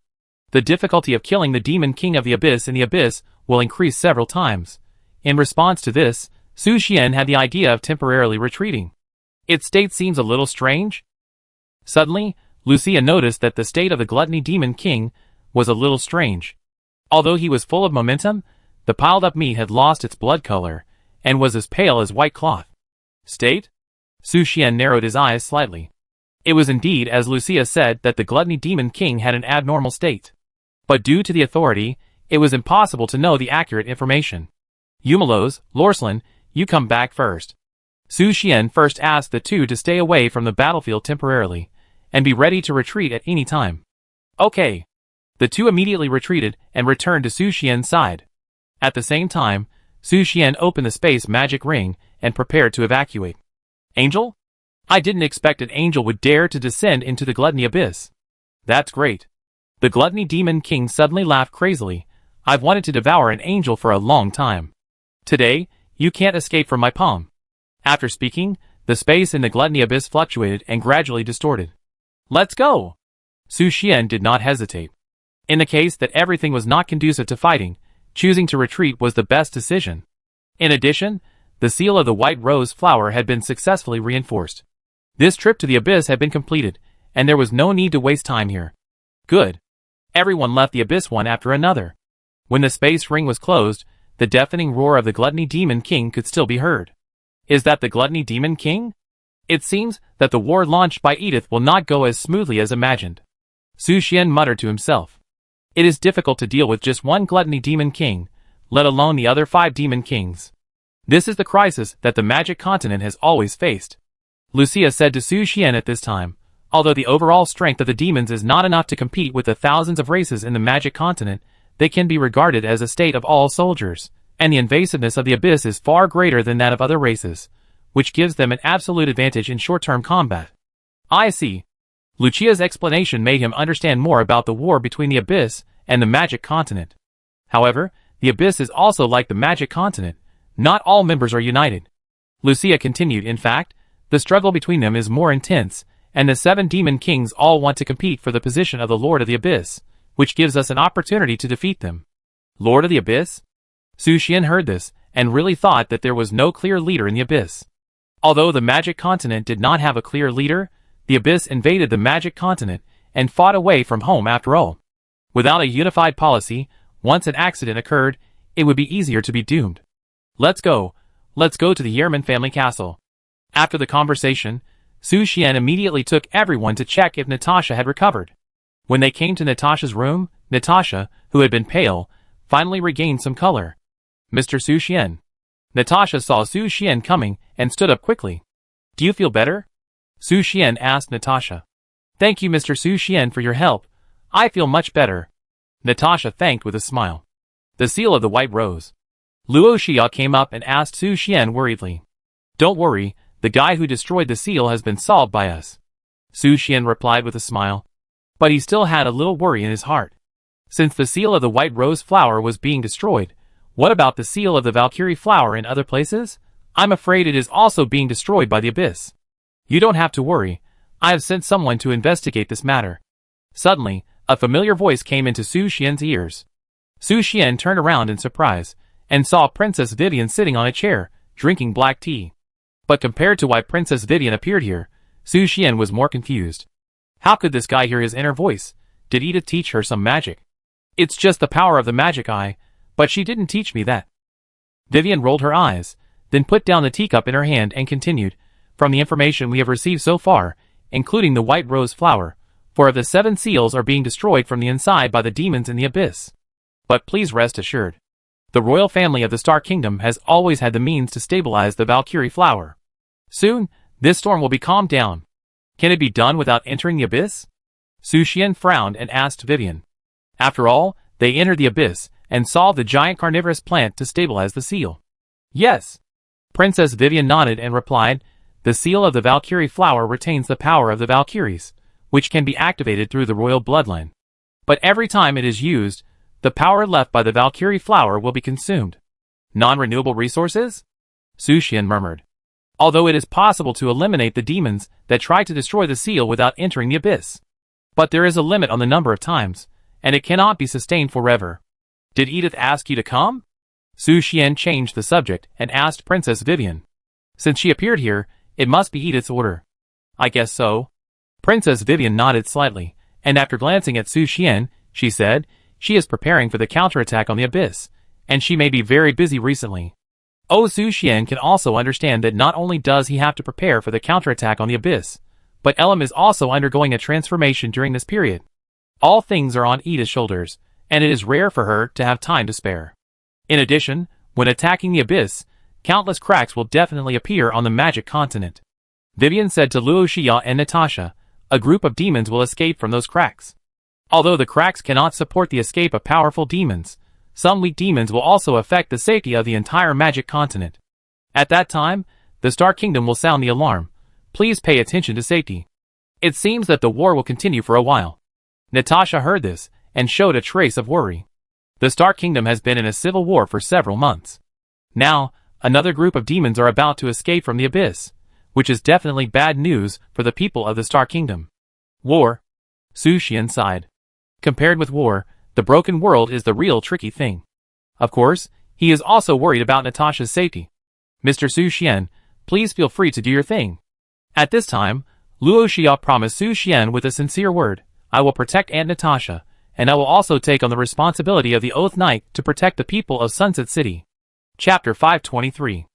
The difficulty of killing the Demon King of the Abyss in the Abyss will increase several times. In response to this, Su Xian had the idea of temporarily retreating. Its state seems a little strange. Suddenly, Lucia noticed that the state of the Gluttony Demon King was a little strange. Although he was full of momentum, the piled-up meat had lost its blood color, and was as pale as white cloth. State? Su Xian narrowed his eyes slightly. It was indeed as Lucia said that the Gluttony Demon King had an abnormal state. But due to the authority, it was impossible to know the accurate information. Eumelos, Lorslin, you come back first. Su Xian first asked the two to stay away from the battlefield temporarily, and be ready to retreat at any time. Okay. The two immediately retreated and returned to Su Xian's side. At the same time, Su Xian opened the space magic ring and prepared to evacuate. Angel? I didn't expect an angel would dare to descend into the Gluttony Abyss. That's great. The Gluttony Demon King suddenly laughed crazily. I've wanted to devour an angel for a long time. Today, you can't escape from my palm. After speaking, the space in the Gluttony Abyss fluctuated and gradually distorted. Let's go! Su Xian did not hesitate. In the case that everything was not conducive to fighting, choosing to retreat was the best decision. In addition, the seal of the white rose flower had been successfully reinforced. This trip to the Abyss had been completed, and there was no need to waste time here. Good. Everyone left the Abyss one after another. When the space ring was closed, the deafening roar of the Gluttony Demon King could still be heard. Is that the Gluttony Demon King? It seems that the war launched by Edith will not go as smoothly as imagined. Su Xian muttered to himself. It is difficult to deal with just one Gluttony Demon King, let alone the other 5 Demon Kings. This is the crisis that the Magic Continent has always faced. Lucia said to Su Xian at this time, although the overall strength of the demons is not enough to compete with the thousands of races in the Magic Continent, they can be regarded as a state of all soldiers, and the invasiveness of the Abyss is far greater than that of other races, which gives them an absolute advantage in short-term combat. I see. Lucia's explanation made him understand more about the war between the Abyss and the Magic Continent. However, the Abyss is also like the Magic Continent. Not all members are united. Lucia continued, in fact, the struggle between them is more intense, and the 7 Demon Kings all want to compete for the position of the Lord of the Abyss, which gives us an opportunity to defeat them. Lord of the Abyss? Su Xian heard this, and really thought that there was no clear leader in the Abyss. Although the Magic Continent did not have a clear leader, the Abyss invaded the Magic Continent, and fought away from home after all. Without a unified policy, once an accident occurred, it would be easier to be doomed. Let's go to the Yearman family castle. After the conversation, Su Xian immediately took everyone to check if Natasha had recovered. When they came to Natasha's room, Natasha, who had been pale, finally regained some color. Mr. Su Xian. Natasha saw Su Xian coming and stood up quickly. Do you feel better? Su Xian asked Natasha. Thank you, Mr. Su Xian, for your help. I feel much better. Natasha thanked with a smile. The seal of the white rose. Luo Xia came up and asked Su Xian worriedly. Don't worry, the guy who destroyed the seal has been solved by us. Su Xian replied with a smile. But he still had a little worry in his heart. Since the seal of the white rose flower was being destroyed, what about the seal of the Valkyrie flower in other places? I'm afraid it is also being destroyed by the abyss. You don't have to worry. I have sent someone to investigate this matter. Suddenly, a familiar voice came into Su Xian's ears. Su Xian turned around in surprise, and saw Princess Vivian sitting on a chair, drinking black tea. But compared to why Princess Vivian appeared here, Su Xian was more confused. How could this guy hear his inner voice? Did Edith teach her some magic? It's just the power of the magic eye, but she didn't teach me that. Vivian rolled her eyes, then put down the teacup in her hand and continued, from the information we have received so far, including the white rose flower, 4 of the 7 seals are being destroyed from the inside by the demons in the abyss. But please rest assured. The royal family of the Star Kingdom has always had the means to stabilize the Valkyrie flower. Soon, this storm will be calmed down. Can it be done without entering the abyss? Su Xian frowned and asked Vivian. After all, they entered the abyss and saw the giant carnivorous plant to stabilize the seal. Yes. Princess Vivian nodded and replied, the seal of the Valkyrie flower retains the power of the Valkyries, which can be activated through the royal bloodline. But every time it is used, the power left by the Valkyrie flower will be consumed. Non-renewable resources? Su Xian murmured. Although it is possible to eliminate the demons that try to destroy the seal without entering the abyss. But there is a limit on the number of times, and it cannot be sustained forever. Did Edith ask you to come? Su Xian changed the subject and asked Princess Vivian. Since she appeared here, it must be Edith's order. I guess so. Princess Vivian nodded slightly, and after glancing at Su Xian, she said, she is preparing for the counterattack on the abyss, and she may be very busy recently. Oh, Su Xian can also understand that not only does he have to prepare for the counterattack on the abyss, but Elam is also undergoing a transformation during this period. All things are on Edith's shoulders, and it is rare for her to have time to spare. In addition, when attacking the abyss, countless cracks will definitely appear on the magic continent. Vivian said to Luo Xia and Natasha, a group of demons will escape from those cracks. Although the cracks cannot support the escape of powerful demons, some weak demons will also affect the safety of the entire magic continent. At that time, the Star Kingdom will sound the alarm. Please pay attention to safety. It seems that the war will continue for a while. Natasha heard this, and showed a trace of worry. The Star Kingdom has been in a civil war for several months. Now, another group of demons are about to escape from the abyss, which is definitely bad news for the people of the Star Kingdom. War. Su Xian sighed. Compared with war, the broken world is the real tricky thing. Of course, he is also worried about Natasha's safety. Mr. Su Xian, please feel free to do your thing. At this time, Luo Xia promised Su Xian with a sincere word, I will protect Aunt Natasha, and I will also take on the responsibility of the Oath Knight to protect the people of Sunset City. Chapter 523.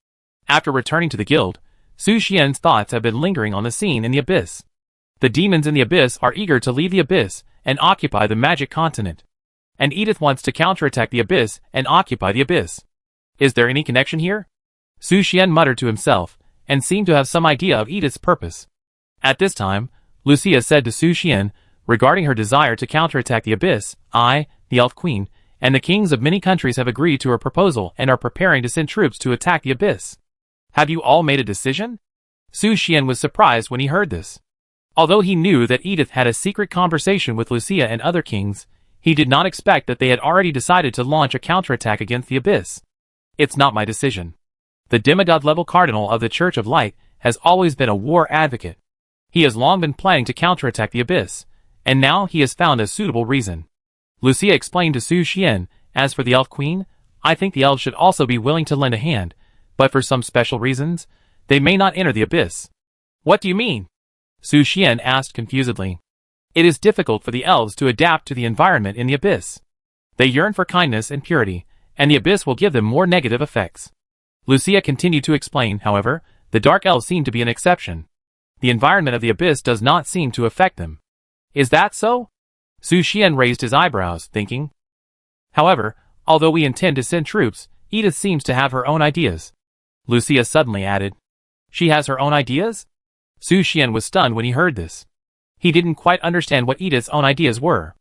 After returning to the guild, Su Xian's thoughts have been lingering on the scene in the abyss. The demons in the abyss are eager to leave the abyss and occupy the magic continent. And Edith wants to counterattack the abyss and occupy the abyss. Is there any connection here? Su Xian muttered to himself, and seemed to have some idea of Edith's purpose. At this time, Lucia said to Su Xian, regarding her desire to counterattack the abyss, I, the Elf Queen, and the kings of many countries have agreed to her proposal and are preparing to send troops to attack the abyss. Have you all made a decision? Su Xian was surprised when he heard this. Although he knew that Edith had a secret conversation with Lucia and other kings, he did not expect that they had already decided to launch a counterattack against the abyss. It's not my decision. The demigod-level cardinal of the Church of Light has always been a war advocate. He has long been planning to counterattack the abyss, and now he has found a suitable reason. Lucia explained to Su Xian, as for the Elf Queen, I think the elves should also be willing to lend a hand, but for some special reasons, they may not enter the abyss. What do you mean? Su Xian asked confusedly. It is difficult for the elves to adapt to the environment in the abyss. They yearn for kindness and purity, and the abyss will give them more negative effects. Lucia continued to explain, however, the dark elves seem to be an exception. The environment of the abyss does not seem to affect them. Is that so? Su Xian raised his eyebrows, thinking. However, although we intend to send troops, Edith seems to have her own ideas. Lucia suddenly added. She has her own ideas? Su Xian was stunned when he heard this. He didn't quite understand what Edith's own ideas were.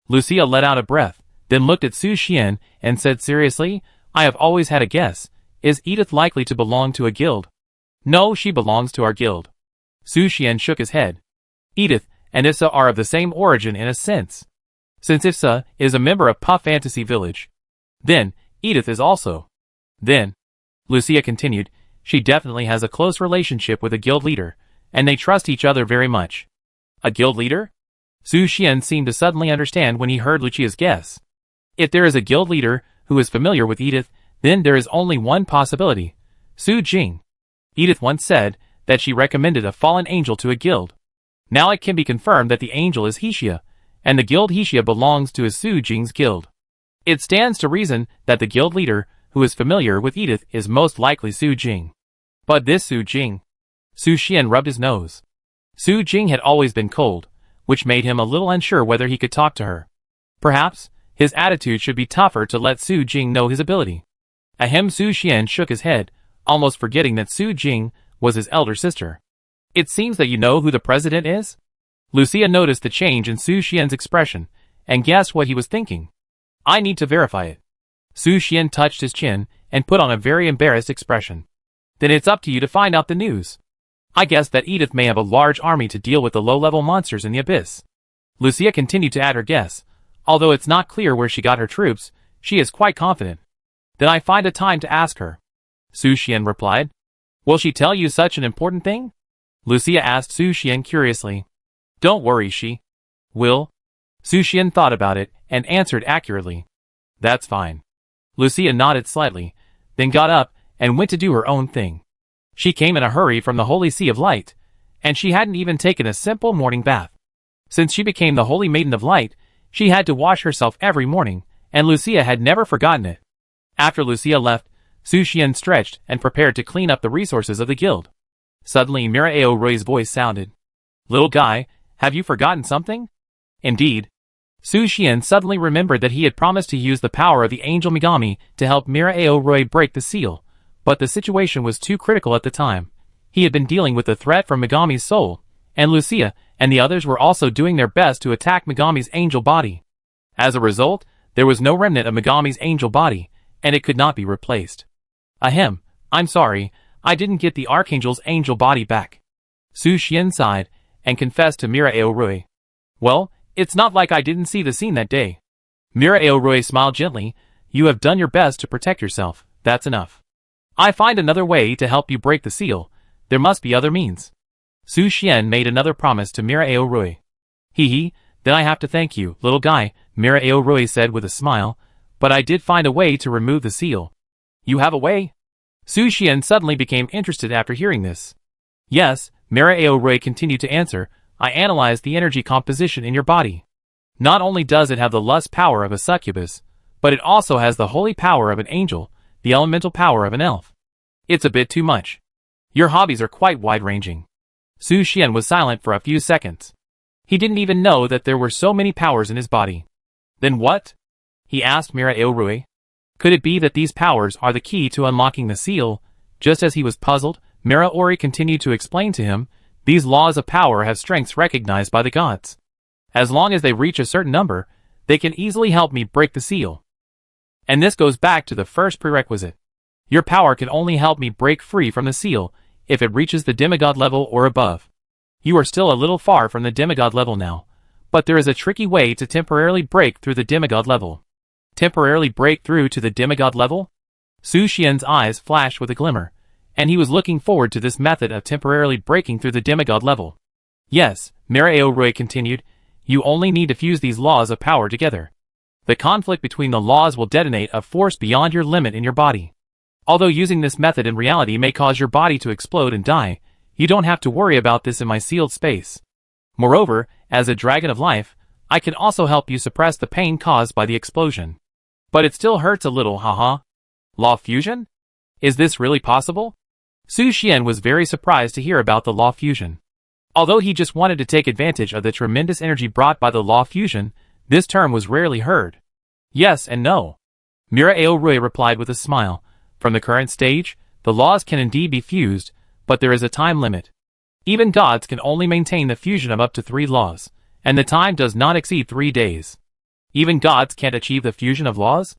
Lucia let out a breath, then looked at Su Xian and said seriously, I have always had a guess. Is Edith likely to belong to a guild? No, she belongs to our guild. Su Xian shook his head. Edith and Issa are of the same origin in a sense. Since Issa is a member of Puff Fantasy Village, then Edith is also. Then, Lucia continued, she definitely has a close relationship with a guild leader, and they trust each other very much. A guild leader? Su Xian seemed to suddenly understand when he heard Lucia's guess. If there is a guild leader who is familiar with Edith, then there is only one possibility. Su Jing. Edith once said that she recommended a fallen angel to a guild. Now it can be confirmed that the angel is Hixia, and the guild Hixia belongs to Su Jing's guild. It stands to reason that the guild leader who is familiar with Edith is most likely Su Jing. But this Su Jing. Su Xian rubbed his nose. Su Jing had always been cold, which made him a little unsure whether he could talk to her. Perhaps his attitude should be tougher to let Su Jing know his ability. Ahem. Su Xian shook his head, almost forgetting that Su Jing was his elder sister. It seems that you know who the president is? Lucia noticed the change in Su Xian's expression, and guessed what he was thinking. I need to verify it. Su Xian touched his chin, and put on a very embarrassed expression. Then it's up to you to find out the news. I guess that Edith may have a large army to deal with the low-level monsters in the abyss. Lucia continued to add her guess. Although it's not clear where she got her troops, she is quite confident. Then I find a time to ask her. Su Xian replied. Will she tell you such an important thing? Lucia asked Su Xian curiously. Don't worry, she will. Su Xian thought about it, and answered accurately. That's fine. Lucia nodded slightly, then got up, and went to do her own thing. She came in a hurry from the Holy Sea of Light, and she hadn't even taken a simple morning bath. Since she became the Holy Maiden of Light, she had to wash herself every morning, and Lucia had never forgotten it. After Lucia left, Su Xian stretched and prepared to clean up the resources of the guild. Suddenly Mirao Roi's voice sounded. Little guy, have you forgotten something? Indeed. Su Xian suddenly remembered that he had promised to use the power of the Angel Megami to help Mirao Roi break the seal, but the situation was too critical at the time. He had been dealing with the threat from Megami's soul, and Lucia and the others were also doing their best to attack Megami's angel body. As a result, there was no remnant of Megami's angel body, and it could not be replaced. Ahem, I'm sorry, I didn't get the Archangel's angel body back. Su Xian sighed, and confessed to Mirao Roi. Well, it's not like I didn't see the scene that day. Mirao Roi smiled gently. You have done your best to protect yourself, that's enough. I find another way to help you break the seal. There must be other means. Su Xian made another promise to Mirao Roi. Hee, then I have to thank you, little guy, Mirao Roi said with a smile, but I did find a way to remove the seal. You have a way? Su Xian suddenly became interested after hearing this. Yes, Mirao Roi continued to answer, I analyzed the energy composition in your body. Not only does it have the lust power of a succubus, but it also has the holy power of an angel, the elemental power of an elf. It's a bit too much. Your hobbies are quite wide-ranging. Su Xian was silent for a few seconds. He didn't even know that there were so many powers in his body. Then what? He asked Mirao Roi. Could it be that these powers are the key to unlocking the seal? Just as he was puzzled, Mirao continued to explain to him, these laws of power have strengths recognized by the gods. As long as they reach a certain number, they can easily help me break the seal. And this goes back to the first prerequisite. Your power can only help me break free from the seal if it reaches the demigod level or above. You are still a little far from the demigod level now, but there is a tricky way to temporarily break through the demigod level. Temporarily break through to the demigod level? Su Xian's eyes flashed with a glimmer, and he was looking forward to this method of temporarily breaking through the demigod level. Yes, Mirao Roi continued, you only need to fuse these laws of power together. The conflict between the laws will detonate a force beyond your limit in your body. Although using this method in reality may cause your body to explode and die, you don't have to worry about this in my sealed space. Moreover, as a dragon of life, I can also help you suppress the pain caused by the explosion. But it still hurts a little, haha. Law fusion? Is this really possible? Su Xian was very surprised to hear about the law fusion. Although he just wanted to take advantage of the tremendous energy brought by the law fusion, this term was rarely heard. Yes and no. Mira Aorui replied with a smile. From the current stage, the laws can indeed be fused, but there is a time limit. Even gods can only maintain the fusion of up to 3 laws, and the time does not exceed 3 days. Even gods can't achieve the fusion of laws?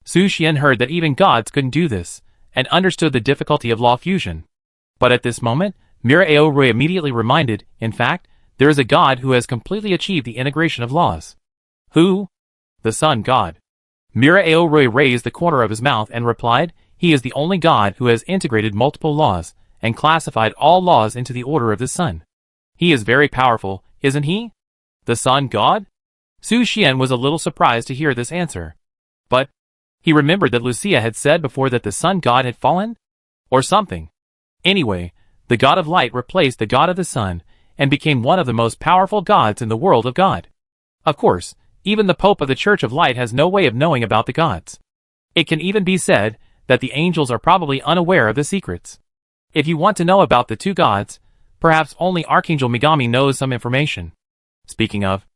Su Xian heard that even gods couldn't do this, and understood the difficulty of law fusion. But at this moment, Mira Aorui immediately reminded, in fact, there is a god who has completely achieved the integration of laws. Who? The sun god. Mira Aorui raised the corner of his mouth and replied, he is the only god who has integrated multiple laws, and classified all laws into the order of the sun. He is very powerful, isn't he? The sun god? Su Xian was a little surprised to hear this answer. But he remembered that Lucia had said before that the sun god had fallen? Or something. Anyway, the god of light replaced the god of the sun, and became one of the most powerful gods in the world of God. Of course, even the Pope of the Church of Light has no way of knowing about the gods. It can even be said that the angels are probably unaware of the secrets. If you want to know about the 2 gods, perhaps only Archangel Megami knows some information. Speaking of,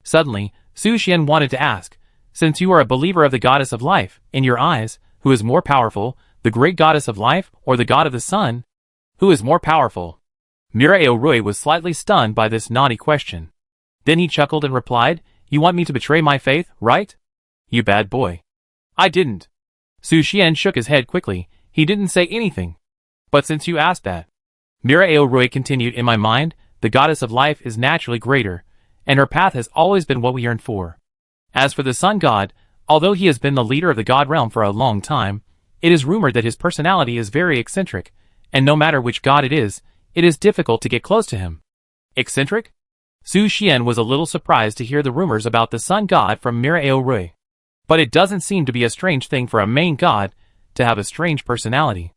suddenly, Su Xian wanted to ask, since you are a believer of the goddess of life, in your eyes, who is more powerful, the great goddess of life or the god of the sun? Who is more powerful? Mira Aorui was slightly stunned by this naughty question. Then he chuckled and replied, you want me to betray my faith, right? You bad boy. I didn't. Su Xian shook his head quickly. He didn't say anything. But since you asked that. Mira Aorui continued, in my mind, the goddess of life is naturally greater, and her path has always been what we yearn for. As for the sun god, although he has been the leader of the god realm for a long time, it is rumored that his personality is very eccentric, and no matter which god it is difficult to get close to him. Eccentric? Su Xian was a little surprised to hear the rumors about the sun god from Mira Aorui. But it doesn't seem to be a strange thing for a main god to have a strange personality.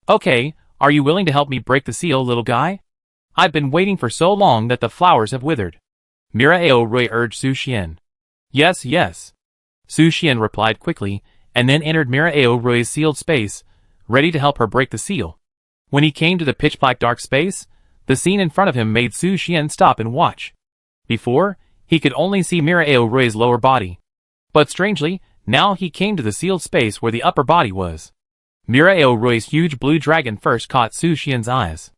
Okay, are you willing to help me break the seal, little guy? I've been waiting for so long that the flowers have withered. Mira Aorui urged Su Xian. Yes, yes. Su Xian replied quickly, and then entered Mira Aorui's sealed space, ready to help her break the seal. When he came to the pitch-black dark space, the scene in front of him made Su Xian stop and watch. Before, he could only see Mira Aorui's lower body. But strangely, now he came to the sealed space where the upper body was. Mira Aorui's huge blue dragon first caught Su Xian's eyes.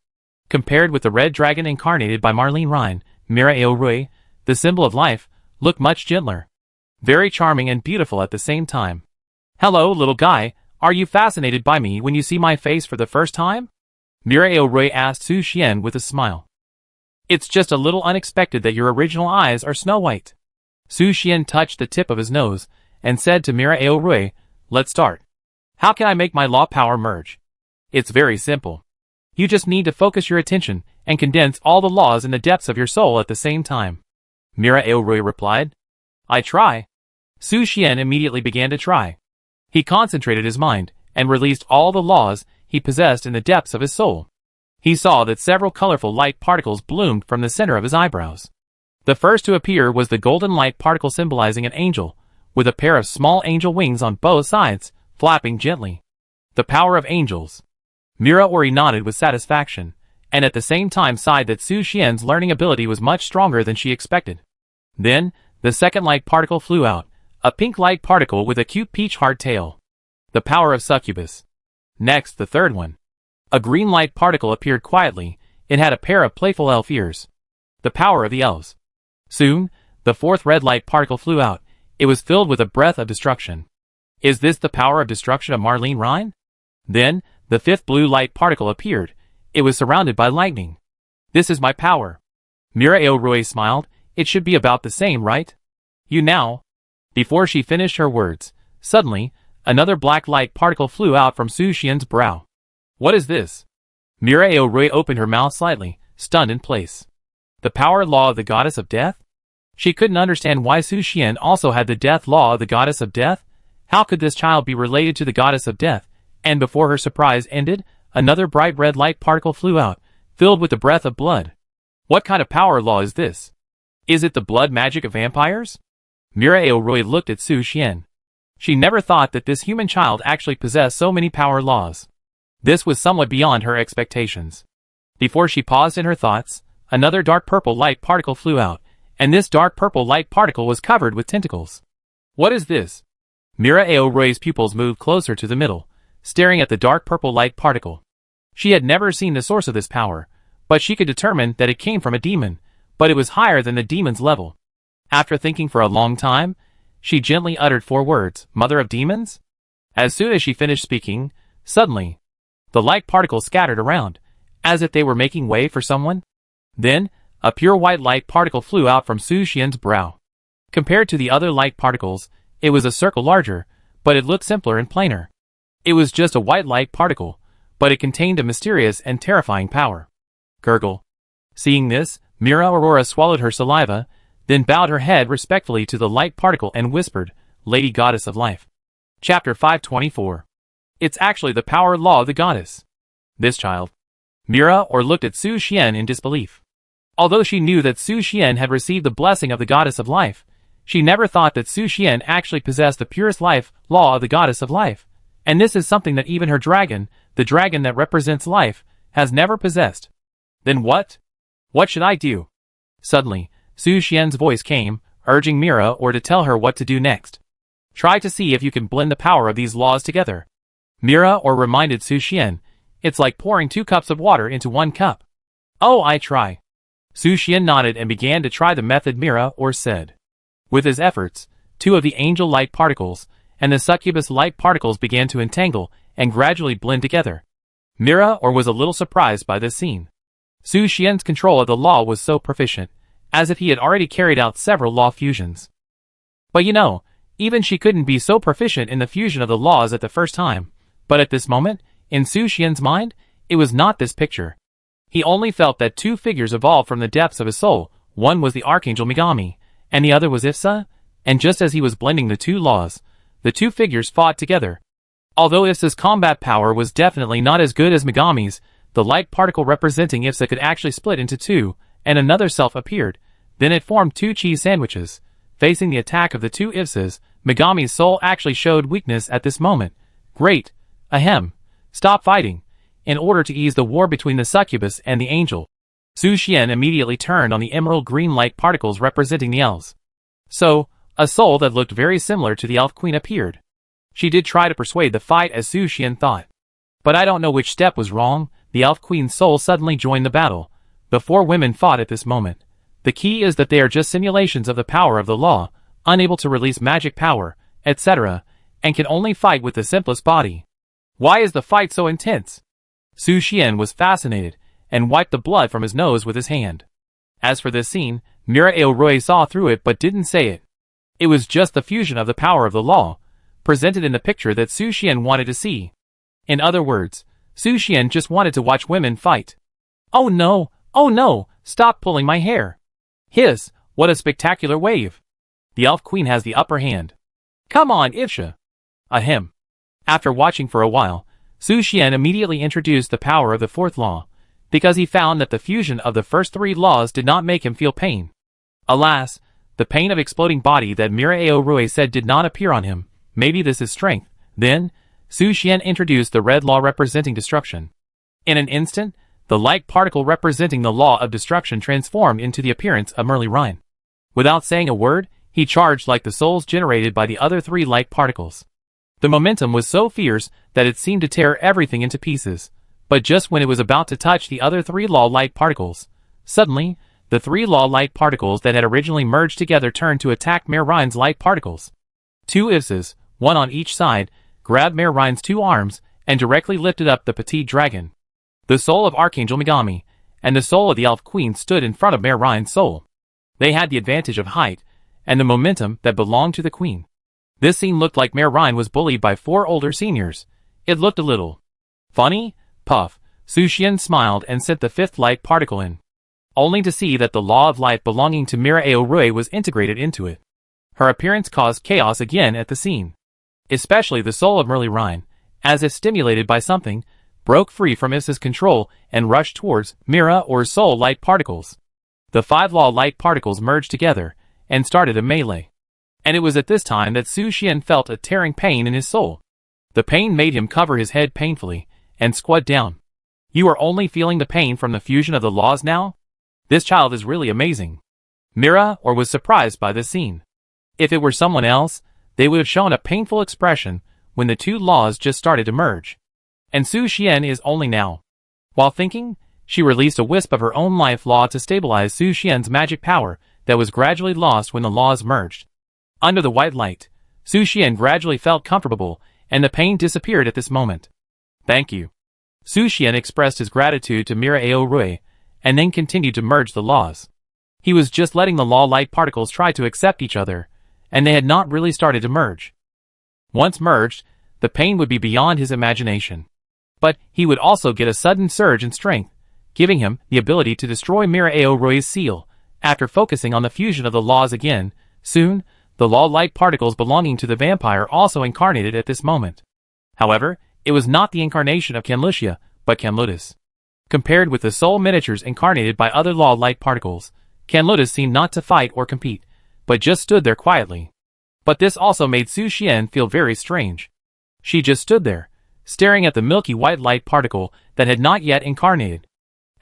Compared with the red dragon incarnated by Marlene Rhine, Mira Aorui, the symbol of life, looked much gentler. Very charming and beautiful at the same time. Hello, little guy, are you fascinated by me when you see my face for the first time? Mira Aorui asked Su Xian with a smile. It's just a little unexpected that your original eyes are snow white. Su Xian touched the tip of his nose, and said to Mira Aorui, let's start. How can I make my law power merge? It's very simple. You just need to focus your attention, and condense all the laws in the depths of your soul at the same time. Mira Aorui replied. I try. Su Xian immediately began to try. He concentrated his mind, and released all the laws he possessed in the depths of his soul. He saw that several colorful light particles bloomed from the center of his eyebrows. The first to appear was the golden light particle symbolizing an angel, with a pair of small angel wings on both sides, flapping gently. The power of angels. Mira Aorui nodded with satisfaction, and at the same time sighed that Su Xian's learning ability was much stronger than she expected. Then, the second light particle flew out, a pink light particle with a cute peach heart tail. The power of succubus. Next, the third one. A green light particle appeared quietly. It had a pair of playful elf ears. The power of the elves. Soon, the fourth red light particle flew out. It was filled with a breath of destruction. Is this the power of destruction of Marlene Rhine? Then, the fifth blue light particle appeared. It was surrounded by lightning. This is my power. Mira Aorui smiled. It should be about the same, right? You now. Before she finished her words, suddenly, another black light particle flew out from Su Xian's brow. What is this? Mira Aorui opened her mouth slightly, stunned in place. The power law of the goddess of death? She couldn't understand why Su Xian also had the death law of the goddess of death. How could this child be related to the goddess of death? And before her surprise ended, another bright red light particle flew out, filled with the breath of blood. What kind of power law is this? Is it the blood magic of vampires? Mira Aorui looked at Su Xian. She never thought that this human child actually possessed so many power laws. This was somewhat beyond her expectations. Before she paused in her thoughts, another dark purple light particle flew out, and this dark purple light particle was covered with tentacles. What is this? Mira Aorui's pupils moved closer to the middle, staring at the dark purple light particle. She had never seen the source of this power, but she could determine that it came from a demon, but it was higher than the demon's level. After thinking for a long time, she gently uttered 4 words, Mother of Demons? As soon as she finished speaking, suddenly, the light particles scattered around, as if they were making way for someone. Then, a pure white light particle flew out from Su Xian's brow. Compared to the other light particles, it was a circle larger, but it looked simpler and plainer. It was just a white light particle, but it contained a mysterious and terrifying power. Gurgle. Seeing this, Mira Aurora swallowed her saliva, then bowed her head respectfully to the light particle and whispered, Lady Goddess of Life. Chapter 524. It's actually the power law of the goddess. This child. Mira Aurora looked at Su Xian in disbelief. Although she knew that Su Xian had received the blessing of the goddess of life, she never thought that Su Xian actually possessed the purest life law of the goddess of life, and this is something that even her dragon, the dragon that represents life, has never possessed. Then what? What should I do? Suddenly, Su Xian's voice came, urging Mira Aurora to tell her what to do next. Try to see if you can blend the power of these laws together. Mira Aurora reminded Su Xian, it's like pouring 2 cups of water into 1 cup. Oh, I try. Su Xian nodded and began to try the method Mira Aurora said. With his efforts, 2 of the angel light particles and the succubus light particles began to entangle and gradually blend together. Mira Aurora was a little surprised by this scene. Su Xian's control of the law was so proficient, as if he had already carried out several law fusions. But you know, even she couldn't be so proficient in the fusion of the laws at the first time. But at this moment, in Su Xian's mind, it was not this picture. He only felt that 2 figures evolved from the depths of his soul. One was the Archangel Megami, and the other was Ifsa, and just as he was blending the 2 laws, the 2 figures fought together. Although Ifsa's combat power was definitely not as good as Megami's, the light particle representing Ifsa could actually split into 2, and another self appeared. Then it formed 2 cheese sandwiches. Facing the attack of the 2 Ifsas, Megami's soul actually showed weakness at this moment. Great. Ahem. Stop fighting. In order to ease the war between the succubus and the angel, Su Xian immediately turned on the emerald green light particles representing the elves. So, a soul that looked very similar to the elf queen appeared. She did try to persuade the fight as Su Xian thought. But I don't know which step was wrong. The elf queen's soul suddenly joined the battle. The 4 women fought at this moment. The key is that they are just simulations of the power of the law, unable to release magic power, etc., and can only fight with the simplest body. Why is the fight so intense? Su Xian was fascinated, and wiped the blood from his nose with his hand. As for this scene, Mira Aoroi saw through it but didn't say it. It was just the fusion of the power of the law, presented in the picture that Su Xian wanted to see. In other words, Su Xian just wanted to watch women fight. Oh no, stop pulling my hair. Hiss, what a spectacular wave. The elf queen has the upper hand. Come on, Ifsha. Ahem. After watching for a while, Su Xian immediately introduced the power of the 4th law, because he found that the fusion of the first 3 laws did not make him feel pain. Alas, the pain of exploding body that Mira Aoroi said did not appear on him. Maybe this is strength. Then, Su Xian introduced the red law representing destruction. In an instant, the light particle representing the law of destruction transformed into the appearance of Merli Ryan. Without saying a word, he charged like the souls generated by the other 3 light particles. The momentum was so fierce that it seemed to tear everything into pieces, but just when it was about to touch the other 3 law light particles, suddenly, the 3 law light particles that had originally merged together turned to attack Mer Ryan's light particles. 2 Ifsas, one on each side, grabbed Mer Ryan's 2 arms and directly lifted up the petite dragon. The soul of Archangel Megami and the soul of the elf queen stood in front of Mer Ryan's soul. They had the advantage of height and the momentum that belonged to the queen. This scene looked like Mer Ryan was bullied by 4 older seniors. It looked a little funny. Puff. Su Xian smiled and sent the 5th light particle in, only to see that the law of light belonging to Mira Aoroi was integrated into it. Her appearance caused chaos again at the scene. Especially the soul of Merli Ryan, as if stimulated by something, broke free from Ifsa's control and rushed towards Mira or soul light particles. The 5 law light particles merged together and started a melee. And it was at this time that Su Xian felt a tearing pain in his soul. The pain made him cover his head painfully, and squat down. You are only feeling the pain from the fusion of the laws now? This child is really amazing. Mira was surprised by this scene. If it were someone else, they would have shown a painful expression when the two laws just started to merge. And Su Xian is only now. While thinking, she released a wisp of her own life law to stabilize Su Xian's magic power that was gradually lost when the laws merged. Under the white light, Su Xian gradually felt comfortable, and the pain disappeared at this moment. Thank you. Su Xian expressed his gratitude to Mira Rui, and then continued to merge the laws. He was just letting the law light particles try to accept each other, and they had not really started to merge. Once merged, the pain would be beyond his imagination. But he would also get a sudden surge in strength, giving him the ability to destroy Mira Rui's seal. After focusing on the fusion of the laws again, soon, the law light particles belonging to the vampire also incarnated at this moment. However, it was not the incarnation of Canlucia, but Canlutus. Compared with the soul miniatures incarnated by other law light particles, Canlutus seemed not to fight or compete, but just stood there quietly. But this also made Su Xian feel very strange. She just stood there, staring at the milky white light particle that had not yet incarnated.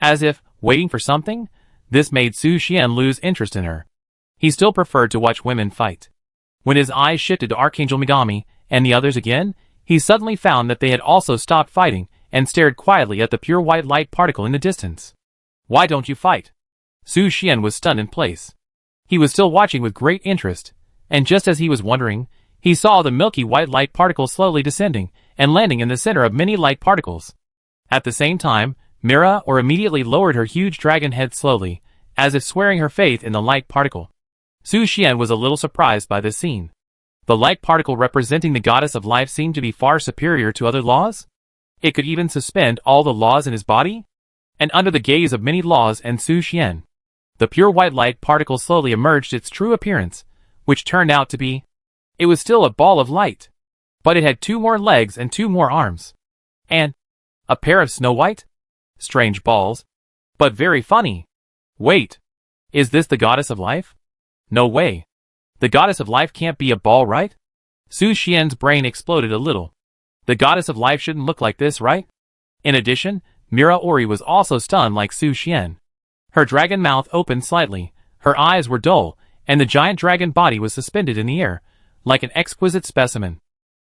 As if, waiting for something, this made Su Xian lose interest in her. He still preferred to watch women fight. When his eyes shifted to Archangel Megami and the others again, he suddenly found that they had also stopped fighting and stared quietly at the pure white light particle in the distance. Why don't you fight? Su Xian was stunned in place. He was still watching with great interest, and just as he was wondering, he saw the milky white light particle slowly descending and landing in the center of many light particles. At the same time, Mira immediately lowered her huge dragon head slowly, as if swearing her faith in the light particle. Su Xian was a little surprised by this scene. The light particle representing the goddess of life seemed to be far superior to other laws. It could even suspend all the laws in his body? And under the gaze of many laws and Su Xian, the pure white light particle slowly emerged its true appearance, which turned out to be... It was still a ball of light, but it had 2 more legs and 2 more arms. And a pair of snow white? Strange balls. But very funny. Wait. Is this the goddess of life? No way. The goddess of life can't be a ball, right? Su Xian's brain exploded a little. The goddess of life shouldn't look like this, right? In addition, Mira was also stunned like Su Xian. Her dragon mouth opened slightly, her eyes were dull, and the giant dragon body was suspended in the air, like an exquisite specimen.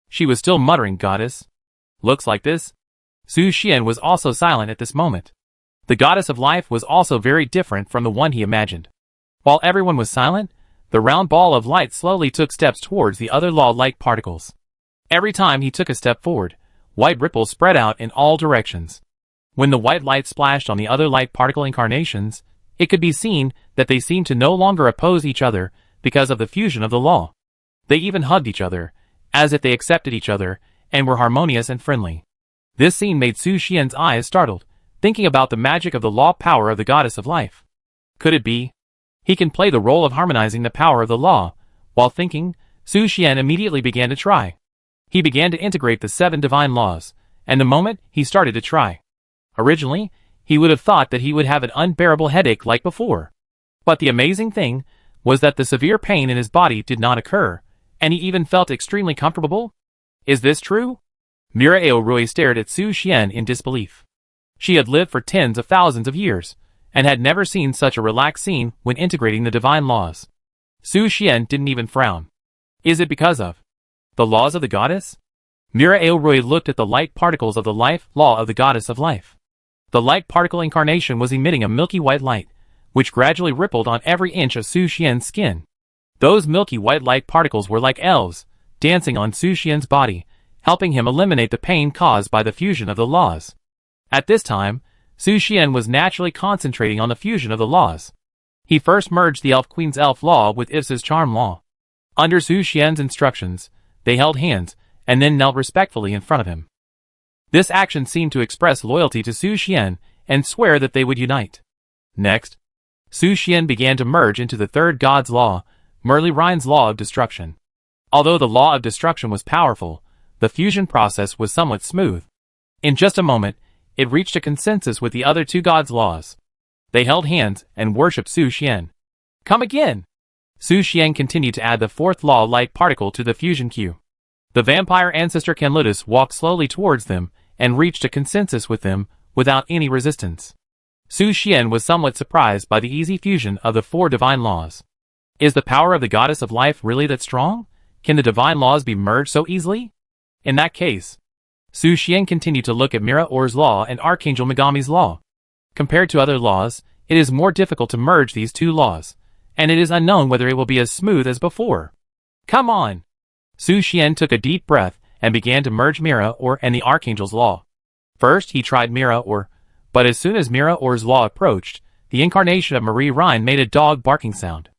She was still muttering, "Goddess? Looks like this?" Su Xian was also silent at this moment. The goddess of life was also very different from the one he imagined. While everyone was silent, the round ball of light slowly took steps towards the other law light particles. Every time he took a step forward, white ripples spread out in all directions. When the white light splashed on the other light particle incarnations, it could be seen that they seemed to no longer oppose each other because of the fusion of the law. They even hugged each other, as if they accepted each other, and were harmonious and friendly. This scene made Su Xian's eyes startled, thinking about the magic of the law power of the goddess of life. Could it be? He can play the role of harmonizing the power of the law. While thinking, Su Xian immediately began to try. He began to integrate the 7 divine laws, and the moment he started to try. Originally, he would have thought that he would have an unbearable headache like before. But the amazing thing was that the severe pain in his body did not occur, and he even felt extremely comfortable. Is this true? Mira Rui stared at Su Xian in disbelief. She had lived for tens of thousands of years, and had never seen such a relaxed scene when integrating the divine laws. Su Xian didn't even frown. Is it because of the laws of the goddess? Mira Rui looked at the light particles of the life law of the goddess of life. The light particle incarnation was emitting a milky white light, which gradually rippled on every inch of Su Xian's skin. Those milky white light particles were like elves, dancing on Su Xian's body, helping him eliminate the pain caused by the fusion of the laws. At this time, Su Xian was naturally concentrating on the fusion of the laws. He first merged the Elf Queen's elf law with Ivsa's charm law. Under Su Xian's instructions, they held hands, and then knelt respectfully in front of him. This action seemed to express loyalty to Su Xian, and swear that they would unite. Next, Su Xian began to merge into the third god's law, Merlin-Rhine's law of destruction. Although the law of destruction was powerful, the fusion process was somewhat smooth. In just a moment, it reached a consensus with the other 2 gods' laws. They held hands and worshipped Su Xian. Come again! Su Xian continued to add the 4th law light particle to the fusion queue. The vampire ancestor Canlutus walked slowly towards them, and reached a consensus with them without any resistance. Su Xian was somewhat surprised by the easy fusion of the 4 divine laws. Is the power of the goddess of life really that strong? Can the divine laws be merged so easily? In that case, Su Xian continued to look at Mira Or's law and Archangel Megami's law. Compared to other laws, it is more difficult to merge these 2 laws, and it is unknown whether it will be as smooth as before. Come on! Su Xian took a deep breath and began to merge Mira Or and the Archangel's law. First, he tried Mira Or, but as soon as Mira Or's law approached, the incarnation of Marie Rhine made a dog barking sound.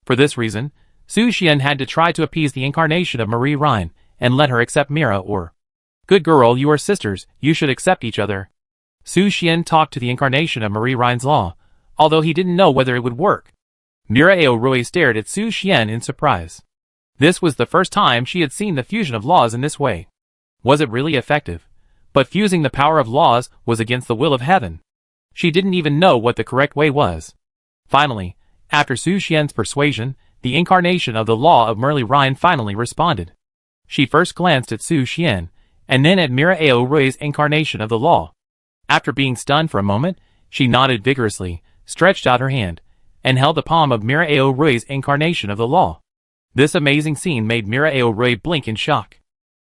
For this reason, Su Xian had to try to appease the incarnation of Marie Rhine and let her accept Mira Or. Good girl, you are sisters, you should accept each other. Su Xian talked to the incarnation of Marie Rhine's law, although he didn't know whether it would work. Mira Rui stared at Su Xian in surprise. This was the first time she had seen the fusion of laws in this way. Was it really effective? But fusing the power of laws was against the will of heaven. She didn't even know what the correct way was. Finally, after Su Xian's persuasion, the incarnation of the law of Marie Rhine finally responded. She first glanced at Su Xian, and then at Mira Rui's incarnation of the law. After being stunned for a moment, she nodded vigorously, stretched out her hand, and held the palm of Mira Rui's incarnation of the law. This amazing scene made Mira Rui blink in shock.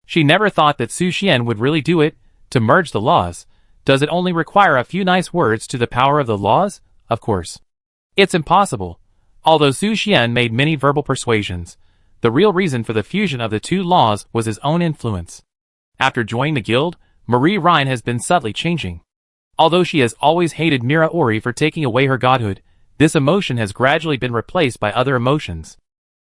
She never thought that Su Xian would really do it. To merge the laws, does it only require a few nice words to the power of the laws? Of course. It's impossible. Although Su Xian made many verbal persuasions, the real reason for the fusion of the 2 laws was his own influence. After joining the guild, Marie Rhine has been subtly changing. Although she has always hated Mira Ori for taking away her godhood, this emotion has gradually been replaced by other emotions.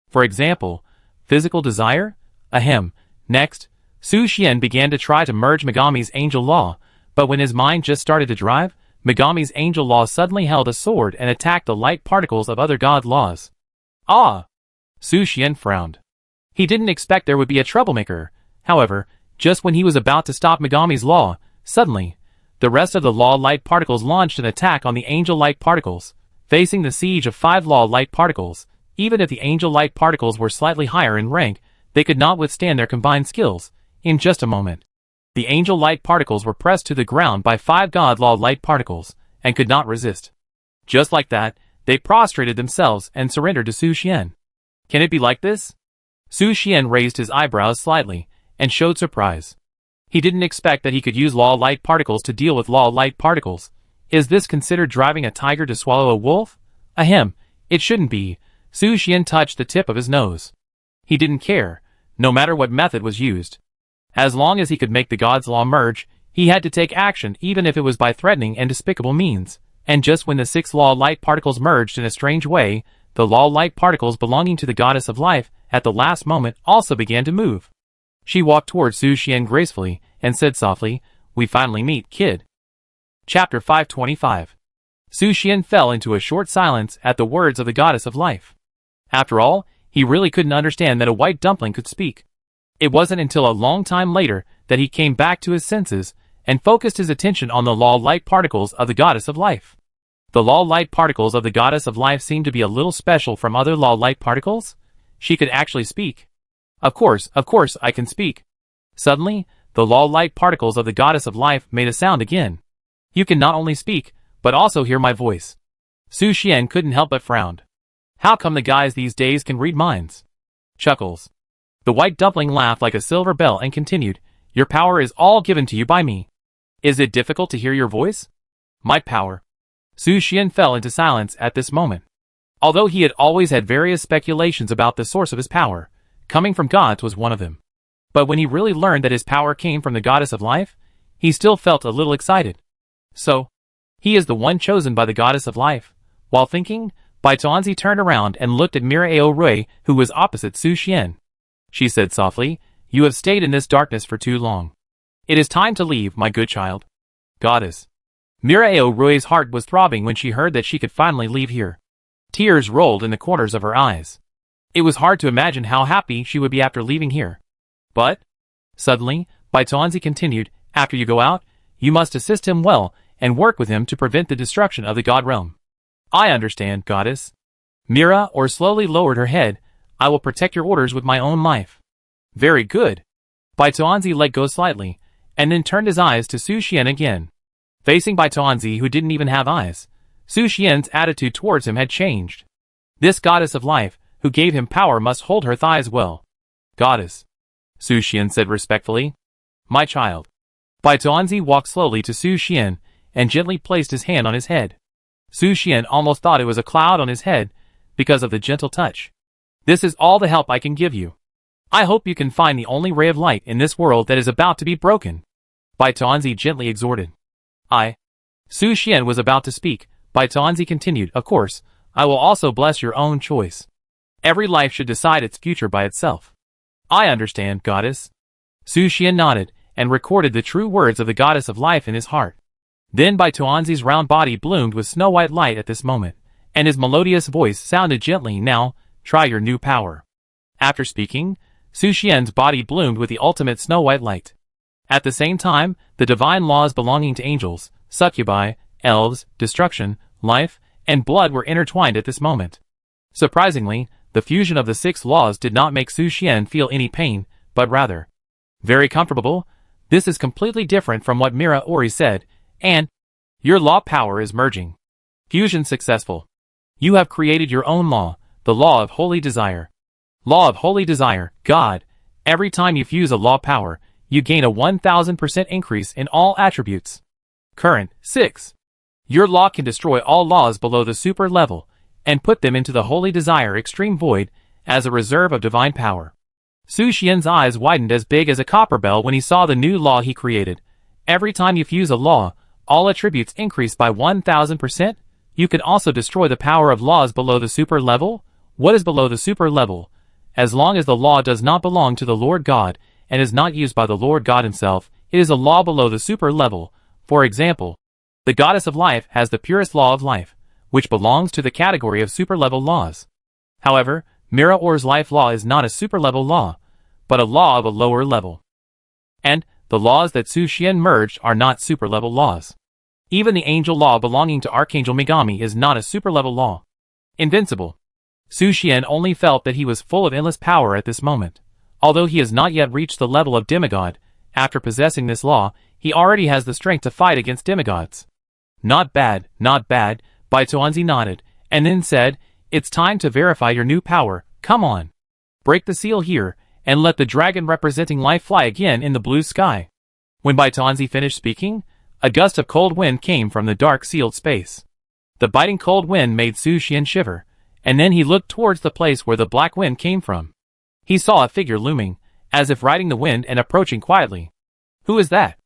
For example, physical desire? Ahem. Next, Su Xian began to try to merge Megami's angel law, but when his mind just started to drive, Megami's angel law suddenly held a sword and attacked the light particles of other god laws. Ah! Su Xian frowned. He didn't expect there would be a troublemaker. However, just when he was about to stop Megami's law, suddenly, the rest of the law light particles launched an attack on the angel light particles. Facing the siege of 5 law light particles, even if the angel light particles were slightly higher in rank, they could not withstand their combined skills. In just a moment, the angel light particles were pressed to the ground by 5 god law light particles, and could not resist. Just like that, they prostrated themselves and surrendered to Su Xian. Can it be like this? Su Xian raised his eyebrows slightly, and showed surprise. He didn't expect that he could use law light particles to deal with law light particles. Is this considered driving a tiger to swallow a wolf? Ahem, it shouldn't be. Su Xian touched the tip of his nose. He didn't care, no matter what method was used. As long as he could make the god's law merge, he had to take action even if it was by threatening and despicable means. And just when the 6 law light particles merged in a strange way, the law light particles belonging to the goddess of life, at the last moment, also began to move. She walked toward Su Xian gracefully, and said softly, "We finally meet, kid." Chapter 525. Su Xian fell into a short silence at the words of the goddess of life. After all, he really couldn't understand that a white dumpling could speak. It wasn't until a long time later that he came back to his senses and focused his attention on the law light particles of the goddess of life. The law light particles of the goddess of life seemed to be a little special from other law light particles. She could actually speak. Of course, I can speak. Suddenly, the law light particles of the goddess of life made a sound again. You can not only speak, but also hear my voice. Su Xian couldn't help but frown. How come the guys these days can read minds? Chuckles. The white dumpling laughed like a silver bell and continued, "Your power is all given to you by me. Is it difficult to hear your voice?" My power. Su Xian fell into silence at this moment. Although he had always had various speculations about the source of his power, coming from gods was one of them. But when he really learned that his power came from the goddess of life, he still felt a little excited. So, he is the one chosen by the goddess of life. While thinking, Baituanzi turned around and looked at Mira Rui, who was opposite Su Xian. She said softly, "You have stayed in this darkness for too long. It is time to leave, my good child." Goddess. Mira Rui's heart was throbbing when she heard that she could finally leave here. Tears rolled in the corners of her eyes. It was hard to imagine how happy she would be after leaving here. But, suddenly, Baituanzi continued, "After you go out, you must assist him well and work with him to prevent the destruction of the god realm." "I understand, goddess." Mira slowly lowered her head. "I will protect your orders with my own life." "Very good." Baituanzi let go slightly, and then turned his eyes to Su Xian again. Facing Bai Tuanzi, who didn't even have eyes, Su Xian's attitude towards him had changed. This goddess of life, who gave him power, must hold her thighs well. Goddess, Su Xian said respectfully. My child. Bai Tuanzi walked slowly to Su Xian and gently placed his hand on his head. Su Xian almost thought it was a cloud on his head because of the gentle touch. This is all the help I can give you. I hope you can find the only ray of light in this world that is about to be broken. Bai Tuanzi gently exhorted. Su Xian was about to speak. Bai Tuanzi continued, of course, I will also bless your own choice. Every life should decide its future by itself. I understand, goddess. Su Xian nodded and recorded the true words of the goddess of life in his heart. Then Bai Tuanzi's round body bloomed with snow-white light at this moment, and his melodious voice sounded gently, now, try your new power. After speaking, Su Xian's body bloomed with the ultimate snow-white light. At the same time, the divine laws belonging to angels, succubi, elves, destruction, life, and blood were intertwined at this moment. Surprisingly, the fusion of the 6 laws did not make Su Xian feel any pain, but rather very comfortable. This is completely different from what Mira Ori said, and your law power is merging. Fusion successful. You have created your own law, the law of holy desire. Law of holy desire, God. Every time you fuse a law power, you gain a 1000% increase in all attributes. Current, 6. Your law can destroy all laws below the super level, and put them into the holy desire extreme void, as a reserve of divine power. Su Xian's eyes widened as big as a copper bell when he saw the new law he created. Every time you fuse a law, all attributes increase by 1000%. You can also destroy the power of laws below the super level. What is below the super level? As long as the law does not belong to the Lord God, and is not used by the Lord God himself, it is a law below the super level. For example, the goddess of life has the purest law of life, which belongs to the category of super-level laws. However, Mira Or's life law is not a super-level law, but a law of a lower level. And the laws that Su Xian merged are not super-level laws. Even the angel law belonging to Archangel Megami is not a super-level law. Invincible. Su Xian only felt that he was full of endless power at this moment. Although he has not yet reached the level of demigod, after possessing this law, he already has the strength to fight against demigods. Not bad, not bad, Bai Tuanzi nodded, and then said, it's time to verify your new power, come on. Break the seal here, and let the dragon representing life fly again in the blue sky. When Bai Tuanzi finished speaking, a gust of cold wind came from the dark sealed space. The biting cold wind made Su Xian shiver, and then he looked towards the place where the black wind came from. He saw a figure looming, as if riding the wind and approaching quietly. Who is that?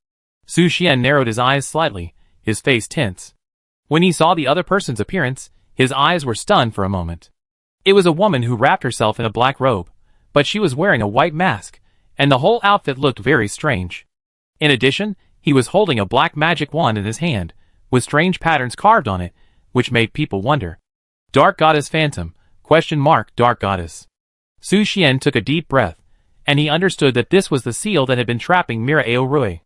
Su Xian narrowed his eyes slightly, his face tense. When he saw the other person's appearance, his eyes were stunned for a moment. It was a woman who wrapped herself in a black robe, but she was wearing a white mask, and the whole outfit looked very strange. In addition, he was holding a black magic wand in his hand, with strange patterns carved on it, which made people wonder. Dark Goddess Phantom, ? Dark Goddess. Su Xian took a deep breath, and he understood that this was the seal that had been trapping Mira Aorui.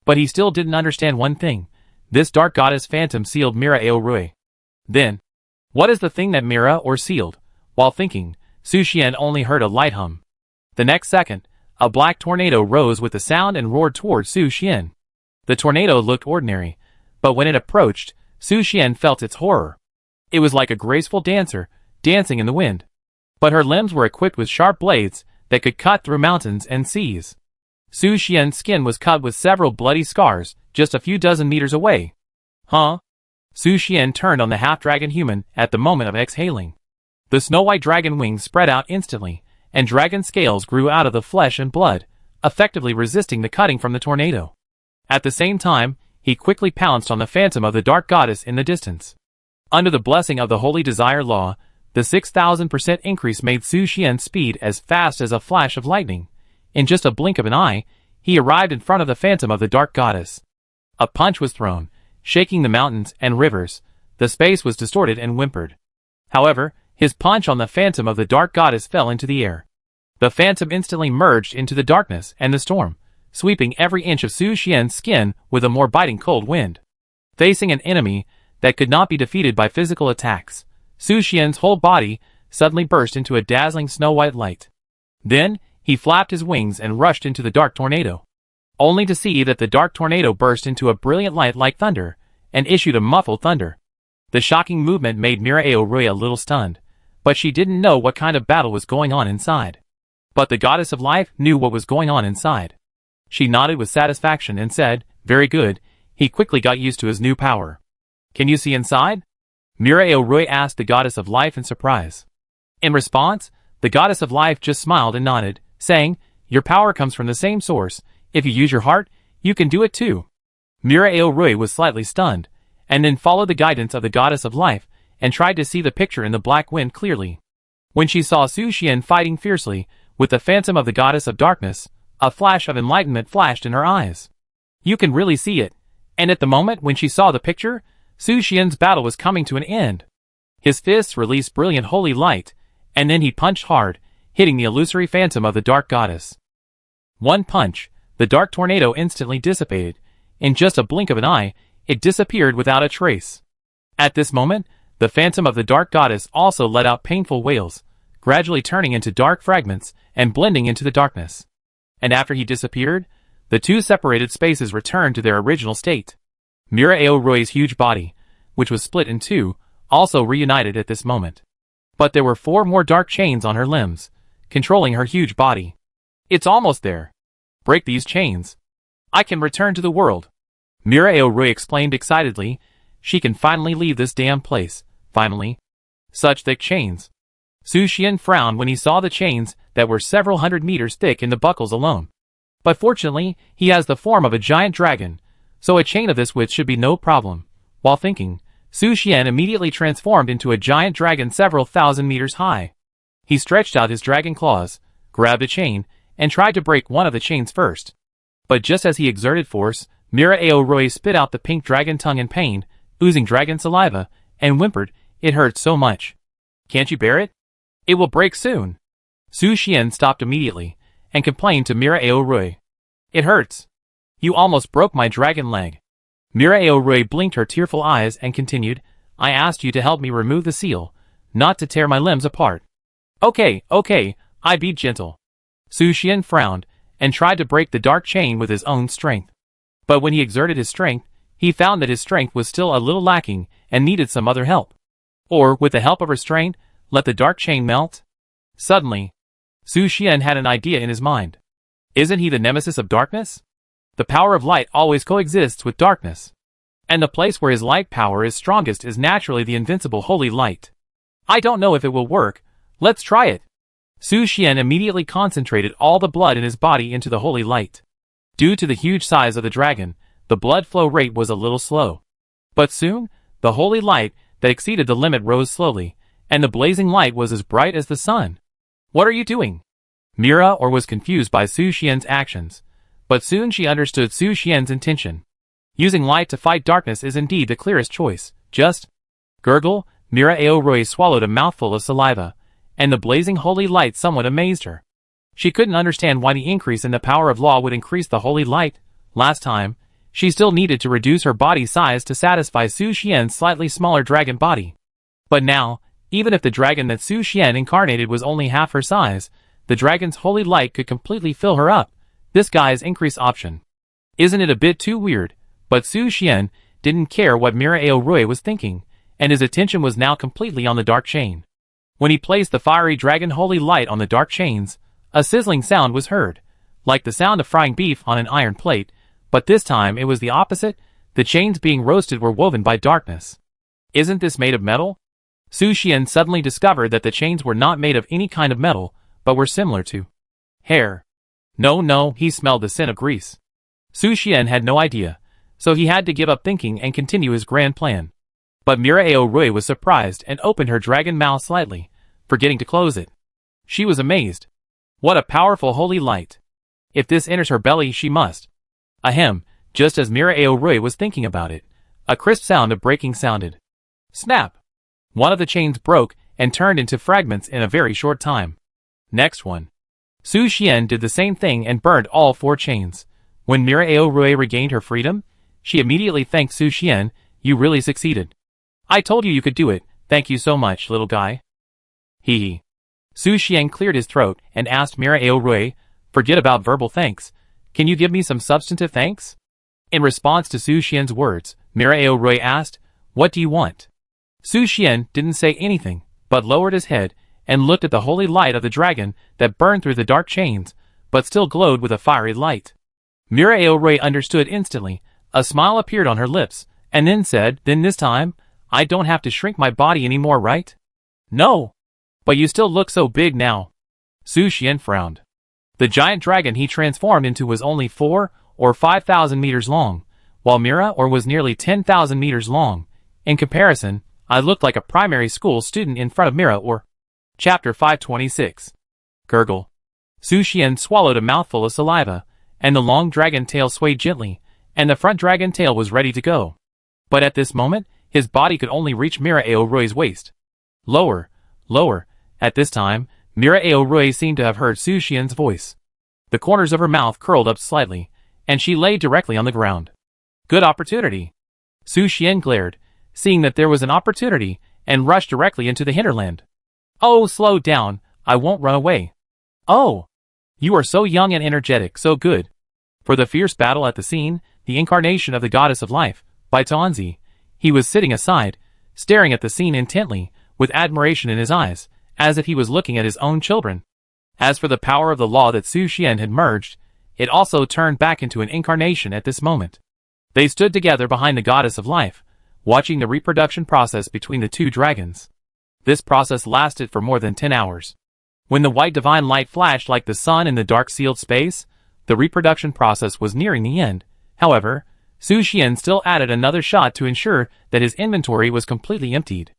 But he still didn't understand one thing. This Dark Goddess Phantom sealed Mira Aorui. Then, what is the thing that Mira or sealed? While thinking, Su Xian only heard a light hum. The next second, a black tornado rose with a sound and roared toward Su Xian. The tornado looked ordinary, but when it approached, Su Xian felt its horror. It was like a graceful dancer, dancing in the wind. But her limbs were equipped with sharp blades that could cut through mountains and seas. Su Xian's skin was cut with several bloody scars, just a few dozen meters away. Huh? Su Xian turned on the half-dragon human at the moment of exhaling. The snow-white dragon wings spread out instantly, and dragon scales grew out of the flesh and blood, effectively resisting the cutting from the tornado. At the same time, he quickly pounced on the phantom of the dark goddess in the distance. Under the blessing of the holy desire law, the 6,000% increase made Su Xian's speed as fast as a flash of lightning. In just a blink of an eye, he arrived in front of the phantom of the dark goddess. A punch was thrown, shaking the mountains and rivers. The space was distorted and whimpered. However, his punch on the phantom of the dark goddess fell into the air. The phantom instantly merged into the darkness and the storm, sweeping every inch of Su Xian's skin with a more biting cold wind. Facing an enemy that could not be defeated by physical attacks, Su Xian's whole body suddenly burst into a dazzling snow-white light. Then, he flapped his wings and rushed into the dark tornado. only to see that the dark tornado burst into a brilliant light like thunder, and issued a muffled thunder. The shocking movement made Mira Aorui a little stunned, but she didn't know what kind of battle was going on inside. But the goddess of life knew what was going on inside. She nodded with satisfaction and said, "Very good." He quickly got used to his new power. "Can you see inside?" Mira Aorui asked the goddess of life in surprise. In response, the goddess of life just smiled and nodded, saying, "Your power comes from the same source. If you use your heart, you can do it too." Mira Aorui was slightly stunned, and then followed the guidance of the goddess of life, and tried to see the picture in the black wind clearly. When she saw Su Xian fighting fiercely with the phantom of the goddess of darkness, a flash of enlightenment flashed in her eyes. You can really see it, and at the moment when she saw the picture, Su Xian's battle was coming to an end. His fists released brilliant holy light, and then he punched hard, hitting the illusory phantom of the dark goddess. One punch, the dark tornado instantly dissipated. In just a blink of an eye, it disappeared without a trace. At this moment, the phantom of the dark goddess also let out painful wails, gradually turning into dark fragments and blending into the darkness. And after he disappeared, the two separated spaces returned to their original state. Mira Aorui's huge body, which was split in two, also reunited at this moment. But there were 4 more dark chains on her limbs, controlling her huge body. "It's almost there. Break these chains. I can return to the world." Mira Aorui exclaimed excitedly. She can finally leave this damn place, finally. Such thick chains. Su Xian frowned when he saw the chains that were several hundred meters thick in the buckles alone. But fortunately, he has the form of a giant dragon, so a chain of this width should be no problem. While thinking, Su Xian immediately transformed into a giant dragon several thousand meters high. He stretched out his dragon claws, grabbed a chain, and tried to break one of the chains first. But just as he exerted force, Mira Aorui spit out the pink dragon tongue in pain, oozing dragon saliva, and whimpered, "It hurts so much. Can't you bear it? It will break soon." Su Xian stopped immediately, and complained to Mira Aorui. "It hurts. You almost broke my dragon leg." Mira Aorui blinked her tearful eyes and continued, "I asked you to help me remove the seal, not to tear my limbs apart." Okay, I be gentle." Su Xian frowned, and tried to break the dark chain with his own strength. But when he exerted his strength, he found that his strength was still a little lacking and needed some other help. Or, with the help of restraint, let the dark chain melt? Suddenly, Su Xian had an idea in his mind. Isn't he the nemesis of darkness? The power of light always coexists with darkness. And the place where his light power is strongest is naturally the invincible holy light. I don't know if it will work. Let's try it. Su Xian immediately concentrated all the blood in his body into the holy light. Due to the huge size of the dragon, the blood flow rate was a little slow. But soon, the holy light that exceeded the limit rose slowly, and the blazing light was as bright as the sun. "What are you doing?" Mira was confused by Su Xian's actions, but soon she understood Su Xian's intention. Using light to fight darkness is indeed the clearest choice. Just gurgle. Mira Aorui swallowed a mouthful of saliva, and the blazing holy light somewhat amazed her. She couldn't understand why the increase in the power of law would increase the holy light. Last time, she still needed to reduce her body size to satisfy Su Xian's slightly smaller dragon body. But now, even if the dragon that Su Xian incarnated was only half her size, the dragon's holy light could completely fill her up. This guy's increase option. Isn't it a bit too weird? But Su Xian didn't care what Mira Aorui was thinking, and his attention was now completely on the dark chain. When he placed the fiery dragon holy light on the dark chains, a sizzling sound was heard, like the sound of frying beef on an iron plate, but this time it was the opposite. The chains being roasted were woven by darkness. Isn't this made of metal? Su Xian suddenly discovered that the chains were not made of any kind of metal, but were similar to hair. No, he smelled the scent of grease. Su Xian had no idea, so he had to give up thinking and continue his grand plan. But Mira Aorui was surprised and opened her dragon mouth slightly, forgetting to close it. She was amazed. What a powerful holy light. If this enters her belly, she must. Ahem, just as Mira Aorui was thinking about it, a crisp sound of breaking sounded. Snap! One of the chains broke and turned into fragments in a very short time. Next one. Su Xian did the same thing and burned all 4 chains. When Mira Aorui regained her freedom, she immediately thanked Su Xian. You really succeeded. I told you could do it. Thank you so much, little guy. Hee. Su Xian cleared his throat and asked Mira Aorui, forget about verbal thanks. Can you give me some substantive thanks? In response to Su Xian's words, Mira Aoroi asked, What do you want? Su Xian didn't say anything, but lowered his head and looked at the holy light of the dragon that burned through the dark chains, but still glowed with a fiery light. Mira Aoroi understood instantly. A smile appeared on her lips, and then said, Then this time, I don't have to shrink my body anymore, right? No. But you still look so big now. Su Xian frowned. The giant dragon he transformed into was only 4 or 5,000 meters long, while Mira was nearly 10,000 meters long. In comparison, I looked like a primary school student in front of Mira. Chapter 526. Gurgle. Su Xian swallowed a mouthful of saliva, and the long dragon tail swayed gently, and the front dragon tail was ready to go. But at this moment, his body could only reach Mira Aoroi's waist. Lower, lower. At this time, Mira Aoroi seemed to have heard Su Xian's voice. The corners of her mouth curled up slightly, and she lay directly on the ground. Good opportunity. Su Xian glared, seeing that there was an opportunity, and rushed directly into the hinterland. Oh, slow down, I won't run away. Oh, you are so young and energetic, so good. For the fierce battle at the scene, the incarnation of the goddess of life, by Taozi, he was sitting aside, staring at the scene intently, with admiration in his eyes, as if he was looking at his own children. As for the power of the law that Su Xian had merged, it also turned back into an incarnation at this moment. They stood together behind the goddess of life, watching the reproduction process between the two dragons. This process lasted for more than 10 hours. When the white divine light flashed like the sun in the dark sealed space, the reproduction process was nearing the end. However, Su Xian still added another shot to ensure that his inventory was completely emptied.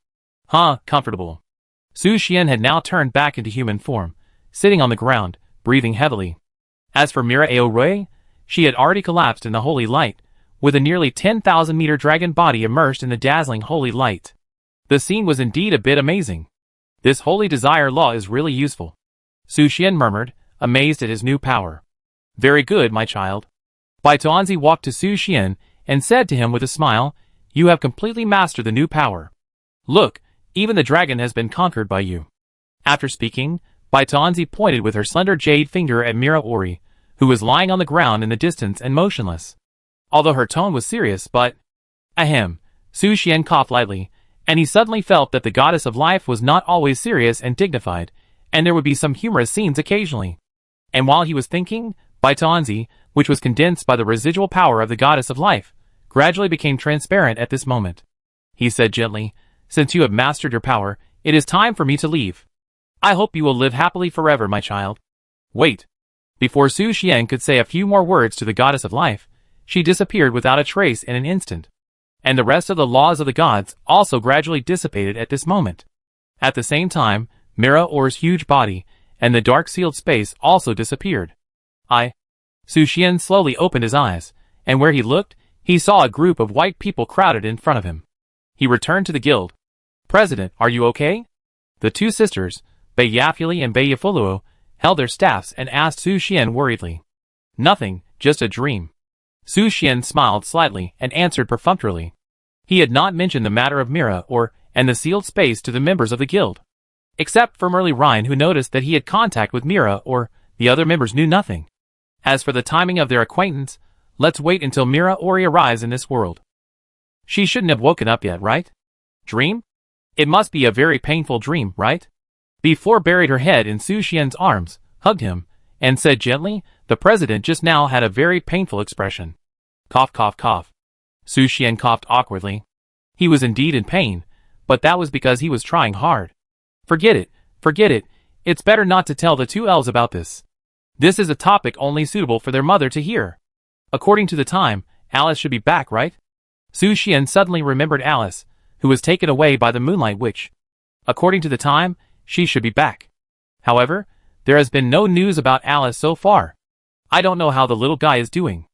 Comfortable. Su Xian had now turned back into human form, sitting on the ground, breathing heavily. As for Mira Aoroi, she had already collapsed in the holy light, with a nearly 10,000-meter dragon body immersed in the dazzling holy light. The scene was indeed a bit amazing. This holy desire law is really useful. Su Xian murmured, amazed at his new power. Very good, my child. Bai Tuanzi walked to Su Xian and said to him with a smile, You have completely mastered the new power. Look, even the dragon has been conquered by you. After speaking, Bai Tuanzi pointed with her slender jade finger at Mira Ori, who was lying on the ground in the distance and motionless. Although her tone was serious, but... Ahem. Su Xian coughed lightly, and he suddenly felt that the goddess of life was not always serious and dignified, and there would be some humorous scenes occasionally. And while he was thinking, Bai Tuanzi, which was condensed by the residual power of the goddess of life, gradually became transparent at this moment. He said gently, Since you have mastered your power, it is time for me to leave. I hope you will live happily forever, my child. Wait. Before Su Xian could say a few more words to the goddess of life, she disappeared without a trace in an instant. And the rest of the laws of the gods also gradually dissipated at this moment. At the same time, Mira Or's huge body and the dark sealed space also disappeared. Su Xian slowly opened his eyes, and where he looked, he saw a group of white people crowded in front of him. He returned to the guild. President, are you okay? The two sisters, Bei Yafuli and Bei Yafuluo, held their staffs and asked Su Xian worriedly. Nothing, just a dream. Su Xian smiled slightly and answered perfunctorily. He had not mentioned the matter of Mira and the sealed space to the members of the guild. Except for Merli Rhine, who noticed that he had contact with Mira, the other members knew nothing. As for the timing of their acquaintance, let's wait until Mira Ori arrives in this world. She shouldn't have woken up yet, right? Dream? It must be a very painful dream, right? Be4 buried her head in Su Xian's arms, hugged him, and said gently, The president just now had a very painful expression. Cough, cough, cough. Su Xian coughed awkwardly. He was indeed in pain, but that was because he was trying hard. Forget it, it's better not to tell the two elves about this. This is a topic only suitable for their mother to hear. According to the time, Alice should be back, right? Su Xian suddenly remembered Alice, who was taken away by the Moonlight Witch. According to the time, she should be back. However, there has been no news about Alice so far. I don't know how the little guy is doing.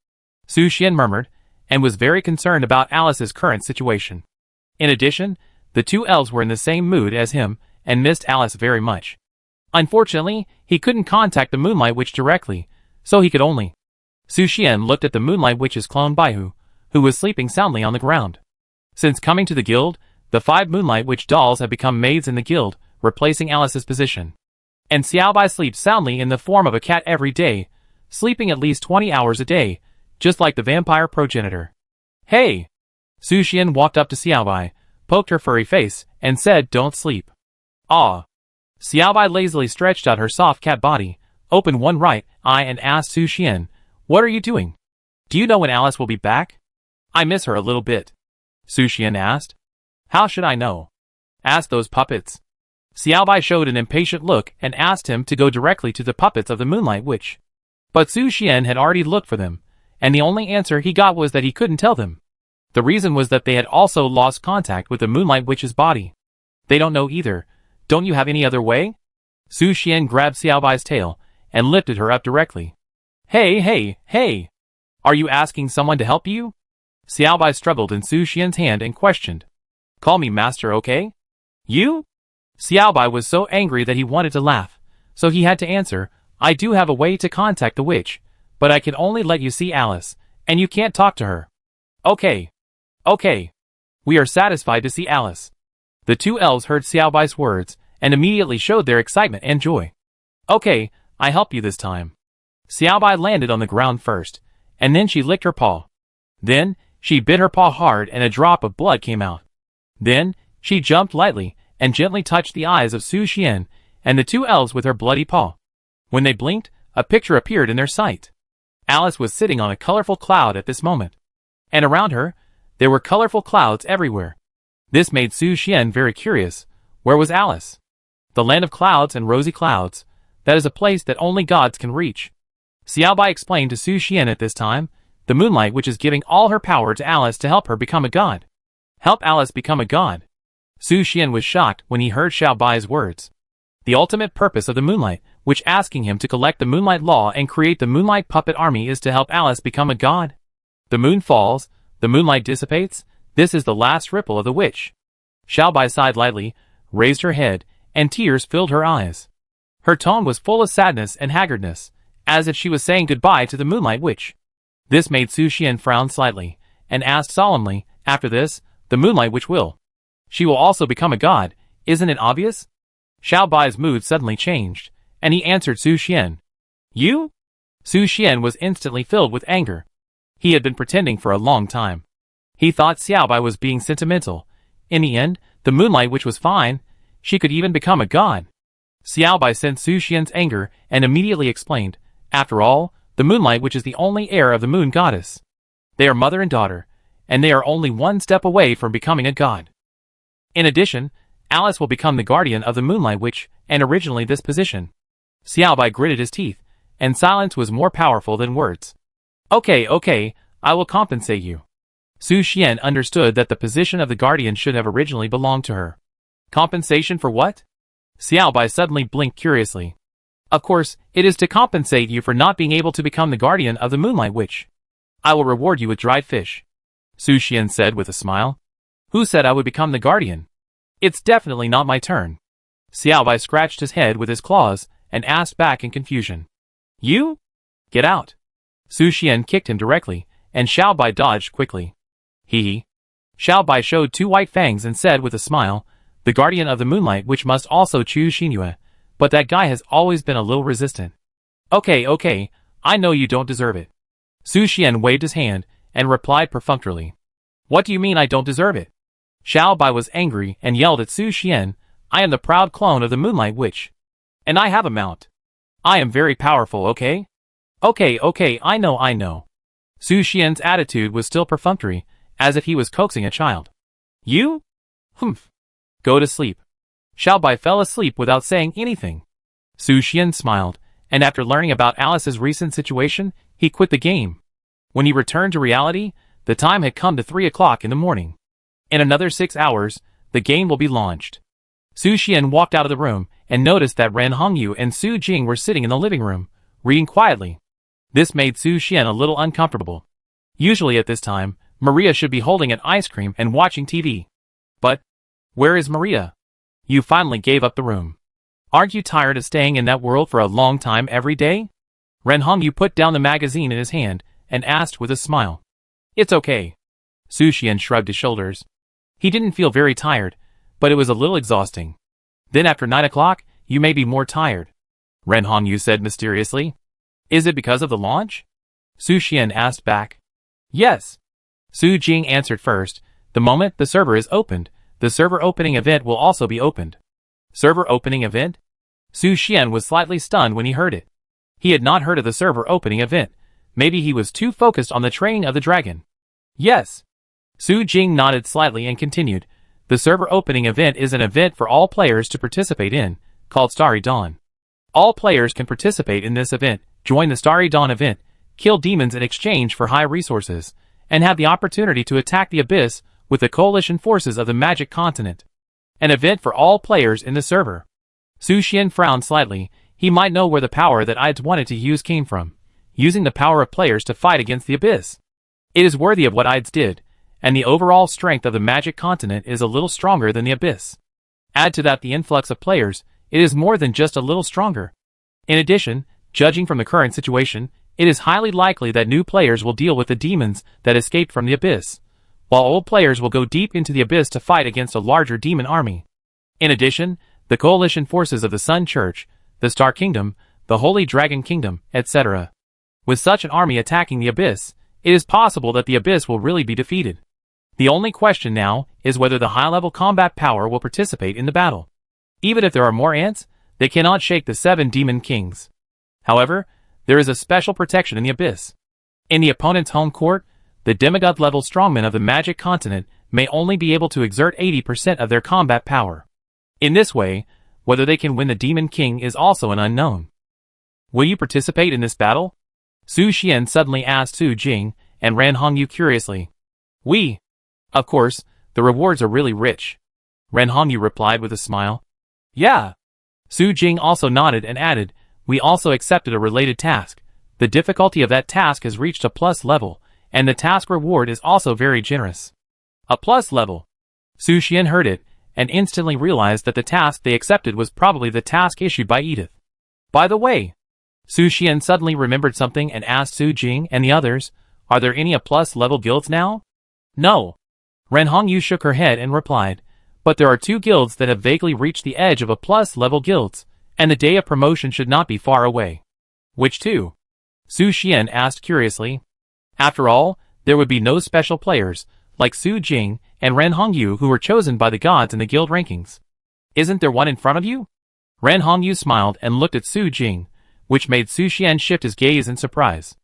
Su Xian murmured, and was very concerned about Alice's current situation. In addition, the two elves were in the same mood as him, and missed Alice very much. Unfortunately, he couldn't contact the Moonlight Witch directly, so he could only. Su Xian looked at the Moonlight Witch's clone Baihu, who was sleeping soundly on the ground. Since coming to the guild, the 5 Moonlight Witch dolls have become maids in the guild, replacing Alice's position. And Xiaobai sleeps soundly in the form of a cat every day, sleeping at least 20 hours a day, just like the vampire progenitor. Hey! Su Xian walked up to Xiaobai, poked her furry face, and said, "Don't sleep." Ah! Xiaobai lazily stretched out her soft cat body, opened one right eye and asked Su Xian, "What are you doing? Do you know when Alice will be back?" "I miss her a little bit," Su Xian asked. "How should I know?" "Ask those puppets." Xiaobai showed an impatient look and asked him to go directly to the puppets of the Moonlight Witch. But Su Xian had already looked for them, and the only answer he got was that he couldn't tell them. The reason was that they had also lost contact with the Moonlight Witch's body. "They don't know either. Don't you have any other way?" Su Xian grabbed Xiaobai's tail and lifted her up directly. Hey! Are you asking someone to help you?" Xiaobai struggled in Su Xian's hand and questioned. "Call me master, okay?" "You?" Xiaobai was so angry that he wanted to laugh, so he had to answer, "I do have a way to contact the witch, but I can only let you see Alice, and you can't talk to her." Okay. We are satisfied to see Alice." The two elves heard Xiaobai's words and immediately showed their excitement and joy. "Okay, I help you this time." Xiaobai landed on the ground first, and then she licked her paw. Then, she bit her paw hard and a drop of blood came out. Then, she jumped lightly and gently touched the eyes of Su Xian and the two elves with her bloody paw. When they blinked, a picture appeared in their sight. Alice was sitting on a colorful cloud at this moment. And around her, there were colorful clouds everywhere. This made Su Xian very curious. Where was Alice? The land of clouds and rosy clouds. That is a place that only gods can reach. Xiaobai explained to Su Xian at this time, the Moonlight Witch is giving all her power to Alice to help her become a god. Help Alice become a god. Su Xian was shocked when he heard Xiaobai's words. The ultimate purpose of the Moonlight Witch asking him to collect the Moonlight Law and create the Moonlight Puppet Army is to help Alice become a god. The moon falls, the moonlight dissipates, this is the last ripple of the witch. Xiaobai sighed lightly, raised her head, and tears filled her eyes. Her tone was full of sadness and haggardness, as if she was saying goodbye to the Moonlight Witch. This made Su Xian frown slightly, and asked solemnly, "After this, the Moonlight Witch will. She will also become a god, isn't it obvious?" Xiaobai's mood suddenly changed, and he answered Su Xian. "You?" Su Xian was instantly filled with anger. He had been pretending for a long time. He thought Xiaobai was being sentimental. In the end, the Moonlight Witch was fine. She could even become a god. Xiaobai sensed Su Xian's anger and immediately explained, "After all, the Moonlight Witch is the only heir of the Moon Goddess. They are mother and daughter, and they are only one step away from becoming a god. In addition, Alice will become the guardian of the Moonlight Witch, and originally this position." Xiaobai gritted his teeth, and silence was more powerful than words. Okay, I will compensate you." Su Xian understood that the position of the guardian should have originally belonged to her. Compensation for what? Xiaobai suddenly blinked curiously. "Of course, it is to compensate you for not being able to become the guardian of the Moonlight Witch. I will reward you with dried fish," Su Xian said with a smile. "Who said I would become the guardian? It's definitely not my turn." Xiaobai scratched his head with his claws and asked back in confusion. "You? Get out." Su Xian kicked him directly, and Xiaobai dodged quickly. Hee. Xiaobai showed two white fangs and said with a smile, "The guardian of the Moonlight Witch must also choose Xinyue, but that guy has always been a little resistant." Okay, I know you don't deserve it." Su Xian waved his hand and replied perfunctorily. "What do you mean I don't deserve it?" Xiaobai was angry and yelled at Su Xian, "I am the proud clone of the Moonlight Witch. And I have a mount. I am very powerful, okay?" Okay, I know. Su Xian's attitude was still perfunctory, as if he was coaxing a child. "You? Humph. Go to sleep." Xiaobai fell asleep without saying anything. Su Xian smiled, and after learning about Alice's recent situation, he quit the game. When he returned to reality, the time had come to 3 o'clock in the morning. In another 6 hours, the game will be launched. Su Xian walked out of the room and noticed that Ren Hongyu and Su Jing were sitting in the living room, reading quietly. This made Su Xian a little uncomfortable. Usually at this time, Maria should be holding an ice cream and watching TV. But, where is Maria? You finally gave up the room. Aren't you tired of staying in that world for a long time every day? Ren Hongyu put down the magazine in his hand and asked with a smile. It's okay. Su Xian shrugged his shoulders. He didn't feel very tired, but it was a little exhausting. Then after 9 o'clock, you may be more tired, Ren Hongyu said mysteriously. Is it because of the launch? Su Xian asked back. Yes. Su Jing answered first. The moment the server is opened, the server opening event will also be opened. Server opening event? Su Xian was slightly stunned when he heard it. He had not heard of the server opening event. Maybe he was too focused on the training of the dragon. Yes. Su Jing nodded slightly and continued. The server opening event is an event for all players to participate in, called Starry Dawn. All players can participate in this event, join the Starry Dawn event, kill demons in exchange for high resources, and have the opportunity to attack the Abyss with the coalition forces of the Magic Continent. An event for all players in the server. Su Xian frowned slightly. He might know where the power that I'd wanted to use came from. Using the power of players to fight against the Abyss. It is worthy of what I'd did, and the overall strength of the Magic Continent is a little stronger than the Abyss. Add to that the influx of players, it is more than just a little stronger. In addition, judging from the current situation, it is highly likely that new players will deal with the demons that escaped from the Abyss, while old players will go deep into the Abyss to fight against a larger demon army. In addition, the coalition forces of the Sun Church, the Star Kingdom, the Holy Dragon Kingdom, etc. With such an army attacking the Abyss, it is possible that the Abyss will really be defeated. The only question now is whether the high-level combat power will participate in the battle. Even if there are more ants, they cannot shake the 7 demon kings. However, there is a special protection in the Abyss. In the opponent's home court, the demigod-level strongmen of the Magic Continent may only be able to exert 80% of their combat power. In this way, whether they can win the Demon King is also an unknown. Will you participate in this battle? Su Xian suddenly asked Su Jing, and Ran Hongyu curiously. We. Of course, the rewards are really rich. Ran Hongyu replied with a smile. Yeah. Su Jing also nodded and added, we also accepted a related task. The difficulty of that task has reached a plus level, and the task reward is also very generous. A plus level. Su Xian heard it, and instantly realized that the task they accepted was probably the task issued by Edith. By the way, Su Xian suddenly remembered something and asked Su Jing and the others, are there any plus level guilds now? No. Ren Hongyu shook her head and replied, but there are 2 guilds that have vaguely reached the edge of a plus level guilds, and the day of promotion should not be far away. Which 2? Su Xian asked curiously. After all, there would be no special players, like Su Jing and Ren Hongyu who were chosen by the gods in the guild rankings. Isn't there one in front of you? Ren Hongyu smiled and looked at Su Jing, which made Su Xian shift his gaze in surprise.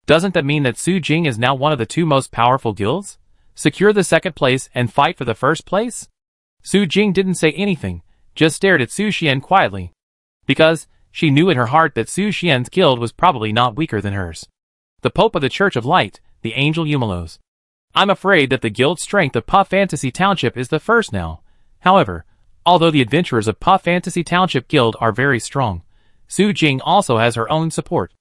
Doesn't that mean that Su Jing is now one of the 2 most powerful guilds? Secure the 2nd place and fight for the 1st place? Su Jing didn't say anything, just stared at Su Xian quietly. Because, she knew in her heart that Su Xian's guild was probably not weaker than hers. The Pope of the Church of Light, the Angel Yumalos. I'm afraid that the guild strength of Puff Fantasy Township is the 1st now. However, although the adventurers of Puff Fantasy Township Guild are very strong, Su Jing also has her own support.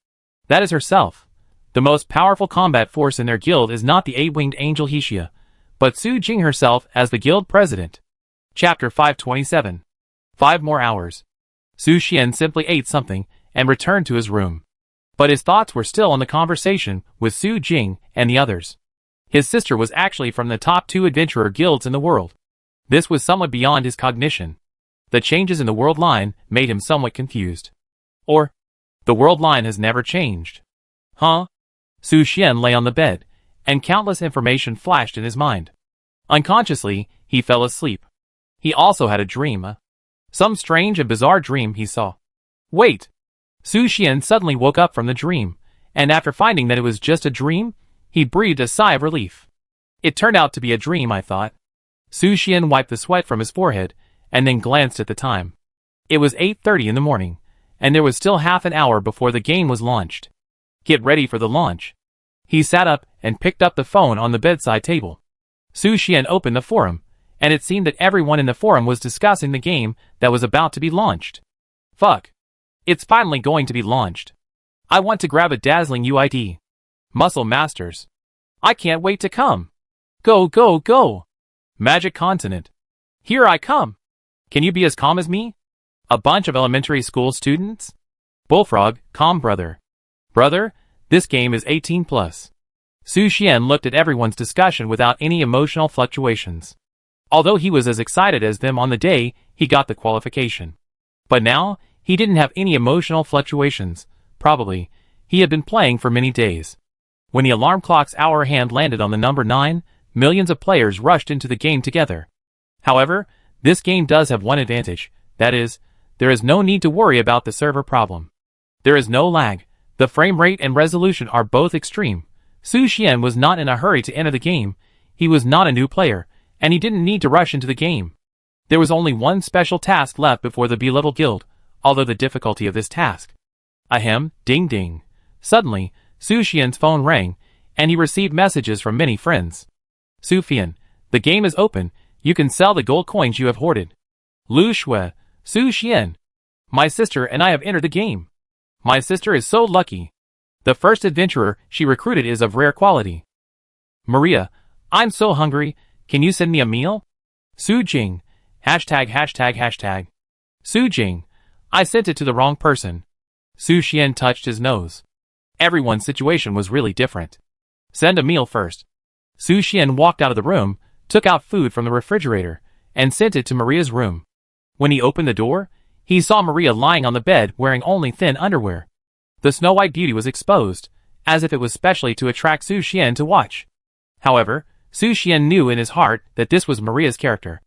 That is herself. The most powerful combat force in their guild is not the 8-winged angel Hixia, but Su Jing herself as the guild president. Chapter 527. 5 more hours. Su Xian simply ate something and returned to his room. But his thoughts were still on the conversation with Su Jing and the others. His sister was actually from the top 2 adventurer guilds in the world. This was somewhat beyond his cognition. The changes in the world line made him somewhat confused. Or, the world line has never changed. Huh? Su Xian lay on the bed, and countless information flashed in his mind. Unconsciously, he fell asleep. He also had a dream. Some strange and bizarre dream he saw. Wait! Su Xian suddenly woke up from the dream, and after finding that it was just a dream, he breathed a sigh of relief. It turned out to be a dream, I thought. Su Xian wiped the sweat from his forehead, and then glanced at the time. It was 8:30 in the morning, and there was still half an hour before the game was launched. Get ready for the launch. He sat up and picked up the phone on the bedside table. Su Xian opened the forum, and it seemed that everyone in the forum was discussing the game that was about to be launched. Fuck. It's finally going to be launched. I want to grab a dazzling UID. Muscle Masters. I can't wait to come. Go, go, go. Magic Continent. Here I come. Can you be as calm as me? A bunch of elementary school students? Bullfrog, calm brother. Brother, this game is 18 plus. Su Xian looked at everyone's discussion without any emotional fluctuations. Although he was as excited as them on the day he got the qualification. But now, he didn't have any emotional fluctuations. Probably, he had been playing for many days. When the alarm clock's hour hand landed on the number 9, millions of players rushed into the game together. However, this game does have one advantage, that is, there is no need to worry about the server problem. There is no lag, the frame rate and resolution are both extreme. Su Xian was not in a hurry to enter the game, he was not a new player, and he didn't need to rush into the game. There was only one special task left before the B-level guild, although the difficulty of this task. Ahem, ding ding. Suddenly, Su Xian's phone rang, and he received messages from many friends. Su Fian, the game is open, you can sell the gold coins you have hoarded. Lu Shui, Su Xian. My sister and I have entered the game. My sister is so lucky. The first adventurer she recruited is of rare quality. Maria, I'm so hungry, can you send me a meal? Su Jing, ####. Su Jing, I sent it to the wrong person. Su Xian touched his nose. Everyone's situation was really different. Send a meal first. Su Xian walked out of the room, took out food from the refrigerator, and sent it to Maria's room. When he opened the door, he saw Maria lying on the bed wearing only thin underwear. The Snow White beauty was exposed, as if it was specially to attract Su Xian to watch. However, Su Xian knew in his heart that this was Maria's character.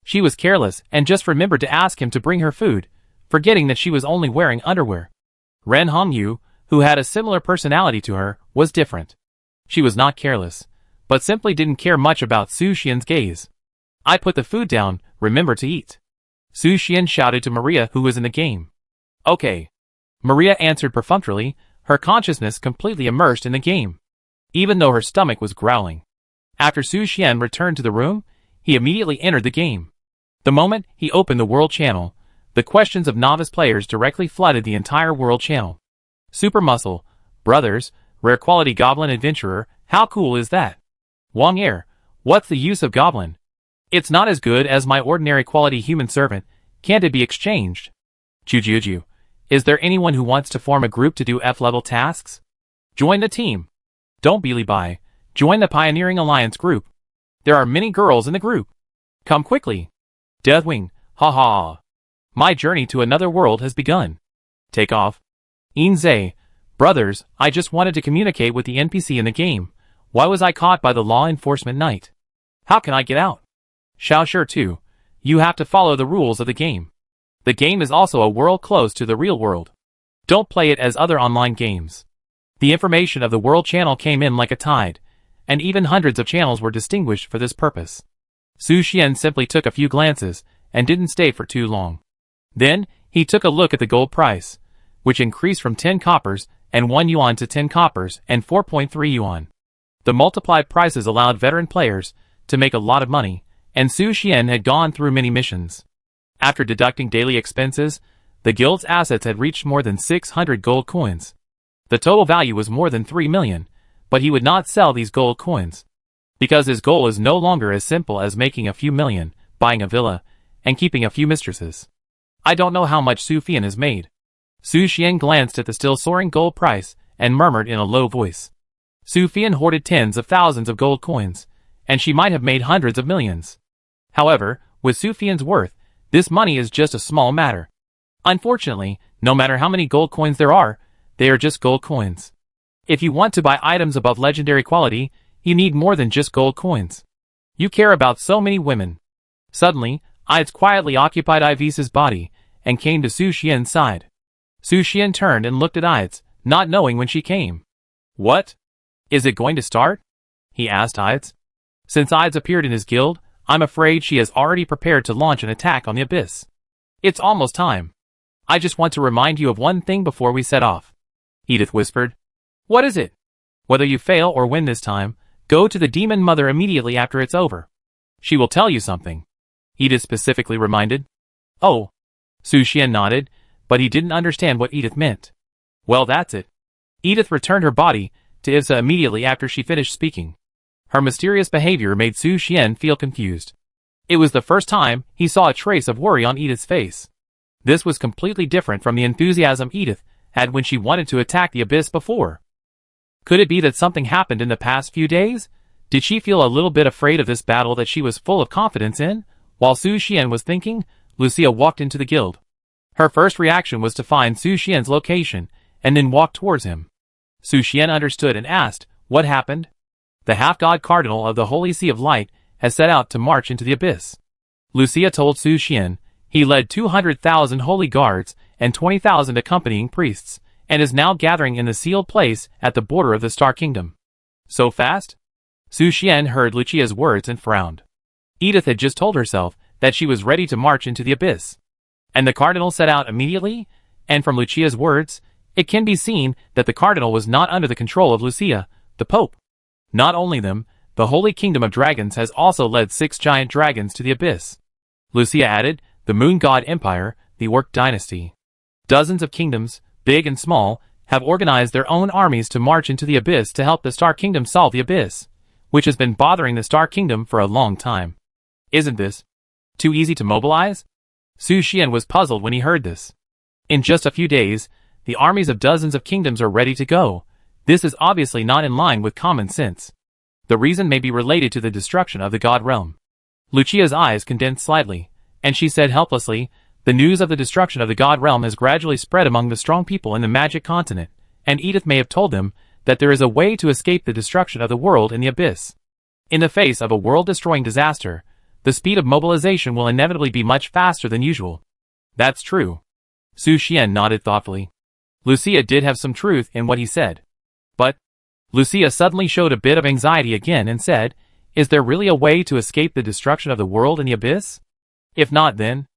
She was careless and just remembered to ask him to bring her food, forgetting that she was only wearing underwear. Ren Hongyu, who had a similar personality to her, was different. She was not careless, but simply didn't care much about Su Xian's gaze. I put the food down, remember to eat. Su Xian shouted to Maria who was in the game. Okay. Maria answered perfunctorily, her consciousness completely immersed in the game, even though her stomach was growling. After Su Xian returned to the room, he immediately entered the game. The moment he opened the world channel, the questions of novice players directly flooded the entire world channel. Super Muscle, Brothers, Rare Quality Goblin Adventurer, how cool is that? Wang Air, what's the use of Goblin? It's not as good as my ordinary quality human servant, can't it be exchanged? Jujuju, is there anyone who wants to form a group to do F-level tasks? Join the team. Don't Beely Bye, join the Pioneering Alliance group. There are many girls in the group. Come quickly. Deathwing, haha. My journey to another world has begun. Take off. Inze, brothers, I just wanted to communicate with the NPC in the game. Why was I caught by the law enforcement knight? How can I get out? Xiaosher too, you have to follow the rules of the game. The game is also a world close to the real world. Don't play it as other online games. The information of the world channel came in like a tide, and even hundreds of channels were distinguished for this purpose. Su Xian simply took a few glances, and didn't stay for too long. Then, he took a look at the gold price, which increased from 10 coppers and 1 yuan to 10 coppers and 4.3 yuan. The multiplied prices allowed veteran players to make a lot of money, and Su Xian had gone through many missions. After deducting daily expenses, the guild's assets had reached more than 600 gold coins. The total value was more than 3 million, but he would not sell these gold coins, because his goal is no longer as simple as making a few million, buying a villa, and keeping a few mistresses. I don't know how much Su Fian has made. Su Xian glanced at the still soaring gold price and murmured in a low voice. Su Fian hoarded tens of thousands of gold coins, and she might have made hundreds of millions. However, with Su Fian's worth, this money is just a small matter. Unfortunately, no matter how many gold coins there are, they are just gold coins. If you want to buy items above legendary quality, you need more than just gold coins. You care about so many women. Suddenly, Ides quietly occupied Ivisa's body, and came to Su Xian's side. Su Xian turned and looked at Ides, not knowing when she came. What? Is it going to start? He asked Ides. Since Ides appeared in his guild, I'm afraid she has already prepared to launch an attack on the abyss. It's almost time. I just want to remind you of one thing before we set off. Edith whispered. What is it? Whether you fail or win this time, go to the Demon Mother immediately after it's over. She will tell you something. Edith specifically reminded. Oh. Su Xian nodded, but he didn't understand what Edith meant. Well, that's it. Edith returned her body to Ivsa immediately after she finished speaking. Her mysterious behavior made Su Xian feel confused. It was the first time he saw a trace of worry on Edith's face. This was completely different from the enthusiasm Edith had when she wanted to attack the abyss before. Could it be that something happened in the past few days? Did she feel a little bit afraid of this battle that she was full of confidence in? While Su Xian was thinking, Lucia walked into the guild. Her first reaction was to find Su Xian's location, and then walk towards him. Su Xian understood and asked, "What happened?" "The half-god cardinal of the Holy Sea of Light has set out to march into the abyss." Lucia told Su Xian. "He led 200,000 holy guards and 20,000 accompanying priests, and is now gathering in the sealed place at the border of the Star Kingdom." "So fast?" Su Xian heard Lucia's words and frowned. Edith had just told herself that she was ready to march into the abyss. And the cardinal set out immediately? And from Lucia's words, it can be seen that the cardinal was not under the control of Lucia, the Pope. Not only them, the Holy Kingdom of Dragons has also led 6 giant dragons to the abyss. Lucia added, the Moon God Empire, the Orc Dynasty. Dozens of kingdoms, big and small, have organized their own armies to march into the abyss to help the Star Kingdom solve the abyss, which has been bothering the Star Kingdom for a long time. Isn't this too easy to mobilize? Su Xian was puzzled when he heard this. In just a few days, the armies of dozens of kingdoms are ready to go. This is obviously not in line with common sense. The reason may be related to the destruction of the God realm. Lucia's eyes condensed slightly, and she said helplessly, the news of the destruction of the God realm has gradually spread among the strong people in the magic continent, and Edith may have told them that there is a way to escape the destruction of the world in the abyss. In the face of a world-destroying disaster, the speed of mobilization will inevitably be much faster than usual. That's true. Su Xian nodded thoughtfully. Lucia did have some truth in what he said. But Lucia suddenly showed a bit of anxiety again and said, is there really a way to escape the destruction of the world in the abyss? If not, then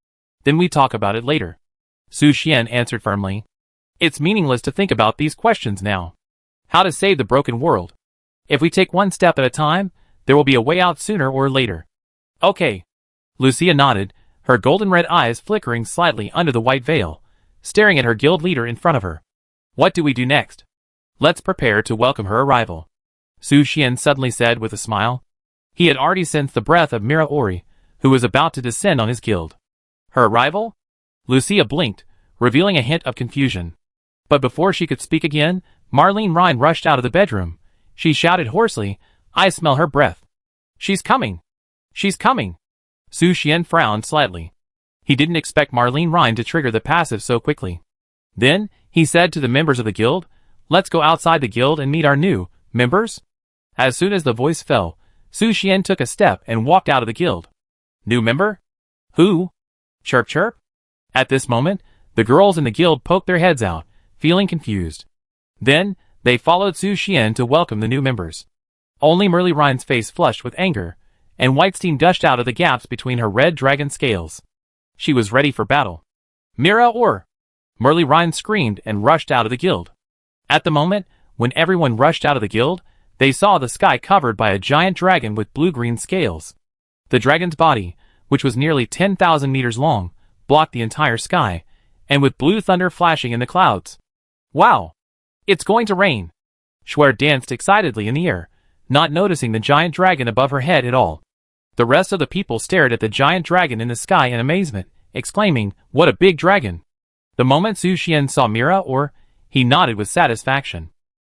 we talk about it later. Su Xian answered firmly. It's meaningless to think about these questions now. How to save the broken world? If we take one step at a time, there will be a way out sooner or later. Okay. Lucia nodded, her golden red eyes flickering slightly under the white veil, staring at her guild leader in front of her. What do we do next? Let's prepare to welcome her arrival. Su Xian suddenly said with a smile. He had already sensed the breath of Mira Ori, who was about to descend on his guild. Her arrival? Lucia blinked, revealing a hint of confusion. But before she could speak again, Marlene Rhine rushed out of the bedroom. She shouted hoarsely, I smell her breath. She's coming. She's coming. Su Xian frowned slightly. He didn't expect Marlene Rhine to trigger the passive so quickly. Then, he said to the members of the guild, let's go outside the guild and meet our new members. As soon as the voice fell, Su Xian took a step and walked out of the guild. New member? Who? Chirp chirp? At this moment, the girls in the guild poked their heads out, feeling confused. Then, they followed Su Xian to welcome the new members. Only Merle Rhine's face flushed with anger, and white steam gushed out of the gaps between her red dragon scales. She was ready for battle. Mira Or! Merle Rhine screamed and rushed out of the guild. At the moment, when everyone rushed out of the guild, they saw the sky covered by a giant dragon with blue-green scales. The dragon's body, which was nearly 10,000 meters long, blocked the entire sky, and with blue thunder flashing in the clouds. Wow! It's going to rain! Schwer danced excitedly in the air, not noticing the giant dragon above her head at all. The rest of the people stared at the giant dragon in the sky in amazement, exclaiming, what a big dragon! The moment Su Xian saw Mira Or, he nodded with satisfaction.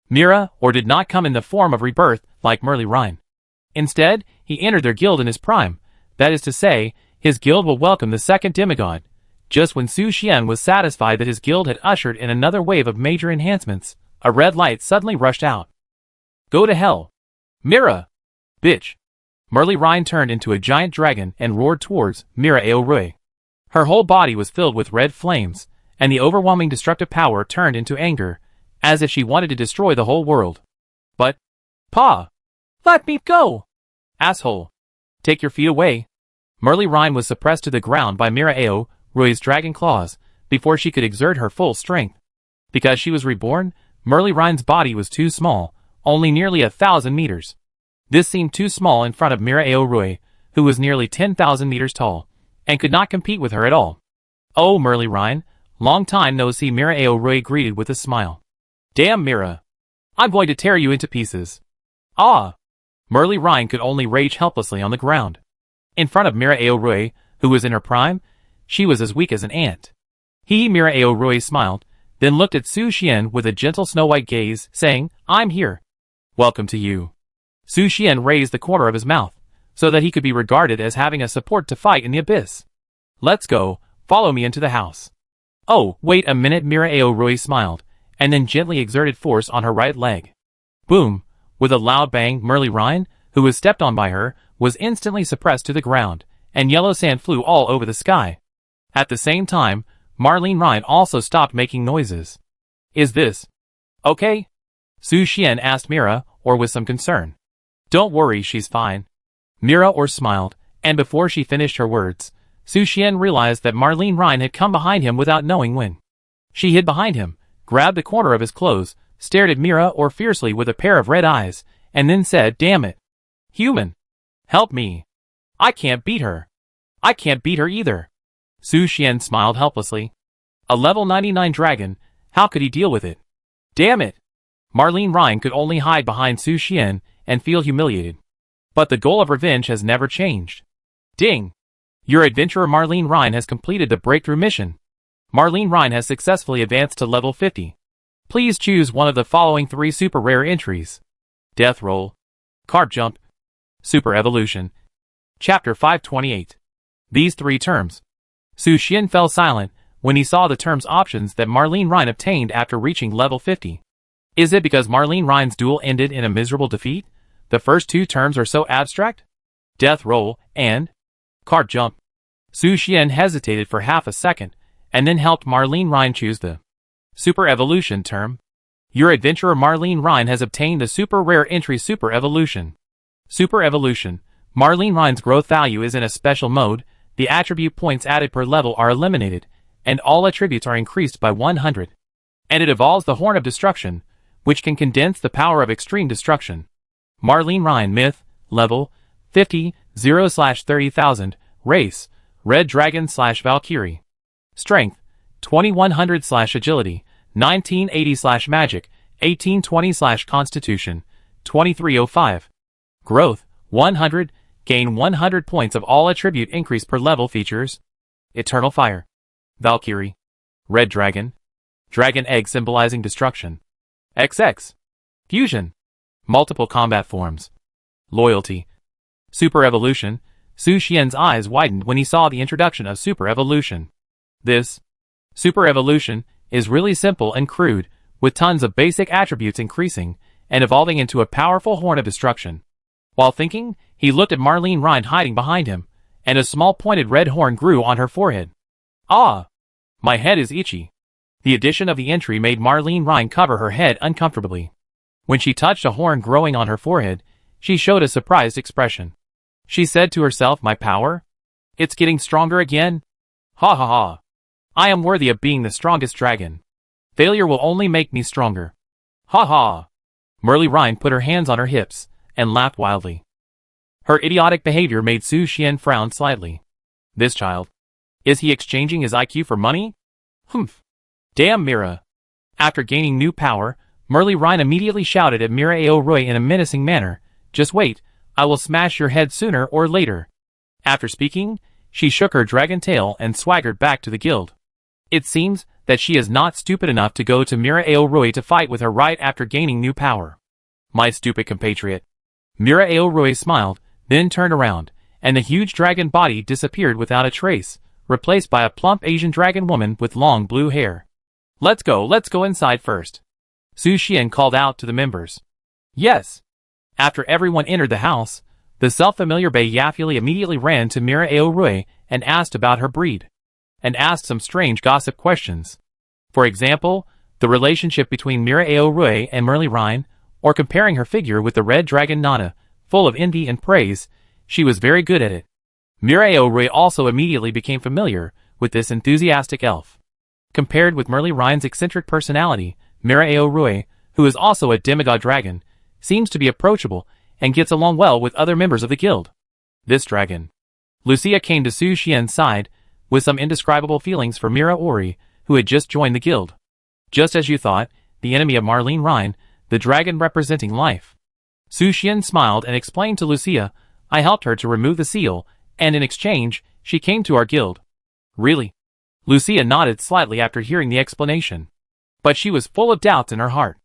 Mira Or did not come in the form of rebirth like Merle Rhine. Instead, he entered their guild in his prime. That is to say, his guild will welcome the second demigod. Just when Su Xian was satisfied that his guild had ushered in another wave of major enhancements, a red light suddenly rushed out. Go to hell! Mira! Bitch! Merle Rhine turned into a giant dragon and roared towards Mira Aorui. Her whole body was filled with red flames, and the overwhelming destructive power turned into anger, as if she wanted to destroy the whole world. But, Pa! Let me go! Asshole! Take your feet away! Merle Rhine was suppressed to the ground by Mira Aorui's dragon claws, before she could exert her full strength. Because she was reborn, Merle Rhine's body was too small, only nearly 1,000 meters. This seemed too small in front of Mira Aorui, who was nearly 10,000 meters tall, and could not compete with her at all. Oh, Merle Rhine, long time no see, Mira Aorui greeted with a smile. Damn, Mira! I'm going to tear you into pieces. Ah! Merle Rhine could only rage helplessly on the ground. In front of Mira Aorui, who was in her prime, she was as weak as an ant. Mira Aorui smiled, then looked at Su Xian with a gentle snow-white gaze, saying, I'm here. Welcome to you. Su Xian raised the corner of his mouth, so that he could be regarded as having a support to fight in the abyss. Let's go, follow me into the house. Oh, wait a minute, Mira Aorui smiled, and then gently exerted force on her right leg. Boom! With a loud bang, Merle Ryan, who was stepped on by her, was instantly suppressed to the ground, and yellow sand flew all over the sky. At the same time, Marlene Ryan also stopped making noises. Is this okay? Su Xian asked Mira, or with some concern. Don't worry, she's fine. Mira or smiled, and before she finished her words, Su Xian realized that Marlene Ryan had come behind him without knowing when. She hid behind him, grabbed the corner of his clothes, stared at Mira or fiercely with a pair of red eyes, and then said, "Damn it. Human. Help me. I can't beat her. I can't beat her either." Su Xian smiled helplessly. A level 99 dragon, how could he deal with it? Damn it. Marlene Ryan could only hide behind Su Xian and feel humiliated. But the goal of revenge has never changed. Ding! Your adventurer Marlene Ryan has completed the breakthrough mission. Marlene Ryan has successfully advanced to level 50. Please choose one of the following 3 super rare entries. Death Roll, Card Jump, Super Evolution. Chapter 528. These 3 terms. Su Xian fell silent when he saw the terms options that Marlene Ryan obtained after reaching level 50. Is it because Marlene Ryan's duel ended in a miserable defeat? The first 2 terms are so abstract? Death Roll and Card Jump. Su Xian hesitated for half a second, and then helped Marlene Ryan choose the Super Evolution term. Your adventurer Marlene Ryan has obtained the super rare entry Super Evolution. Super Evolution. Marlene Ryan's growth value is in a special mode, the attribute points added per level are eliminated, and all attributes are increased by 100. And it evolves the Horn of Destruction, which can condense the power of extreme destruction. Marlene Ryan Myth, Level, 50, 0/30,000, Race, Red Dragon/Valkyrie. Strength, 2100/Agility, 1980/Magic, 1820/Constitution, 2305. Growth, 100, gain 100 points of all attribute increase per level features. Eternal Fire. Valkyrie. Red Dragon. Dragon Egg symbolizing destruction. XX. Fusion. Multiple combat forms. Loyalty. Super Evolution. Su Xian's eyes widened when he saw the introduction of Super Evolution. This Super Evolution is really simple and crude, with tons of basic attributes increasing and evolving into a powerful Horn of Destruction. While thinking, he looked at Marlene Ryan hiding behind him, and a small pointed red horn grew on her forehead. Ah! My head is itchy. The addition of the entry made Marlene Ryan cover her head uncomfortably. When she touched a horn growing on her forehead, she showed a surprised expression. She said to herself, "My power? It's getting stronger again? Ha ha ha. I am worthy of being the strongest dragon. Failure will only make me stronger. Ha ha." Merle Ryan put her hands on her hips and laughed wildly. Her idiotic behavior made Su Xian frown slightly. This child. Is he exchanging his IQ for money? Humph. Damn Mira. After gaining new power, Merle Ryan immediately shouted at Mira Aoyori in a menacing manner, "Just wait, I will smash your head sooner or later." After speaking, she shook her dragon tail and swaggered back to the guild. It seems that she is not stupid enough to go to Mira Aoyori to fight with her right after gaining new power. My stupid compatriot. Mira Aoyori smiled, then turned around, and the huge dragon body disappeared without a trace, replaced by a plump Asian dragon woman with long blue hair. Let's go inside first. Su Xian called out to the members. Yes. After everyone entered the house, the self-familiar Bei Yafuli immediately ran to Mira Aoyori and asked about her breed, and asked some strange gossip questions. For example, the relationship between Mira Aoyori and Merle Ryan, or comparing her figure with the red dragon Nana, full of envy and praise. She was very good at it. Mira Aoyori also immediately became familiar with this enthusiastic elf. Compared with Merle Ryan's eccentric personality, Mira Aoyori, who is also a demigod dragon, seems to be approachable and gets along well with other members of the guild. This dragon. Lucia came to Su Xian's side with some indescribable feelings for Mira Aoyori, who had just joined the guild. Just as you thought, the enemy of Marlene Ryan, the dragon representing life. Su Xian smiled and explained to Lucia, I helped her to remove the seal, and in exchange, she came to our guild. Really? Lucia nodded slightly after hearing the explanation. But she was full of doubts in her heart.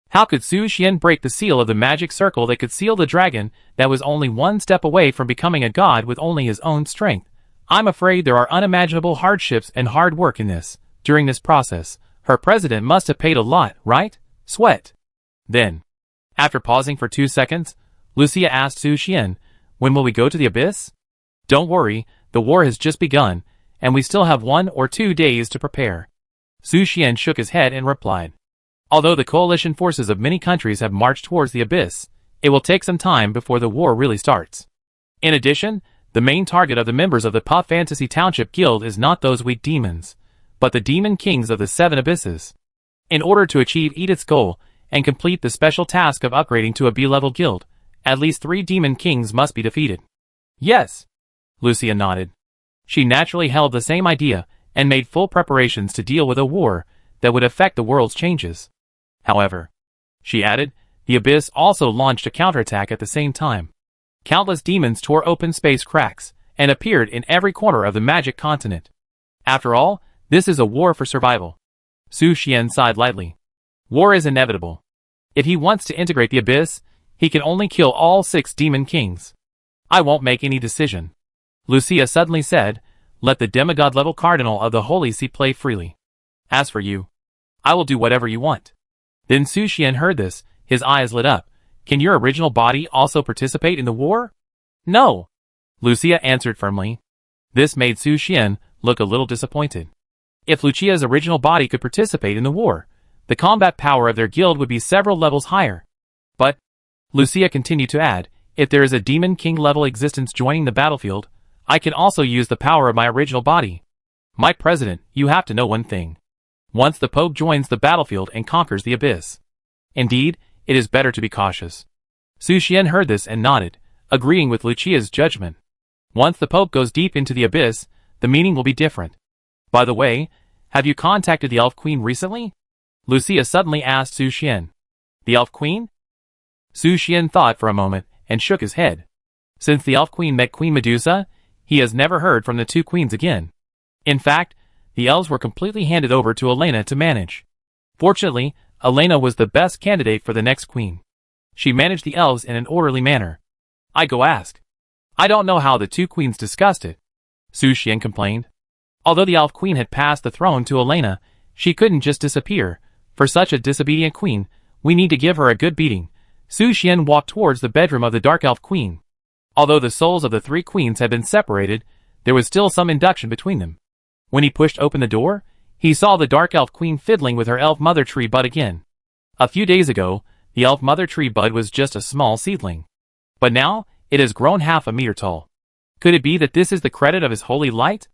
How could Su Xian break the seal of the magic circle that could seal the dragon that was only one step away from becoming a god with only his own strength? I'm afraid there are unimaginable hardships and hard work in this. During this process, Her president must have paid a lot, right? Sweat. Then, after pausing for 2 seconds, Lucia asked Su Xian, when will we go to the abyss? Don't worry, the war has just begun, and we still have 1 or 2 days to prepare. Su Xian shook his head and replied. Although the coalition forces of many countries have marched towards the abyss, it will take some time before the war really starts. In addition, the main target of the members of the Pop Fantasy Township Guild is not those weak demons, but the demon kings of the 7 abysses. In order to achieve Edith's goal and complete the special task of upgrading to a B-level guild, at least 3 demon kings must be defeated. Yes. Lucia nodded. She naturally held the same idea and made full preparations to deal with a war that would affect the world's changes. However, she added, the abyss also launched a counterattack at the same time. Countless demons tore open space cracks and appeared in every corner of the magic continent. After all, this is a war for survival. Su Xian sighed lightly. War is inevitable. If he wants to integrate the abyss, he can only kill all 6 demon kings. I won't make any decision. Lucia suddenly said, let the demigod-level cardinal of the Holy See play freely. As for you, I will do whatever you want. Then Su Xian heard this, his eyes lit up. Can your original body also participate in the war? No. Lucia answered firmly. This made Su Xian look a little disappointed. If Lucia's original body could participate in the war, the combat power of their guild would be several levels higher. But, Lucia continued to add, if there is a demon king level existence joining the battlefield, I can also use the power of my original body. My president, you have to know one thing. Once the Pope joins the battlefield and conquers the abyss. Indeed, it is better to be cautious. Su Xian heard this and nodded, agreeing with Lucia's judgment. Once the Pope goes deep into the abyss, the meaning will be different. By the way, have you contacted the Elf Queen recently? Lucia suddenly asked Su Xian. The Elf Queen? Su Xian thought for a moment and shook his head. Since the Elf Queen met Queen Medusa, he has never heard from the 2 queens again. In fact, the elves were completely handed over to Elena to manage. Fortunately, Elena was the best candidate for the next queen. She managed the elves in an orderly manner. I go ask. I don't know how the 2 queens discussed it. Su Xian complained. Although the elf queen had passed the throne to Elena, she couldn't just disappear. For such a disobedient queen, we need to give her a good beating. Su Xian walked towards the bedroom of the dark elf queen. Although the souls of the 3 queens had been separated, there was still some induction between them. When he pushed open the door, he saw the dark elf queen fiddling with her elf mother tree bud again. A few days ago, the elf mother tree bud was just a small seedling. But now, it has grown half a meter tall. Could it be that this is the credit of his holy light?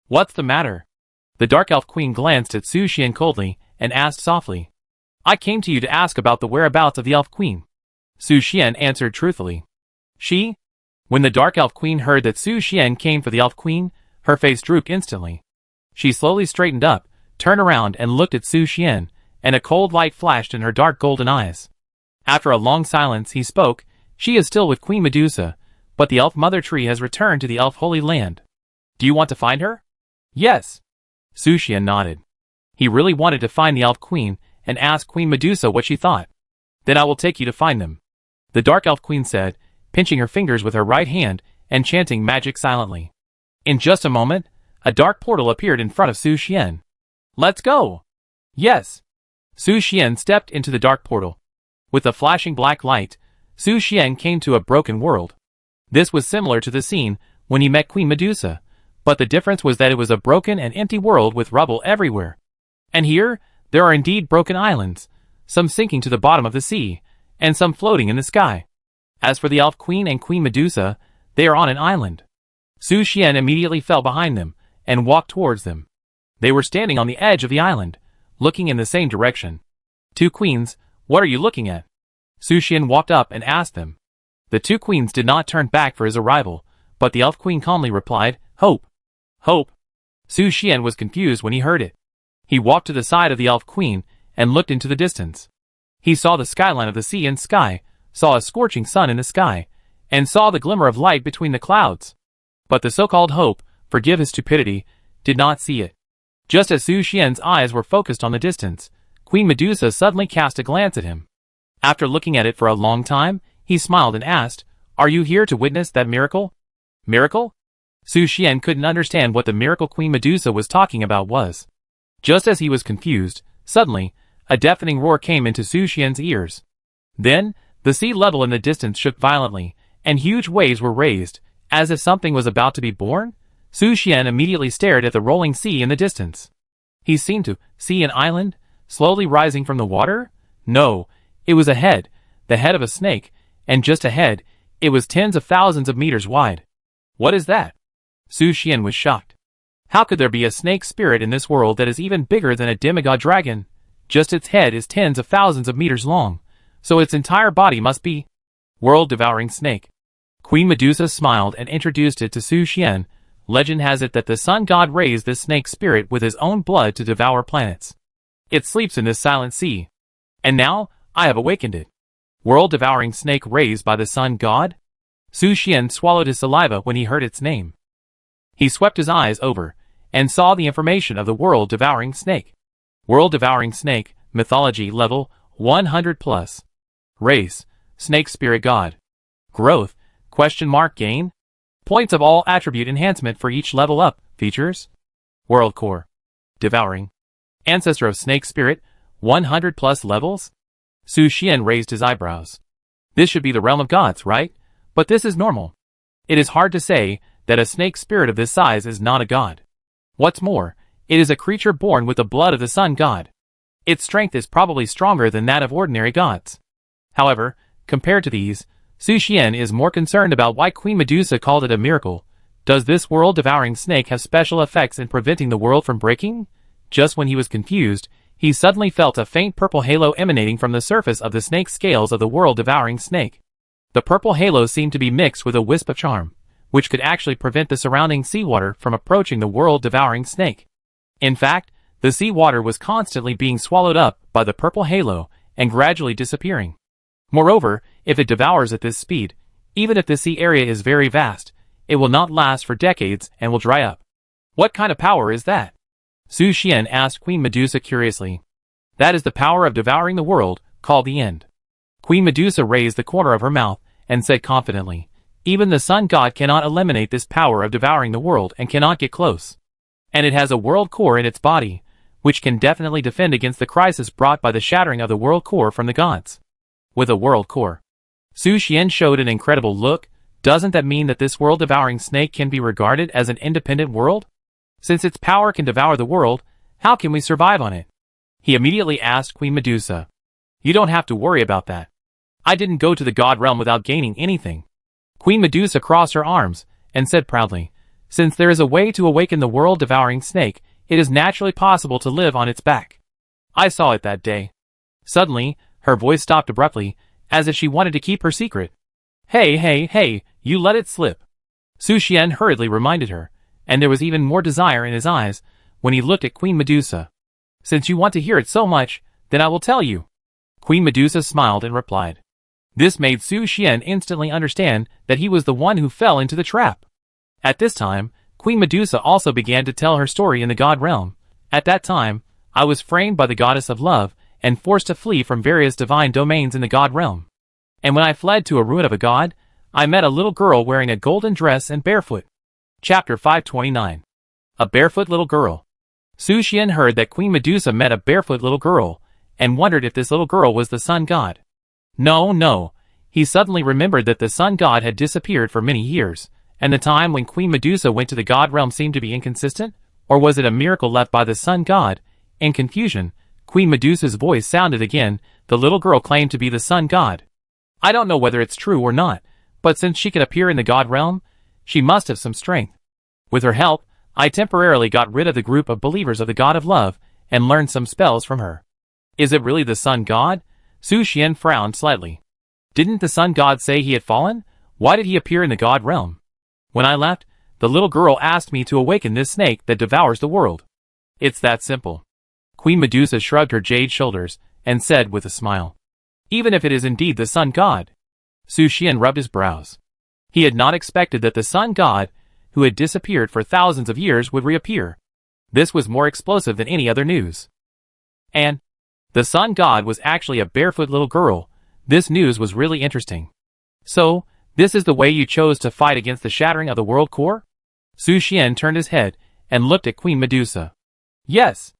What's the matter? The dark elf queen glanced at Su Xian coldly and asked softly. I came to you to ask about the whereabouts of the elf queen. Su Xian answered truthfully. She? When the dark elf queen heard that Su Xian came for the elf queen, her face drooped instantly. She slowly straightened up, turned around and looked at Su Xian, and a cold light flashed in her dark golden eyes. After a long silence, he spoke. She is still with Queen Medusa, but the elf mother tree has returned to the elf holy land. Do you want to find her? Yes. Su Xian nodded. He really wanted to find the elf queen and ask Queen Medusa what she thought. Then I will take you to find them. The dark elf queen said, pinching her fingers with her right hand and chanting magic silently. In just a moment, a dark portal appeared in front of Su Xian. Let's go! Yes. Su Xian stepped into the dark portal. With a flashing black light, Su Xian came to a broken world. This was similar to the scene when he met Queen Medusa, but the difference was that it was a broken and empty world with rubble everywhere. And here, there are indeed broken islands, some sinking to the bottom of the sea, and some floating in the sky. As for the elf queen and Queen Medusa, they are on an island. Su Xian immediately fell behind them and walked towards them. They were standing on the edge of the island, looking in the same direction. 2 queens, what are you looking at? Su Xian walked up and asked them. The 2 queens did not turn back for his arrival, but the elf queen calmly replied, Hope. Hope. Su Xian was confused when he heard it. He walked to the side of the elf queen and looked into the distance. He saw the skyline of the sea and sky, saw a scorching sun in the sky, and saw the glimmer of light between the clouds. But the so-called Hope, forgive his stupidity, did not see it. Just as Su Xian's eyes were focused on the distance, Queen Medusa suddenly cast a glance at him. After looking at it for a long time, he smiled and asked, Are you here to witness that miracle? Miracle? Su Xian couldn't understand what the miracle Queen Medusa was talking about was. Just as he was confused, Suddenly, a deafening roar came into Su Xian's ears. Then, the sea level in the distance shook violently, and huge waves were raised, as if something was about to be born. Su Xian immediately stared at the rolling sea in the distance. He seemed to see an island, slowly rising from the water. No, it was a head, the head of a snake, and just ahead, it was tens of thousands of meters wide. What is that? Su Xian was shocked. How could there be a snake spirit in this world that is even bigger than a demigod dragon? Just its head is tens of thousands of meters long, so its entire body must be world-devouring snake. Queen Medusa smiled and introduced it to Su Xian. Legend has it that the sun god raised this snake spirit with his own blood to devour planets. It sleeps in this silent sea. And now, I have awakened it. World-devouring snake raised by the sun god? Su Xian swallowed his saliva when he heard its name. He swept his eyes over, and saw the information of the world-devouring snake. World-devouring snake, mythology level, 100+. Race, snake spirit god. Growth, ? Gain? Points of all attribute enhancement for each level up. Features? World core. Devouring. Ancestor of snake spirit, 100+ levels? Su Xian raised his eyebrows. This should be the realm of gods, right? But this is normal. It is hard to say that a snake spirit of this size is not a god. What's more, it is a creature born with the blood of the sun god. Its strength is probably stronger than that of ordinary gods. However, compared to these, Su Xian is more concerned about why Queen Medusa called it a miracle. Does this world-devouring snake have special effects in preventing the world from breaking? Just when he was confused, he suddenly felt a faint purple halo emanating from the surface of the snake scales of the world-devouring snake. The purple halo seemed to be mixed with a wisp of charm, which could actually prevent the surrounding seawater from approaching the world-devouring snake. In fact, the seawater was constantly being swallowed up by the purple halo and gradually disappearing. Moreover, if it devours at this speed, even if the sea area is very vast, it will not last for decades and will dry up. What kind of power is that? Su Xian asked Queen Medusa curiously. That is the power of devouring the world, called the End. Queen Medusa raised the corner of her mouth and said confidently, even the sun god cannot eliminate this power of devouring the world and cannot get close. And it has a world core in its body, which can definitely defend against the crisis brought by the shattering of the world core from the gods. With a world core. Su Xian showed an incredible look. Doesn't that mean that this world-devouring snake can be regarded as an independent world? Since its power can devour the world, how can we survive on it? He immediately asked Queen Medusa. You don't have to worry about that. I didn't go to the god realm without gaining anything. Queen Medusa crossed her arms and said proudly, since there is a way to awaken the world-devouring snake, it is naturally possible to live on its back. I saw it that day. Suddenly, her voice stopped abruptly, as if she wanted to keep her secret. Hey, you let it slip. Su Xian hurriedly reminded her, and there was even more desire in his eyes when he looked at Queen Medusa. Since you want to hear it so much, then I will tell you. Queen Medusa smiled and replied. This made Su Xian instantly understand that he was the one who fell into the trap. At this time, Queen Medusa also began to tell her story in the god realm. At that time, I was framed by the goddess of love, and forced to flee from various divine domains in the god realm. And when I fled to a ruin of a god, I met a little girl wearing a golden dress and barefoot. Chapter 529. A barefoot little girl. Su Xian heard that Queen Medusa met a barefoot little girl, and wondered if this little girl was the sun god. No. He suddenly remembered that the sun god had disappeared for many years, and the time when Queen Medusa went to the god realm seemed to be inconsistent, or was it a miracle left by the sun god? In confusion, Queen Medusa's voice sounded again. The little girl claimed to be the sun god. I don't know whether it's true or not, but since she can appear in the god realm, she must have some strength. With her help, I temporarily got rid of the group of believers of the god of love, and learned some spells from her. Is it really the sun god? Su Xian frowned slightly. Didn't the sun god say he had fallen? Why did he appear in the god realm? When I left, the little girl asked me to awaken this snake that devours the world. It's that simple. Queen Medusa shrugged her jade shoulders, and said with a smile. Even if it is indeed the sun god. Su Xian rubbed his brows. He had not expected that the sun god, who had disappeared for thousands of years, would reappear. This was more explosive than any other news. And the sun god was actually a barefoot little girl. This news was really interesting. So, this is the way you chose to fight against the shattering of the world core? Su Xian turned his head and looked at Queen Medusa. Yes.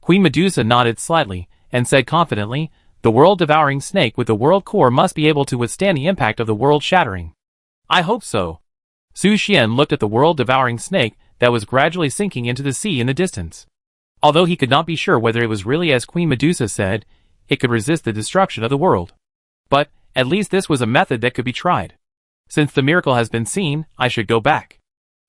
Queen Medusa nodded slightly, and said confidently, the world-devouring snake with the world core must be able to withstand the impact of the world shattering. I hope so. Su Xian looked at the world-devouring snake that was gradually sinking into the sea in the distance. Although he could not be sure whether it was really as Queen Medusa said, it could resist the destruction of the world. But, at least this was a method that could be tried. Since the miracle has been seen, I should go back.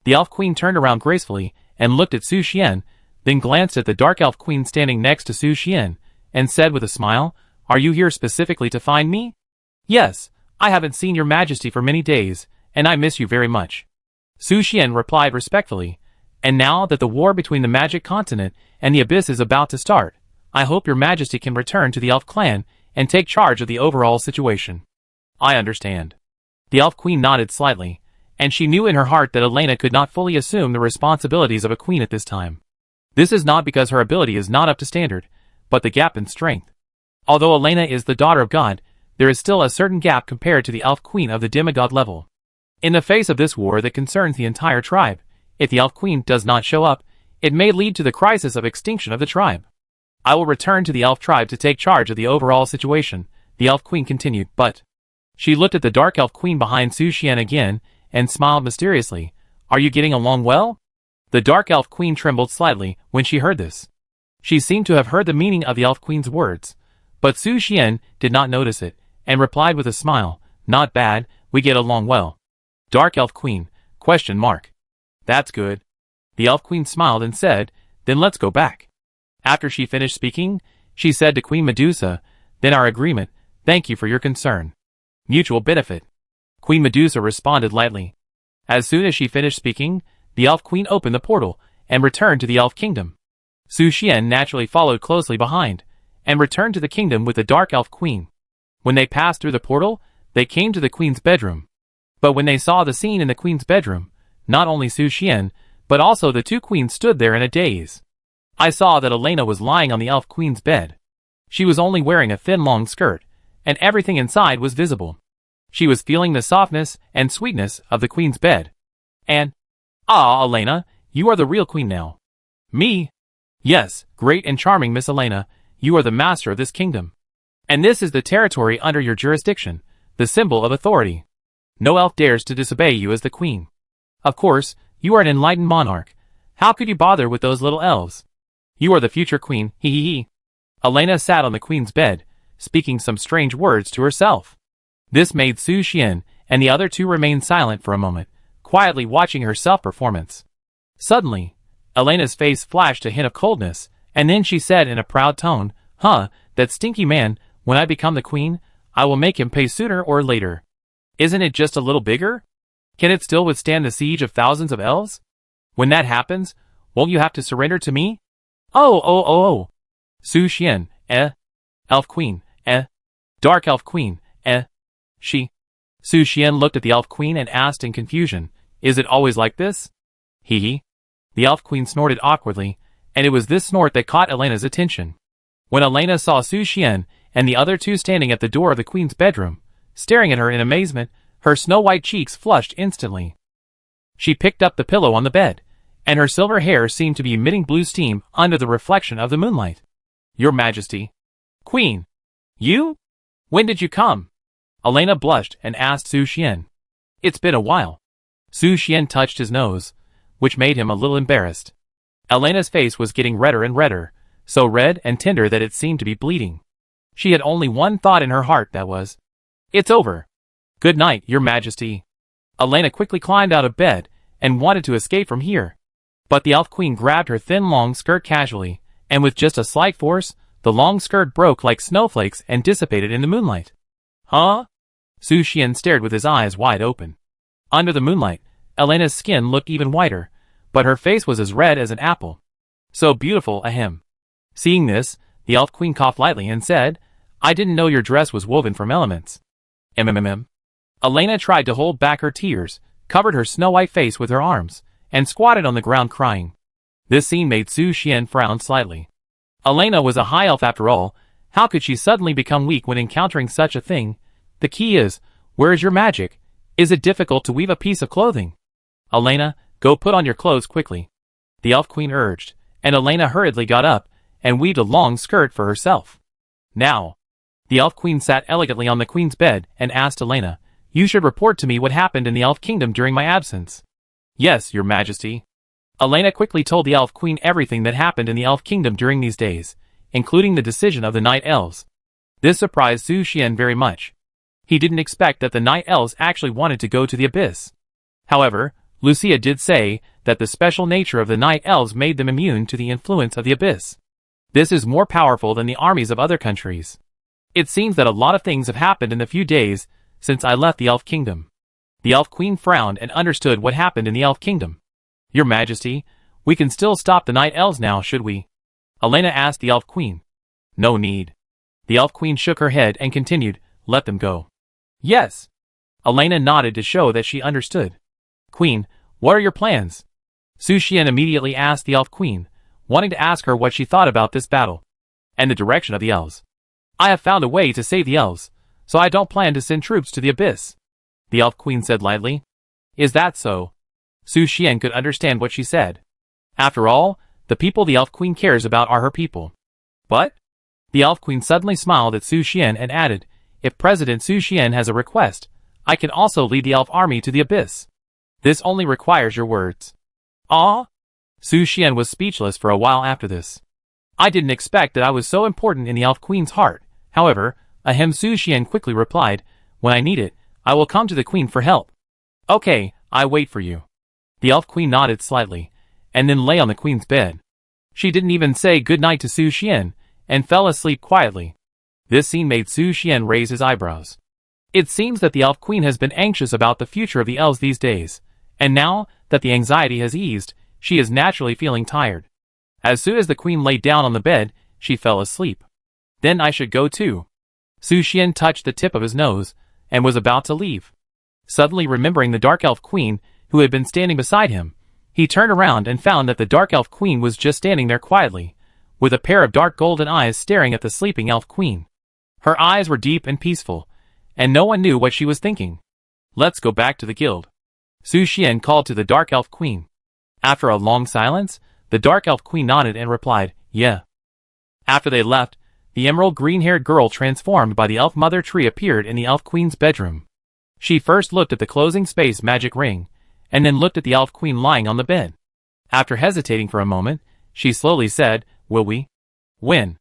The Elf Queen turned around gracefully, and looked at Su Xian, then glanced at the Dark Elf Queen standing next to Su Xian, and said with a smile, Are you here specifically to find me? Yes, I haven't seen your majesty for many days, and I miss you very much. Su Xian replied respectfully, and now that the war between the Magic Continent and the Abyss is about to start, I hope your majesty can return to the Elf clan and take charge of the overall situation. I understand. The Elf Queen nodded slightly, and she knew in her heart that Elena could not fully assume the responsibilities of a queen at this time. This is not because her ability is not up to standard, but the gap in strength. Although Elena is the daughter of God, there is still a certain gap compared to the Elf Queen of the demigod level. In the face of this war that concerns the entire tribe, if the Elf Queen does not show up, it may lead to the crisis of extinction of the tribe. I will return to the Elf tribe to take charge of the overall situation, the Elf Queen continued, but... She looked at the Dark Elf Queen behind Su Xian again, and smiled mysteriously. Are you getting along well? The Dark Elf Queen trembled slightly when she heard this. She seemed to have heard the meaning of the Elf Queen's words, but Su Xian did not notice it, and replied with a smile, Not bad, we get along well. Dark Elf Queen, ? That's good. The Elf Queen smiled and said, Then let's go back. After she finished speaking, she said to Queen Medusa, Then our agreement, thank you for your concern. Mutual benefit. Queen Medusa responded lightly. As soon as she finished speaking, the Elf Queen opened the portal, and returned to the Elf Kingdom. Su Xian naturally followed closely behind, and returned to the kingdom with the Dark Elf Queen. When they passed through the portal, they came to the Queen's bedroom. But when they saw the scene in the Queen's bedroom, not only Su Xian, but also the two queens stood there in a daze. I saw that Elena was lying on the Elf Queen's bed. She was only wearing a thin long skirt, and everything inside was visible. She was feeling the softness and sweetness of the Queen's bed. And, Elena, you are the real queen now. Me? Yes, great and charming Miss Elena, you are the master of this kingdom. And this is the territory under your jurisdiction, the symbol of authority. No elf dares to disobey you as the queen. Of course, you are an enlightened monarch. How could you bother with those little elves? You are the future queen, hee hee hee. Elena sat on the queen's bed, speaking some strange words to herself. This made Su Xian and the other two remain silent for a moment, quietly watching her self-performance. Suddenly, Elena's face flashed a hint of coldness, and then she said in a proud tone, that stinky man, when I become the queen, I will make him pay sooner or later. Isn't it just a little bigger? Can it still withstand the siege of thousands of elves? When that happens, won't you have to surrender to me? Oh. Su Xian, Elf Queen, Dark Elf Queen, She. Su Xian looked at the Elf Queen and asked in confusion, Is it always like this? Hee. The Elf Queen snorted awkwardly, and it was this snort that caught Elena's attention. When Elena saw Su Xian and the other two standing at the door of the Queen's bedroom, staring at her in amazement, her snow-white cheeks flushed instantly. She picked up the pillow on the bed, and her silver hair seemed to be emitting blue steam under the reflection of the moonlight. Your Majesty. Queen. You? When did you come? Elena blushed and asked Su Xian. It's been a while. Su Xian touched his nose, which made him a little embarrassed. Elena's face was getting redder and redder, so red and tender that it seemed to be bleeding. She had only one thought in her heart, that was, It's over. Good night, Your Majesty. Elena quickly climbed out of bed and wanted to escape from here. But the Elf Queen grabbed her thin long skirt casually, and with just a slight force, the long skirt broke like snowflakes and dissipated in the moonlight. Huh? Su Xian stared with his eyes wide open. Under the moonlight, Elena's skin looked even whiter, but her face was as red as an apple. So beautiful, ahem. Seeing this, the Elf Queen coughed lightly and said, I didn't know your dress was woven from elements. Elena tried to hold back her tears, covered her snow-white face with her arms, and squatted on the ground crying. This scene made Su Xian frown slightly. Elena was a high elf after all. How could she suddenly become weak when encountering such a thing? The key is, where is your magic? Is it difficult to weave a piece of clothing? Elena, go put on your clothes quickly. The Elf Queen urged, and Elena hurriedly got up, and weaved a long skirt for herself. Now, the Elf Queen sat elegantly on the Queen's bed and asked Elena, "You should report to me what happened in the Elf Kingdom during my absence." "Yes, Your Majesty." Elena quickly told the Elf Queen everything that happened in the Elf Kingdom during these days, including the decision of the Night Elves. This surprised Su Xian very much. He didn't expect that the Night Elves actually wanted to go to the abyss. However, Lucia did say that the special nature of the Night Elves made them immune to the influence of the abyss. This is more powerful than the armies of other countries. It seems that a lot of things have happened in the few days since I left the Elf Kingdom. The Elf Queen frowned and understood what happened in the Elf Kingdom. "Your Majesty, we can still stop the Night Elves now, should we?" Elena asked the Elf Queen. "No need." The Elf Queen shook her head and continued, "Let them go." "Yes." Elena nodded to show that she understood. "Queen, what are your plans?" Su Xian immediately asked the Elf Queen, wanting to ask her what she thought about this battle and the direction of the elves. "I have found a way to save the elves, so I don't plan to send troops to the abyss," the Elf Queen said lightly. "Is that so?" Su Xian could understand what she said. After all, the people the Elf Queen cares about are her people. "But?" The Elf Queen suddenly smiled at Su Xian and added, "If President Su Xian has a request, I can also lead the elf army to the abyss. This only requires your words." "Ah?" Su Xian was speechless for a while after this. "I didn't expect that I was so important in the Elf Queen's heart. However, Su Xian quickly replied, "When I need it, I will come to the Queen for help." "Okay, I wait for you." The Elf Queen nodded slightly, and then lay on the Queen's bed. She didn't even say good night to Su Xian, and fell asleep quietly. This scene made Su Xian raise his eyebrows. It seems that the Elf Queen has been anxious about the future of the elves these days, and now that the anxiety has eased, she is naturally feeling tired. As soon as the Queen lay down on the bed, she fell asleep. "Then I should go too." Su Xian touched the tip of his nose, and was about to leave. Suddenly remembering the Dark Elf Queen, who had been standing beside him, he turned around and found that the Dark Elf Queen was just standing there quietly, with a pair of dark golden eyes staring at the sleeping Elf Queen. Her eyes were deep and peaceful, and no one knew what she was thinking. "Let's go back to the guild," Su Xian called to the Dark Elf Queen. After a long silence, the Dark Elf Queen nodded and replied, "Yeah." After they left, the emerald green-haired girl transformed by the Elf Mother Tree appeared in the Elf Queen's bedroom. She first looked at the closing space magic ring, and then looked at the Elf Queen lying on the bed. After hesitating for a moment, she slowly said, "Will we?" "When?"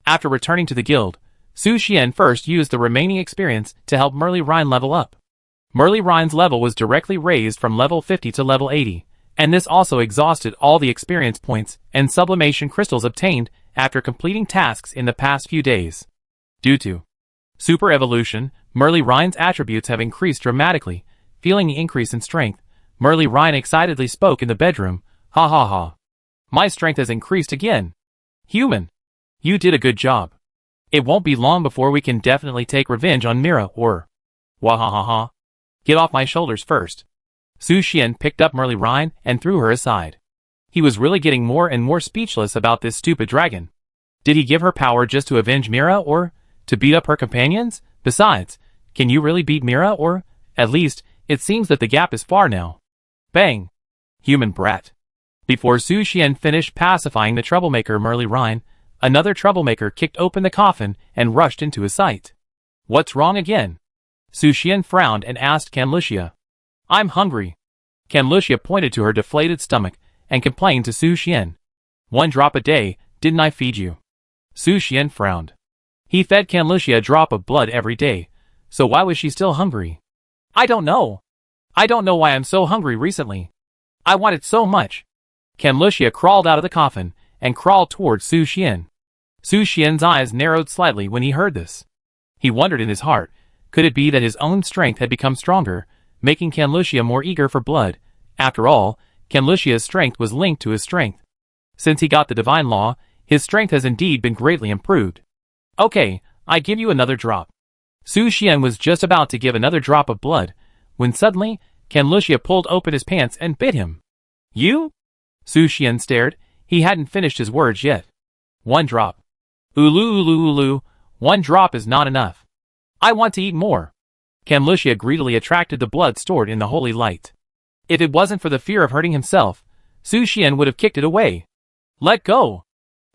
After returning to the guild, Su Xian first used the remaining experience to help Merly Rhine level up. Merly Rhine's level was directly raised from level 50 to level 80, and this also exhausted all the experience points and sublimation crystals obtained after completing tasks in the past few days. Due to super evolution, Merly Rhine's attributes have increased dramatically. Feeling the increase in strength, Merly Rhine excitedly spoke in the bedroom, "Ha ha ha. My strength has increased again. Human, you did a good job. It won't be long before we can definitely take revenge on Mira or... Wahahaha. Get off my shoulders first." Su Xian picked up Merly Rhine and threw her aside. He was really getting more and more speechless about this stupid dragon. Did he give her power just to avenge Mira or to beat up her companions? Besides, can you really beat Mira or, at least, it seems that the gap is far now. Bang! Human brat. Before Su Xian finished pacifying the troublemaker Merly Rhine, another troublemaker kicked open the coffin and rushed into his sight. "What's wrong again?" Su Xian frowned and asked Canlucia. "I'm hungry." Canlucia pointed to her deflated stomach and complained to Su Xian. "1 drop a day, didn't I feed you?" Su Xian frowned. He fed Canlucia a drop of blood every day, so why was she still hungry? "I don't know. I don't know why I'm so hungry recently. I want it so much." Canlucia crawled out of the coffin and crawled towards Su Xian. Su Xian's eyes narrowed slightly when he heard this. He wondered in his heart, could it be that his own strength had become stronger, making Canlucia more eager for blood? After all, Canlucia's strength was linked to his strength. Since he got the divine law, his strength has indeed been greatly improved. "Okay, I give you another drop." Su Xian was just about to give another drop of blood, when suddenly, Canlucia pulled open his pants and bit him. "You?" Su Xian stared. He hadn't finished his words yet. "1 drop. Ulu ulu ulu, 1 drop is not enough. I want to eat more." Canlucia greedily attracted the blood stored in the holy light. If it wasn't for the fear of hurting himself, Su Xian would have kicked it away. "Let go!"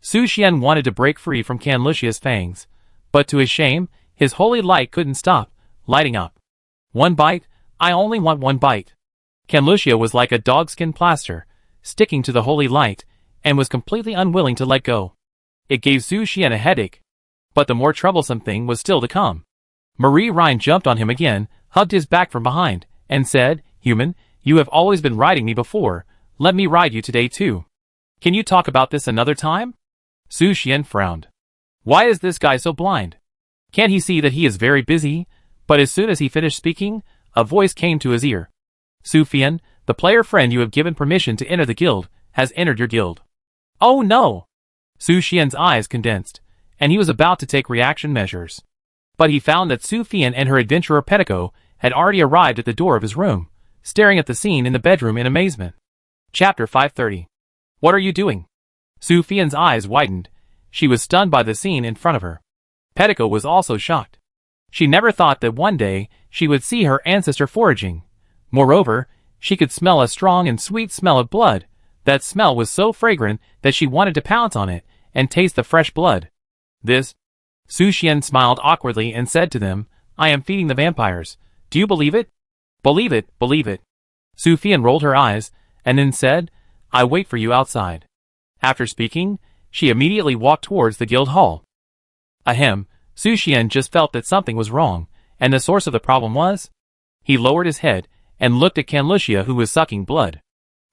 Su Xian wanted to break free from Can Lucia's fangs, but to his shame, his holy light couldn't stop lighting up. One bite? I only want one bite. Can Lucia was like a dogskin plaster, sticking to the holy light, and was completely unwilling to let go. It gave Su Xian a headache. But the more troublesome thing was still to come. Marie Rhine jumped on him again, hugged his back from behind, and said, "Human, you have always been riding me before, let me ride you today too. Can you talk about this another time?" Su Xian frowned. Why is this guy so blind? Can't he see that he is very busy? But as soon as he finished speaking, a voice came to his ear. Su Xian, the player friend you have given permission to enter the guild, has entered your guild. Oh no! Su Xian's eyes condensed, and he was about to take reaction measures. But he found that Su Xian and her adventurer Petico had already arrived at the door of his room, staring at the scene in the bedroom in amazement. Chapter 530. What are you doing? Su Xian's eyes widened. She was stunned by the scene in front of her. Petico was also shocked. She never thought that one day she would see her ancestor foraging. Moreover, she could smell a strong and sweet smell of blood. That smell was so fragrant that she wanted to pounce on it and taste the fresh blood. Su Xian smiled awkwardly and said to them, I am feeding the vampires. Do you believe it? Believe it, believe it. Su Xian rolled her eyes, and then said, I wait for you outside. After speaking, she immediately walked towards the guild hall. Ahem, Su Xian just felt that something was wrong, and the source of the problem was? He lowered his head, and looked at Can Lucia who was sucking blood.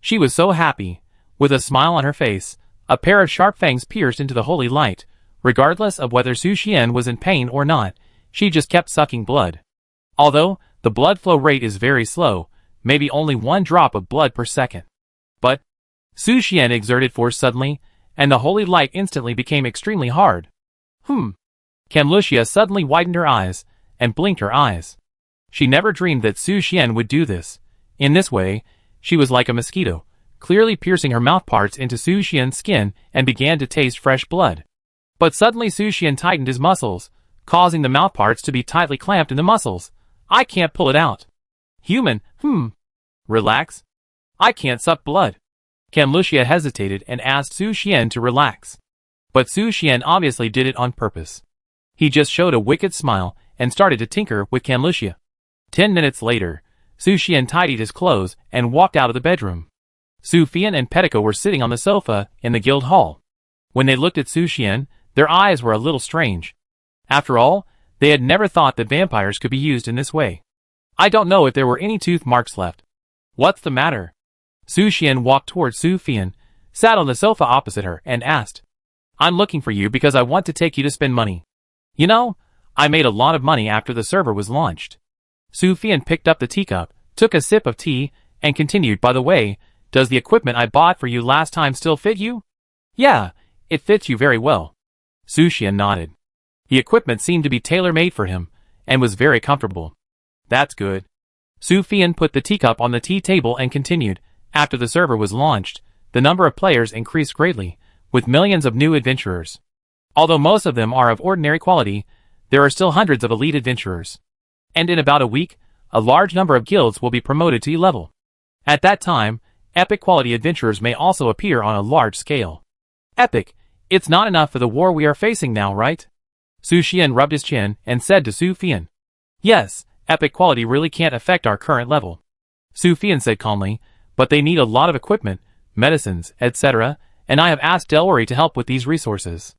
She was so happy. With a smile on her face, a pair of sharp fangs pierced into the holy light. Regardless of whether Su Xian was in pain or not, she just kept sucking blood. Although, the blood flow rate is very slow, maybe only 1 drop of blood per second. But, Su Xian exerted force suddenly, and the holy light instantly became extremely hard. Can Lucia suddenly widened her eyes, and blinked her eyes. She never dreamed that Su Xian would do this. In this way, she was like a mosquito, clearly piercing her mouthparts into Su Xian's skin and began to taste fresh blood. But suddenly Su Xian tightened his muscles, causing the mouthparts to be tightly clamped in the muscles. I can't pull it out. Human, Relax. I can't suck blood. Can Lucia hesitated and asked Su Xian to relax. But Su Xian obviously did it on purpose. He just showed a wicked smile and started to tinker with Can Lucia. 10 minutes later, Su Xian tidied his clothes and walked out of the bedroom. Su Xian and Petico were sitting on the sofa in the guild hall. When they looked at Su Xian, their eyes were a little strange. After all, they had never thought that vampires could be used in this way. I don't know if there were any tooth marks left. What's the matter? Su Xian walked towards Su Xian, sat on the sofa opposite her, and asked, I'm looking for you because I want to take you to spend money. You know, I made a lot of money after the server was launched. Su Xian picked up the teacup, took a sip of tea, and continued, by the way, does the equipment I bought for you last time still fit you? Yeah, it fits you very well. Su Xian nodded. The equipment seemed to be tailor-made for him, and was very comfortable. That's good. Su Xian put the teacup on the tea table and continued, after the server was launched, the number of players increased greatly, with millions of new adventurers. Although most of them are of ordinary quality, there are still hundreds of elite adventurers. And in about a week, a large number of guilds will be promoted to E-level. At that time, epic quality adventurers may also appear on a large scale. Epic, it's not enough for the war we are facing now, right? Su Xian rubbed his chin and said to Su Xian. Yes, epic quality really can't affect our current level. Su Xian said calmly, but they need a lot of equipment, medicines, etc., and I have asked Delori to help with these resources.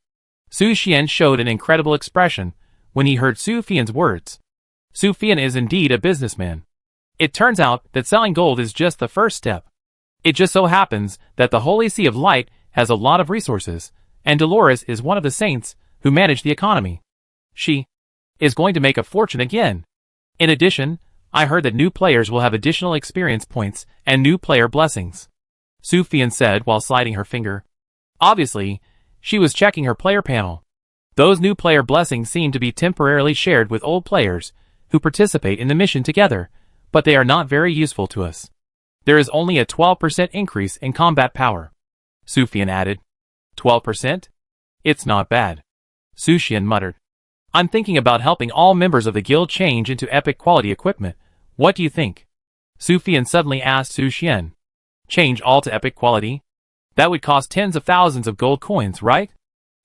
Su Xian showed an incredible expression when he heard Su Xian's words. Su Xian is indeed a businessman. It turns out that selling gold is just the first step. It just so happens that the Holy Sea of Light has a lot of resources, and Dolores is one of the saints who manage the economy. She is going to make a fortune again. In addition, I heard that new players will have additional experience points and new player blessings. Su Xian said while sliding her finger. Obviously, she was checking her player panel. Those new player blessings seem to be temporarily shared with old players who participate in the mission together, but they are not very useful to us. There is only a 12% increase in combat power. Su Xian added. 12%? It's not bad. Su Xian muttered. I'm thinking about helping all members of the guild change into epic quality equipment. What do you think? Su Xian suddenly asked Su Xian. Change all to epic quality? That would cost tens of thousands of gold coins, right?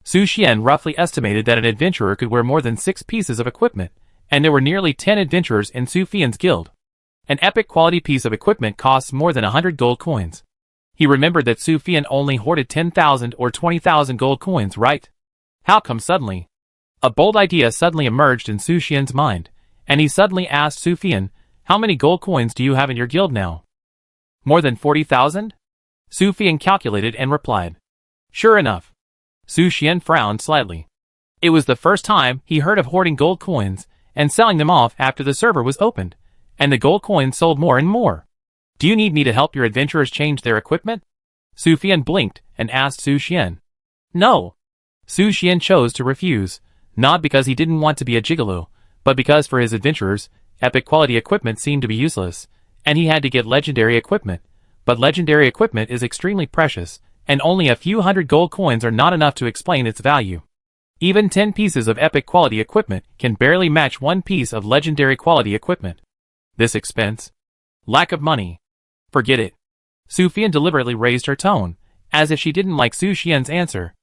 Su Xian roughly estimated that an adventurer could wear more than 6 pieces of equipment, and there were nearly 10 adventurers in Su Fian's guild. An epic quality piece of equipment costs more than 100 gold coins. He remembered that Su Fian only hoarded 10,000 or 20,000 gold coins, right? How come suddenly? A bold idea suddenly emerged in Su Xian's mind, and he suddenly asked Su Fian, "How many gold coins do you have in your guild now?" "More than 40,000? Su Fian calculated and replied. Sure enough. Su Xian frowned slightly. It was the first time he heard of hoarding gold coins and selling them off after the server was opened, and the gold coins sold more and more. "Do you need me to help your adventurers change their equipment?" Su Fian blinked and asked Su Xian. "No." Su Xian chose to refuse, not because he didn't want to be a gigolo, but because for his adventurers, epic quality equipment seemed to be useless, and he had to get legendary equipment. But legendary equipment is extremely precious, and only a few hundred gold coins are not enough to explain its value. Even 10 pieces of epic quality equipment can barely match 1 piece of legendary quality equipment. This expense? Lack of money. Forget it. Su Fian deliberately raised her tone, as if she didn't like Su Xian's answer.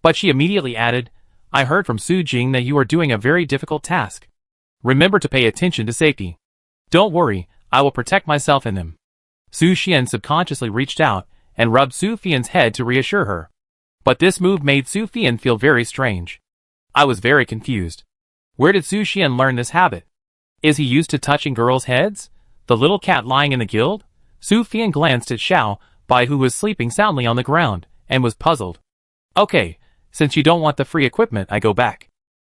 But she immediately added, "I heard from Su Jing that you are doing a very difficult task. Remember to pay attention to safety. Don't worry, I will protect myself in them." Su Xian subconsciously reached out and rubbed Su Fian's head to reassure her. But this move made Su Fian feel very strange. I was very confused. Where did Su Xian learn this habit? Is he used to touching girls' heads? The little cat lying in the guild? Su Fian glanced at Xiao Bai, who was sleeping soundly on the ground, and was puzzled. "Okay, since you don't want the free equipment, I go back."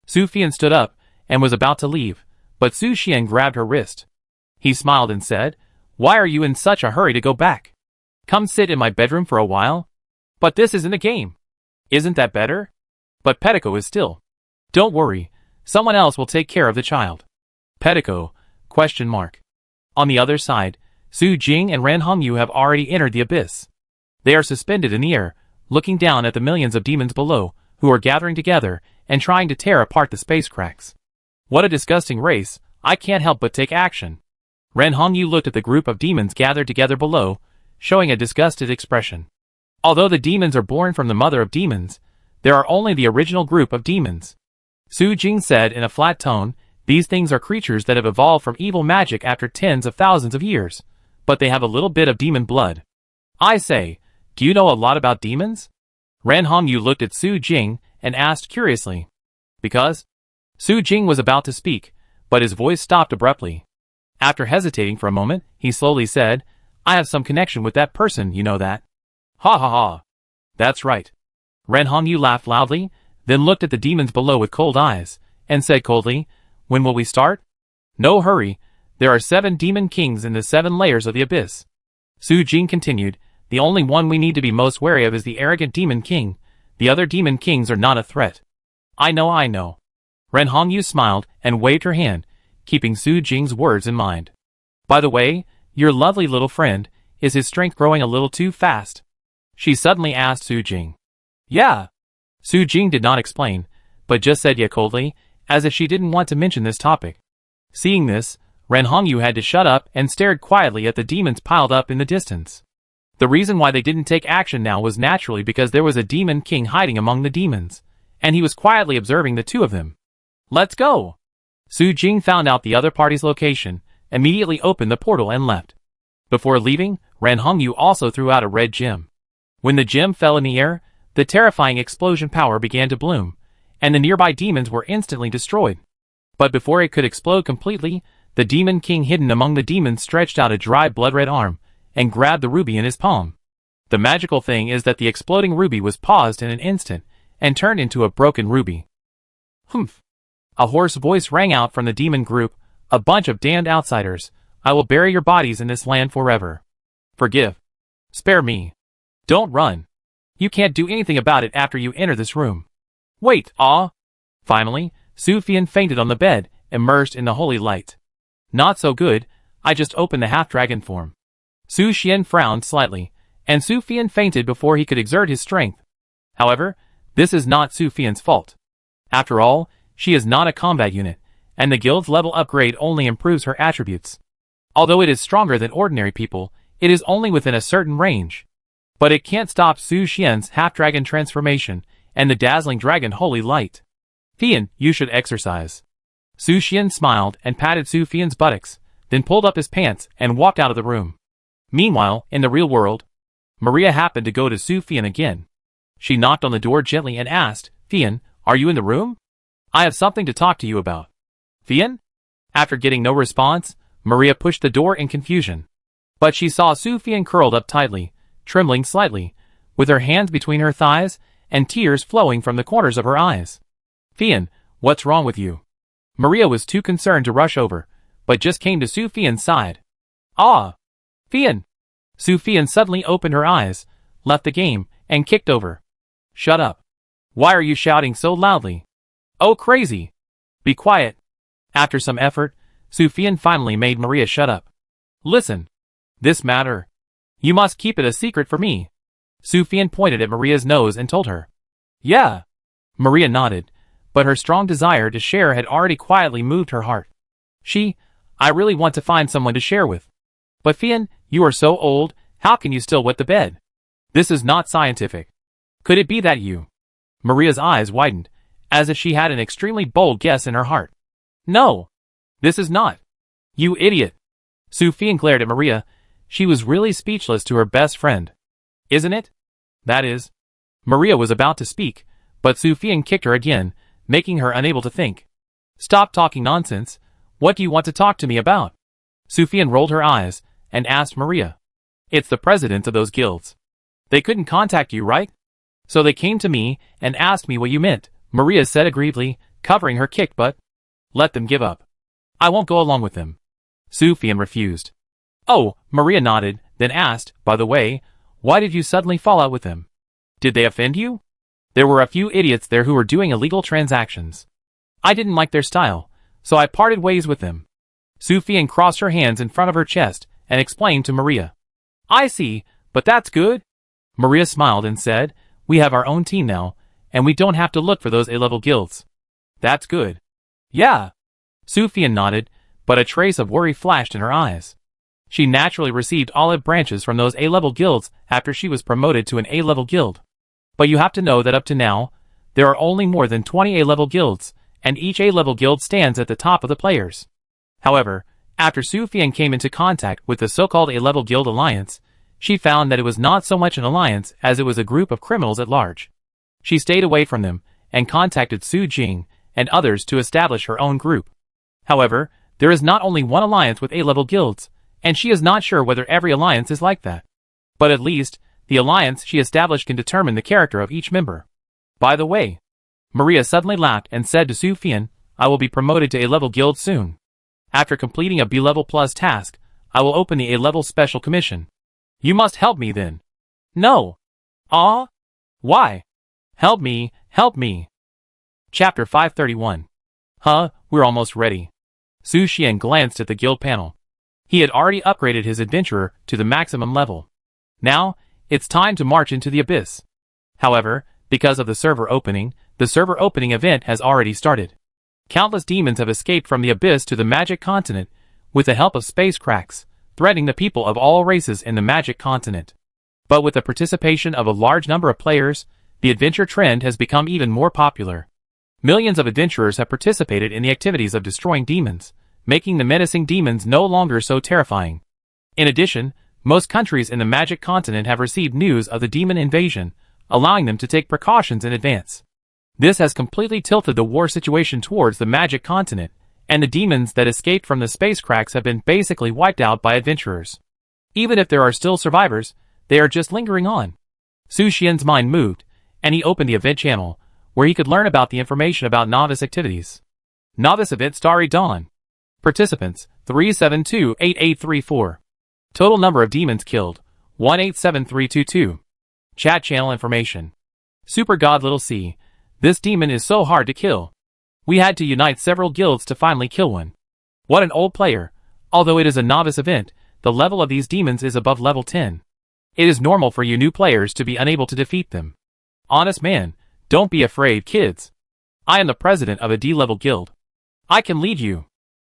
Su Fian stood up and was about to leave, but Su Xian grabbed her wrist. He smiled and said, "Why are you in such a hurry to go back? Come sit in my bedroom for a while." "But this isn't a game." "Isn't that better?" "But Pettico is still." "Don't worry, someone else will take care of the child." Pettico? ? On the other side, Su Jing and Ren Hongyu have already entered the abyss. They are suspended in the air, looking down at the millions of demons below, who are gathering together and trying to tear apart the space cracks. What a disgusting race, I can't help but take action. Ren Hongyu looked at the group of demons gathered together below, showing a disgusted expression. Although the demons are born from the mother of demons, there are only the original group of demons. Su Jing said in a flat tone, "These things are creatures that have evolved from evil magic after tens of thousands of years, but they have a little bit of demon blood." "I say, do you know a lot about demons?" Ren Hongyu looked at Su Jing and asked curiously. "Because?" Su Jing was about to speak, but his voice stopped abruptly. After hesitating for a moment, he slowly said, "I have some connection with that person, you know that." "Ha ha ha. That's right." Ren Hongyu laughed loudly, then looked at the demons below with cold eyes, and said coldly, "When will we start?" "No hurry, there are 7 demon kings in the 7 layers of the abyss." Su Jing continued, "The only one we need to be most wary of is the arrogant demon king. The other demon kings are not a threat." I know. Ren Hongyu smiled and waved her hand, keeping Su Jing's words in mind. "By the way, your lovely little friend, is his strength growing a little too fast?" she suddenly asked Su Jing. "Yeah." Su Jing did not explain, but just said yeah coldly, as if she didn't want to mention this topic. Seeing this, Ren Hongyu had to shut up and stared quietly at the demons piled up in the distance. The reason why they didn't take action now was naturally because there was a demon king hiding among the demons, and he was quietly observing the two of them. "Let's go!" Su Jing found out the other party's location, immediately opened the portal and left. Before leaving, Ren Hongyu also threw out a red gem. When the gem fell in the air, the terrifying explosion power began to bloom, and the nearby demons were instantly destroyed. But before it could explode completely, the demon king hidden among the demons stretched out a dry blood-red arm and grabbed the ruby in his palm. The magical thing is that the exploding ruby was paused in an instant and turned into a broken ruby. "Humph." A hoarse voice rang out from the demon group, "A bunch of damned outsiders. I will bury your bodies in this land forever. Forgive. Spare me. Don't run. You can't do anything about it after you enter this room. Wait, ah!" Finally, Su Fian fainted on the bed, immersed in the holy light. "Not so good, I just opened the half-dragon form." Su Xian frowned slightly, and Su Fian fainted before he could exert his strength. However, this is not Su Fian's fault. After all, she is not a combat unit, and the guild's level upgrade only improves her attributes. Although it is stronger than ordinary people, it is only within a certain range. But it can't stop Su Xian's half-dragon transformation and the dazzling dragon holy light. Fian, you should exercise. Su Xian smiled and patted Su Fian's buttocks, then pulled up his pants and walked out of the room. Meanwhile, in the real world, Maria happened to go to Su Fian again. She knocked on the door gently and asked, Fian, are you in the room? I have something to talk to you about. Fian? After getting no response, Maria pushed the door in confusion. But she saw Su Fian curled up tightly, trembling slightly, with her hands between her thighs and tears flowing from the corners of her eyes. Fian, what's wrong with you? Maria was too concerned to rush over, but just came to Su Fian's side. Ah! Fian! Su Fian suddenly opened her eyes, left the game, and kicked over. Shut up. Why are you shouting so loudly? Oh crazy! Be quiet. After some effort, Su Fian finally made Maria shut up. Listen. This matter. You must keep it a secret for me. Su Fian pointed at Maria's nose and told her. Yeah. Maria nodded, but her strong desire to share had already quietly moved her heart. I really want to find someone to share with. But Fian, you are so old, how can you still wet the bed? This is not scientific. Could it be that you? Maria's eyes widened, as if she had an extremely bold guess in her heart. No. This is not. You idiot. Su Fian glared at Maria. She was really speechless to her best friend. Isn't it? That is. Maria was about to speak, but Su Fian kicked her again, making her unable to think. Stop talking nonsense. What do you want to talk to me about? Su Fian rolled her eyes and asked Maria. It's the presidents of those guilds. They couldn't contact you, right? So they came to me and asked me what you meant, Maria said aggrievedly, covering her kick but. Let them give up. I won't go along with them. Su Fian refused. Oh, Maria nodded, then asked, by the way, why did you suddenly fall out with them? Did they offend you? There were a few idiots there who were doing illegal transactions. I didn't like their style, so I parted ways with them. Su Fian crossed her hands in front of her chest and explained to Maria. I see, but that's good. Maria smiled and said, we have our own team now, and we don't have to look for those A-level guilds. That's good. Yeah. Su Fian nodded, but a trace of worry flashed in her eyes. She naturally received olive branches from those A-level guilds after she was promoted to an A-level guild. But you have to know that up to now, there are only more than 20 A-level guilds, and each A-level guild stands at the top of the players. However, after Su Fian came into contact with the so-called A-level guild alliance, she found that it was not so much an alliance as it was a group of criminals at large. She stayed away from them, and contacted Su Jing and others to establish her own group. However, there is not only one alliance with A-level guilds, and she is not sure whether every alliance is like that. But at least, the alliance she established can determine the character of each member. By the way, Maria suddenly laughed and said to Su Fian, I will be promoted to A-level guild soon. After completing a B-level plus task, I will open the A-level special commission. You must help me then. No. Ah? Why? Help me, help me. Chapter 531. Huh, we're almost ready. Su Xian glanced at the guild panel. He had already upgraded his adventurer to the maximum level. Now, it's time to march into the abyss. However, because of the server opening event has already started. Countless demons have escaped from the abyss to the magic continent, with the help of space cracks, threatening the people of all races in the magic continent. But with the participation of a large number of players, the adventure trend has become even more popular. Millions of adventurers have participated in the activities of destroying demons, making the menacing demons no longer so terrifying. In addition, most countries in the magic continent have received news of the demon invasion, allowing them to take precautions in advance. This has completely tilted the war situation towards the magic continent, and the demons that escaped from the space cracks have been basically wiped out by adventurers. Even if there are still survivors, they are just lingering on. Su Xian's mind moved, and he opened the event channel, where he could learn about the information about novice activities. Novice Event Starry Dawn. Participants, 3728834. Total number of demons killed, 187322. Chat channel information. Super God Little C. This demon is so hard to kill. We had to unite several guilds to finally kill one. What an old player. Although it is a novice event, the level of these demons is above level 10. It is normal for you new players to be unable to defeat them. Honest man, don't be afraid, kids. I am the president of a D-level guild. I can lead you.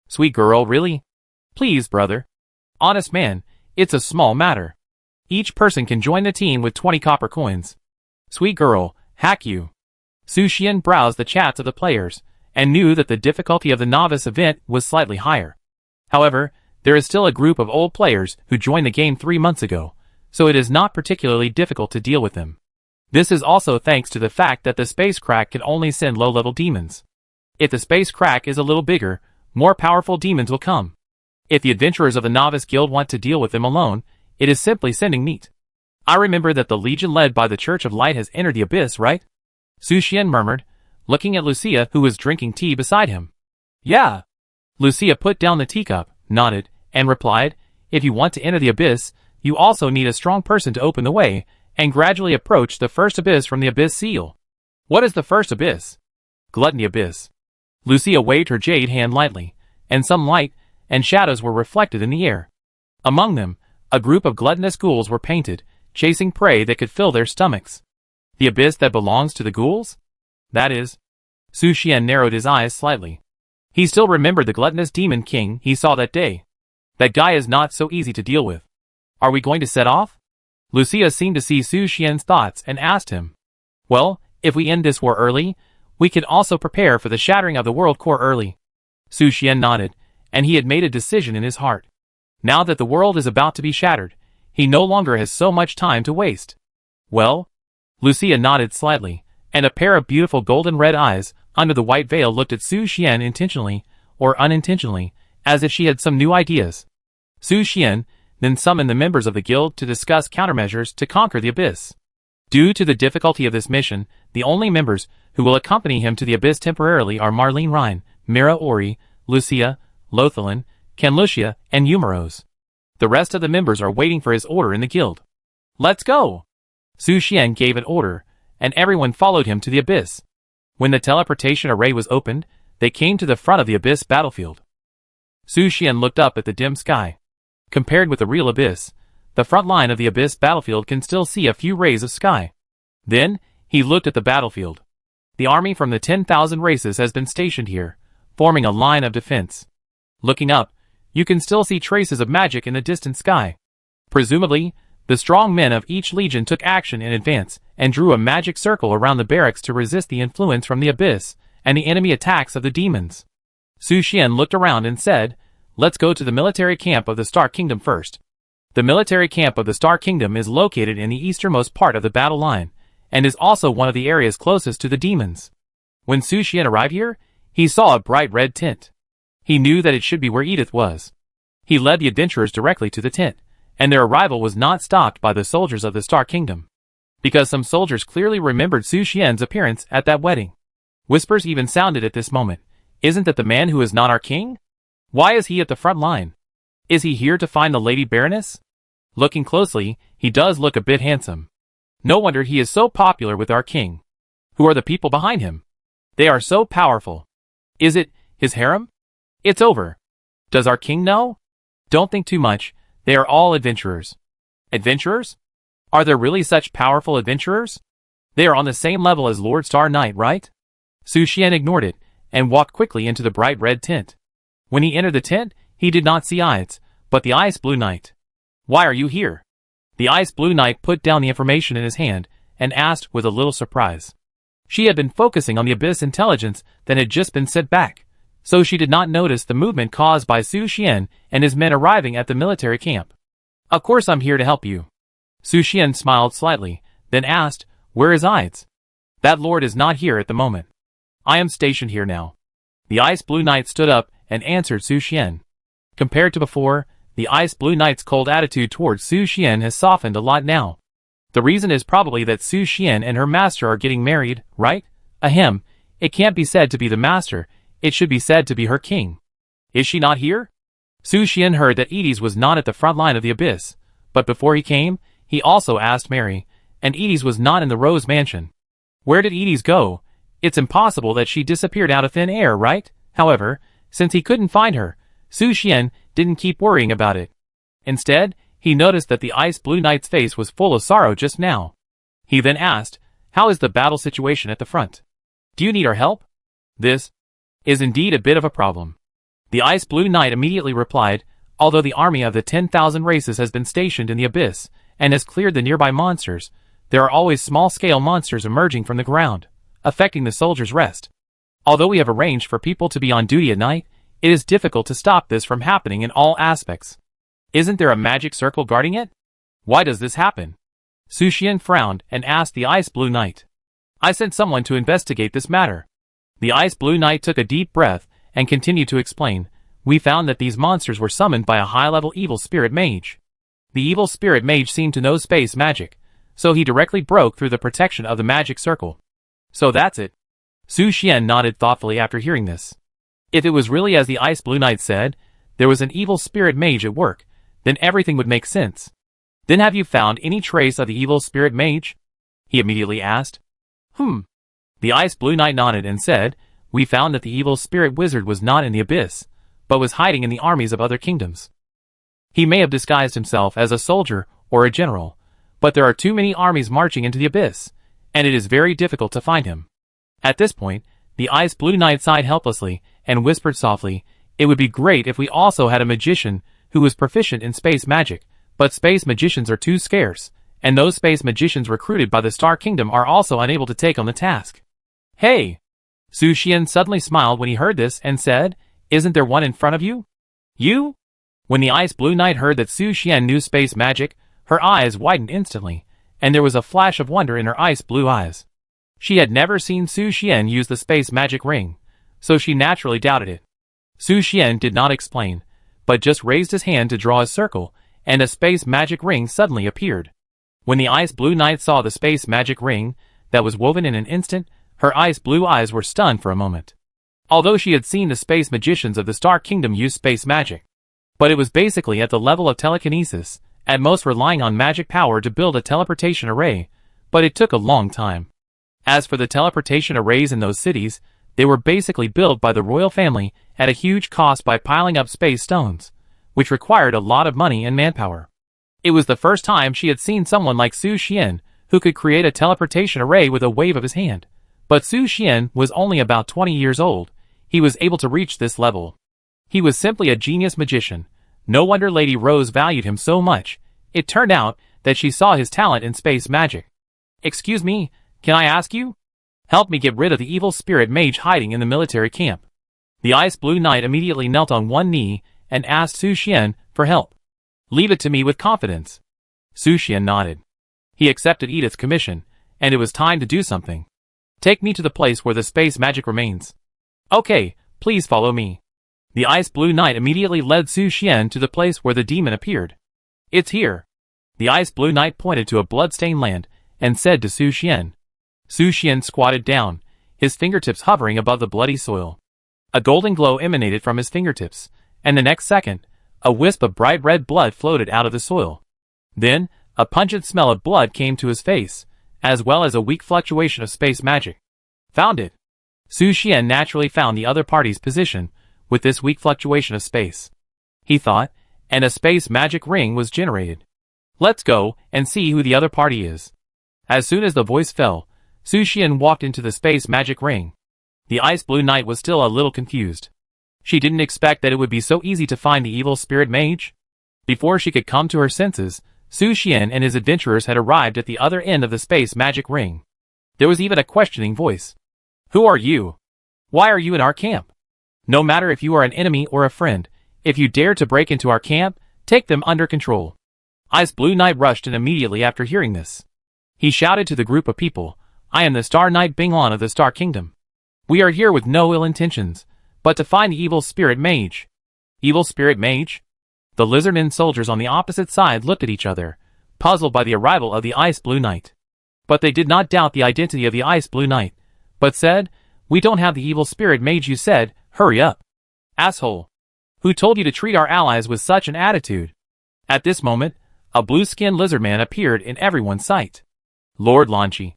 Sweet girl, really? Please, brother. Honest man, it's a small matter. Each person can join the team with 20 copper coins. Sweet girl, hack you. Su Xian browsed the chats of the players, and knew that the difficulty of the novice event was slightly higher. However, there is still a group of old players who joined the game 3 months ago, so it is not particularly difficult to deal with them. This is also thanks to the fact that the space crack can only send low-level demons. If the space crack is a little bigger, more powerful demons will come. If the adventurers of the Novice Guild want to deal with them alone, it is simply sending meat. I remember that the legion led by the Church of Light has entered the abyss, right? Su Xian murmured, looking at Lucia who was drinking tea beside him. Yeah. Lucia put down the teacup, nodded, and replied, if you want to enter the abyss, you also need a strong person to open the way, and gradually approach the first abyss from the abyss seal. What is the first abyss? Gluttony abyss. Lucia waved her jade hand lightly, and some light and shadows were reflected in the air. Among them, a group of gluttonous ghouls were painted, chasing prey that could fill their stomachs. The abyss that belongs to the ghouls? That is. Su Xian narrowed his eyes slightly. He still remembered the gluttonous demon king he saw that day. That guy is not so easy to deal with. Are we going to set off? Lucia seemed to see Su Xian's thoughts and asked him. Well, if we end this war early, we can also prepare for the shattering of the world core early. Su Xian nodded, and he had made a decision in his heart. Now that the world is about to be shattered, he no longer has so much time to waste. Well? Lucia nodded slightly, and a pair of beautiful golden red eyes under the white veil looked at Su Xian intentionally, or unintentionally, as if she had some new ideas. Su Xian then summoned the members of the guild to discuss countermeasures to conquer the abyss. Due to the difficulty of this mission, the only members who will accompany him to the abyss temporarily are Marlene Rhine, Mira Ori, Lucia, Lothalin, Canlucia, and Eumeros. The rest of the members are waiting for his order in the guild. Let's go! Su Xian gave an order, and everyone followed him to the abyss. When the teleportation array was opened, they came to the front of the abyss battlefield. Su Xian looked up at the dim sky. Compared with the real abyss, the front line of the abyss battlefield can still see a few rays of sky. Then, he looked at the battlefield. The army from the 10,000 races has been stationed here, forming a line of defense. Looking up, you can still see traces of magic in the distant sky. Presumably, the strong men of each legion took action in advance and drew a magic circle around the barracks to resist the influence from the abyss and the enemy attacks of the demons. Su Xian looked around and said, let's go to the military camp of the Star Kingdom first. The military camp of the Star Kingdom is located in the easternmost part of the battle line, and is also one of the areas closest to the demons. When Su Xian arrived here, he saw a bright red tent. He knew that it should be where Edith was. He led the adventurers directly to the tent, and their arrival was not stopped by the soldiers of the Star Kingdom. Because some soldiers clearly remembered Su Xian's appearance at that wedding. Whispers even sounded at this moment. Isn't that the man who is not our king? Why is he at the front line? Is he here to find the Lady Baroness? Looking closely, he does look a bit handsome. No wonder he is so popular with our king. Who are the people behind him? They are so powerful. Is it his harem? It's over. Does our king know? Don't think too much. They are all adventurers. Adventurers? Are there really such powerful adventurers? They are on the same level as Lord Star Knight, right? Su Xian ignored it, and walked quickly into the bright red tent. When he entered the tent, he did not see Ides, but the Ice Blue Knight. Why are you here? The Ice Blue Knight put down the information in his hand, and asked with a little surprise. She had been focusing on the abyss intelligence that had just been sent back, so she did not notice the movement caused by Su Xian and his men arriving at the military camp. Of course I'm here to help you. Su Xian smiled slightly, then asked, where is Ides? That lord is not here at the moment. I am stationed here now. The Ice Blue Knight stood up and answered Su Xian. Compared to before, the Ice Blue Knight's cold attitude towards Su Xian has softened a lot now. The reason is probably that Su Xian and her master are getting married, right? Ahem, it can't be said to be the master, it should be said to be her king. Is she not here? Su Xian heard that Edis was not at the front line of the abyss, but before he came, he also asked Mary, and Edis was not in the Rose Mansion. Where did Edis go? It's impossible that she disappeared out of thin air, right? However, since he couldn't find her, Su Xian didn't keep worrying about it. Instead, he noticed that the Ice Blue Knight's face was full of sorrow just now. He then asked, how is the battle situation at the front? Do you need our help? This is indeed a bit of a problem. The Ice Blue Knight immediately replied, although the army of the 10,000 races has been stationed in the abyss, and has cleared the nearby monsters, there are always small-scale monsters emerging from the ground, affecting the soldiers' rest. Although we have arranged for people to be on duty at night, it is difficult to stop this from happening in all aspects. Isn't there a magic circle guarding it? Why does this happen? Su Xian frowned and asked the Ice Blue Knight. I sent someone to investigate this matter. The Ice Blue Knight took a deep breath and continued to explain. We found that these monsters were summoned by a high-level evil spirit mage. The evil spirit mage seemed to know space magic, so he directly broke through the protection of the magic circle. So that's it. Su Xian nodded thoughtfully after hearing this. If it was really as the Ice Blue Knight said, there was an evil spirit mage at work, then everything would make sense. Then have you found any trace of the evil spirit mage? He immediately asked. The Ice Blue Knight nodded and said, we found that the evil spirit wizard was not in the abyss, but was hiding in the armies of other kingdoms. He may have disguised himself as a soldier or a general, but there are too many armies marching into the abyss, and it is very difficult to find him. At this point, the Ice Blue Knight sighed helplessly and whispered softly, it would be great if we also had a magician who was proficient in space magic, but space magicians are too scarce, and those space magicians recruited by the Star Kingdom are also unable to take on the task. Hey! Su Xian suddenly smiled when he heard this and said, isn't there one in front of you? You? When the Ice Blue Knight heard that Su Xian knew space magic, her eyes widened instantly, and there was a flash of wonder in her ice blue eyes. She had never seen Su Xian use the space magic ring, so she naturally doubted it. Su Xian did not explain, but just raised his hand to draw a circle, and a space magic ring suddenly appeared. When the Ice Blue Knight saw the space magic ring that was woven in an instant, her ice blue eyes were stunned for a moment. Although she had seen the space magicians of the Star Kingdom use space magic, but it was basically at the level of telekinesis, at most relying on magic power to build a teleportation array, but it took a long time. As for the teleportation arrays in those cities, they were basically built by the royal family at a huge cost by piling up space stones, which required a lot of money and manpower. It was the first time she had seen someone like Su Xian who could create a teleportation array with a wave of his hand. But Su Xian was only about 20 years old. He was able to reach this level. He was simply a genius magician. No wonder Lady Rose valued him so much. It turned out that she saw his talent in space magic. Excuse me, can I ask you? Help me get rid of the evil spirit mage hiding in the military camp. The Ice Blue Knight immediately knelt on one knee and asked Su Xian for help. Leave it to me with confidence. Su Xian nodded. He accepted Edith's commission, and it was time to do something. Take me to the place where the space magic remains. Okay, please follow me. The Ice Blue Knight immediately led Su Xian to the place where the demon appeared. It's here. The Ice Blue Knight pointed to a blood-stained land and said to Su Xian. Su Xian squatted down, his fingertips hovering above the bloody soil. A golden glow emanated from his fingertips, and the next second, a wisp of bright red blood floated out of the soil. Then, a pungent smell of blood came to his face, as well as a weak fluctuation of space magic. Found it. Su Xian naturally found the other party's position with this weak fluctuation of space. He thought, and a space magic ring was generated. Let's go and see who the other party is. As soon as the voice fell, Su Xian walked into the space magic ring. The Ice Blue Knight was still a little confused. She didn't expect that it would be so easy to find the evil spirit mage. Before she could come to her senses, Su Xian and his adventurers had arrived at the other end of the space magic ring. There was even a questioning voice. Who are you? Why are you in our camp? No matter if you are an enemy or a friend, if you dare to break into our camp, take them under control. Ice Blue Knight rushed in immediately after hearing this. He shouted to the group of people, I am the Star Knight Binglan of the Star Kingdom. We are here with no ill intentions, but to find the evil spirit mage. Evil spirit mage? The lizardmen soldiers on the opposite side looked at each other, puzzled by the arrival of the Ice Blue Knight. But they did not doubt the identity of the Ice Blue Knight, but said, we don't have the evil spirit mage you said, hurry up. Asshole. Who told you to treat our allies with such an attitude? At this moment, a blue-skinned lizardman appeared in everyone's sight. Lord Lanchi.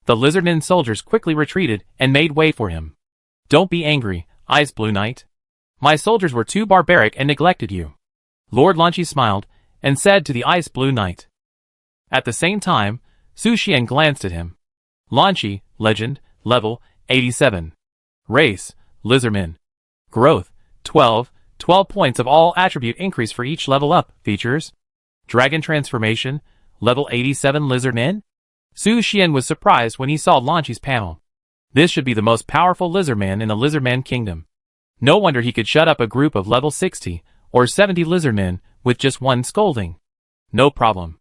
The lizardmen soldiers quickly retreated and made way for him. Don't be angry, Ice Blue Knight. My soldiers were too barbaric and neglected you. Lord Lanchi smiled and said to the Ice Blue Knight. At the same time, Su Xian glanced at him. Lanchi, Legend, Level, 87. Race, Lizardman. Growth, 12, 12 points of all attribute increase for each level up. Features: Dragon Transformation, Level 87 Lizardman? Su Xian was surprised when he saw Lanchi's panel. This should be the most powerful Lizardman in the Lizardman Kingdom. No wonder he could shut up a group of level 60 or 70 Lizardmen with just one scolding. No problem.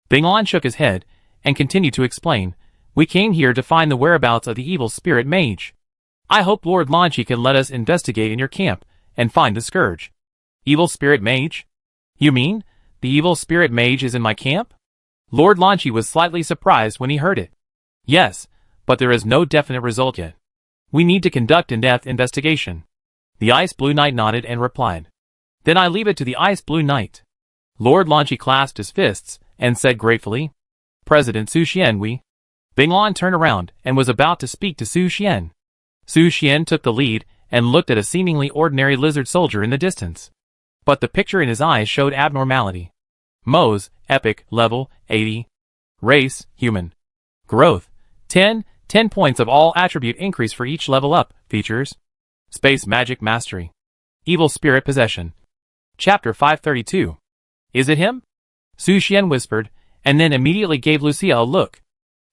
Bing Lan shook his head and continued to explain, "We came here to find the whereabouts of the evil spirit mage. I hope Lord Lanchi can let us investigate in your camp and find the scourge." Evil spirit mage? You mean, the evil spirit mage is in my camp? Lord Lanchi was slightly surprised when he heard it. Yes, but there is no definite result yet. We need to conduct in-depth investigation. The Ice Blue Knight nodded and replied. Then I leave it to the Ice Blue Knight. Lord Lanchi clasped his fists and said gratefully, President Su Xian, we. Bing Lan turned around and was about to speak to Su Xian. Su Xian took the lead and looked at a seemingly ordinary lizard soldier in the distance. But the picture in his eyes showed abnormality. Mo's, epic, level, 80. Race, human. Growth, 10 points of all attribute increase for each level up. Features. Space magic mastery. Evil spirit possession. Chapter 532. Is it him? Su Xian whispered, and then immediately gave Lucia a look.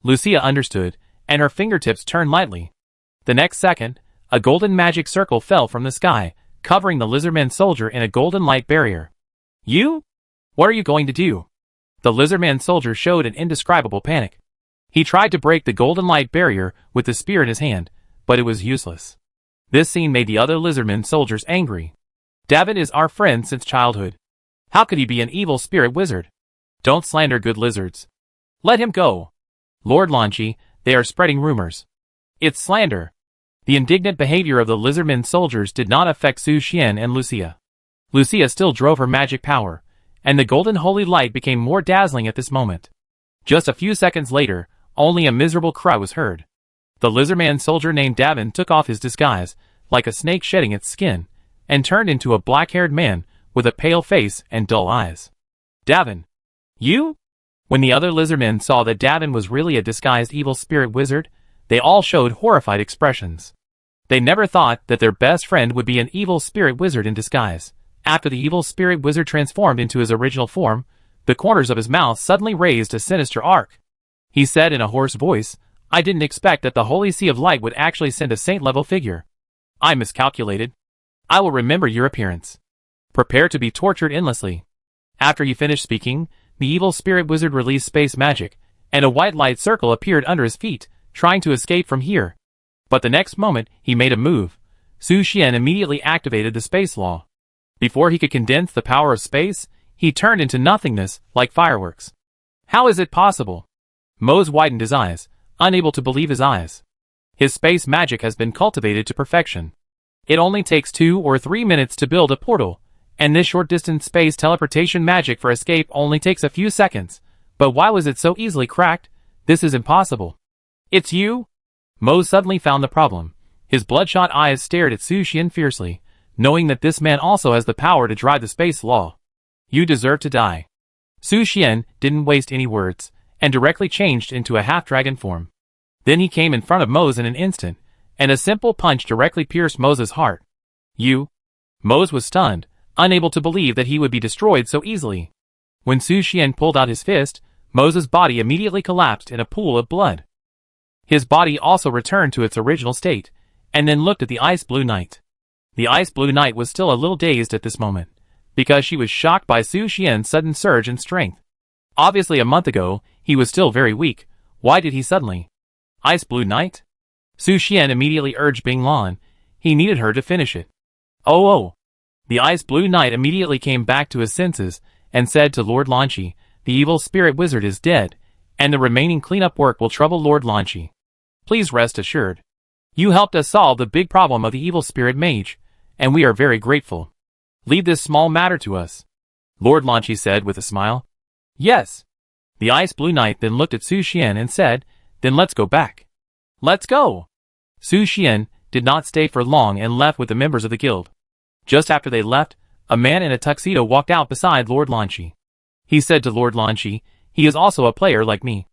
Lucia understood, and her fingertips turned lightly. The next second, a golden magic circle fell from the sky, covering the Lizardman soldier in a golden light barrier. You? What are you going to do? The Lizardman soldier showed an indescribable panic. He tried to break the golden light barrier with the spear in his hand, but it was useless. This scene made the other Lizardman soldiers angry. Davin is our friend since childhood. How could he be an evil spirit wizard? Don't slander good lizards. Let him go. Lord Lanchi, they are spreading rumors. It's slander. The indignant behavior of the Lizardman soldiers did not affect Su Xian and Lucia. Lucia still drove her magic power, and the golden holy light became more dazzling at this moment. Just a few seconds later, only a miserable cry was heard. The Lizardman soldier named Davin took off his disguise, like a snake shedding its skin, and turned into a black-haired man with a pale face and dull eyes. Davin. You? When the other Lizardmen saw that Davin was really a disguised evil spirit wizard, they all showed horrified expressions. They never thought that their best friend would be an evil spirit wizard in disguise. After the evil spirit wizard transformed into his original form, the corners of his mouth suddenly raised a sinister arc. He said in a hoarse voice, I didn't expect that the Holy Sea of Light would actually send a saint-level figure. I miscalculated. I will remember your appearance. Prepare to be tortured endlessly. After he finished speaking, the evil spirit wizard released space magic, and a white light circle appeared under his feet, trying to escape from here. But the next moment, he made a move. Su Xian immediately activated the space law. Before he could condense the power of space, he turned into nothingness, like fireworks. How is it possible? Mose widened his eyes, unable to believe his eyes. His space magic has been cultivated to perfection. It only takes 2 or 3 minutes to build a portal, and this short-distance space teleportation magic for escape only takes a few seconds. But why was it so easily cracked? This is impossible. It's you? Mose suddenly found the problem. His bloodshot eyes stared at Su Xian fiercely, knowing that this man also has the power to drive the space law. You deserve to die. Su Xian didn't waste any words, and directly changed into a half-dragon form. Then he came in front of Mose in an instant, and a simple punch directly pierced Mose's heart. You? Mose was stunned, unable to believe that he would be destroyed so easily. When Su Xian pulled out his fist, Mose's body immediately collapsed in a pool of blood. His body also returned to its original state, and then looked at the Ice Blue Knight. The Ice Blue Knight was still a little dazed at this moment, because she was shocked by Su Xian's sudden surge in strength. Obviously a month ago, he was still very weak. Why did he suddenly? Ice Blue Knight? Su Xian immediately urged Bing Lan. He needed her to finish it. Oh. The Ice Blue Knight immediately came back to his senses, and said to Lord Lanchi, the evil spirit wizard is dead, and the remaining cleanup work will trouble Lord Lanchi. Please rest assured. You helped us solve the big problem of the evil spirit mage, and we are very grateful. Leave this small matter to us. Lord Lanchi said with a smile. Yes. The Ice Blue Knight then looked at Su Xian and said, then let's go back. Let's go. Su Xian did not stay for long and left with the members of the guild. Just after they left, a man in a tuxedo walked out beside Lord Lanchi. He said to Lord Lanchi, he is also a player like me.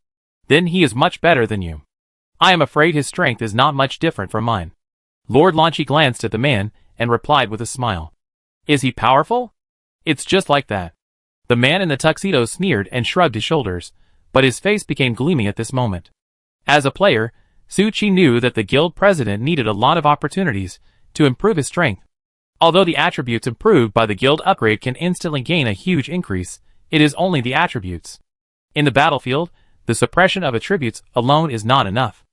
Then he is much better than you. I am afraid his strength is not much different from mine. Lord Lanchi glanced at the man and replied with a smile. Is he powerful? It's just like that. The man in the tuxedo sneered and shrugged his shoulders, but his face became gloomy at this moment. As a player, Su Qi knew that the guild president needed a lot of opportunities to improve his strength. Although the attributes improved by the guild upgrade can instantly gain a huge increase, it is only the attributes. In the battlefield, the suppression of attributes alone is not enough.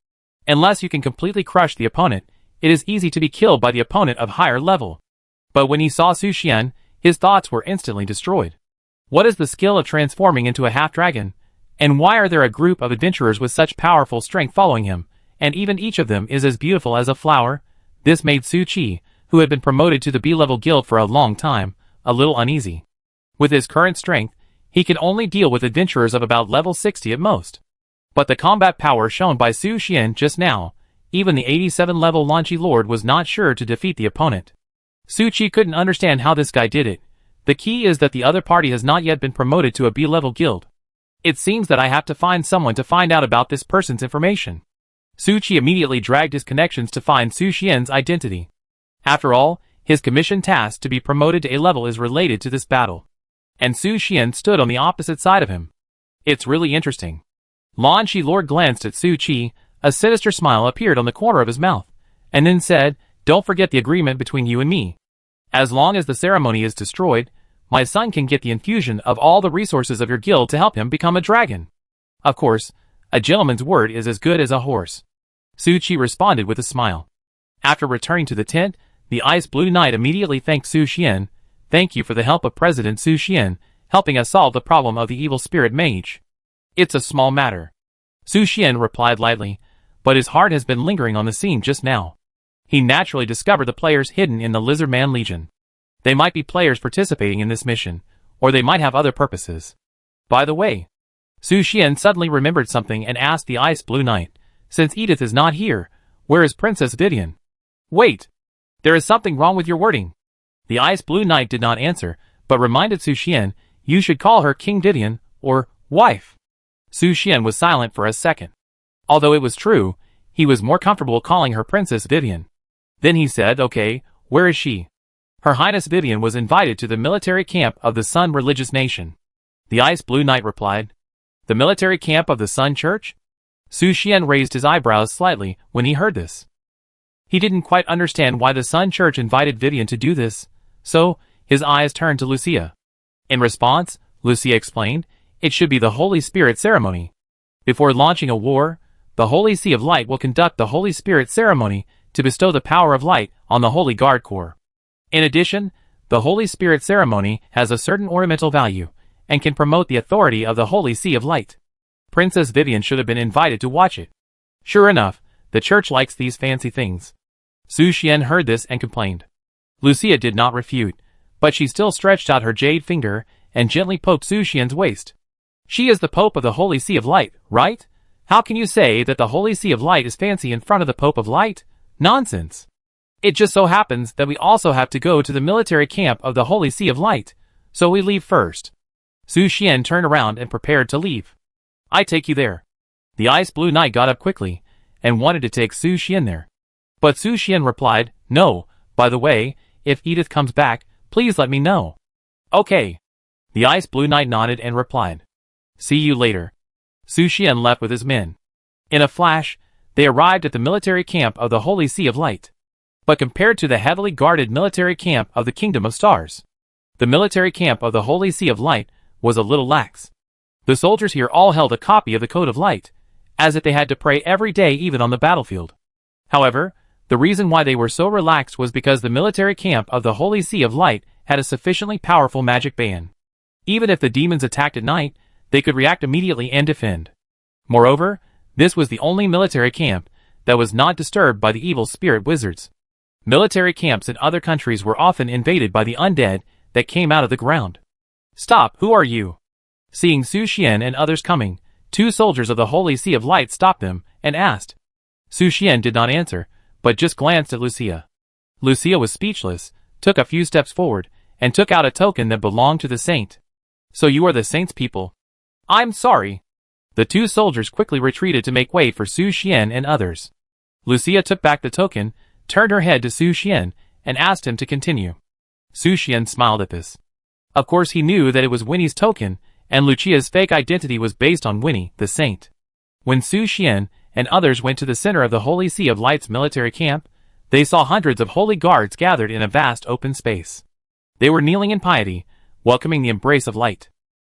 Unless you can completely crush the opponent, it is easy to be killed by the opponent of higher level. But when he saw Su Xian, his thoughts were instantly destroyed. What is the skill of transforming into a half-dragon? And why are there a group of adventurers with such powerful strength following him, and even each of them is as beautiful as a flower? This made Su Qi, who had been promoted to the B-level guild for a long time, a little uneasy. With his current strength, he could only deal with adventurers of about level 60 at most. But the combat power shown by Su Xian just now, even the 87-level Lanqi Lord was not sure to defeat the opponent. Su Qi couldn't understand how this guy did it. The key is that the other party has not yet been promoted to a B-level guild. It seems that I have to find someone to find out about this person's information. Su Qi immediately dragged his connections to find Su Xian's identity. After all, his commission task to be promoted to A level is related to this battle. And Su Xian stood on the opposite side of him. It's really interesting. Lanqi Lord glanced at Su Qi, a sinister smile appeared on the corner of his mouth, and then said, "Don't forget the agreement between you and me. As long as the ceremony is destroyed, my son can get the infusion of all the resources of your guild to help him become a dragon." Of course, a gentleman's word is as good as a horse. Su Qi responded with a smile. After returning to the tent, the Ice Blue Knight immediately thanked Su Xian. "Thank you for the help of President Su Xian, helping us solve the problem of the evil spirit mage." "It's a small matter," Su Xian replied lightly, but his heart has been lingering on the scene just now. He naturally discovered the players hidden in the Lizard Man Legion. They might be players participating in this mission, or they might have other purposes. By the way, Su Xian suddenly remembered something and asked the Ice Blue Knight, "Since Edith is not here, where is Princess Didion?" "Wait! There is something wrong with your wording." The Ice Blue Knight did not answer, but reminded Su Xian, "You should call her King Didion, or wife." Su Xian was silent for a second. Although it was true, he was more comfortable calling her Princess Vivian. Then he said, "Okay, where is she?" "Her Highness Vivian was invited to the military camp of the Sun Religious Nation." The Ice Blue Knight replied. "The military camp of the Sun Church?" Su Xian raised his eyebrows slightly when he heard this. He didn't quite understand why the Sun Church invited Vivian to do this, so his eyes turned to Lucia. In response, Lucia explained, "It should be the Holy Spirit ceremony. Before launching a war, the Holy Sea of Light will conduct the Holy Spirit ceremony to bestow the power of light on the Holy Guard Corps. In addition, the Holy Spirit ceremony has a certain ornamental value, and can promote the authority of the Holy Sea of Light. Princess Vivian should have been invited to watch it." Sure enough, the church likes these fancy things. Su Xian heard this and complained. Lucia did not refute, but she still stretched out her jade finger and gently poked Su Xian's waist. "She is the Pope of the Holy Sea of Light, right? How can you say that the Holy Sea of Light is fancy in front of the Pope of Light? Nonsense. It just so happens that we also have to go to the military camp of the Holy Sea of Light, so we leave first." Su Xian turned around and prepared to leave. "I take you there." The Ice Blue Knight got up quickly and wanted to take Su Xian there. But Su Xian replied, "No, by the way, if Edith comes back, please let me know." "Okay." The Ice Blue Knight nodded and replied. "See you later." Su Xian left with his men. In a flash, they arrived at the military camp of the Holy Sea of Light. But compared to the heavily guarded military camp of the Kingdom of Stars, the military camp of the Holy Sea of Light was a little lax. The soldiers here all held a copy of the Code of Light, as if they had to pray every day even on the battlefield. However, the reason why they were so relaxed was because the military camp of the Holy Sea of Light had a sufficiently powerful magic ban. Even if the demons attacked at night, they could react immediately and defend. Moreover, this was the only military camp that was not disturbed by the evil spirit wizards. Military camps in other countries were often invaded by the undead that came out of the ground. "Stop, who are you?" Seeing Su Xian and others coming, two soldiers of the Holy Sea of Light stopped them and asked. Su Xian did not answer, but just glanced at Lucia. Lucia was speechless, took a few steps forward, and took out a token that belonged to the saint. "So you are the saint's people?" "I'm sorry." The two soldiers quickly retreated to make way for Su Xian and others. Lucia took back the token, turned her head to Su Xian, and asked him to continue. Su Xian smiled at this. Of course he knew that it was Winnie's token, and Lucia's fake identity was based on Winnie, the saint. When Su Xian and others went to the center of the Holy Sea of Light's military camp, they saw hundreds of holy guards gathered in a vast open space. They were kneeling in piety, welcoming the embrace of light.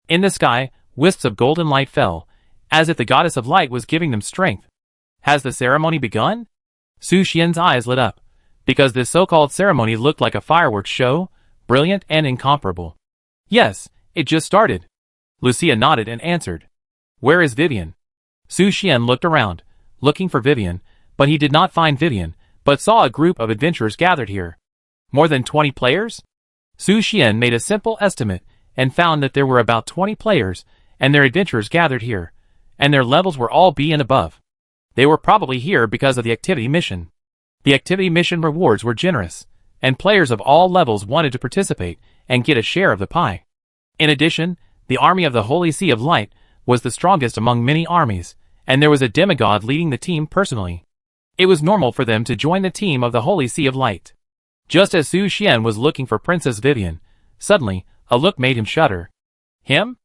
In the sky, wisps of golden light fell, as if the goddess of light was giving them strength. Has the ceremony begun? Su Xian's eyes lit up, because this so-called ceremony looked like a fireworks show, brilliant and incomparable. Yes, it just started. Lucia nodded and answered. Where is Vivian? Su Xian looked around, looking for Vivian, but he did not find Vivian, but saw a group of adventurers gathered here. More than 20 players? Su Xian made a simple estimate and found that there were about 20 players, and their adventurers gathered here, and their levels were all B and above. They were probably here because of the activity mission. The activity mission rewards were generous, and players of all levels wanted to participate and get a share of the pie. In addition, the army of the Holy Sea of Light was the strongest among many armies, and there was a demigod leading the team personally. It was normal for them to join the team of the Holy Sea of Light. Just as Su Xian was looking for Princess Vivian, suddenly, a look made him shudder. Him?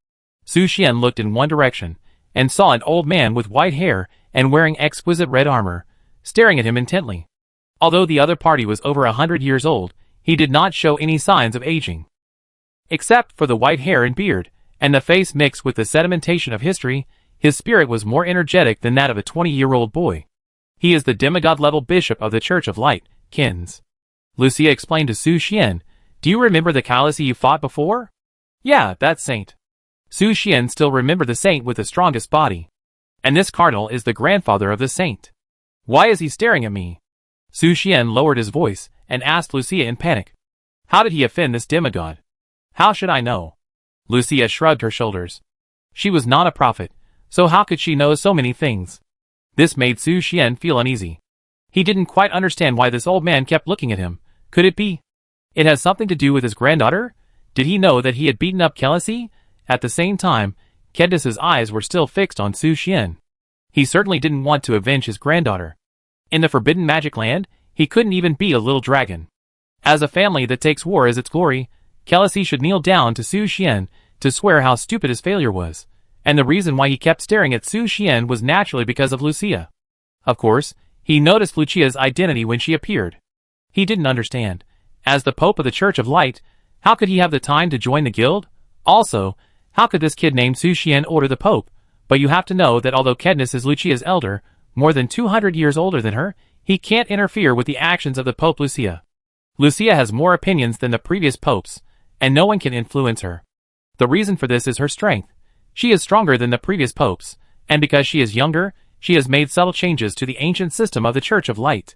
Su Xian looked in one direction, and saw an old man with white hair and wearing exquisite red armor, staring at him intently. Although the other party was over 100 years old, he did not show any signs of aging. Except for the white hair and beard, and the face mixed with the sedimentation of history, his spirit was more energetic than that of a 20-year-old boy. He is the demigod-level bishop of the Church of Light, Kins. Lucia explained to Su Xian, do you remember the Kalisi you fought before? Yeah, that saint. Su Xian still remembered the saint with the strongest body. And this cardinal is the grandfather of the saint. Why is he staring at me? Su Xian lowered his voice and asked Lucia in panic. How did he offend this demigod? How should I know? Lucia shrugged her shoulders. She was not a prophet, so how could she know so many things? This made Su Xian feel uneasy. He didn't quite understand why this old man kept looking at him. Could it be? It has something to do with his granddaughter? Did he know that he had beaten up Kalisi? At the same time, Kedis's eyes were still fixed on Su Xian. He certainly didn't want to avenge his granddaughter. In the Forbidden Magic Land, he couldn't even beat a little dragon. As a family that takes war as its glory, Kalisi should kneel down to Su Xian to swear how stupid his failure was, and the reason why he kept staring at Su Xian was naturally because of Lucia. Of course, he noticed Lucia's identity when she appeared. He didn't understand. As the Pope of the Church of Light, how could he have the time to join the guild? Also, how could this kid named Su Xian order the Pope? But you have to know that although Cadmus is Lucia's elder, more than 200 years older than her, he can't interfere with the actions of the Pope Lucia. Lucia has more opinions than the previous popes, and no one can influence her. The reason for this is her strength. She is stronger than the previous popes, and because she is younger, she has made subtle changes to the ancient system of the Church of Light.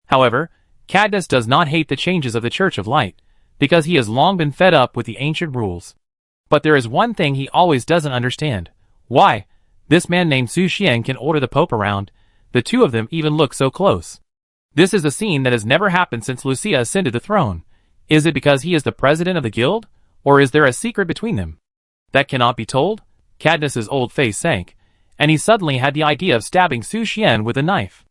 However, Cadmus does not hate the changes of the Church of Light, because he has long been fed up with the ancient rules. But there is one thing he always doesn't understand. Why? This man named Su Xian can order the Pope around. The two of them even look so close. This is a scene that has never happened since Lucia ascended the throne. Is it because he is the president of the guild? Or is there a secret between them? That cannot be told? Cadmus's old face sank, and he suddenly had the idea of stabbing Su Xian with a knife.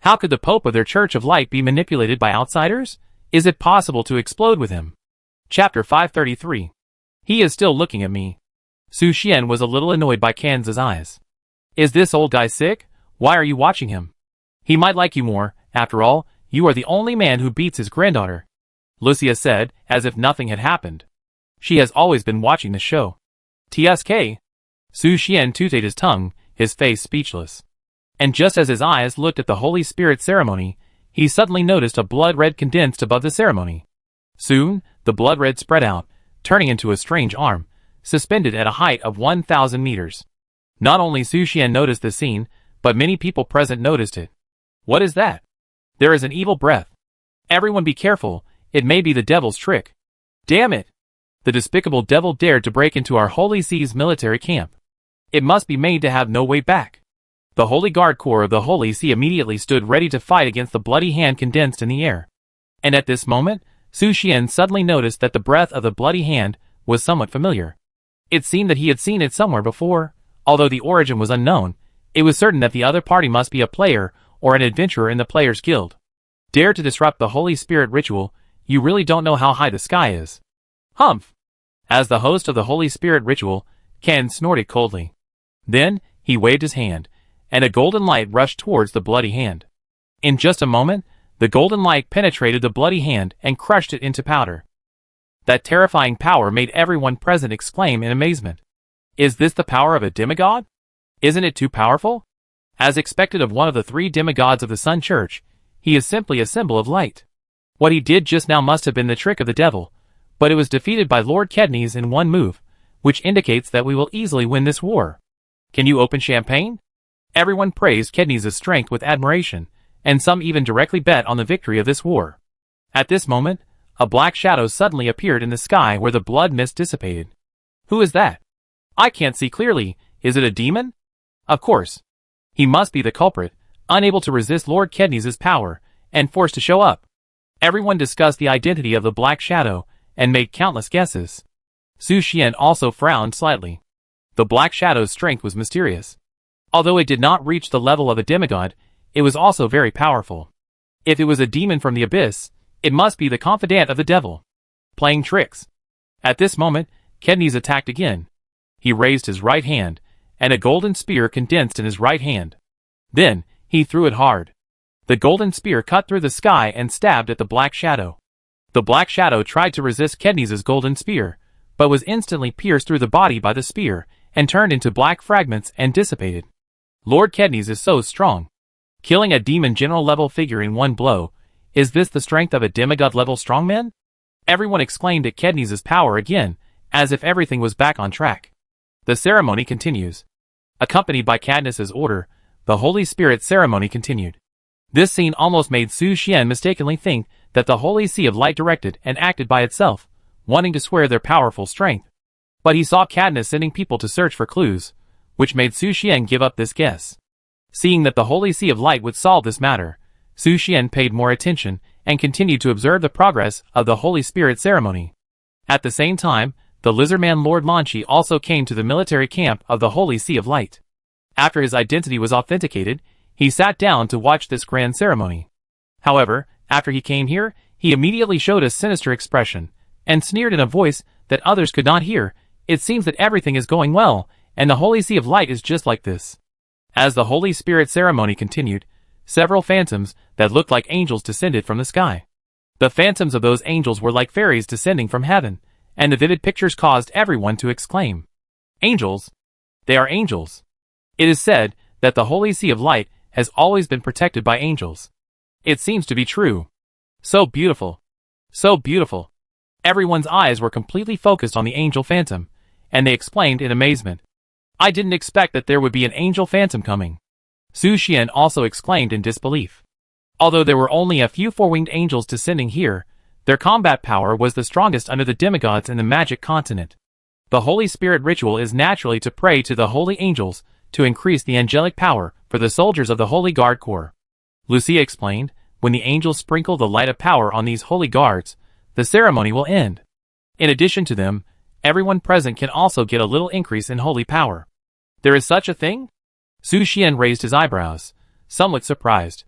How could the Pope of their Church of Light be manipulated by outsiders? Is it possible to explode with him? Chapter 533. He is still looking at me. Su Xian was a little annoyed by Kans's eyes. Is this old guy sick? Why are you watching him? He might like you more. After all, you are the only man who beats his granddaughter. Lucia said, as if nothing had happened. She has always been watching the show. TSK. Su Xian tooted his tongue, his face speechless. And just as his eyes looked at the Holy Spirit ceremony, he suddenly noticed a blood red condensed above the ceremony. Soon, the blood red spread out, turning into a strange arm, suspended at a height of 1,000 meters. Not only Su Xian noticed the scene, but many people present noticed it. What is that? There is an evil breath. Everyone be careful, it may be the devil's trick. Damn it! The despicable devil dared to break into our Holy Sea's military camp. It must be made to have no way back. The Holy Guard Corps of the Holy See immediately stood ready to fight against the bloody hand condensed in the air. And at this moment, Su Xian suddenly noticed that the breath of the bloody hand was somewhat familiar. It seemed that he had seen it somewhere before. Although the origin was unknown, it was certain that the other party must be a player or an adventurer in the Players Guild. Dare to disrupt the Holy Spirit ritual, you really don't know how high the sky is. Humph! As the host of the Holy Spirit ritual, Ken snorted coldly. Then, he waved his hand, and a golden light rushed towards the bloody hand. In just a moment, the golden light penetrated the bloody hand and crushed it into powder. That terrifying power made everyone present exclaim in amazement. Is this the power of a demigod? Isn't it too powerful? As expected of one of the three demigods of the Sun Church, he is simply a symbol of light. What he did just now must have been the trick of the devil, but it was defeated by Lord Kednes in one move, which indicates that we will easily win this war. Can you open champagne? Everyone praised Kednes' strength with admiration, and some even directly bet on the victory of this war. At this moment, a black shadow suddenly appeared in the sky where the blood mist dissipated. Who is that? I can't see clearly. Is it a demon? Of course. He must be the culprit, unable to resist Lord Kednes' power, and forced to show up. Everyone discussed the identity of the black shadow, and made countless guesses. Su Xian also frowned slightly. The black shadow's strength was mysterious. Although it did not reach the level of a demigod, it was also very powerful. If it was a demon from the abyss, it must be the confidant of the devil. Playing tricks. At this moment, Kednes attacked again. He raised his right hand, and a golden spear condensed in his right hand. Then, he threw it hard. The golden spear cut through the sky and stabbed at the black shadow. The black shadow tried to resist Kednes' golden spear, but was instantly pierced through the body by the spear, and turned into black fragments and dissipated. Lord Kednes is so strong. Killing a demon general level figure in one blow, is this the strength of a demigod level strongman? Everyone exclaimed at Kednes' power again, as if everything was back on track. The ceremony continues. Accompanied by Cadmus' order, the Holy Spirit ceremony continued. This scene almost made Su Xian mistakenly think that the Holy Sea of Light directed and acted by itself, wanting to swear their powerful strength. But he saw Cadmus sending people to search for clues, which made Su Xian give up this guess. Seeing that the Holy Sea of Light would solve this matter, Su Xian paid more attention and continued to observe the progress of the Holy Spirit ceremony. At the same time, the lizardman Lord Lanchi also came to the military camp of the Holy Sea of Light. After his identity was authenticated, he sat down to watch this grand ceremony. However, after he came here, he immediately showed a sinister expression, and sneered in a voice that others could not hear. It seems that everything is going well, and the Holy Sea of Light is just like this. As the Holy Spirit ceremony continued, several phantoms that looked like angels descended from the sky. The phantoms of those angels were like fairies descending from heaven, and the vivid pictures caused everyone to exclaim, "Angels? They are angels!" It is said that the Holy Sea of Light has always been protected by angels. It seems to be true. So beautiful. So beautiful. Everyone's eyes were completely focused on the angel phantom, and they exclaimed in amazement, "I didn't expect that there would be an angel phantom coming." Su Xian also exclaimed in disbelief. Although there were only a few four-winged angels descending here, their combat power was the strongest under the demigods in the magic continent. The Holy Spirit ritual is naturally to pray to the holy angels to increase the angelic power for the soldiers of the Holy Guard Corps. Lucia explained, when the angels sprinkle the light of power on these holy guards, the ceremony will end. In addition to them, everyone present can also get a little increase in holy power. There is such a thing? Su Xian raised his eyebrows, somewhat surprised.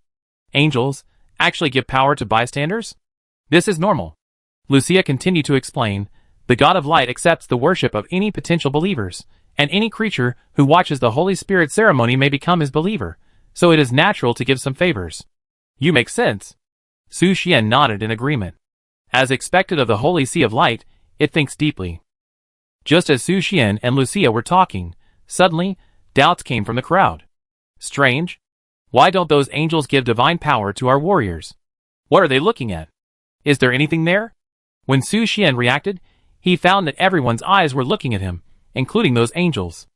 Angels actually give power to bystanders? This is normal. Lucia continued to explain, the God of Light accepts the worship of any potential believers, and any creature who watches the Holy Spirit ceremony may become his believer, so it is natural to give some favors. You make sense. Su Xian nodded in agreement. As expected of the Holy Sea of Light, it thinks deeply. Just as Su Xian and Lucia were talking, suddenly, doubts came from the crowd. Strange. Why don't those angels give divine power to our warriors? What are they looking at? Is there anything there? When Su Xian reacted, he found that everyone's eyes were looking at him, including those angels.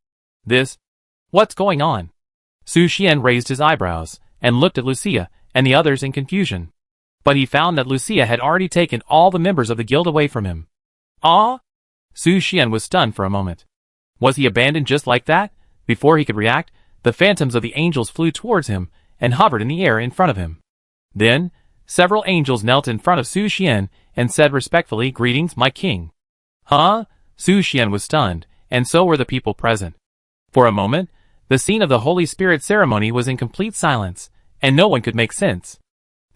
What's going on? Su Xian raised his eyebrows, and looked at Lucia and the others in confusion. But he found that Lucia had already taken all the members of the guild away from him. Ah? Su Xian was stunned for a moment. Was he abandoned just like that? Before he could react, the phantoms of the angels flew towards him, and hovered in the air in front of him. Then, several angels knelt in front of Su Xian, and said respectfully, "Greetings, my king." Huh? Su Xian was stunned, and so were the people present. For a moment, the scene of the Holy Spirit ceremony was in complete silence, and no one could make sense.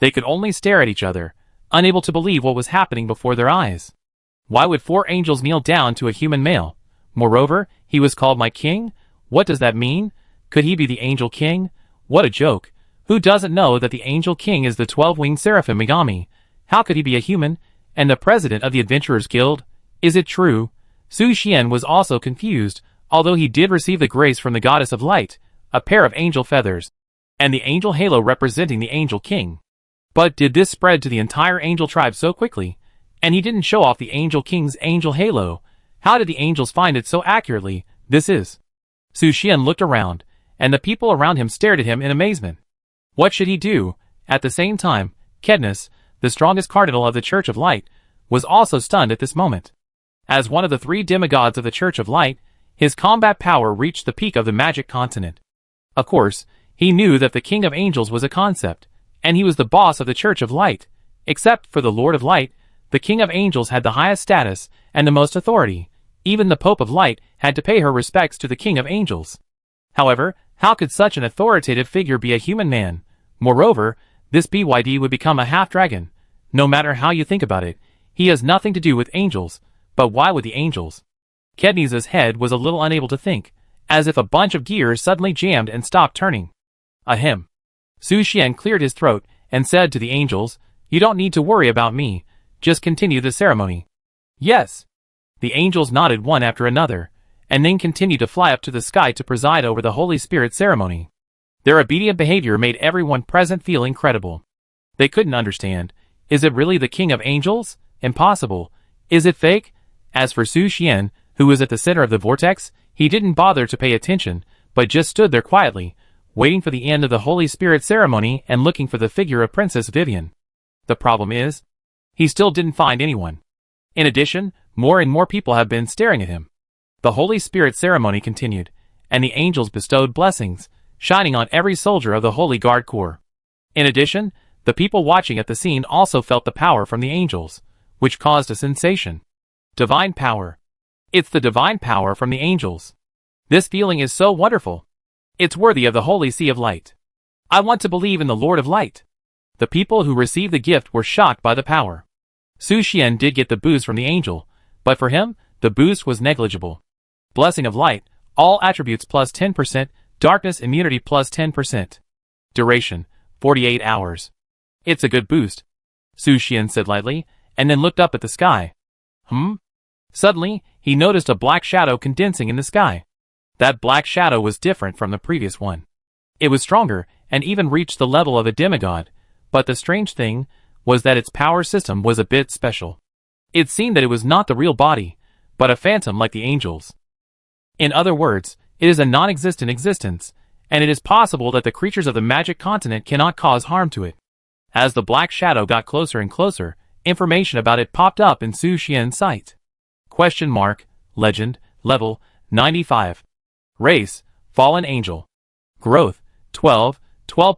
They could only stare at each other, unable to believe what was happening before their eyes. Why would 4 angels kneel down to a human male? Moreover, He was called my king? What does that mean? Could he be the angel king? What a joke. Who doesn't know that the angel king is the 12-winged seraphim Megami? How could he be a human? And the president of the Adventurers Guild? Is it true? Su Xian was also confused, although he did receive the grace from the goddess of light, a pair of angel feathers, and the angel halo representing the angel king. But did this spread to the entire angel tribe so quickly? And he didn't show off the angel king's angel halo. How did the angels find it so accurately? This is. Su Xian looked around, and the people around him stared at him in amazement. What should he do? At the same time, Cadmus, the strongest cardinal of the Church of Light, was also stunned at this moment. As one of the 3 demigods of the Church of Light, his combat power reached the peak of the magic continent. Of course, he knew that the King of Angels was a concept, and he was the boss of the Church of Light. Except for the Lord of Light, the King of Angels had the highest status and the most authority. Even the Pope of Light had to pay her respects to the King of Angels. However, how could such an authoritative figure be a human man? Moreover, this BYD would become a half-dragon. No matter how you think about it, he has nothing to do with angels. But why would the angels? Cadmus's head was a little unable to think, as if a bunch of gears suddenly jammed and stopped turning. Ahem. Su Xian cleared his throat and said to the angels, "You don't need to worry about me. Just continue the ceremony." Yes. The angels nodded one after another, and then continued to fly up to the sky to preside over the Holy Spirit ceremony. Their obedient behavior made everyone present feel incredible. They couldn't understand. Is it really the King of Angels? Impossible. Is it fake? As for Su Xian, who was at the center of the vortex, he didn't bother to pay attention, but just stood there quietly, waiting for the end of the Holy Spirit ceremony and looking for the figure of Princess Vivian. The problem is, he still didn't find anyone. In addition, more and more people have been staring at him. The Holy Spirit ceremony continued, and the angels bestowed blessings, shining on every soldier of the Holy Guard Corps. In addition, the people watching at the scene also felt the power from the angels, which caused a sensation. Divine power. It's the divine power from the angels. This feeling is so wonderful. It's worthy of the Holy Sea of Light. I want to believe in the Lord of Light. The people who received the gift were shocked by the power. Su Xian did get the boost from the angel, but for him, the boost was negligible. Blessing of Light, all attributes plus 10%, darkness immunity plus 10%. Duration, 48 hours. It's a good boost, Su Xian said lightly, and then looked up at the sky. Suddenly, he noticed a black shadow condensing in the sky. That black shadow was different from the previous one. It was stronger, and even reached the level of a demigod, but the strange thing was that its power system was a bit special. It seemed that it was not the real body, but a phantom like the angels. In other words, it is a non-existent existence, and it is possible that the creatures of the magic continent cannot cause harm to it. As the black shadow got closer and closer, information about it popped up in Su Xian's sight. Question mark, legend, level, 95. Race, fallen angel. Growth, 12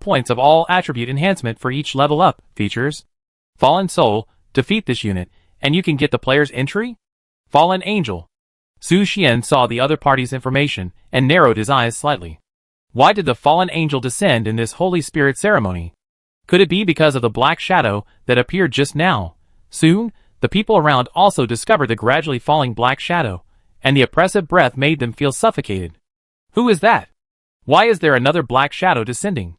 points of all attribute enhancement for each level up. Features. Fallen soul, defeat this unit, and you can get the player's entry? Fallen angel. Su Xian saw the other party's information and narrowed his eyes slightly. Why did the fallen angel descend in this Holy Spirit ceremony? Could it be because of the black shadow that appeared just now? Soon, the people around also discovered the gradually falling black shadow, and the oppressive breath made them feel suffocated. Who is that? Why is there another black shadow descending?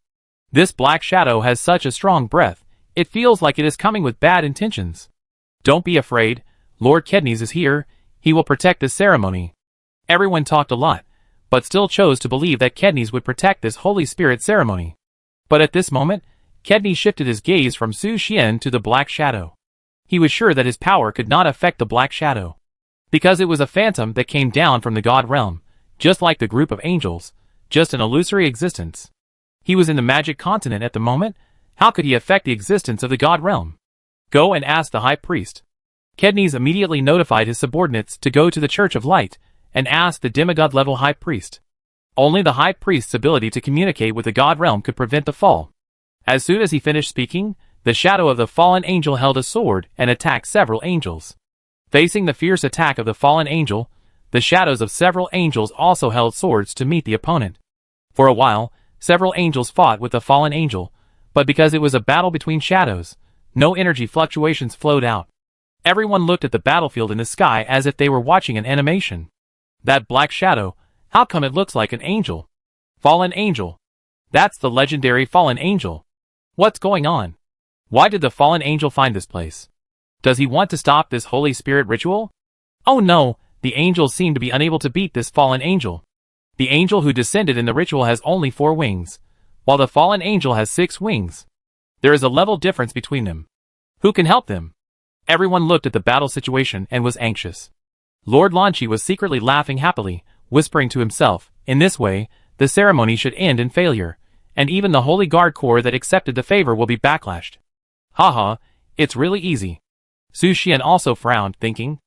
This black shadow has such a strong breath, it feels like it is coming with bad intentions. Don't be afraid, Lord Cadmus is here, he will protect this ceremony. Everyone talked a lot, but still chose to believe that Cadmus would protect this Holy Spirit ceremony. But at this moment, Cadmus shifted his gaze from Su Xian to the black shadow. He was sure that his power could not affect the black shadow, because it was a phantom that came down from the god realm, just like the group of angels, just an illusory existence. He was in the magic continent at the moment. How could he affect the existence of the god realm? Go and ask the high priest. Cadmus immediately notified his subordinates to go to the Church of Light and ask the demigod-level high priest. Only the high priest's ability to communicate with the god realm could prevent the fall. As soon as he finished speaking, the shadow of the fallen angel held a sword and attacked several angels. Facing the fierce attack of the fallen angel, the shadows of several angels also held swords to meet the opponent. For a while, several angels fought with the fallen angel, but because it was a battle between shadows, no energy fluctuations flowed out. Everyone looked at the battlefield in the sky as if they were watching an animation. That black shadow, how come it looks like an angel? Fallen angel. That's the legendary fallen angel. What's going on? Why did the fallen angel find this place? Does he want to stop this Holy Spirit ritual? Oh no, the angels seem to be unable to beat this fallen angel. The angel who descended in the ritual has only 4 wings, while the fallen angel has 6 wings. There is a level difference between them. Who can help them? Everyone looked at the battle situation and was anxious. Lord Lanchi was secretly laughing happily, whispering to himself, in this way, the ceremony should end in failure, and even the Holy Guard Corps that accepted the favor will be backlashed. Haha, it's really easy. Su Xian also frowned, thinking.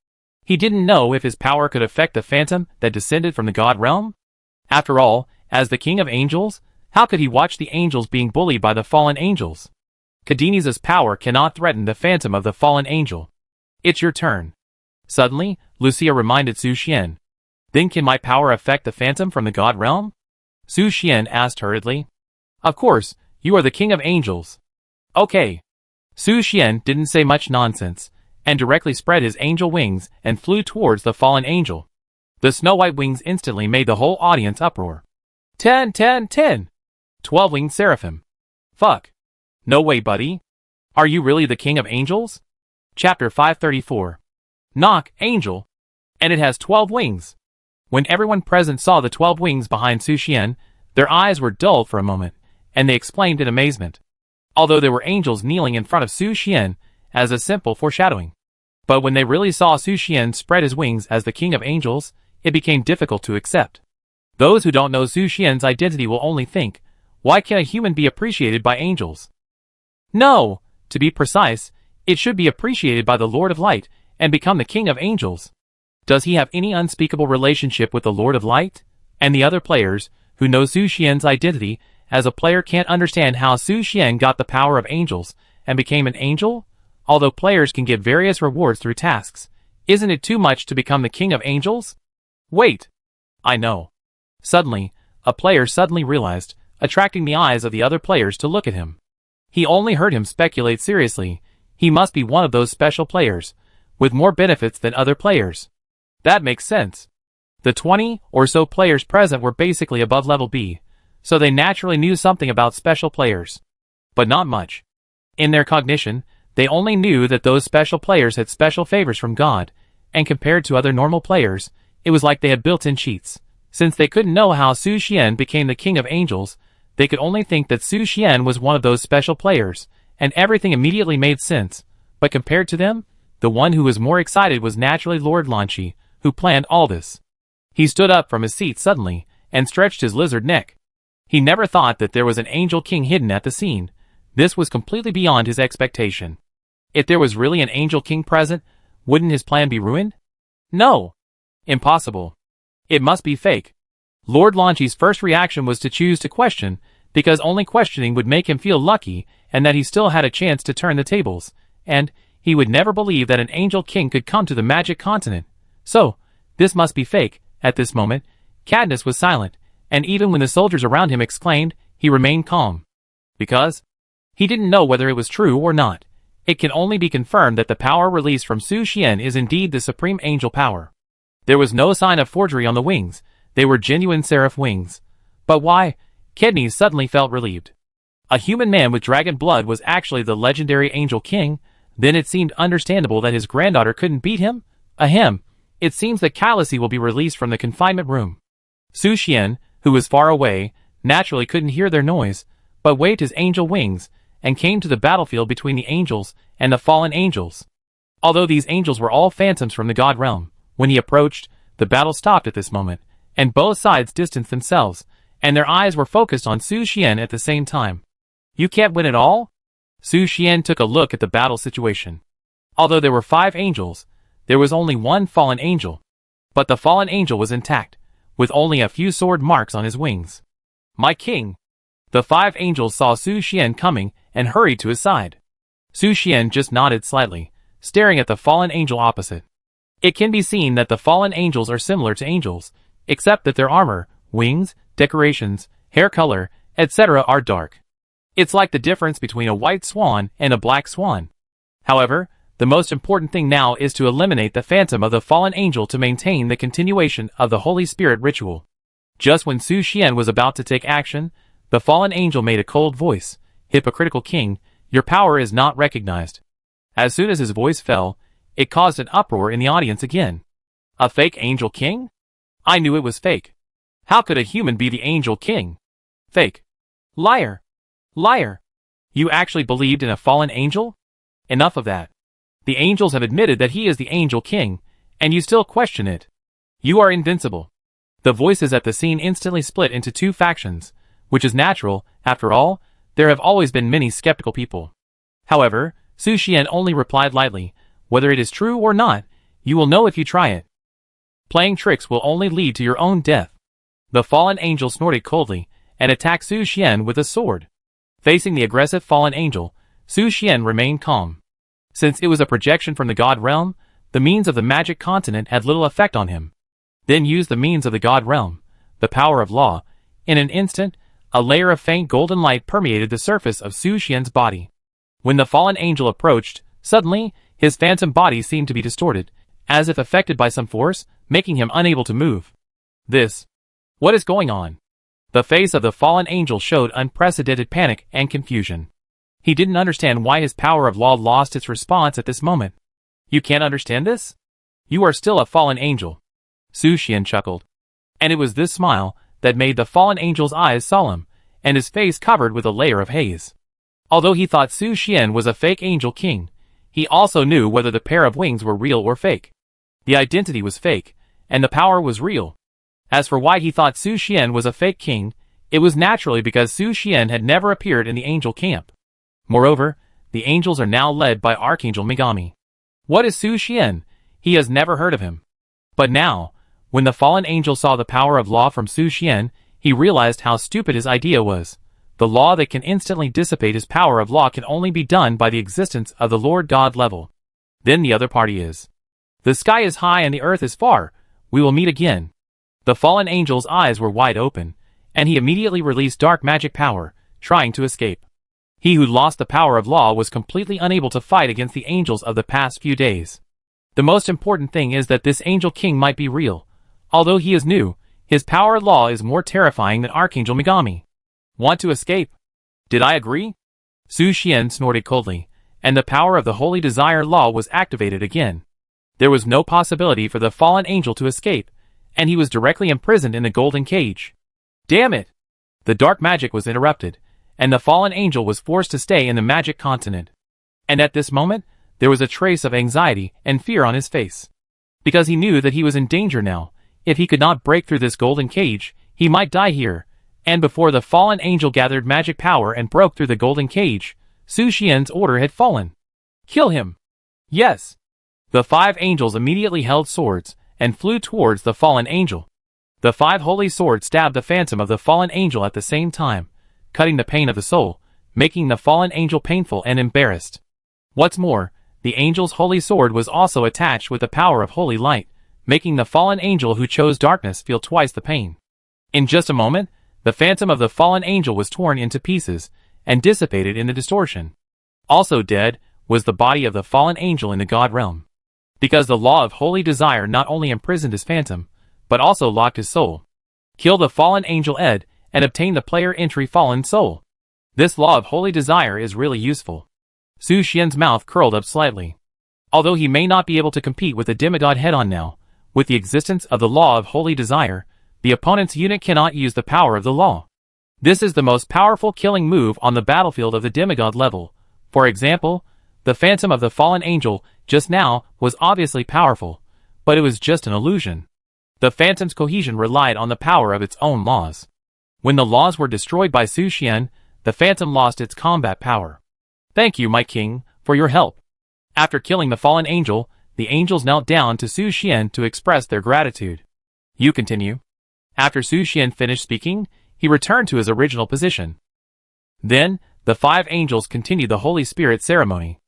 He didn't know if his power could affect the phantom that descended from the god realm. After all, as the king of angels, how could he watch the angels being bullied by the fallen angels? Kadeni's power cannot threaten the phantom of the fallen angel. It's your turn. Suddenly, Lucia reminded Su Xian. Then can my power affect the phantom from the god realm? Su Xian asked hurriedly. Of course, you are the king of angels. Okay. Su Xian didn't say much nonsense, and directly spread his angel wings and flew towards the fallen angel. The snow-white wings instantly made the whole audience uproar. 10, 10, 10! 12-winged seraphim. Fuck. No way, buddy. Are you really the king of angels? Chapter 534. Knock, angel. And it has 12 wings. When everyone present saw the 12 wings behind Su Xian, their eyes were dulled for a moment, and they exclaimed in amazement. Although there were angels kneeling in front of Su Xian, as a simple foreshadowing. But when they really saw Su Xian spread his wings as the king of angels, it became difficult to accept. Those who don't know Su Xian's identity will only think, why can a human be appreciated by angels? No, to be precise, it should be appreciated by the Lord of Light and become the king of angels. Does he have any unspeakable relationship with the Lord of Light? And the other players, who know Su Xian's identity, as a player can't understand how Su Xian got the power of angels and became an angel? Although players can get various rewards through tasks, isn't it too much to become the king of angels? Wait. I know. Suddenly, a player suddenly realized, attracting the eyes of the other players to look at him. He only heard him speculate seriously. He must be one of those special players, with more benefits than other players. That makes sense. The 20 or so players present were basically above level B, so they naturally knew something about special players. But not much. In their cognition, they only knew that those special players had special favors from God, and compared to other normal players, it was like they had built-in cheats. Since they couldn't know how Su Xian became the king of angels, they could only think that Su Xian was one of those special players, and everything immediately made sense. But compared to them, the one who was more excited was naturally Lord Lanchi, who planned all this. He stood up from his seat suddenly, and stretched his lizard neck. He never thought that there was an angel king hidden at the scene. This was completely beyond his expectation. If there was really an angel king present, wouldn't his plan be ruined? No. Impossible. It must be fake. Lord Lanchi's first reaction was to choose to question, because only questioning would make him feel lucky and that he still had a chance to turn the tables, and he would never believe that an angel king could come to the magic continent. So, this must be fake. At this moment, Cadmus was silent, and even when the soldiers around him exclaimed, he remained calm. Because he didn't know whether it was true or not. It can only be confirmed that the power released from Su Xian is indeed the supreme angel power. There was no sign of forgery on the wings. They were genuine seraph wings. But why? Cadmus suddenly felt relieved. A human man with dragon blood was actually the legendary angel king. Then it seemed understandable that his granddaughter couldn't beat him. Ahem. It seems that Kalisi will be released from the confinement room. Su Xian, who was far away, naturally couldn't hear their noise, but waved his angel wings, and came to the battlefield between the angels and the fallen angels. Although these angels were all phantoms from the god realm, when he approached, the battle stopped at this moment, and both sides distanced themselves, and their eyes were focused on Su Xian at the same time. You can't win at all? Su Xian took a look at the battle situation. Although there were 5 angels, there was only one fallen angel. But the fallen angel was intact, with only a few sword marks on his wings. My king! The 5 angels saw Su Xian coming and hurried to his side. Su Xian just nodded slightly, staring at the fallen angel opposite. It can be seen that the fallen angels are similar to angels, except that their armor, wings, decorations, hair color, etc. are dark. It's like the difference between a white swan and a black swan. However, The most important thing now is to eliminate the phantom of the fallen angel to maintain the continuation of the Holy Spirit ritual. Just when Su Xian was about to take action, the fallen angel made a cold voice, "Hypocritical king, your power is not recognized." As soon as his voice fell, it caused an uproar in the audience again. A fake angel king? I knew it was fake. How could a human be the angel king? Fake. Liar. Liar. You actually believed in a fallen angel? Enough of that. The angels have admitted that he is the angel king, and you still question it. You are invincible. The voices at the scene instantly split into two factions, which is natural. After all, there have always been many skeptical people. However, Su Xian only replied lightly, "Whether it is true or not, you will know if you try it. Playing tricks will only lead to your own death." The fallen angel snorted coldly, and attacked Su Xian with a sword. Facing the aggressive fallen angel, Su Xian remained calm. Since it was a projection from the God realm, the means of the magic continent had little effect on him. Then use the means of the God realm, the power of law. In an instant, a layer of faint golden light permeated the surface of Su Xian's body. When the fallen angel approached, suddenly, his phantom body seemed to be distorted, as if affected by some force, making him unable to move. What is going on? The face of the fallen angel showed unprecedented panic and confusion. He didn't understand why his power of law lost its response at this moment. You can't understand this? You are still a fallen angel. Su Xian chuckled. And it was this smile that made the fallen angel's eyes solemn, and his face covered with a layer of haze. Although he thought Su Xian was a fake angel king, he also knew whether the pair of wings were real or fake. The identity was fake, and the power was real. As for why he thought Su Xian was a fake king, it was naturally because Su Xian had never appeared in the angel camp. Moreover, the angels are now led by Archangel Megami. What is Su Xian? He has never heard of him. But now, when the fallen angel saw the power of law from Su Xian, he realized how stupid his idea was. The law that can instantly dissipate his power of law can only be done by the existence of the Lord God level. Then the other party is. The sky is high and the earth is far. We will meet again. The fallen angel's eyes were wide open, and he immediately released dark magic power, trying to escape. He who lost the power of law was completely unable to fight against the angels of the past few days. The most important thing is that this angel king might be real. Although he is new, his power of law is more terrifying than Archangel Megami. Want to escape? Did I agree? Su Xian snorted coldly, and the power of the Holy Desire law was activated again. There was no possibility for the fallen angel to escape, and he was directly imprisoned in the golden cage. Damn it! The dark magic was interrupted, and the fallen angel was forced to stay in the magic continent. And at this moment, there was a trace of anxiety and fear on his face. Because he knew that he was in danger now. If he could not break through this golden cage, he might die here. And before the fallen angel gathered magic power and broke through the golden cage, Su Xian's order had fallen. Kill him! Yes! The 5 angels immediately held swords, and flew towards the fallen angel. The 5 holy swords stabbed the phantom of the fallen angel at the same time, cutting the pain of the soul, making the fallen angel painful and embarrassed. What's more, the angel's holy sword was also attached with the power of holy light, making the fallen angel who chose darkness feel twice the pain. In just a moment, the phantom of the fallen angel was torn into pieces, and dissipated in the distortion. Also dead was the body of the fallen angel in the God realm. Because the law of holy desire not only imprisoned his phantom, but also locked his soul. Kill the fallen angel Ed, and obtain the player entry fallen soul. This law of holy desire is really useful. Su Xian's mouth curled up slightly. Although he may not be able to compete with the demigod head-on now, with the existence of the law of holy desire, the opponent's unit cannot use the power of the law. This is the most powerful killing move on the battlefield of the demigod level. For example, the phantom of the fallen angel just now was obviously powerful, but it was just an illusion. The phantom's cohesion relied on the power of its own laws. When the laws were destroyed by Su Xian, the phantom lost its combat power. Thank you, my king, for your help. After killing the fallen angel, the angels knelt down to Su Xian to express their gratitude. You continue. After Su Xian finished speaking, he returned to his original position. Then, the 5 angels continued the Holy Spirit ceremony.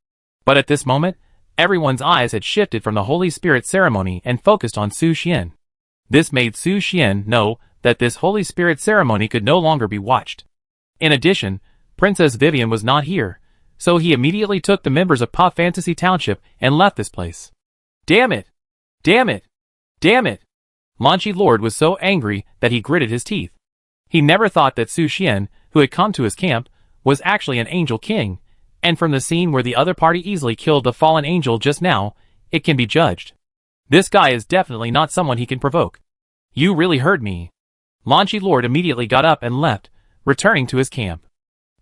But at this moment, everyone's eyes had shifted from the Holy Spirit ceremony and focused on Su Xian. This made Su Xian know that this Holy Spirit ceremony could no longer be watched. In addition, Princess Vivian was not here. so he immediately took the members of Puff Fantasy Township and left this place. Damn it! Damn it! Damn it! Lan Lord was so angry that he gritted his teeth. He never thought that Su Xian, who had come to his camp, was actually an angel king, and from the scene where the other party easily killed the fallen angel just now, it can be judged. This guy is definitely not someone he can provoke. You really heard me. Lan Lord immediately got up and left, returning to his camp.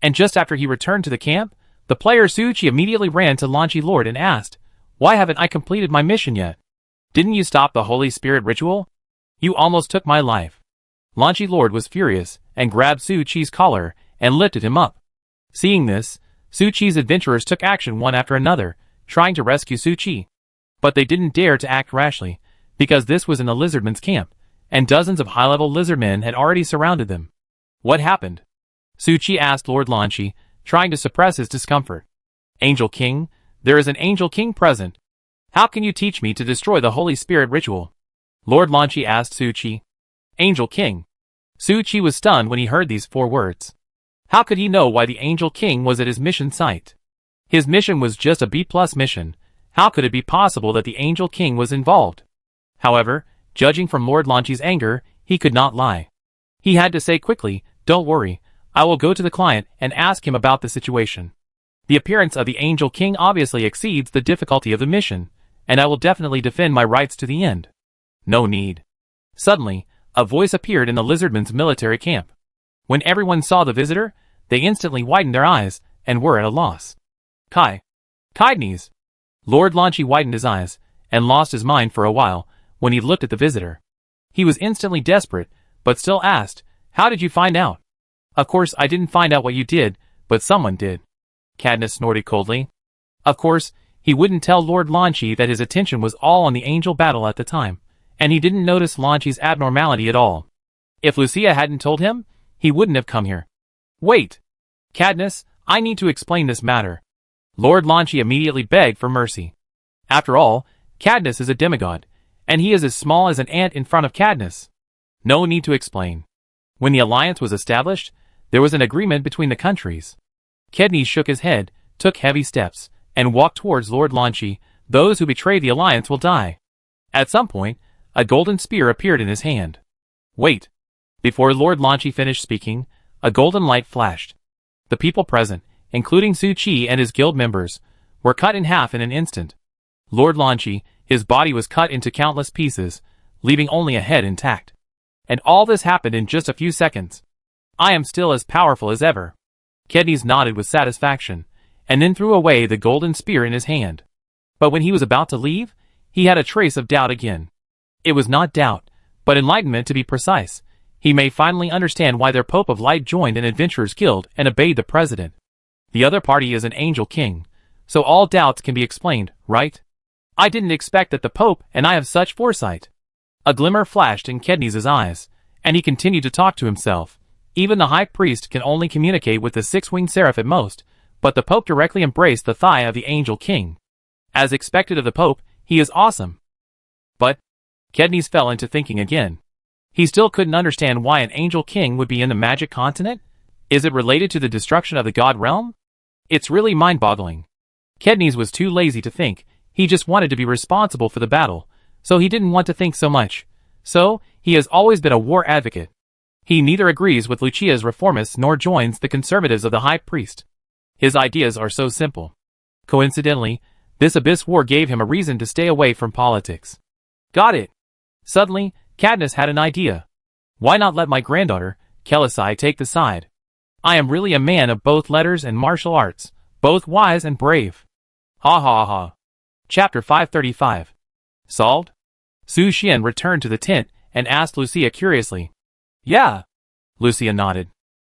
And just after he returned to the camp, the player Su Chi immediately ran to Lan Lord and asked, "Why haven't I completed my mission yet? Didn't you stop the Holy Spirit ritual? You almost took my life." Lan Lord was furious and grabbed Su Chi's collar and lifted him up. Seeing this, Su Chi's adventurers took action one after another, trying to rescue Su Chi. But they didn't dare to act rashly, because this was in the lizardmen's camp, and dozens of high-level lizardmen had already surrounded them. What happened? Su Chi asked Lord Lan Chi, trying to suppress his discomfort. Angel King, there is an Angel King present. How can you teach me to destroy the Holy Spirit ritual? Lord Lan Chi asked Su Chi. Angel King. Su Chi was stunned when he heard these 4 words. How could he know why the Angel King was at his mission site? His mission was just a B+ mission. How could it be possible that the Angel King was involved? However, judging from Lord Lan Chi's anger, he could not lie. He had to say quickly, "Don't worry, I will go to the client and ask him about the situation. The appearance of the Angel King obviously exceeds the difficulty of the mission, and I will definitely defend my rights to the end." No need. Suddenly, a voice appeared in the lizardmen's military camp. When everyone saw the visitor, they instantly widened their eyes and were at a loss. Kidneys! Lord Lan Chi widened his eyes and lost his mind for a while when he looked at the visitor. He was instantly desperate, but still asked, "How did you find out?" "Of course I didn't find out what you did, but someone did." Cadmus snorted coldly. Of course, he wouldn't tell Lord Lan Chi that his attention was all on the angel battle at the time, and he didn't notice Lan Chi's abnormality at all. If Lucia hadn't told him, he wouldn't have come here. "Wait! Cadmus, I need to explain this matter." Lord Lan Chi immediately begged for mercy. After all, Cadmus is a demigod, and he is as small as an ant in front of Cadmus. No need to explain. When the alliance was established, there was an agreement between the countries. Cadmus shook his head, took heavy steps, and walked towards Lord Lan Chi. Those who betray the alliance will die. At some point, a golden spear appeared in his hand. Wait. Before Lord Lan Chi finished speaking, a golden light flashed. The people present, including Su Chi and his guild members, were cut in half in an instant. Lord Lan Chi, his body was cut into countless pieces, leaving only a head intact. And all this happened in just a few seconds. I am still as powerful as ever. Cadmus nodded with satisfaction, and then threw away the golden spear in his hand. But when he was about to leave, he had a trace of doubt again. It was not doubt, but enlightenment to be precise. He may finally understand why their Pope of Light joined an adventurers guild and obeyed the president. The other party is an angel king, so all doubts can be explained, right? I didn't expect that the Pope and I have such foresight. A glimmer flashed in Cadmus's eyes, and he continued to talk to himself. Even the high priest can only communicate with the six-winged seraph at most, but the Pope directly embraced the thigh of the angel king. As expected of the Pope, he is awesome. But Cadmus fell into thinking again. He still couldn't understand why an angel king would be in the magic continent. Is it related to the destruction of the god realm? It's really mind-boggling. Cadmus was too lazy to think. He just wanted to be responsible for the battle, so he didn't want to think so much. So, he has always been a war advocate. He neither agrees with Lucia's reformists nor joins the conservatives of the high priest. His ideas are so simple. Coincidentally, this abyss war gave him a reason to stay away from politics. Got it. Suddenly, Cadmus had an idea. Why not let my granddaughter, Kelisai, take the side? I am really a man of both letters and martial arts, both wise and brave. Ha ha ha. Chapter 535. Solved? Su Xian returned to the tent and asked Lucia curiously. Yeah. Lucia nodded.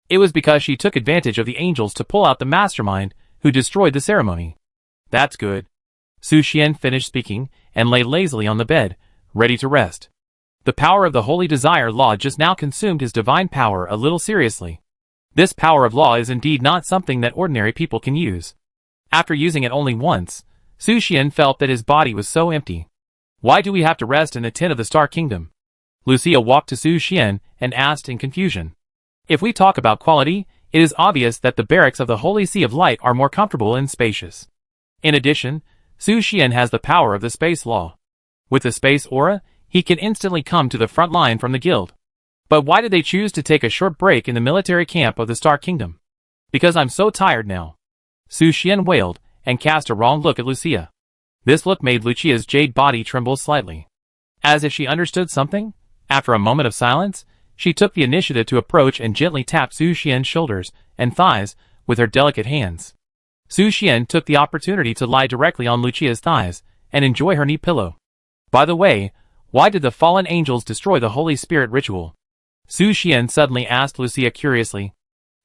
It was because she took advantage of the angels to pull out the mastermind who destroyed the ceremony. That's good. Su Xian finished speaking and lay lazily on the bed, ready to rest. The power of the Holy Desire Law just now consumed his divine power a little seriously. This power of law is indeed not something that ordinary people can use. After using it only once, Su Xian felt that his body was so empty. Why do we have to rest in the tent of the Star Kingdom? Lucia walked to Su Xian and asked in confusion. If we talk about quality, it is obvious that the barracks of the Holy Sea of Light are more comfortable and spacious. In addition, Su Xian has the power of the space law. With the space aura, he can instantly come to the front line from the guild. But why did they choose to take a short break in the military camp of the Star Kingdom? Because I'm so tired now. Su Xian wailed, and cast a wrong look at Lucia. This look made Lucia's jade body tremble slightly. As if she understood something, after a moment of silence, she took the initiative to approach and gently tap Su Xian's shoulders and thighs with her delicate hands. Su Xian took the opportunity to lie directly on Lucia's thighs and enjoy her knee pillow. By the way, why did the fallen angels destroy the Holy Spirit ritual? Su Xian suddenly asked Lucia curiously.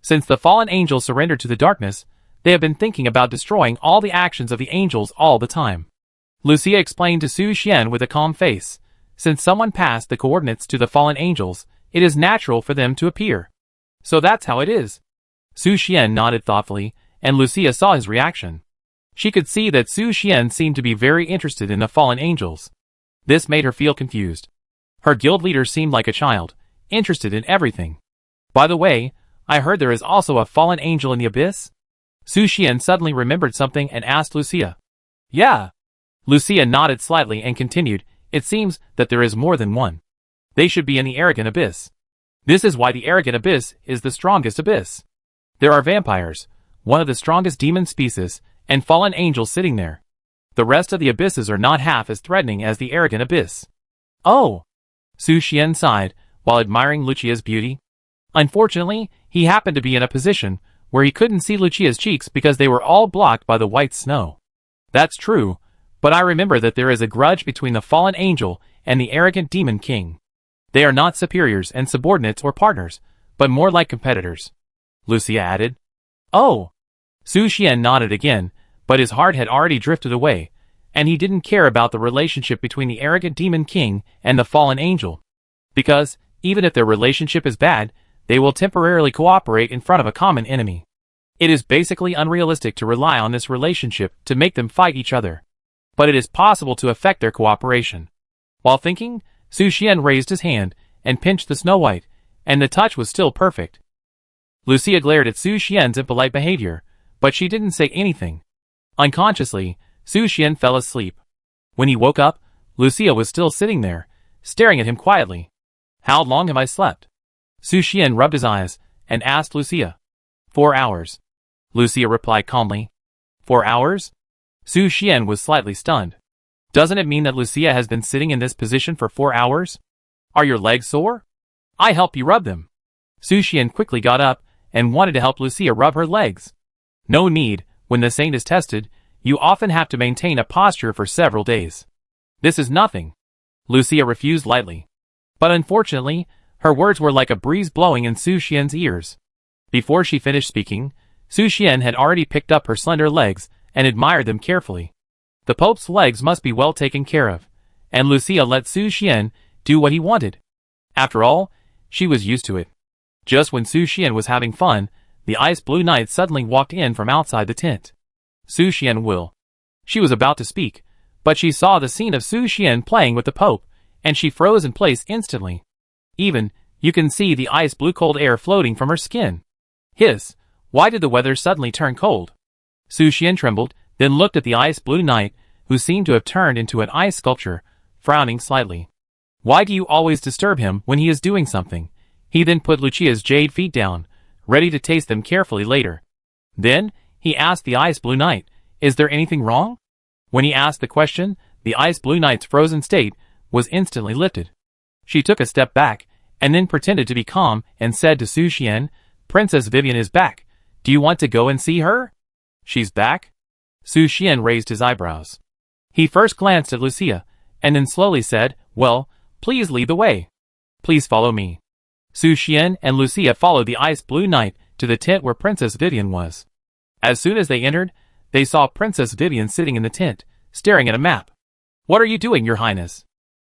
Since the fallen angels surrendered to the darkness, they have been thinking about destroying all the actions of the angels all the time. Lucia explained to Su Xian with a calm face. Since someone passed the coordinates to the fallen angels, it is natural for them to appear. So that's how it is. Su Xian nodded thoughtfully, and Lucia saw his reaction. She could see that Su Xian seemed to be very interested in the fallen angels. This made her feel confused. Her guild leader seemed like a child, interested in everything. By the way, I heard there is also a fallen angel in the abyss? Su Xian suddenly remembered something and asked Lucia. Yeah. Lucia nodded slightly and continued, it seems that there is more than one. They should be in the arrogant abyss. This is why the arrogant abyss is the strongest abyss. There are vampires, one of the strongest demon species, and fallen angels sitting there. The rest of the abysses are not half as threatening as the arrogant abyss. Oh! Su Xian sighed, while admiring Lucia's beauty. Unfortunately, he happened to be in a position where he couldn't see Lucia's cheeks because they were all blocked by the white snow. That's true, but I remember that there is a grudge between the fallen angel and the arrogant demon king. They are not superiors and subordinates or partners, but more like competitors. Lucia added. Oh! Su Xian nodded again, but his heart had already drifted away, and he didn't care about the relationship between the arrogant demon king and the fallen angel. Because, even if their relationship is bad, they will temporarily cooperate in front of a common enemy. It is basically unrealistic to rely on this relationship to make them fight each other. But it is possible to affect their cooperation. While thinking, Su Xian raised his hand and pinched the Snow White, and the touch was still perfect. Lucia glared at Su Xian's impolite behavior, but she didn't say anything. Unconsciously, Su Xian fell asleep. When he woke up, Lucia was still sitting there, staring at him quietly. How long have I slept? Su Xian rubbed his eyes and asked Lucia. 4 hours. Lucia replied calmly. 4 hours? Su Xian was slightly stunned. Doesn't it mean that Lucia has been sitting in this position for 4 hours? Are your legs sore? I help you rub them. Su Xian quickly got up and wanted to help Lucia rub her legs. No need, when the saint is tested, you often have to maintain a posture for several days. This is nothing. Lucia refused lightly. But unfortunately, her words were like a breeze blowing in Su Xian's ears. Before she finished speaking, Su Xian had already picked up her slender legs and admired them carefully. The Pope's legs must be well taken care of, and Lucia let Su Xian do what he wanted. After all, she was used to it. Just when Su Xian was having fun, the ice blue knight suddenly walked in from outside the tent. Su Xian will. She was about to speak, but she saw the scene of Su Xian playing with the Pope, and she froze in place instantly. Even, you can see the ice blue cold air floating from her skin. Hiss, why did the weather suddenly turn cold? Su Xian trembled, then looked at the ice blue knight, who seemed to have turned into an ice sculpture, frowning slightly. Why do you always disturb him when he is doing something? He then put Lucia's jade feet down, ready to taste them carefully later. Then, he asked the ice blue knight, is there anything wrong? When he asked the question, the ice blue knight's frozen state was instantly lifted. She took a step back, and then pretended to be calm and said to Su Xian, Princess Vivian is back. Do you want to go and see her? She's back? Su Xian raised his eyebrows. He first glanced at Lucia, and then slowly said, well, please lead the way. Please follow me. Su Xian and Lucia followed the ice blue knight to the tent where Princess Vivian was. As soon as they entered, they saw Princess Vivian sitting in the tent, staring at a map. What are you doing, Your Highness?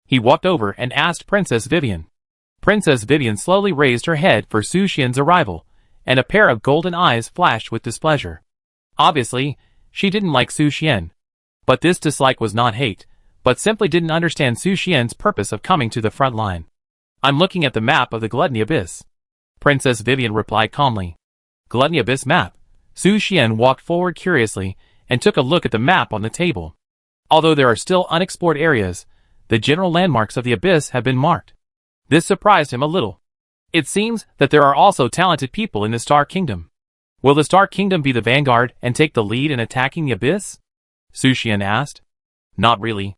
He walked over and asked Princess Vivian. Princess Vivian slowly raised her head for Su Xian's arrival, and a pair of golden eyes flashed with displeasure. Obviously, she didn't like Su Xian. But this dislike was not hate, but simply didn't understand Su Xian's purpose of coming to the front line. I'm looking at the map of the Gluttony Abyss. Princess Vivian replied calmly. Gluttony Abyss map. Su Xian walked forward curiously and took a look at the map on the table. Although there are still unexplored areas, the general landmarks of the Abyss have been marked. This surprised him a little. It seems that there are also talented people in the Star Kingdom. Will the Star Kingdom be the vanguard and take the lead in attacking the Abyss? Su Xian asked. Not really.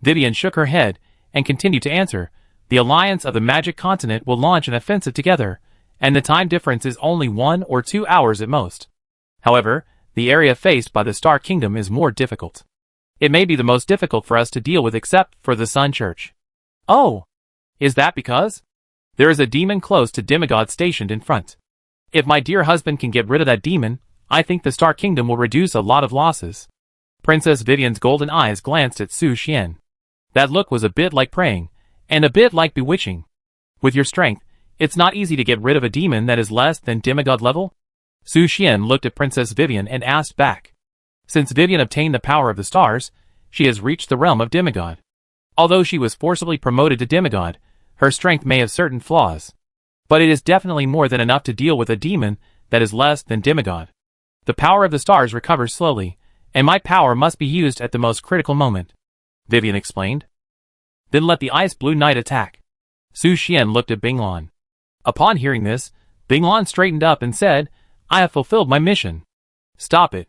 Vivian shook her head and continued to answer. The Alliance of the Magic Continent will launch an offensive together, and the time difference is only 1 or 2 hours at most. However, the area faced by the Star Kingdom is more difficult. It may be the most difficult for us to deal with except for the Sun Church. Oh! Is that because? There is a demon close to Demigod stationed in front. If my dear husband can get rid of that demon, I think the Star Kingdom will reduce a lot of losses. Princess Vivian's golden eyes glanced at Su Xian. That look was a bit like praying, and a bit like bewitching. With your strength, it's not easy to get rid of a demon that is less than demigod level? Su Xian looked at Princess Vivian and asked back. Since Vivian obtained the power of the stars, she has reached the realm of demigod. Although she was forcibly promoted to demigod, her strength may have certain flaws. But it is definitely more than enough to deal with a demon that is less than demigod. The power of the stars recovers slowly, and my power must be used at the most critical moment, Vivian explained. Then let the Ice Blue Knight attack. Su Xian looked at Binglan. Upon hearing this, Binglan straightened up and said, I have fulfilled my mission. Stop it.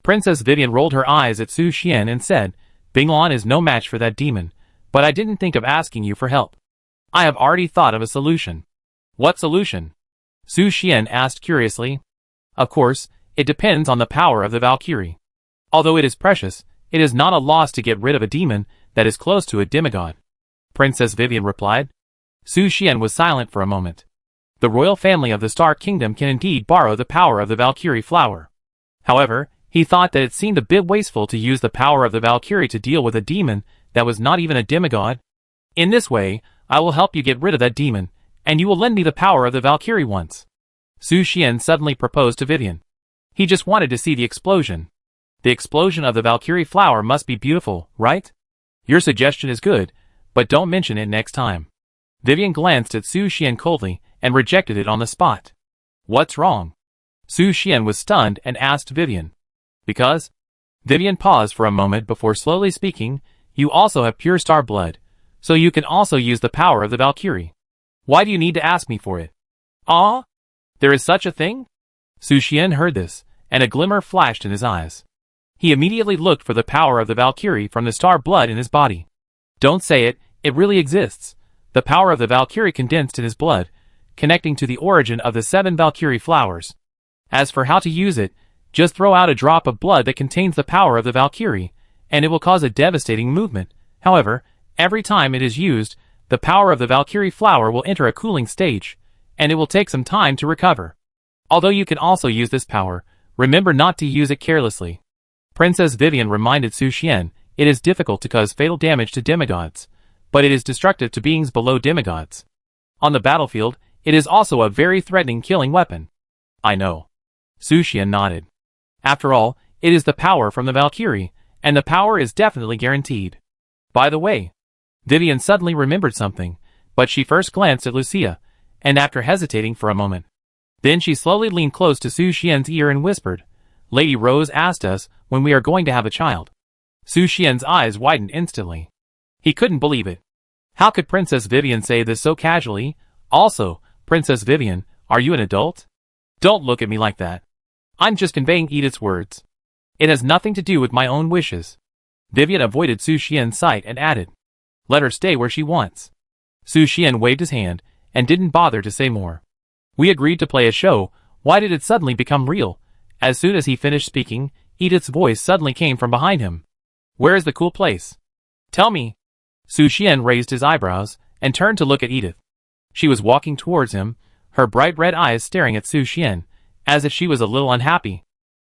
Princess Vivian rolled her eyes at Su Xian and said, Binglan is no match for that demon, but I didn't think of asking you for help. I have already thought of a solution. What solution? Su Xian asked curiously. Of course, it depends on the power of the Valkyrie. Although it is precious, it is not a loss to get rid of a demon that is close to a demigod, Princess Vivian replied. Su Xian was silent for a moment. The royal family of the Star Kingdom can indeed borrow the power of the Valkyrie flower. However, he thought that it seemed a bit wasteful to use the power of the Valkyrie to deal with a demon that was not even a demigod. In this way, I will help you get rid of that demon, and you will lend me the power of the Valkyrie once. Su Xian suddenly proposed to Vivian. He just wanted to see the explosion. The explosion of the Valkyrie flower must be beautiful, right? Your suggestion is good, but don't mention it next time. Vivian glanced at Su Xian coldly and rejected it on the spot. What's wrong? Su Xian was stunned and asked Vivian. Because? Vivian paused for a moment before slowly speaking, you also have pure star blood, so you can also use the power of the Valkyrie. Why do you need to ask me for it? Ah? There is such a thing? Su Xian heard this, and a glimmer flashed in his eyes. He immediately looked for the power of the Valkyrie from the star blood in his body. Don't say it, it really exists. The power of the Valkyrie condensed in his blood, connecting to the origin of the 7 Valkyrie flowers. As for how to use it, just throw out a drop of blood that contains the power of the Valkyrie, and it will cause a devastating movement. However, every time it is used, the power of the Valkyrie flower will enter a cooling stage, and it will take some time to recover. Although you can also use this power, remember not to use it carelessly. Princess Vivian reminded Su Xian, it is difficult to cause fatal damage to demigods, but it is destructive to beings below demigods. On the battlefield, it is also a very threatening killing weapon. I know. Su Xian nodded. After all, it is the power from the Valkyrie, and the power is definitely guaranteed. By the way, Vivian suddenly remembered something, but she first glanced at Lucia, and after hesitating for a moment, then she slowly leaned close to Su Xian's ear and whispered, Lady Rose asked us when we are going to have a child. Su Xian's eyes widened instantly. He couldn't believe it. How could Princess Vivian say this so casually? Also, Princess Vivian, are you an adult? Don't look at me like that. I'm just conveying Edith's words. It has nothing to do with my own wishes. Vivian avoided Su Xian's sight and added, let her stay where she wants. Su Xian waved his hand and didn't bother to say more. We agreed to play a show, why did it suddenly become real? As soon as he finished speaking, Edith's voice suddenly came from behind him. Where is the cool place? Tell me. Su Xian raised his eyebrows and turned to look at Edith. She was walking towards him, her bright red eyes staring at Su Xian, as if she was a little unhappy.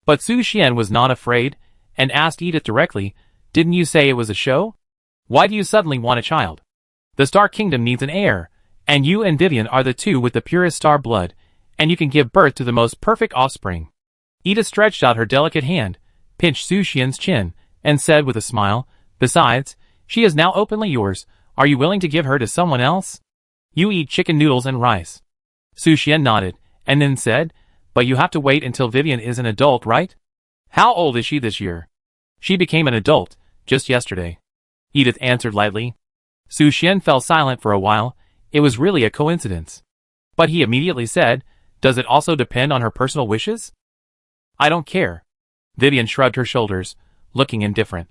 But Su Xian was not afraid, and asked Edith directly, didn't you say it was a show? Why do you suddenly want a child? The Star Kingdom needs an heir, and you and Vivian are the two with the purest star blood, and you can give birth to the most perfect offspring. Edith stretched out her delicate hand, pinched Su Xian's chin, and said with a smile, besides, she is now openly yours, are you willing to give her to someone else? You eat chicken noodles and rice. Su Xian nodded, and then said, But you have to wait until Vivian is an adult, right? How old is she this year? She became an adult, just yesterday. Edith answered lightly. Su Xian fell silent for a while. It was really a coincidence. But he immediately said, does it also depend on her personal wishes? I don't care. Vivian shrugged her shoulders, looking indifferent.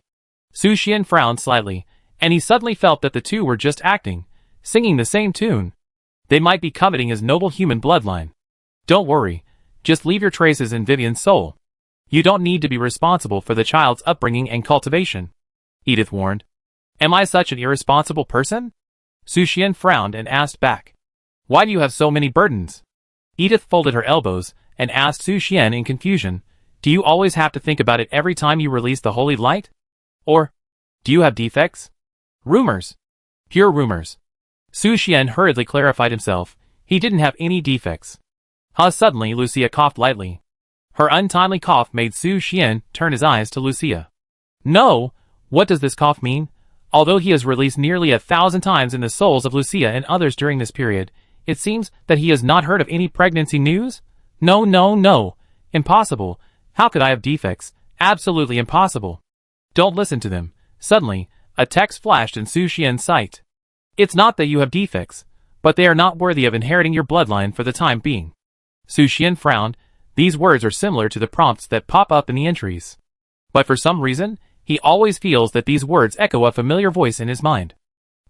Su Xian frowned slightly, and he suddenly felt that the two were just acting, singing the same tune. They might be coveting his noble human bloodline. Don't worry, just leave your traces in Vivian's soul. You don't need to be responsible for the child's upbringing and cultivation, Edith warned. Am I such an irresponsible person? Su Xian frowned and asked back. Why do you have so many burdens? Edith folded her elbows and asked Su Xian in confusion, do you always have to think about it every time you release the holy light? Or, do you have defects? Rumors. Pure rumors. Su Xian hurriedly clarified himself. He didn't have any defects. Suddenly Lucia coughed lightly. Her untimely cough made Su Xian turn his eyes to Lucia. No, what does this cough mean? Although he has released nearly 1,000 times in the souls of Lucia and others during this period, it seems that he has not heard of any pregnancy news? No, no, no. Impossible. How could I have defects? Absolutely impossible. Don't listen to them. Suddenly, a text flashed in Su Xian's sight. It's not that you have defects, but they are not worthy of inheriting your bloodline for the time being. Su Xian frowned. These words are similar to the prompts that pop up in the entries. But for some reason, he always feels that these words echo a familiar voice in his mind.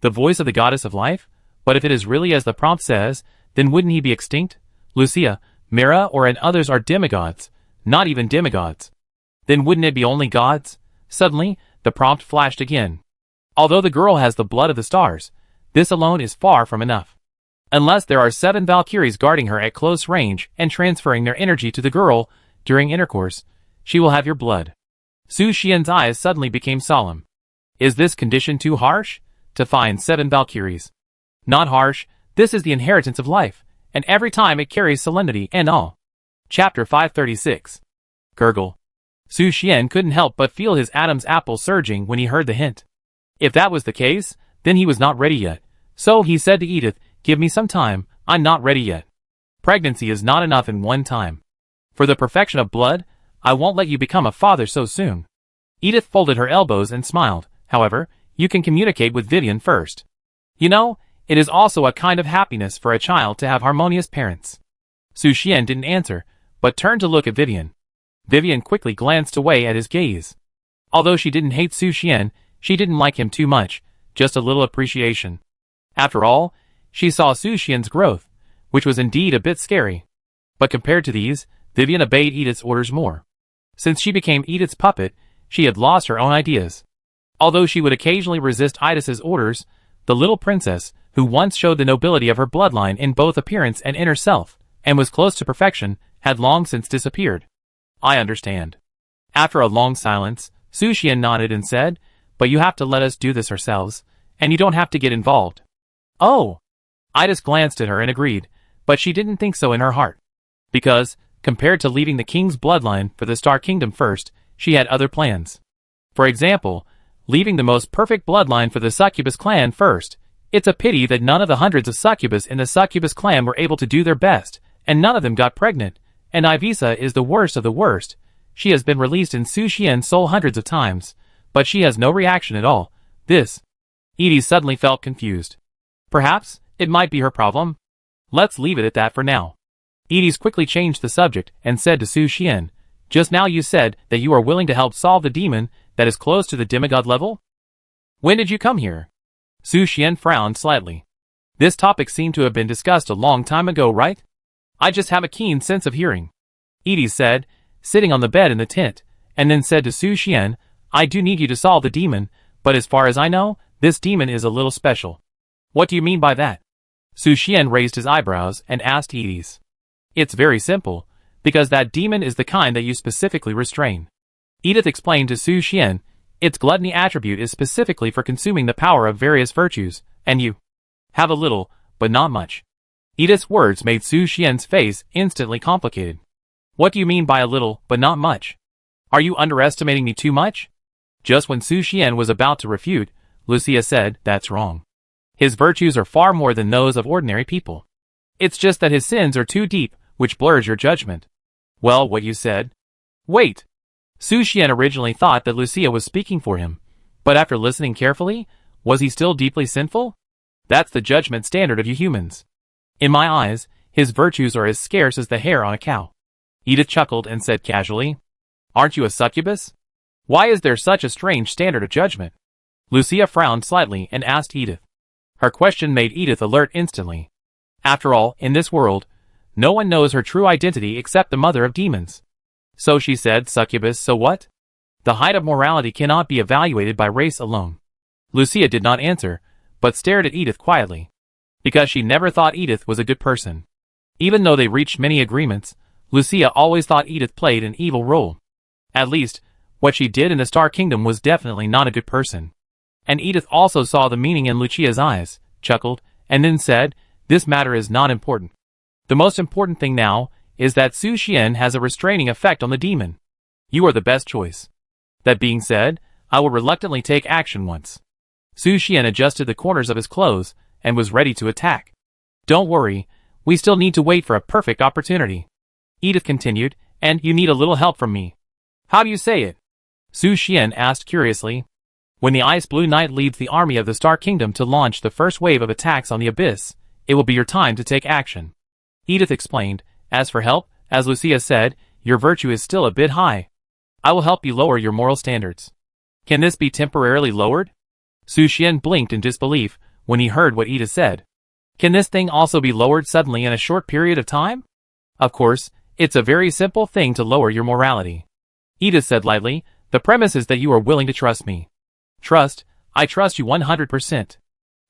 The voice of the goddess of life? But if it is really as the prompt says, then wouldn't he be extinct? Lucia, Mira, and others are demigods, not even demigods. Then wouldn't it be only gods? Suddenly, the prompt flashed again. Although the girl has the blood of the stars, this alone is far from enough. Unless there are 7 Valkyries guarding her at close range and transferring their energy to the girl during intercourse, she will have your blood. Su Xian's eyes suddenly became solemn. Is this condition too harsh? To find 7 Valkyries. Not harsh, this is the inheritance of life, and every time it carries solemnity and all. Chapter 536. Gurgle. Su Xian couldn't help but feel his Adam's apple surging when he heard the hint. If that was the case, then he was not ready yet. So he said to Edith, give me some time, I'm not ready yet. Pregnancy is not enough in one time. For the perfection of blood, I won't let you become a father so soon. Edith folded her elbows and smiled. However, you can communicate with Vivian first. You know, it is also a kind of happiness for a child to have harmonious parents. Su Xian didn't answer, but turned to look at Vivian. Vivian quickly glanced away at his gaze. Although she didn't hate Su Xian, she didn't like him too much, just a little appreciation. After all, she saw Su Xian's growth, which was indeed a bit scary. But compared to these, Vivian obeyed Edith's orders more. Since she became Edith's puppet, she had lost her own ideas. Although she would occasionally resist Idis's orders, the little princess, who once showed the nobility of her bloodline in both appearance and inner self, and was close to perfection, had long since disappeared. I understand. After a long silence, Su Xian nodded and said, but you have to let us do this ourselves, and you don't have to get involved. Oh! Idis glanced at her and agreed, but she didn't think so in her heart. Because, compared to leaving the king's bloodline for the Star Kingdom first, she had other plans. For example, leaving the most perfect bloodline for the Succubus clan first. It's a pity that none of the hundreds of succubus in the Succubus clan were able to do their best, and none of them got pregnant, and Ivisa is the worst of the worst. She has been released in Su Xian's soul hundreds of times, but she has no reaction at all. This. Edie suddenly felt confused. Perhaps, it might be her problem. Let's leave it at that for now. Edie quickly changed the subject and said to Su Xian, just now you said that you are willing to help solve the demon that is close to the demigod level? When did you come here? Su Xian frowned slightly. This topic seemed to have been discussed a long time ago, right? I just have a keen sense of hearing. Edie said, sitting on the bed in the tent, and then said to Su Xian, I do need you to solve the demon, but as far as I know, this demon is a little special. What do you mean by that? Su Xian raised his eyebrows and asked Edie. It's very simple, because that demon is the kind that you specifically restrain. Edith explained to Su Xian, its gluttony attribute is specifically for consuming the power of various virtues, and you have a little, but not much. Edith's words made Su Xian's face instantly complicated. What do you mean by a little, but not much? Are you underestimating me too much? Just when Su Xian was about to refute, Lucia said, that's wrong. His virtues are far more than those of ordinary people. It's just that his sins are too deep, which blurs your judgment. Well, what you said? Wait. Su Xian originally thought that Lucia was speaking for him, but after listening carefully, was he still deeply sinful? That's the judgment standard of you humans. In my eyes, his virtues are as scarce as the hair on a cow. Edith chuckled and said casually, Aren't you a succubus? Why is there such a strange standard of judgment? Lucia frowned slightly and asked Edith. Her question made Edith alert instantly. After all, in this world, no one knows her true identity except the mother of demons. So she said, Succubus, so what? The height of morality cannot be evaluated by race alone. Lucia did not answer, but stared at Edith quietly. Because she never thought Edith was a good person. Even though they reached many agreements, Lucia always thought Edith played an evil role. At least, what she did in the Star Kingdom was definitely not a good person. And Edith also saw the meaning in Lucia's eyes, chuckled, and then said, This matter is not important. The most important thing now is that Su Xian has a restraining effect on the demon. You are the best choice. That being said, I will reluctantly take action once. Su Xian adjusted the corners of his clothes and was ready to attack. Don't worry, we still need to wait for a perfect opportunity. Edith continued, and you need a little help from me. How do you say it? Su Xian asked curiously. When the Ice Blue Knight leads the army of the Star Kingdom to launch the first wave of attacks on the Abyss, it will be your time to take action. Edith explained, As for help, as Lucia said, your virtue is still a bit high. I will help you lower your moral standards. Can this be temporarily lowered? Su Xian blinked in disbelief when he heard what Edith said. Can this thing also be lowered suddenly in a short period of time? Of course, it's a very simple thing to lower your morality. Edith said lightly, The premise is that you are willing to trust me. Trust? I trust you 100%.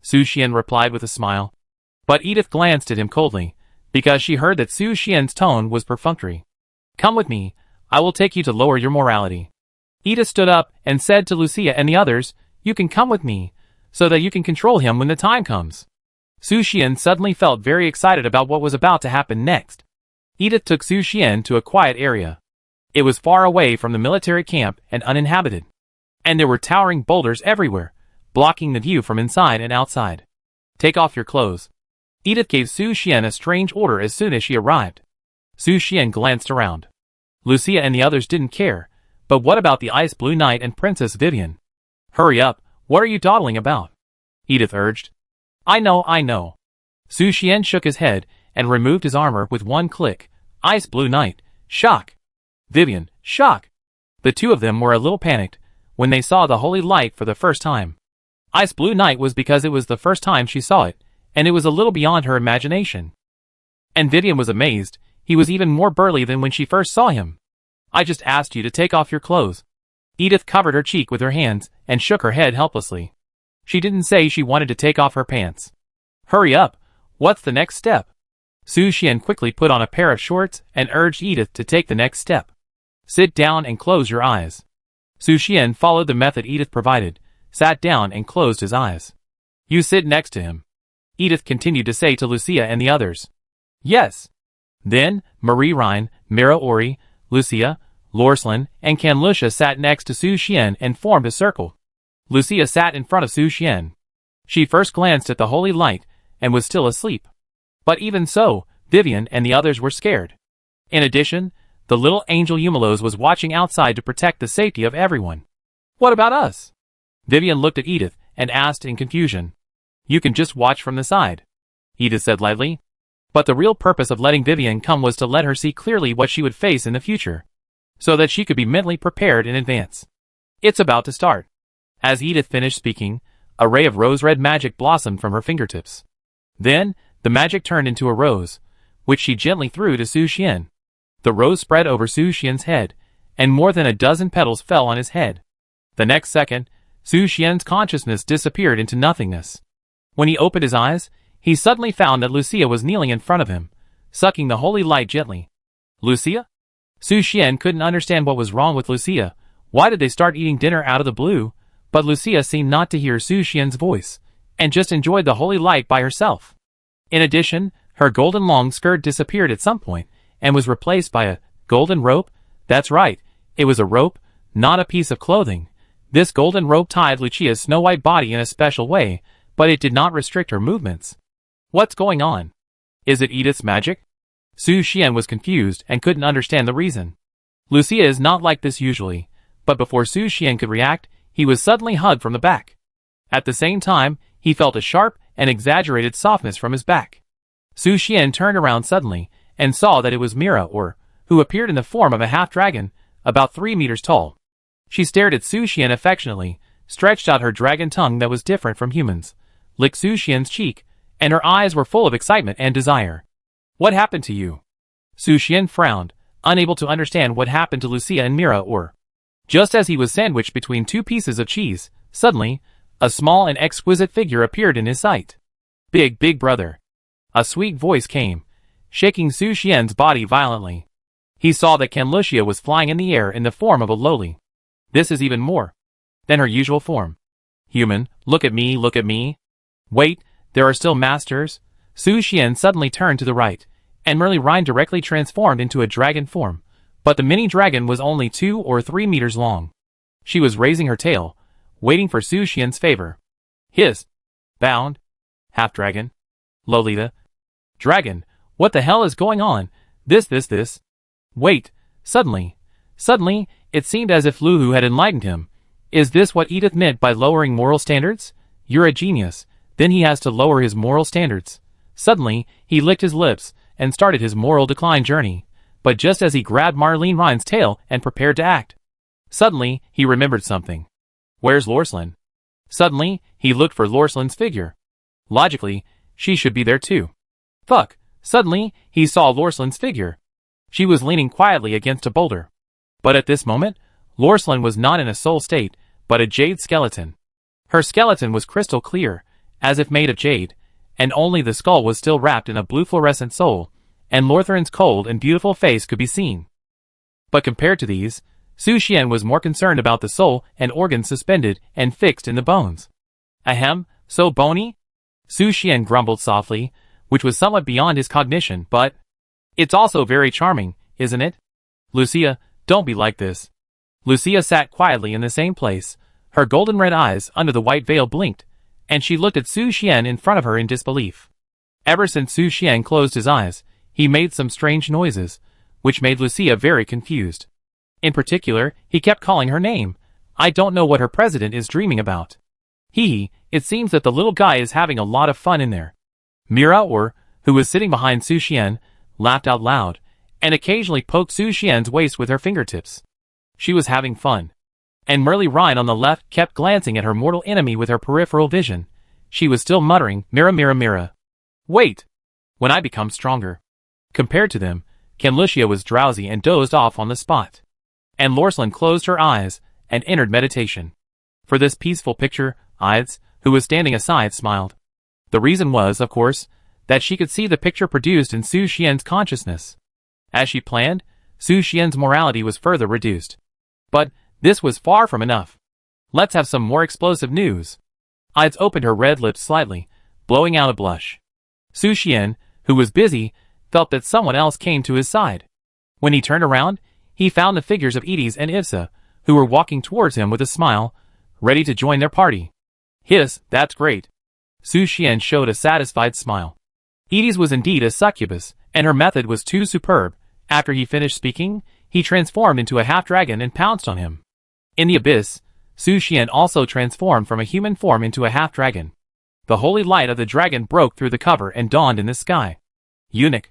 Su Xian replied with a smile. But Edith glanced at him coldly, because she heard that Su Xian's tone was perfunctory. Come with me, I will take you to lower your morality. Edith stood up and said to Lucia and the others, You can come with me, so that you can control him when the time comes. Su Xian suddenly felt very excited about what was about to happen next. Edith took Su Xian to a quiet area. It was far away from the military camp and uninhabited. And there were towering boulders everywhere, blocking the view from inside and outside. Take off your clothes. Edith gave Su Xian a strange order as soon as she arrived. Su Xian glanced around. Lucia and the others didn't care, but what about the Ice Blue Knight and Princess Vivian? Hurry up, what are you dawdling about? Edith urged. I know. Su Xian shook his head and removed his armor with one click. Ice Blue Knight, shock. Vivian, shock. The two of them were a little panicked when they saw the holy light for the first time. Ice Blue Knight was because it was the first time she saw it, and it was a little beyond her imagination. And Vivian was amazed. He was even more burly than when she first saw him. I just asked you to take off your clothes. Edith covered her cheek with her hands and shook her head helplessly. She didn't say she wanted to take off her pants. Hurry up, what's the next step? Su Xian quickly put on a pair of shorts and urged Edith to take the next step. Sit down and close your eyes. Su Xian followed the method Edith provided, sat down and closed his eyes. You sit next to him. Edith continued to say to Lucia and the others. Yes. Then, Marie Rhine, Mira Ori, Lucia, Lorslan, and Canlucia sat next to Su Xian and formed a circle. Lucia sat in front of Su Xian. She first glanced at the holy light and was still asleep. But even so, Vivian and the others were scared. In addition, the little angel Eumelos was watching outside to protect the safety of everyone. What about us? Vivian looked at Edith and asked in confusion. You can just watch from the side. Edith said lightly. But the real purpose of letting Vivian come was to let her see clearly what she would face in the future, so that she could be mentally prepared in advance. It's about to start. As Edith finished speaking, a ray of rose-red magic blossomed from her fingertips. Then, the magic turned into a rose, which she gently threw to Su Xian. The rose spread over Su Xian's head, and more than a dozen petals fell on his head. The next second, Su Xian's consciousness disappeared into nothingness. When he opened his eyes, he suddenly found that Lucia was kneeling in front of him, sucking the holy light gently. Lucia? Su Xian couldn't understand what was wrong with Lucia. Why did they start eating dinner out of the blue? But Lucia seemed not to hear Su Xian's voice, and just enjoyed the holy light by herself. In addition, her golden long skirt disappeared at some point, and was replaced by a golden rope. That's right, it was a rope, not a piece of clothing. This golden rope tied Lucia's snow-white body in a special way, but it did not restrict her movements. What's going on? Is it Edith's magic? Su Xian was confused and couldn't understand the reason. Lucia is not like this usually, but before Su Xian could react, he was suddenly hugged from the back. At the same time, he felt a sharp and exaggerated softness from his back. Su Xian turned around suddenly and saw that it was Mira, who appeared in the form of a half-dragon, about 3 meters tall. She stared at Su Xian affectionately, stretched out her dragon tongue that was different from humans, licked Su Xian's cheek, and her eyes were full of excitement and desire. What happened to you? Su Xian frowned, unable to understand what happened to Lucia and Mira. Just as he was sandwiched between 2 pieces of cheese, suddenly, a small and exquisite figure appeared in his sight. Big brother. A sweet voice came, shaking Su Xian's body violently. He saw that Lucia was flying in the air in the form of a loli. This is even more than her usual form. Human, look at me, look at me. Wait, there are still masters? Su Xian suddenly turned to the right, and Merlin directly transformed into a dragon form, but the mini-dragon was only 2 or 3 meters long. She was raising her tail, waiting for Su Xian's favor. Hiss. Bound. Half-dragon. Lolita. Dragon, what the hell is going on? This. Wait, suddenly, it seemed as if Lulu had enlightened him. Is this what Edith meant by lowering moral standards? You're a genius, then he has to lower his moral standards. Suddenly, he licked his lips and started his moral decline journey, but just as he grabbed Marlene Rhine's tail and prepared to act, suddenly, he remembered something. Where's Lorslyn? Suddenly, he looked for Lorslin's figure. Logically, she should be there too. Fuck, suddenly, he saw Lorslyn's figure. She was leaning quietly against a boulder. But at this moment, Lorslyn was not in a soul state, but a jade skeleton. Her skeleton was crystal clear, as if made of jade, and only the skull was still wrapped in a blue fluorescent soul, and Lorthrin's cold and beautiful face could be seen. But compared to these, Su Xian was more concerned about the soul and organs suspended and fixed in the bones. Ahem, so bony? Su Xian grumbled softly, which was somewhat beyond his cognition, but it's also very charming, isn't it? Lucia, don't be like this. Lucia sat quietly in the same place. Her golden red eyes under the white veil blinked, and she looked at Su Xian in front of her in disbelief. Ever since Su Xian closed his eyes, he made some strange noises, which made Lucia very confused. In particular, he kept calling her name. I don't know what her president is dreaming about. It seems that the little guy is having a lot of fun in there. Mira, who was sitting behind Su Xian, laughed out loud, and occasionally poked Su Xian's waist with her fingertips. She was having fun. And Merlin Rhine on the left kept glancing at her mortal enemy with her peripheral vision. She was still muttering, Mira. Wait! When I become stronger. Compared to them, Lucia was drowsy and dozed off on the spot. And Lorslyn closed her eyes and entered meditation. For this peaceful picture, Ides, who was standing aside, smiled. The reason was, of course, that she could see the picture produced in Su Xian's consciousness. As she planned, Su Xian's morality was further reduced. But this was far from enough. Let's have some more explosive news. Ides opened her red lips slightly, blowing out a blush. Su Xian, who was busy, felt that someone else came to his side. When he turned around, he found the figures of Edis and Ivsa, who were walking towards him with a smile, ready to join their party. Hiss, that's great. Su Xian showed a satisfied smile. Edis was indeed a succubus, and her method was too superb. After he finished speaking, he transformed into a half-dragon and pounced on him. In the abyss, Su Xian also transformed from a human form into a half-dragon. The holy light of the dragon broke through the cover and dawned in the sky. Eunuch.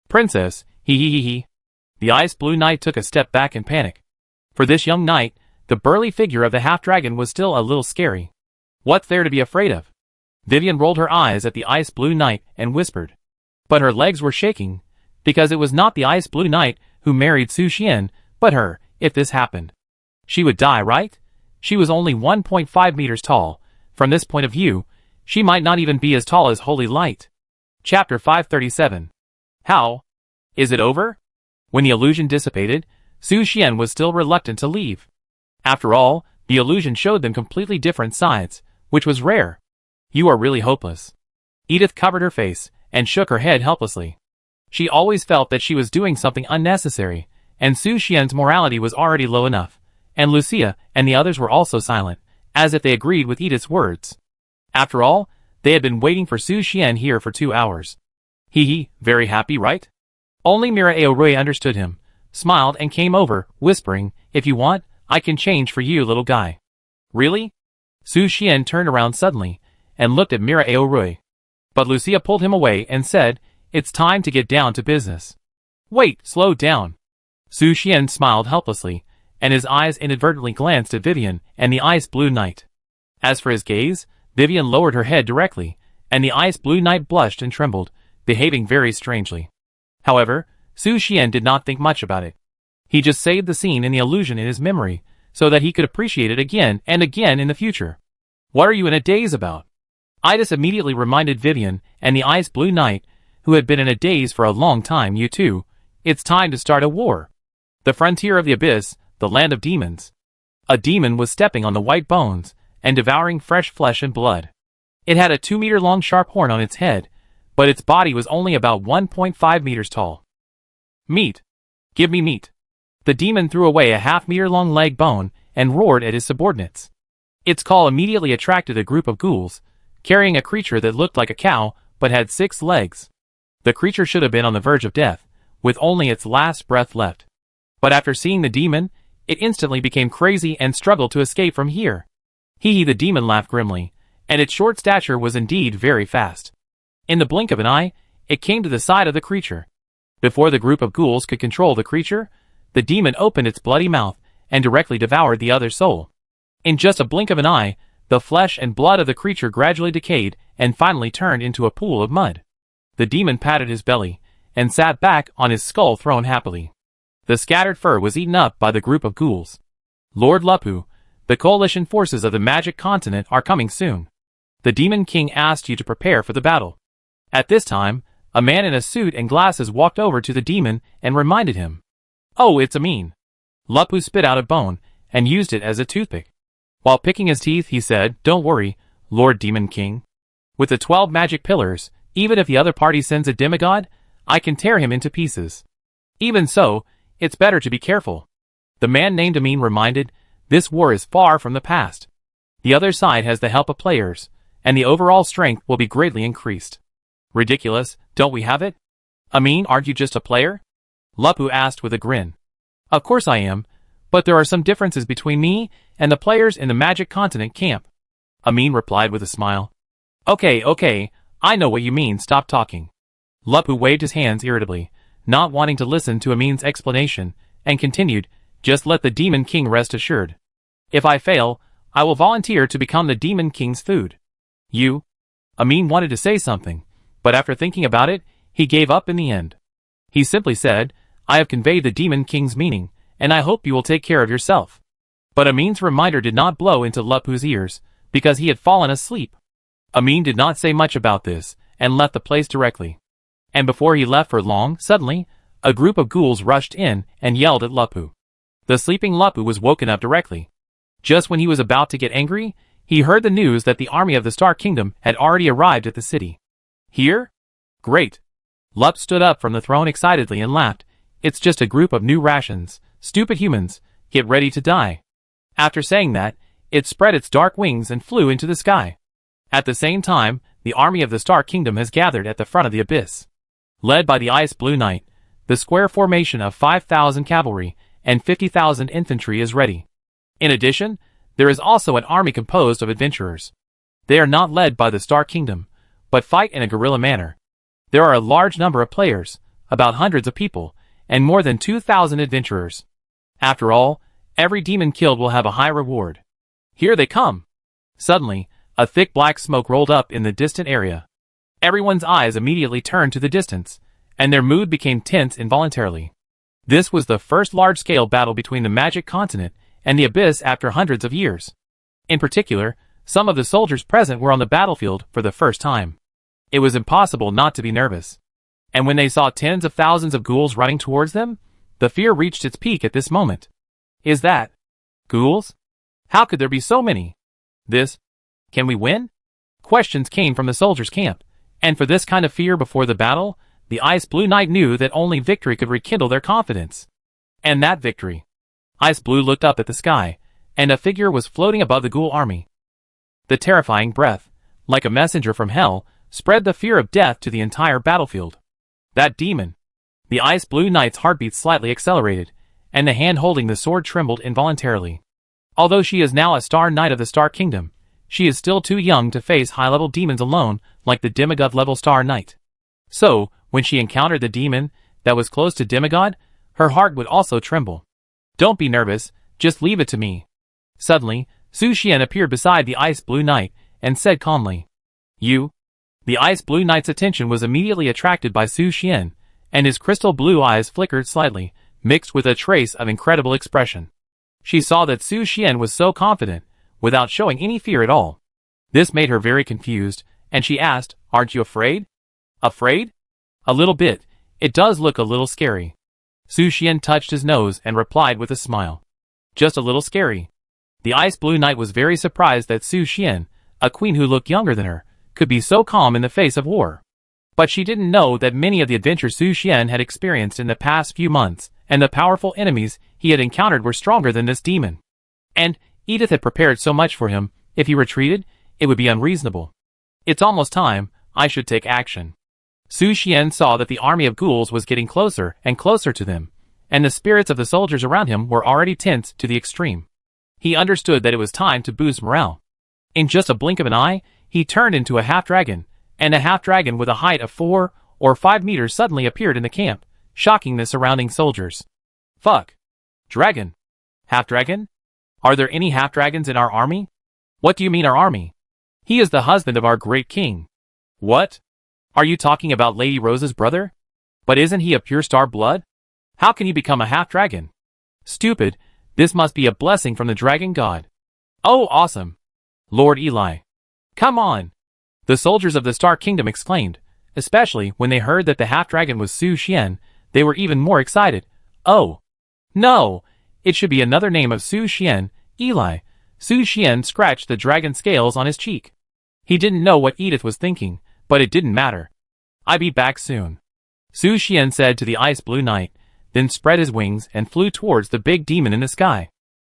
Princess, he. The ice blue knight took a step back in panic. For this young knight, the burly figure of the half-dragon was still a little scary. What's there to be afraid of? Vivian rolled her eyes at the ice blue knight and whispered. But her legs were shaking, because it was not the ice blue knight who married Su Xian, but her. If this happened, she would die, right? She was only 1.5 meters tall. From this point of view, she might not even be as tall as Holy Light. Chapter 537. How? Is it over? When the illusion dissipated, Su Xian was still reluctant to leave. After all, the illusion showed them completely different sides, which was rare. You are really hopeless. Edith covered her face and shook her head helplessly. She always felt that she was doing something unnecessary, and Su Xian's morality was already low enough, and Lucia and the others were also silent, as if they agreed with Edith's words. After all, they had been waiting for Su Xian here for 2 hours. Very happy, right? Only Mira Aorui understood him, smiled and came over, whispering, "If you want, I can change for you, little guy." "Really?" Su Xian turned around suddenly, and looked at Mira Aorui. But Lucia pulled him away and said, "It's time to get down to business." "Wait, slow down." Su Xian smiled helplessly, and his eyes inadvertently glanced at Vivian and the ice blue knight. As for his gaze, Vivian lowered her head directly, and the ice blue knight blushed and trembled, behaving very strangely. However, Su Xian did not think much about it. He just saved the scene and the illusion in his memory, so that he could appreciate it again and again in the future. "What are you in a daze about?" Idas immediately reminded Vivian and the ice blue knight, who had been in a daze for a long time. "You too. It's time to start a war. The frontier of the abyss, the land of demons." A demon was stepping on the white bones, and devouring fresh flesh and blood. It had a 2-meter-long sharp horn on its head, but its body was only about 1.5 meters tall. "Meat! Give me meat!" The demon threw away a half-meter-long leg bone and roared at his subordinates. Its call immediately attracted a group of ghouls, carrying a creature that looked like a cow but had 6 legs. The creature should have been on the verge of death, with only its last breath left. But after seeing the demon, it instantly became crazy and struggled to escape from here. Hee, the demon laughed grimly, and its short stature was indeed very fast. In the blink of an eye, it came to the side of the creature. Before the group of ghouls could control the creature, the demon opened its bloody mouth and directly devoured the other soul. In just a blink of an eye, the flesh and blood of the creature gradually decayed and finally turned into a pool of mud. The demon patted his belly and sat back on his skull throne happily. The scattered fur was eaten up by the group of ghouls. "Lord Lupu, the coalition forces of the magic continent are coming soon. The Demon King asked you to prepare for the battle." At this time, a man in a suit and glasses walked over to the demon and reminded him. "Oh, it's Amin." Lupu spit out a bone and used it as a toothpick. While picking his teeth, he said, "Don't worry, Lord Demon King. With the 12 magic pillars, even if the other party sends a demigod, I can tear him into pieces. Even so, it's better to be careful." The man named Amin reminded, "This war is far from the past. The other side has the help of players, and the overall strength will be greatly increased." "Ridiculous, don't we have it?" "Amin, aren't you just a player?" Lupu asked with a grin. "Of course I am, but there are some differences between me and the players in the Magic Continent camp," Amin replied with a smile. Okay, I know what you mean, stop talking." Lupu waved his hands irritably, not wanting to listen to Amin's explanation, and continued, "Just let the Demon King rest assured. If I fail, I will volunteer to become the Demon King's food." "You?" Amin wanted to say something, but after thinking about it, he gave up in the end. He simply said, "I have conveyed the Demon King's meaning, and I hope you will take care of yourself." But Amin's reminder did not blow into Lupu's ears, because he had fallen asleep. Amin did not say much about this, and left the place directly. And before he left for long, suddenly, a group of ghouls rushed in and yelled at Lupu. The sleeping Lupu was woken up directly. Just when he was about to get angry, he heard the news that the army of the Star Kingdom had already arrived at the city. "Here? Great." Lup stood up from the throne excitedly and laughed. "It's just a group of new rations, stupid humans, get ready to die." After saying that, it spread its dark wings and flew into the sky. At the same time, the army of the Star Kingdom has gathered at the front of the abyss. Led by the Ice Blue Knight, the square formation of 5,000 cavalry and 50,000 infantry is ready. In addition, there is also an army composed of adventurers. They are not led by the Star Kingdom, but fight in a guerrilla manner. There are a large number of players, about hundreds of people, and more than 2,000 adventurers. After all, every demon killed will have a high reward. Here they come! Suddenly, a thick black smoke rolled up in the distant area. Everyone's eyes immediately turned to the distance, and their mood became tense involuntarily. This was the first large-scale battle between the Magic Continent and the Abyss after hundreds of years. In particular, some of the soldiers present were on the battlefield for the first time. It was impossible not to be nervous. And when they saw tens of thousands of ghouls running towards them, the fear reached its peak at this moment. Is that ghouls? How could there be so many? Can we win? Questions came from the soldiers' camp, and for this kind of fear before the battle, the Ice Blue Knight knew that only victory could rekindle their confidence. And that victory. Ice Blue looked up at the sky, and a figure was floating above the ghoul army. The terrifying breath, like a messenger from hell, spread the fear of death to the entire battlefield. That demon. The ice blue knight's heartbeat slightly accelerated, and the hand holding the sword trembled involuntarily. Although she is now a Star Knight of the Star Kingdom, she is still too young to face high-level demons alone like the demigod-level Star Knight. So, when she encountered the demon that was close to demigod, her heart would also tremble. "Don't be nervous, just leave it to me." Suddenly, Su Xian appeared beside the ice blue knight and said calmly, "You?" The ice blue knight's attention was immediately attracted by Su Xian, and his crystal blue eyes flickered slightly, mixed with a trace of incredible expression. She saw that Su Xian was so confident, without showing any fear at all. This made her very confused, and she asked, "Aren't you afraid?" "Afraid?" "A little bit. It does look a little scary." Su Xian touched his nose and replied with a smile. "Just a little scary." The ice blue knight was very surprised that Su Xian, a queen who looked younger than her, could be so calm in the face of war. But she didn't know that many of the adventures Su Xian had experienced in the past few months, and the powerful enemies he had encountered were stronger than this demon. And Edith had prepared so much for him. If he retreated, it would be unreasonable. "It's almost time. I should take action." Su Xian saw that the army of ghouls was getting closer and closer to them, and the spirits of the soldiers around him were already tense to the extreme. He understood that it was time to boost morale. In just a blink of an eye, he turned into a half-dragon, and a half-dragon with a height of 4 or 5 meters suddenly appeared in the camp, shocking the surrounding soldiers. "Fuck! Dragon! Half-dragon? Are there any half-dragons in our army?" "What do you mean our army? He is the husband of our great king." "What? Are you talking about Lady Rose's brother? But isn't he of pure star blood? How can he become a half-dragon?" "Stupid, this must be a blessing from the dragon god." "Oh, awesome! Lord Eli. Come on!" The soldiers of the Star Kingdom exclaimed, especially when they heard that the half-dragon was Su Xian. They were even more excited. "Oh! No! It should be another name of Su Xian, Eli." Su Xian scratched the dragon scales on his cheek. He didn't know what Edith was thinking, but it didn't matter. "I'll be back soon," Su Xian said to the ice blue knight, then spread his wings and flew towards the big demon in the sky.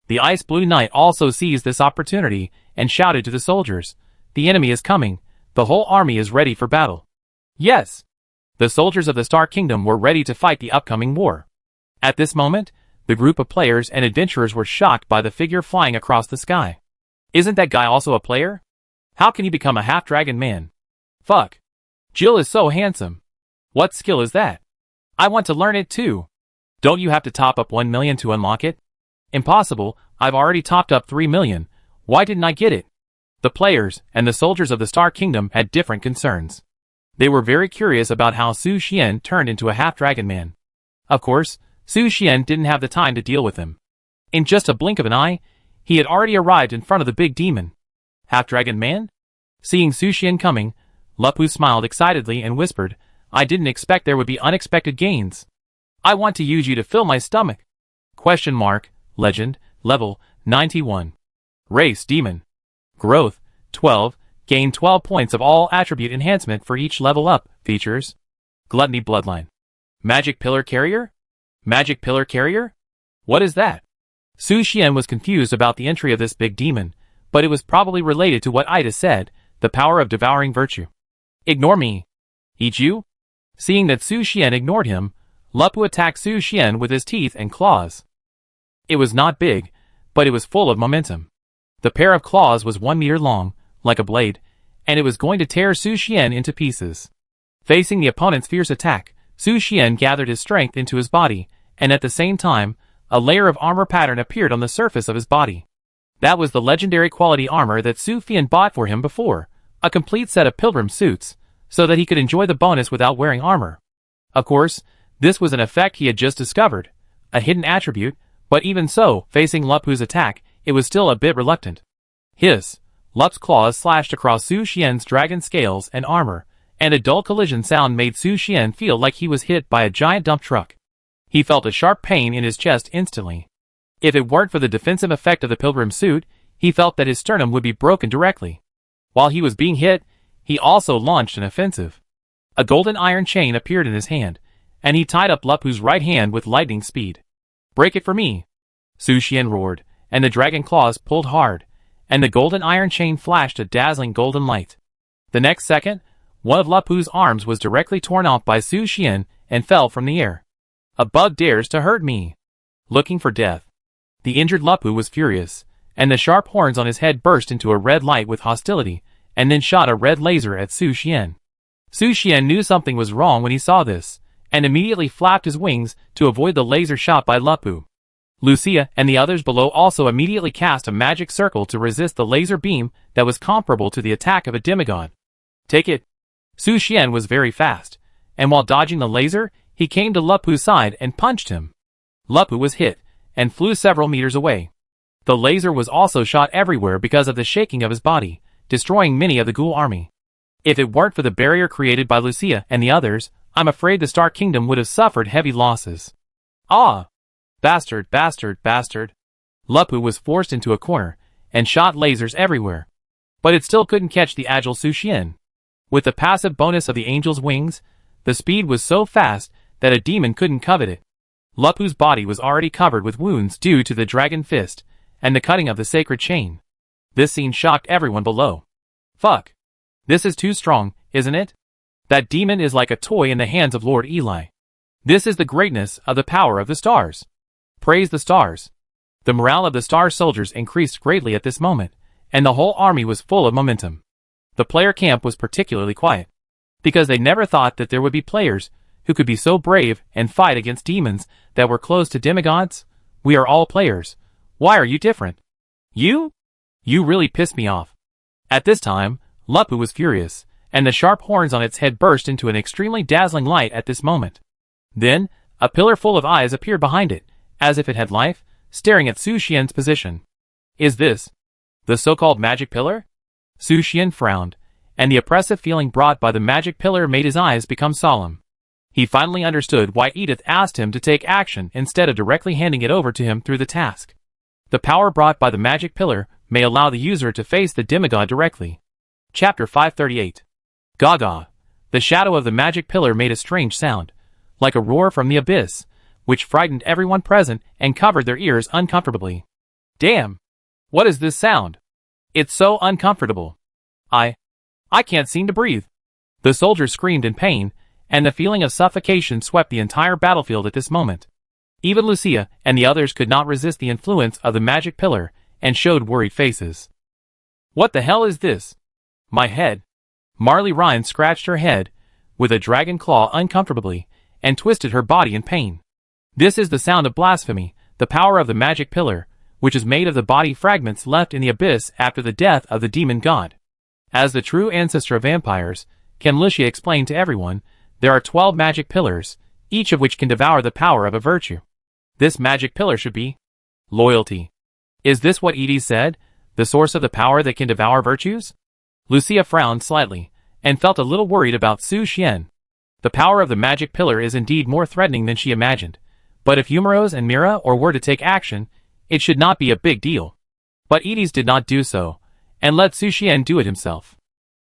The ice blue knight also seized this opportunity and shouted to the soldiers, "The enemy is coming. The whole army is ready for battle." Yes! The soldiers of the Star Kingdom were ready to fight the upcoming war. At this moment, the group of players and adventurers were shocked by the figure flying across the sky. "Isn't that guy also a player? How can he become a half-dragon man? Fuck! Jill is so handsome. What skill is that? I want to learn it too." "Don't you have to top up 1 million to unlock it?" "Impossible, I've already topped up 3 million. Why didn't I get it?" The players and the soldiers of the Star Kingdom had different concerns. They were very curious about how Su Xian turned into a half-dragon man. Of course, Su Xian didn't have the time to deal with him. In just a blink of an eye, he had already arrived in front of the big demon. "Half-dragon man?" Seeing Su Xian coming, Lupu smiled excitedly and whispered, "I didn't expect there would be unexpected gains. I want to use you to fill my stomach." Question mark, Legend, Level, 91. Race, Demon. Growth, 12, gain 12 points of all attribute enhancement for each level up. Features: Gluttony Bloodline. Magic Pillar Carrier? Magic Pillar Carrier? What is that? Su Xian was confused about the entry of this big demon, but it was probably related to what Ida said, the power of devouring virtue. "Ignore me." "Eat you?" Seeing that Su Xian ignored him, Lupu attacked Su Xian with his teeth and claws. It was not big, but it was full of momentum. The pair of claws was 1 meter long, like a blade, and it was going to tear Su Xian into pieces. Facing the opponent's fierce attack, Su Xian gathered his strength into his body, and at the same time, a layer of armor pattern appeared on the surface of his body. That was the legendary quality armor that Su Xian bought for him before, a complete set of pilgrim suits, so that he could enjoy the bonus without wearing armor. Of course, this was an effect he had just discovered, a hidden attribute, but even so, facing Lupu's attack, it was still a bit reluctant. Hiss! Lup's claws slashed across Su Xian's dragon scales and armor, and a dull collision sound made Su Xian feel like he was hit by a giant dump truck. He felt a sharp pain in his chest instantly. If it weren't for the defensive effect of the pilgrim suit, he felt that his sternum would be broken directly. While he was being hit, he also launched an offensive. A golden iron chain appeared in his hand, and he tied up Lupu's right hand with lightning speed. "Break it for me!" Su Xian roared, and the dragon claws pulled hard, and the golden iron chain flashed a dazzling golden light. The next second, one of Lupu's arms was directly torn off by Su Xian and fell from the air. A bug dares to hurt me. Looking for death. The injured Lupu was furious, and the sharp horns on his head burst into a red light with hostility, and then shot a red laser at Su Xian. Su Xian knew something was wrong when he saw this, and immediately flapped his wings to avoid the laser shot by Lupu. Lucia and the others below also immediately cast a magic circle to resist the laser beam that was comparable to the attack of a demigod. Take it. Su Xian was very fast, and while dodging the laser, he came to Lupu's side and punched him. Lupu was hit, and flew several meters away. The laser was also shot everywhere because of the shaking of his body, destroying many of the ghoul army. If it weren't for the barrier created by Lucia and the others, I'm afraid the Star Kingdom would have suffered heavy losses. Ah! Bastard, bastard, bastard. Lupu was forced into a corner, and shot lasers everywhere. But it still couldn't catch the agile Su Xian. With the passive bonus of the angel's wings, the speed was so fast that a demon couldn't covet it. Lupu's body was already covered with wounds due to the dragon fist, and the cutting of the sacred chain. This scene shocked everyone below. Fuck. This is too strong, isn't it? That demon is like a toy in the hands of Lord Eli. This is the greatness of the power of the stars. Praise the stars. The morale of the star soldiers increased greatly at this moment, and the whole army was full of momentum. The player camp was particularly quiet, because they never thought that there would be players who could be so brave and fight against demons that were close to demigods. We are all players. Why are you different? You? You really pissed me off. At this time, Lupu was furious, and the sharp horns on its head burst into an extremely dazzling light at this moment. Then, a pillar full of eyes appeared behind it, as if it had life, staring at Su Xian's position. Is this the so-called magic pillar? Su Xian frowned, and the oppressive feeling brought by the magic pillar made his eyes become solemn. He finally understood why Edith asked him to take action instead of directly handing it over to him through the task. The power brought by the magic pillar may allow the user to face the demigod directly. Chapter 538. Gaga. The shadow of the magic pillar made a strange sound, like a roar from the abyss, which frightened everyone present and covered their ears uncomfortably. Damn! What is this sound? It's so uncomfortable. I can't seem to breathe. The soldiers screamed in pain, and the feeling of suffocation swept the entire battlefield at this moment. Even Lucia and the others could not resist the influence of the magic pillar and showed worried faces. What the hell is this? My head. Marley Ryan scratched her head with a dragon claw uncomfortably and twisted her body in pain. This is the sound of blasphemy, the power of the magic pillar, which is made of the body fragments left in the abyss after the death of the demon god. As the true ancestor of vampires, can Lucia explain to everyone, there are 12 magic pillars, each of which can devour the power of a virtue. This magic pillar should be loyalty. Is this what Edie said, the source of the power that can devour virtues? Lucia frowned slightly, and felt a little worried about Su Xian. The power of the magic pillar is indeed more threatening than she imagined, but if Yumeros and Mira were to take action, it should not be a big deal. But Edie's did not do so, and let Su Xian do it himself.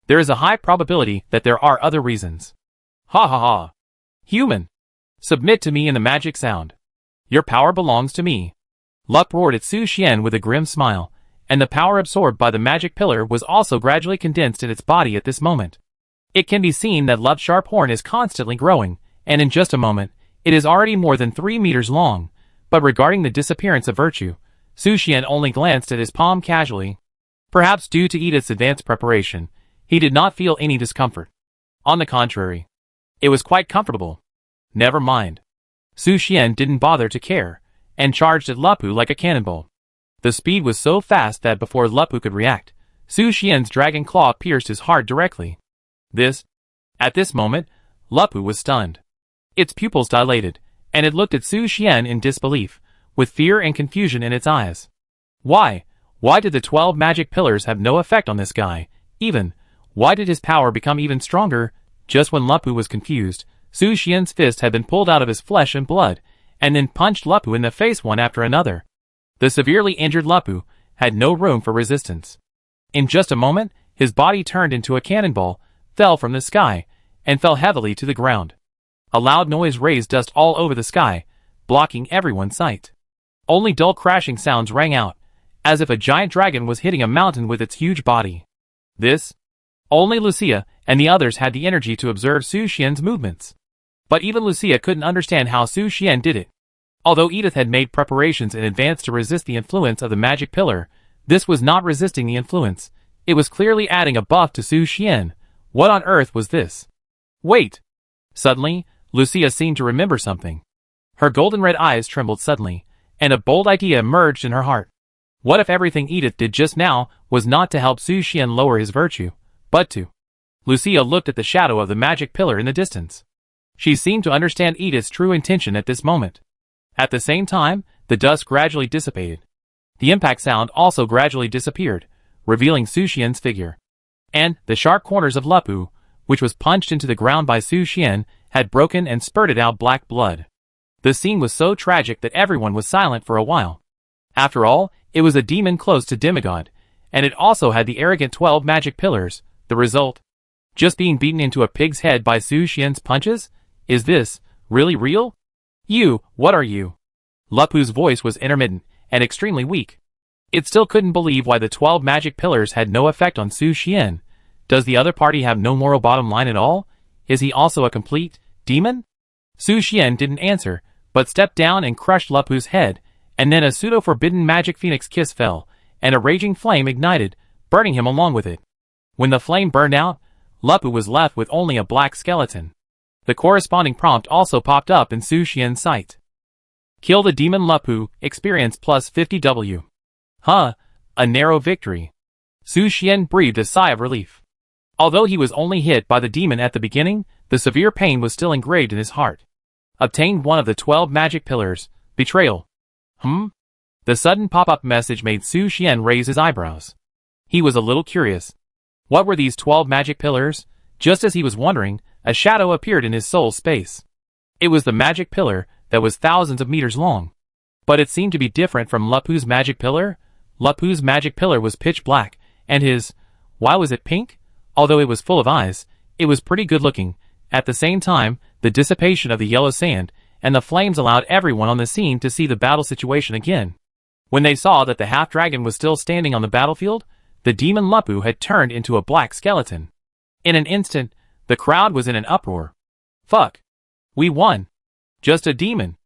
There is a high probability that there are other reasons. Ha ha ha. Human. Submit to me in the magic sound. Your power belongs to me. Lup roared at Su Xian with a grim smile, and the power absorbed by the magic pillar was also gradually condensed in its body at this moment. It can be seen that Lup's sharp horn is constantly growing, and in just a moment, it is already more than 3 meters long, but regarding the disappearance of virtue, Su Xian only glanced at his palm casually. Perhaps due to Edith's advanced preparation, he did not feel any discomfort. On the contrary, it was quite comfortable. Never mind. Su Xian didn't bother to care, and charged at Lupu like a cannonball. The speed was so fast that before Lupu could react, Su Xian's dragon claw pierced his heart directly. At this moment, Lupu was stunned. Its pupils dilated, and it looked at Su Xian in disbelief, with fear and confusion in its eyes. Why did the 12 magic pillars have no effect on this guy? Why did his power become even stronger? Just when Lupu was confused, Su Xian's fist had been pulled out of his flesh and blood, and then punched Lupu in the face one after another. The severely injured Lupu had no room for resistance. In just a moment, his body turned into a cannonball, fell from the sky, and fell heavily to the ground. A loud noise raised dust all over the sky, blocking everyone's sight. Only dull crashing sounds rang out, as if a giant dragon was hitting a mountain with its huge body. Only Lucia and the others had the energy to observe Su Xian's movements. But even Lucia couldn't understand how Su Xian did it. Although Edith had made preparations in advance to resist the influence of the magic pillar, this was not resisting the influence. It was clearly adding a buff to Su Xian. What on earth was this? Wait! Suddenly, Lucia seemed to remember something. Her golden red eyes trembled suddenly, and a bold idea emerged in her heart. What if everything Edith did just now was not to help Su Xian lower his virtue, but to... Lucia looked at the shadow of the magic pillar in the distance. She seemed to understand Edith's true intention at this moment. At the same time, the dust gradually dissipated. The impact sound also gradually disappeared, revealing Su Xian's figure. And the sharp corners of Lupu, which was punched into the ground by Su Xian, had broken and spurted out black blood. The scene was so tragic that everyone was silent for a while. After all, it was a demon close to demigod, and it also had the arrogant 12 magic pillars. The result? Just being beaten into a pig's head by Su Xian's punches? Is this really real? You, what are you? Lupu's voice was intermittent and extremely weak. It still couldn't believe why the 12 magic pillars had no effect on Su Xian. Does the other party have no moral bottom line at all? Is he also a complete demon? Su Xian didn't answer, but stepped down and crushed Lupu's head, and then a pseudo-forbidden magic phoenix kiss fell, and a raging flame ignited, burning him along with it. When the flame burned out, Lupu was left with only a black skeleton. The corresponding prompt also popped up in Su Xian's sight. Kill the demon Lupu, experience plus 50W. Huh, a narrow victory. Su Xian breathed a sigh of relief. Although he was only hit by the demon at the beginning, the severe pain was still engraved in his heart. Obtained one of the 12 magic pillars. Betrayal. The sudden pop-up message made Su Xian raise his eyebrows. He was a little curious. What were these 12 magic pillars? Just as he was wondering, a shadow appeared in his soul space. It was the magic pillar that was thousands of meters long. But it seemed to be different from Lupu's magic pillar. Lupu's magic pillar was pitch black, and his... why was it pink? Although it was full of eyes, it was pretty good looking. At the same time, the dissipation of the yellow sand and the flames allowed everyone on the scene to see the battle situation again. When they saw that the half-dragon was still standing on the battlefield, the demon Lupu had turned into a black skeleton. In an instant, the crowd was in an uproar. Fuck. We won. Just a demon.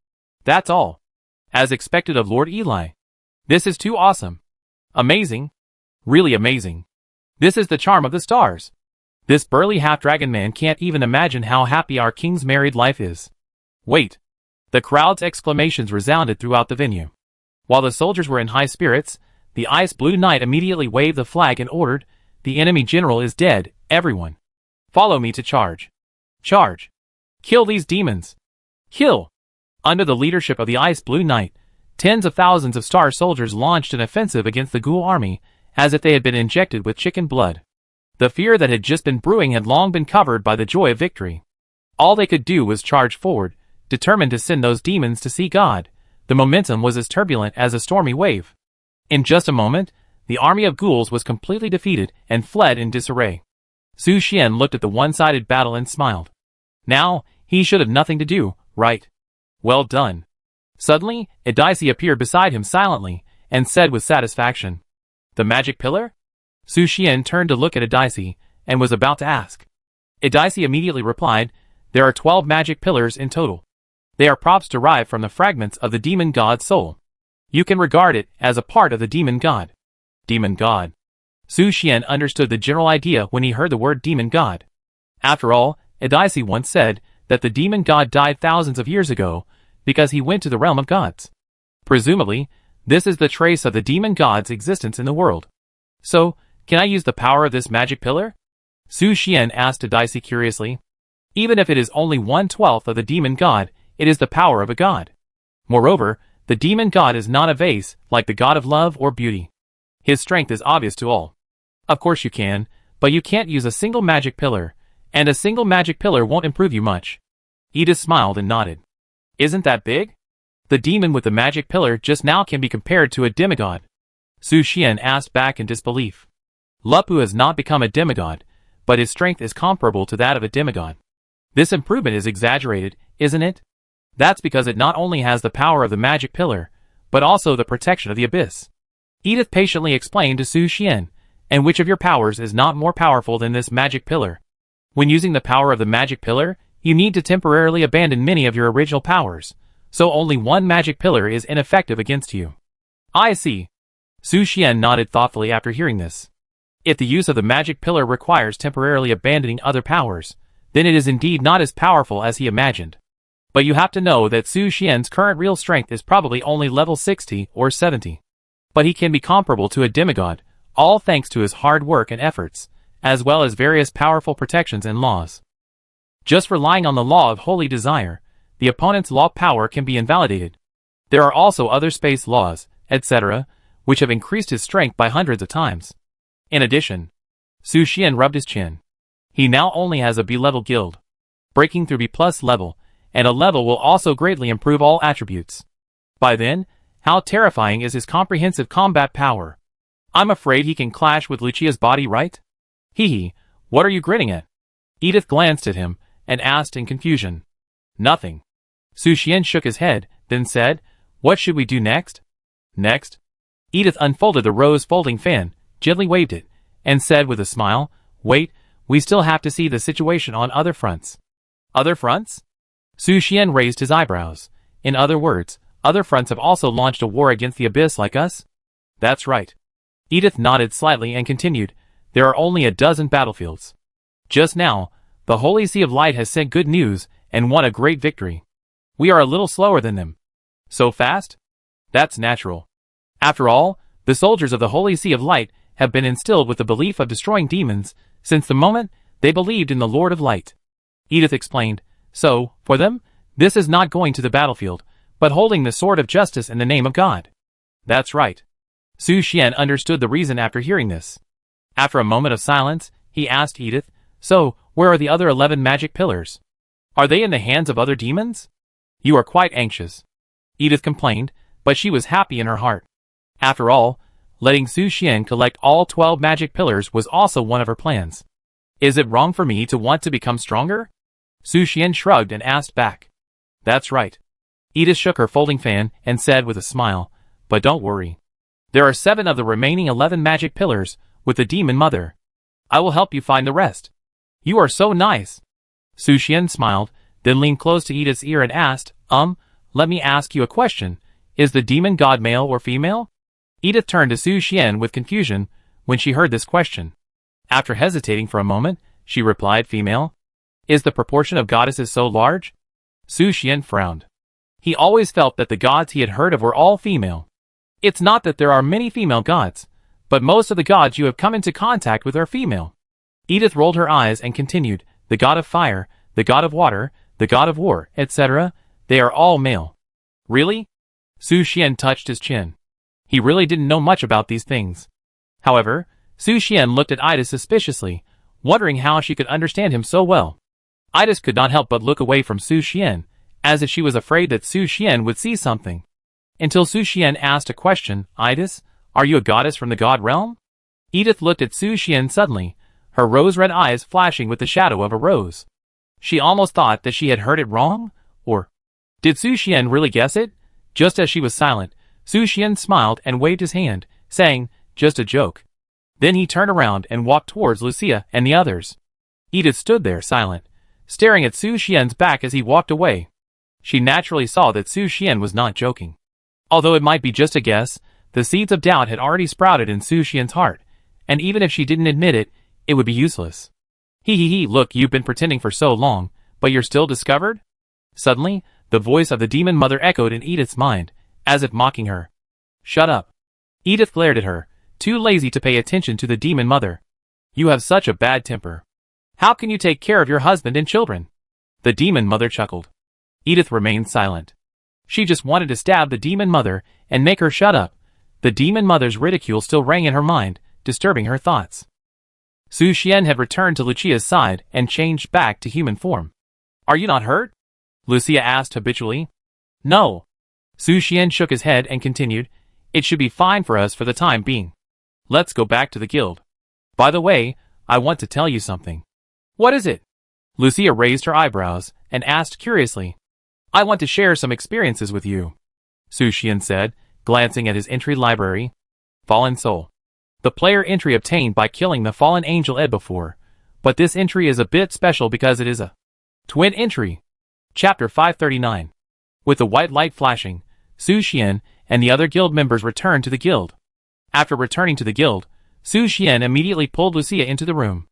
That's all. As expected of Lord Eli. This is too awesome. Amazing. Really amazing. This is the charm of the stars. This burly half-dragon man can't even imagine how happy our king's married life is. Wait. The crowd's exclamations resounded throughout the venue. While the soldiers were in high spirits, the Ice Blue Knight immediately waved the flag and ordered, "The enemy general is dead, everyone. Follow me to charge. Charge. Kill these demons. Kill." Under the leadership of the Ice Blue Knight, tens of thousands of star soldiers launched an offensive against the ghoul army, as if they had been injected with chicken blood. The fear that had just been brewing had long been covered by the joy of victory. All they could do was charge forward, determined to send those demons to see God. The momentum was as turbulent as a stormy wave. In just a moment, the army of ghouls was completely defeated and fled in disarray. Su Xian looked at the one-sided battle and smiled. Now, he should have nothing to do, right? Well done. Suddenly, Edice appeared beside him silently, and said with satisfaction, "The magic pillar?" Su Xian turned to look at Edice, and was about to ask. Edice immediately replied, "There are 12 magic pillars in total. They are props derived from the fragments of the demon god's soul. You can regard it as a part of the demon god." Demon god. Su Xian understood the general idea when he heard the word demon god. After all, Edice once said that the demon god died thousands of years ago because he went to the realm of gods. Presumably, this is the trace of the demon god's existence in the world. So, can I use the power of this magic pillar? Su Xian asked Edice curiously. Even if it is only 1/12 of the demon god, it is the power of a god. Moreover, the demon god is not a vase like the god of love or beauty. His strength is obvious to all. Of course you can, but you can't use a single magic pillar, and a single magic pillar won't improve you much. Edith smiled and nodded. Isn't that big? The demon with the magic pillar just now can be compared to a demigod. Su Xian asked back in disbelief. Lupu has not become a demigod, but his strength is comparable to that of a demigod. This improvement is exaggerated, isn't it? That's because it not only has the power of the magic pillar, but also the protection of the abyss. Edith patiently explained to Su Xian, "And which of your powers is not more powerful than this magic pillar?" When using the power of the magic pillar, You need to temporarily abandon many of your original powers, so only one magic pillar is ineffective against you. I see. Su Xian nodded thoughtfully after hearing this. If the use of the magic pillar requires temporarily abandoning other powers, then it is indeed not as powerful as he imagined. But you have to know that Su Xian's current real strength is probably only level 60 or 70. But he can be comparable to a demigod, all thanks to his hard work and efforts, as well as various powerful protections and laws. Just relying on the law of holy desire, the opponent's law power can be invalidated. There are also other space laws, etc., which have increased his strength by hundreds of times. In addition, Su Xian rubbed his chin. He now only has a B-level guild. Breaking through B+ level, and a level will also greatly improve all attributes. By then, how terrifying is his comprehensive combat power? I'm afraid he can clash with Lucia's body, right? Hee, what are you grinning at? Edith glanced at him, and asked in confusion. Nothing. Su Xian shook his head, then said, what should we do next? Next? Edith unfolded the rose folding fan, gently waved it, and said with a smile, wait, we still have to see the situation on other fronts. Other fronts? Su Xian raised his eyebrows. In other words, other fronts have also launched a war against the abyss like us? That's right. Edith nodded slightly and continued, there are only a dozen battlefields. Just now, the Holy Sea of Light has sent good news and won a great victory. We are a little slower than them. So fast? That's natural. After all, the soldiers of the Holy Sea of Light have been instilled with the belief of destroying demons since the moment they believed in the Lord of Light. Edith explained, so, for them, this is not going to the battlefield, but holding the sword of justice in the name of God. That's right. Su Xian understood the reason after hearing this. After a moment of silence, he asked Edith, so, where are the other 11 magic pillars? Are they in the hands of other demons? You are quite anxious. Edith complained, but she was happy in her heart. After all, letting Su Xian collect all 12 magic pillars was also one of her plans. Is it wrong for me to want to become stronger? Su Xian shrugged and asked back. That's right. Edith shook her folding fan and said with a smile, but don't worry. There are 7 of the remaining 11 magic pillars with the demon mother. I will help you find the rest. You are so nice. Su Xian smiled, then leaned close to Edith's ear and asked, let me ask you a question. Is the demon god male or female? Edith turned to Su Xian with confusion when she heard this question. After hesitating for a moment, she replied, female. Is the proportion of goddesses so large? Su Xian frowned. He always felt that the gods he had heard of were all female. It's not that there are many female gods, but most of the gods you have come into contact with are female. Edith rolled her eyes and continued, the god of fire, the god of water, the god of war, etc., they are all male. Really? Su Xian touched his chin. He really didn't know much about these things. However, Su Xian looked at Ida suspiciously, wondering how she could understand him so well. Ida could not help but look away from Su Xian, as if she was afraid that Su Xian would see something. Until Su Xian asked a question, Ida, are you a goddess from the god realm? Edith looked at Su Xian suddenly, her rose-red eyes flashing with the shadow of a rose. She almost thought that she had heard it wrong, or did Su Xian really guess it? Just as she was silent, Su Xian smiled and waved his hand, saying, just a joke. Then he turned around and walked towards Lucia and the others. Edith stood there silent, staring at Su Xian's back as he walked away. She naturally saw that Su Xian was not joking. Although it might be just a guess, the seeds of doubt had already sprouted in Su Xian's heart, and even if she didn't admit it, it would be useless. Look, you've been pretending for so long, but you're still discovered? Suddenly, the voice of the demon mother echoed in Edith's mind, as if mocking her. Shut up. Edith glared at her, too lazy to pay attention to the demon mother. You have such a bad temper. How can you take care of your husband and children? The demon mother chuckled. Edith remained silent. She just wanted to stab the demon mother and make her shut up. The demon mother's ridicule still rang in her mind, disturbing her thoughts. Su Xian had returned to Lucia's side and changed back to human form. Are you not hurt? Lucia asked habitually. No. Su Xian shook his head and continued, it should be fine for us for the time being. Let's go back to the guild. By the way, I want to tell you something. What is it? Lucia raised her eyebrows and asked curiously. I want to share some experiences with you, Su Xian said, glancing at his entry library. Fallen Soul. The player entry obtained by killing the fallen angel Ed before, but this entry is a bit special because it is a Twin Entry. Chapter 539. With the white light flashing, Su Xian and the other guild members returned to the guild. After returning to the guild, Su Xian immediately pulled Lucia into the room.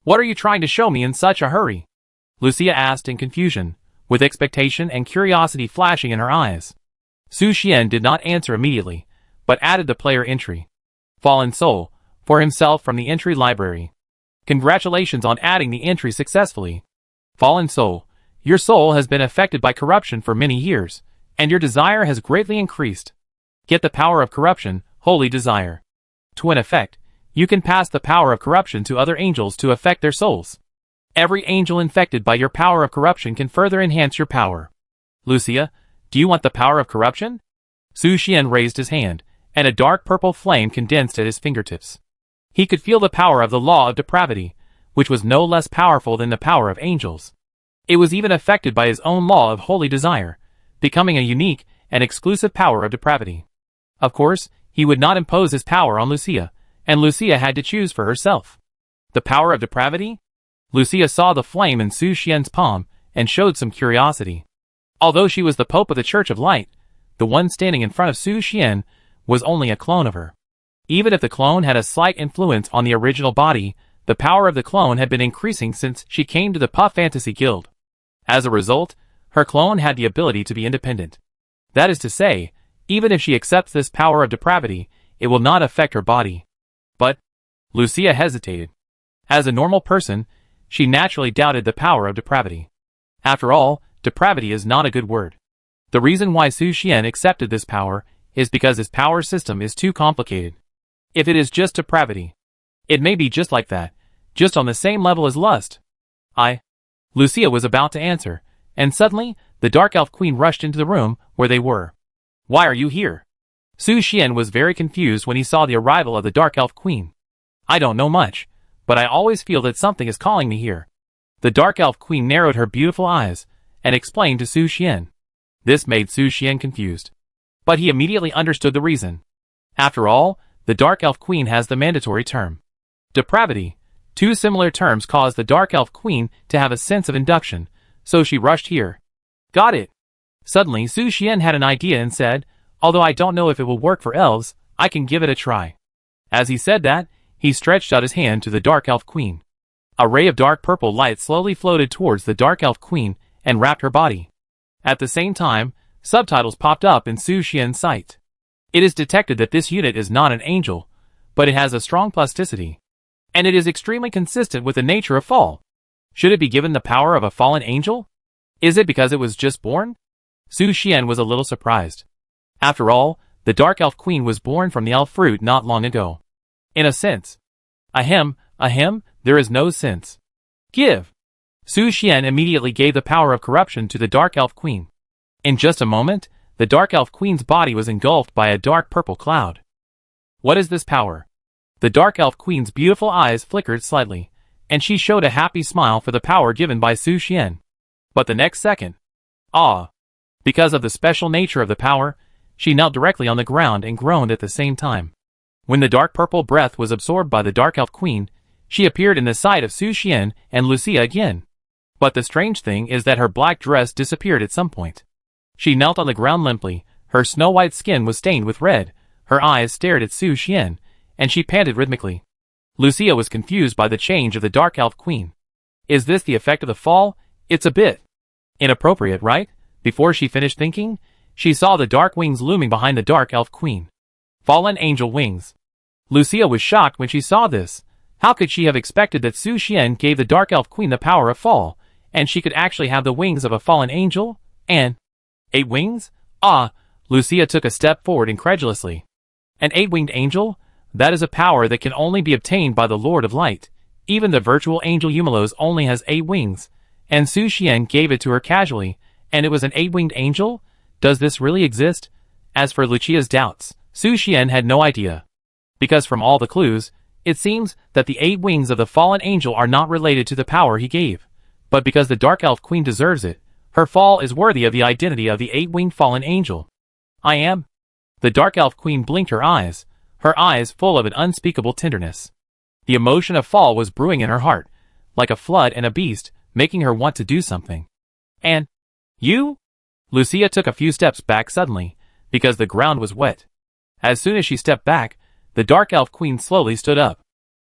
"What are you trying to show me in such a hurry?" Lucia asked in confusion, with expectation and curiosity flashing in her eyes. Su Xian did not answer immediately, but added the player entry. Fallen Soul, for himself from the entry library. Congratulations on adding the entry successfully. Fallen Soul, your soul has been affected by corruption for many years, and your desire has greatly increased. Get the power of corruption, Holy Desire. Twin Effect, you can pass the power of corruption to other angels to affect their souls. Every angel infected by your power of corruption can further enhance your power. Lucia, do you want the power of corruption? Su Xian raised his hand, and a dark purple flame condensed at his fingertips. He could feel the power of the law of depravity, which was no less powerful than the power of angels. It was even affected by his own law of holy desire, becoming a unique and exclusive power of depravity. Of course, he would not impose his power on Lucia, and Lucia had to choose for herself. The power of depravity? Lucia saw the flame in Su Xian's palm and showed some curiosity. Although she was the Pope of the Church of Light, the one standing in front of Su Xian was only a clone of her. Even if the clone had a slight influence on the original body, the power of the clone had been increasing since she came to the Puff Fantasy Guild. As a result, her clone had the ability to be independent. That is to say, even if she accepts this power of depravity, it will not affect her body. But Lucia hesitated. As a normal person, she naturally doubted the power of depravity. After all, depravity is not a good word. The reason why Su Xian accepted this power is because his power system is too complicated. If it is just depravity, it may be just like that, just on the same level as lust. Lucia was about to answer, and suddenly, the Dark Elf Queen rushed into the room where they were. "Why are you here?" Su Xian was very confused when he saw the arrival of the Dark Elf Queen. "I don't know much, but I always feel that something is calling me here." The Dark Elf Queen narrowed her beautiful eyes and explained to Su Xian. This made Su Xian confused, but he immediately understood the reason. After all, the Dark Elf Queen has the mandatory term depravity. Two similar terms caused the Dark Elf Queen to have a sense of induction, so she rushed here. "Got it." Suddenly Su Xian had an idea and said, "Although I don't know if it will work for elves, I can give it a try." As he said that, he stretched out his hand to the Dark Elf Queen. A ray of dark purple light slowly floated towards the Dark Elf Queen and wrapped her body. At the same time, subtitles popped up in Su Xian's sight. It is detected that this unit is not an angel, but it has a strong plasticity. And it is extremely consistent with the nature of fall. Should it be given the power of a fallen angel? Is it because it was just born? Su Xian was a little surprised. After all, the Dark Elf Queen was born from the elf fruit not long ago. In a sense. Ahem, there is no sense. Give. Su Xian immediately gave the power of corruption to the Dark Elf Queen. In just a moment, the Dark Elf Queen's body was engulfed by a dark purple cloud. What is this power? The Dark Elf Queen's beautiful eyes flickered slightly, and she showed a happy smile for the power given by Su Xian. But the next second, because of the special nature of the power, she knelt directly on the ground and groaned at the same time. When the dark purple breath was absorbed by the Dark Elf Queen, she appeared in the sight of Su Xian and Lucia again. But the strange thing is that her black dress disappeared at some point. She knelt on the ground limply, her snow-white skin was stained with red, her eyes stared at Su Xian, and she panted rhythmically. Lucia was confused by the change of the Dark Elf Queen. Is this the effect of the fall? It's a bit inappropriate, right? Before she finished thinking, she saw the dark wings looming behind the Dark Elf Queen. Fallen angel wings. Lucia was shocked when she saw this. How could she have expected that Su Xian gave the Dark Elf Queen the power of fall, and she could actually have the wings of a fallen angel? And 8 wings? Lucia took a step forward incredulously. An 8-winged angel? That is a power that can only be obtained by the Lord of Light. Even the virtual angel Eumelos only has 8 wings, and Su Xian gave it to her casually, and it was an 8-winged angel? Does this really exist? As for Lucia's doubts, Su Xian had no idea. Because from all the clues, it seems that the 8 wings of the fallen angel are not related to the power he gave. But because the Dark Elf Queen deserves it, her fall is worthy of the identity of the 8-winged fallen angel. I am. The Dark Elf Queen blinked her eyes full of an unspeakable tenderness. The emotion of fall was brewing in her heart. Like a flood and a beast, making her want to do something. And you? Lucia took a few steps back suddenly, because the ground was wet. As soon as she stepped back, the Dark Elf Queen slowly stood up.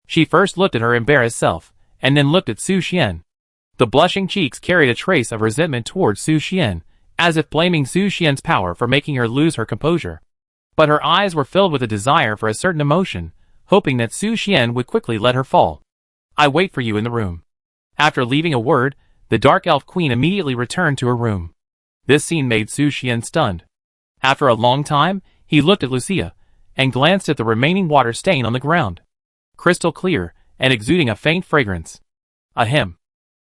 She first looked at her embarrassed self, and then looked at Su Xian. The blushing cheeks carried a trace of resentment towards Su Xian, as if blaming Su Xian's power for making her lose her composure. But her eyes were filled with a desire for a certain emotion, hoping that Su Xian would quickly let her fall. I wait for you in the room. After leaving a word, the Dark Elf Queen immediately returned to her room. This scene made Su Xian stunned. After a long time, he looked at Lucia, and glanced at the remaining water stain on the ground. Crystal clear, and exuding a faint fragrance. Ahem.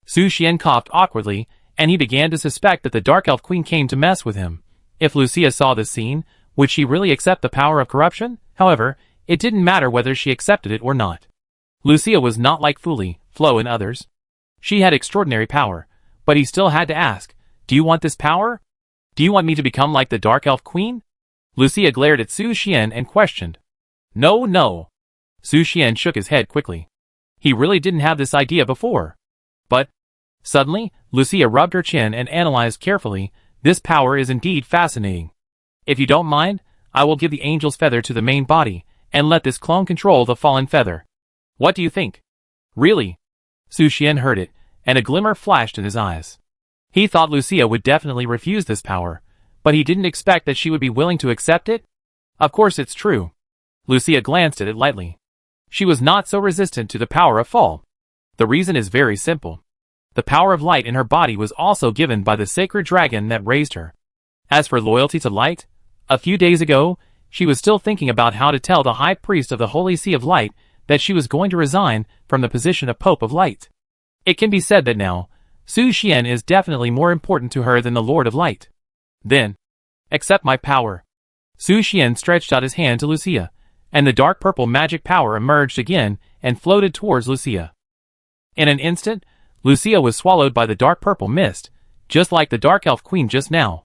Su Xian coughed awkwardly, and he began to suspect that the Dark Elf Queen came to mess with him. If Lucia saw this scene, would she really accept the power of corruption? However, it didn't matter whether she accepted it or not. Lucia was not like Fuli, Flo and others. She had extraordinary power, but he still had to ask, do you want this power? Do you want me to become like the Dark Elf Queen? Lucia glared at Su Xian and questioned. No, no. Su Xian shook his head quickly. He really didn't have this idea before. But, suddenly, Lucia rubbed her chin and analyzed carefully. This power is indeed fascinating. If you don't mind, I will give the angel's feather to the main body, and let this clone control the fallen feather. What do you think? Really? Su Xian heard it, and a glimmer flashed in his eyes. He thought Lucia would definitely refuse this power, but he didn't expect that she would be willing to accept it. Of course it's true. Lucia glanced at it lightly. She was not so resistant to the power of fall. The reason is very simple. The power of light in her body was also given by the sacred dragon that raised her. As for loyalty to light, a few days ago, she was still thinking about how to tell the high priest of the Holy Sea of Light that she was going to resign from the position of Pope of Light. It can be said that now, Su Xian is definitely more important to her than the Lord of Light. Then, accept my power. Su Xian stretched out his hand to Lucia, and the dark purple magic power emerged again and floated towards Lucia. In an instant, Lucia was swallowed by the dark purple mist, just like the Dark Elf Queen just now.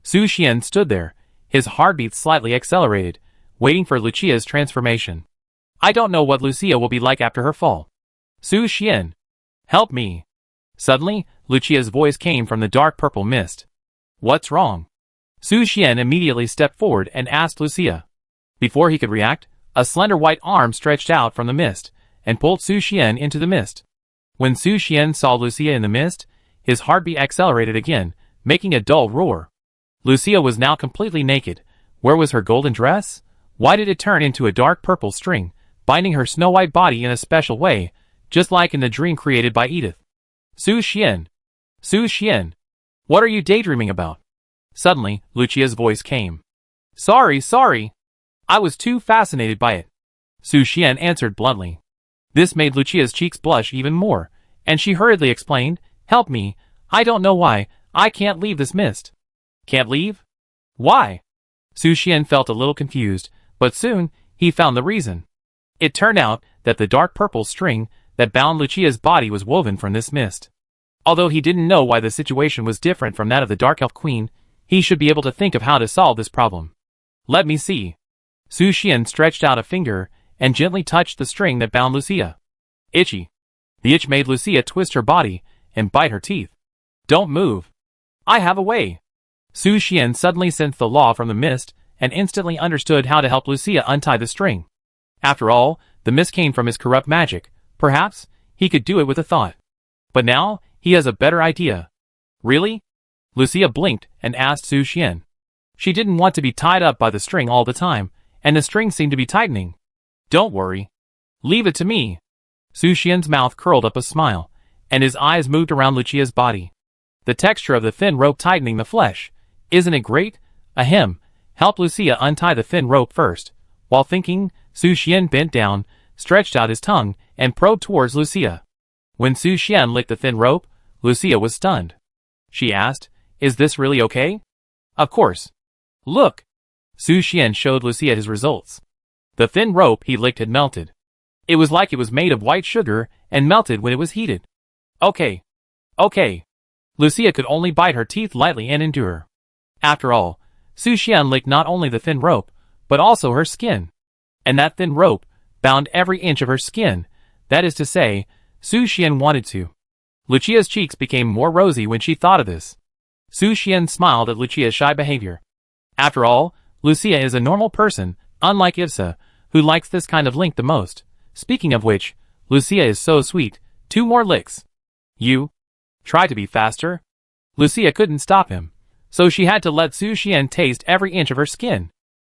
Su Xian stood there, his heartbeat slightly accelerated, waiting for Lucia's transformation. I don't know what Lucia will be like after her fall. Su Xian, help me. Suddenly, Lucia's voice came from the dark purple mist. What's wrong? Su Xian immediately stepped forward and asked Lucia. Before he could react, a slender white arm stretched out from the mist, and pulled Su Xian into the mist. When Su Xian saw Lucia in the mist, his heartbeat accelerated again, making a dull roar. Lucia was now completely naked. Where was her golden dress? Why did it turn into a dark purple string, binding her snow-white body in a special way, just like in the dream created by Edith? Su Xian! Su Xian! What are you daydreaming about? Suddenly, Lucia's voice came. Sorry. I was too fascinated by it. Su Xian answered bluntly. This made Lucia's cheeks blush even more, and she hurriedly explained, help me, I don't know why, I can't leave this mist. Can't leave? Why? Su Xian felt a little confused, but soon, he found the reason. It turned out that the dark purple string that bound Lucia's body was woven from this mist. Although he didn't know why the situation was different from that of the Dark Elf Queen, he should be able to think of how to solve this problem. Let me see. Su Xian stretched out a finger and gently touched the string that bound Lucia. Itchy. The itch made Lucia twist her body and bite her teeth. Don't move. I have a way. Su Xian suddenly sensed the law from the mist and instantly understood how to help Lucia untie the string. After all, the mist came from his corrupt magic. Perhaps he could do it with a thought. But now, he has a better idea. Really? Lucia blinked and asked Su Xian. She didn't want to be tied up by the string all the time, and the string seemed to be tightening. Don't worry. Leave it to me. Su Xian's mouth curled up a smile, and his eyes moved around Lucia's body. The texture of the thin rope tightening the flesh. Isn't it great? Ahem. Help Lucia untie the thin rope first. While thinking, Su Xian bent down, stretched out his tongue, and probed towards Lucia. When Su Xian licked the thin rope, Lucia was stunned. She asked, is this really okay? Of course. Look. Su Xian showed Lucia his results. The thin rope he licked had melted. It was like it was made of white sugar and melted when it was heated. Okay. Lucia could only bite her teeth lightly and endure. After all, Su Xian licked not only the thin rope, but also her skin. And that thin rope bound every inch of her skin. That is to say, Su Xian wanted to. Lucia's cheeks became more rosy when she thought of this. Su Xian smiled at Lucia's shy behavior. After all, Lucia is a normal person, unlike Ivsa, who likes this kind of link the most. Speaking of which, Lucia is so sweet. 2 more licks. You. Try to be faster. Lucia couldn't stop him, so she had to let Su Xian taste every inch of her skin.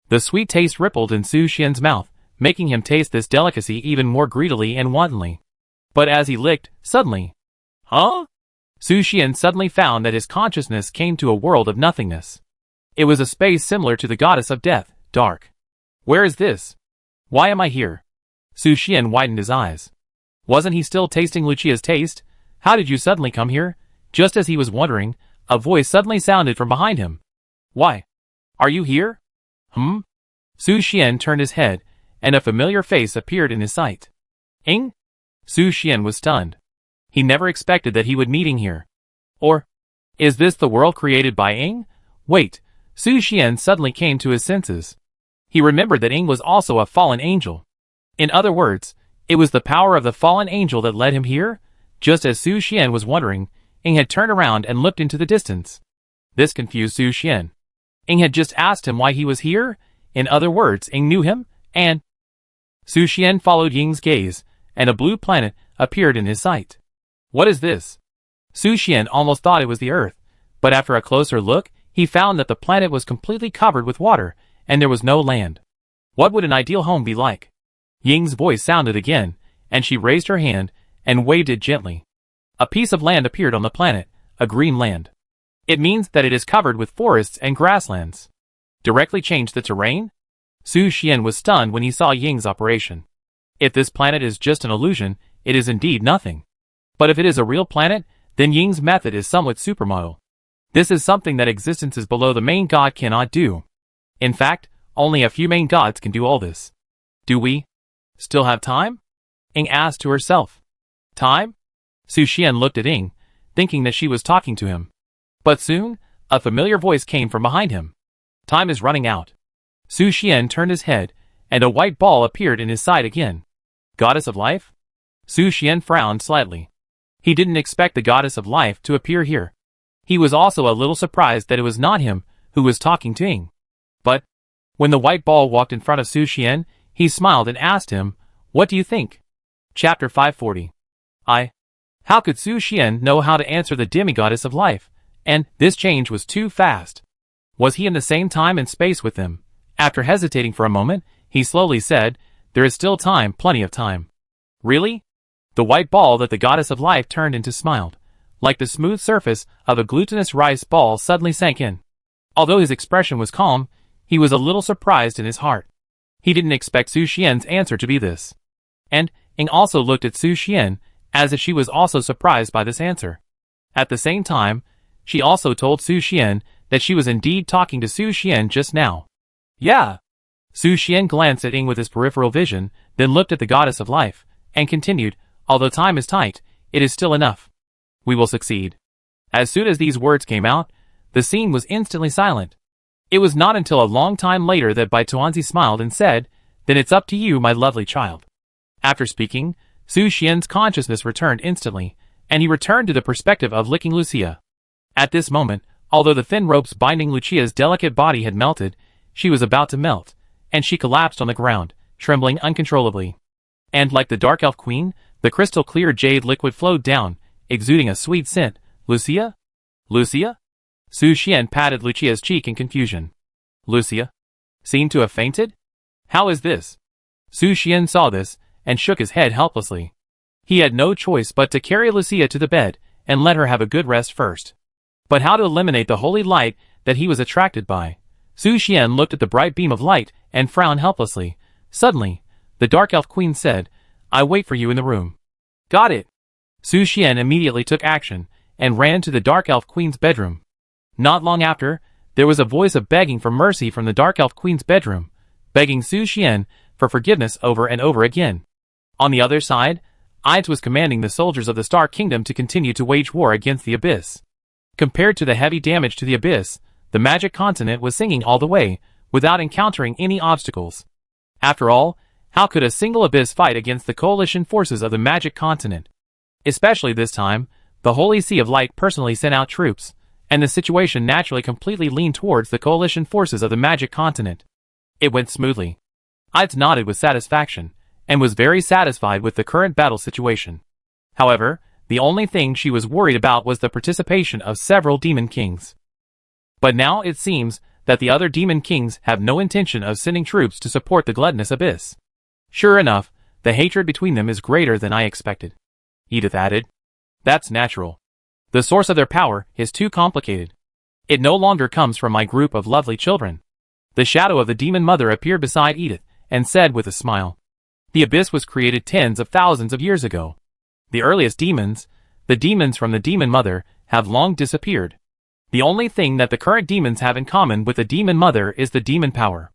The sweet taste rippled in Su Xian's mouth, making him taste this delicacy even more greedily and wantonly. But as he licked, suddenly... Huh? Su Xian suddenly found that his consciousness came to a world of nothingness. It was a space similar to the goddess of death, dark. Where is this? Why am I here? Su Xian widened his eyes. Wasn't he still tasting Lucia's taste? How did you suddenly come here? Just as he was wondering, a voice suddenly sounded from behind him. Why? Are you here? Su Xian turned his head, and a familiar face appeared in his sight. Ing? Su Xian was stunned. He never expected that he would meet Ing here. Or, is this the world created by Ing? Wait, Su Xian suddenly came to his senses. He remembered that Ing was also a fallen angel. In other words, it was the power of the fallen angel that led him here? Just as Su Xian was wondering, Ing had turned around and looked into the distance. This confused Su Xian. Ing had just asked him why he was here? In other words, Ing knew him, and... Su Xian followed Ying's gaze, and a blue planet appeared in his sight. What is this? Su Xian almost thought it was the Earth, but after a closer look, he found that the planet was completely covered with water, and there was no land. What would an ideal home be like? Ying's voice sounded again, and she raised her hand and waved it gently. A piece of land appeared on the planet, a green land. It means that it is covered with forests and grasslands. Directly change the terrain? Su Xian was stunned when he saw Ying's operation. If this planet is just an illusion, it is indeed nothing. But if it is a real planet, then Ying's method is somewhat supermodel. This is something that existences below the main god cannot do. In fact, only a few main gods can do all this. Do we still have time? Ing asked to herself. Time? Su Xian looked at Ing, thinking that she was talking to him. But soon, a familiar voice came from behind him. Time is running out. Su Xian turned his head, and a white ball appeared in his sight again. Goddess of Life? Su Xian frowned slightly. He didn't expect the Goddess of Life to appear here. He was also a little surprised that it was not him who was talking to Ing. But, when the white ball walked in front of Su Xian, he smiled and asked him, What do you think? Chapter 540. How could Su Xian know how to answer the demigoddess of life? And this change was too fast. Was he in the same time and space with them? After hesitating for a moment, he slowly said, There is still time, plenty of time. Really? The white ball that the goddess of life turned into smiled. Like the smooth surface of a glutinous rice ball suddenly sank in. Although his expression was calm, he was a little surprised in his heart. He didn't expect Su Xian's answer to be this. And Ing also looked at Su Xian, as if she was also surprised by this answer. At the same time, she also told Su Xian that she was indeed talking to Su Xian just now. Yeah. Su Xian glanced at Ing with his peripheral vision, then looked at the goddess of life, and continued, Although time is tight, it is still enough. We will succeed. As soon as these words came out, the scene was instantly silent. It was not until a long time later that Bai Tuanzi smiled and said, Then it's up to you, my lovely child. After speaking, Su Xian's consciousness returned instantly, and he returned to the perspective of licking Lucia. At this moment, although the thin ropes binding Lucia's delicate body had melted, she was about to melt, and she collapsed on the ground, trembling uncontrollably. And like the dark elf queen, the crystal-clear jade liquid flowed down, exuding a sweet scent. Lucia? Lucia? Su Xian patted Lucia's cheek in confusion. Lucia? Seemed to have fainted? How is this? Su Xian saw this, and shook his head helplessly. He had no choice but to carry Lucia to the bed, and let her have a good rest first. But how to eliminate the holy light that he was attracted by? Su Xian looked at the bright beam of light, and frowned helplessly. Suddenly, the dark elf queen said, I wait for you in the room. Got it. Su Xian immediately took action, and ran to the dark elf queen's bedroom. Not long after, there was a voice of begging for mercy from the dark elf queen's bedroom, begging Su Xian for forgiveness over and over again. On the other side, Aiz was commanding the soldiers of the Star Kingdom to continue to wage war against the Abyss. Compared to the heavy damage to the Abyss, the magic continent was singing all the way, without encountering any obstacles. After all, how could a single Abyss fight against the coalition forces of the magic continent? Especially this time, the Holy Sea of Light personally sent out troops, and the situation naturally completely leaned towards the coalition forces of the Magic Continent. It went smoothly. Ides nodded with satisfaction, and was very satisfied with the current battle situation. However, the only thing she was worried about was the participation of several demon kings. But now it seems that the other demon kings have no intention of sending troops to support the gluttonous abyss. Sure enough, the hatred between them is greater than I expected. Edith added. That's natural. The source of their power is too complicated. It no longer comes from my group of lovely children. The shadow of the demon mother appeared beside Edith and said with a smile. The abyss was created tens of thousands of years ago. The earliest demons, the demons from the demon mother, have long disappeared. The only thing that the current demons have in common with the demon mother is the demon power.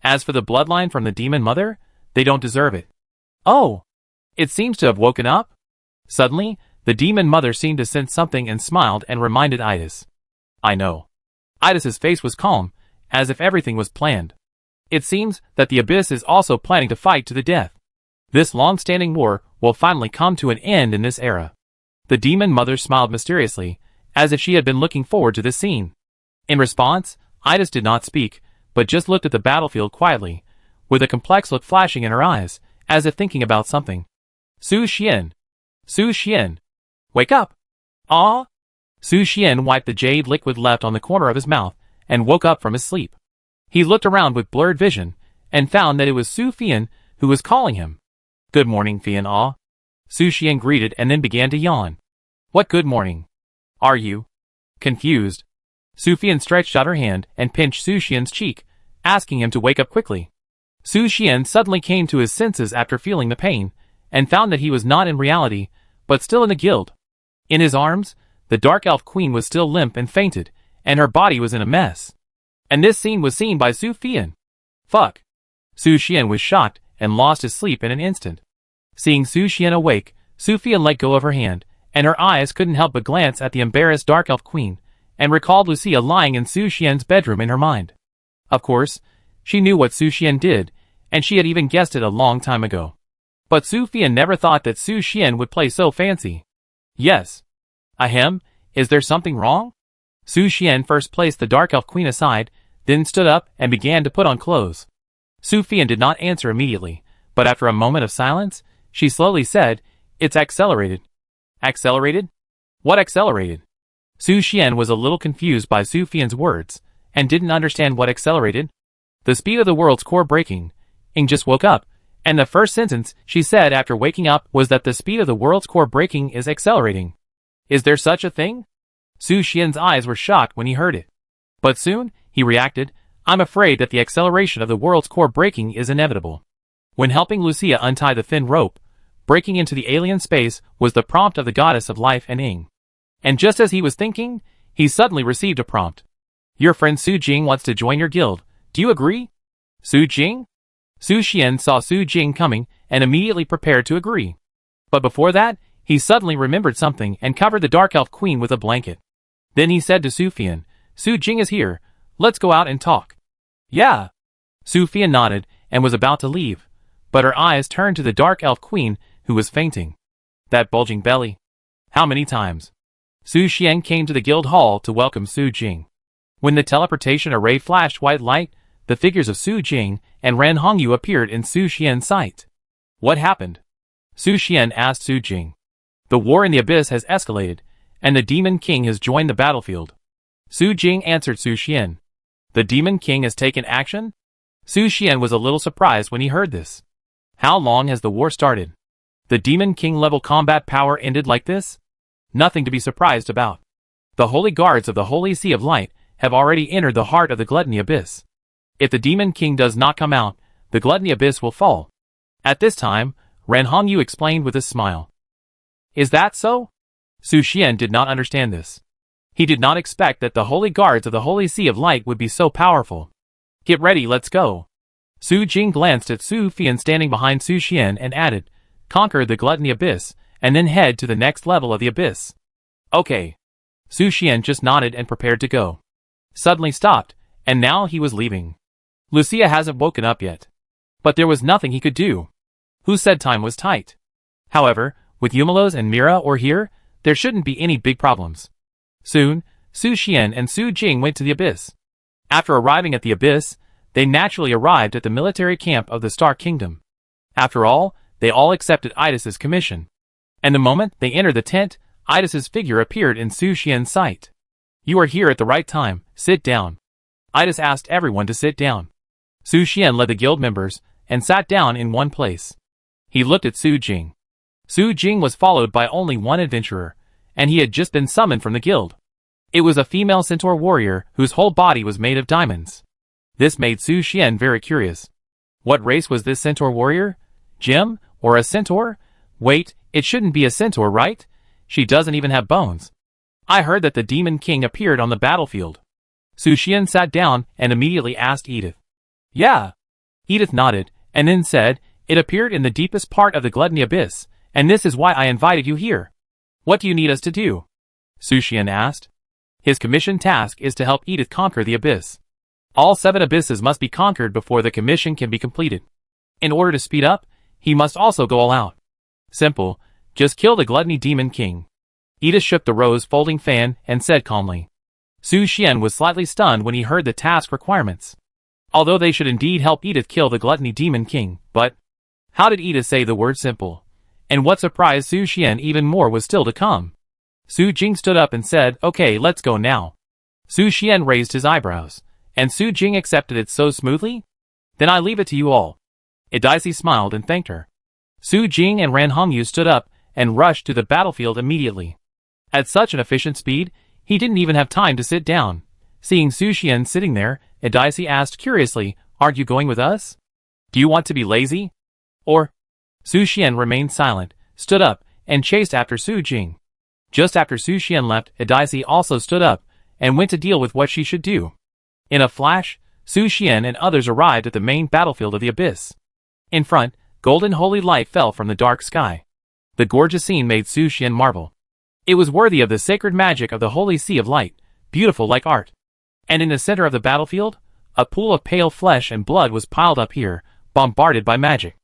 As for the bloodline from the demon mother, they don't deserve it. Oh! It seems to have woken up? Suddenly, the demon mother seemed to sense something and smiled and reminded Idas. I know. Idas's face was calm, as if everything was planned. It seems that the abyss is also planning to fight to the death. This long-standing war will finally come to an end in this era. The demon mother smiled mysteriously, as if she had been looking forward to this scene. In response, Idas did not speak, but just looked at the battlefield quietly, with a complex look flashing in her eyes, as if thinking about something. Su Xian! Su Xian! Wake up! Ah! Su Xian wiped the jade liquid left on the corner of his mouth, and woke up from his sleep. He looked around with blurred vision, and found that it was Su Fian who was calling him. Good morning, Fian Ah. Su Xian greeted and then began to yawn. What good morning? Are you confused? Su Fian stretched out her hand and pinched Su Xian's cheek, asking him to wake up quickly. Su Xian suddenly came to his senses after feeling the pain, and found that he was not in reality, but still in the guild. In his arms, the Dark Elf Queen was still limp and fainted, and her body was in a mess. And this scene was seen by Su Fian. Fuck. Su Xian was shocked and lost his sleep in an instant. Seeing Su Xian awake, Su Fian let go of her hand, and her eyes couldn't help but glance at the embarrassed Dark Elf Queen, and recalled Lucia lying in Su Xian's bedroom in her mind. Of course, she knew what Su Xian did, and she had even guessed it a long time ago. But Su Fian never thought that Su Xian would play so fancy. Yes. Ahem, is there something wrong? Su Xian first placed the Dark Elf Queen aside, then stood up and began to put on clothes. Su Fian did not answer immediately, but after a moment of silence, she slowly said, It's accelerated. Accelerated? What accelerated? Su Xian was a little confused by Su Fian's words, and didn't understand what accelerated. The speed of the world's core breaking. Ing just woke up, and the first sentence she said after waking up was that the speed of the world's core breaking is accelerating. Is there such a thing? Su Xian's eyes were shocked when he heard it. But soon, he reacted, I'm afraid that the acceleration of the world's core breaking is inevitable. When helping Lucia untie the thin rope, breaking into the alien space was the prompt of the goddess of life and Ing. And just as he was thinking, he suddenly received a prompt. Your friend Su Jing wants to join your guild. Do you agree? Su Jing? Su Xian saw Su Jing coming and immediately prepared to agree. But before that, he suddenly remembered something and covered the Dark Elf Queen with a blanket. Then he said to Su Fian, Su Jing is here. Let's go out and talk. Yeah. Su Fian nodded and was about to leave, but her eyes turned to the Dark Elf Queen, who was fainting. That bulging belly. How many times? Su Xian came to the guild hall to welcome Su Jing. When the teleportation array flashed white light, the figures of Su Jing and Ran Hongyu appeared in Su Xian's sight. What happened? Su Xian asked Su Jing. The war in the abyss has escalated, and the Demon King has joined the battlefield. Su Jing answered Su Xian. The Demon King has taken action? Su Xian was a little surprised when he heard this. How long has the war started? The Demon King level combat power ended like this? Nothing to be surprised about. The holy guards of the Holy Sea of Light have already entered the heart of the Gluttony Abyss. If the Demon King does not come out, the Gluttony Abyss will fall. At this time, Ran Hongyu explained with a smile. Is that so? Su Xian did not understand this. He did not expect that the holy guards of the Holy Sea of Light would be so powerful. Get ready, let's go. Su Jing glanced at Su Fian standing behind Su Xian and added, Conquer the Gluttony Abyss, and then head to the next level of the Abyss. Okay. Su Xian just nodded and prepared to go. Suddenly stopped, and now he was leaving. Lucia hasn't woken up yet. But there was nothing he could do. Who said time was tight? However, with Yumelos and Mira or here, there shouldn't be any big problems. Soon, Su Xian and Su Jing went to the abyss. After arriving at the abyss, they naturally arrived at the military camp of the Star Kingdom. After all, they all accepted Idis's commission. And the moment they entered the tent, Idis's figure appeared in Su Xian's sight. "You are here at the right time, sit down." Idis asked everyone to sit down. Su Xian led the guild members, and sat down in one place. He looked at Su Jing. Su Jing was followed by only one adventurer, and he had just been summoned from the guild. It was a female centaur warrior whose whole body was made of diamonds. This made Su Xian very curious. What race was this centaur warrior? Gem, or a centaur? Wait, it shouldn't be a centaur, right? She doesn't even have bones. I heard that the Demon King appeared on the battlefield. Su Xian sat down and immediately asked Edith. Yeah. Edith nodded, and then said, "It appeared in the deepest part of the Gluttony Abyss, and this is why I invited you here." "What do you need us to do?" Su Xian asked. His commission task is to help Edith conquer the abyss. All 7 abysses must be conquered before the commission can be completed. In order to speed up, he must also go all out. Simple, just kill the Gluttony Demon King. Edith shook the rose folding fan and said calmly. Su Xian was slightly stunned when he heard the task requirements. Although they should indeed help Edith kill the Gluttony Demon King, but how did Edith say the word simple? And what surprised Su Xian even more was still to come. Su Jing stood up and said, "Okay, let's go now." Su Xian raised his eyebrows, and Su Jing accepted it so smoothly. "Then I leave it to you all." Edice smiled and thanked her. Su Jing and Ran Hongyu stood up and rushed to the battlefield immediately. At such an efficient speed, he didn't even have time to sit down. Seeing Su Xian sitting there, Edice asked curiously, "Aren't you going with us? Do you want to be lazy? Or?" Su Xian remained silent, stood up, and chased after Su Jing. Just after Su Xian left, Edice also stood up, and went to deal with what she should do. In a flash, Su Xian and others arrived at the main battlefield of the abyss. In front, golden holy light fell from the dark sky. The gorgeous scene made Su Xian marvel. It was worthy of the sacred magic of the holy sea of light, beautiful like art. And in the center of the battlefield, a pool of pale flesh and blood was piled up here, bombarded by magic.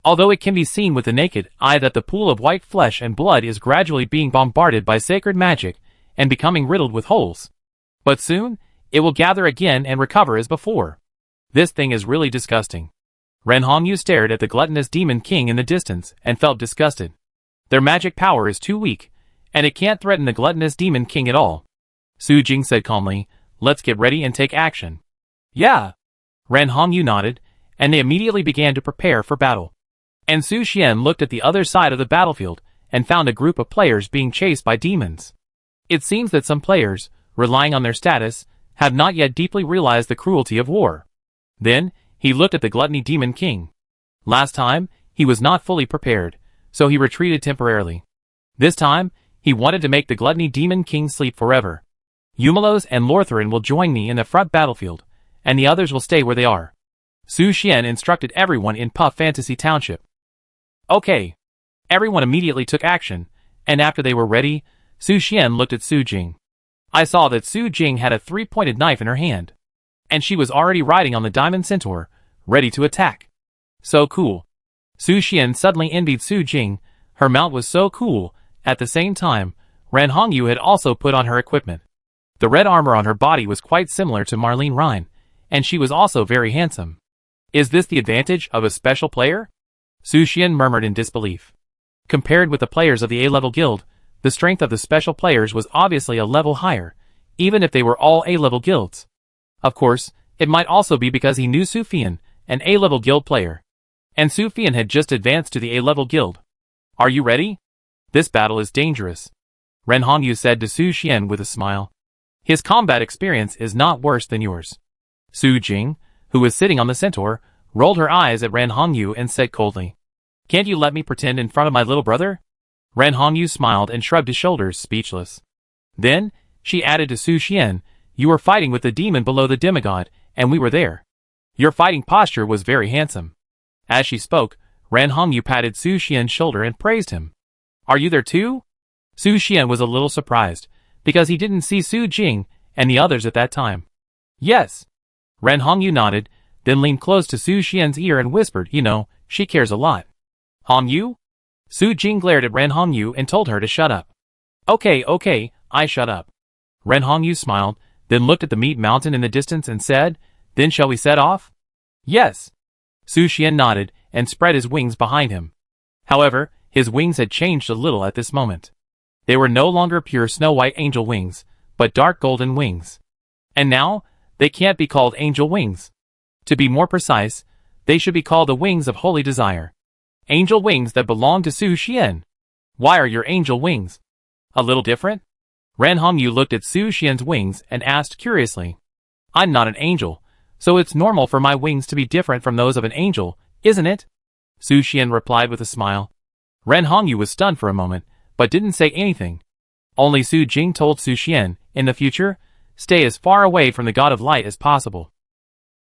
Although it can be seen with the naked eye that the pool of white flesh and blood is gradually being bombarded by sacred magic and becoming riddled with holes. But soon, it will gather again and recover as before. This thing is really disgusting. Ren Hongyu stared at the gluttonous Demon King in the distance and felt disgusted. Their magic power is too weak, and it can't threaten the gluttonous Demon King at all. Su Jing said calmly, "Let's get ready and take action." "Yeah." Ren Hongyu nodded, and they immediately began to prepare for battle. And Su Xian looked at the other side of the battlefield and found a group of players being chased by demons. It seems that some players, relying on their status, have not yet deeply realized the cruelty of war. Then, he looked at the Gluttony Demon King. Last time, he was not fully prepared, so he retreated temporarily. This time, he wanted to make the Gluttony Demon King sleep forever. Eumelos and Lortharin will join me in the front battlefield, and the others will stay where they are. Su Xian instructed everyone in Puff Fantasy Township. Okay. Everyone immediately took action, and after they were ready, Su Xian looked at Su Jing. I saw that Su Jing had a 3-pointed knife in her hand, and she was already riding on the Diamond Centaur, ready to attack. So cool. Su Xian suddenly envied Su Jing. Her mount was so cool. At the same time, Ran Hongyu had also put on her equipment. The red armor on her body was quite similar to Marlene Rhine, and she was also very handsome. Is this the advantage of a special player? Su Xian murmured in disbelief. Compared with the players of the A-level guild, the strength of the special players was obviously a level higher, even if they were all A-level guilds. Of course, it might also be because he knew Su Fian, an A-level guild player. And Su Fian had just advanced to the A-level guild. Are you ready? This battle is dangerous. Ren Hongyu said to Su Xian with a smile. His combat experience is not worse than yours. Su Jing, who was sitting on the centaur, rolled her eyes at Ren Hongyu and said coldly, "Can't you let me pretend in front of my little brother?" Ren Hongyu smiled and shrugged his shoulders, speechless. Then, she added to Su Xian, "You were fighting with the demon below the demigod, and we were there. Your fighting posture was very handsome." As she spoke, Ren Hongyu patted Su Xian's shoulder and praised him. "Are you there too?" Su Xian was a little surprised, because he didn't see Su Jing and the others at that time. "Yes." Ren Hongyu nodded, then leaned close to Su Xian's ear and whispered, "You know, she cares a lot." "Hongyu?" Su Jing glared at Ren Hongyu and told her to shut up. Okay, I shut up. Ren Hongyu smiled, then looked at the meat mountain in the distance and said, then shall we set off? Yes. Su Xian nodded and spread his wings behind him. However, his wings had changed a little at this moment. They were no longer pure snow-white angel wings, but dark golden wings. And now, they can't be called angel wings. To be more precise, they should be called the wings of holy desire. Angel wings that belong to Su Xian. Why are your angel wings a little different? Ren Hongyu looked at Su Xian's wings and asked curiously. I'm not an angel, so it's normal for my wings to be different from those of an angel, isn't it? Su Xian replied with a smile. Ren Hongyu was stunned for a moment, but didn't say anything. Only Su Jing told Su Xian, in the future, stay as far away from the God of Light as possible.